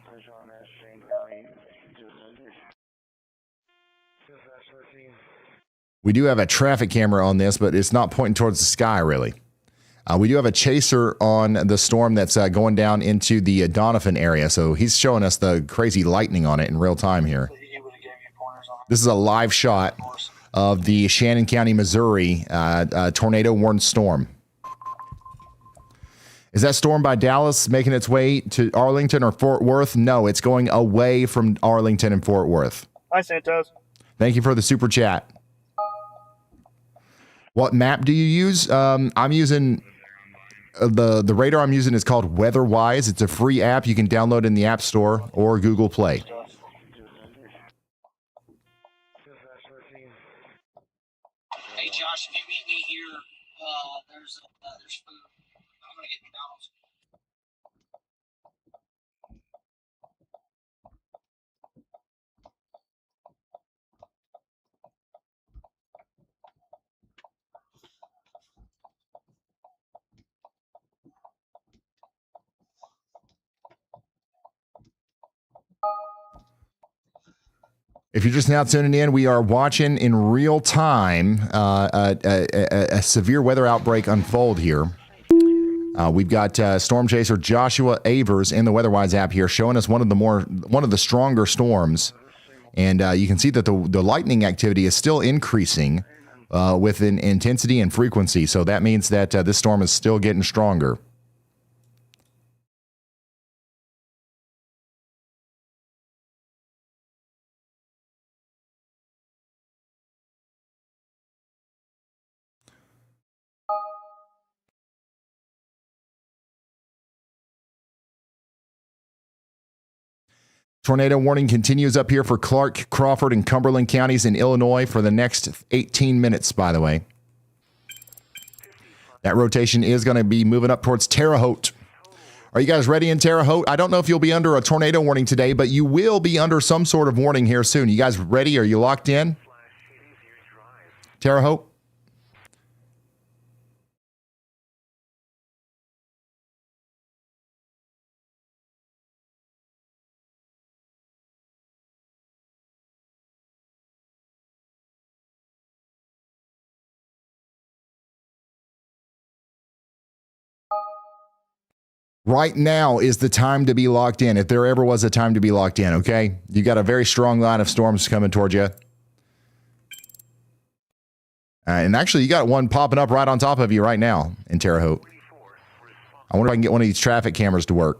We do have a traffic camera on this, but it's not pointing towards the sky, really. We do have a chaser on the storm that's going down into the Donovan area, so he's showing us the crazy lightning on it in real time here. This is a live shot of the Shannon County, Missouri tornado-warned storm. Is that storm by Dallas making its way to Arlington or Fort Worth? No, it's going away from Arlington and Fort Worth. Hi, Santos. Thank you for the super chat. What map do you use? I'm using the radar I'm using is called WeatherWise. It's a free app you can download in the App Store or Google Play. Hey, Josh, if you meet me here, there's food. I'm gonna get McDonald's. If you're just now tuning in, we are watching in real time a severe weather outbreak unfold here. We've got storm chaser Joshua Avers in the WeatherWise app here showing us one of the stronger storms, and you can see that the lightning activity is still increasing with an intensity and frequency. So that means that this storm is still getting stronger. Tornado warning continues up here for Clark, Crawford, and Cumberland counties in Illinois for the next 18 minutes, by the way. That rotation is going to be moving up towards Terre Haute. Are you guys ready in Terre Haute? I don't know if you'll be under a tornado warning today, but you will be under some sort of warning here soon. You guys ready? Are you locked in? Terre Haute? Right now is the time to be locked in, if there ever was a time to be locked in, okay? You got a very strong line of storms coming towards you. And actually, you got one popping up right on top of you right now in Terre Haute. I wonder if I can get one of these traffic cameras to work.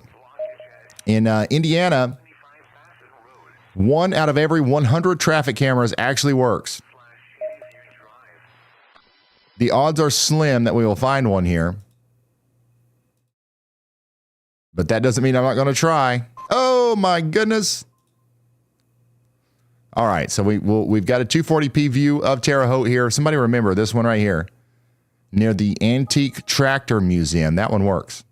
In Indiana, 1 out of every 100 traffic cameras actually works. The odds are slim that we will find one here. But that doesn't mean I'm not going to try. Oh, my goodness. All right, so we've got a 240p view of Terre Haute here. Somebody remember this one right here. Near the Antique Tractor Museum. That one works.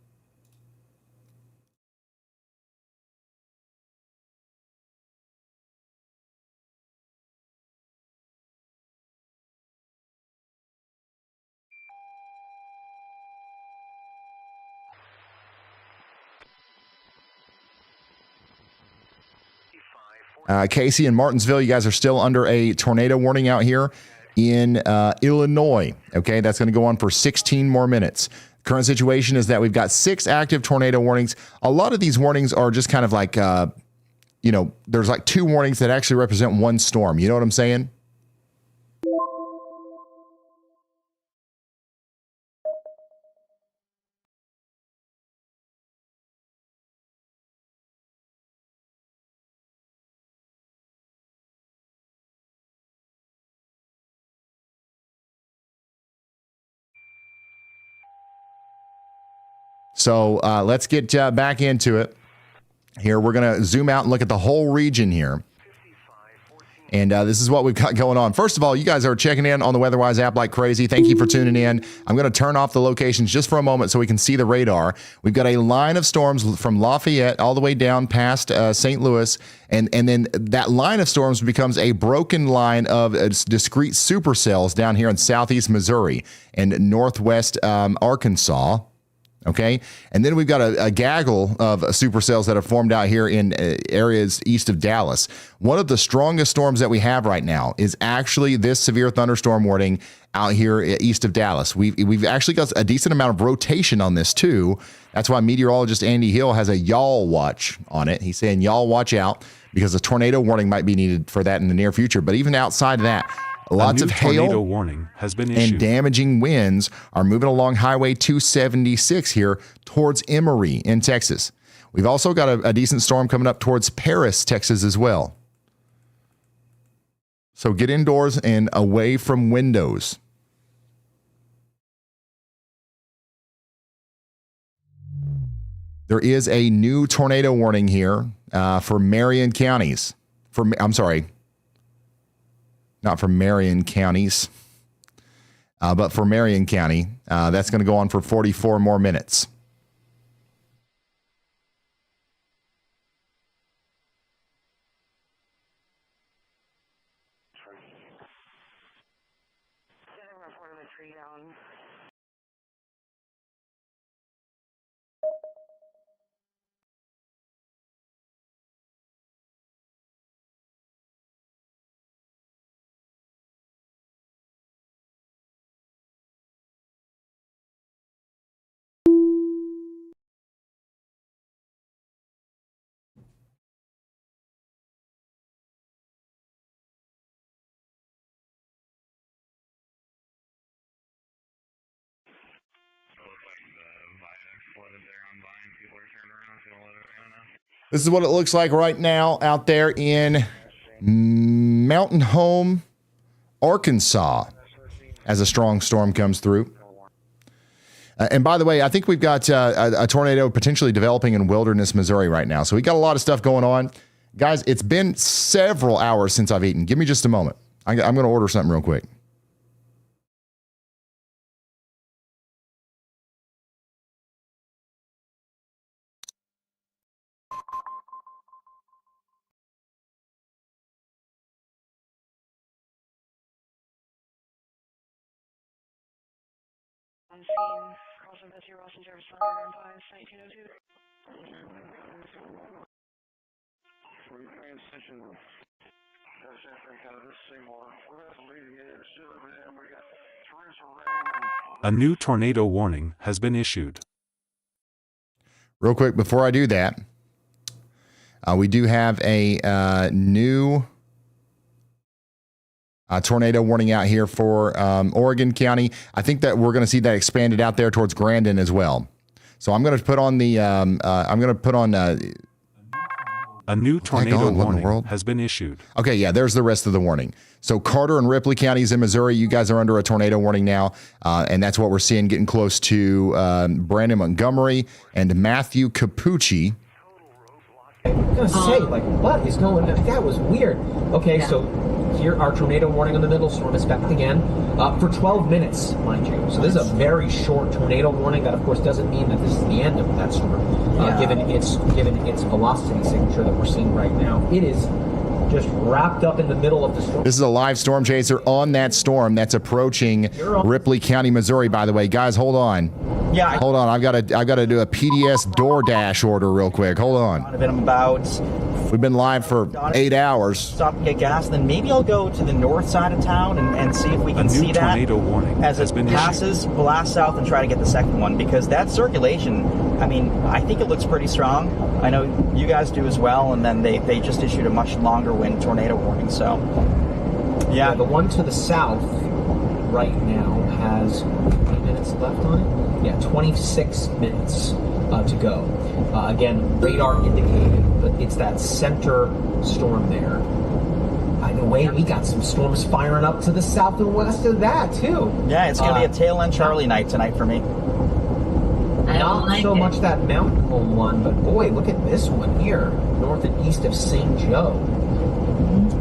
Casey and Martinsville, you guys are still under a tornado warning out here in Illinois. Okay, that's going to go on for 16 more minutes. Current situation is that we've got 6 active tornado warnings. A lot of these warnings are just kind of like, there's like 2 warnings that actually represent one storm. You know what I'm saying? So let's get back into it. Here, we're going to zoom out and look at the whole region here. And this is what we've got going on. First of all, you guys are checking in on the WeatherWise app like crazy. Thank you for tuning in. I'm going to turn off the locations just for a moment so we can see the radar. We've got a line of storms from Lafayette all the way down past St. Louis. And then that line of storms becomes a broken line of discrete supercells down here in southeast Missouri and northwest Arkansas. Okay, and then we've got a gaggle of supercells that have formed out here in areas east of Dallas. One of the strongest storms that we have right now is actually this severe thunderstorm warning out here east of Dallas. We've actually got a decent amount of rotation on this too. That's why meteorologist Andy Hill has a y'all watch on it. He's saying y'all watch out because a tornado warning might be needed for that in the near future. But even outside of that, lots of hail warning has been issued. And damaging winds are moving along Highway 276 here towards Emory in Texas. We've also got a decent storm coming up towards Paris, Texas as well. So get indoors and away from windows. There is a new tornado warning here for Marion counties. Not for Marion counties, but for Marion County. That's going to go on for 44 more minutes. This is what it looks like right now out there in Mountain Home, Arkansas, as a strong storm comes through. And by the way, I think we've got a tornado potentially developing in Wilderness, Missouri right now. So we got a lot of stuff going on. Guys, it's been several hours since I've eaten. Give me just a moment. I'm going to order something real quick. On scene, crossing Betsy Ross and Jefferson, 1902. A new tornado warning has been issued. Real quick, before I do that, we do have a new tornado warning out here for Oregon County. I think that we're going to see that expanded out there towards Grandin as well. So I'm going to put on the a new tornado warning has been issued. Okay, yeah, there's the rest of the warning. So Carter and Ripley counties in Missouri, you guys are under a tornado warning now, and that's what we're seeing getting close to Brandon Montgomery and Matthew Capucci. I'm gonna say, like, what is going on? That was weird. Okay, so here, our tornado warning in the middle, storm is back again for 12 minutes, mind you. So this is a very short tornado warning. That, of course, doesn't mean that this is the end of that storm, given its velocity signature that we're seeing right now. It is just wrapped up in the middle of the storm. This is a live storm chaser on that storm that's approaching Ripley County, Missouri. By the way, guys, hold on. Yeah, hold on. I've got to do a PDS DoorDash order real quick. Hold on. We've been live for 8 hours. Stop and get gas, then maybe I'll go to the north side of town and see if we can see that tornado warning as it passes, blast south, and try to get the second one, because that circulation, I mean, I think it looks pretty strong. I know you guys do as well, and then they just issued a much longer wind tornado warning, so yeah, the one to the south right now has 20 minutes left on it. Yeah, 26 minutes to go. Again, radar indicated, but it's that center storm there. By the way, we got some storms firing up to the south and west of that, too. Yeah, it's going to be a tail end Charlie night tonight for me. Not so much that mountain home one, but boy, look at this one here, north and east of St. Joe.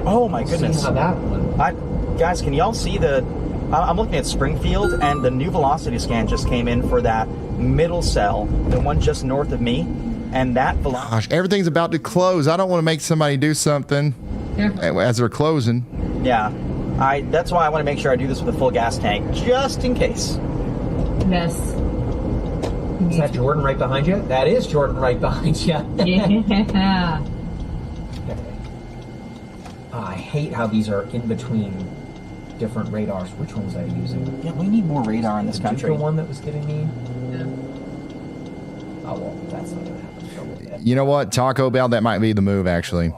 Oh my goodness! See how that one. Guys, can y'all see the? I'm looking at Springfield, and the new velocity scan just came in for that middle cell, the one just north of me, and that velocity. Gosh, everything's about to close. I don't want to make somebody do something as they're closing. Yeah, that's why I want to make sure I do this with a full gas tank, just in case. Yes. Is that Jordan right behind you? That is Jordan right behind you. Yeah. I hate how these are in between different radars. Which one was I using? Yeah, we need more radar in this country. The one that was giving me. Yeah. Oh well, that's not gonna happen. You know what, Taco Bell, that might be the move actually,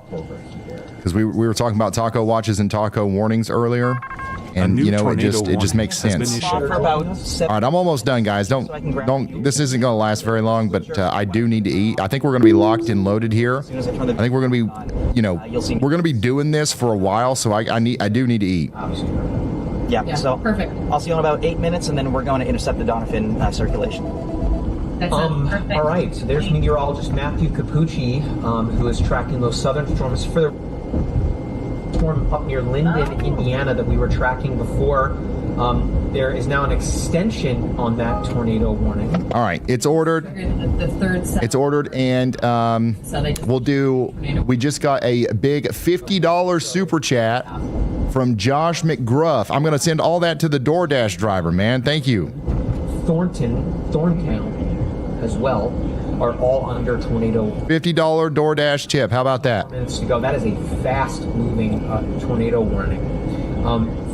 because we were talking about taco watches and taco warnings earlier, and you know it just makes sense. All right, I'm almost done, guys. Don't. This isn't going to last very long, but I do need to eat. I think we're going to be locked and loaded here. I think we're going to be, we're going to be doing this for a while, so I do need to eat. Yeah. So perfect. I'll see you in about 8 minutes, and then we're going to intercept the Doniphan circulation. Perfect. All right, so there's meteorologist Matthew Capucci, who is tracking those southern storms. For the storm up near Linden, Indiana, that we were tracking before, there is now an extension on that tornado warning. All right, it's ordered. The third set. It's ordered, and we just got a big $50 super chat from Josh McGruff. I'm going to send all that to the DoorDash driver, man. Thank you. Thorntown as well are all under tornado. $50 DoorDash tip. How about that? Minutes to go. That is a fast-moving tornado warning.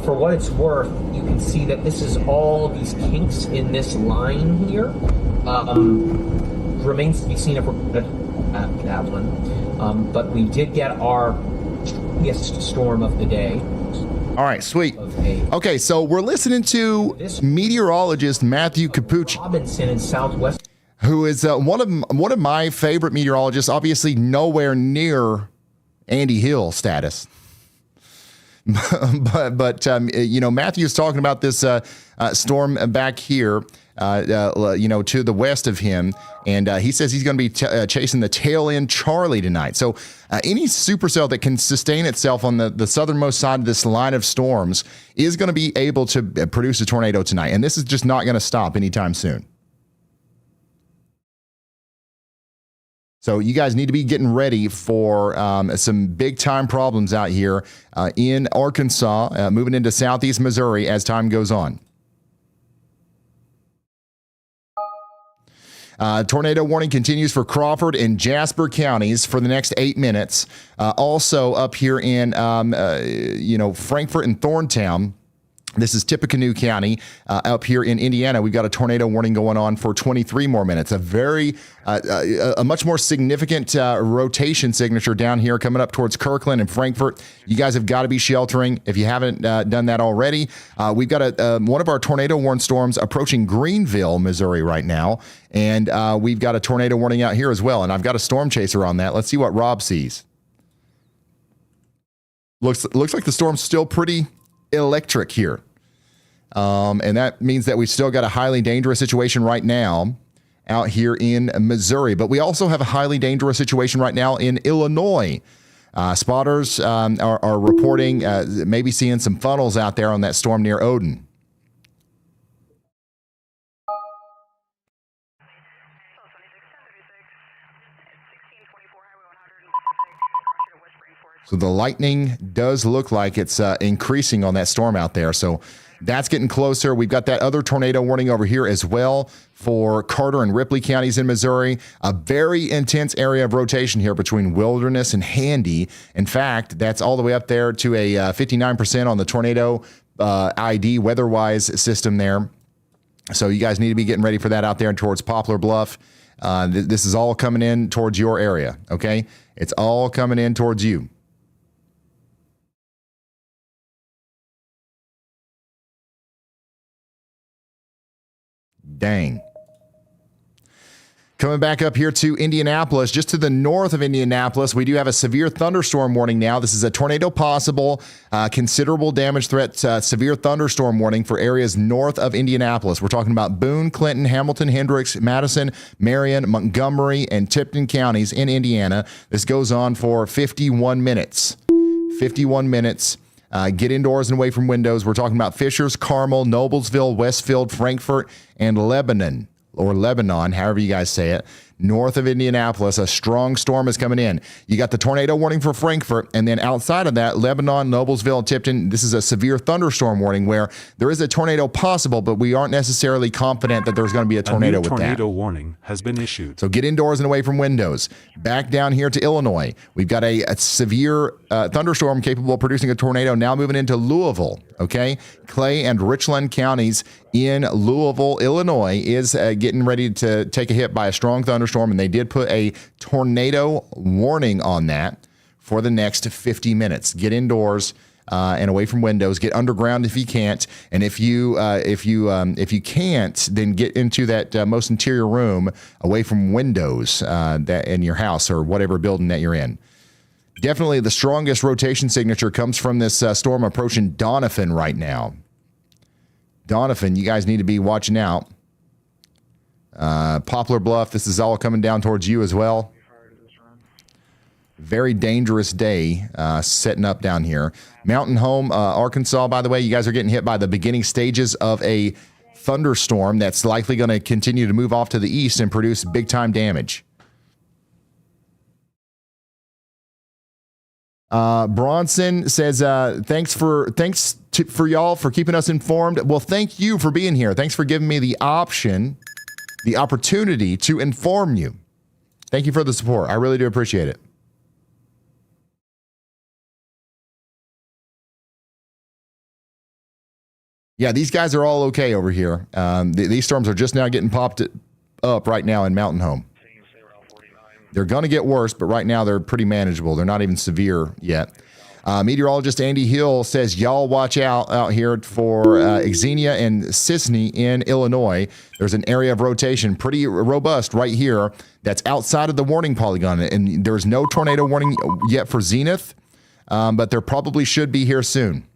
For what it's worth, you can see that this is all these kinks in this line here. Remains to be seen if we're good at that one. But we did get our biggest storm of the day. All right, sweet. Okay, so we're listening to meteorologist Matthew Capucci, Robinson in Southwest, who is one of my favorite meteorologists. Obviously, nowhere near Andy Hill status. but Matthew's talking about this storm back here, to the west of him, and he says he's going to be chasing the tail end Charlie tonight. So any supercell that can sustain itself on the southernmost side of this line of storms is going to be able to produce a tornado tonight, and this is just not going to stop anytime soon. So you guys need to be getting ready for some big-time problems out here in Arkansas, moving into southeast Missouri as time goes on. Tornado warning continues for Crawford and Jasper counties for the next 8 minutes. Also up here in, Frankfort and Thorntown. This is Tippecanoe County. Up here in Indiana, we've got a tornado warning going on for 23 more minutes. A much more significant rotation signature down here coming up towards Kirkland and Frankfort. You guys have got to be sheltering if you haven't done that already. We've got one of our tornado warned storms approaching Greenville, Missouri right now. And we've got a tornado warning out here as well. And I've got a storm chaser on that. Let's see what Rob sees. Looks like the storm's still pretty electric here. And that means that we've still got a highly dangerous situation right now out here in Missouri. But we also have a highly dangerous situation right now in Illinois. Spotters are reporting maybe seeing some funnels out there on that storm near Odin. So the lightning does look like it's increasing on that storm out there. So that's getting closer. We've got that other tornado warning over here as well for Carter and Ripley counties in Missouri. A very intense area of rotation here between Wilderness and Handy. In fact, that's all the way up there to a 59% on the tornado ID WeatherWise system there. So you guys need to be getting ready for that out there towards Poplar Bluff. This is all coming in towards your area, okay? It's all coming in towards you. Dang. Coming back up here to Indianapolis, just to the north of Indianapolis, we do have a severe thunderstorm warning now. This is a tornado possible, considerable damage threat, severe thunderstorm warning for areas north of Indianapolis. We're talking about Boone, Clinton, Hamilton, Hendricks, Madison, Marion, Montgomery, and Tipton counties in Indiana. This goes on for 51 minutes. 51 minutes. Get indoors and away from windows. We're talking about Fishers, Carmel, Noblesville, Westfield, Frankfort, and Lebanon, or Lebanon, however you guys say it. North of Indianapolis, a strong storm is coming in. You got the tornado warning for Frankfort, and then outside of that, Lebanon, Noblesville, Tipton, this is a severe thunderstorm warning where there is a tornado possible, but we aren't necessarily confident that there's going to be a tornado with that. A new tornado warning has been issued. So get indoors and away from windows. Back down here to Illinois, we've got a severe thunderstorm capable of producing a tornado now moving into Louisville, okay? Clay and Richland counties in Louisville, Illinois is getting ready to take a hit by a strong thunderstorm, and they did put a tornado warning on that for the next 50 minutes. Get indoors and away from windows. Get underground if you can't, and if you can't, then get into that most interior room away from windows that in your house or whatever building that you're in. Definitely the strongest rotation signature comes from this storm approaching Donovan right now. Donovan, you guys need to be watching out. Poplar Bluff, this is all coming down towards you as well. Very dangerous day setting up down here. Mountain Home, Arkansas, by the way, you guys are getting hit by the beginning stages of a thunderstorm that's likely going to continue to move off to the east and produce big-time damage. Bronson says, thanks for y'all for keeping us informed. Well, thank you for being here. Thanks for giving me the opportunity to inform you. Thank you for the support. I really do appreciate it. Yeah, these guys are all okay over here. These storms are just now getting popped up right now in Mountain Home. They're going to get worse, but right now they're pretty manageable. They're not even severe yet. Meteorologist Andy Hill says, y'all watch out here for Xenia and Sisney in Illinois. There's an area of rotation pretty robust right here that's outside of the warning polygon. And there's no tornado warning yet for Zenith. but there probably should be here soon.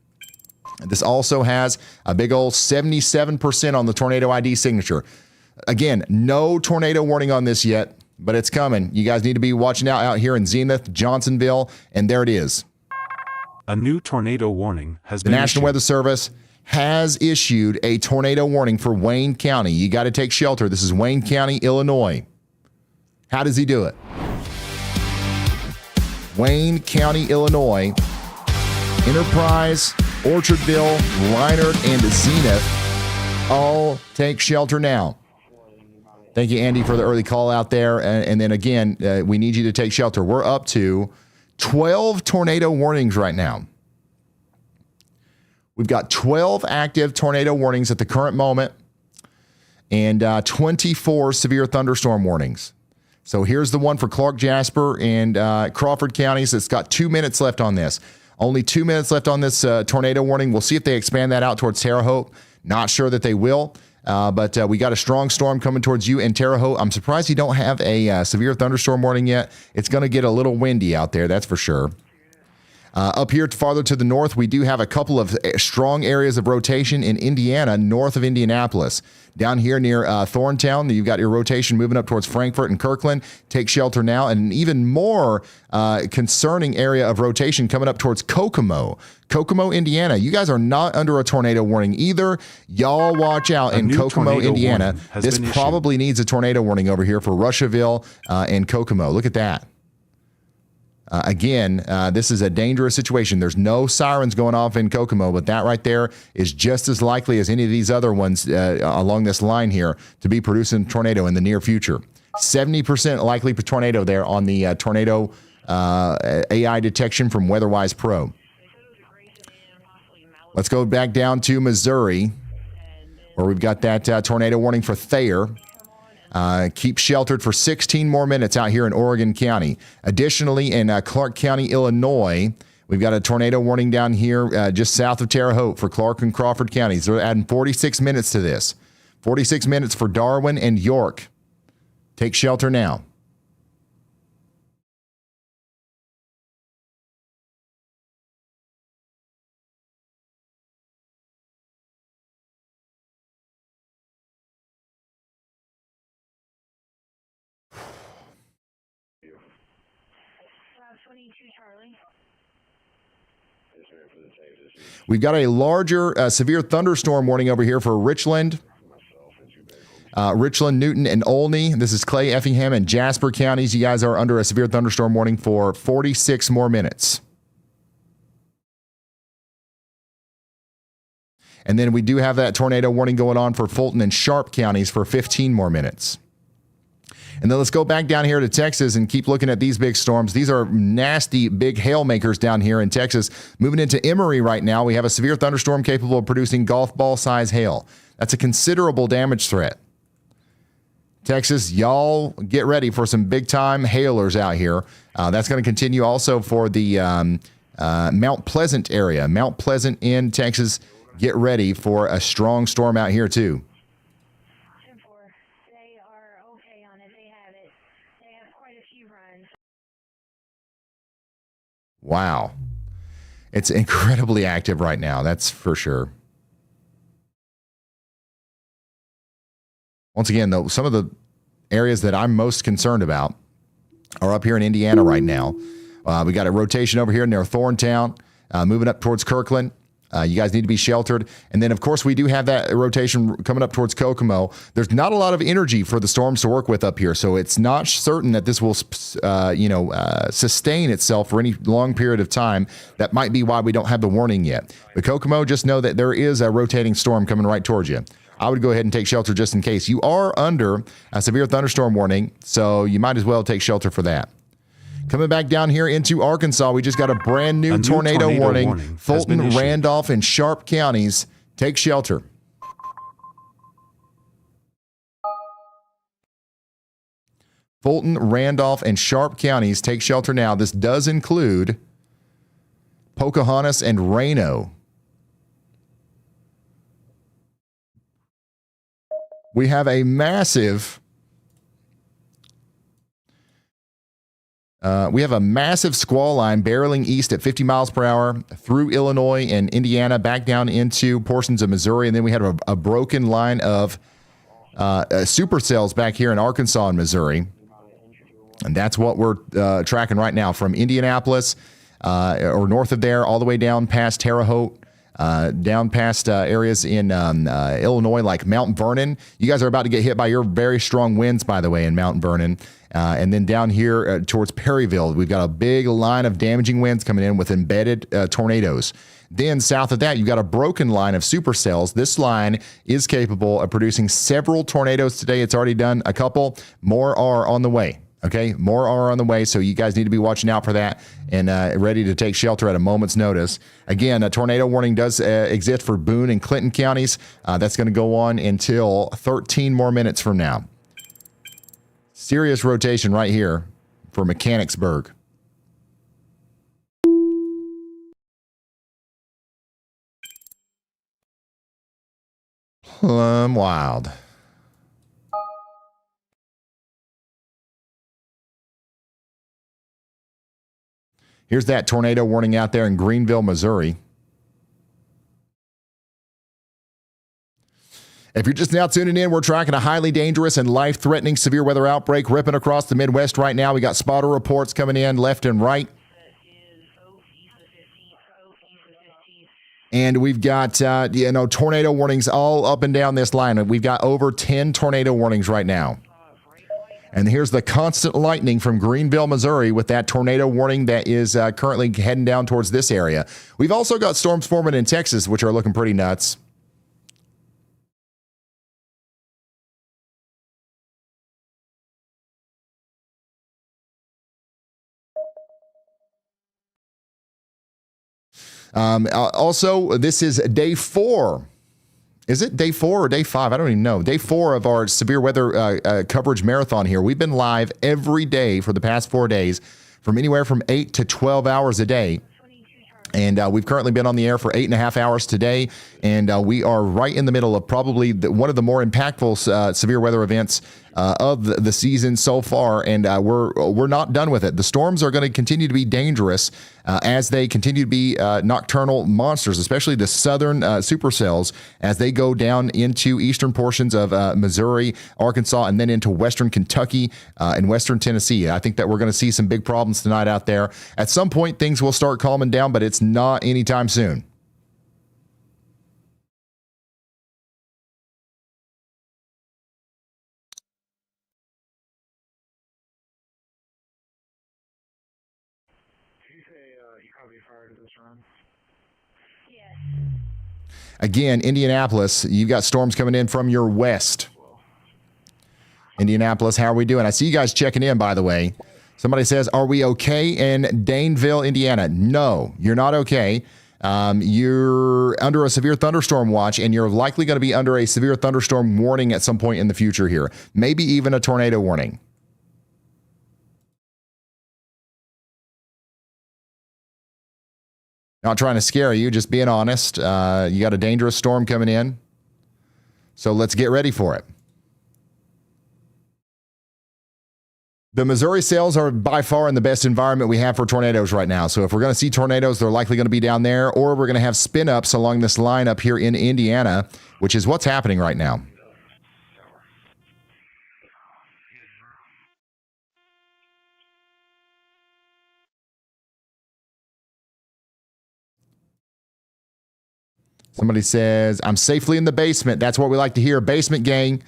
This also has a big old 77% on the tornado ID signature. Again, no tornado warning on this yet, but it's coming. You guys need to be watching out here in Zenith, Johnsonville, and there it is. A new tornado warning has been issued. The National Weather Service has issued a tornado warning for Wayne County. You got to take shelter. This is Wayne County, Illinois. How does he do it? Wayne County, Illinois. Enterprise, Orchardville, Leinert, and Zenith all take shelter now. Thank you, Andy, for the early call out there. And then again, we need you to take shelter. We're up to 12 tornado warnings right now. We've got 12 active tornado warnings at the current moment and 24 severe thunderstorm warnings. So here's the one for Clark, Jasper, and Crawford counties. It's got 2 minutes left on this. Only 2 minutes left on this tornado warning. We'll see if they expand that out towards Terre Haute. Not sure that they will. But we got a strong storm coming towards you in Terre Haute. I'm surprised you don't have a severe thunderstorm warning yet. It's going to get a little windy out there, that's for sure. Up here farther to the north, we do have a couple of strong areas of rotation in Indiana, north of Indianapolis. Down here near Thorntown, you've got your rotation moving up towards Frankfort and Kirkland. Take shelter now. And an even more concerning area of rotation coming up towards Kokomo. Kokomo, Indiana. You guys are not under a tornado warning either. Y'all watch out in Kokomo, Indiana. This probably needs a tornado warning over here for Russiaville and Kokomo. Look at that. Again, this is a dangerous situation. There's no sirens going off in Kokomo, but that right there is just as likely as any of these other ones along this line here to be producing a tornado in the near future. 70% likely for tornado there on the tornado AI detection from WeatherWise Pro. Let's go back down to Missouri, where we've got that tornado warning for Thayer. Keep sheltered for 16 more minutes out here in Oregon County. Additionally, in Clark County, Illinois, we've got a tornado warning down here just south of Terre Haute for Clark and Crawford counties. They're adding 46 minutes to this. 46 minutes for Darwin and York. Take shelter now. We've got a larger severe thunderstorm warning over here for Richland, Newton, and Olney. This is Clay, Effingham, and Jasper counties. You guys are under a severe thunderstorm warning for 46 more minutes. And then we do have that tornado warning going on for Fulton and Sharp counties for 15 more minutes. And then let's go back down here to Texas and keep looking at these big storms. These are nasty big hail makers down here in Texas. Moving into Emory right now, we have a severe thunderstorm capable of producing golf ball size hail. That's a considerable damage threat. Texas, y'all get ready for some big time hailers out here. That's going to continue also for the Mount Pleasant area. Mount Pleasant in Texas, get ready for a strong storm out here too. Wow. It's incredibly active right now. That's for sure. Once again, though, some of the areas that I'm most concerned about are up here in Indiana right now. We got a rotation over here near Thorntown, moving up towards Kirkland. You guys need to be sheltered. And then, of course, we do have that rotation coming up towards Kokomo. There's not a lot of energy for the storms to work with up here, so it's not certain that this will, sustain itself for any long period of time. That might be why we don't have the warning yet. But Kokomo, just know that there is a rotating storm coming right towards you. I would go ahead and take shelter just in case. You are under a severe thunderstorm warning, so you might as well take shelter for that. Coming back down here into Arkansas, we just got a brand new tornado warning. Fulton, Randolph, and Sharp counties, take shelter. Fulton, Randolph, and Sharp counties, take shelter now. This does include Pocahontas and Reno. We have a massive We have a massive squall line barreling east at 50 miles per hour through Illinois and Indiana, back down into portions of Missouri. And then we have a broken line of supercells back here in Arkansas and Missouri. And that's what we're tracking right now from Indianapolis or north of there all the way down past Terre, Haute, down past areas in Illinois like Mount Vernon. You guys are about to get hit by your very strong winds, by the way, in Mount Vernon. And then down here towards Perryville, we've got a big line of damaging winds coming in with embedded tornadoes. Then south of that, you've got a broken line of supercells. This line is capable of producing several tornadoes today. It's already done a couple. More are on the way. Okay, more are on the way, so you guys need to be watching out for that and ready to take shelter at a moment's notice. Again, a tornado warning does exist for Boone and Clinton counties. That's going to go on until 13 more minutes from now. Serious rotation right here for Mechanicsburg. Plumb wild. Here's that tornado warning out there in Greenville, Missouri. If you're just now tuning in, we're tracking a highly dangerous and life-threatening severe weather outbreak ripping across the Midwest right now. We got spotter reports coming in left and right. And we've got, tornado warnings all up and down this line. We've got over 10 tornado warnings right now. And here's the constant lightning from Greenville, Missouri, with that tornado warning that is currently heading down towards this area. We've also got storms forming in Texas, which are looking pretty nuts. Also, this is day 4. Is it day 4 or day 5? I don't even know. Day 4 of our severe weather coverage marathon here. We've been live every day for the past 4 days from anywhere from 8 to 12 hours a day. And we've currently been on the air for 8.5 hours today. And we are right in the middle of probably one of the more impactful severe weather events of the season so far. And we're not done with it. The storms are going to continue to be dangerous as they continue to be nocturnal monsters, especially the southern supercells as they go down into eastern portions of Missouri, Arkansas, and then into western Kentucky and western Tennessee. I think that we're going to see some big problems tonight out there. At some point, things will start calming down, but it's not anytime soon. Again, Indianapolis, you've got storms coming in from your west. Indianapolis, how are we doing? I see you guys checking in, by the way. Somebody says, are we okay in Daneville, Indiana? No, you're not okay. You're under a severe thunderstorm watch, and you're likely going to be under a severe thunderstorm warning at some point in the future here. Maybe even a tornado warning. Not trying to scare you, just being honest. You got a dangerous storm coming in. So let's get ready for it. The Missouri cells are by far in the best environment we have for tornadoes right now. So if we're going to see tornadoes, they're likely going to be down there, or we're going to have spin-ups along this line up here in Indiana, which is what's happening right now. Somebody says, I'm safely in the basement. That's what we like to hear. Basement gang.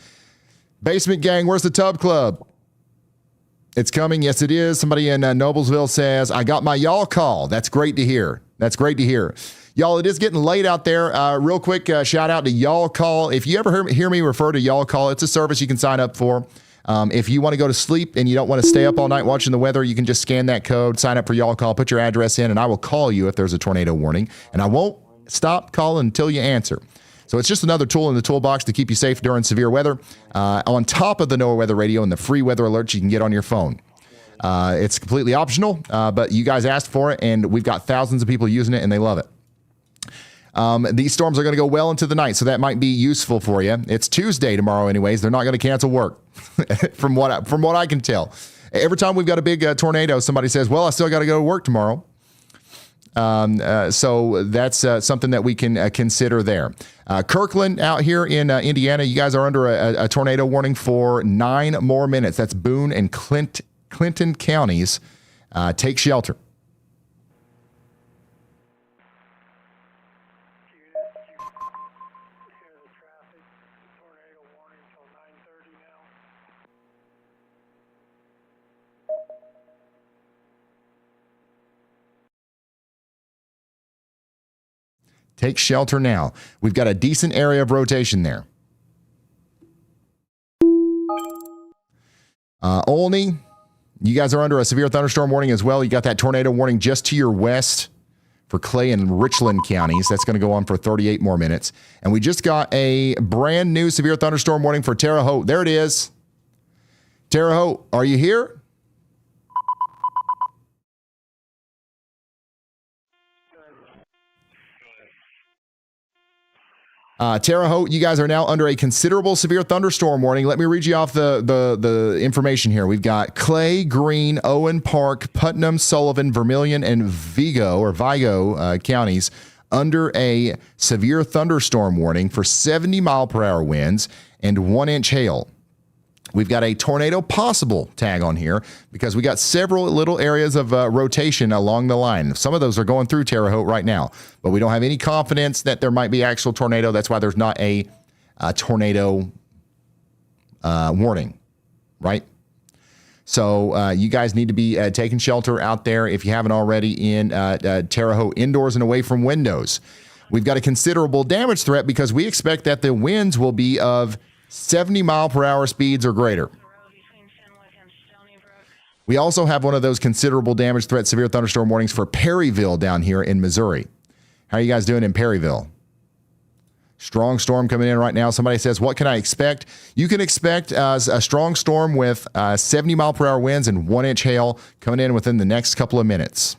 Basement gang, where's the tub club? It's coming. Yes, it is. Somebody in Noblesville says, I got my y'all call. That's great to hear. That's great to hear. Y'all, it is getting late out there. Real quick shout out to Y'all Call. If you ever hear me refer to Y'all Call, it's a service you can sign up for. If you want to go to sleep and you don't want to stay up all night watching the weather, you can just scan that code, sign up for Y'all Call, put your address in, and I will call you if there's a tornado warning. And I won't stop calling until you answer. So it's just another tool in the toolbox to keep you safe during severe weather. On top of the NOAA Weather Radio and the free weather alerts you can get on your phone. It's completely optional, but you guys asked for it, and we've got thousands of people using it, and they love it. These storms are going to go well into the night, so that might be useful for you. It's Tuesday tomorrow anyways. They're not going to cancel work from what I can tell. Every time we've got a big tornado, somebody says, well, I still got to go to work tomorrow. So that's something that we can consider there. Kirkland out here in Indiana, you guys are under a tornado warning for 9 more minutes. That's Boone and Clinton counties. Take shelter. Take shelter now. We've got a decent area of rotation there. Olney, you guys are under a severe thunderstorm warning as well. You got that tornado warning just to your west for Clay and Richland counties. That's going to go on for 38 more minutes. And we just got a brand new severe thunderstorm warning for Terre Haute. There it is. Terre Haute, are you here? Terre Haute, you guys are now under a considerable severe thunderstorm warning. Let me read you off the information here. We've got Clay, Greene, Owen Park, Putnam, Sullivan, Vermilion, and Vigo counties under a severe thunderstorm warning for 70-mile-per-hour winds and 1-inch hail. We've got a tornado possible tag on here because we got several little areas of rotation along the line. Some of those are going through Terre Haute right now, but we don't have any confidence that there might be actual tornado. That's why there's not a tornado warning, right? So you guys need to be taking shelter out there if you haven't already in Terre Haute, indoors and away from windows. We've got a considerable damage threat because we expect that the winds will be of 70-mile-per-hour speeds or greater. We also have one of those considerable damage threat severe thunderstorm warnings for Perryville down here in Missouri. How are you guys doing in Perryville? Strong storm coming in right now. Somebody says, what can I expect? You can expect a strong storm with 70-mile-per-hour winds and 1-inch hail coming in within the next couple of minutes.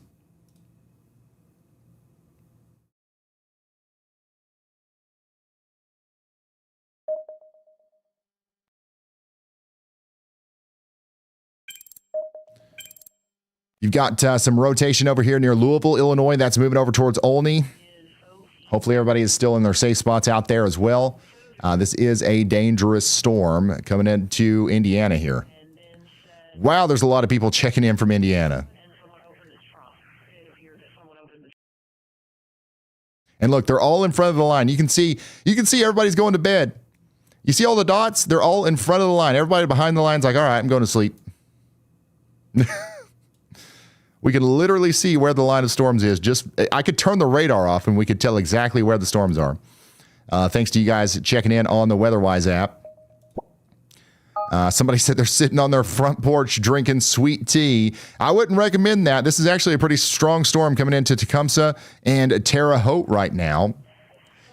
You've got some rotation over here near Louisville, Illinois. That's moving over towards Olney. Hopefully everybody is still in their safe spots out there as well. This is a dangerous storm coming into Indiana here. Wow, there's a lot of people checking in from Indiana. And look, they're all in front of the line. You can see everybody's going to bed. You see all the dots? They're all in front of the line. Everybody behind the line's like, all right, I'm going to sleep. We can literally see where the line of storms is. I could turn the radar off and we could tell exactly where the storms are. Thanks to you guys checking in on the WEATHERWISE app. Somebody said they're sitting on their front porch drinking sweet tea. I wouldn't recommend that. This is actually a pretty strong storm coming into Tecumseh and Terre Haute right now.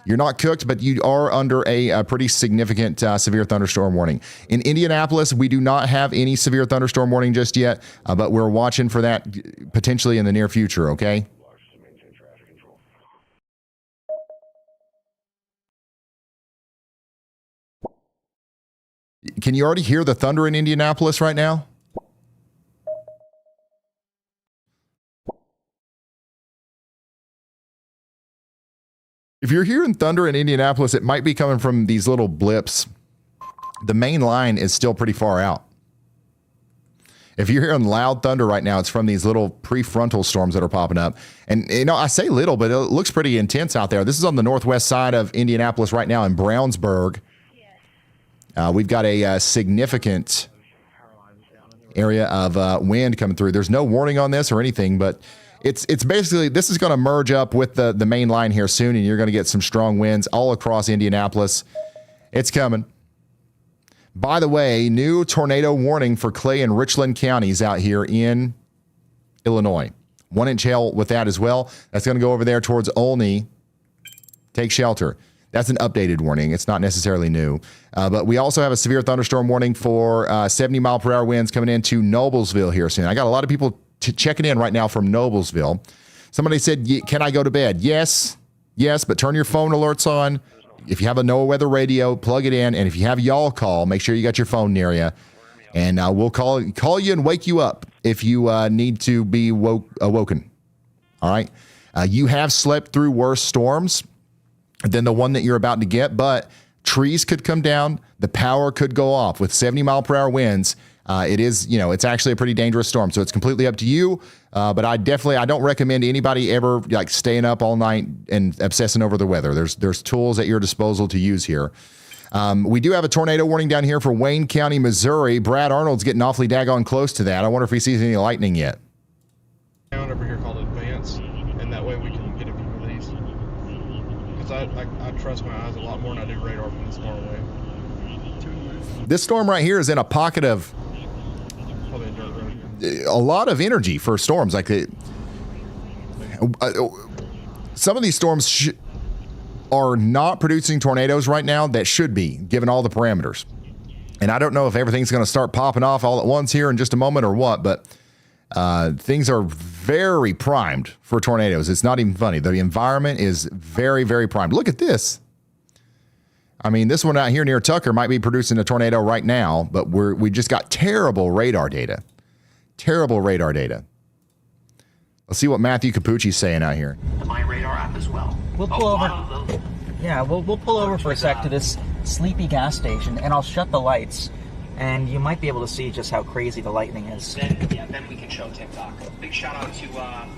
You're not cooked, but you are under a pretty significant severe thunderstorm warning. In Indianapolis, we do not have any severe thunderstorm warning just yet, but we're watching for that potentially in the near future, okay? Can you already hear the thunder in Indianapolis right now? If you're hearing thunder in Indianapolis, it might be coming from these little blips. The main line is still pretty far out. If you're hearing loud thunder right now, it's from these little prefrontal storms that are popping up. And, I say little, but it looks pretty intense out there. This is on the northwest side of Indianapolis right now in Brownsburg. We've got a significant area of wind coming through. There's no warning on this or anything, but it's basically, this is going to merge up with the main line here soon, and you're going to get some strong winds all across Indianapolis. It's coming. By the way, new tornado warning for Clay and Richland counties out here in Illinois. 1-inch hail with that as well. That's going to go over there towards Olney. Take shelter. That's an updated warning. It's not necessarily new. But we also have a severe thunderstorm warning for 70-mile-per-hour winds coming into Noblesville here soon. I got a lot of people checking in right now from Noblesville. Somebody said, can I go to bed? Yes. Yes, but turn your phone alerts on. If you have a NOAA weather radio, plug it in. And if you have YALLCALL, make sure you got your phone near you. And we'll call you and wake you up if you need to be awoken. All right? You have slept through worse storms than the one that you're about to get, but trees could come down. The power could go off with 70-mile-per-hour winds. It's actually a pretty dangerous storm, so it's completely up to you. But I don't recommend anybody ever like staying up all night and obsessing over the weather. There's tools at your disposal to use here. We do have a tornado warning down here for Wayne County, Missouri. Brad Arnold's getting awfully daggone close to that. I wonder if he sees any lightning yet. Over here called Advance, and that way we can get a view of these. Because I trust my eyes a lot more than I do radar from this far away. This storm right here is in a pocket of a lot of energy for storms. Like some of these storms are not producing tornadoes right now that should be, given all the parameters. And I don't know if everything's going to start popping off all at once here in just a moment or what, but things are very primed for tornadoes. It's not even funny. The environment is very, very primed. Look at this. I mean, this one out here near Tucker might be producing a tornado right now, but we just got terrible radar data. Terrible radar data. Let's see what Matthew Capucci's saying out here. My radar app as well. We'll pull over. Yeah, we'll pull over for a sec to this sleepy gas station, and I'll shut the lights, and you might be able to see just how crazy the lightning is. Then we can show TikTok. Big shout out to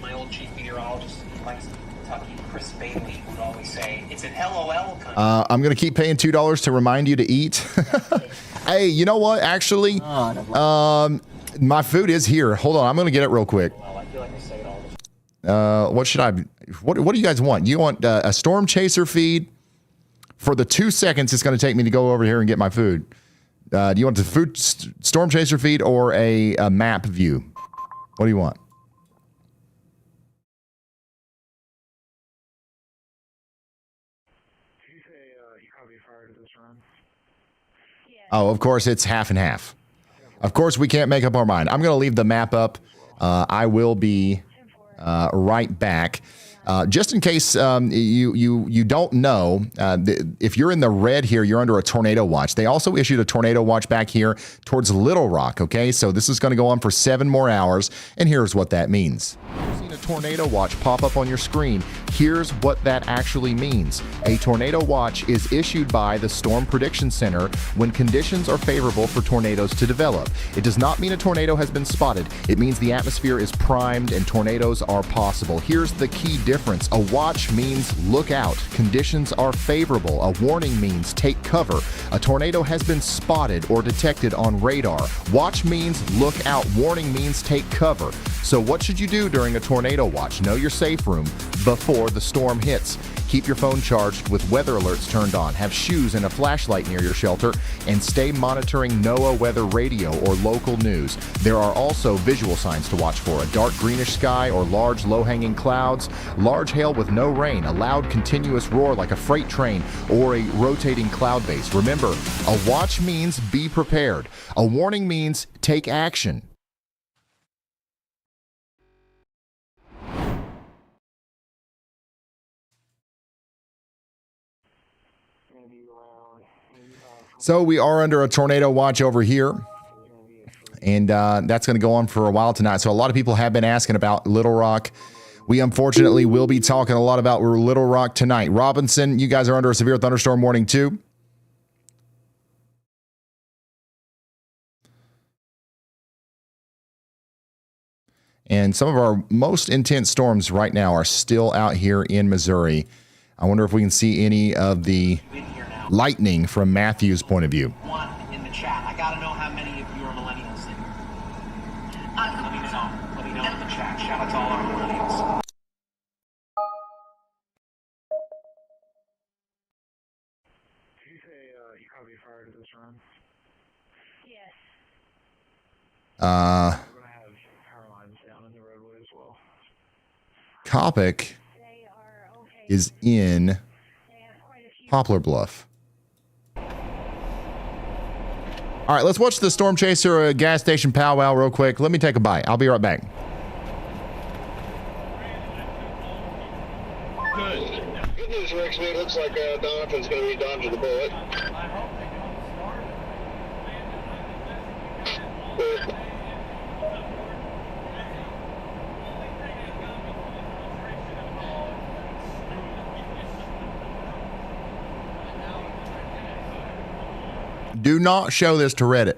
my old chief meteorologist in Lexington, Kentucky, Chris Bailey, who would always say, it's an LOL country. I'm going to keep paying $2 to remind you to eat. Hey, you know what? Actually, my food is here. Hold on. I'm going to get it real quick. What should I... What do you guys want? You want a storm chaser feed? For the 2 seconds it's going to take me to go over here and get my food. Do you want the storm chaser feed or a map view? What do you want? Oh, of course, it's half and half. Of course, we can't make up our mind. I'm going to leave the map up. I will be right back. Just in case you don't know, if you're in the red here, you're under a tornado watch. They also issued a tornado watch back here towards Little Rock, okay? So this is going to go on for 7 more hours, and here's what that means. You've seen a tornado watch pop up on your screen. Here's what that actually means. A tornado watch is issued by the Storm Prediction Center when conditions are favorable for tornadoes to develop. It does not mean a tornado has been spotted. It means the atmosphere is primed and tornadoes are possible. Here's the key difference. A watch means look out. Conditions are favorable. A warning means take cover. A tornado has been spotted or detected on radar. Watch means look out. Warning means take cover. So what should you do during a tornado watch? Know your safe room before the storm hits. Keep your phone charged with weather alerts turned on. Have shoes and a flashlight near your shelter, and stay monitoring NOAA weather radio or local news. There are also visual signs to watch for: a dark greenish sky or large low-hanging clouds, large hail with no rain, a loud continuous roar like a freight train, or a rotating cloud base. Remember, a watch means be prepared. A warning means take action. So we are under a tornado watch over here, and that's going to go on for a while tonight. So a lot of people have been asking about Little Rock. We unfortunately will be talking a lot about Little Rock tonight. Robinson, you guys are under a severe thunderstorm warning too. And some of our most intense storms right now are still out here in Missouri. I wonder if we can see any of the lightning from Matthew's point of view. One in the chat. I gotta know how many of you are millennials in here. Let me know. Let me know in the chat. Shout out to all our millennials. Did you say you caught me fire to this run? Yes. We're gonna have power lines down in the roadway as well. Coppic is in Poplar Bluff. All right, let's watch the Storm Chaser gas station powwow real quick. Let me take a bite. I'll be right back. Good news Bricks, it looks like Donovan's going to be dodging the bullet. Do not show this to Reddit.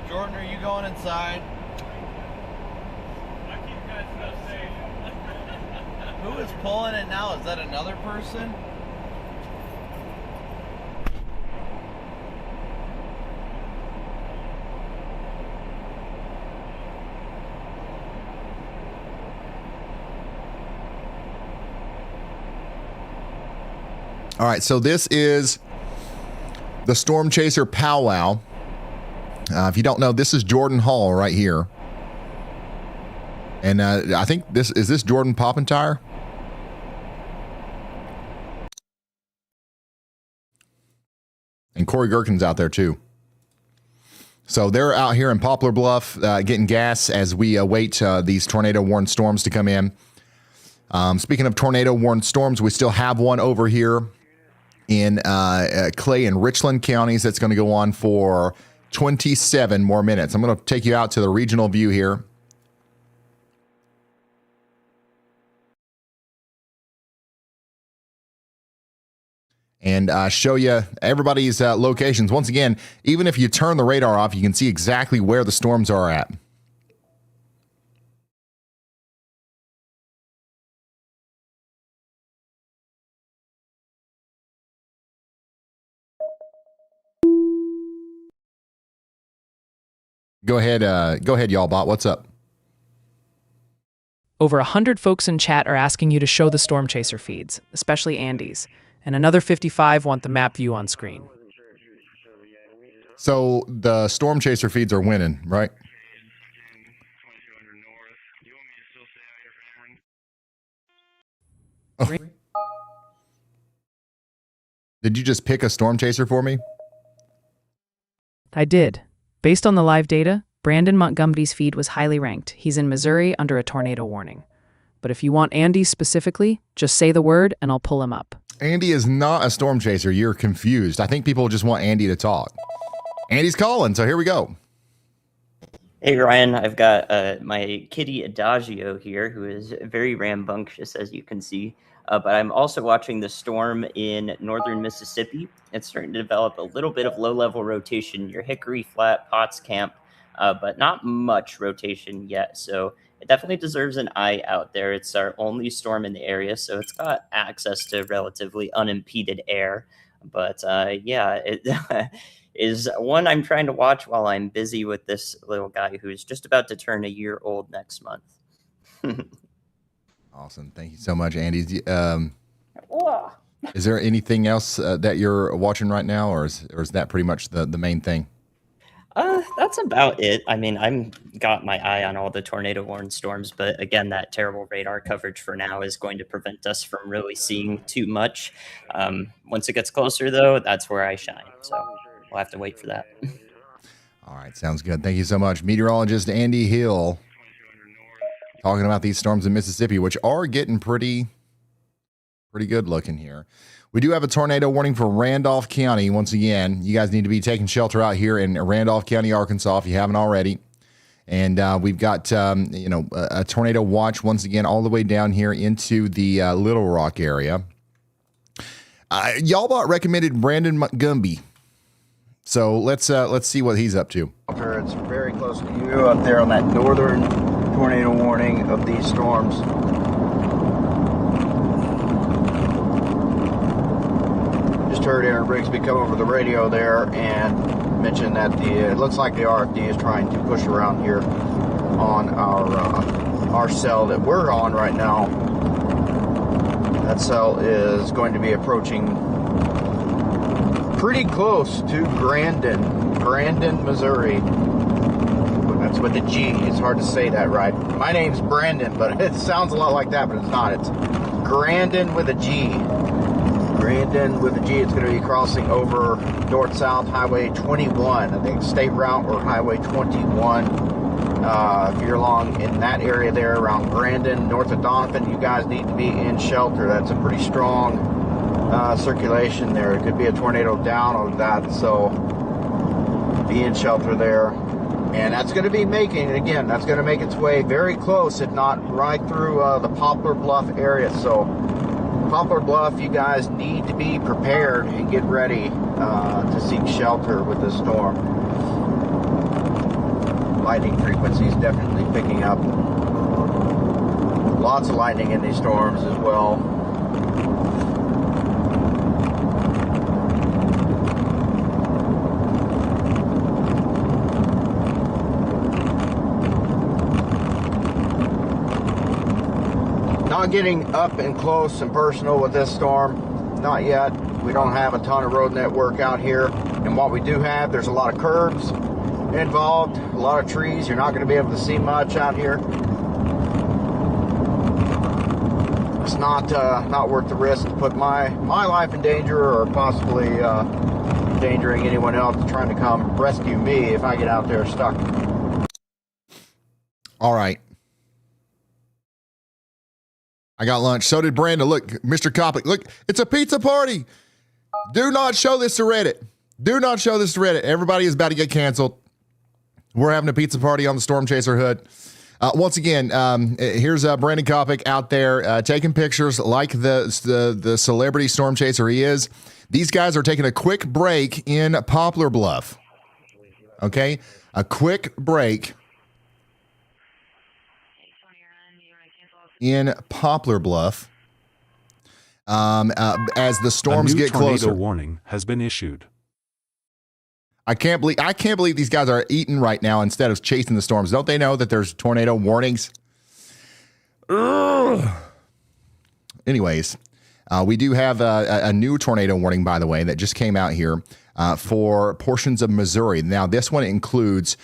Jordan, are you going inside? Who is pulling it now? Is that another person? All right, so this is the Storm Chaser powwow. If you don't know, this is Jordan Hall right here. And I think this is Jordan Poppentire? And Corey Gherkin's out there too. So they're out here in Poplar Bluff getting gas as we await these tornado-warned storms to come in. Speaking of tornado-warned storms, we still have one over here in Clay and Richland counties that's going to go on for 27 more minutes. I'm going to take you out to the regional view here. And show you everybody's locations. Once again, even if you turn the radar off, you can see exactly where the storms are at. Go ahead, y'all bot. What's up? Over 100 folks in chat are asking you to show the Storm Chaser feeds, especially Andy's, and another 55 want the map view on screen. So the Storm Chaser feeds are winning, right? Oh. Did you just pick a Storm Chaser for me? I did. Based on the live data, Brandon Montgomery's feed was highly ranked. He's in Missouri under a tornado warning. But if you want Andy specifically, just say the word and I'll pull him up. Andy is not a Storm Chaser. You're confused. I think people just want Andy to talk. Andy's calling, so here we go. Hey, Ryan, I've got my kitty Adagio here, who is very rambunctious, as you can see. But I'm also watching the storm in northern Mississippi. It's starting to develop a little bit of low-level rotation near Hickory Flat, Potts Camp, but not much rotation yet. So it definitely deserves an eye out there. It's our only storm in the area, so it's got access to relatively unimpeded air. But yeah, it is one I'm trying to watch while I'm busy with this little guy who's just about to turn a year old next month. Awesome. Thank you so much, Andy. Is there anything else that you're watching right now, or is that pretty much the main thing? That's about it. I mean, I'm got my eye on all the tornado-warned storms, but again, that terrible radar coverage for now is going to prevent us from really seeing too much. Once it gets closer, though, that's where I shine. So we'll have to wait for that. All right. Sounds good. Thank you so much. Meteorologist Andy Hill talking about these storms in Mississippi, which are getting pretty good looking here. We do have a tornado warning for Randolph County. Once again, you guys need to be taking shelter out here in Randolph County, Arkansas, if you haven't already. And we've got, a tornado watch once again all the way down here into the Little Rock area. Y'all recommended Brandon Montgomery. So let's see what he's up to. It's very close to you up there on that northern tornado warning of these storms. Just heard Aaron Brigsby come over the radio there and mention that it looks like the RFD is trying to push around here on our cell that we're on right now, that cell is going to be approaching pretty close to Grandin, Missouri. That's with a G. It's hard to say that right. My name's Brandon, but it sounds a lot like that, but it's not. It's Grandin with a G. Grandin with a G. It's going to be crossing over north-south Highway 21. I think state route or Highway 21. If you're along in that area there around Grandin, north of Donovan, you guys need to be in shelter. That's a pretty strong circulation there. It could be a tornado down on that, so be in shelter there. And that's going to be that's going to make its way very close, if not right through the Poplar Bluff area. So Poplar Bluff, you guys need to be prepared and get ready to seek shelter with this storm. Lightning frequency is definitely picking up. Lots of lightning in these storms as well. Not getting up and close and personal with this storm, not yet. We don't have a ton of road network out here, and what we do have, there's a lot of curbs involved, a lot of trees. You're not going to be able to see much out here. It's not worth the risk to put my life in danger, or possibly endangering anyone else trying to come rescue me if I get out there stuck. All right. I got lunch. So did Brandon. Look, Mr. Kopic. Look, it's a pizza party. Do not show this to Reddit. Do not show this to Reddit. Everybody is about to get canceled. We're having a pizza party on the Storm Chaser hood. Once again, here's Brandon Kopic out there taking pictures like the celebrity Storm Chaser he is. These guys are taking a quick break in Poplar Bluff. Okay? A quick break in Poplar Bluff as the storms get closer. A new tornado warning has been issued. I can't believe these guys are eating right now instead of chasing the storms. Don't they know that there's tornado warnings? Ugh. Anyways, we do have a new tornado warning, by the way, that just came out here for portions of Missouri. Now, this one includes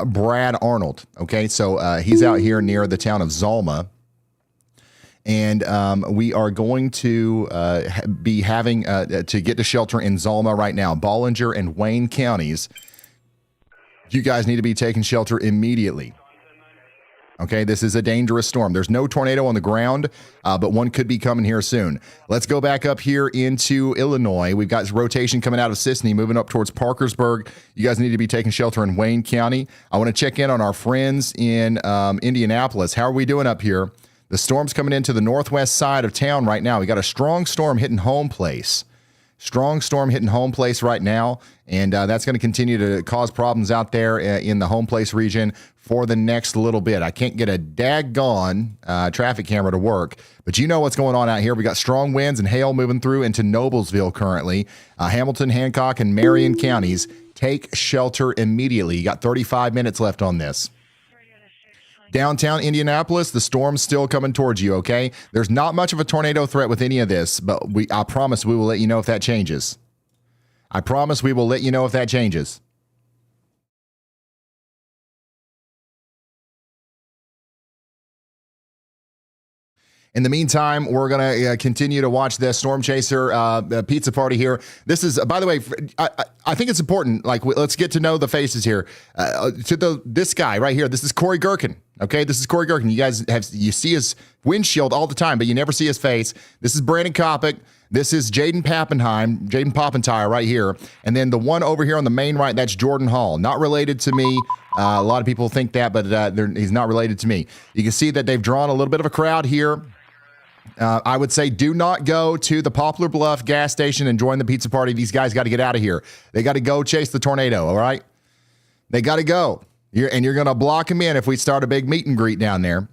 Brad Arnold. Okay, so he's out here near the town of Zalma. And we are going to be having to get to shelter in Zalma right now. Bollinger and Wayne counties. You guys need to be taking shelter immediately. Okay, this is a dangerous storm. There's no tornado on the ground, but one could be coming here soon. Let's go back up here into Illinois. We've got rotation coming out of Sisney, moving up towards Parkersburg. You guys need to be taking shelter in Wayne County. I want to check in on our friends in Indianapolis. How are we doing up here? The storm's coming into the northwest side of town right now. We got a strong storm hitting home place. Strong storm hitting home place right now, and that's going to continue to cause problems out there in the home place region for the next little bit. I can't get a daggone traffic camera to work, but you know what's going on out here. We got strong winds and hail moving through into Noblesville currently. Hamilton, Hancock, and Marion counties. Take shelter immediately. You got 35 minutes left on this. Downtown Indianapolis, the storm's still coming towards you, okay? There's not much of a tornado threat with any of this, but I promise we will let you know if that changes. I promise we will let you know if that changes. In the meantime, we're going to continue to watch this Storm Chaser pizza party here. This is, by the way, I think it's important. Like, let's get to know the faces here. This guy right here, this is Corey Gherkin. Okay, this is Corey Gherkin. You guys you see his windshield all the time, but you never see his face. This is Brandon Kopic. This is Jaden Poppentire right here. And then the one over here on the main right, that's Jordan Hall. Not related to me. A lot of people think that, but he's not related to me. You can see that they've drawn a little bit of a crowd here. I would say do not go to the Poplar Bluff gas station and join the pizza party. These guys got to get out of here. They got to go chase the tornado, all right? They got to go. You're going to block them in if we start a big meet and greet down there.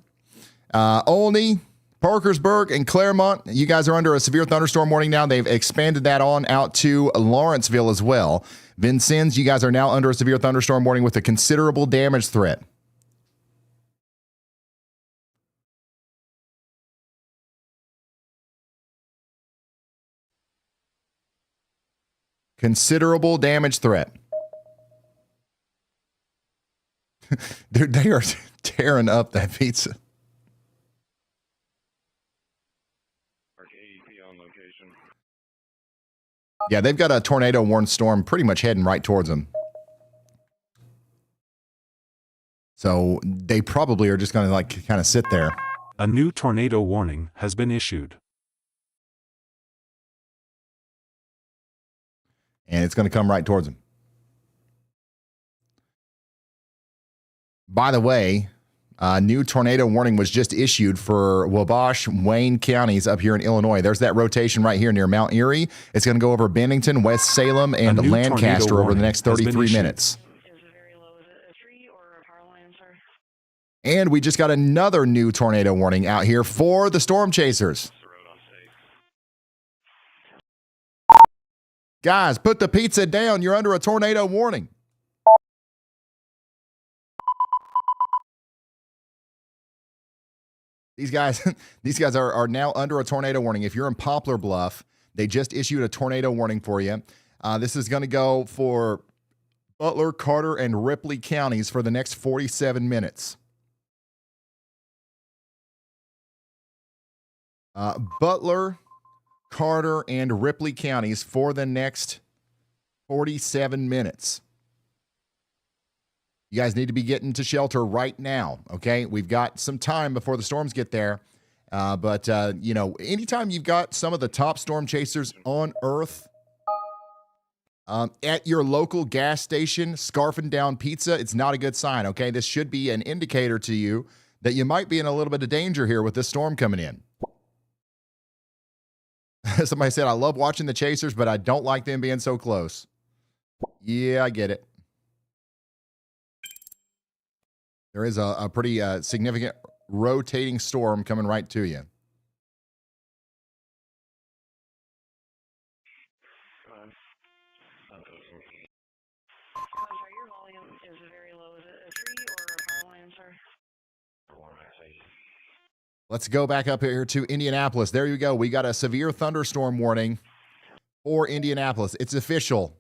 Olney, Parkersburg, and Claremont, you guys are under a severe thunderstorm warning now. They've expanded that on out to Lawrenceville as well. Vincennes, you guys are now under a severe thunderstorm warning with a considerable damage threat. Considerable damage threat. They are tearing up that pizza. Yeah, they've got a tornado warned storm pretty much heading right towards them. So they probably are just going to like kind of sit there. A new tornado warning has been issued. And it's going to come right towards them. By the way, a new tornado warning was just issued for Wabash, Wayne counties up here in Illinois. There's that rotation right here near Mount Erie. It's going to go over Bennington, West Salem, and Lancaster over the next 33 minutes. And we just got another new tornado warning out here for the storm chasers. Guys, put the pizza down. You're under a tornado warning. These guys are now under a tornado warning. If you're in Poplar, Bluff, they just issued a tornado warning for you. This is going to go for Butler, Carter, and Ripley counties for the next 47 minutes. Butler, Carter, and Ripley counties for the next 47 minutes. You guys need to be getting to shelter right now, okay? We've got some time before the storms get there. But you know, anytime you've got some of the top storm chasers on Earth at your local gas station scarfing down pizza, it's not a good sign, okay? This should be an indicator to you that you might be in a little bit of danger here with this storm coming in. Somebody said, I love watching the chasers, but I don't like them being so close. Yeah, I get it. There is a pretty significant rotating storm coming right to you. Your volume is very low. Is it a tree or a power line, sir? Let's go back up here to Indianapolis. There you go. We got a severe thunderstorm warning for Indianapolis. It's official.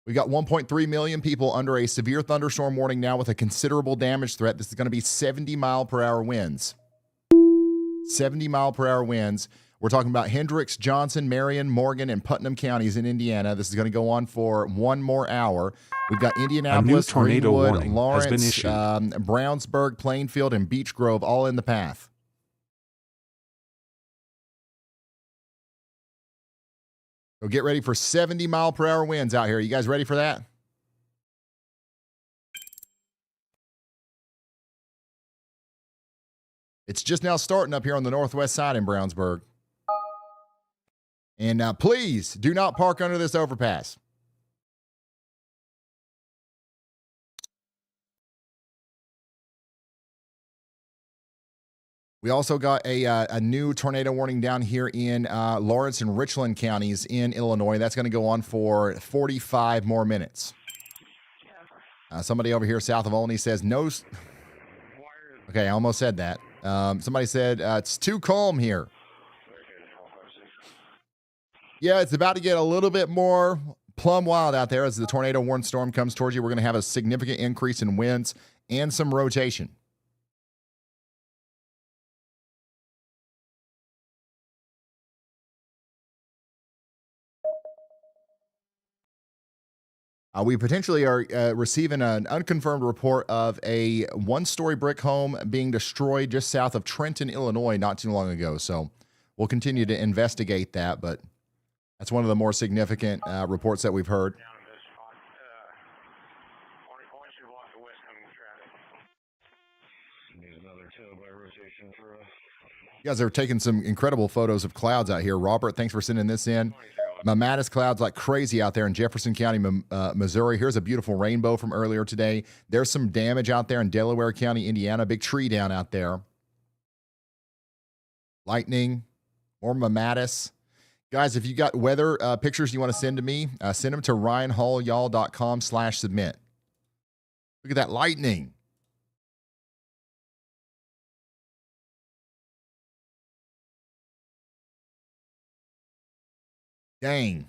We got 1.3 million people under a severe thunderstorm warning now with a considerable damage threat. This is going to be 70-mile-per-hour winds. 70-mile-per-hour winds. We're talking about Hendricks, Johnson, Marion, Morgan, and Putnam counties in Indiana. This is going to go on for one more hour. We've got Indianapolis, Greenwood, Lawrence, Brownsburg, Plainfield, and Beech Grove all in the path. So get ready for 70-mile-per-hour winds out here. You guys ready for that? It's just now starting up here on the northwest side in Brownsburg. And please do not park under this overpass. We also got a new tornado warning down here in Lawrence and Richland counties in Illinois. That's going to go on for 45 more minutes. Somebody over here south of Olney says no. Okay, I almost said that. Somebody said it's too calm here. Yeah, it's about to get a little bit more plumb wild out there as the tornado warned storm comes towards you. We're going to have a significant increase in winds and some rotation. We potentially are receiving an unconfirmed report of a one-story brick home being destroyed just south of Trenton, Illinois, not too long ago. So we'll continue to investigate that, but that's one of the more significant reports that we've heard. You guys are taking some incredible photos of clouds out here. Robert, thanks for sending this in. Mammatus clouds like crazy out there in Jefferson County, Missouri. Here's a beautiful rainbow from earlier today. There's some damage out there in Delaware County, Indiana. Big tree down out there. Lightning, more mammatus. Guys, if you got weather pictures you want to send to me, send them to ryanhallyall.com/submit. Look at that lightning. Dang.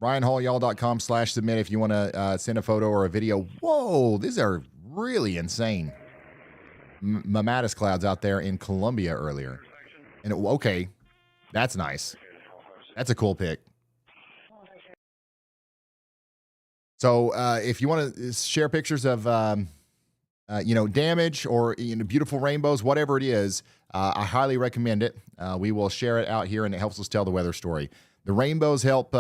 RyanHallYall.com/submit if you want to send a photo or a video. Whoa, these are really insane. Mammatus clouds out there in Columbia earlier. And okay, that's nice. That's a cool pic. So if you want to share pictures of damage or beautiful rainbows, whatever it is, I highly recommend it. We will share it out here, and it helps us tell the weather story. The rainbows help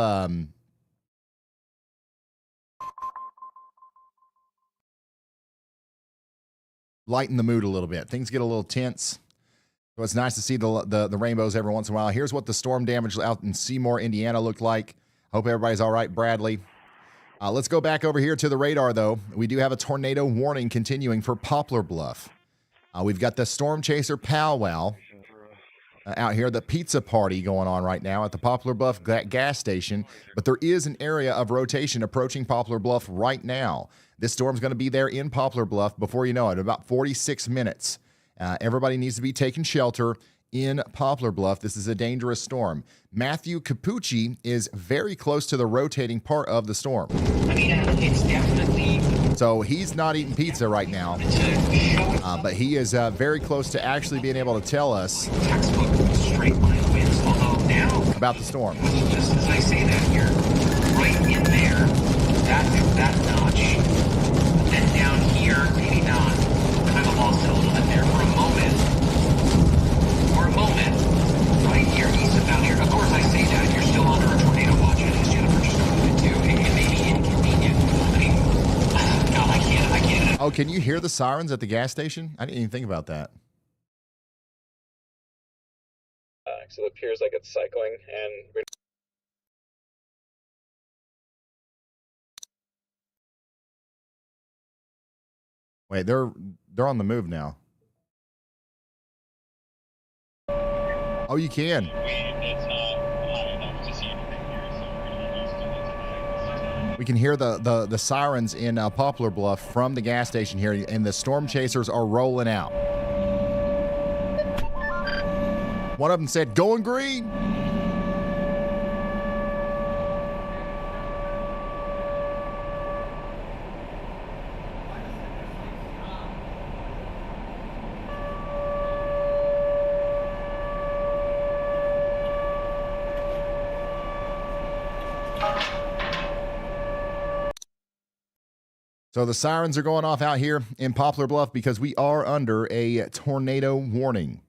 lighten the mood a little bit. Things get a little tense. So it's nice to see the rainbows every once in a while. Here's what the storm damage out in Seymour, Indiana looked like. Hope everybody's all right, Bradley. Let's go back over here to the radar, though. We do have a tornado warning continuing for Poplar Bluff. We've got the Storm Chaser powwow out here, the pizza party going on right now at the Poplar Bluff gas station. But there is an area of rotation approaching Poplar Bluff right now. This storm's going to be there in Poplar Bluff before you know it, about 46 minutes. Everybody needs to be taking shelter in Poplar Bluff. This is a dangerous storm. Matthew Capucci is very close to the rotating part of the storm. I mean, it's definitely... So he's not eating pizza right now, but he is very close to actually being able to tell us about the storm. Just as I say that, you're right in there, that notch. Then down here, maybe not. Kind of lost it a little bit there for a moment. Right here, east of down here. Of course, I say that. You're still under a tornado watch, as Jennifer just alluded to. It may be inconvenient. I mean, God, I can't. Oh, can you hear the sirens at the gas station? I didn't even think about that. So it appears like it's cycling, and wait, they're on the move now. Oh, you can. We can hear the sirens in Poplar Bluff from the gas station here, and the storm chasers are rolling out. One of them said, "Going green." So the sirens are going off out here in Poplar Bluff because we are under a tornado warning.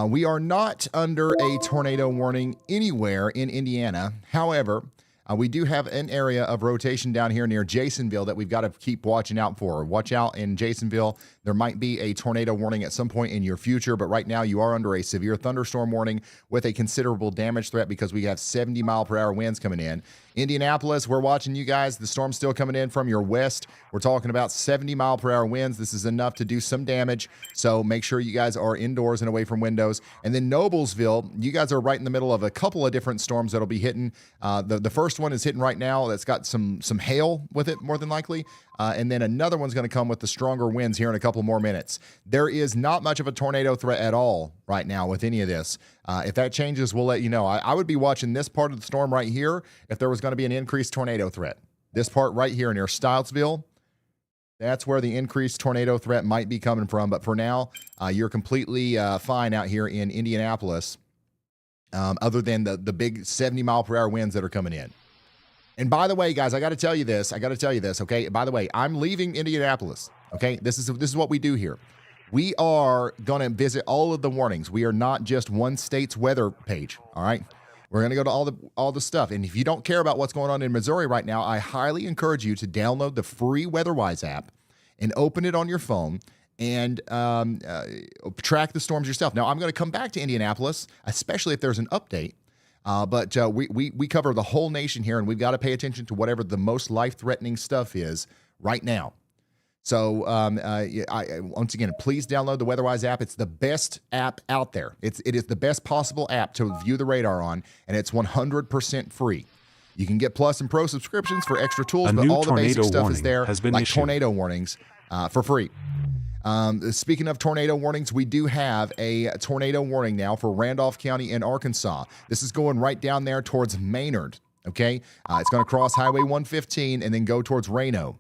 We are not under a tornado warning anywhere in Indiana. However, we do have an area of rotation down here near Jasonville that we've got to keep watching out for. Watch out in Jasonville. There might be a tornado warning at some point in your future, but right now you are under a severe thunderstorm warning with a considerable damage threat because we have 70-mile-per-hour winds coming in. Indianapolis, we're watching you guys. The storm's still coming in from your west. We're talking about 70-mile-per-hour winds. This is enough to do some damage, so make sure you guys are indoors and away from windows. And then Noblesville, you guys are right in the middle of a couple of different storms that'll be hitting. The first one is hitting right now. That's got some hail with it, more than likely. And then another one's going to come with the stronger winds here in a couple more minutes. There is not much of a tornado threat at all right now with any of this. If that changes, we'll let you know. I would be watching this part of the storm right here if there was going to be an increased tornado threat. This part right here near Stylesville, that's where the increased tornado threat might be coming from. But for now, you're completely fine out here in Indianapolis, other than the big 70-mile-per-hour winds that are coming in. And by the way, guys, I got to tell you this, okay? By the way, I'm leaving Indianapolis, okay? This is what we do here. We are going to visit all of the warnings. We are not just one state's weather page, all right? We're going to go to all the stuff. And if you don't care about what's going on in Missouri right now, I highly encourage you to download the free WeatherWise app and open it on your phone and track the storms yourself. Now, I'm going to come back to Indianapolis, especially if there's an update. But we cover the whole nation here, and we've got to pay attention to whatever the most life-threatening stuff is right now. So, once again, please download the WeatherWise app. It's the best app out there. It is the best possible app to view the radar on, and it's 100% free. You can get Plus and Pro subscriptions for extra tools, but all the basic stuff is there, like tornado warnings, for free. Speaking of tornado warnings, we do have a tornado warning now for Randolph County in Arkansas. This is going right down there towards Maynard, okay? It's going to cross Highway 115 and then go towards Reno.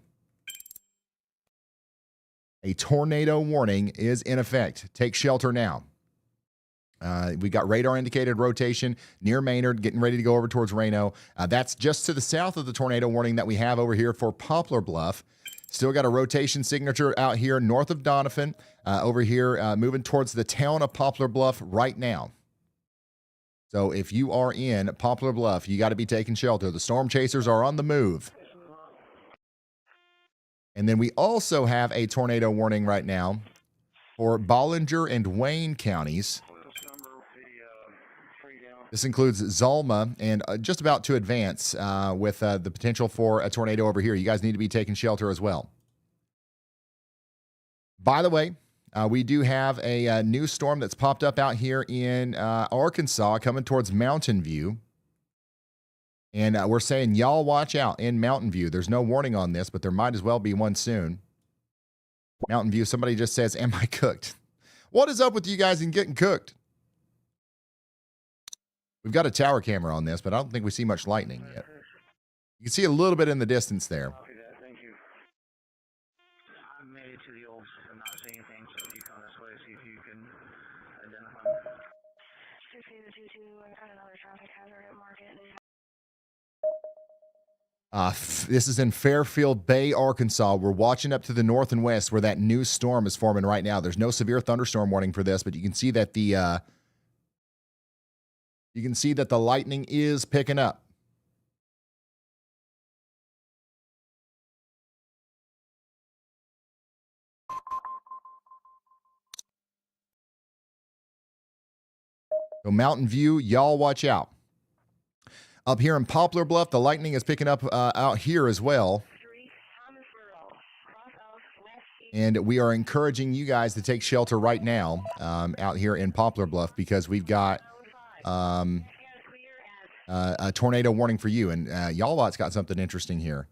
A tornado warning is in effect. Take shelter now. We got radar indicated rotation near Maynard, getting ready to go over towards Reno. That's just to the south of the tornado warning that we have over here for Poplar Bluff. Still got a rotation signature out here north of Doniphan, over here moving towards the town of Poplar Bluff right now. So if you are in Poplar Bluff, you got to be taking shelter. The storm chasers are on the move. And then we also have a tornado warning right now for Bollinger and Wayne counties. This includes Zalma and just about to advance with the potential for a tornado over here. You guys need to be taking shelter as well. By the way, we do have a new storm that's popped up out here in Arkansas coming towards Mountain View. And we're saying, y'all watch out in Mountain View. There's no warning on this, but there might as well be one soon. Mountain View, somebody just says, am I cooked? What is up with you guys in getting cooked? We've got a tower camera on this, but I don't think we see much lightning yet. You can see a little bit in the distance there. Thank you. I made it to the old and not seeing anything, so if you come this way, see if you can identify me. 16-22, I got another traffic hazard at Market. This is in Fairfield Bay, Arkansas. We're watching up to the north and west where that new storm is forming right now. There's no severe thunderstorm warning for this, but you can see that the lightning is picking up. So Mountain View, y'all watch out. Up here in Poplar Bluff, the lightning is picking up out here as well. And we are encouraging you guys to take shelter right now out here in Poplar Bluff because we've got a tornado warning for you. And y'all lot's got something interesting here.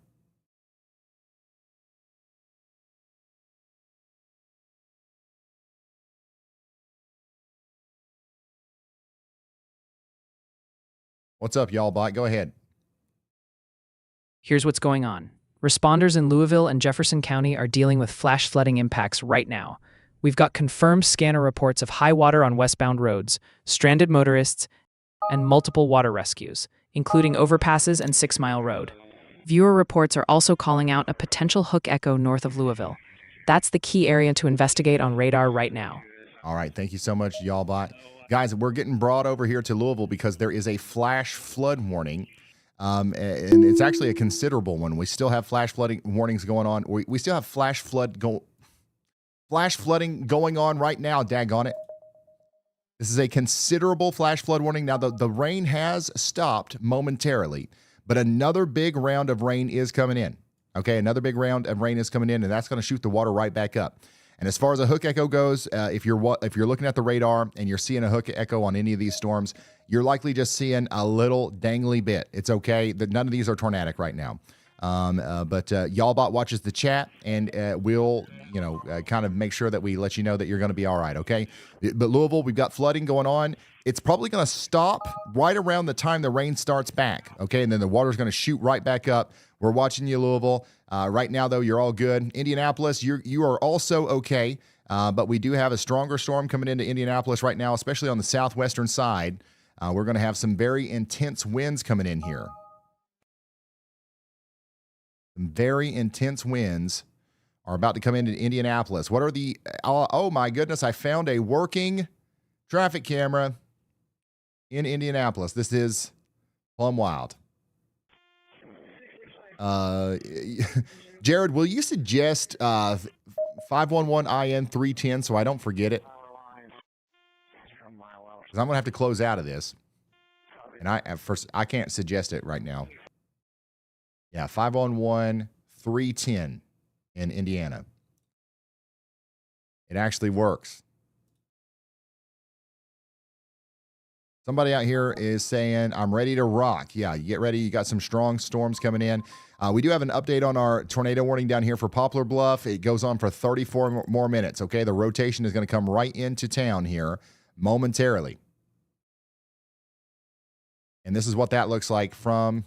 What's up, y'all bot? Go ahead. Here's what's going on. Responders in Louisville and Jefferson County are dealing with flash flooding impacts right now. We've got confirmed scanner reports of high water on westbound roads, stranded motorists, and multiple water rescues, including overpasses and 6 Mile Road. Viewer reports are also calling out a potential hook echo north of Louisville. That's the key area to investigate on radar right now. All right, thank you so much, y'all bot. Guys, we're getting brought over here to Louisville because there is a flash flood warning, and it's actually a considerable one. We still have flash flooding warnings going on. We still have flash flooding going on right now, daggone it. This is a considerable flash flood warning. Now, the rain has stopped momentarily, but another big round of rain is coming in. Okay, another big round of rain is coming in, and that's going to shoot the water right back up. And as far as a hook echo goes, if you're looking at the radar and you're seeing a hook echo on any of these storms, you're likely just seeing a little dangly bit. It's okay. None of these are tornadic right now. But y'all bot watches the chat, and we'll kind of make sure that we let you know that you're going to be all right. Okay. But Louisville, we've got flooding going on. It's probably going to stop right around the time the rain starts back. Okay, and then the water's going to shoot right back up. We're watching you, Louisville. Right now, though, you're all good. Indianapolis, you are also okay, but we do have a stronger storm coming into Indianapolis right now, especially on the southwestern side. We're going to have some very intense winds coming in here. Some very intense winds are about to come into Indianapolis. What are the... Oh, my goodness, I found a working traffic camera in Indianapolis. This is plumb wild. Jared, will you suggest 511-IN 310 so I don't forget it? Because I'm going to have to close out of this. And I can't suggest it right now. Yeah, 511-310 in Indiana. It actually works. Somebody out here is saying, I'm ready to rock. Yeah, you get ready. You got some strong storms coming in. We do have an update on our tornado warning down here for Poplar Bluff. It goes on for 34 more minutes, okay? The rotation is going to come right into town here momentarily. And this is what that looks like from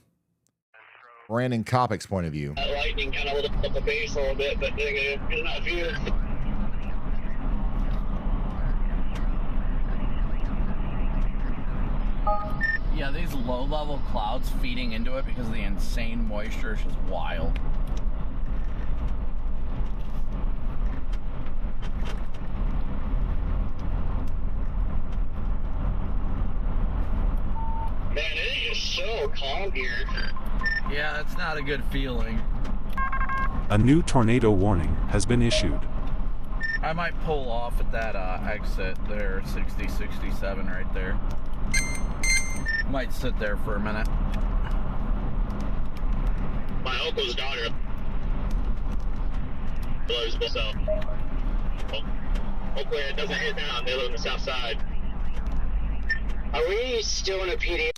Brandon Kopic's point of view. Lightning kind of lit up the base a little bit, but it's not here. Yeah, these low-level clouds feeding into it because of the insane moisture is just wild. Man, it is so calm here. Yeah, it's not a good feeling. A new tornado warning has been issued. I might pull off at that exit there, 60, 67 right there. Might sit there for a minute. My uncle's daughter lives so hopefully it doesn't hit down. They live on the south side. Are we still in a PD?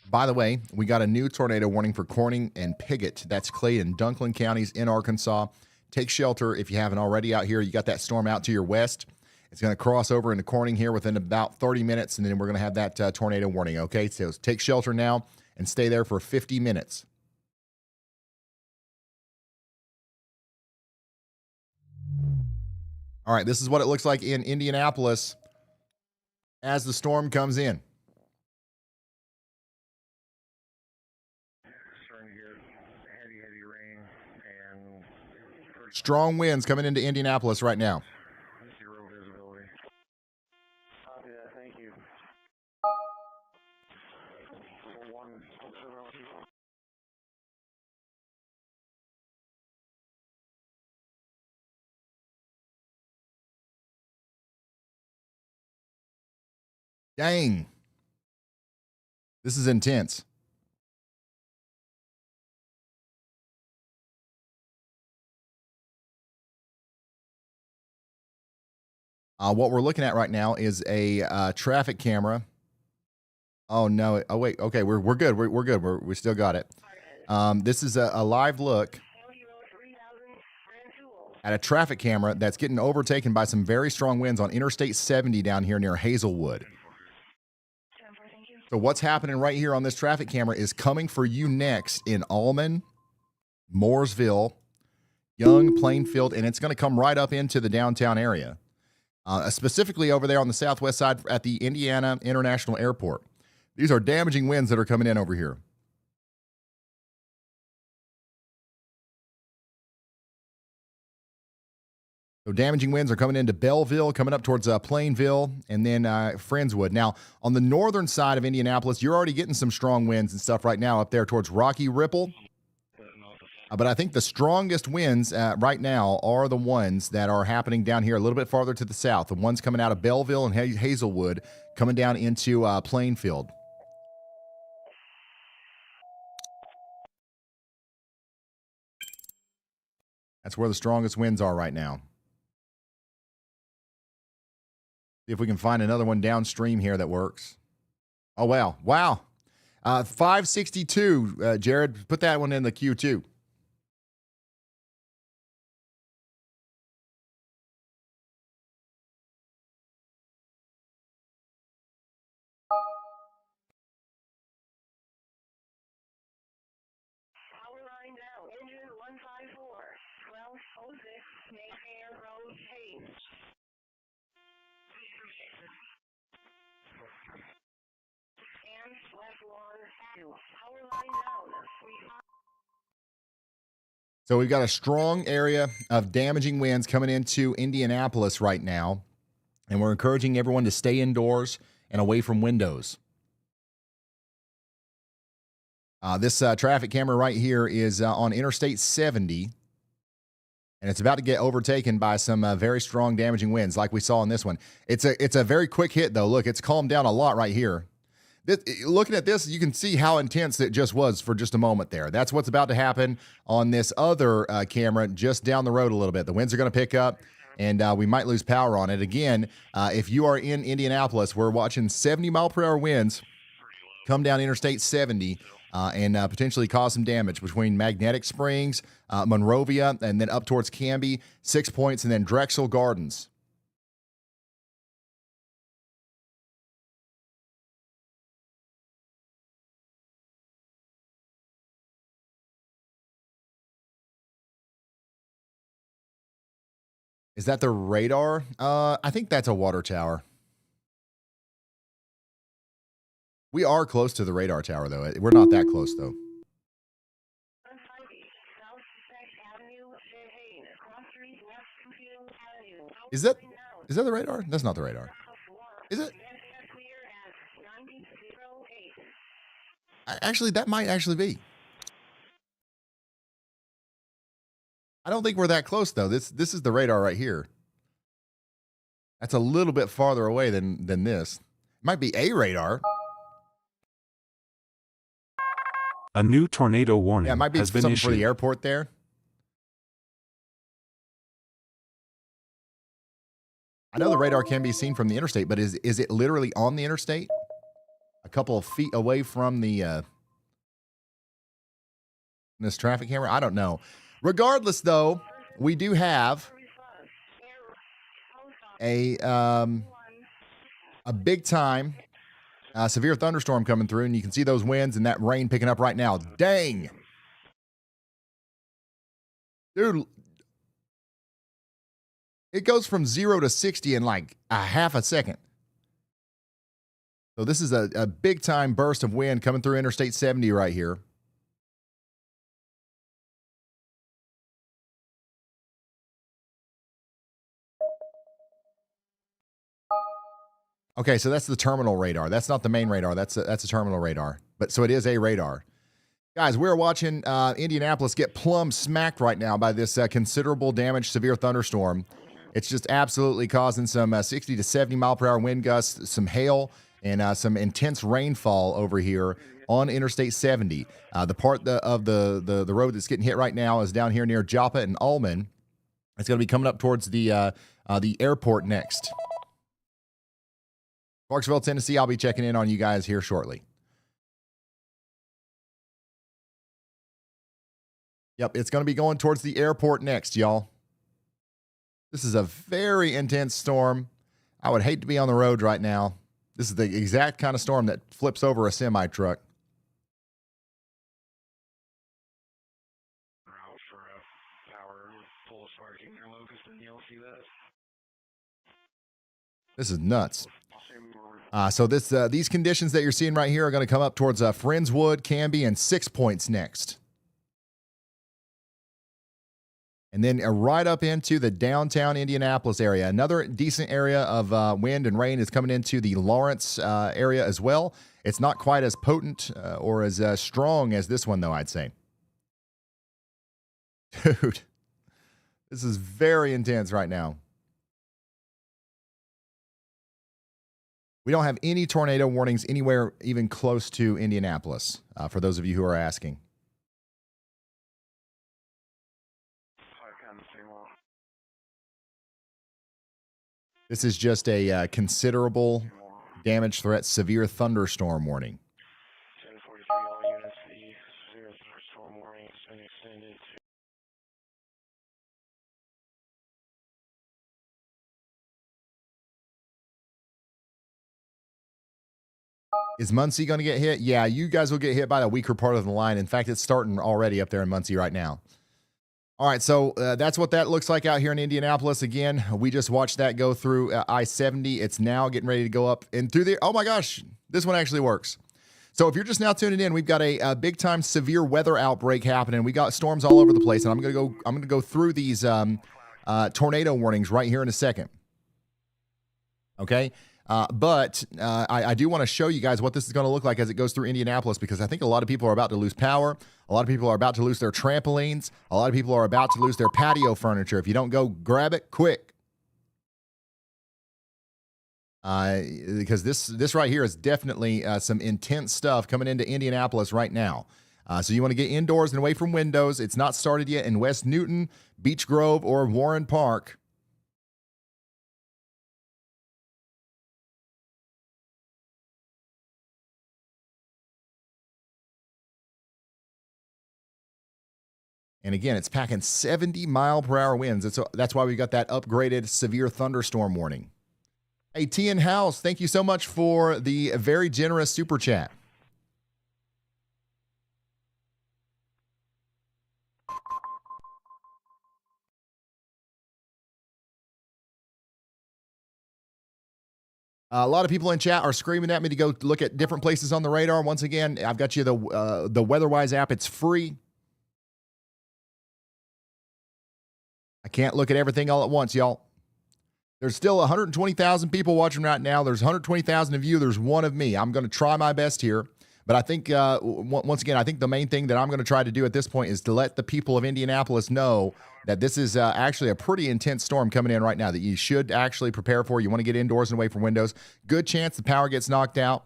By the way, we got a new tornado warning for Corning and Piggott. That's Clay and Dunklin counties in Arkansas. Take shelter if you haven't already out here. You got that storm out to your west. It's going to cross over into Corning here within about 30 minutes, and then we're going to have that tornado warning, okay? So take shelter now and stay there for 50 minutes. All right, this is what it looks like in Indianapolis as the storm comes in. Strong winds coming into Indianapolis right now. Dang. This is intense. What we're looking at right now is a traffic camera. Oh, no. Oh, wait. Okay, we're good. We're good. We still got it. This is a live look at a traffic camera that's getting overtaken by some very strong winds on Interstate 70 down here near Hazelwood. So what's happening right here on this traffic camera is coming for you next in Allman, Mooresville, Young, Plainfield, and it's going to come right up into the downtown area. Specifically over there on the southwest side at the Indiana International Airport. These are damaging winds that are coming in over here. So damaging winds are coming into Belleville, coming up towards Plainville, and then Friendswood. Now, on the northern side of Indianapolis, you're already getting some strong winds and stuff right now up there towards Rocky Ripple. But I think the strongest winds right now are the ones that are happening down here a little bit farther to the south. The ones coming out of Belleville and Hazelwood coming down into Plainfield. That's where the strongest winds are right now. See if we can find another one downstream here that works. Oh, wow. Wow. 562, Jared. Put that one in the queue, too. Power line down. Engine 154. 1206 Mayfair Road, Hayes. And left one. Power line down. So we've got a strong area of damaging winds coming into Indianapolis right now, and we're encouraging everyone to stay indoors and away from windows. This traffic camera right here is on Interstate 70, and it's about to get overtaken by some very strong damaging winds like we saw in this one. It's a very quick hit, though. Look, it's calmed down a lot right here. Looking at this, you can see how intense it just was for just a moment there. That's what's about to happen on this other camera just down the road a little bit. The winds are going to pick up. and we might lose power on it. Again, if you are in Indianapolis, we're watching 70-mile-per-hour winds come down Interstate 70 and potentially cause some damage between Magnetic Springs, Monrovia, and then up towards Canby, 6 Points, and then Drexel Gardens. Is that the radar? I think that's a water tower. We are close to the radar tower, though. We're not that close, though. Is that the radar? That's not the radar. Is it? Actually, that might actually be. I don't think we're that close, though. This is the radar right here. That's a little bit farther away than this. It might be a radar. A new tornado warning it might be has been something issued. for the airport there. I know the radar can be seen from the interstate, but is it literally on the interstate? A couple of feet away from the this traffic camera? I don't know. Regardless, though, we do have a big time severe thunderstorm coming through, and you can see those winds and that rain picking up right now. Dang. Dude, it goes from 0 to 60 in like a half a second. So this is a big time burst of wind coming through Interstate 70 right here. Okay, so that's the terminal radar. That's not the main radar. That's a terminal radar. But so it is a radar. Guys, we're watching Indianapolis get plumb smacked right now by this considerable damage severe thunderstorm. It's just absolutely causing some 60 to 70 mile per hour wind gusts, some hail, and some intense rainfall over here on Interstate 70. The part of the road that's getting hit right now is down here near Joppa and Allman. It's going to be coming up towards the airport next. Clarksville, Tennessee, I'll be checking in on you guys here shortly. Yep, it's going to be going towards the airport next, y'all. This is a very intense storm. I would hate to be on the road right now. This is the exact kind of storm that flips over a semi-truck. This is nuts. So these conditions that you're seeing right here are going to come up towards Friendswood, Canby, and 6 Points next. And then right up into the downtown Indianapolis area. Another decent area of wind and rain is coming into the Lawrence area as well. It's not quite as potent or as strong as this one, though, I'd say. Dude, this is very intense right now. We don't have any tornado warnings anywhere even close to Indianapolis, for those of you who are asking. This is just a considerable damage threat, severe thunderstorm warning. 1043, all units, the severe thunderstorm warning has been extended to... Is Muncie going to get hit? Yeah, you guys will get hit by the weaker part of the line. In fact, it's starting already up there in Muncie right now. All right, so that's what that looks like out here in Indianapolis. Again, we just watched that go through I-70. It's now getting ready to go up and through there. Oh, my gosh, this one actually works. So if you're just now tuning in, we've got a big-time severe weather outbreak happening. We got storms all over the place, and I'm going to go through these tornado warnings right here in a second. Okay? But I do want to show you guys what this is going to look like as it goes through Indianapolis, because I think a lot of people are about to lose power. A lot of people are about to lose their trampolines. A lot of people are about to lose their patio furniture. If you don't go grab it quick. Because this right here is definitely some intense stuff coming into Indianapolis right now. So you want to get indoors and away from windows. It's not started yet in West Newton, Beech Grove, or Warren Park. And again, it's packing 70-mile-per-hour winds. That's why we got that upgraded severe thunderstorm warning. Hey, T in House, thank you so much for the very generous super chat. A lot of people in chat are screaming at me to go look at different places on the radar. Once again, I've got you the WeatherWise app. It's free. I can't look at everything all at once, y'all. There's still 120,000 people watching right now. There's 120,000 of you. There's one of me. I'm going to try my best here. But I think, once again, I think the main thing that I'm going to try to do at this point is to let the people of Indianapolis know that this is actually a pretty intense storm coming in right now that you should actually prepare for. You want to get indoors and away from windows. Good chance the power gets knocked out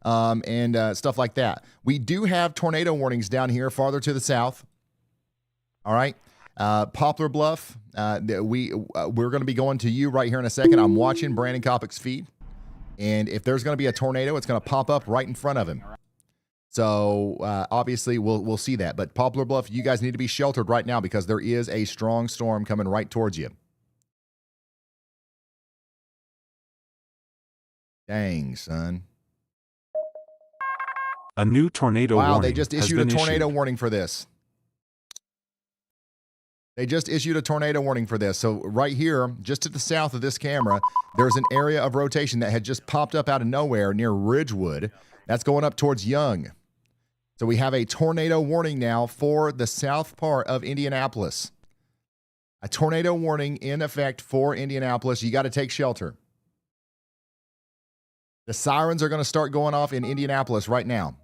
and stuff like that. We do have tornado warnings down here farther to the south. All right. Poplar Bluff, we're going to be going to you right here in a second. I'm watching Brandon Kopic's feed, and if there's going to be a tornado, it's going to pop up right in front of him. So obviously we'll see that. But Poplar Bluff, you guys need to be sheltered right now because there is a strong storm coming right towards you. Dang, son. A new tornado warning. Wow, they just issued a tornado warning for this. They just issued a tornado warning for this. So right here, just to the south of this camera, there's an area of rotation that had just popped up out of nowhere near Ridgewood. That's going up towards Young. So we have a tornado warning now for the south part of Indianapolis. A tornado warning in effect for Indianapolis. You got to take shelter. The sirens are going to start going off in Indianapolis right now.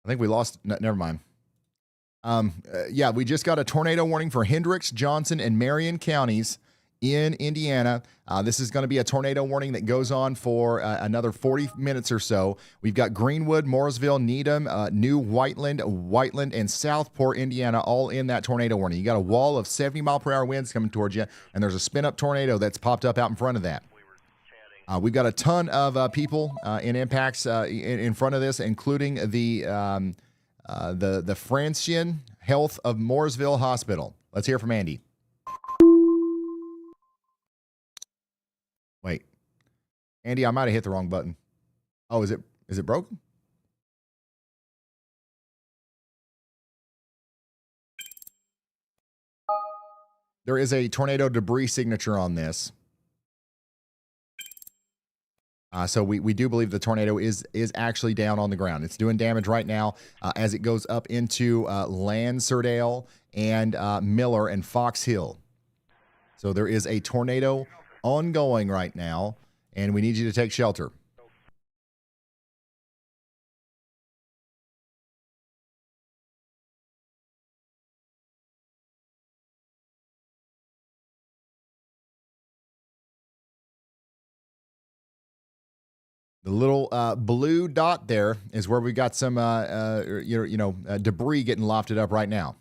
I think we lost. Never mind. Yeah, we just got a tornado warning for Hendricks, Johnson, and Marion counties in Indiana. This is going to be a tornado warning that goes on for another 40 minutes or so. We've got Greenwood, Mooresville, Needham, New Whiteland, and Southport, Indiana, all in that tornado warning. You got a wall of 70-mile-per-hour winds coming towards you, and there's a spin-up tornado that's popped up out in front of that. We've got a ton of people in impacts in front of this, including the Francian Health of Mooresville Hospital. Let's hear from Andy. Wait, Andy, I might have hit the wrong button. Oh, is it broken? There is a tornado debris signature on this. So we do believe the tornado is actually down on the ground. It's doing damage right now as it goes up into Lanserdale and Miller and Fox Hill. So there is a tornado ongoing right now, and we need you to take shelter. The little blue dot there is where we got some, debris getting lofted up right now.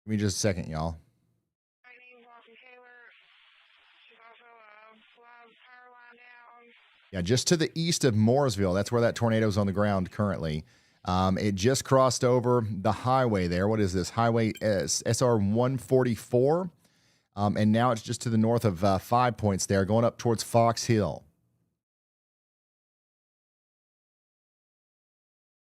Give me just a second, y'all. Yeah, just to the east of Mooresville. That's where that tornado's on the ground currently. It just crossed over the highway there. What is this? Highway SR 144. And now it's just to the north of 5 Points there, going up towards Fox Hill.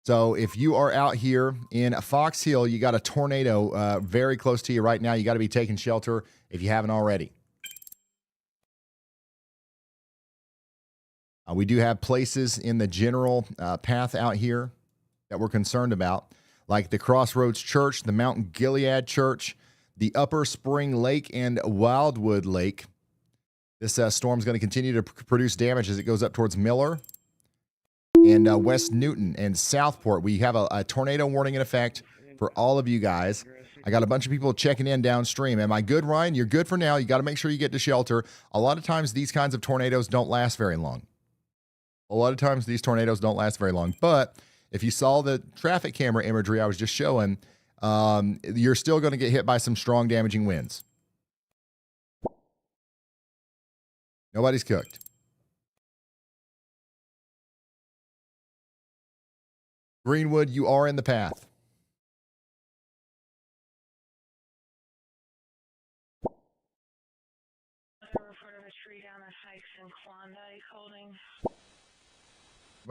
So if you are out here in Fox Hill, you got a tornado very close to you right now. You got to be taking shelter if you haven't already. We do have places in the general path out here that we're concerned about, like the Crossroads Church, the Mount Gilead Church, the Upper Spring Lake, and Wildwood Lake. This storm's going to continue to produce damage as it goes up towards Miller and West Newton and Southport. We have a tornado warning in effect for all of you guys. I got a bunch of people checking in downstream. Am I good, Ryan? You're good for now. You got to make sure you get to shelter. A lot of times these kinds of tornadoes don't last very long. But if you saw the traffic camera imagery I was just showing, you're still going to get hit by some strong damaging winds. Nobody's cooked. Greenwood, you are in the path.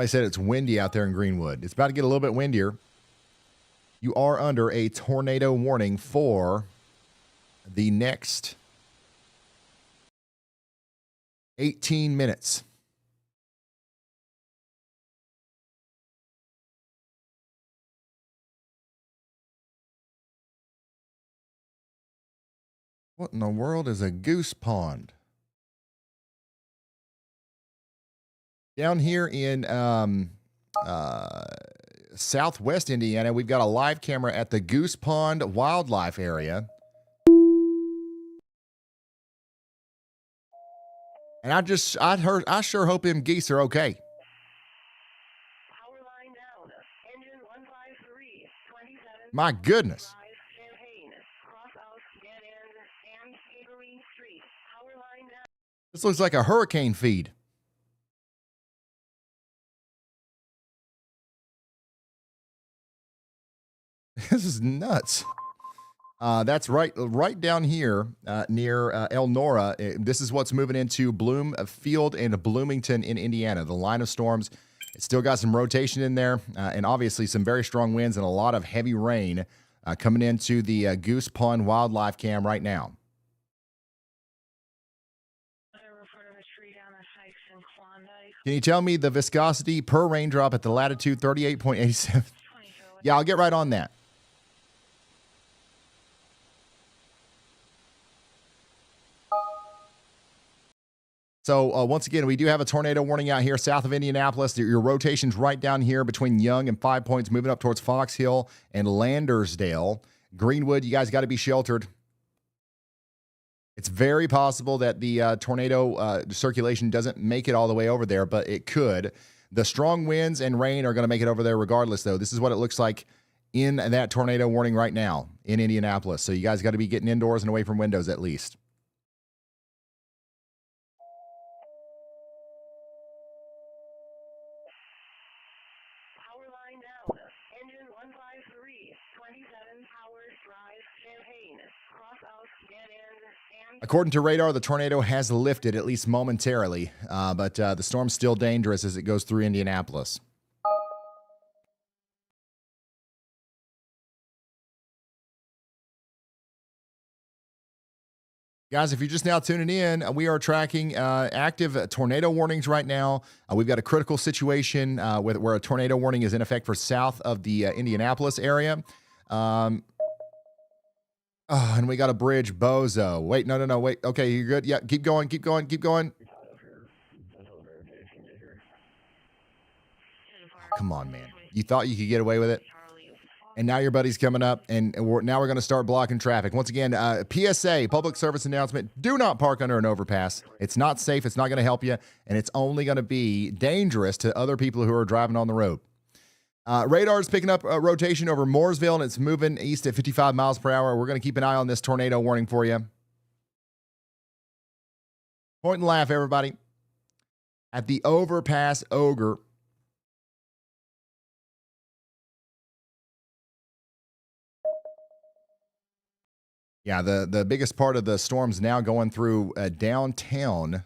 I said it's windy out there in Greenwood. It's about to get a little bit windier. You are under a tornado warning for the next 18 minutes. What in the world is a goose pond? Down here in southwest Indiana, we've got a live camera at the Goose Pond Wildlife Area. And I sure hope them geese are okay. Power line down. Engine 153, 27. My goodness. Champaign, cross out, dead end, and Haverine Street. Power line down. This looks like a hurricane feed. This is nuts. That's right down here near Elnora. This is what's moving into Bloomfield and Bloomington in Indiana. The line of storms, it's still got some rotation in there, and obviously some very strong winds and a lot of heavy rain coming into the Goose Pond Wildlife Cam right now. Can you tell me the viscosity per raindrop at the latitude 38.87? Yeah, I'll get right on that. So once again, we do have a tornado warning out here south of Indianapolis. Your rotation's right down here between Young and 5 Points, moving up towards Fox Hill and Landersdale. Greenwood, you guys got to be sheltered. It's very possible that the tornado circulation doesn't make it all the way over there, but it could. The strong winds and rain are going to make it over there regardless, though. This is what it looks like in that tornado warning right now in Indianapolis. So you guys got to be getting indoors and away from windows at least. Power line down. Engine 153, 27 Howard Drive, Champaign, cross out, dead end, and... According to radar, the tornado has lifted, at least momentarily, but the storm's still dangerous as it goes through Indianapolis. Guys, if you're just now tuning in, we are tracking active tornado warnings right now. We've got a critical situation where a tornado warning is in effect for south of the Indianapolis area. And we got a bridge, bozo. Wait, no, wait. Okay, you're good. Yeah, keep going. Come on, man. You thought you could get away with it? And now your buddy's coming up, and now we're going to start blocking traffic. Once again, PSA, public service announcement, do not park under an overpass. It's not safe, it's not going to help you, and it's only going to be dangerous to other people who are driving on the road. Radar is picking up rotation over Mooresville, and it's moving east at 55 miles per hour. We're going to keep an eye on this tornado warning for you. Point and laugh, everybody. At the overpass ogre. Yeah, the biggest part of the storm's now going through downtown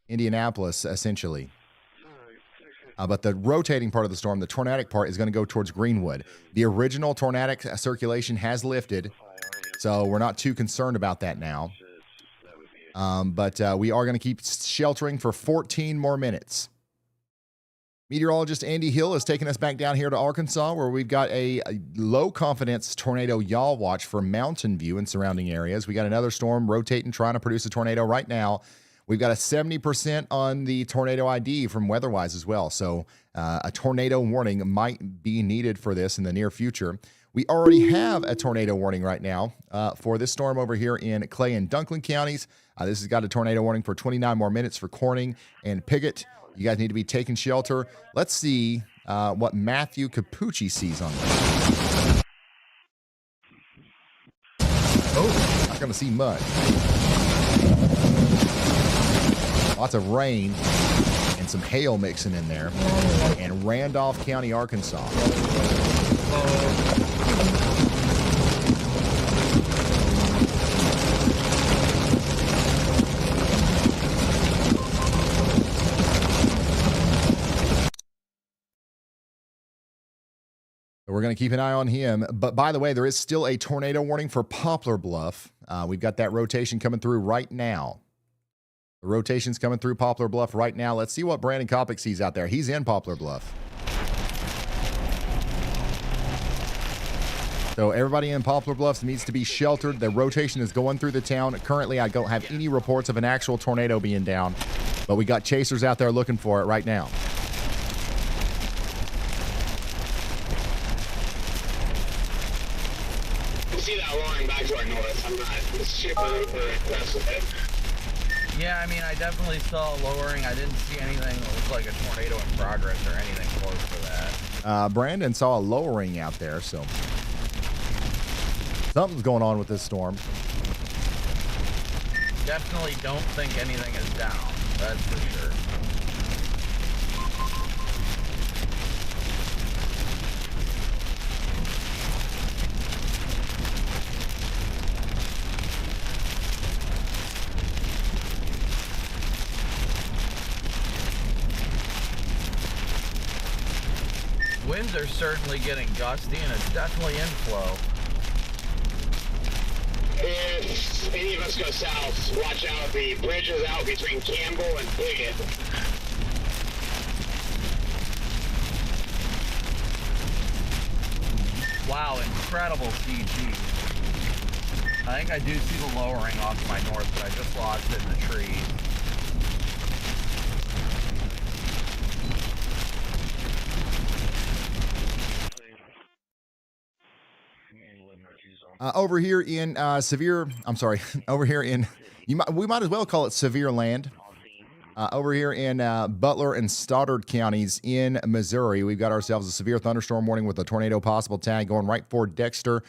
Indianapolis, essentially. But the rotating part of the storm, the tornadic part, is going to go towards Greenwood. The original tornadic circulation has lifted, so we're not too concerned about that now. But we are going to keep sheltering for 14 more minutes. Meteorologist Andy Hill is taking us back down here to Arkansas, where we've got a low-confidence tornado yaw watch for Mountain View and surrounding areas. We got another storm rotating, trying to produce a tornado right now. We've got a 70% on the tornado ID from WeatherWise as well. So a tornado warning might be needed for this in the near future. We already have a tornado warning right now for this storm over here in Clay and Dunklin counties. This has got a tornado warning for 29 more minutes for Corning and Piggott. You guys need to be taking shelter. Let's see what Matthew Capucci sees on this. going to see much. Lots of rain and some hail mixing in there. And Randolph County, Arkansas. We're going to keep an eye on him. But by the way, there is still a tornado warning for Poplar Bluff. We've got that rotation coming through right now. The rotation's coming through Poplar Bluff right now. Let's see what Brandon Kopic sees out there. He's in Poplar Bluff. So everybody in Poplar Bluffs needs to be sheltered. The rotation is going through the town. Currently, I don't have any reports of an actual tornado being down, but we got chasers out there looking for it right now. See that roaring back to our north. I'm not super impressed with it. Yeah, I mean, I definitely saw lowering. I didn't see anything that looked like a tornado in progress or anything close to that. Brandon saw a lowering out there, so something's going on with this storm. Definitely don't think anything is down. That's for sure. Winds are certainly getting gusty, and it's definitely inflow. If any of us go south, watch out. The bridge is out between Campbell and Piggott. Wow, incredible CG. I think I do see the lowering off to my north, but I just lost it in the trees. Over here in over here in, we might as well call it severe land. Over here in Butler and Stoddard counties in Missouri, we've got ourselves a severe thunderstorm warning with a tornado possible tag going right for Dexter.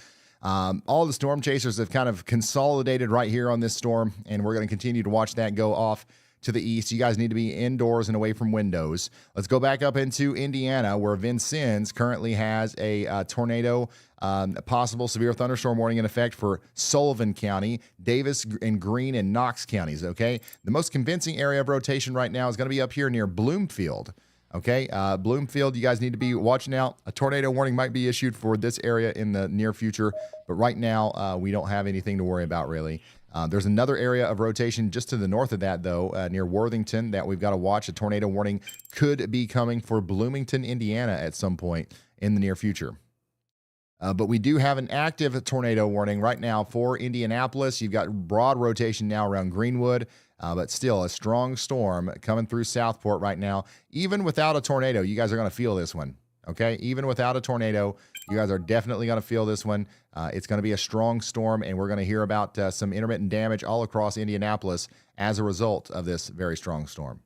All the storm chasers have kind of consolidated right here on this storm, and we're going to continue to watch that go off to the east. You guys need to be indoors and away from windows. Let's go back up into Indiana, where Vincennes currently has a tornado, a possible severe thunderstorm warning in effect for Sullivan County, Davis and Greene and Knox counties, okay? The most convincing area of rotation right now is going to be up here near Bloomfield, okay? Bloomfield, you guys need to be watching out. A tornado warning might be issued for this area in the near future, but right now we don't have anything to worry about, really. There's another area of rotation just to the north of that, though, near Worthington, that we've got to watch. A tornado warning could be coming for Bloomington, Indiana at some point in the near future. But we do have an active tornado warning right now for Indianapolis. You've got broad rotation now around Greenwood, but still a strong storm coming through Southport right now. Even without a tornado, you guys are going to feel this one. Okay, even without a tornado, you guys are definitely going to feel this one. It's going to be a strong storm, and we're going to hear about some intermittent damage all across Indianapolis as a result of this very strong storm.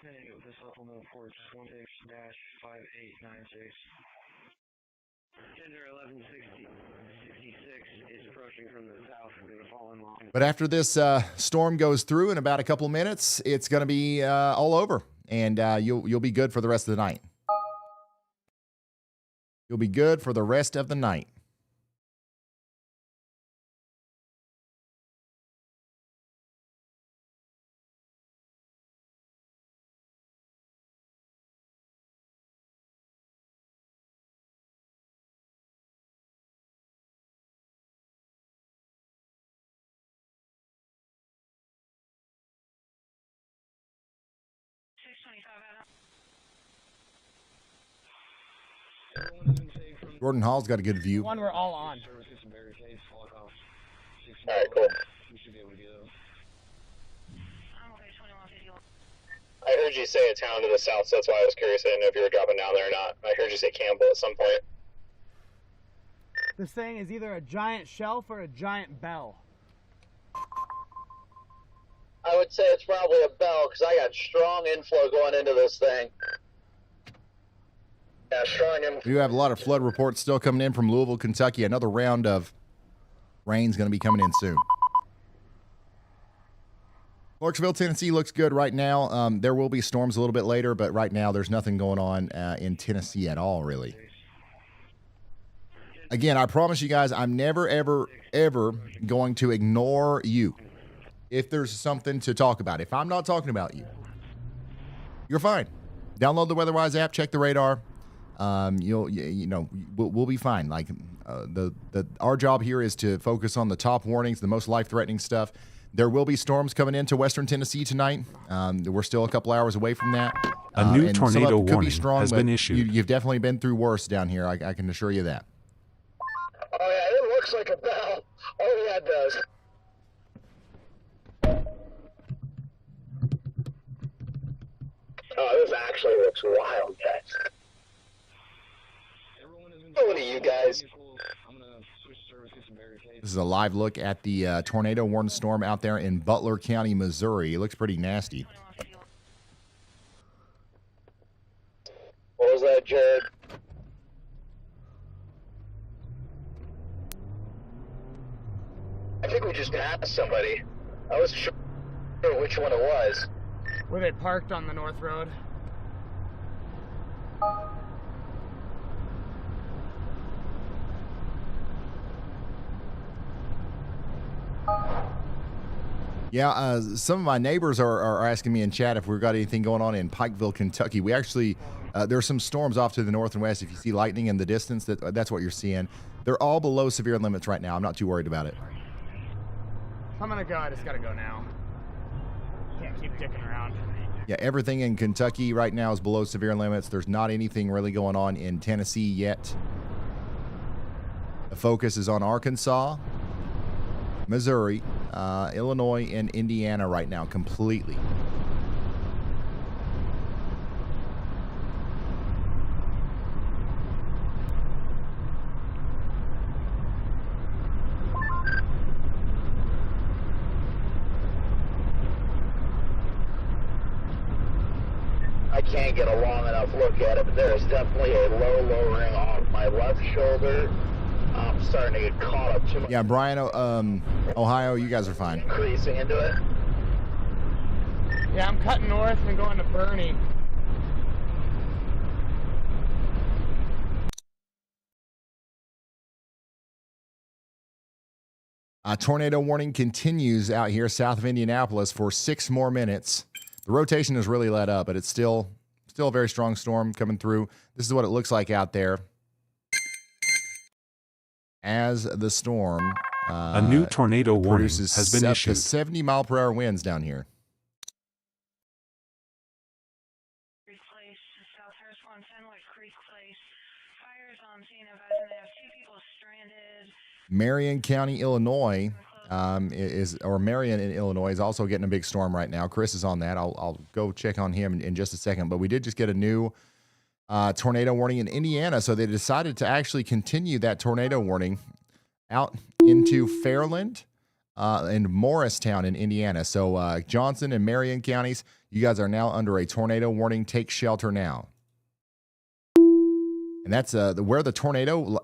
This supplement report 16-5896. Tender 1166 is approaching from the south. We're going to fall in line. But after this storm goes through in about a couple of minutes, it's going to be all over, and you'll be good for the rest of the night. You'll be good for the rest of the night. Gordon Hall's got a good view. One we're all on. Alright, cool. I heard you say a town to the south, so that's why I was curious. I didn't know if you were dropping down there or not. I heard you say Campbell at some point. This thing is either a giant shelf or a giant bell. I would say it's probably a bell because I got strong inflow going into this thing. Yeah, strong inflow. We have a lot of flood reports still coming in from Louisville, Kentucky. Another round of Rain's going to be coming in soon. Clarksville, Tennessee looks good right now. There will be storms a little bit later, but right now there's nothing going on in Tennessee at all, really. Again, I promise you guys, I'm never, ever, ever going to ignore you if there's something to talk about. If I'm not talking about you, you're fine. Download the WeatherWise app, check the radar. We'll be fine. Like our job here is to focus on the top warnings, the most life-threatening stuff. There will be storms coming into western Tennessee tonight. We're still a couple hours away from that. A new and tornado some of it could warning be strong, has but been issued. You've definitely been through worse down here. I can assure you that. Oh yeah, it looks like a bell. Oh yeah, it does. Oh, this actually looks wild, guys. What are you guys? This is a live look at the tornado warned storm out there in Butler County, Missouri. It looks pretty nasty. What was that, Jared? I think we just passed somebody. I wasn't sure which one it was. Were they parked on the North Road? Yeah, some of my neighbors are asking me in chat if we've got anything going on in Pikeville, Kentucky. We actually, there are some storms off to the north and west. If you see lightning in the distance, that's what you're seeing. They're all below severe limits right now. I'm not too worried about it. I'm gonna go. I just gotta go now. Can't keep dicking around. Yeah, everything in Kentucky right now is below severe limits. There's not anything really going on in Tennessee yet. The focus is on Arkansas, Missouri, Illinois, and Indiana right now completely. I can't get a long enough look at it, but there is definitely a low lowering off my left shoulder. I'm starting to get caught up to my... Yeah, Brian, Ohio, you guys are fine. Increasing into it. Yeah, I'm cutting north and going to Bernie. Tornado warning continues out here south of Indianapolis for 6 more minutes. The rotation has really let up, but it's still a very strong storm coming through. This is what it looks like out there as the storm a new tornado warning has been up to issued. 70-mile-per-hour winds down here. Marion County, Illinois, Marion in Illinois is also getting a big storm right now. Chris is on that. I'll go check on him in just a second. But we did just get a new tornado warning in Indiana, so they decided to actually continue that tornado warning out into Fairland and Morristown in Indiana. So Johnson and Marion counties, you guys are now under a tornado warning. Take shelter now. And that's where the tornado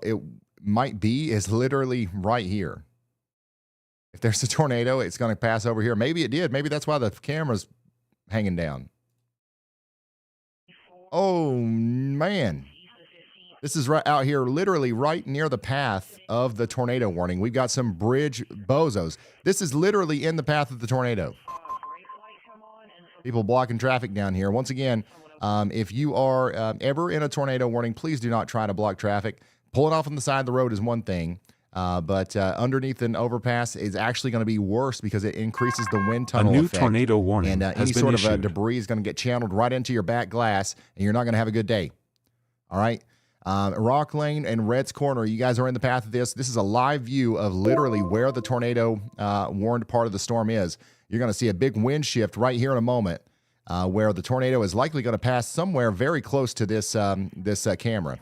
might be is literally right here. If there's a tornado, it's going to pass over here. Maybe it did. Maybe that's why the camera's hanging down. Oh, man. This is right out here, literally right near the path of the tornado warning. We've got some bridge bozos. This is literally in the path of the tornado. People blocking traffic down here. Once again, if you are ever in a tornado warning, please do not try to block traffic. Pulling off on the side of the road is one thing, but underneath an overpass is actually going to be worse because it increases the wind tunnel effect. A new tornado warning and has any been sort issued. of debris is going to get channeled right into your back glass, and you're not going to have a good day. All right? Rock Lane and Red's Corner, you guys are in the path of this. This is a live view of literally where the tornado warned part of the storm is. You're going to see a big wind shift right here in a moment where the tornado is likely going to pass somewhere very close to this camera.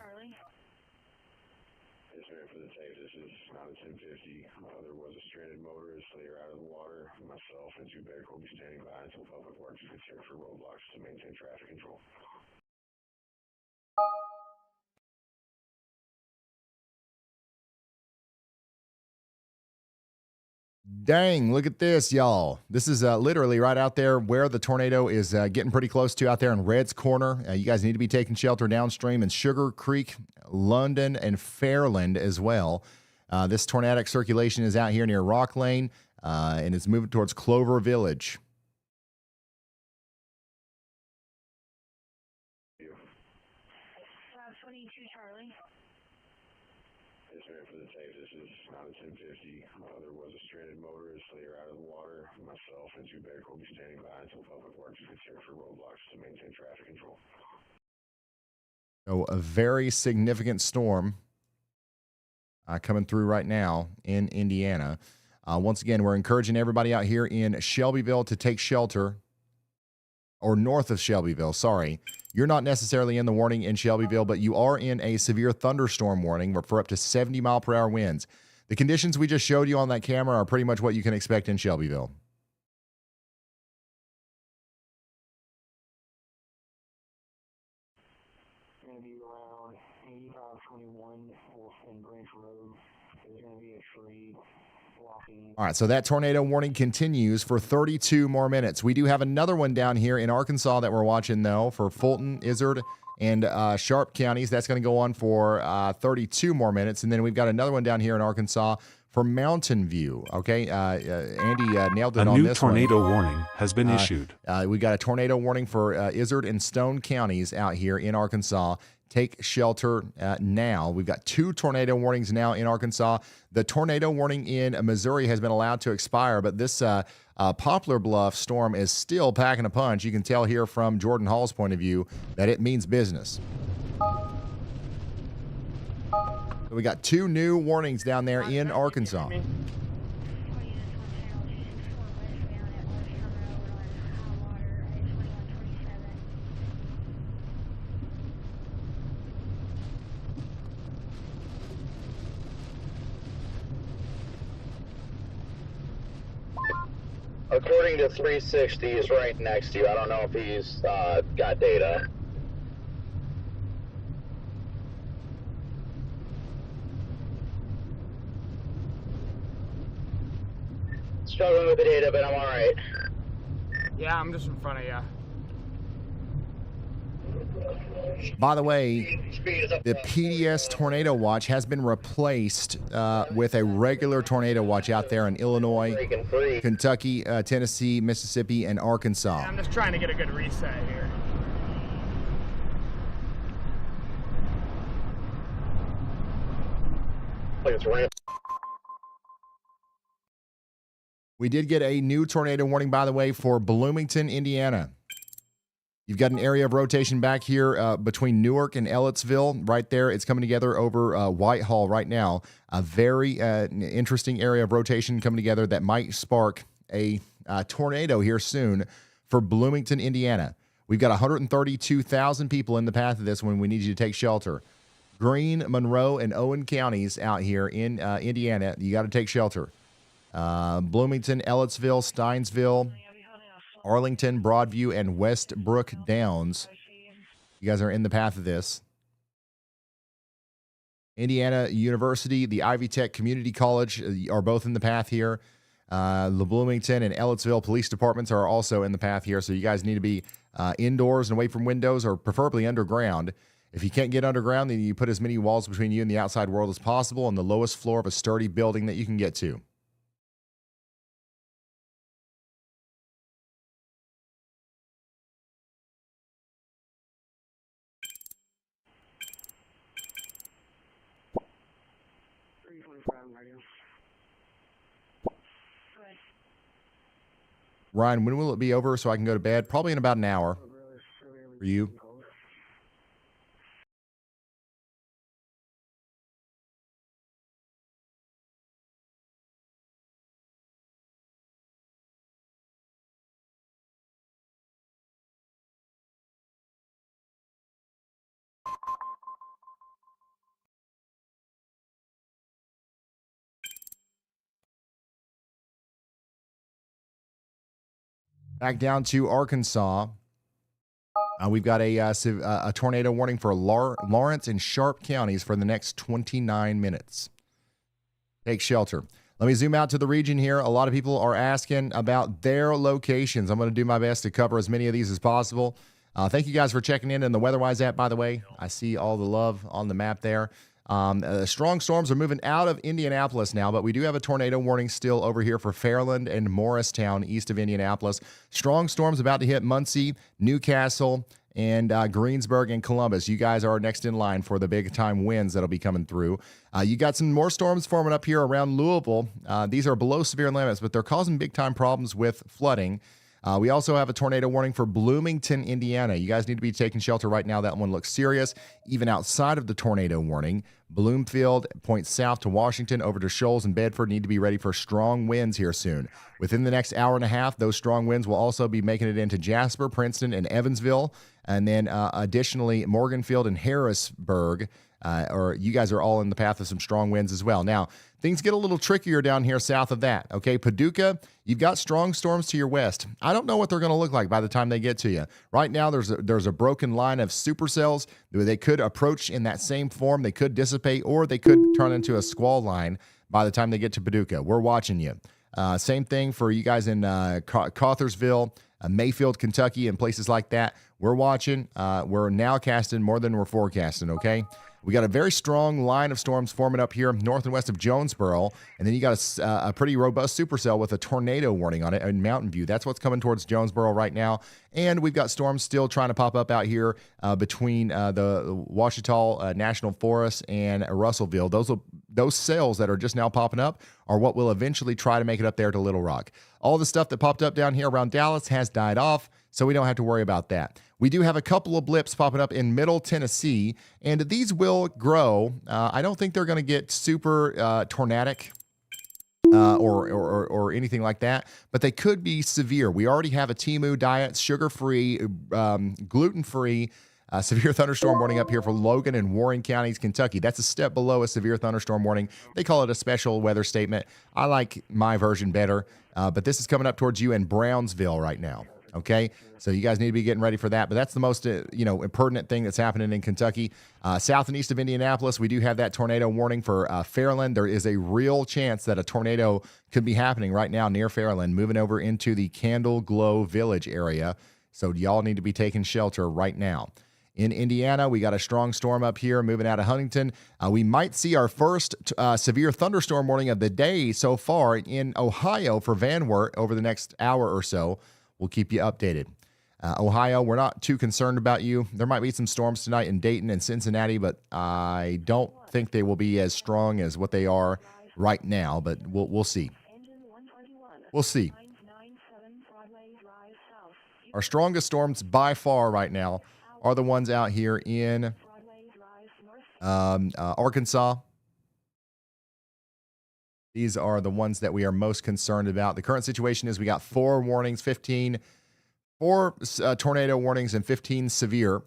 There was a stranded motorist. They are out of the water. Myself and 2 Bear will be standing by until public works gets here for roadblocks to maintain traffic control. Dang, look at this, y'all. This is literally right out there where the tornado is getting pretty close to out there in Red's Corner. You guys need to be taking shelter downstream in Sugar Creek, London, and Fairland as well. This tornadic circulation is out here near Rock Lane, and it's moving towards Clover Village. 22 Charlie. Yes, ma'am, for the tape, this is on 1050. There was a stranded motorist, so you're out of the water. Myself and two Bear will be standing by until Public Works gets here for roadblocks to maintain traffic control. So a very significant storm coming through right now in Indiana. Once again, we're encouraging everybody out here in Shelbyville to take shelter, or north of Shelbyville, sorry. You're not necessarily in the warning in Shelbyville, but you are in a severe thunderstorm warning for up to 70-mile-per-hour winds. The conditions we just showed you on that camera are pretty much what you can expect in Shelbyville. Going to be around 8521 Wolf and Branch Road. There's going to be a tree blocking. All right, so that tornado warning continues for 32 more minutes. We do have another one down here in Arkansas that we're watching, though, for Fulton, Izard, and Sharp counties. That's going to go on for 32 more minutes. And then we've got another one down here in Arkansas for Mountain View. Okay, Andy nailed it on this one. A new tornado warning has been issued. We got a tornado warning for Izard and Stone counties out here in Arkansas. Take shelter now. We've got 2 tornado warnings now in Arkansas. The tornado warning in Missouri has been allowed to expire, but this Poplar Bluff storm is still packing a punch. You can tell here from Jordan Hall's point of view that it means business. So we got 2 new warnings down there in Arkansas. According to 360, he's right next to you. I don't know if he's got data. Struggling with the data, but I'm all right. Yeah, I'm just in front of you. By the way, the PDS Tornado Watch has been replaced with a regular tornado watch out there in Illinois, Kentucky, Tennessee, Mississippi, and Arkansas. Yeah, I'm just trying to get a good reset here. We did get a new tornado warning, by the way, for Bloomington, Indiana. You've got an area of rotation back here between Newark and Ellettsville. Right there, it's coming together over Whitehall right now. A very interesting area of rotation coming together that might spark a tornado here soon for Bloomington, Indiana. We've got 132,000 people in the path of this one. We need you to take shelter. Greene, Monroe, and Owen counties out here in Indiana. You got to take shelter. Bloomington, Ellettsville, Steinsville, Arlington, Broadview, and Westbrook Downs. You guys are in the path of this. Indiana University, the Ivy Tech Community College are both in the path here. The Bloomington and Ellettsville police departments are also in the path here, so you guys need to be indoors and away from windows, or preferably underground. If you can't get underground, then you put as many walls between you and the outside world as possible on the lowest floor of a sturdy building that you can get to. Ryan, when will it be over so I can go to bed? Probably in about an hour. For you? Back down to Arkansas. We've got a tornado warning for Lawrence and Sharp counties for the next 29 minutes. Take shelter. Let me zoom out to the region here. A lot of people are asking about their locations. I'm going to do my best to cover as many of these as possible. Thank you guys for checking in the WeatherWise app, by the way. I see all the love on the map there. Strong storms are moving out of Indianapolis now, but we do have a tornado warning still over here for Fairland and Morristown, east of Indianapolis. Strong storms about to hit Muncie, Newcastle, and Greensburg and Columbus. You guys are next in line for the big-time winds that'll be coming through. You got some more storms forming up here around Louisville. These are below severe limits, but they're causing big-time problems with flooding. We also have a tornado warning for Bloomington, Indiana. You guys need to be taking shelter right now. That one looks serious. Even outside of the tornado warning, Bloomfield points south to Washington, over to Shoals and Bedford. Need to be ready for strong winds here soon. Within the next hour and a half, those strong winds will also be making it into Jasper, Princeton, and Evansville. And then additionally, Morganfield and Harrisburg. Or you guys are all in the path of some strong winds as well. Now, things get a little trickier down here south of that. Okay, Paducah, you've got strong storms to your west. I don't know what they're going to look like by the time they get to you. Right now, there's a broken line of supercells. They could approach in that same form. They could dissipate, or they could turn into a squall line by the time they get to Paducah. We're watching you. Same thing for you guys in Carlisle, Mayfield, Kentucky, and places like that. We're watching. We're now casting more than we're forecasting, okay? We got a very strong line of storms forming up here north and west of Jonesboro, and then you got a pretty robust supercell with a tornado warning on it in Mountain View. That's what's coming towards Jonesboro right now, and we've got storms still trying to pop up out here between the Ouachita National Forest and Russellville. Those cells that are just now popping up are what will eventually try to make it up there to Little Rock. All the stuff that popped up down here around Dallas has died off, so we don't have to worry about that. We do have a couple of blips popping up in Middle Tennessee, and these will grow. I don't think they're going to get super tornadic or anything like that, but they could be severe. We already have a Temu diet, sugar-free, gluten-free, severe thunderstorm warning up here for Logan and Warren counties, Kentucky. That's a step below a severe thunderstorm warning. They call it a special weather statement. I like my version better, but this is coming up towards you in Brownsville right now. Okay, so you guys need to be getting ready for that. But that's the most, pertinent thing that's happening in Kentucky. South and east of Indianapolis, we do have that tornado warning for Fairland. There is a real chance that a tornado could be happening right now near Fairland, moving over into the Candle Glow Village area. So y'all need to be taking shelter right now. In Indiana, we got a strong storm up here moving out of Huntington. We might see our first severe thunderstorm warning of the day so far in Ohio for Van Wert over the next hour or so. We'll keep you updated. Ohio, we're not too concerned about you. There might be some storms tonight in Dayton and Cincinnati, but I don't think they will be as strong as what they are right now, but we'll see. We'll see. Our strongest storms by far right now are the ones out here in Arkansas. These are the ones that we are most concerned about. The current situation is we got 4 warnings, 4 tornado warnings, and 15 severe.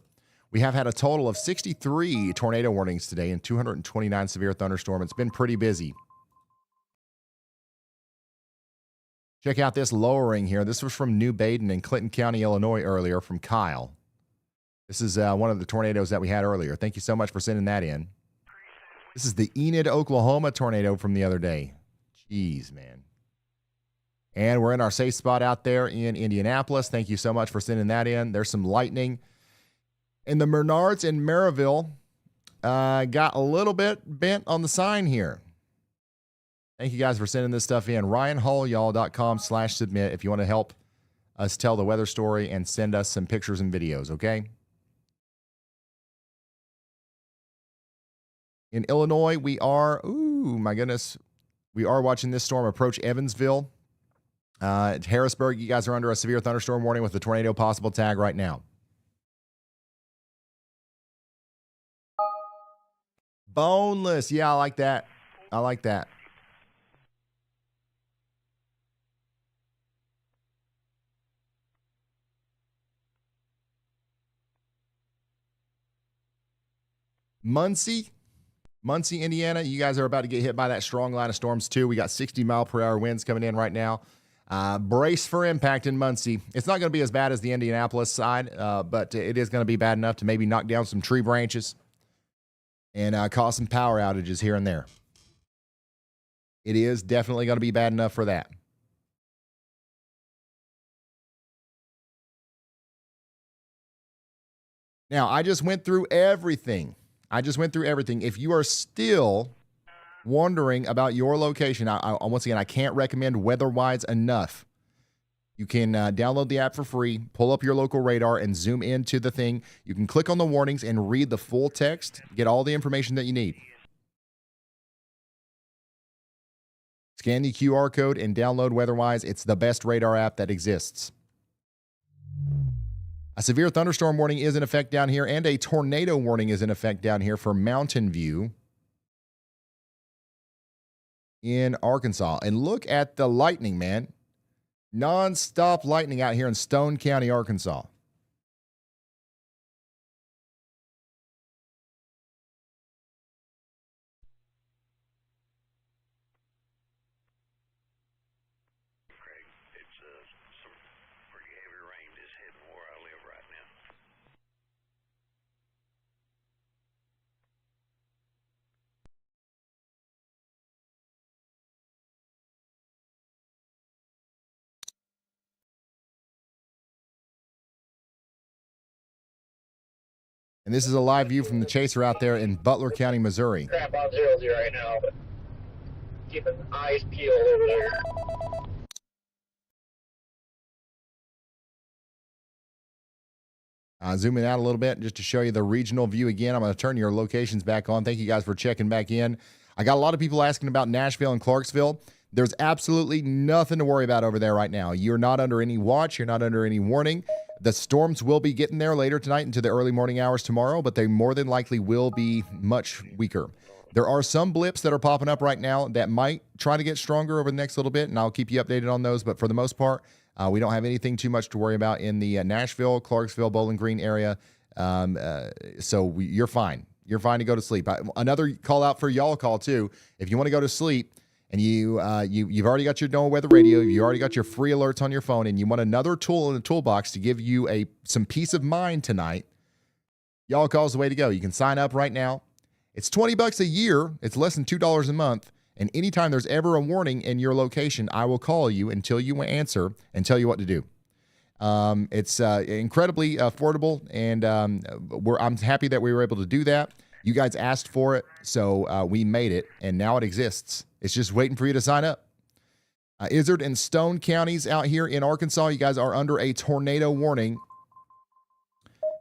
We have had a total of 63 tornado warnings today and 229 severe thunderstorms. It's been pretty busy. Check out this lowering here. This was from New Baden in Clinton County, Illinois earlier from Kyle. This is one of the tornadoes that we had earlier. Thank you so much for sending that in. This is the Enid, Oklahoma tornado from the other day. Jeez, man. And we're in our safe spot out there in Indianapolis. Thank you so much for sending that in. There's some lightning. And the Menards in Maryville got a little bit bent on the sign here. Thank you guys for sending this stuff in. RyanHallYall.com/submit if you want to help us tell the weather story and send us some pictures and videos, okay? In Illinois, we are, my goodness, we are watching this storm approach Evansville. Harrisburg, you guys are under a severe thunderstorm warning with a tornado possible tag right now. Boneless. Yeah, I like that. I like that. Muncie, Indiana, you guys are about to get hit by that strong line of storms too. We got 60-mile-per-hour winds coming in right now. Brace for impact in Muncie. It's not going to be as bad as the Indianapolis side, but it is going to be bad enough to maybe knock down some tree branches and cause some power outages here and there. It is definitely going to be bad enough for that. Now, I just went through everything. If you are still wondering about your location, once again, I can't recommend WeatherWise enough. You can download the app for free, pull up your local radar, and zoom into the thing. You can click on the warnings and read the full text, get all the information that you need. Scan the QR code and download WeatherWise. It's the best radar app that exists. A severe thunderstorm warning is in effect down here, and a tornado warning is in effect down here for Mountain View in Arkansas. And look at the lightning, man. Non-stop lightning out here in Stone County, Arkansas. And this is a live view from the chaser out there in Butler County, Missouri. Crap on 0-0 right now, but keeping eyes peeled over there. Zooming out a little bit just to show you the regional view again. I'm going to turn your locations back on. Thank you guys for checking back in. I got a lot of people asking about Nashville and Clarksville. There's absolutely nothing to worry about over there right now. You're not under any watch. You're not under any warning. The storms will be getting there later tonight into the early morning hours tomorrow, but they more than likely will be much weaker. There are some blips that are popping up right now that might try to get stronger over the next little bit, and I'll keep you updated on those. But for the most part, we don't have anything too much to worry about in the Nashville, Clarksville, Bowling Green area. So you're fine. You're fine to go to sleep. Another call out for y'all call too. If you want to go to sleep, and you've already got your NOAA weather radio, you already got your free alerts on your phone, and you want another tool in the toolbox to give you some peace of mind tonight, YALLCALL is the way to go. You can sign up right now. It's $20 a year. It's less than $2 a month. And anytime there's ever a warning in your location, I will call you until you answer and tell you what to do. It's incredibly affordable, and I'm happy that we were able to do that. You guys asked for it, so we made it, and now it exists. It's just waiting for you to sign up. Izard and Stone counties out here in Arkansas, you guys are under a tornado warning.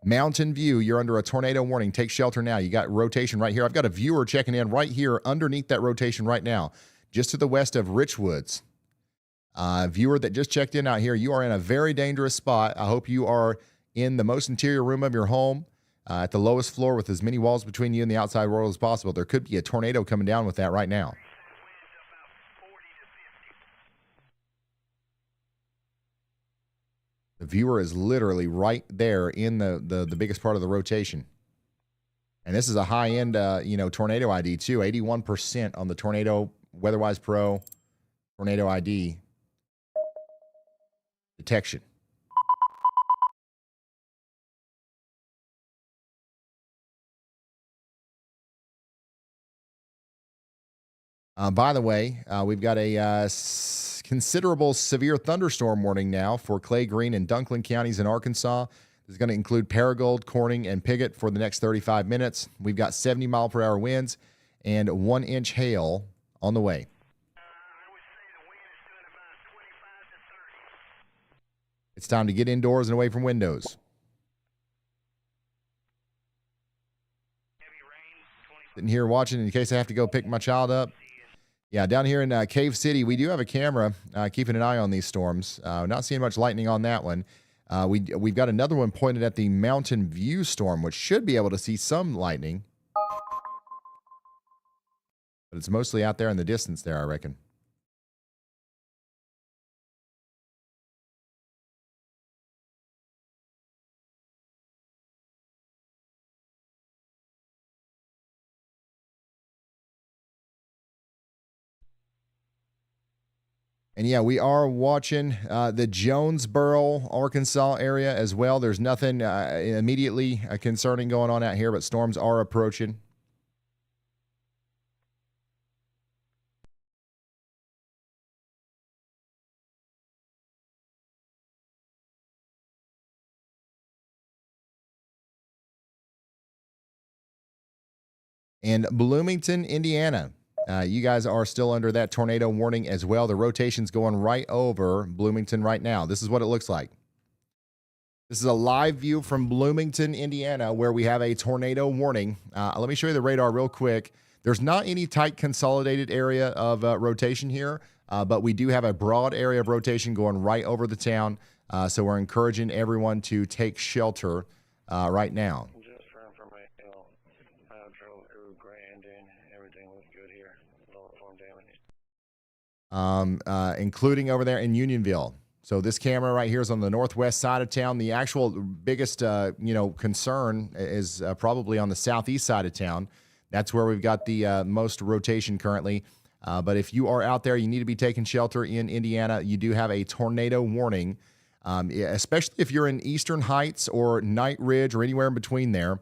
Mountain View, you're under a tornado warning. Take shelter now. You got rotation right here. I've got a viewer checking in right here underneath that rotation right now, just to the west of Richwoods. Viewer that just checked in out here, you are in a very dangerous spot. I hope you are in the most interior room of your home, at the lowest floor with as many walls between you and the outside world as possible. There could be a tornado coming down with that right now. The viewer is literally right there in the biggest part of the rotation. And this is a high-end, tornado ID, too. 81% on the Tornado WeatherWise Pro Tornado ID detection. By the way, we've got a considerable severe thunderstorm warning now for Clay, Greene, and Dunklin counties in Arkansas. This is going to include Paragould, Corning, and Piggott for the next 35 minutes. We've got 70-mile-per-hour winds and 1-inch hail on the way. It's time to get indoors and away from windows. Sitting here watching in case I have to go pick my child up. Yeah, down here in Cave City, we do have a camera keeping an eye on these storms. Not seeing much lightning on that one. We've got another one pointed at the Mountain View storm, which should be able to see some lightning. But it's mostly out there in the distance there, I reckon. And yeah, we are watching the Jonesboro, Arkansas area as well. There's nothing immediately concerning going on out here, but storms are approaching. In Bloomington, Indiana, you guys are still under that tornado warning as well. The rotation's going right over Bloomington right now. This is what it looks like. This is a live view from Bloomington, Indiana, where we have a tornado warning. Let me show you the radar real quick. There's not any tight consolidated area of rotation here, but we do have a broad area of rotation going right over the town. So we're encouraging everyone to take shelter right now. Including over there in Unionville. So this camera right here is on the northwest side of town. The actual biggest, concern is probably on the southeast side of town. That's where we've got the most rotation currently. But if you are out there, you need to be taking shelter in Indiana. You do have a tornado warning, especially if you're in Eastern Heights or Night Ridge or anywhere in between there.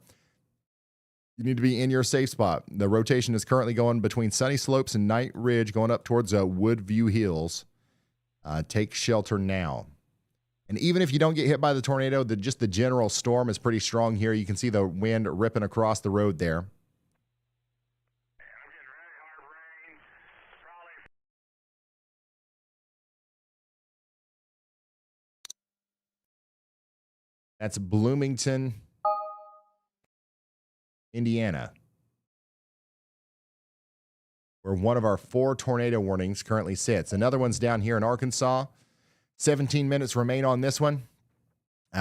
You need to be in your safe spot. The rotation is currently going between Sunny Slopes and Night Ridge, going up towards Woodview Hills. Take shelter now. And even if you don't get hit by the tornado, just the general storm is pretty strong here. You can see the wind ripping across the road there. That's Bloomington, Indiana, where one of our 4 tornado warnings currently sits. Another one's down here in Arkansas. 17 minutes remain on this one.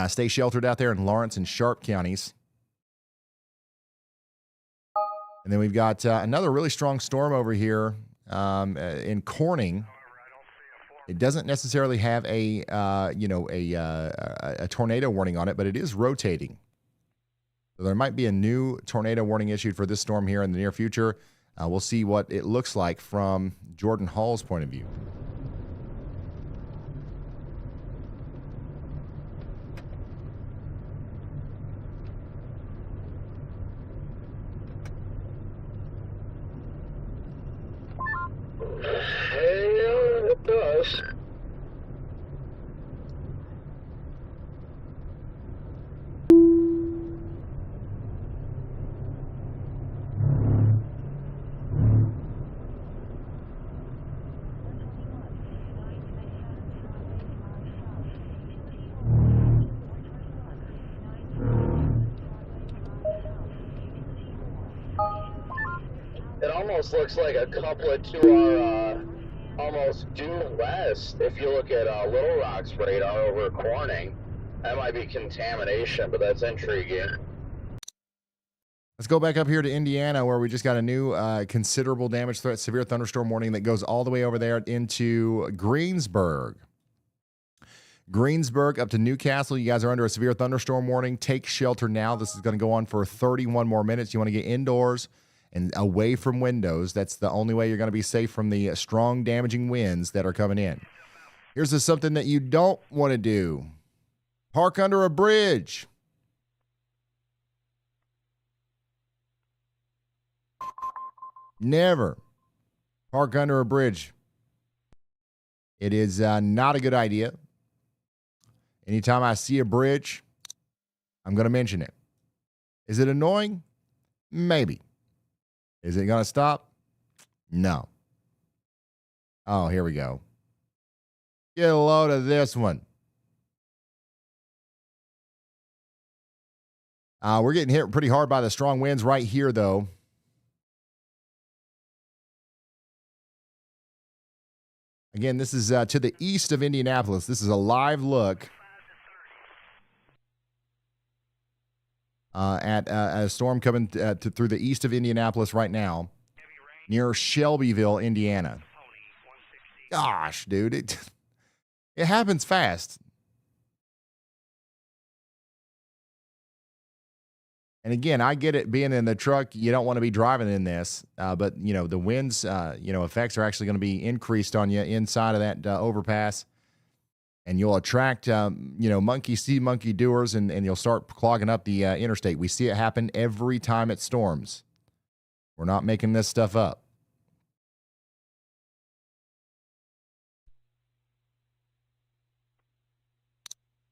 Stay sheltered out there in Lawrence and Sharp counties. And then we've got another really strong storm over here in Corning. It doesn't necessarily have a tornado warning on it, but it is rotating. So there might be a new tornado warning issued for this storm here in the near future. We'll see what it looks like from Jordan Hall's point of view. Yeah, it does. It almost looks like a couplet to our almost due west. If you look at Little Rock's radar over Corning, that might be contamination, but that's intriguing. Let's go back up here to Indiana, where we just got a new considerable damage threat, severe thunderstorm warning that goes all the way over there into Greensburg. Greensburg up to Newcastle. You guys are under a severe thunderstorm warning. Take shelter now. This is going to go on for 31 more minutes. You want to get indoors and away from windows. That's the only way you're going to be safe from the strong, damaging winds that are coming in. Here's something that you don't want to do. Park under a bridge. Never park under a bridge. It is not a good idea. Anytime I see a bridge, I'm going to mention it. Is it annoying? Maybe. Is it going to stop? No. Oh, here we go. Get a load of this one. We're getting hit pretty hard by the strong winds right here, though. Again, this is to the east of Indianapolis. This is a live look at a storm coming through the east of Indianapolis right now, near Shelbyville, Indiana. Gosh, dude, it happens fast. And again, I get it, being in the truck, you don't want to be driving in this, but the winds, effects are actually going to be increased on you inside of that overpass. And you'll attract, monkey see, monkey doers, and you'll start clogging up the interstate. We see it happen every time it storms. We're not making this stuff up.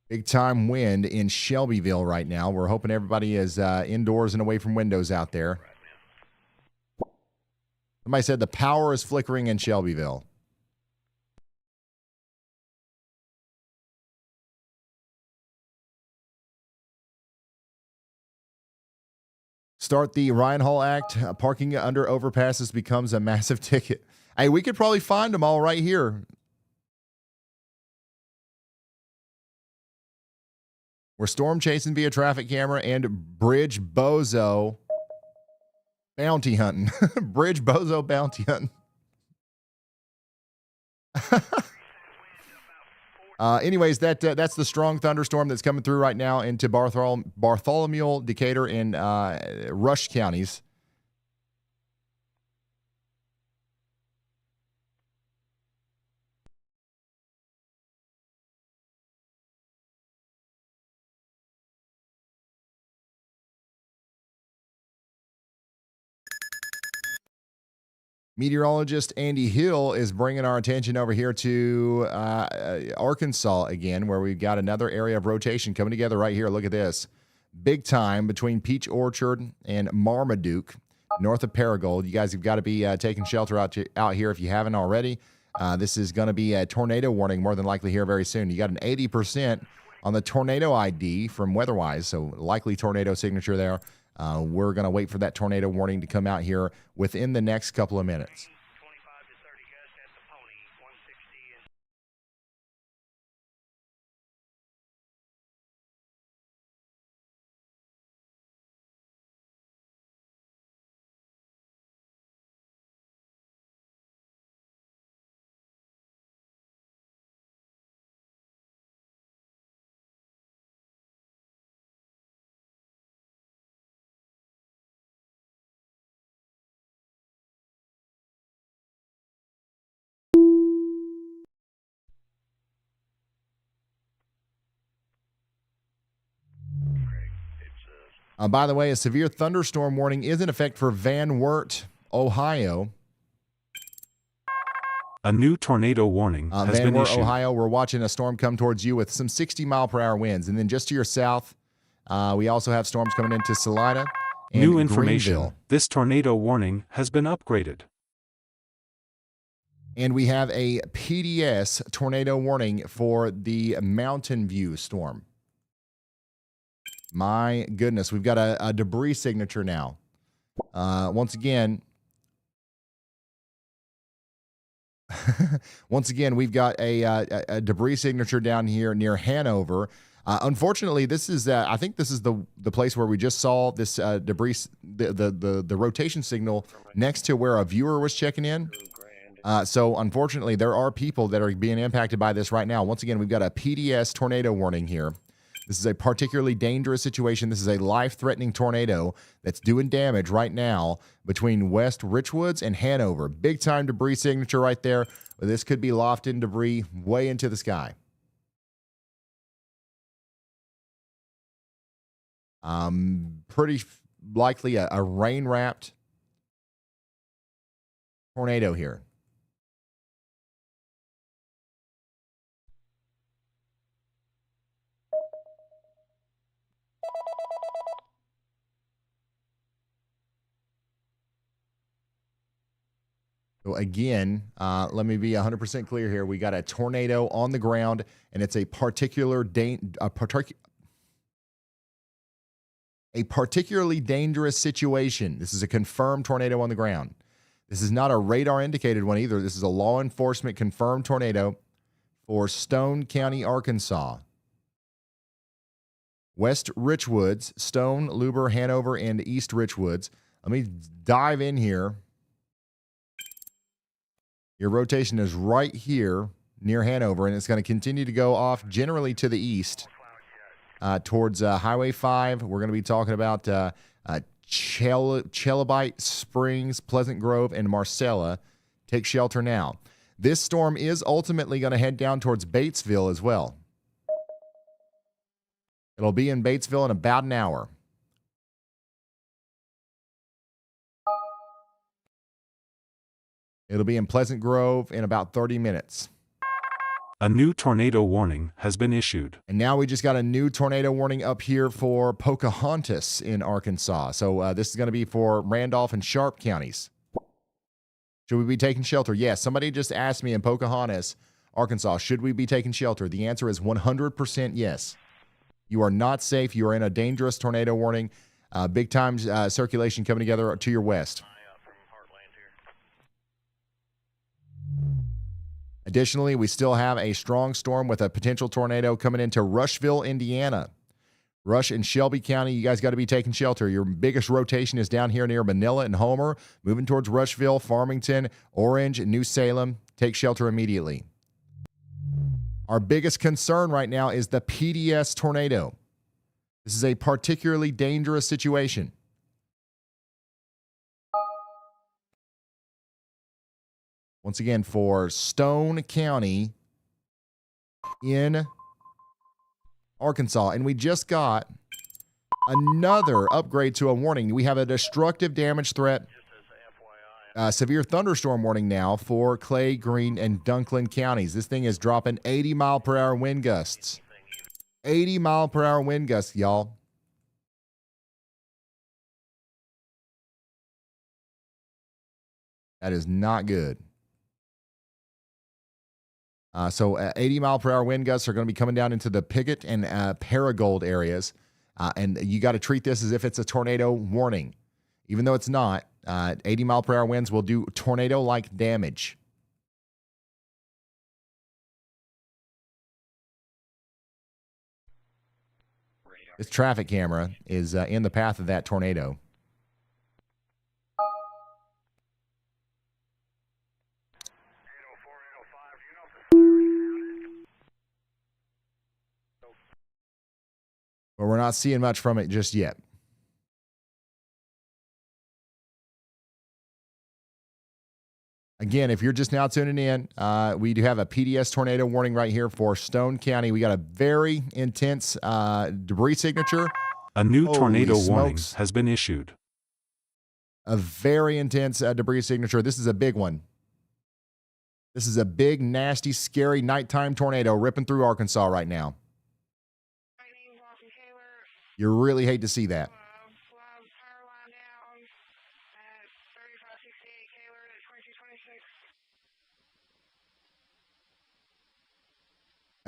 Big time wind in Shelbyville right now. We're hoping everybody is indoors and away from windows out there. Somebody said the power is flickering in Shelbyville. Start the Ryan Hall Act. Parking under overpasses becomes a massive ticket. Hey, we could probably find them all right here. We're storm chasing via traffic camera and bridge bozo bounty hunting. Bridge bozo bounty hunting. Anyways, that's the strong thunderstorm that's coming through right now into Bartholomew, Decatur, and Rush counties. Meteorologist Andy Hill is bringing our attention over here to Arkansas again, where we've got another area of rotation coming together right here. Look at this. Big time between Peach Orchard and Marmaduke, north of Paragould. You guys have got to be taking shelter out here if you haven't already. This is going to be a tornado warning more than likely here very soon. You got an 80% on the tornado ID from WeatherWise, so likely tornado signature there. We're going to wait for that tornado warning to come out here within the next couple of minutes. By the way, a severe thunderstorm warning is in effect for Van Wert, Ohio. A new tornado warning has Van been Wert, issued. Ohio, we're watching a storm come towards you with some 60-mile-per-hour winds. And then just to your south, we also have storms coming into Salina and New information. Greenville. This tornado warning has been upgraded. And we have a PDS tornado warning for the Mountain View storm. My goodness, we've got a debris signature now. Once again, we've got a debris signature down here near Hanover. Unfortunately, this is I think this is the place where we just saw this debris, the rotation signal next to where a viewer was checking in. So unfortunately, there are people that are being impacted by this right now. Once again, we've got a PDS tornado warning here. This is a particularly dangerous situation. This is a life-threatening tornado that's doing damage right now between West Richwoods and Hanover. Big-time debris signature right there. This could be lofted debris way into the sky. Pretty likely a rain-wrapped tornado here. So again, let me be 100% clear here. We got a tornado on the ground, and it's a particularly dangerous situation. This is a confirmed tornado on the ground. This is not a radar indicated one either. This is a law enforcement confirmed tornado for Stone County, Arkansas. West Richwoods, Stone, Luber, Hanover, and East Richwoods. Let me dive in here. Your rotation is right here near Hanover, and it's going to continue to go off generally to the east towards Highway 5. We're going to be talking about Chelabite Springs, Pleasant Grove, and Marcella. Take shelter now. This storm is ultimately going to head down towards Batesville as well. It'll be in Batesville in about an hour. It'll be in Pleasant Grove in about 30 minutes. A new tornado warning has been issued. And now we just got a new tornado warning up here for Pocahontas in Arkansas. So this is going to be for Randolph and Sharp counties. Should we be taking shelter? Yes. Somebody just asked me in Pocahontas, Arkansas, should we be taking shelter? The answer is 100% yes. You are not safe. You are in a dangerous tornado warning. Big time circulation coming together to your west. Additionally, we still have a strong storm with a potential tornado coming into Rushville, Indiana. Rush and Shelby County, you guys got to be taking shelter. Your biggest rotation is down here near Manila and Homer, moving towards Rushville, Farmington, Orange, and New Salem. Take shelter immediately. Our biggest concern right now is the PDS tornado. This is a particularly dangerous situation. Once again, for Stone County in Arkansas. And we just got another upgrade to a warning. We have a destructive damage threat. Severe thunderstorm warning now for Clay, Greene, and Dunklin counties. This thing is dropping 80-mile-per-hour wind gusts. 80-mile-per-hour wind gusts, y'all. That is not good. So 80-mile-per-hour wind gusts are going to be coming down into the Piggott and Paragould areas. And you got to treat this as if it's a tornado warning. Even though it's not, 80-mile-per-hour winds will do tornado-like damage. This traffic camera is in the path of that tornado. But we're not seeing much from it just yet. Again, if you're just now tuning in, we do have a PDS tornado warning right here for Stone County. We got a very intense debris signature. A new tornado warning has been issued. A very intense debris signature. This is a big one. This is a big, nasty, scary nighttime tornado ripping through Arkansas right now. You really hate to see that.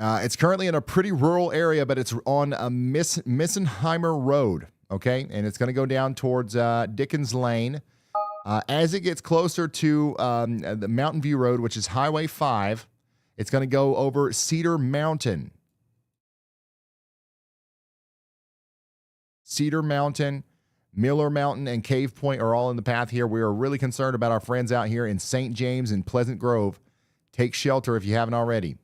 It's currently in a pretty rural area, but it's on a Missenheimer Road, okay? And it's going to go down towards Dickens Lane. As it gets closer to the Mountain View Road, which is Highway 5, it's going to go over Cedar Mountain. Cedar Mountain, Miller Mountain, and Cave Point are all in the path here. We are really concerned about our friends out here in St. James and Pleasant Grove. Take shelter if you haven't already.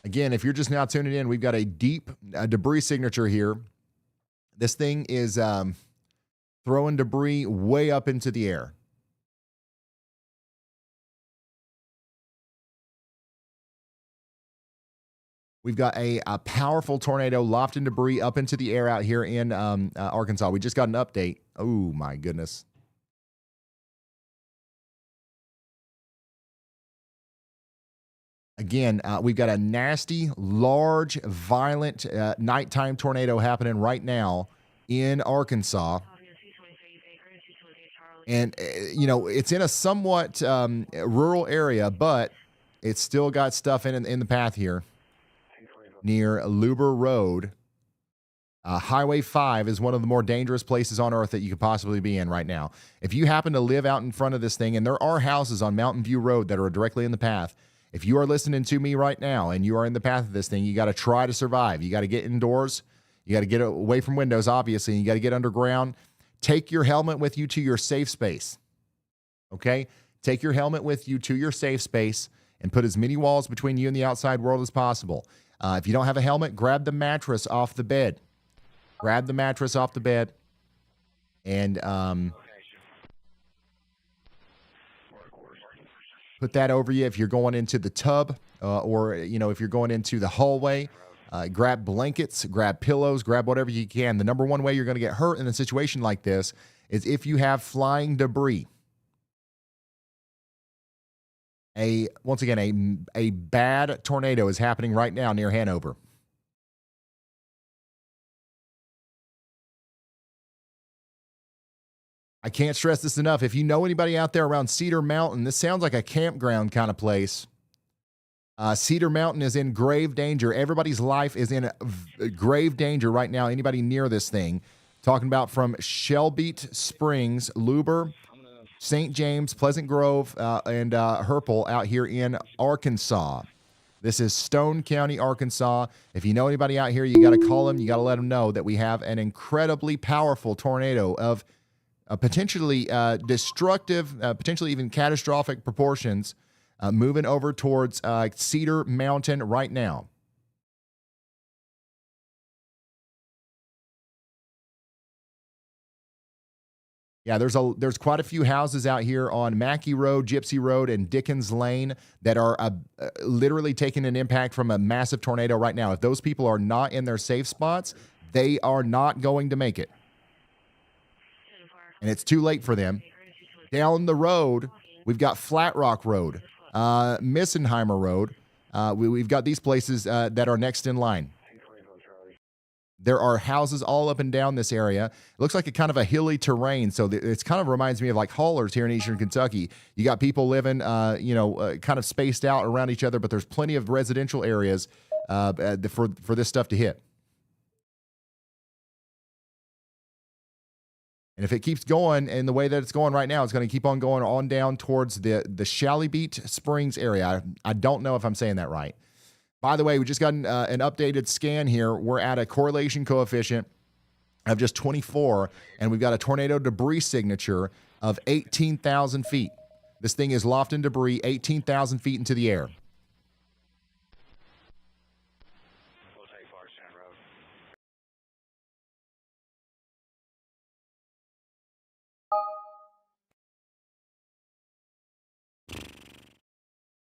Again, if you're just now tuning in, we've got a deep debris signature here. This thing is throwing debris way up into the air. We've got a powerful tornado lofting debris up into the air out here in Arkansas. We just got an update. Oh, my goodness. Again, we've got a nasty, large, violent nighttime tornado happening right now in Arkansas. And, you know, it's in a somewhat rural area, but it's still got stuff in the path here near Luber Road. Highway 5 is one of the more dangerous places on earth that you could possibly be in right now. If you happen to live out in front of this thing, and there are houses on Mountain View Road that are directly in the path, if you are listening to me right now and you are in the path of this thing, you got to try to survive. You got to get indoors. You got to get away from windows, obviously, and you got to get underground. Take your helmet with you to your safe space. Okay? Take your helmet with you to your safe space and put as many walls between you and the outside world as possible. If you don't have a helmet, grab the mattress off the bed. Grab the mattress off the bed and put that over you if you're going into the tub or, you know, if you're going into the hallway. Grab blankets, grab pillows, grab whatever you can. The number one way you're going to get hurt in a situation like this is if you have flying debris. Once again, a bad tornado is happening right now near Hanover. I can't stress this enough. If you know anybody out there around Cedar Mountain, this sounds like a campground kind of place. Cedar Mountain is in grave danger. Everybody's life is in grave danger right now. Anybody near this thing. Talking about from Shelbeat Springs, Luber, St. James, Pleasant Grove, and Herpel out here in Arkansas. This is Stone County, Arkansas. If you know anybody out here, you got to call them. You got to let them know that we have an incredibly powerful tornado of potentially destructive, potentially even catastrophic proportions moving over towards Cedar Mountain right now. Yeah, there's quite a few houses out here on Mackey Road, Gypsy Road, and Dickens Lane that are literally taking an impact from a massive tornado right now. If those people are not in their safe spots, they are not going to make it. And it's too late for them. Down the road, we've got Flat Rock Road, Missenheimer Road. We've got these places that are next in line. There are houses all up and down this area. It looks like a kind of a hilly terrain, so it kind of reminds me of like haulers here in eastern Kentucky. You got people living, kind of spaced out around each other, but there's plenty of residential areas for this stuff to hit. And if it keeps going in the way that it's going right now, it's going to keep on going on down towards the Shallybeat Springs area. I don't know if I'm saying that right. By the way, we just got an updated scan here. We're at a correlation coefficient of just 24, and we've got a tornado debris signature of 18,000 feet. This thing is lofting debris 18,000 feet into the air.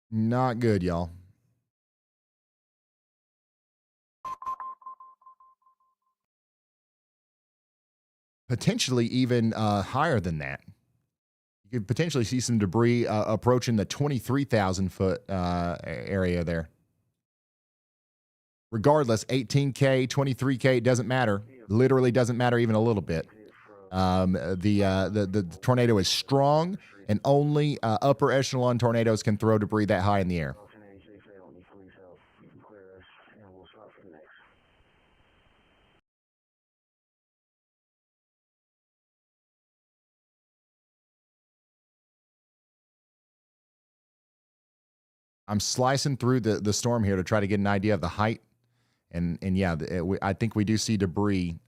Not good, y'all. Potentially even higher than that. You could potentially see some debris approaching the 23,000 foot area there. Regardless, 18K, 23K, it doesn't matter. Literally doesn't matter even a little bit. The tornado is strong, and only upper echelon tornadoes can throw debris that high in the air. I'm slicing through the storm here to try to get an idea of the height. And yeah, I think we do see debris.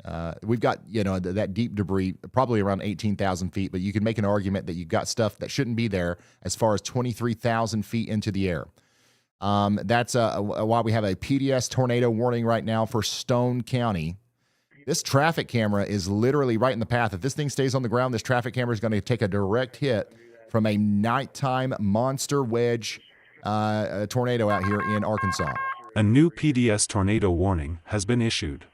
We've got, that deep debris, probably around 18,000 feet, but you can make an argument that you've got stuff that shouldn't be there as far as 23,000 feet into the air. That's why we have a PDS tornado warning right now for Stone County. This traffic camera is literally right in the path. If this thing stays on the ground, this traffic camera is going to take a direct hit from a nighttime monster wedge tornado out here in Arkansas. A new PDS tornado warning has been issued.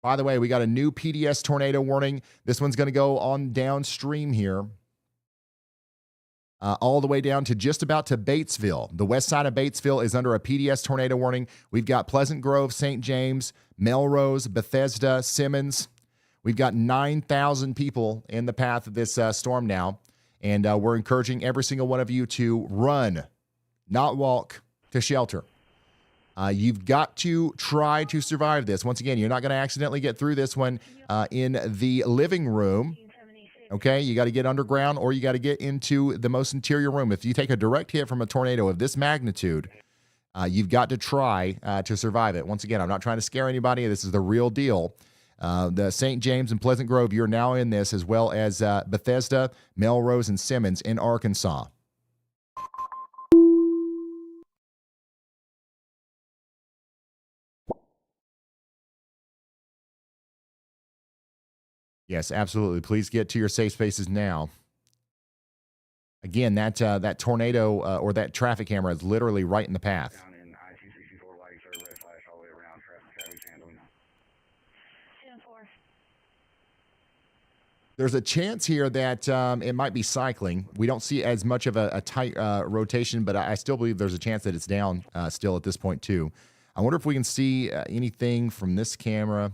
By the way, we got a new PDS tornado warning. This one's going to go on downstream here. All the way down to just about to Batesville. The west side of Batesville is under a PDS tornado warning. We've got Pleasant Grove, St. James, Melrose, Bethesda, Simmons. We've got 9,000 people in the path of this storm now. And we're encouraging every single one of you to run, not walk, to shelter. You've got to try to survive this. Once again, you're not going to accidentally get through this one in the living room. Okay, you got to get underground, or you got to get into the most interior room. If you take a direct hit from a tornado of this magnitude, you've got to try to survive it. Once again, I'm not trying to scare anybody. This is the real deal. The St. James and Pleasant Grove, you're now in this, as well as Bethesda, Melrose, and Simmons in Arkansas. Yes, absolutely. Please get to your safe spaces now. Again, that tornado or that traffic camera is literally right in the path. There's a chance here that it might be cycling. We don't see as much of a tight rotation, but I still believe there's a chance that it's down still at this point too. I wonder if we can see anything from this camera.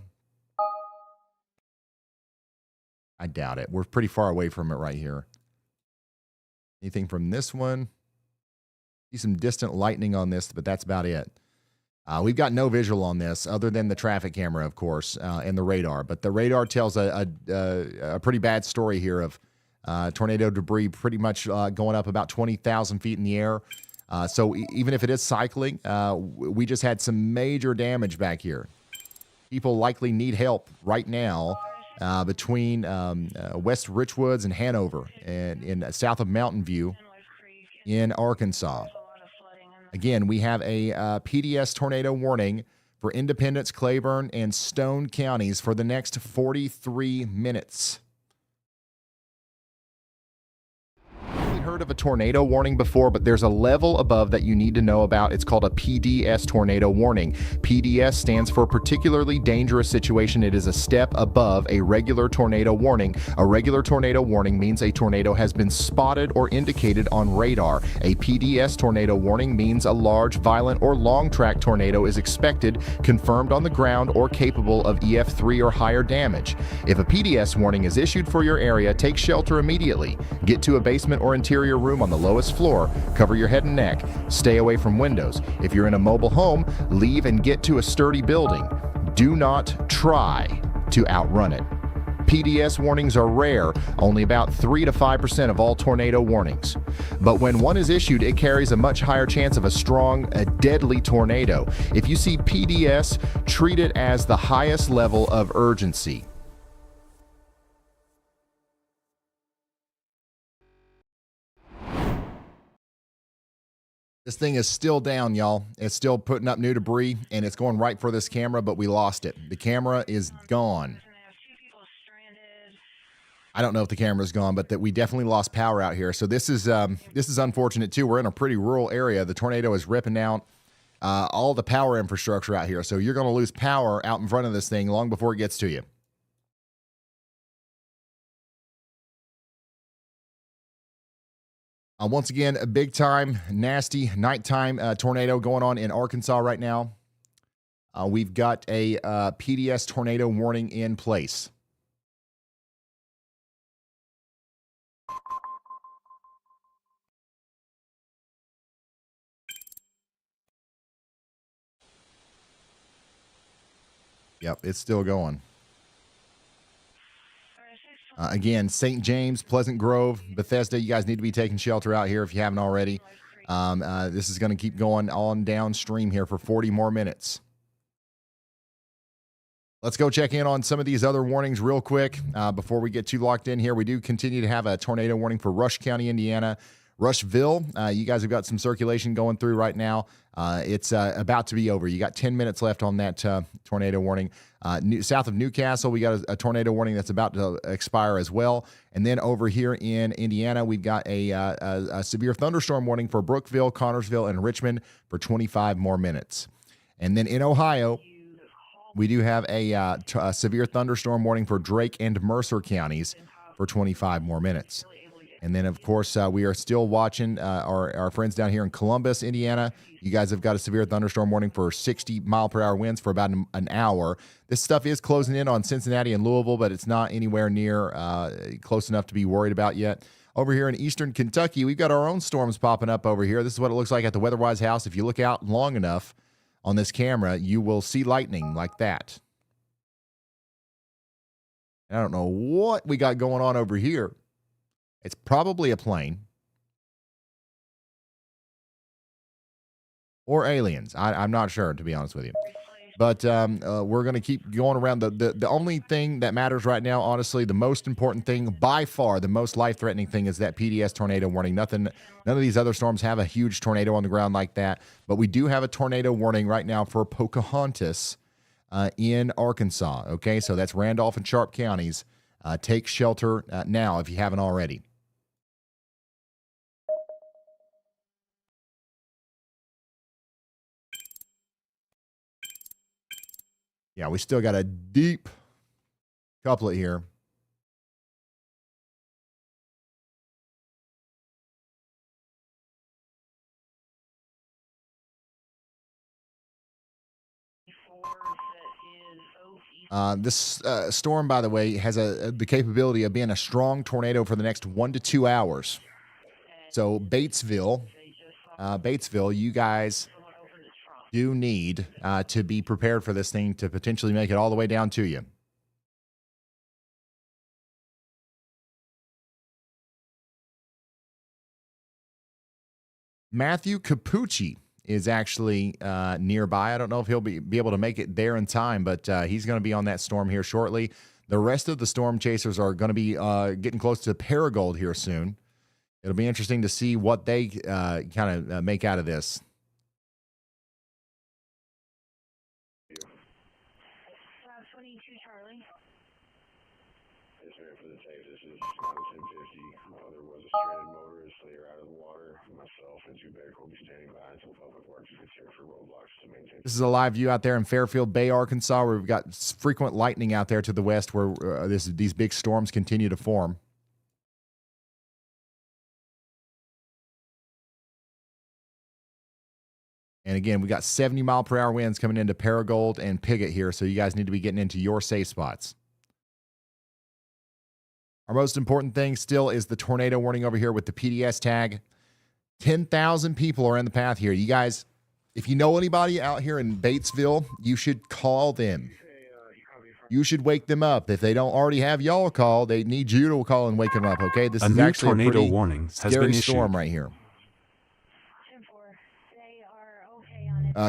I doubt it. We're pretty far away from it right here. Anything from this one? See some distant lightning on this, but that's about it. We've got no visual on this other than the traffic camera, of course, and the radar. But the radar tells a pretty bad story here of tornado debris pretty much going up about 20,000 feet in the air. So even if it is cycling, we just had some major damage back here. People likely need help right now between West Richwoods and Hanover and in south of Mountain View in Arkansas. Again, we have a PDS tornado warning for Independence, Claiborne, and Stone counties for the next 43 minutes. Heard of a tornado warning before, but there's a level above that you need to know about. It's called a PDS tornado warning. PDS stands for particularly dangerous situation. It is a step above a regular tornado warning. A regular tornado warning means a tornado has been spotted or indicated on radar. A PDS tornado warning means a large, violent, or long-track tornado is expected, confirmed on the ground, or capable of EF3 or higher damage. If a PDS warning is issued for your area, take shelter immediately. Get to a basement or interior room on the lowest floor. Cover your head and neck. Stay away from windows. If you're in a mobile home, leave and get to a sturdy building. Do not try to outrun it. PDS warnings are rare, only about 3 to 5% of all tornado warnings. But when one is issued, it carries a much higher chance of a strong, deadly tornado. If you see PDS, treat it as the highest level of urgency. This thing is still down, y'all. It's still putting up new debris, and it's going right for this camera, but we lost it. The camera is gone. I don't know if the camera's gone, but that we definitely lost power out here. So this is unfortunate too. We're in a pretty rural area. The tornado is ripping out all the power infrastructure out here. So you're going to lose power out in front of this thing long before it gets to you. Once again, a big time, nasty nighttime tornado going on in Arkansas right now. We've got a PDS tornado warning in place. Yep, it's still going. Again, St. James, Pleasant Grove, Bethesda, you guys need to be taking shelter out here if you haven't already. This is going to keep going on downstream here for 40 more minutes. Let's go check in on some of these other warnings real quick before we get too locked in here. We do continue to have a tornado warning for Rush County, Indiana. Rushville, you guys have got some circulation going through right now. It's about to be over. You got 10 minutes left on that tornado warning. South of Newcastle, we got a tornado warning that's about to expire as well. And then over here in Indiana, we've got a severe thunderstorm warning for Brookville, Connorsville, and Richmond for 25 more minutes. And then in Ohio, we do have a severe thunderstorm warning for Drake and Mercer counties for 25 more minutes. And then, of course, we are still watching our friends down here in Columbus, Indiana. You guys have got a severe thunderstorm warning for 60-mile-per-hour winds for about an hour. This stuff is closing in on Cincinnati and Louisville, but it's not anywhere near close enough to be worried about yet. Over here in eastern Kentucky, we've got our own storms popping up over here. This is what it looks like at the WeatherWise house. If you look out long enough on this camera, you will see lightning like that. I don't know what we got going on over here. It's probably a plane or aliens. I'm not sure, to be honest with you. But we're going to keep going around. The only thing that matters right now, honestly, the most important thing, by far, the most life-threatening thing is that PDS tornado warning. None of these other storms have a huge tornado on the ground like that. But we do have a tornado warning right now for Pocahontas in Arkansas. Okay, so that's Randolph and Sharp counties. Take shelter now if you haven't already. Yeah, we still got a deep couplet here. This storm, by the way, has the capability of being a strong tornado for the next 1 to 2 hours. So Batesville, you guys do need to be prepared for this thing to potentially make it all the way down to you. Matthew Capucci is actually nearby. I don't know if he'll be able to make it there in time, but he's going to be on that storm here shortly. The rest of the storm chasers are going to be getting close to Paragould here soon. It'll be interesting to see what they kind of make out of this. Stranded motorist, they are out of the water. Myself and two Bear will be standing by until public works gets here for roadblocks to maintain. This is a live view out there in Fairfield Bay, Arkansas, where we've got frequent lightning out there to the west, where these big storms continue to form. And again, we got 70-mile-per-hour winds coming into Paragould and Piggott here, so you guys need to be getting into your safe spots. Our most important thing still is the tornado warning over here with the PDS tag. 10,000 people are in the path here. You guys, if you know anybody out here in Batesville, you should call them. You should wake them up. If they don't already have y'all call, they need you to call and wake them up, okay? This is actually a pretty warning scary storm right here.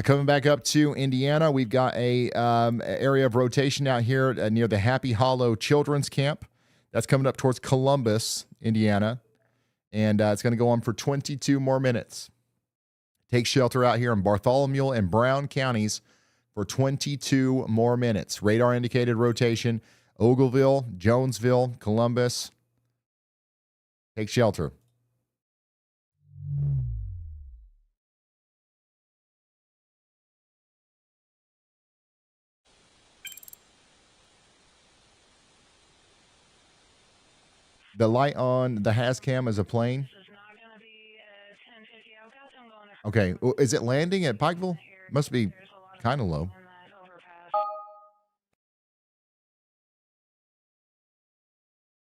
Coming back up to Indiana, we've got a area of rotation out here near the Happy Hollow Children's Camp. That's coming up towards Columbus, Indiana, and it's going to go on for 22 more minutes. Take shelter out here in Bartholomew and Brown counties for 22 more minutes. Radar indicated rotation, Ogleville, Jonesville, Columbus. Take shelter. The light on the Hazcam is a plane. Okay, well, is it landing at Pikeville? Must be kind of low.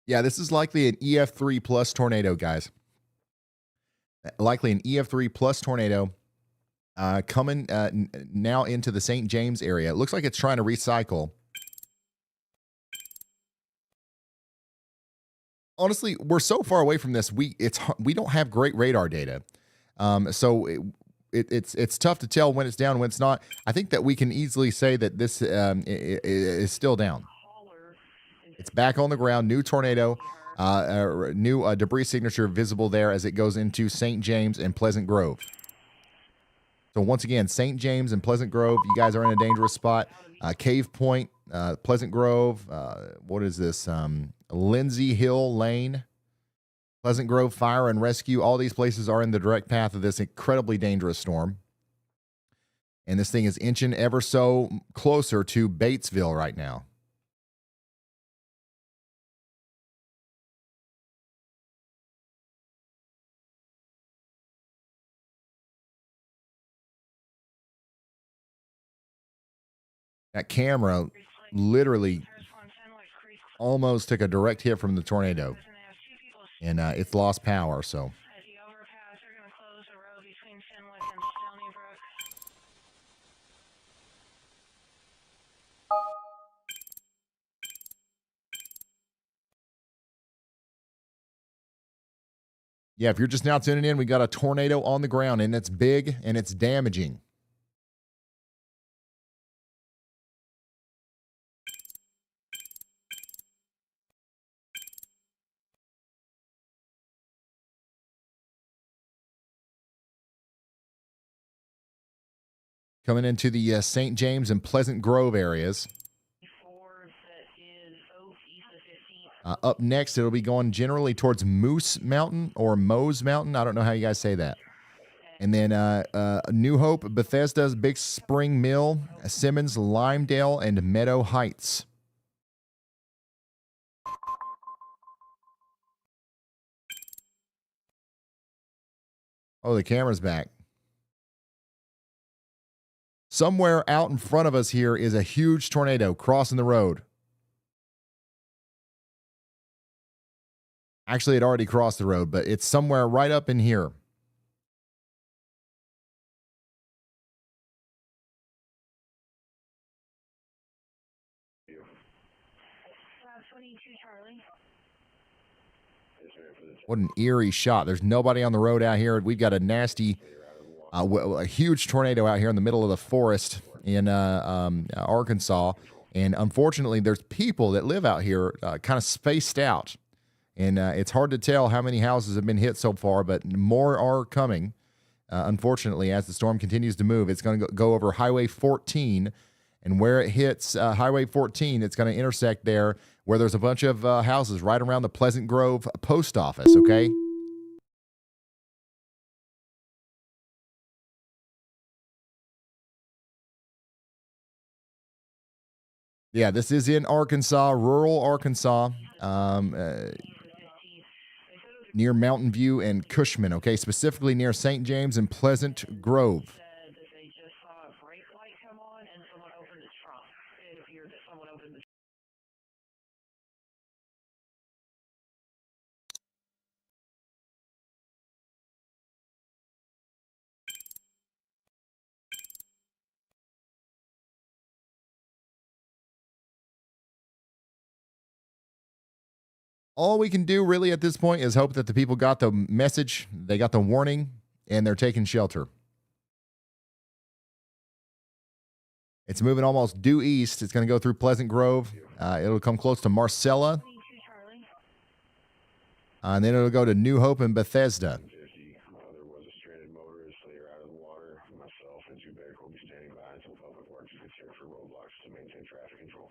Yeah, this is likely an EF3 plus tornado, guys. Likely an EF3 plus tornado coming now into the St. James area. It looks like it's trying to recycle. Honestly, we're so far away from this. We don't have great radar data, so it's tough to tell when it's down, when it's not. I think that we can easily say that this is still down. It's back on the ground. New tornado, new debris signature visible there as it goes into St. James and Pleasant Grove. So once again, St. James and Pleasant Grove, you guys are in a dangerous spot. Cave Point, Pleasant Grove. What is this? Lindsay Hill Lane, Pleasant Grove Fire and Rescue. All these places are in the direct path of this incredibly dangerous storm. And this thing is inching ever so closer to Batesville right now. That camera literally almost took a direct hit from the tornado, and it's lost power. So yeah, if you're just now tuning in, we got a tornado on the ground, and it's big and it's damaging. Coming into the St. James and Pleasant Grove areas. Up next, it'll be going generally towards Moose Mountain or Mose Mountain. I don't know how you guys say that. And then New Hope, Bethesda's Big Spring Mill, Simmons, Limedale, and Meadow Heights. Oh, the camera's back. Somewhere out in front of us here is a huge tornado crossing the road. Actually, it already crossed the road, but it's somewhere right up in here. 22 Charlie. What an eerie shot. There's nobody on the road out here. We've got a nasty, a huge tornado out here in the middle of the forest in Arkansas. And unfortunately, there's people that live out here kind of spaced out. And it's hard to tell how many houses have been hit so far, but more are coming. Unfortunately, as the storm continues to move, it's going to go over Highway 14. And where it hits Highway 14, it's going to intersect there where there's a bunch of houses right around the Pleasant Grove post office, okay? Yeah, this is in Arkansas, rural Arkansas, near Mountain View and Cushman, okay? Specifically near St. James and Pleasant Grove. All we can do really at this point is hope that the people got the message, they got the warning, and they're taking shelter. It's moving almost due east. It's going to go through Pleasant Grove. It'll come close to Marcella. And then it'll go to New Hope and Bethesda. There was a stranded motorist later out of the water. Myself and two back will be standing by until public works gets here for roadblocks to maintain traffic control.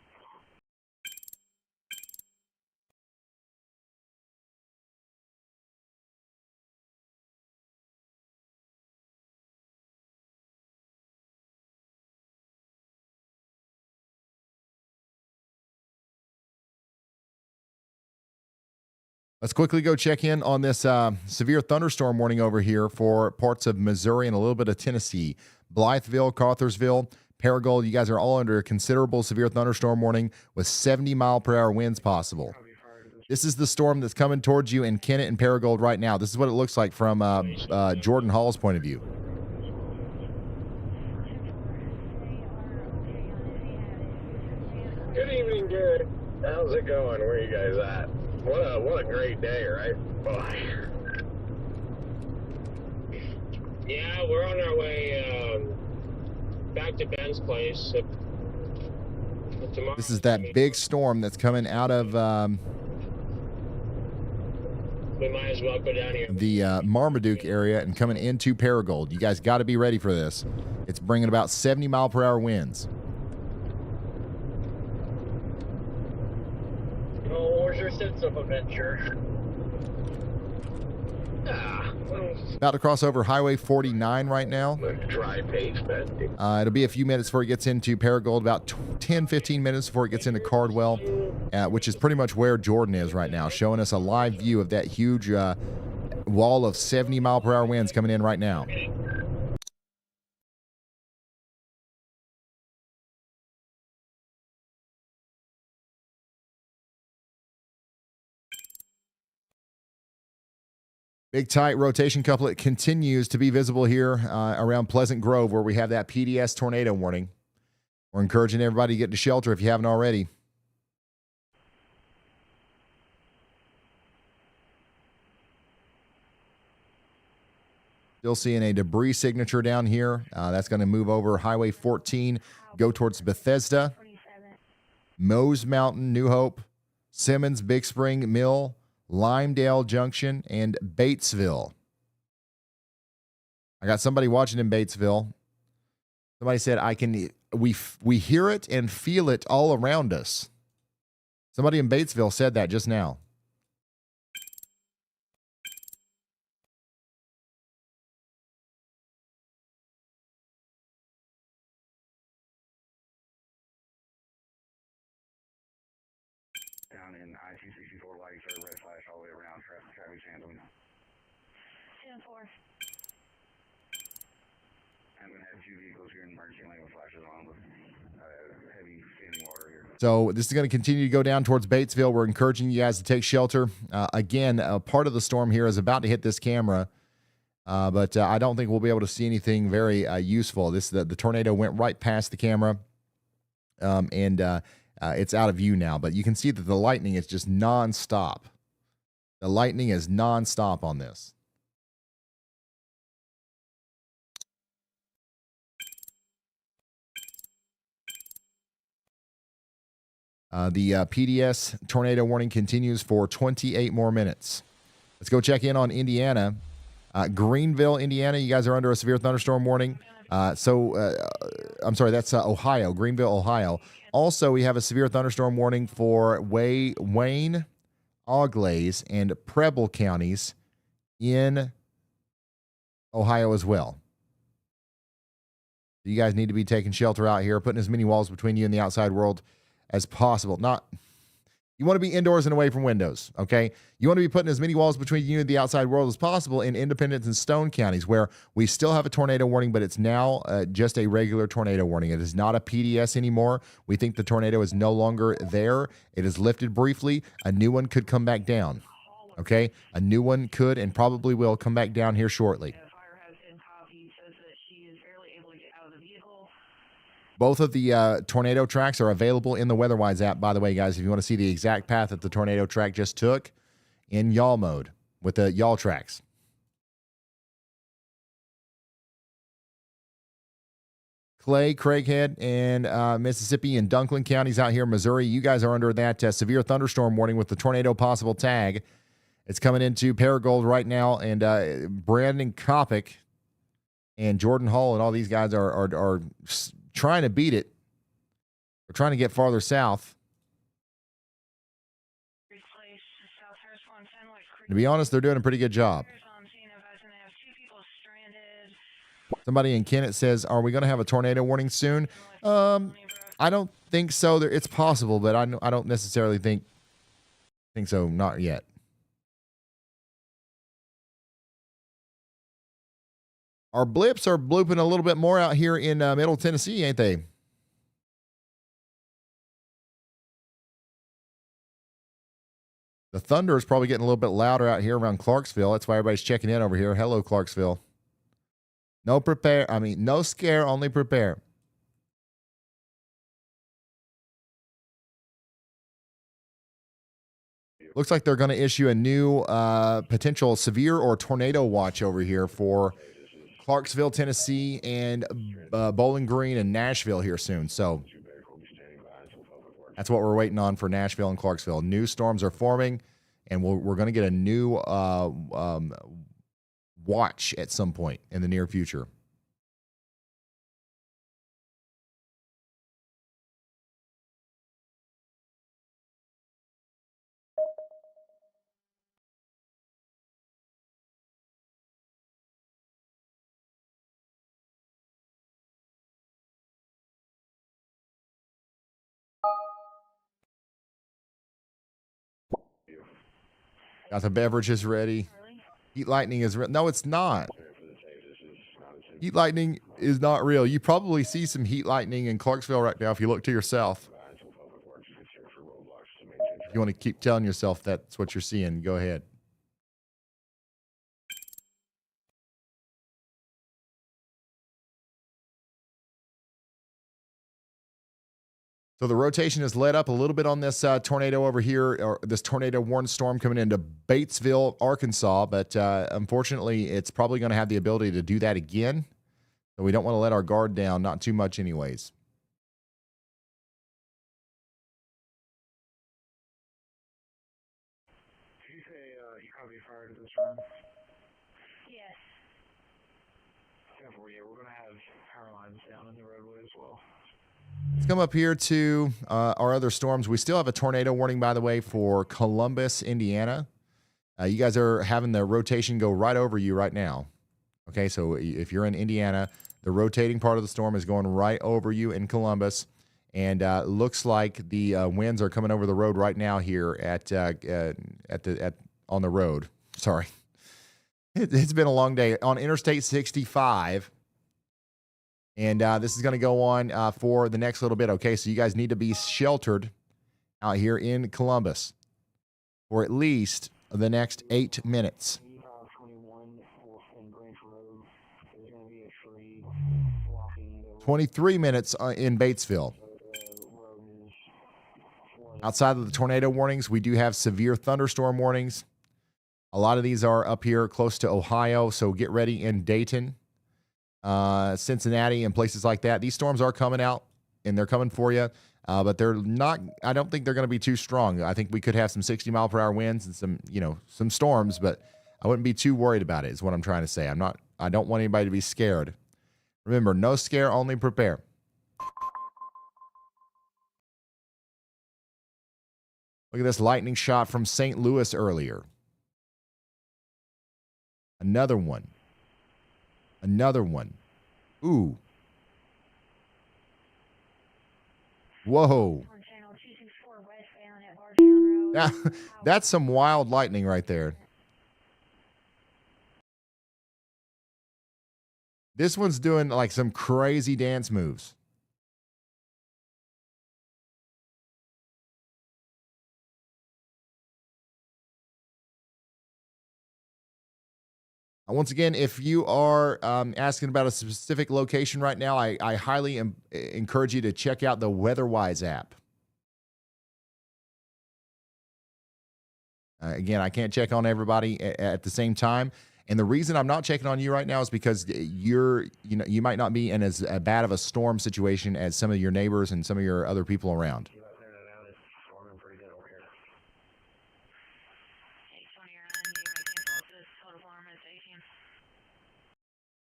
Let's quickly go check in on this severe thunderstorm warning over here for parts of Missouri and a little bit of Tennessee. Blytheville, Cartersville, Paragould, you guys are all under a considerable severe thunderstorm warning with 70-mile-per-hour winds possible. This is the storm that's coming towards you in Kennett and Paragould right now. This is what it looks like from Jordan Hall's point of view. Good evening, Garrett. How's it going? Where are you guys at? What a great day, right? Boy. Yeah, we're on our way back to Ben's place. This is that big storm that's coming out of We might as well go down here. the Marmaduke area and coming into Paragould. You guys got to be ready for this. It's bringing about 70-mile-per-hour winds. Oh, where's your sense of adventure? About to cross over Highway 49 right now. Dry pavement. It'll be a few minutes before it gets into Paragould, about 10, 15 minutes before it gets into Cardwell, which is pretty much where Jordan is right now, showing us a live view of that huge wall of 70-mile-per-hour winds coming in right now. Big tight rotation couplet continues to be visible here around Pleasant Grove where we have that PDS tornado warning. We're encouraging everybody to get to shelter if you haven't already. Still seeing a debris signature down here. That's going to move over Highway 14, go towards Bethesda, Mose Mountain, New Hope, Simmons, Big Spring, Mill, Limedale Junction, and Batesville. I got somebody watching in Batesville. Somebody said, we hear it and feel it all around us. Somebody in Batesville said that just now. Down in I-264 lights are red flash all the way around. Traffic's handling. 10-4. I'm going to have two vehicles So this is going to continue to go down towards Batesville. We're encouraging you guys to take shelter. Again, part of the storm here is about to hit this camera, but I don't think we'll be able to see anything very useful. The tornado went right past the camera, and it's out of view now. But you can see that the lightning is just nonstop. The lightning is nonstop on this. The PDS tornado warning continues for 28 more minutes. Let's go check in on Indiana. Greenville, Indiana, you guys are under a severe thunderstorm warning. I'm sorry, that's Ohio, Greenville, Ohio. Also, we have a severe thunderstorm warning for Wayne, Auglaize, and Preble counties in Ohio as well. You guys need to be taking shelter out here, putting as many walls between you and the outside world as possible. You want to be indoors and away from windows, okay? You want to be putting as many walls between you and the outside world as possible in Independence and Stone counties, where we still have a tornado warning, but it's now just a regular tornado warning. It is not a PDS anymore. We think the tornado is no longer there. It is lifted briefly. A new one could come back down, okay? A new one could and probably will come back down here shortly. Both of the tornado tracks are available in the WeatherWise app, by the way, guys. If you want to see the exact path that the tornado track just took in y'all mode with the y'all tracks. Clay, Craighead, and Mississippi and Dunklin counties out here in Missouri, you guys are under that severe thunderstorm warning with the tornado possible tag. It's coming into Paragould right now, and Brandon Kopic and Jordan Hall and all these guys are trying to beat it. We're trying to get farther south. To be honest, they're doing a pretty good job. Somebody in Kennett says, are we going to have a tornado warning soon? I don't think so. It's possible, but I don't necessarily think so. Not yet. Our blips are blooping a little bit more out here in Middle Tennessee, ain't they? The thunder is probably getting a little bit louder out here around Clarksville. That's why everybody's checking in over here. Hello, Clarksville. No scare, only prepare. Looks like they're going to issue a new potential severe or tornado watch over here for Clarksville, Tennessee, and Bowling Green and Nashville here soon. So that's what we're waiting on for Nashville and Clarksville. New storms are forming, and we're going to get a new watch at some point in the near future. Got the beverages ready. Heat lightning is real. No, it's not. Heat lightning is not real. You probably see some heat lightning in Clarksville right now if you look to your south. If you want to keep telling yourself that's what you're seeing, go ahead. So the rotation is let up a little bit on this tornado over here, or this tornado warned storm coming into Batesville, Arkansas. But unfortunately, it's probably going to have the ability to do that again. So we don't want to let our guard down, not too much anyways. Did you say you copy fire to this room? Yes. Yeah, we're going to have power lines down in the roadway as well. Let's come up here to our other storms. We still have a tornado warning, by the way, for Columbus, Indiana. You guys are having the rotation go right over you right now. Okay, so if you're in Indiana, the rotating part of the storm is going right over you in Columbus. And looks like the winds are coming over the road right now here on the road. Sorry. It's been a long day. On Interstate 65, And this is going to go on for the next little bit, okay? So you guys need to be sheltered out here in Columbus for at least the next 8 minutes. 23 minutes in Batesville. Outside of the tornado warnings, we do have severe thunderstorm warnings. A lot of these are up here close to Ohio, so get ready in Dayton, Cincinnati, and places like that. These storms are coming out, and they're coming for you, but they're not. I don't think they're going to be too strong. I think we could have some 60-mile-per-hour winds and some storms, but I wouldn't be too worried about it. Is what I'm trying to say. I don't want anybody to be scared. Remember, no scare, only prepare. Look at this lightning shot from St. Louis earlier. Another one. Another one. Ooh. Whoa. That's some wild lightning right there. This one's doing like some crazy dance moves. Once again, if you are asking about a specific location right now, I highly encourage you to check out the WEATHERWISE app. Again, I can't check on everybody at the same time. And the reason I'm not checking on you right now is because you might not be in as bad of a storm situation as some of your neighbors and some of your other people around.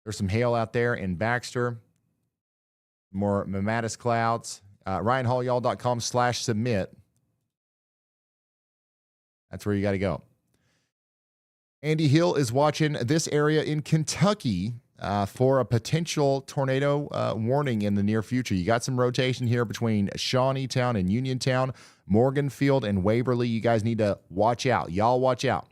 There's some hail out there in Baxter. More mammatus clouds. RyanHallYall.com/submit. That's where you got to go. Andy Hill is watching this area in Kentucky for a potential tornado warning in the near future. You got some rotation here between Shawneetown and Uniontown, Morganfield and Waverly. You guys need to watch out. Y'all watch out.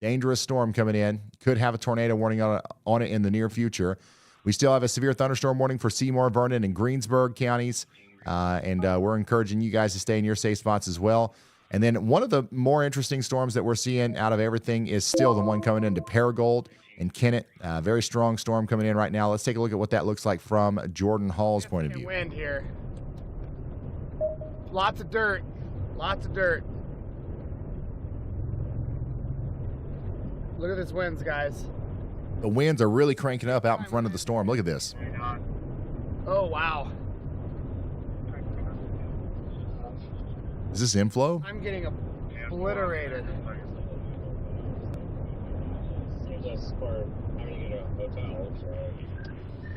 Dangerous storm coming in. Could have a tornado warning on it in the near future. We still have a severe thunderstorm warning for Seymour, Vernon, and Greensburg counties. And we're encouraging you guys to stay in your safe spots as well. And then one of the more interesting storms that we're seeing out of everything is still the one coming into Paragould and Kennett. Very strong storm coming in right now. Let's take a look at what that looks like from Jordan Hall's point of view. Wind here. Lots of dirt. Lots of dirt. Look at this winds, guys. The winds are really cranking up out in front of the storm. Look at this. Oh, wow. Is this inflow? I'm getting obliterated.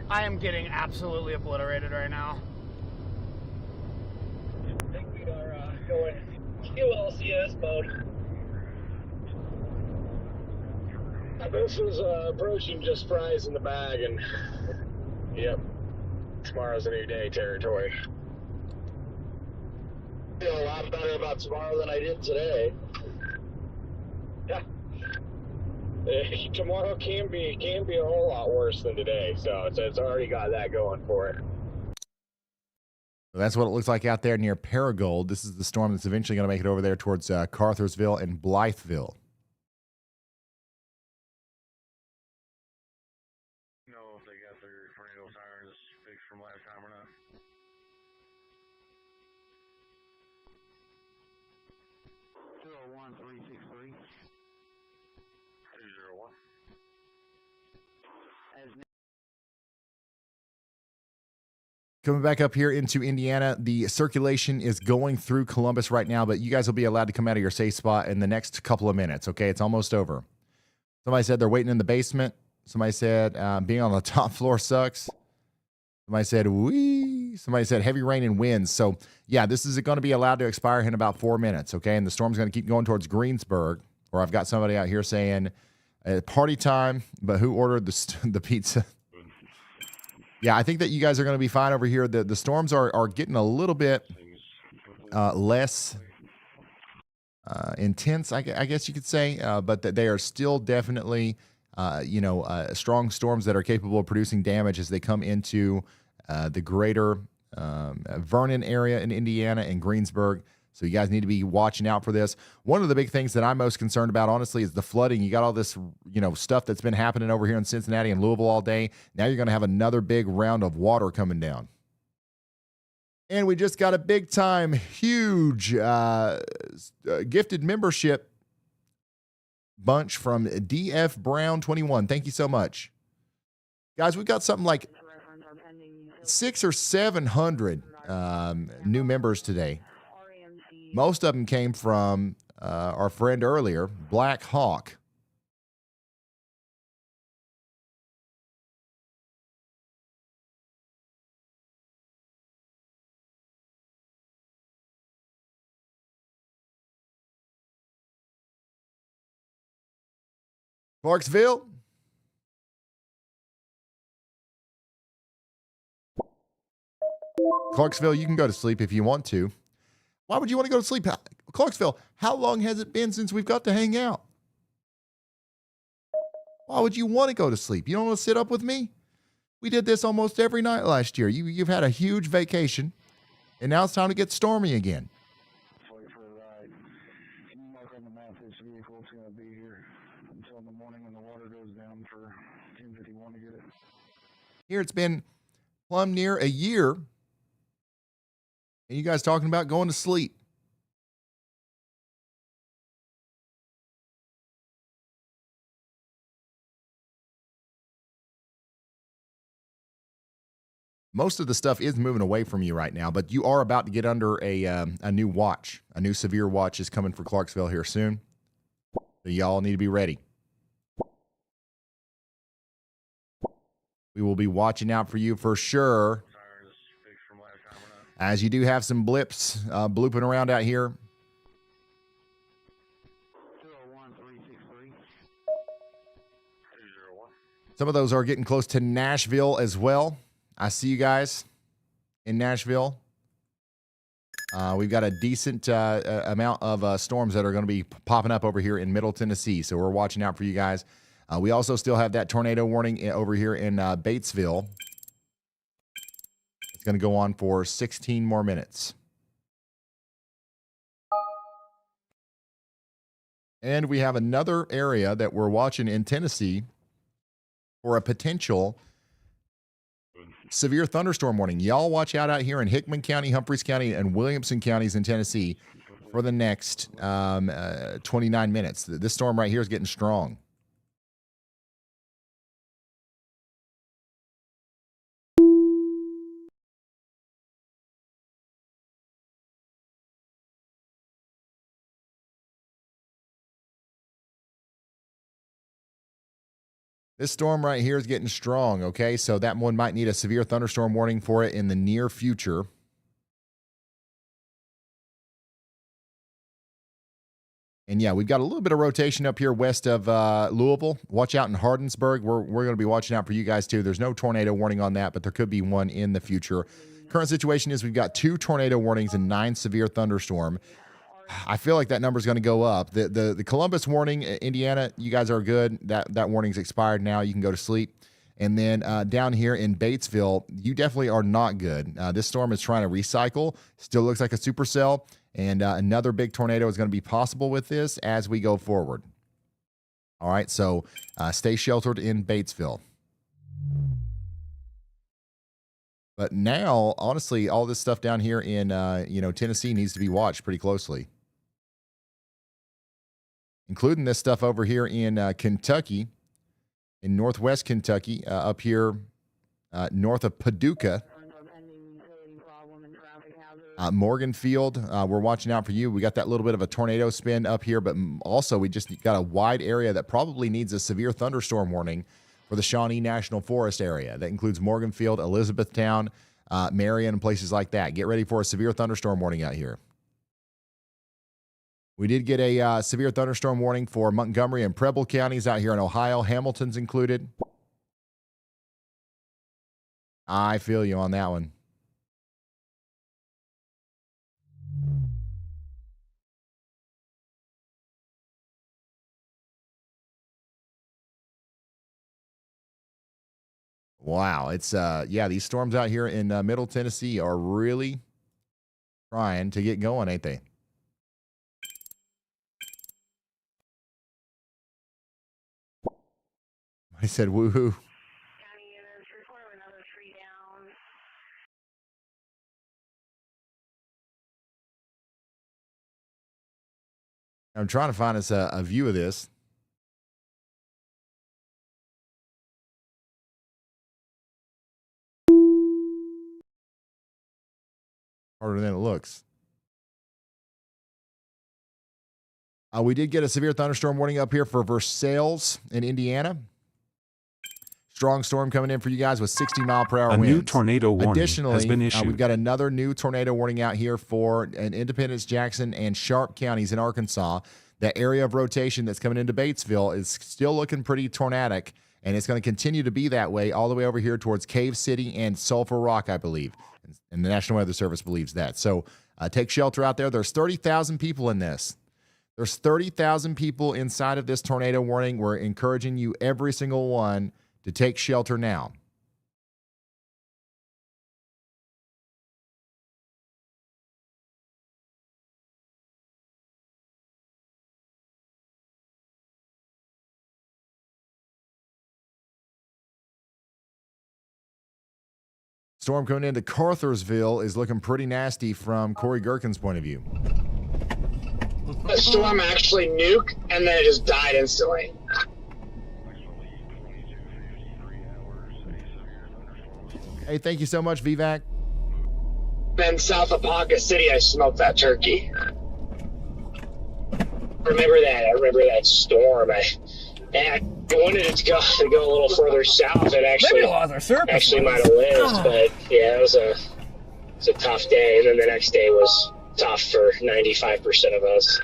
I am getting absolutely obliterated right now. I think we are going QLCS mode. This is approaching just fries in the bag, and yep, tomorrow's a new day territory. I feel a lot better about tomorrow than I did today. Yeah. Tomorrow can be a whole lot worse than today, so it's already got that going for it. So that's what it looks like out there near Paragould. This is the storm that's eventually going to make it over there towards Carthersville and Blytheville. Know if they got their tornado sirens fixed from last time or not. Coming back up here into Indiana, the circulation is going through Columbus right now, but you guys will be allowed to come out of your safe spot in the next couple of minutes, okay? It's almost over. Somebody said they're waiting in the basement. Somebody said being on the top floor sucks. Somebody said, wee. Somebody said heavy rain and winds. So, yeah, this is going to be allowed to expire in about 4 minutes, okay? And the storm's going to keep going towards Greensburg, or I've got somebody out here saying, party time, but who ordered the pizza? Yeah, I think that you guys are going to be fine over here. The storms are getting a little bit less intense, I guess you could say, but that they are still definitely strong storms that are capable of producing damage as they come into the greater Vernon area in Indiana and Greensburg. So you guys need to be watching out for this. One of the big things that I'm most concerned about, honestly, is the flooding. You got all this, stuff that's been happening over here in Cincinnati and Louisville all day. Now you're going to have another big round of water coming down. And we just got a big-time, huge gifted membership bunch from DF Brown 21. Thank you so much. Guys, we've got something like 600 or 700 new members today. Most of them came from our friend earlier, Black Hawk. Clarksville. Clarksville, you can go to sleep if you want to. Why would you want to go to sleep? Clarksville, how long has it been since we've got to hang out? Why would you want to go to sleep? You don't want to sit up with me? We did this almost every night last year. You've had a huge vacation, and now it's time to get stormy again. Wait for a ride. Can you mark on the map this vehicle? It's going to be here until in the morning when the water goes down for 10:51 to get it. Here it's been plumb near a year, and you guys talking about going to sleep. Most of the stuff is moving away from you right now, but you are about to get under a new watch. A new severe watch is coming for Clarksville here soon. So y'all need to be ready. We will be watching out for you for sure. As you do have some blips blooping around out here. 201-363. Some of those are getting close to Nashville as well. I see you guys in Nashville. We've got a decent amount of storms that are going to be popping up over here in Middle Tennessee, so we're watching out for you guys. We also still have that tornado warning over here in Batesville. It's going to go on for 16 more minutes. And we have another area that we're watching in Tennessee for a potential severe thunderstorm warning. Y'all watch out here in Hickman County, Humphreys County, and Williamson counties in Tennessee for the next 29 minutes. This storm right here is getting strong. This storm right here is getting strong, okay? So that one might need a severe thunderstorm warning for it in the near future. And yeah, we've got a little bit of rotation up here west of Louisville. Watch out in Hardinsburg. We're going to be watching out for you guys too. There's no tornado warning on that, but there could be one in the future. Current situation is we've got 2 tornado warnings and 9 severe thunderstorm. I feel like that number is going to go up. The Columbus warning, Indiana, you guys are good. That warning's expired now. You can go to sleep. And then down here in Batesville, you definitely are not good. This storm is trying to recycle. Still looks like a supercell. And another big tornado is going to be possible with this as we go forward. All right, so stay sheltered in Batesville. But now, honestly, all this stuff down here in Tennessee needs to be watched pretty closely, including this stuff over here in Kentucky, in northwest Kentucky, up here north of Paducah. Morganfield, we're watching out for you. We got that little bit of a tornado spin up here, but also we just got a wide area that probably needs a severe thunderstorm warning for the Shawnee National Forest area. That includes Morganfield, Elizabethtown, Marion, and places like that. Get ready for a severe thunderstorm warning out here. We did get a severe thunderstorm warning for Montgomery and Preble counties out here in Ohio. Hamilton's included. I feel you on that one. Wow. It's, yeah, these storms out here in Middle Tennessee are really trying to get going, ain't they? I said, woohoo. I'm trying to find us a view of this. Harder than it looks. We did get a severe thunderstorm warning up here for Versailles in Indiana. Strong storm coming in for you guys with 60-mile-per-hour winds. A new tornado warning Additionally, has been issued. We've got another new tornado warning out here for Independence, Jackson, and Sharp counties in Arkansas. That area of rotation that's coming into Batesville is still looking pretty tornadic, and it's going to continue to be that way all the way over here towards Cave City and Sulphur Rock, I believe. And the National Weather Service believes that. So take shelter out there. There's 30,000 people in this. There's 30,000 people inside of this tornado warning. We're encouraging you, every single one, to take shelter now. Storm coming into Carthersville is looking pretty nasty from Corey Gherkin's point of view. The storm actually nuked, and then it just died instantly. Hey, thank you so much, VVAC. Then south of Ponca City, I smoked that turkey. Remember that storm. I wanted it to go a little further south. It actually might have lived, but yeah, it was a tough day. And then the next day was tough for 95% of us.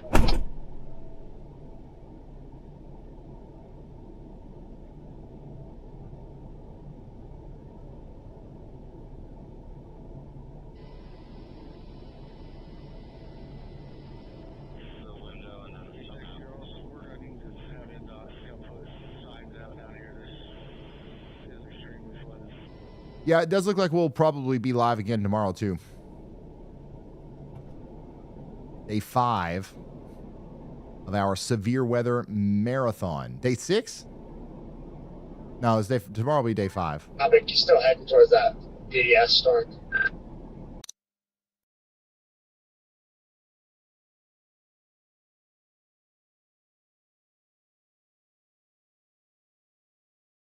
Yeah, it does look like we'll probably be live again tomorrow, too. Day 5 of our severe weather marathon. Day 6? No, it's tomorrow will be day 5. I think you're still heading towards that DDS storm.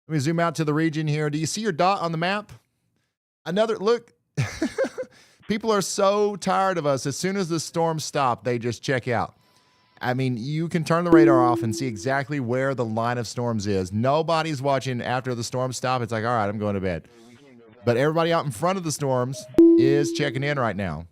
Let me zoom out to the region here. Do you see your dot on the map? Another look. People are so tired of us. As soon as the storms stop, they just check out. I mean, you can turn the radar off and see exactly where the line of storms is. Nobody's watching after the storms stop. It's like, all right, I'm going to bed. But everybody out in front of the storms is checking in right now.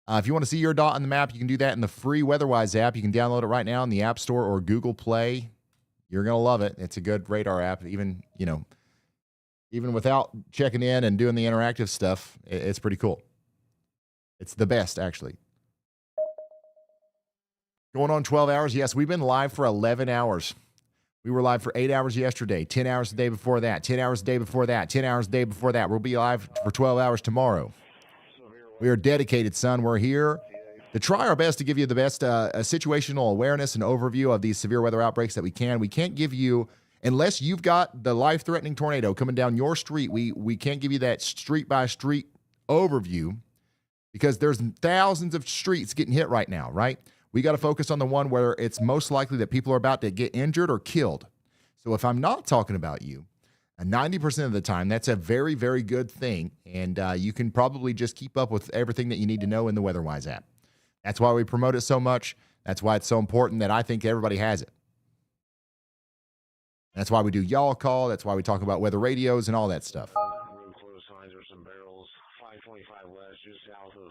If you want to see your dot on the map, you can do that in the free WeatherWise app. You can download it right now in the App Store or Google Play. You're going to love it. It's a good radar app. Even without checking in and doing the interactive stuff, it's pretty cool. It's the best, actually. Going on 12 hours. Yes, we've been live for 11 hours. We were live for 8 hours yesterday, 10 hours the day before that, 10 hours the day before that, 10 hours the day before that. We'll be live for 12 hours tomorrow. We are dedicated, son. We're here to try our best to give you the best situational awareness and overview of these severe weather outbreaks that we can. We can't give you, unless you've got the life-threatening tornado coming down your street, we can't give you that street-by-street overview because there's thousands of streets getting hit right now, right? We got to focus on the one where it's most likely that people are about to get injured or killed. So if I'm not talking about you, 90% of the time, that's a very, very good thing, and you can probably just keep up with everything that you need to know in the WeatherWise app. That's why we promote it so much. That's why it's so important that I think everybody has it. That's why we do YALLCALL. That's why we talk about weather radios and all that stuff. Real close signs are some barrels, 525 west, just south of,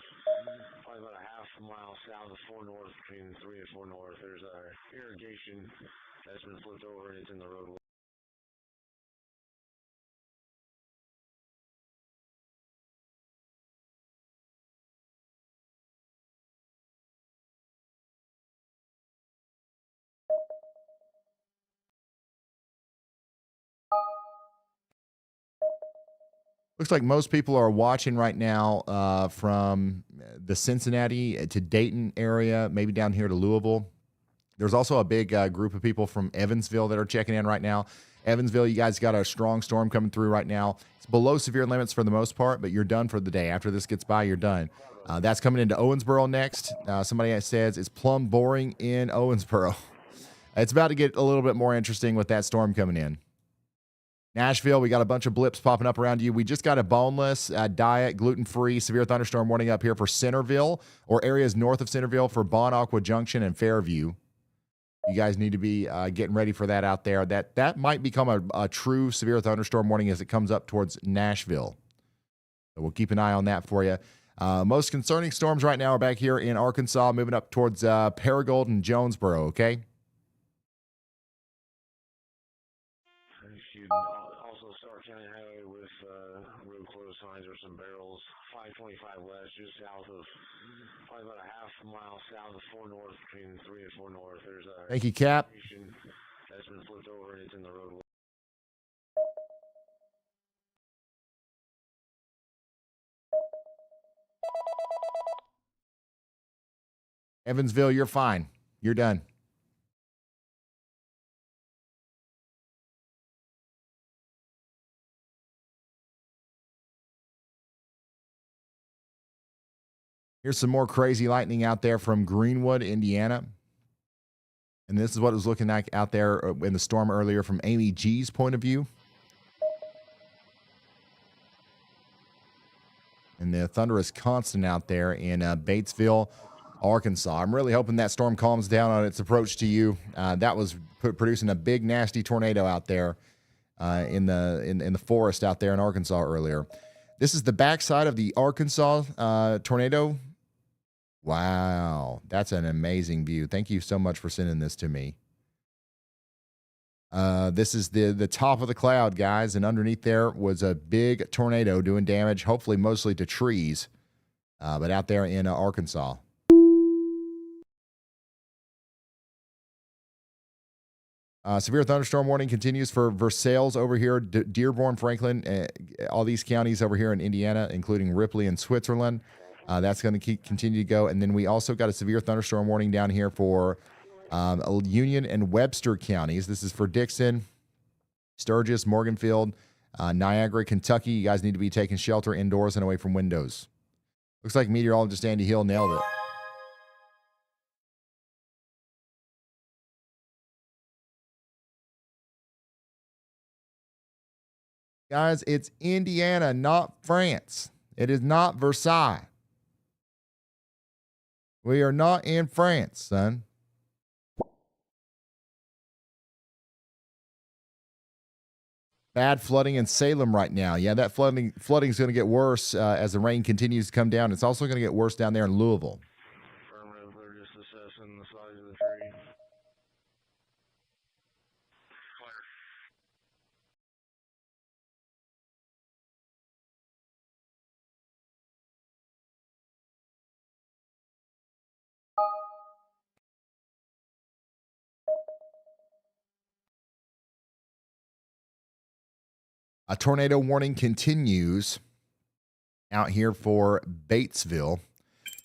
probably about a half mile south of 4 north, between 3 and 4 north. There's our irrigation that's been flipped over and it's in the roadway. Looks like most people are watching right now from the Cincinnati to Dayton area, maybe down here to Louisville. There's also a big group of people from Evansville that are checking in right now. Evansville, you guys got a strong storm coming through right now. It's below severe limits for the most part, but you're done for the day. After this gets by, you're done. That's coming into Owensboro next. Somebody says it's plumb boring in Owensboro. It's about to get a little bit more interesting with that storm coming in. Nashville, we got a bunch of blips popping up around you. We just got a boneless diet, gluten-free, severe thunderstorm warning up here for Centerville or areas north of Centerville for Bon Aqua Junction and Fairview. You guys need to be getting ready for that out there. That might become a true severe thunderstorm warning as it comes up towards Nashville. So we'll keep an eye on that for you. Most concerning storms right now are back here in Arkansas, moving up towards Paragould and Jonesboro, okay? You also start County Highway with road closed signs or some barrels. 525 west, just south of, probably about a half mile south of 4 north, between 3 and 4 north. There's a Thank you, Cap. That's been flipped over and it's in the roadway. Evansville, you're fine. You're done. Here's some more crazy lightning out there from Greenwood, Indiana. And this is what it was looking like out there in the storm earlier from Amy G's point of view. And the thunder is constant out there in Batesville, Arkansas. I'm really hoping that storm calms down on its approach to you. That was producing a big, nasty tornado out there in the forest out there in Arkansas earlier. This is the backside of the Arkansas tornado. Wow, that's an amazing view. Thank you so much for sending this to me. This is the top of the cloud, guys, and underneath there was a big tornado doing damage, hopefully mostly to trees, but out there in Arkansas. Severe thunderstorm warning continues for Versailles over here, Dearborn, Franklin, all these counties over here in Indiana, including Ripley and Switzerland. That's going to continue to go. And then we also got a severe thunderstorm warning down here for Union and Webster counties. This is for Dixon, Sturgis, Morganfield, Niagara, Kentucky. You guys need to be taking shelter indoors and away from windows. Looks like meteorologist Andy Hill nailed it. Guys, it's Indiana, not France. It is not Versailles. We are not in France, son. Bad flooding in Salem right now. Yeah, that flooding is going to get worse as the rain continues to come down. It's also going to get worse down there in Louisville. Affirmative, they're just assessing the size of the tree. A tornado warning continues out here for Batesville.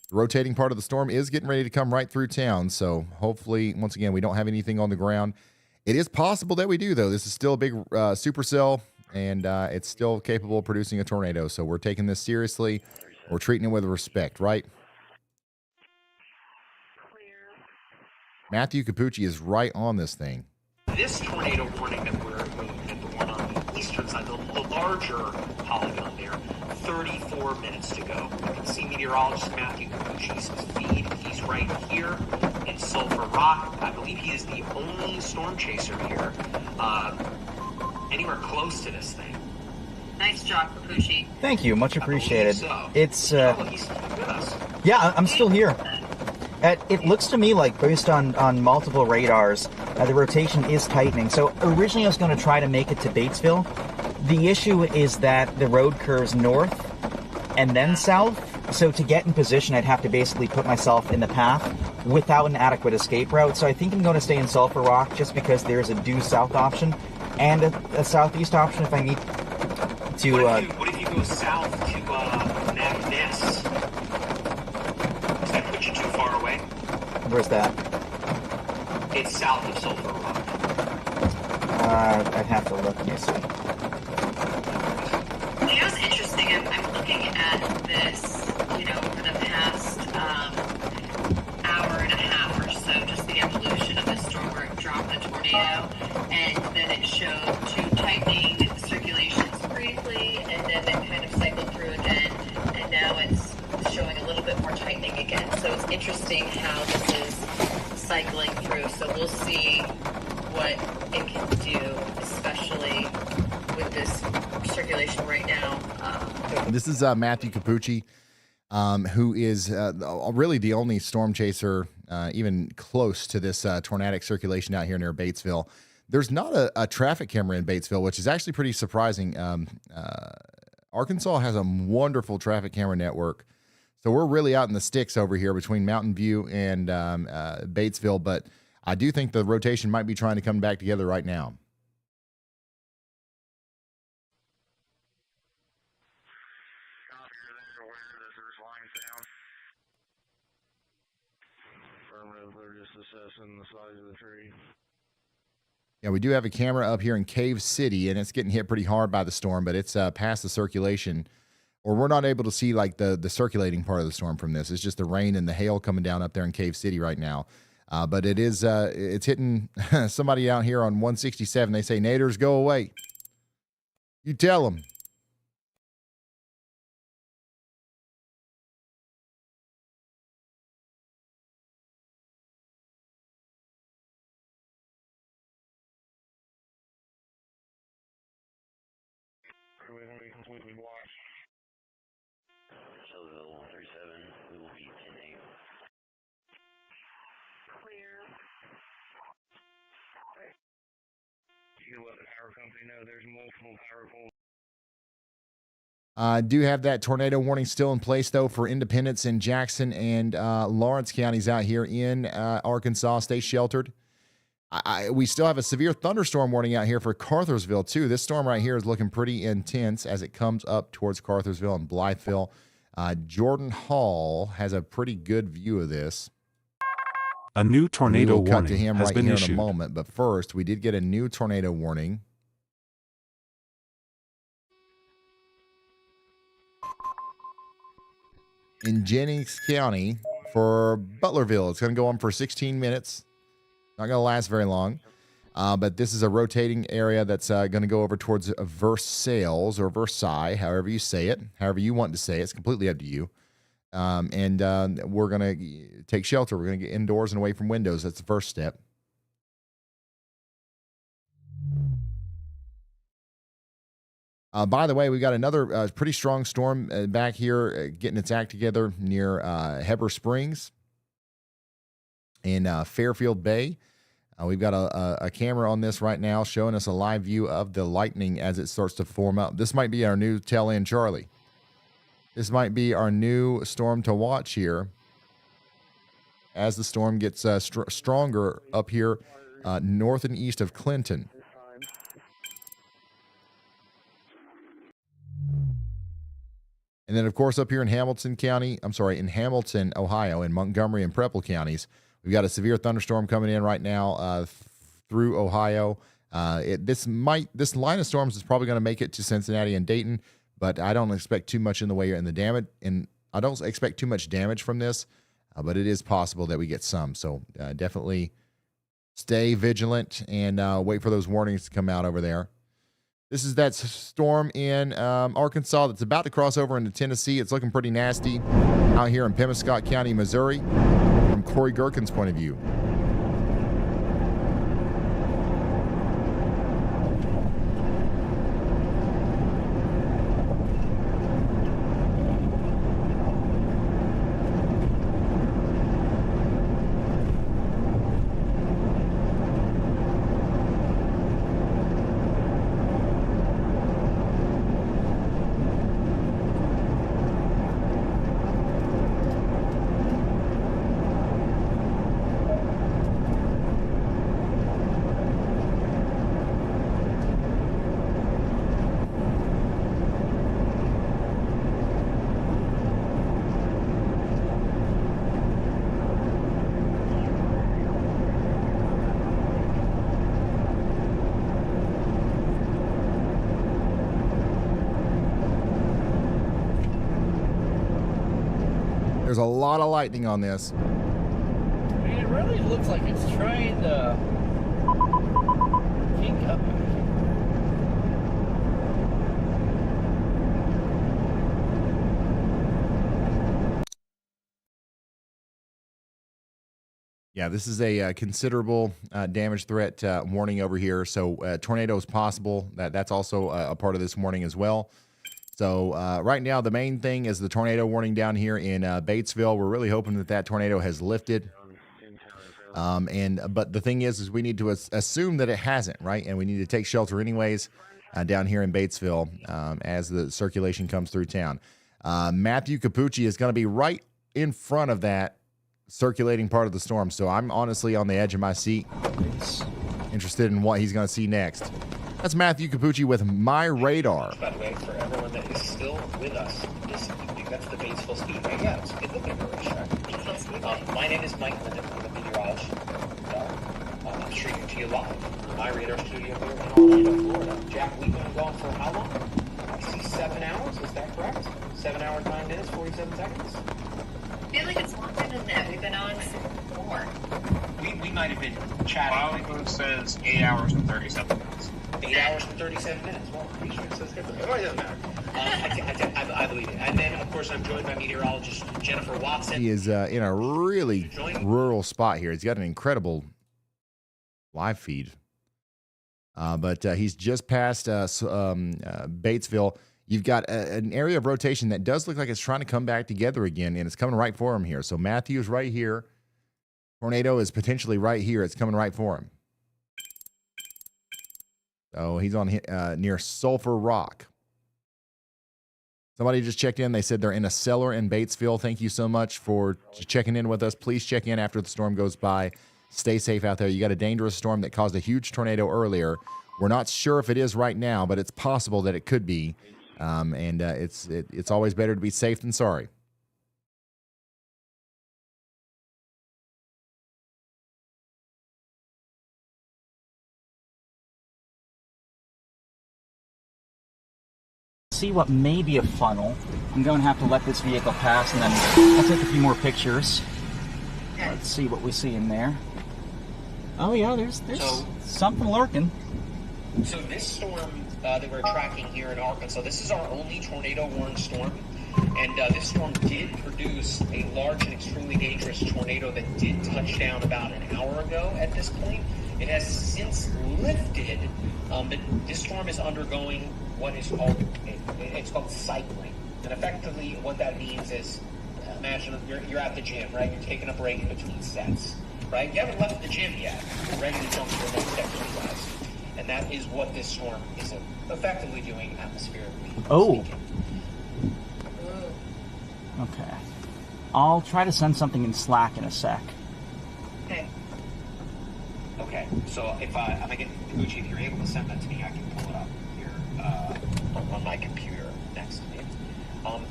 The rotating part of the storm is getting ready to come right through town, so hopefully, once again, we don't have anything on the ground. It is possible that we do, though. This is still a big supercell, and it's still capable of producing a tornado, so we're taking this seriously. We're treating it with respect, right? Matthew Capucci is right on this thing. This tornado warning that we're looking at, the one on the eastern side, the larger polygon there, 34 minutes to go. You can see meteorologist Matthew Capucci's feed. He's right here in Sulphur Rock. I believe he is the only storm chaser here anywhere close to this thing. Nice job, Capucci. Thank you, much appreciated. So. It's He's with us. yeah, I'm still here. It looks to me like, based on multiple radars, the rotation is tightening. So originally I was going to try to make it to Batesville. The issue is that the road curves north and then south. So to get in position, I'd have to basically put myself in the path without an adequate escape route. So I think I'm going to stay in Sulphur Rock just because there's a due south option and a southeast option if I need to. What if you go south to Ness. Does that put you too far away? Where's that? It's south of Sulphur Rock. I'd have to look. Let me see. You know, it's interesting. I'm looking at this, you know, over the past hour and a half or so, just the evolution of the storm where it dropped the tornado, and then it showed two tightening circulations briefly, and then it kind of cycled through again, and now it's showing a little bit more tightening again. So it's interesting how this is cycling through. So we'll see what it can do, especially with this circulation right now. This is Matthew Capucci, who is really the only storm chaser even close to this tornadic circulation out here near Batesville. There's not a traffic camera in Batesville, which is actually pretty surprising. Arkansas has a wonderful traffic camera network. So we're really out in the sticks over here between Mountain View and Batesville, but I do think the rotation might be trying to come back together right now. They're just assessing the size of the tree. Yeah, we do have a camera up here in Cave City, and it's getting hit pretty hard by the storm, but it's past the circulation, or we're not able to see like the circulating part of the storm from this. It's just the rain and the hail coming down up there in Cave City right now. But it is it's hitting somebody out here on 167. They say, Naders, go away. You tell them. We're going to be completely blocked. Jerseyville 137, we will be 10-8. Clear. You can let the power company know there's multiple power poles. Do have that tornado warning still in place, though, for Independence and Jackson and Lawrence counties out here in Arkansas. Stay sheltered. We still have a severe thunderstorm warning out here for Cartersville, too. This storm right here is looking pretty intense as it comes up towards Cartersville and Blytheville. Jordan Hall has a pretty good view of this. A new tornado we'll cut warning to him has right been here issued. in a moment, but first, we did get a new tornado warning. In Jennings County for Butlerville. It's going to go on for 16 minutes. Not going to last very long. But this is a rotating area that's going to go over towards Versailles or Versailles, however you say it, however you want to say it. It's completely up to you. And we're going to take shelter. We're going to get indoors and away from windows. That's the first step. By the way, we got another pretty strong storm back here getting its act together near Heber Springs in Fairfield Bay. We've got a camera on this right now showing us a live view of the lightning as it starts to form up. This might be our new tail end Charlie. This might be our new storm to watch here as the storm gets stronger up here north and east of Clinton. And then, of course, up here in Hamilton, Ohio, in Montgomery and Preble counties, we've got a severe thunderstorm coming in right now through Ohio. This line of storms is probably going to make it to Cincinnati and Dayton, but I don't expect too much in the way in the damage. And I don't expect too much damage from this, but it is possible that we get some. So definitely stay vigilant and wait for those warnings to come out over there. This is that storm in Arkansas that's about to cross over into Tennessee. It's looking pretty nasty out here in Pemiscot County, Missouri, from Corey Gherkin's point of view. There's a lot of lightning on this. I mean, it really looks like it's trying to kink up. Yeah, this is a considerable damage threat warning over here. So tornado is possible. That's also a part of this warning as well. So right now, the main thing is the tornado warning down here in Batesville. We're really hoping that that tornado has lifted. But the thing is we need to assume that it hasn't, right? And we need to take shelter anyways down here in Batesville as the circulation comes through town. Matthew Capucci is going to be right in front of that circulating part of the storm. So I'm honestly on the edge of my seat, interested in what he's going to see next. That's Matthew Capucci with My Radar. By the way, for everyone that is still with us this evening, that's the Batesville Speedway. Yeah, it's the bigger racetrack. My name is Mike Linden. I'm a meteorologist. I'm streaming to you live from my radar studio here in Orlando, Florida. Jack, we've been going for how long? I see 7 hours. Is that correct? 7 hours, 9 minutes, 47 seconds. I feel like it's longer than that. We've been on for more. We might have been chatting. Calhoun says 8 hours and 37 minutes. 8 hours and 37 minutes. Well, I'm pretty sure it says differently. It doesn't matter. I believe it. And then, of course, I'm joined by meteorologist Jennifer Watson. He is in a really rural spot here. He's got an incredible live feed. But he's just past Batesville. You've got an area of rotation that does look like it's trying to come back together again, and it's coming right for him here. So Matthew's right here. Tornado is potentially right here. It's coming right for him. So he's on near Sulphur Rock. Somebody just checked in. They said they're in a cellar in Batesville. Thank you so much for checking in with us. Please check in after the storm goes by. Stay safe out there. You got a dangerous storm that caused a huge tornado earlier. We're not sure if it is right now, but it's possible that it could be. It's always better to be safe than sorry. See what may be a funnel. I'm going to have to let this vehicle pass, and then I'll take a few more pictures. Let's see what we see in there. Oh yeah, there's something lurking. So this storm that we're tracking here in Arkansas, this is our only tornado warned storm. And this storm did produce a large and extremely dangerous tornado that did touch down about an hour ago at this point. It has since lifted, but this storm is undergoing what is called cycling. And effectively what that means is, imagine you're at the gym, right? You're taking a break in between sets, right? You haven't left the gym yet. You're ready to jump to the next exercise. And that is what this storm is effectively doing atmospherically. Oh. Okay. I'll try to send something in Slack in a sec. Okay. So if I'm gonna get Gucci, if you're able to send that to me, I can pull it up here on my computer next to me.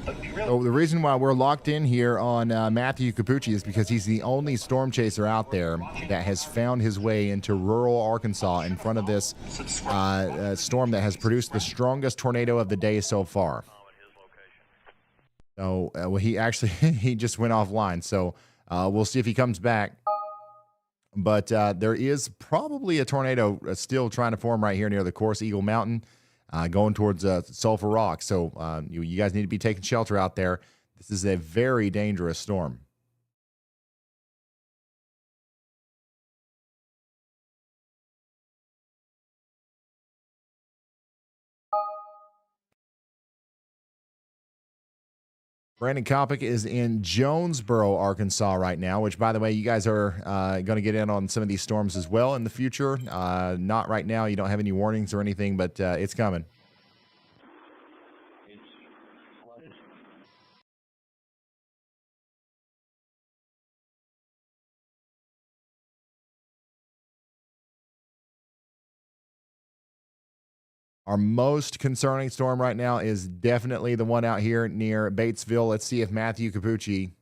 But we really. So the reason why we're locked in here on Matthew Capucci is because he's the only storm chaser out there that has found his way into rural Arkansas in front of this storm that has produced the strongest tornado of the day so far. So he just went offline. So we'll see if he comes back. But there is probably a tornado still trying to form right here near the Course Eagle Mountain, going towards Sulphur Rock. So you guys need to be taking shelter out there. This is a very dangerous storm. Brandon Kopic is in Jonesboro, Arkansas right now, which, by the way, you guys are going to get in on some of these storms as well in the future. Not right now. You don't have any warnings or anything, but it's coming. Our most concerning storm right now is definitely the one out here near Batesville. Let's see if Matthew Capucci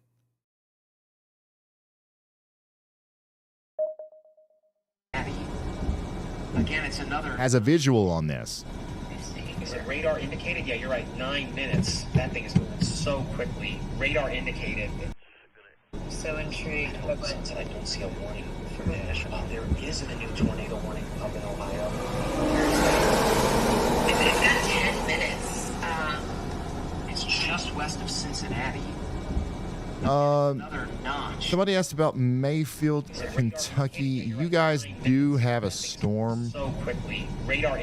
Again, it's another has a visual on this. Is it radar indicated? Yeah, you're right. 9 minutes. That thing is moving so quickly. Radar indicated. so intrigued. Since I don't see a warning for Nash, there is a new tornado warning up in Ohio. Is that 10 minutes? It's just west of Cincinnati. Another notch. Somebody asked about Mayfield, Kentucky. You guys do have a storm So quickly, radar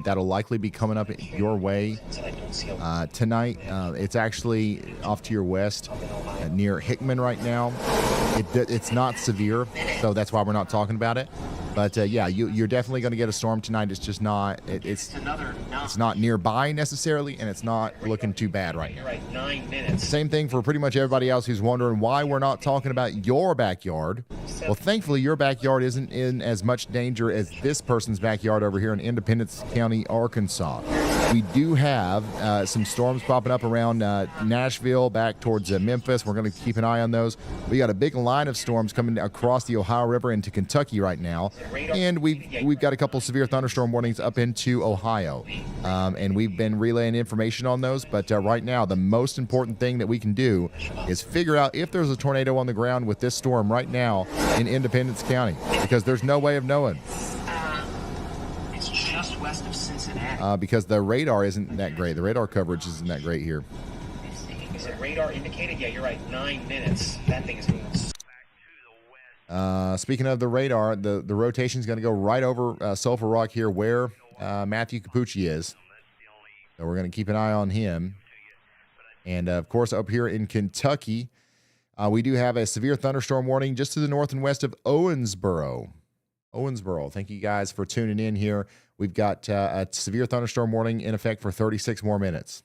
that'll likely be coming up your way tonight. It's actually off to your west near Hickman right now. It's not severe, so that's why we're not talking about it. But yeah, you're definitely going to get a storm tonight. It's just not. It's not nearby necessarily, and it's not looking too bad right now. 9 minutes. Same thing for pretty much everybody else who's wondering why we're not talking about your backyard. Well, thankfully, your backyard isn't in as much danger as this person's backyard over here in Independence County, Arkansas. We do have some storms popping up around Nashville, back towards Memphis. We're going to keep an eye on those. We got a big line of storms coming across the Ohio River into Kentucky right now, and we've got a couple severe thunderstorm warnings up into Ohio, and we've been relaying information on those. But right now, the most important thing that we can do is figure out if there's a tornado on the ground with this storm right now in Independence County, because there's no way of knowing. It's just west of Cincinnati. Because the radar isn't that great. The radar coverage isn't that great here. Is it radar indicated? Yeah, you're right. 9 minutes. That thing is moving. Speaking of the radar, the rotation is going to go right over Sulphur Rock here where Matthew Capucci is. So we're going to keep an eye on him. And, of course, up here in Kentucky, we do have a severe thunderstorm warning just to the north and west of Owensboro. Thank you guys for tuning in here. We've got a severe thunderstorm warning in effect for 36 more minutes.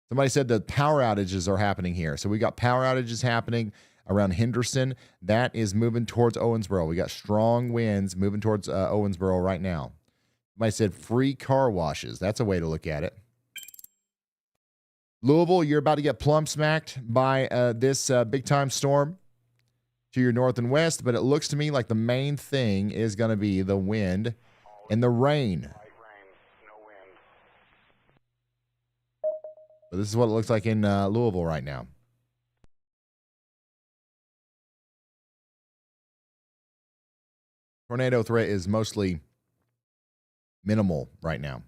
Somebody said the power outages are happening here. So we got power outages happening around Henderson. That is moving towards Owensboro. We got strong winds moving towards Owensboro right now. Somebody said free car washes. That's a way to look at it. Louisville, you're about to get plumb smacked by this big-time storm to your north and west, but it looks to me like the main thing is going to be the wind and the rain. But this is what it looks like in Louisville right now. Tornado threat is mostly minimal right now.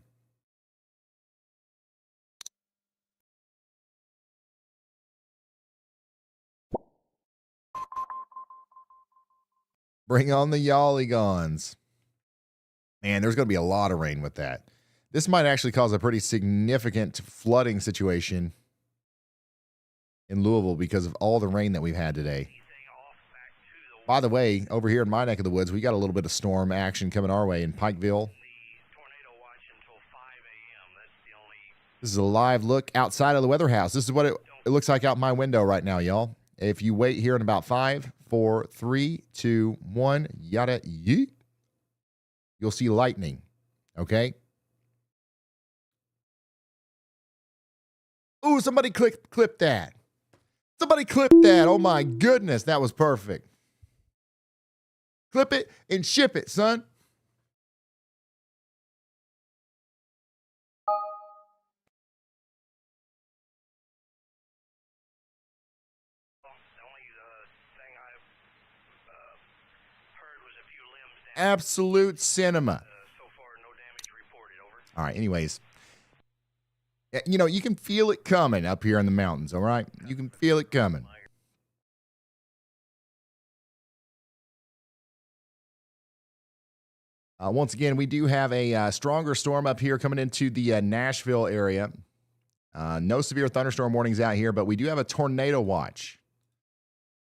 Bring on the Yalligons. Man, there's going to be a lot of rain with that. This might actually cause a pretty significant flooding situation in Louisville because of all the rain that we've had today. By the way, over here in my neck of the woods, we got a little bit of storm action coming our way in Pikeville. This is a live look outside of the weather house. This is what it looks like out my window right now, y'all. If you wait here in about 5, 4, 3, 2, 1, yada yeet, you'll see lightning. Okay? Ooh, somebody clip that. Somebody clip that. Oh my goodness, that was perfect. Clip it and ship it, son. Absolute cinema. All right, anyways. You know, you can feel it coming up here in the mountains, all right? You can feel it coming. Once again, we do have a stronger storm up here coming into the Nashville area. No severe thunderstorm warnings out here, but we do have a tornado watch.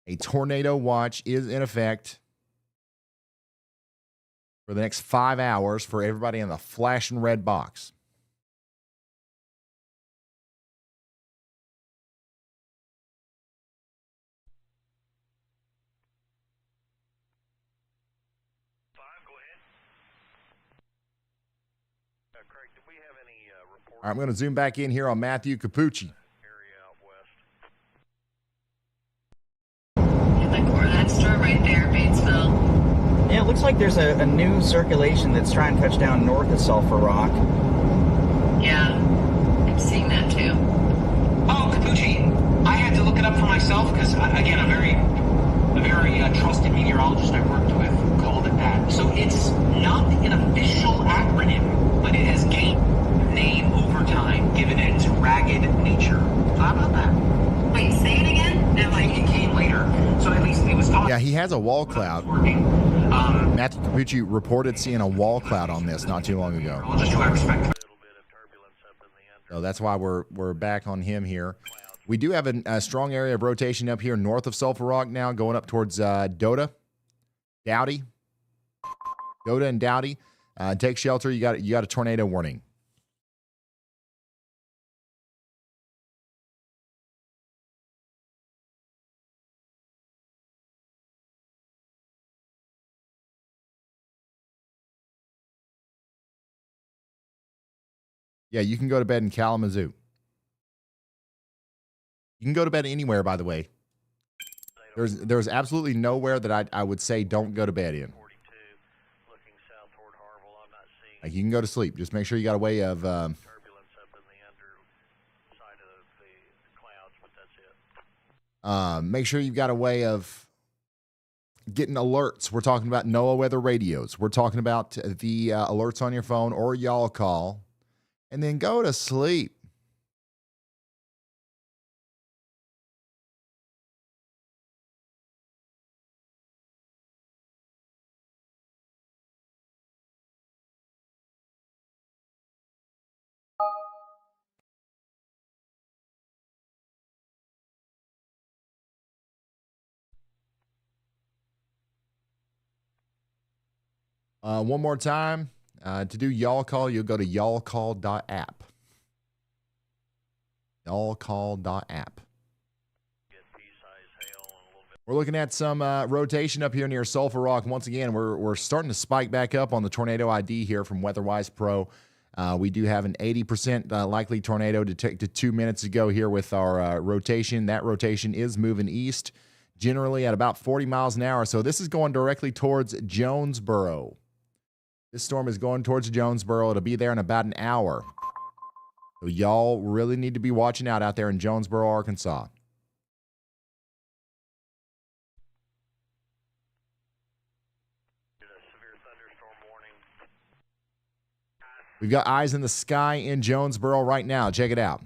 A tornado watch is in effect for the next 5 hours for everybody in the flashing red box. All right, I'm going to zoom back in here on Matthew Capucci. That storm right there, Batesville. Yeah, it looks like there's a new circulation that's trying to touch down north of Sulphur Rock. Yeah, I'm seeing that too. Oh, Capucci, I had to look it up for myself because, again, I'm very has a wall cloud. Matthew Capucci reported seeing a wall cloud on this not too long ago. So that's why we're back on him here. We do have a strong area of rotation up here north of Sulphur Rock now, going up towards Dota, Dowdy, and Dowdy. Take shelter. You got a tornado warning. Yeah, you can go to bed in Kalamazoo. You can go to bed anywhere, by the way. There's absolutely nowhere that I would say don't go to bed in. Like, you can go to sleep. Just make sure you got a way of make sure you've got a way of getting alerts. We're talking about NOAA weather radios. We're talking about the alerts on your phone or YALLCALL. And then go to sleep. One more time. To do YALLCALL, you'll go to yallcall.app. Yallcall.app. We're looking at some rotation up here near Sulphur Rock. Once again, we're starting to spike back up on the tornado ID here from WeatherWise Pro. We do have an 80% likely tornado detected 2 minutes ago here with our rotation. That rotation is moving east, generally at about 40 miles an hour. So this is going directly towards Jonesboro. This storm is going towards Jonesboro. It'll be there in about an hour. So y'all really need to be watching out there in Jonesboro, Arkansas. We've got eyes in the sky in Jonesboro right now. Check it out.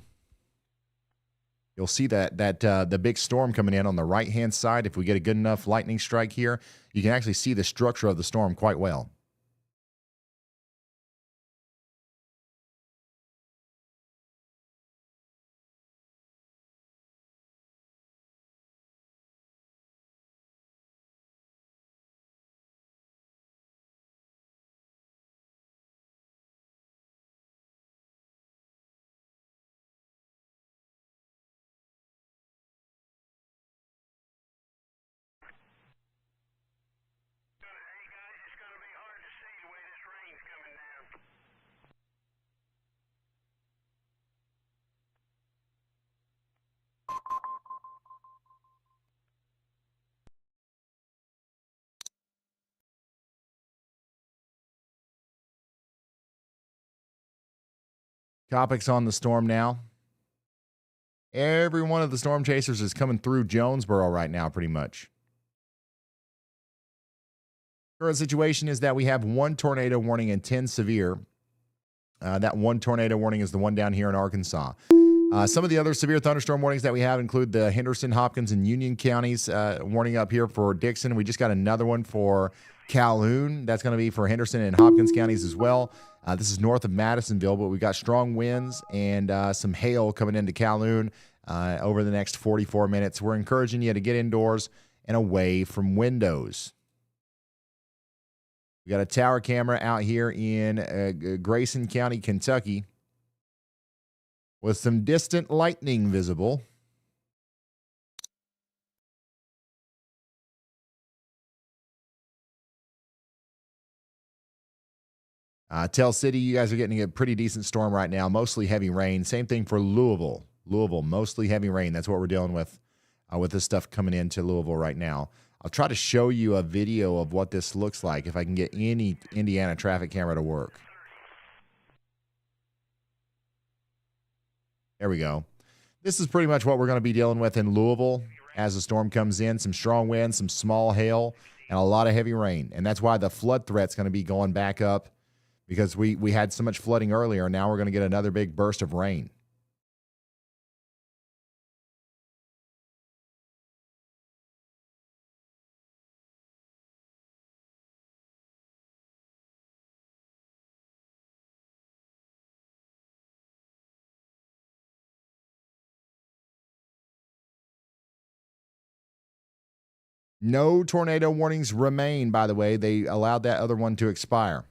You'll see that the big storm coming in on the right-hand side. If we get a good enough lightning strike here, you can actually see the structure of the storm quite well. Topics on the storm now. Every one of the storm chasers is coming through Jonesboro right now, pretty much. Current situation is that we have 1 tornado warning and 10 severe. That 1 tornado warning is the one down here in Arkansas. Some of the other severe thunderstorm warnings that we have include the Henderson, Hopkins, and Union counties warning up here for Dixon. We just got another one for Calhoun. That's going to be for Henderson and Hopkins counties as well. This is north of Madisonville, but we've got strong winds and some hail coming into Calhoun over the next 44 minutes. We're encouraging you to get indoors and away from windows. We got a tower camera out here in Grayson County, Kentucky, with some distant lightning visible. Tell City, you guys are getting a pretty decent storm right now, mostly heavy rain. Same thing for Louisville. Louisville, mostly heavy rain. That's what we're dealing with this stuff coming into Louisville right now. I'll try to show you a video of what this looks like if I can get any Indiana traffic camera to work. There we go. This is pretty much what we're going to be dealing with in Louisville as the storm comes in. Some strong winds, some small hail, and a lot of heavy rain. And that's why the flood threat's going to be going back up, because we had so much flooding earlier. Now we're going to get another big burst of rain. No tornado warnings remain, by the way. They allowed that other one to expire.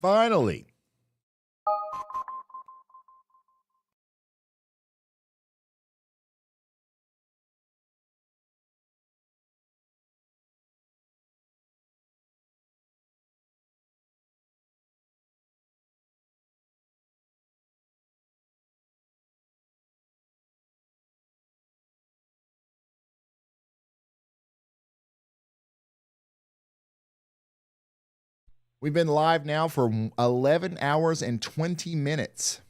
Finally. We've been live now for 11 hours and 20 minutes.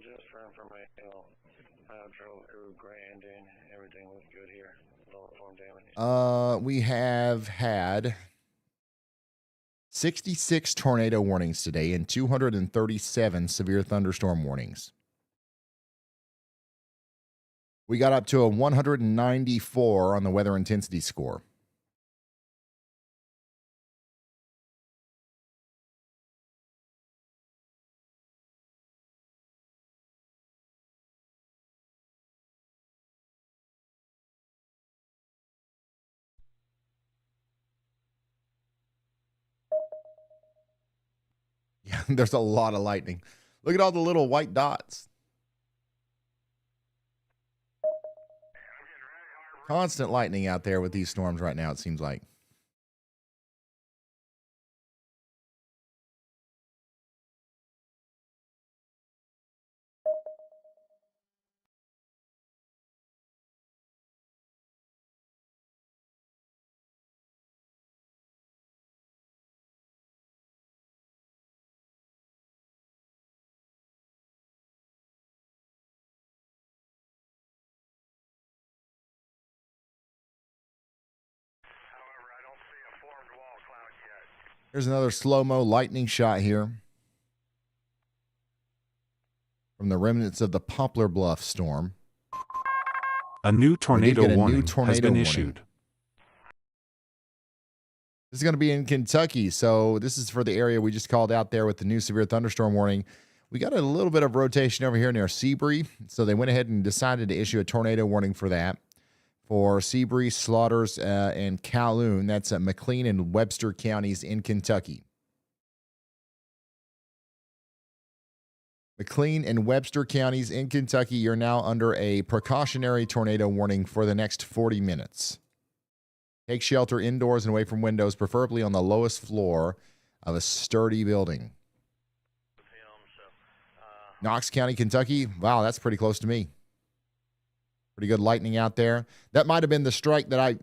Just for information, I drove through Grandin. Everything was good here. No form damage. We have had 66 tornado warnings today and 237 severe thunderstorm warnings. We got up to a 194 on the weather intensity score. Yeah, there's a lot of lightning. Look at all the little white dots. Constant lightning out there with these storms right now, it seems like. Here's another slow-mo lightning shot here from the remnants of the Poplar Bluff storm. A new tornado warning has been issued. This is going to be in Kentucky, so this is for the area we just called out there with the new severe thunderstorm warning. We got a little bit of rotation over here near Seabury, so they went ahead and decided to issue a tornado warning for that. For Seabury, Slaughters, and Calhoun. That's McLean and Webster counties in Kentucky. McLean and Webster counties in Kentucky, you're now under a precautionary tornado warning for the next 40 minutes. Take shelter indoors and away from windows, preferably on the lowest floor of a sturdy building. Knox County, Kentucky. Wow, that's pretty close to me. Pretty good lightning out there. That might have been the strike that I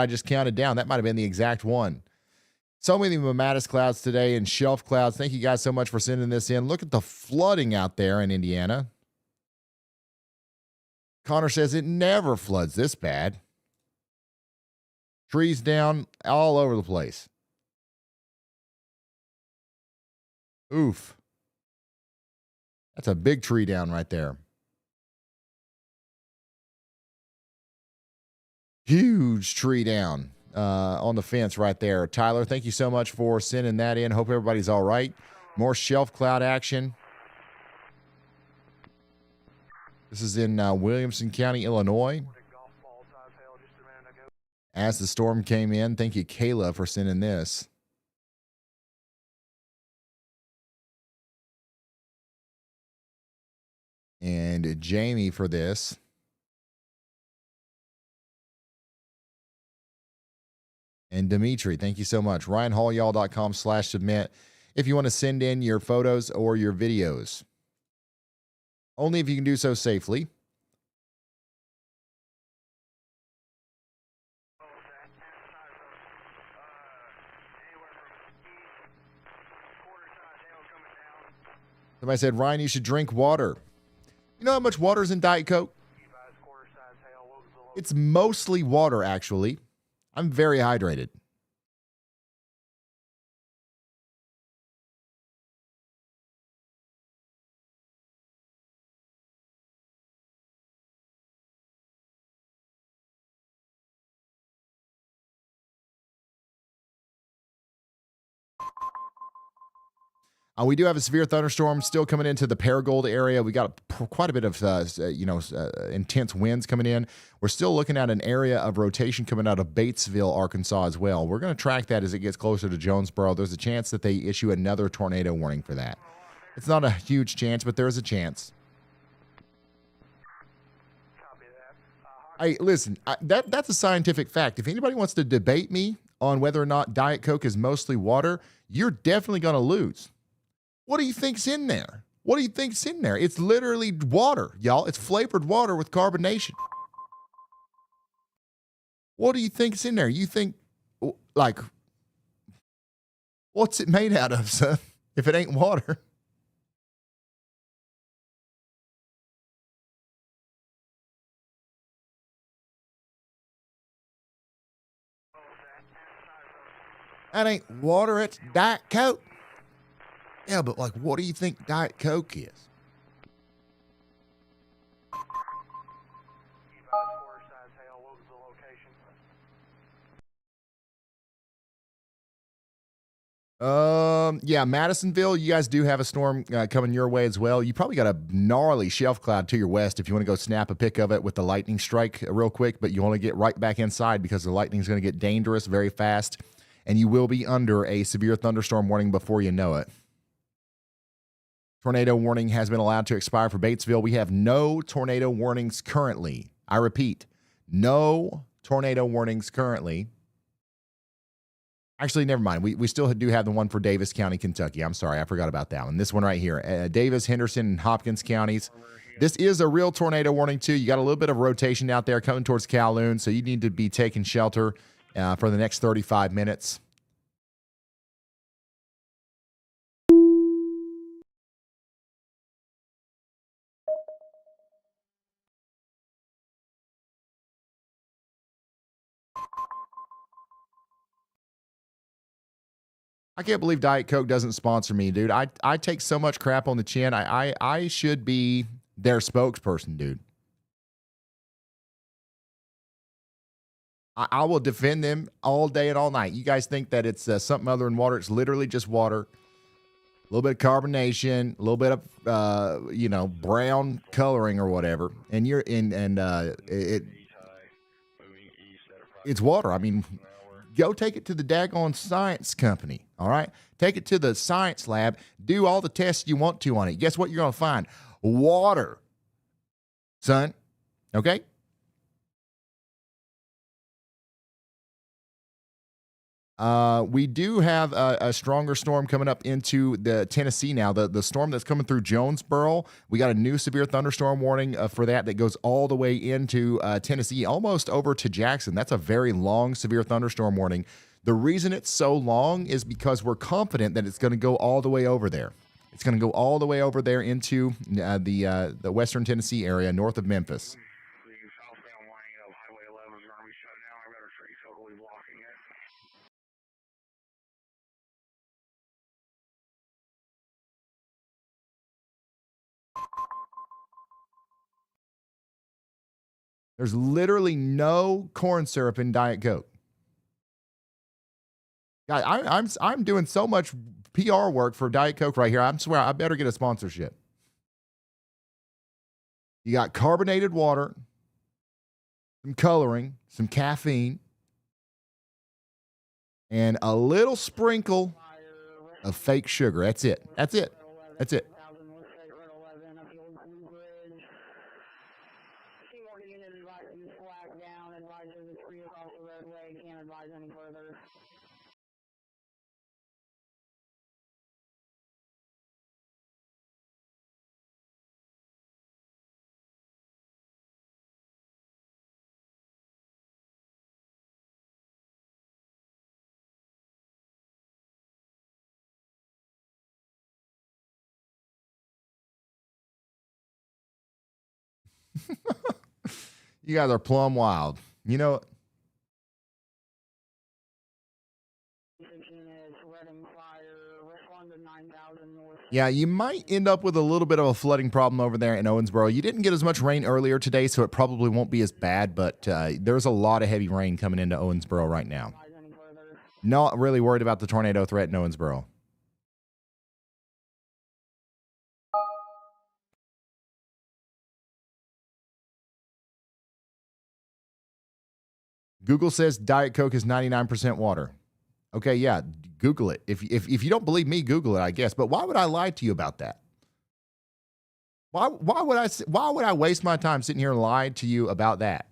just counted down. That might have been the exact one. So many mammatus clouds today and shelf clouds. Thank you guys so much for sending this in. Look at the flooding out there in Indiana. Connor says it never floods this bad. Trees down all over the place. Oof. That's a big tree down right there. Huge tree down on the fence right there. Tyler, thank you so much for sending that in. Hope everybody's all right. More shelf cloud action. This is in Williamson County, Illinois. As the storm came in, thank you, Kayla, for sending this. And Jamie for this. And Dimitri, thank you so much. RyanHallYall.com/submit if you want to send in your photos or your videos. Only if you can do so safely. Somebody said, Ryan, you should drink water. You know how much water is in Diet Coke? It's mostly water, actually. I'm very hydrated. We do have a severe thunderstorm still coming into the Paragould area. We got quite a bit of intense winds coming in. We're still looking at an area of rotation coming out of Batesville, Arkansas as well. We're going to track that as it gets closer to Jonesboro. There's a chance that they issue another tornado warning for that. It's not a huge chance, but there is a chance. Hey, listen, that's a scientific fact. If anybody wants to debate me on whether or not Diet Coke is mostly water, you're definitely going to lose. What do you think's in there? What do you think's in there? It's literally water, y'all. It's flavored water with carbonation. What do you think's in there? You think, like, what's it made out of, son? If it ain't water. That ain't water, it's Diet Coke. Yeah, but like, what do you think Diet Coke is? Yeah, Madisonville, you guys do have a storm coming your way as well. You probably got a gnarly shelf cloud to your west if you want to go snap a pic of it with the lightning strike real quick, but you want to get right back inside because the lightning is going to get dangerous very fast, and you will be under a severe thunderstorm warning before you know it. Tornado warning has been allowed to expire for Batesville. We have no tornado warnings currently. I repeat, no tornado warnings currently. Actually, never mind. We still do have the one for Davis County, Kentucky. I'm sorry, I forgot about that one. This one right here, Davis, Henderson, and Hopkins counties. This is a real tornado warning, too. You got a little bit of rotation out there coming towards Calhoun, so you need to be taking shelter for the next 35 minutes. I can't believe Diet Coke doesn't sponsor me, dude. I take so much crap on the chin. I should be their spokesperson, dude. I will defend them all day and all night. You guys think that it's something other than water. It's literally just water. A little bit of carbonation, a little bit of, brown coloring or whatever. And it's water. I mean, go take it to the daggone science company, all right? Take it to the science lab. Do all the tests you want to on it. Guess what you're going to find? Water, son, okay? We do have a stronger storm coming up into the Tennessee now. The storm that's coming through Jonesboro, we got a new severe thunderstorm warning for that goes all the way into Tennessee, almost over to Jackson. That's a very long severe thunderstorm warning. The reason it's so long is because we're confident that it's going to go all the way over there. It's going to go all the way over there into the western Tennessee area, north of Memphis. There's literally no corn syrup in Diet Coke. God, I'm doing so much PR work for Diet Coke right here. I swear I better get a sponsorship. You got carbonated water, some coloring, some caffeine, and a little sprinkle of fake sugar. That's it. That's it. That's it. You guys are plumb wild. You know, yeah, you might end up with a little bit of a flooding problem over there in Owensboro. You didn't get as much rain earlier today, so it probably won't be as bad, but there's a lot of heavy rain coming into Owensboro right now. Not really worried about the tornado threat in Owensboro. Google says Diet Coke is 99% water. Okay, yeah, Google it. If you don't believe me, Google it, I guess. But why would I lie to you about that? Why would I waste my time sitting here and lie to you about that?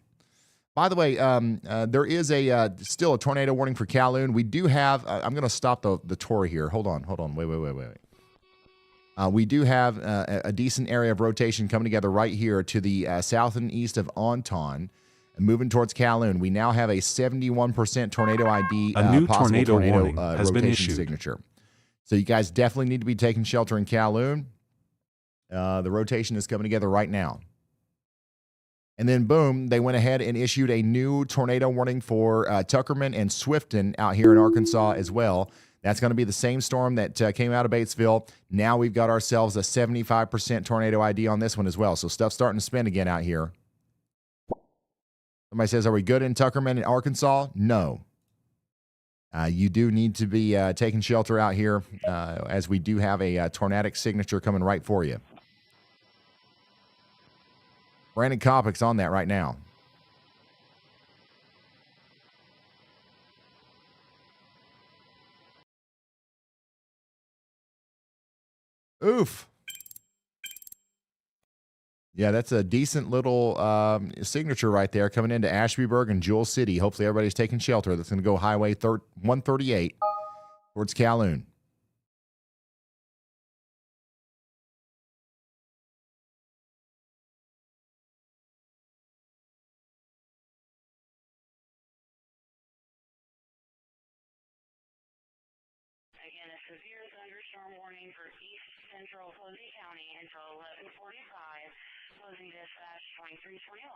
By the way, there is still a tornado warning for Calhoun. We do have. I'm going to stop the tour here. Hold on. Wait. We do have a decent area of rotation coming together right here to the south and east of Alton, and moving towards Calhoun. We now have a 71% tornado ID. A new possible tornado warning has been rotation issued. signature. So you guys definitely need to be taking shelter in Calhoun. The rotation is coming together right now. And then, boom, they went ahead and issued a new tornado warning for Tuckerman and Swifton out here in Arkansas as well. That's going to be the same storm that came out of Batesville. Now we've got ourselves a 75% tornado ID on this one as well. So stuff's starting to spin again out here. Somebody says, are we good in Tuckerman and Arkansas? No. You do need to be taking shelter out here as we do have a tornadic signature coming right for you. Brandon Kopic's on that right now. Oof. Yeah, that's a decent little signature right there coming into Ashbyburg and Jewel City. Hopefully everybody's taking shelter. That's going to go Highway 138 towards Calhoun. Again, a severe thunderstorm warning for east central Posey County until 11:45. Closing dispatch 2321.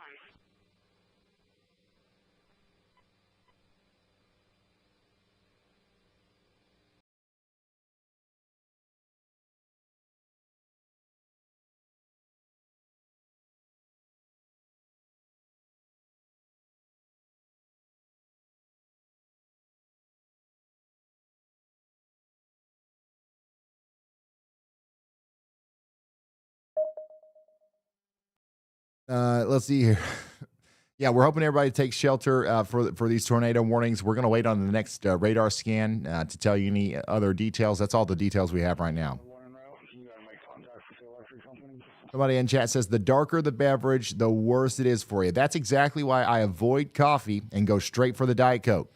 Let's see here. Yeah, we're hoping everybody takes shelter for these tornado warnings. We're going to wait on the next radar scan to tell you any other details. That's all the details we have right now. Somebody in chat says, the darker the beverage, the worse it is for you. That's exactly why I avoid coffee and go straight for the Diet Coke.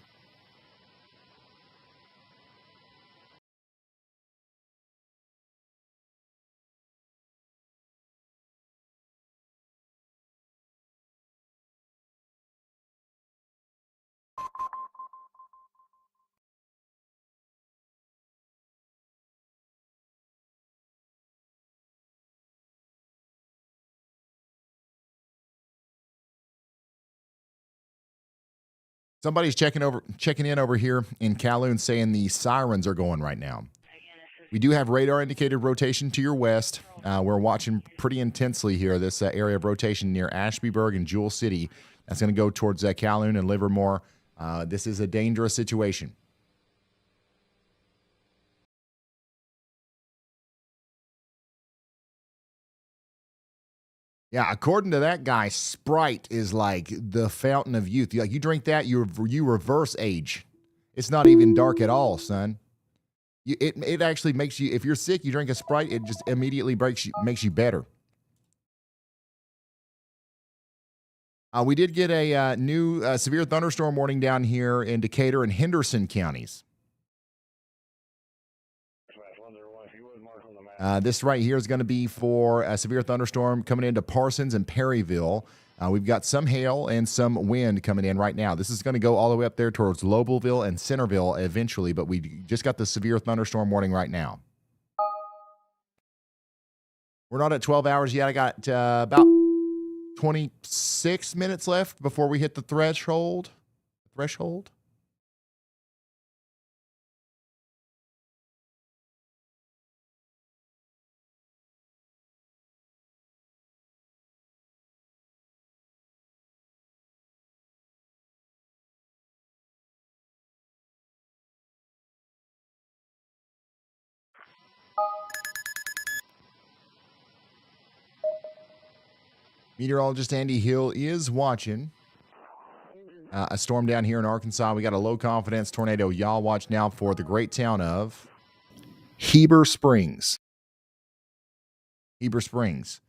Somebody's checking in over here in Calhoun saying the sirens are going right now. We do have radar indicated rotation to your west. We're watching pretty intensely here, this area of rotation near Ashbyburg and Jewel City. That's going to go towards Calhoun and Livermore. This is a dangerous situation. Yeah, according to that guy, Sprite is like the fountain of youth. Like you drink that, you reverse age. It's not even dark at all, son. It actually makes you. If you're sick, you drink a Sprite, it just immediately makes you better. We did get a new severe thunderstorm warning down here in Decatur and Henderson counties. This right here is going to be for a severe thunderstorm coming into Parsons and Perryville. We've got some hail and some wind coming in right now. This is going to go all the way up there towards Lobelville and Centerville eventually, but we just got the severe thunderstorm warning right now. We're not at 12 hours yet. I got about 26 minutes left before we hit the threshold. Meteorologist Andy Hill is watching. a storm down here in Arkansas. We got a low confidence tornado. Y'all watch now for the great town of Heber Springs. Heber Springs.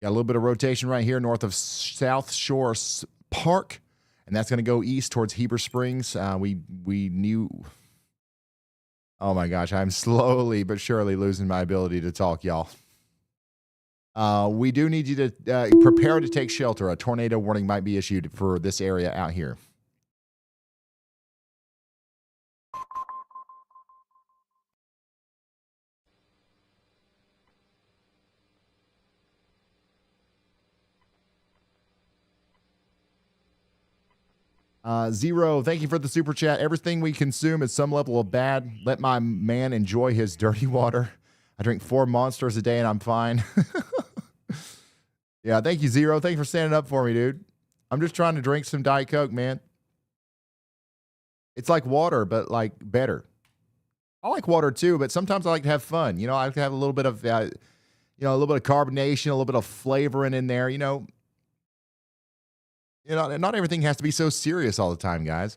Got a little bit of rotation right here north of South Shore Park, and that's going to go east towards Heber Springs. We knew. Oh my gosh, I'm slowly but surely losing my ability to talk, y'all. We do need you to prepare to take shelter. A tornado warning might be issued for this area out here. Zero, thank you for the super chat. Everything we consume is some level of bad. Let my man enjoy his dirty water. I drink 4 Monsters a day and I'm fine. Yeah, thank you, Zero. Thank you for standing up for me, dude. I'm just trying to drink some Diet Coke, man. It's like water, but like better. I like water too, but sometimes I like to have fun. You know, I like to have a little bit of, a little bit of carbonation, a little bit of flavoring in there. You know, not everything has to be so serious all the time, guys.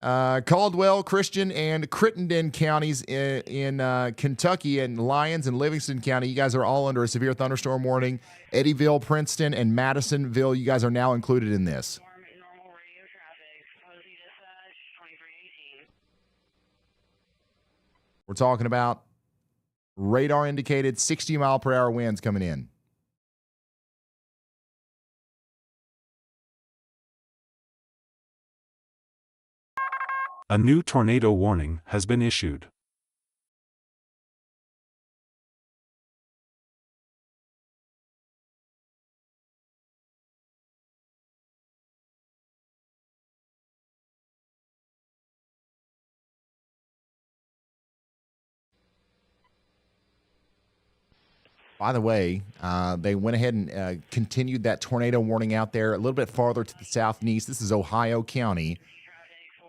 Caldwell, Christian, and Crittenden counties in Kentucky, and Lyons and Livingston County, you guys are all under a severe thunderstorm warning. Eddyville, Princeton, and Madisonville, you guys are now included in this. We're talking about radar indicated 60-mile-per-hour winds coming in. A new tornado warning has been issued. By the way, they went ahead and continued that tornado warning out there a little bit farther to the south and east. This is Ohio County.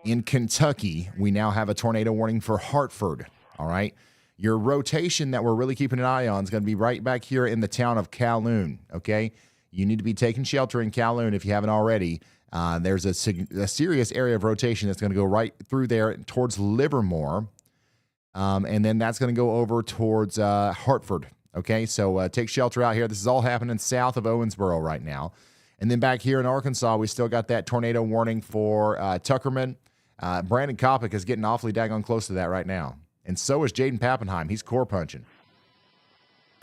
In Kentucky, we now have a tornado warning for Hartford, all right? Your rotation that we're really keeping an eye on is going to be right back here in the town of Calhoun, okay? You need to be taking shelter in Calhoun if you haven't already. There's a serious area of rotation that's going to go right through there towards Livermore, and then that's going to go over towards Hartford, okay? So take shelter out here. This is all happening south of Owensboro right now. And then back here in Arkansas, we still got that tornado warning for Tuckerman. Brandon Kopic is getting awfully daggone close to that right now. And so is Jaden Pappenheim. He's core punching.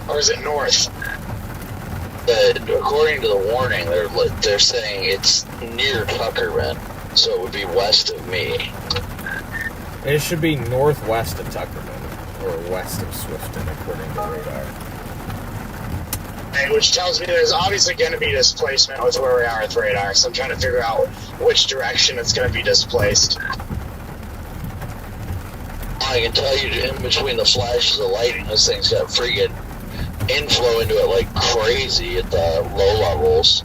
Or is it north? According to the warning, they're saying it's near Tuckerman, so it would be west of me. It should be northwest of Tuckerman, or west of Swifton, according to radar. Which tells me there's obviously going to be displacement with where we are with radar, so I'm trying to figure out which direction it's going to be displaced. I can tell you, in between the flashes of lightning, this thing's got friggin' inflow into it like crazy at the low levels.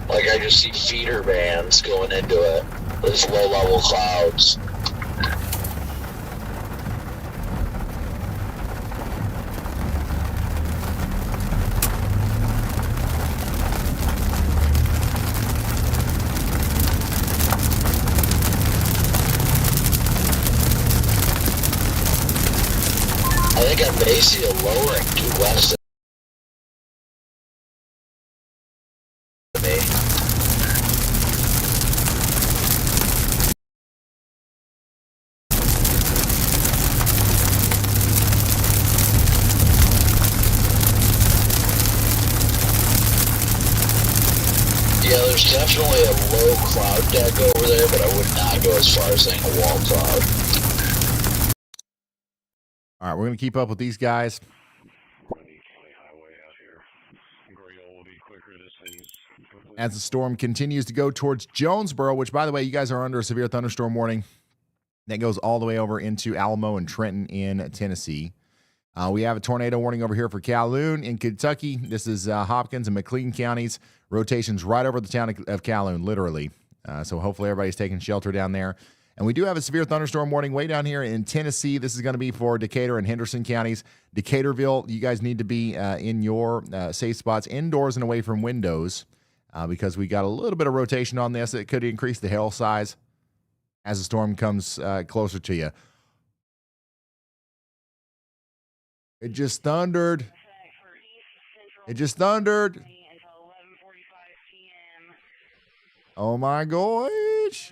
Like, I just see feeder bands going into it, these low-level clouds. I think I may see a lowering to west of me. Yeah, there's definitely a low cloud deck over there, but I would not go as far as saying a wall cloud. All right, we're going to keep up with these guys. As the storm continues to go towards Jonesboro, which, by the way, you guys are under a severe thunderstorm warning. That goes all the way over into Alamo and Trenton in Tennessee. We have a tornado warning over here for Calhoun in Kentucky. This is Hopkins and McLean counties. Rotations right over the town of Calhoun, literally. So hopefully everybody's taking shelter down there. And we do have a severe thunderstorm warning way down here in Tennessee. This is going to be for Decatur and Henderson counties. Decaturville, you guys need to be in your safe spots, indoors and away from windows. because we got a little bit of rotation on this. It could increase the hail size as the storm comes closer to you. It just thundered. It just thundered. Oh my gosh.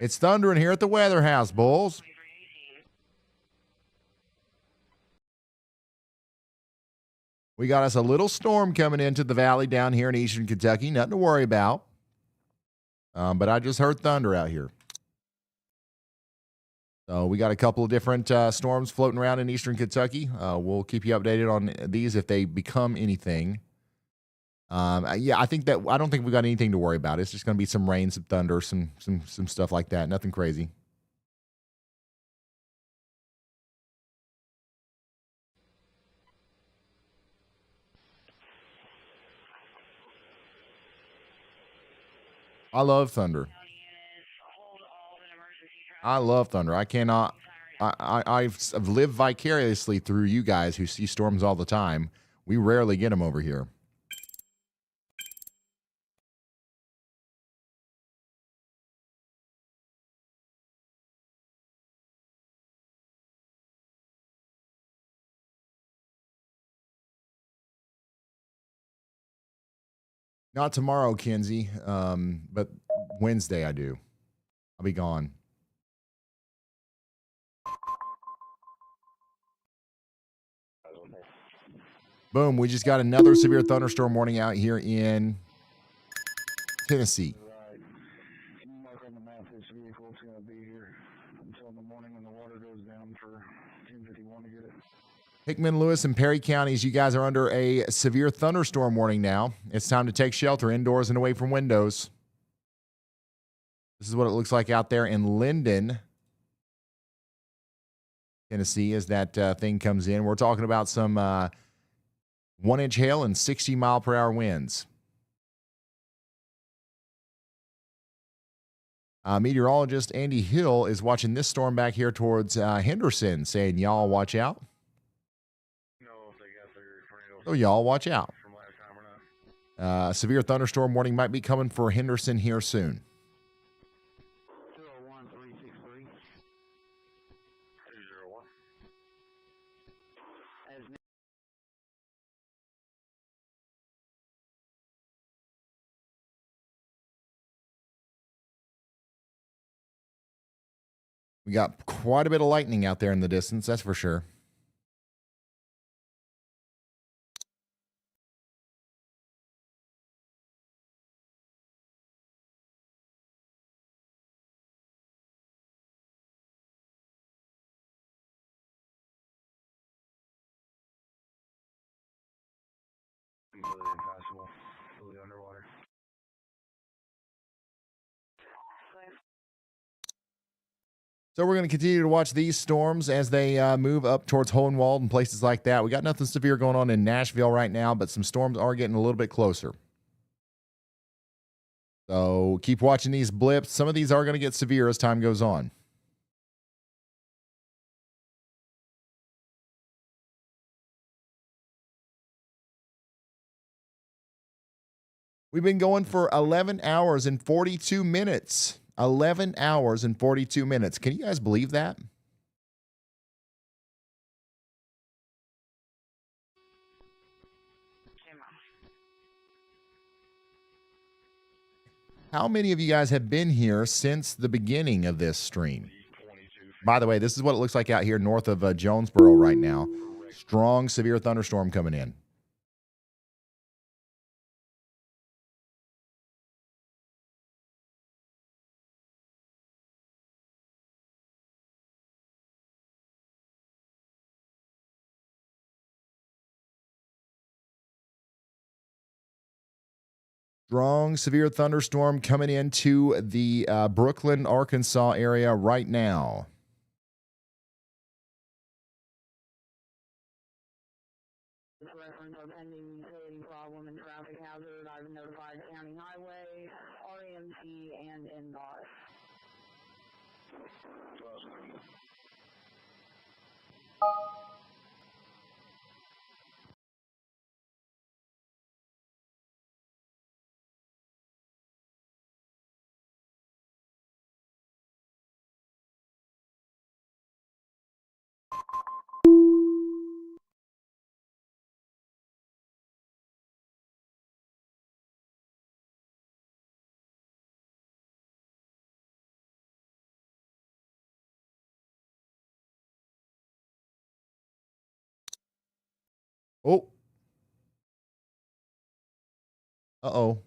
It's thundering here at the weather house, Bulls. We got us a little storm coming into the valley down here in eastern Kentucky. Nothing to worry about. But I just heard thunder out here. So we got a couple of different storms floating around in eastern Kentucky. We'll keep you updated on these if they become anything. Yeah, I don't think we got anything to worry about. It's just going to be some rain, some thunder, some stuff like that. Nothing crazy. I love thunder. I love thunder. I cannot. I've lived vicariously through you guys who see storms all the time. We rarely get them over here. Not tomorrow, Kenzie, but Wednesday I do. I'll be gone. Boom, we just got another severe thunderstorm warning out here in Tennessee. Mark on the map, this vehicle's going to be here until in the morning when the water goes down for 10:51 to get it. Hickman, Lewis, and Perry counties, you guys are under a severe thunderstorm warning now. It's time to take shelter indoors and away from windows. This is what it looks like out there in Linden, Tennessee, as that thing comes in. We're talking about some 1-inch hail and 60-mile-per-hour winds. Meteorologist Andy Hill is watching this storm back here towards Henderson, saying, y'all watch out. So y'all watch out. Severe thunderstorm warning might be coming for Henderson here soon. 201-363. 201. We got quite a bit of lightning out there in the distance, that's for sure. Completely impassable, completely underwater. So we're going to continue to watch these storms as they move up towards Hohenwald and places like that. We got nothing severe going on in Nashville right now, but some storms are getting a little bit closer. So keep watching these blips. Some of these are going to get severe as time goes on. We've been going for 11 hours and 42 minutes. 11 hours and 42 minutes. Can you guys believe that? How many of you guys have been here since the beginning of this stream? By the way, this is what it looks like out here north of Jonesboro right now. Strong, severe thunderstorm coming in. Strong, severe thunderstorm coming into the Brooklyn, Arkansas area right now. Reference of pending utility problem and traffic hazard. I've notified County Highway, REMC, and NDOT. Oh. Uh-oh.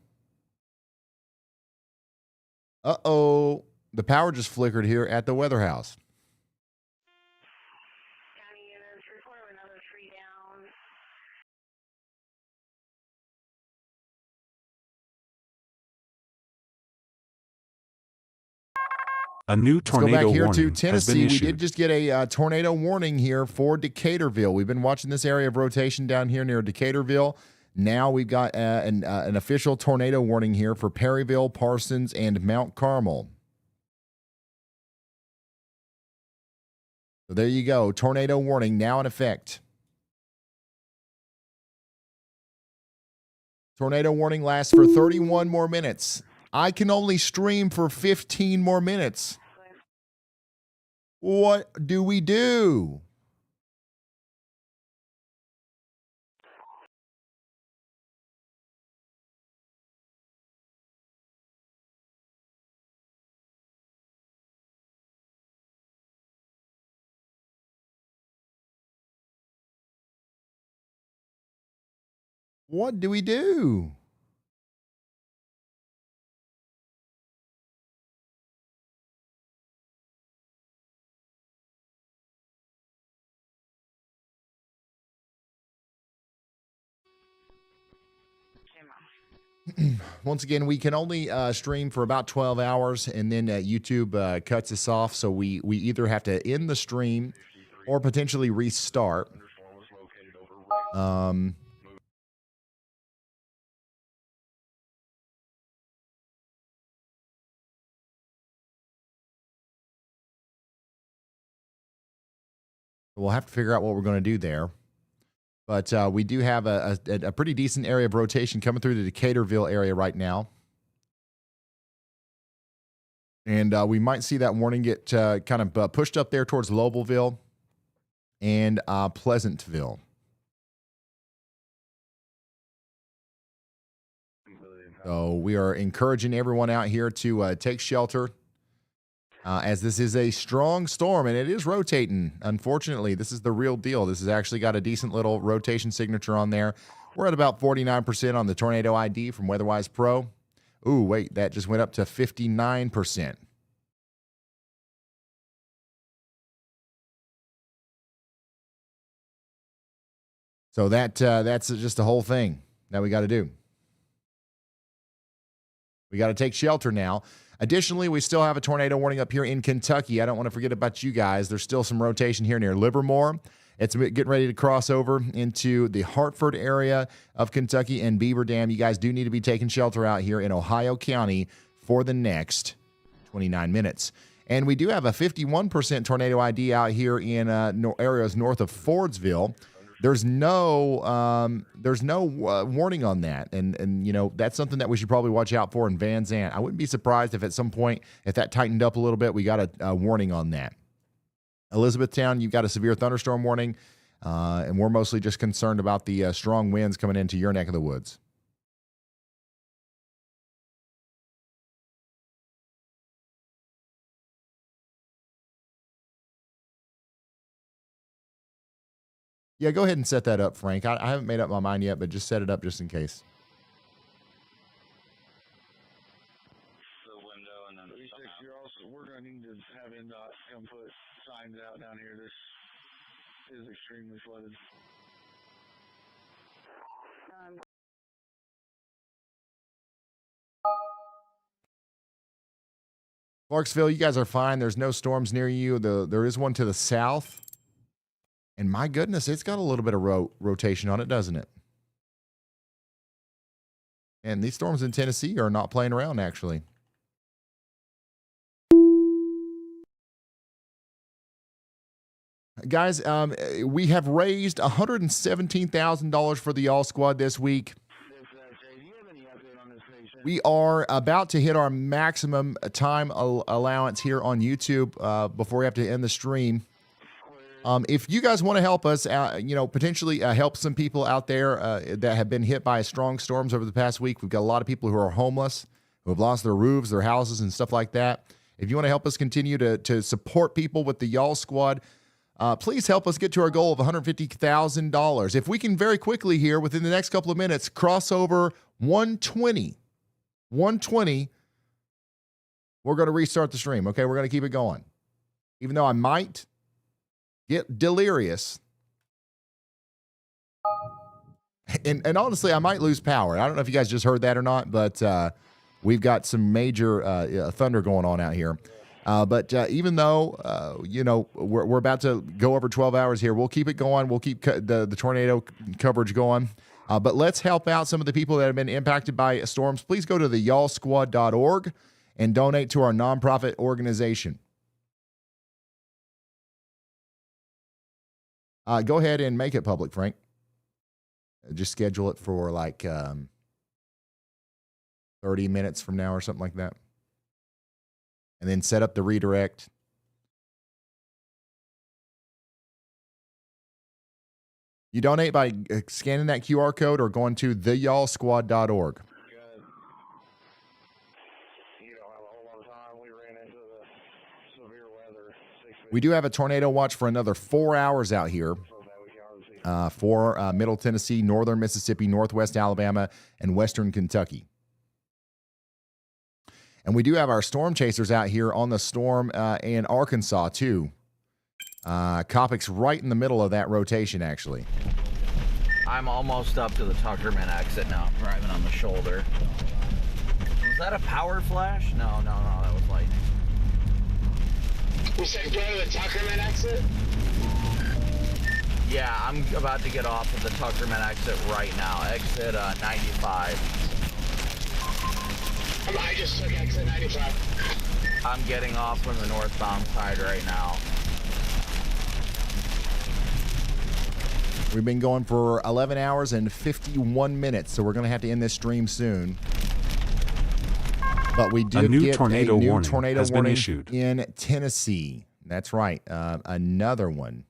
Uh-oh. The power just flickered here at the weather house. A new tornado Let's go back here warning to has Tennessee. been We issued. did just get a tornado warning here for Decaturville. We've been watching this area of rotation down here near Decaturville. Now we've got an official tornado warning here for Perryville, Parsons, and Mount Carmel. So there you go. Tornado warning now in effect. Tornado warning lasts for 31 more minutes. I can only stream for 15 more minutes. What do we do? What do we do? Once again, we can only stream for about 12 hours, and then YouTube cuts us off. So we either have to end the stream or potentially restart. We'll have to figure out what we're going to do there. But we do have a pretty decent area of rotation coming through the Decaturville area right now. And we might see that warning get kind of pushed up there towards Lobelville and Pleasantville. So we are encouraging everyone out here to take shelter as this is a strong storm, and it is rotating. Unfortunately, this is the real deal. This has actually got a decent little rotation signature on there. We're at about 49% on the Tornado ID from WeatherWise Pro. Ooh, wait, that just went up to 59%. So that's just the whole thing that we got to do. We got to take shelter now. Additionally, we still have a tornado warning up here in Kentucky. I don't want to forget about you guys. There's still some rotation here near Livermore. It's getting ready to cross over into the Hartford area of Kentucky and Beaver Dam. You guys do need to be taking shelter out here in Ohio County for the next 29 minutes. And we do have a 51% tornado ID out here in areas north of Fordsville. There's no warning on that, and you know that's something that we should probably watch out for in Van Zandt. I wouldn't be surprised if at some point, if that tightened up a little bit, we got a warning on that. Elizabethtown, you've got a severe thunderstorm warning, and we're mostly just concerned about the strong winds coming into your neck of the woods. Yeah, go ahead and set that up, Frank. I haven't made up my mind yet, but just set it up just in case. The window, and then we're going to need to have NDOT come put signs out down here. This is extremely flooded. Clarksville, you guys are fine. There's no storms near you. There is one to the south. And my goodness, it's got a little bit of rotation on it, doesn't it? And these storms in Tennessee are not playing around, actually. Guys, we have raised $117,000 for the Y'all Squad this week. We are about to hit our maximum time allowance here on YouTube before we have to end the stream. If you guys want to help us, potentially help some people out there that have been hit by strong storms over the past week. We've got a lot of people who are homeless, who have lost their roofs, their houses, and stuff like that. If you want to help us continue to support people with the Y'all Squad, Please help us get to our goal of $150,000. If we can very quickly here, within the next couple of minutes, cross over 120, we're going to restart the stream, okay? We're going to keep it going. Even though I might get delirious. And honestly, I might lose power. I don't know if you guys just heard that or not, but we've got some major thunder going on out here. But even though, we're about to go over 12 hours here, we'll keep it going. We'll keep the tornado coverage going. But let's help out some of the people that have been impacted by storms. Please go to the yallsquad.org and donate to our nonprofit organization. Go ahead and make it public, Frank. Just schedule it for like 30 minutes from now or something like that. And then set up the redirect. You donate by scanning that QR code or going to theyallsquad.org. We do have a tornado watch for another 4 hours out here for Middle Tennessee, Northern Mississippi, Northwest Alabama, and Western Kentucky. And we do have our storm chasers out here on the storm in Arkansas, too. Copic's right in the middle of that rotation, actually. I'm almost up to the Tuckerman exit now. I'm driving on the shoulder. Was that a power flash? No, that was lightning. You said go to the Tuckerman exit? Yeah, I'm about to get off of the Tuckerman exit right now. Exit 95. I just took exit 95. I'm getting off from the northbound side right now. We've been going for 11 hours and 51 minutes, so we're going to have to end this stream soon. But we did get a new tornado warning issued in Tennessee. That's right, another one.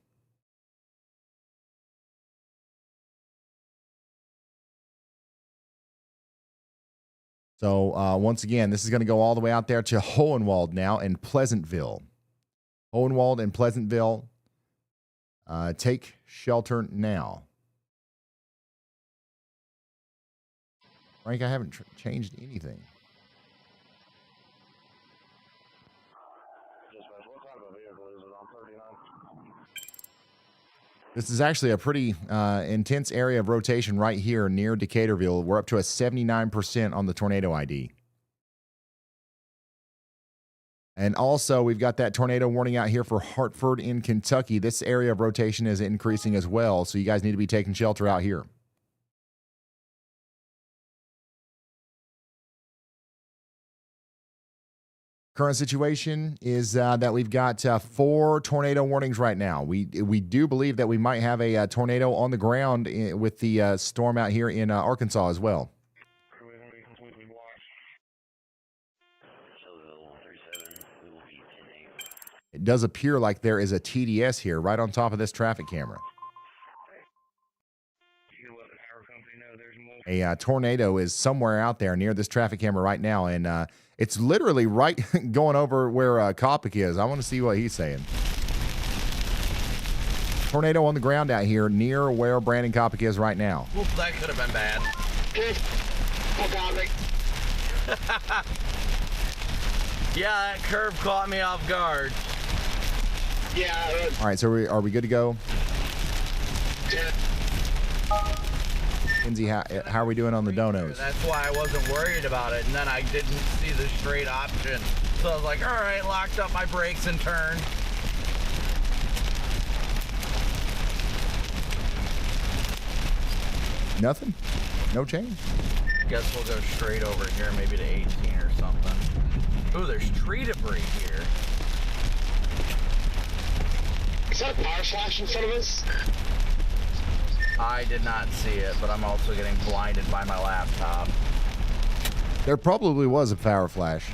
So once again, this is going to go all the way out there to Hohenwald now and Pleasantville. Hohenwald and Pleasantville, take shelter now. Frank, I haven't changed anything. This is actually a pretty intense area of rotation right here near Decaturville. We're up to a 79% on the tornado ID. And also, we've got that tornado warning out here for Hartford in Kentucky. This area of rotation is increasing as well, so you guys need to be taking shelter out here. Current situation is that we've got 4 tornado warnings right now. We do believe that we might have a tornado on the ground with the storm out here in Arkansas as well. It does appear like there is a TDS here right on top of this traffic camera. A tornado is somewhere out there near this traffic camera right now, and it's literally right going over where Copic is. I want to see what he's saying. Tornado on the ground out here near where Brandon Copic is right now. Oops, that could have been bad. Yeah, that curve caught me off guard. Yeah. All right, so are we good to go? Lindsay, how are we doing on the donos? That's why I wasn't worried about it, and then I didn't see the straight option. So I was like, all right, locked up my brakes and turned. Nothing? No change? Guess we'll go straight over here, maybe to 18 or something. Ooh, there's tree debris here. Is that a power flash in front of us? I did not see it, but I'm also getting blinded by my laptop. There probably was a power flash.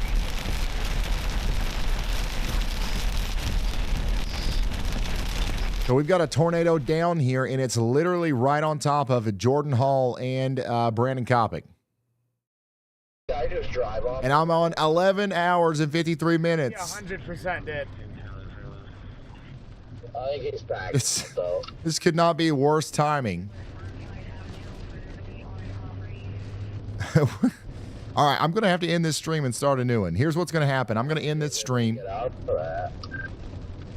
So we've got a tornado down here, and it's literally right on top of Jordan Hall and Brandon Copic. I just drive off. And I'm on 11 hours and 53 minutes. Yeah, 100% did. I think he's back. This could not be worse timing. All right, I'm going to have to end this stream and start a new one. Here's what's going to happen. I'm going to end this stream.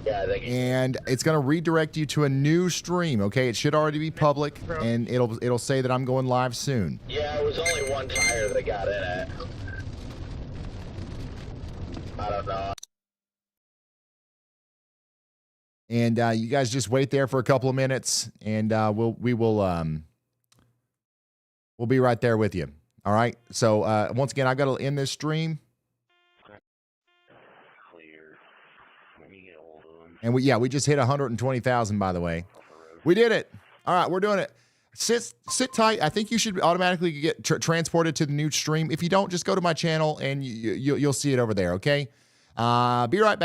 And it's going to redirect you to a new stream, okay? It should already be public, and it'll say that I'm going live soon. Yeah, it was only one tire that got in it. I don't know. And you guys just wait there for a couple of minutes, and we'll be right there with you. All right. So once again, I've got to end this stream. And we just hit 120,000, by the way. We did it. All right, we're doing it. Sit tight. I think you should automatically get transported to the new stream. If you don't, just go to my channel and you'll see it over there. Okay. Be right back.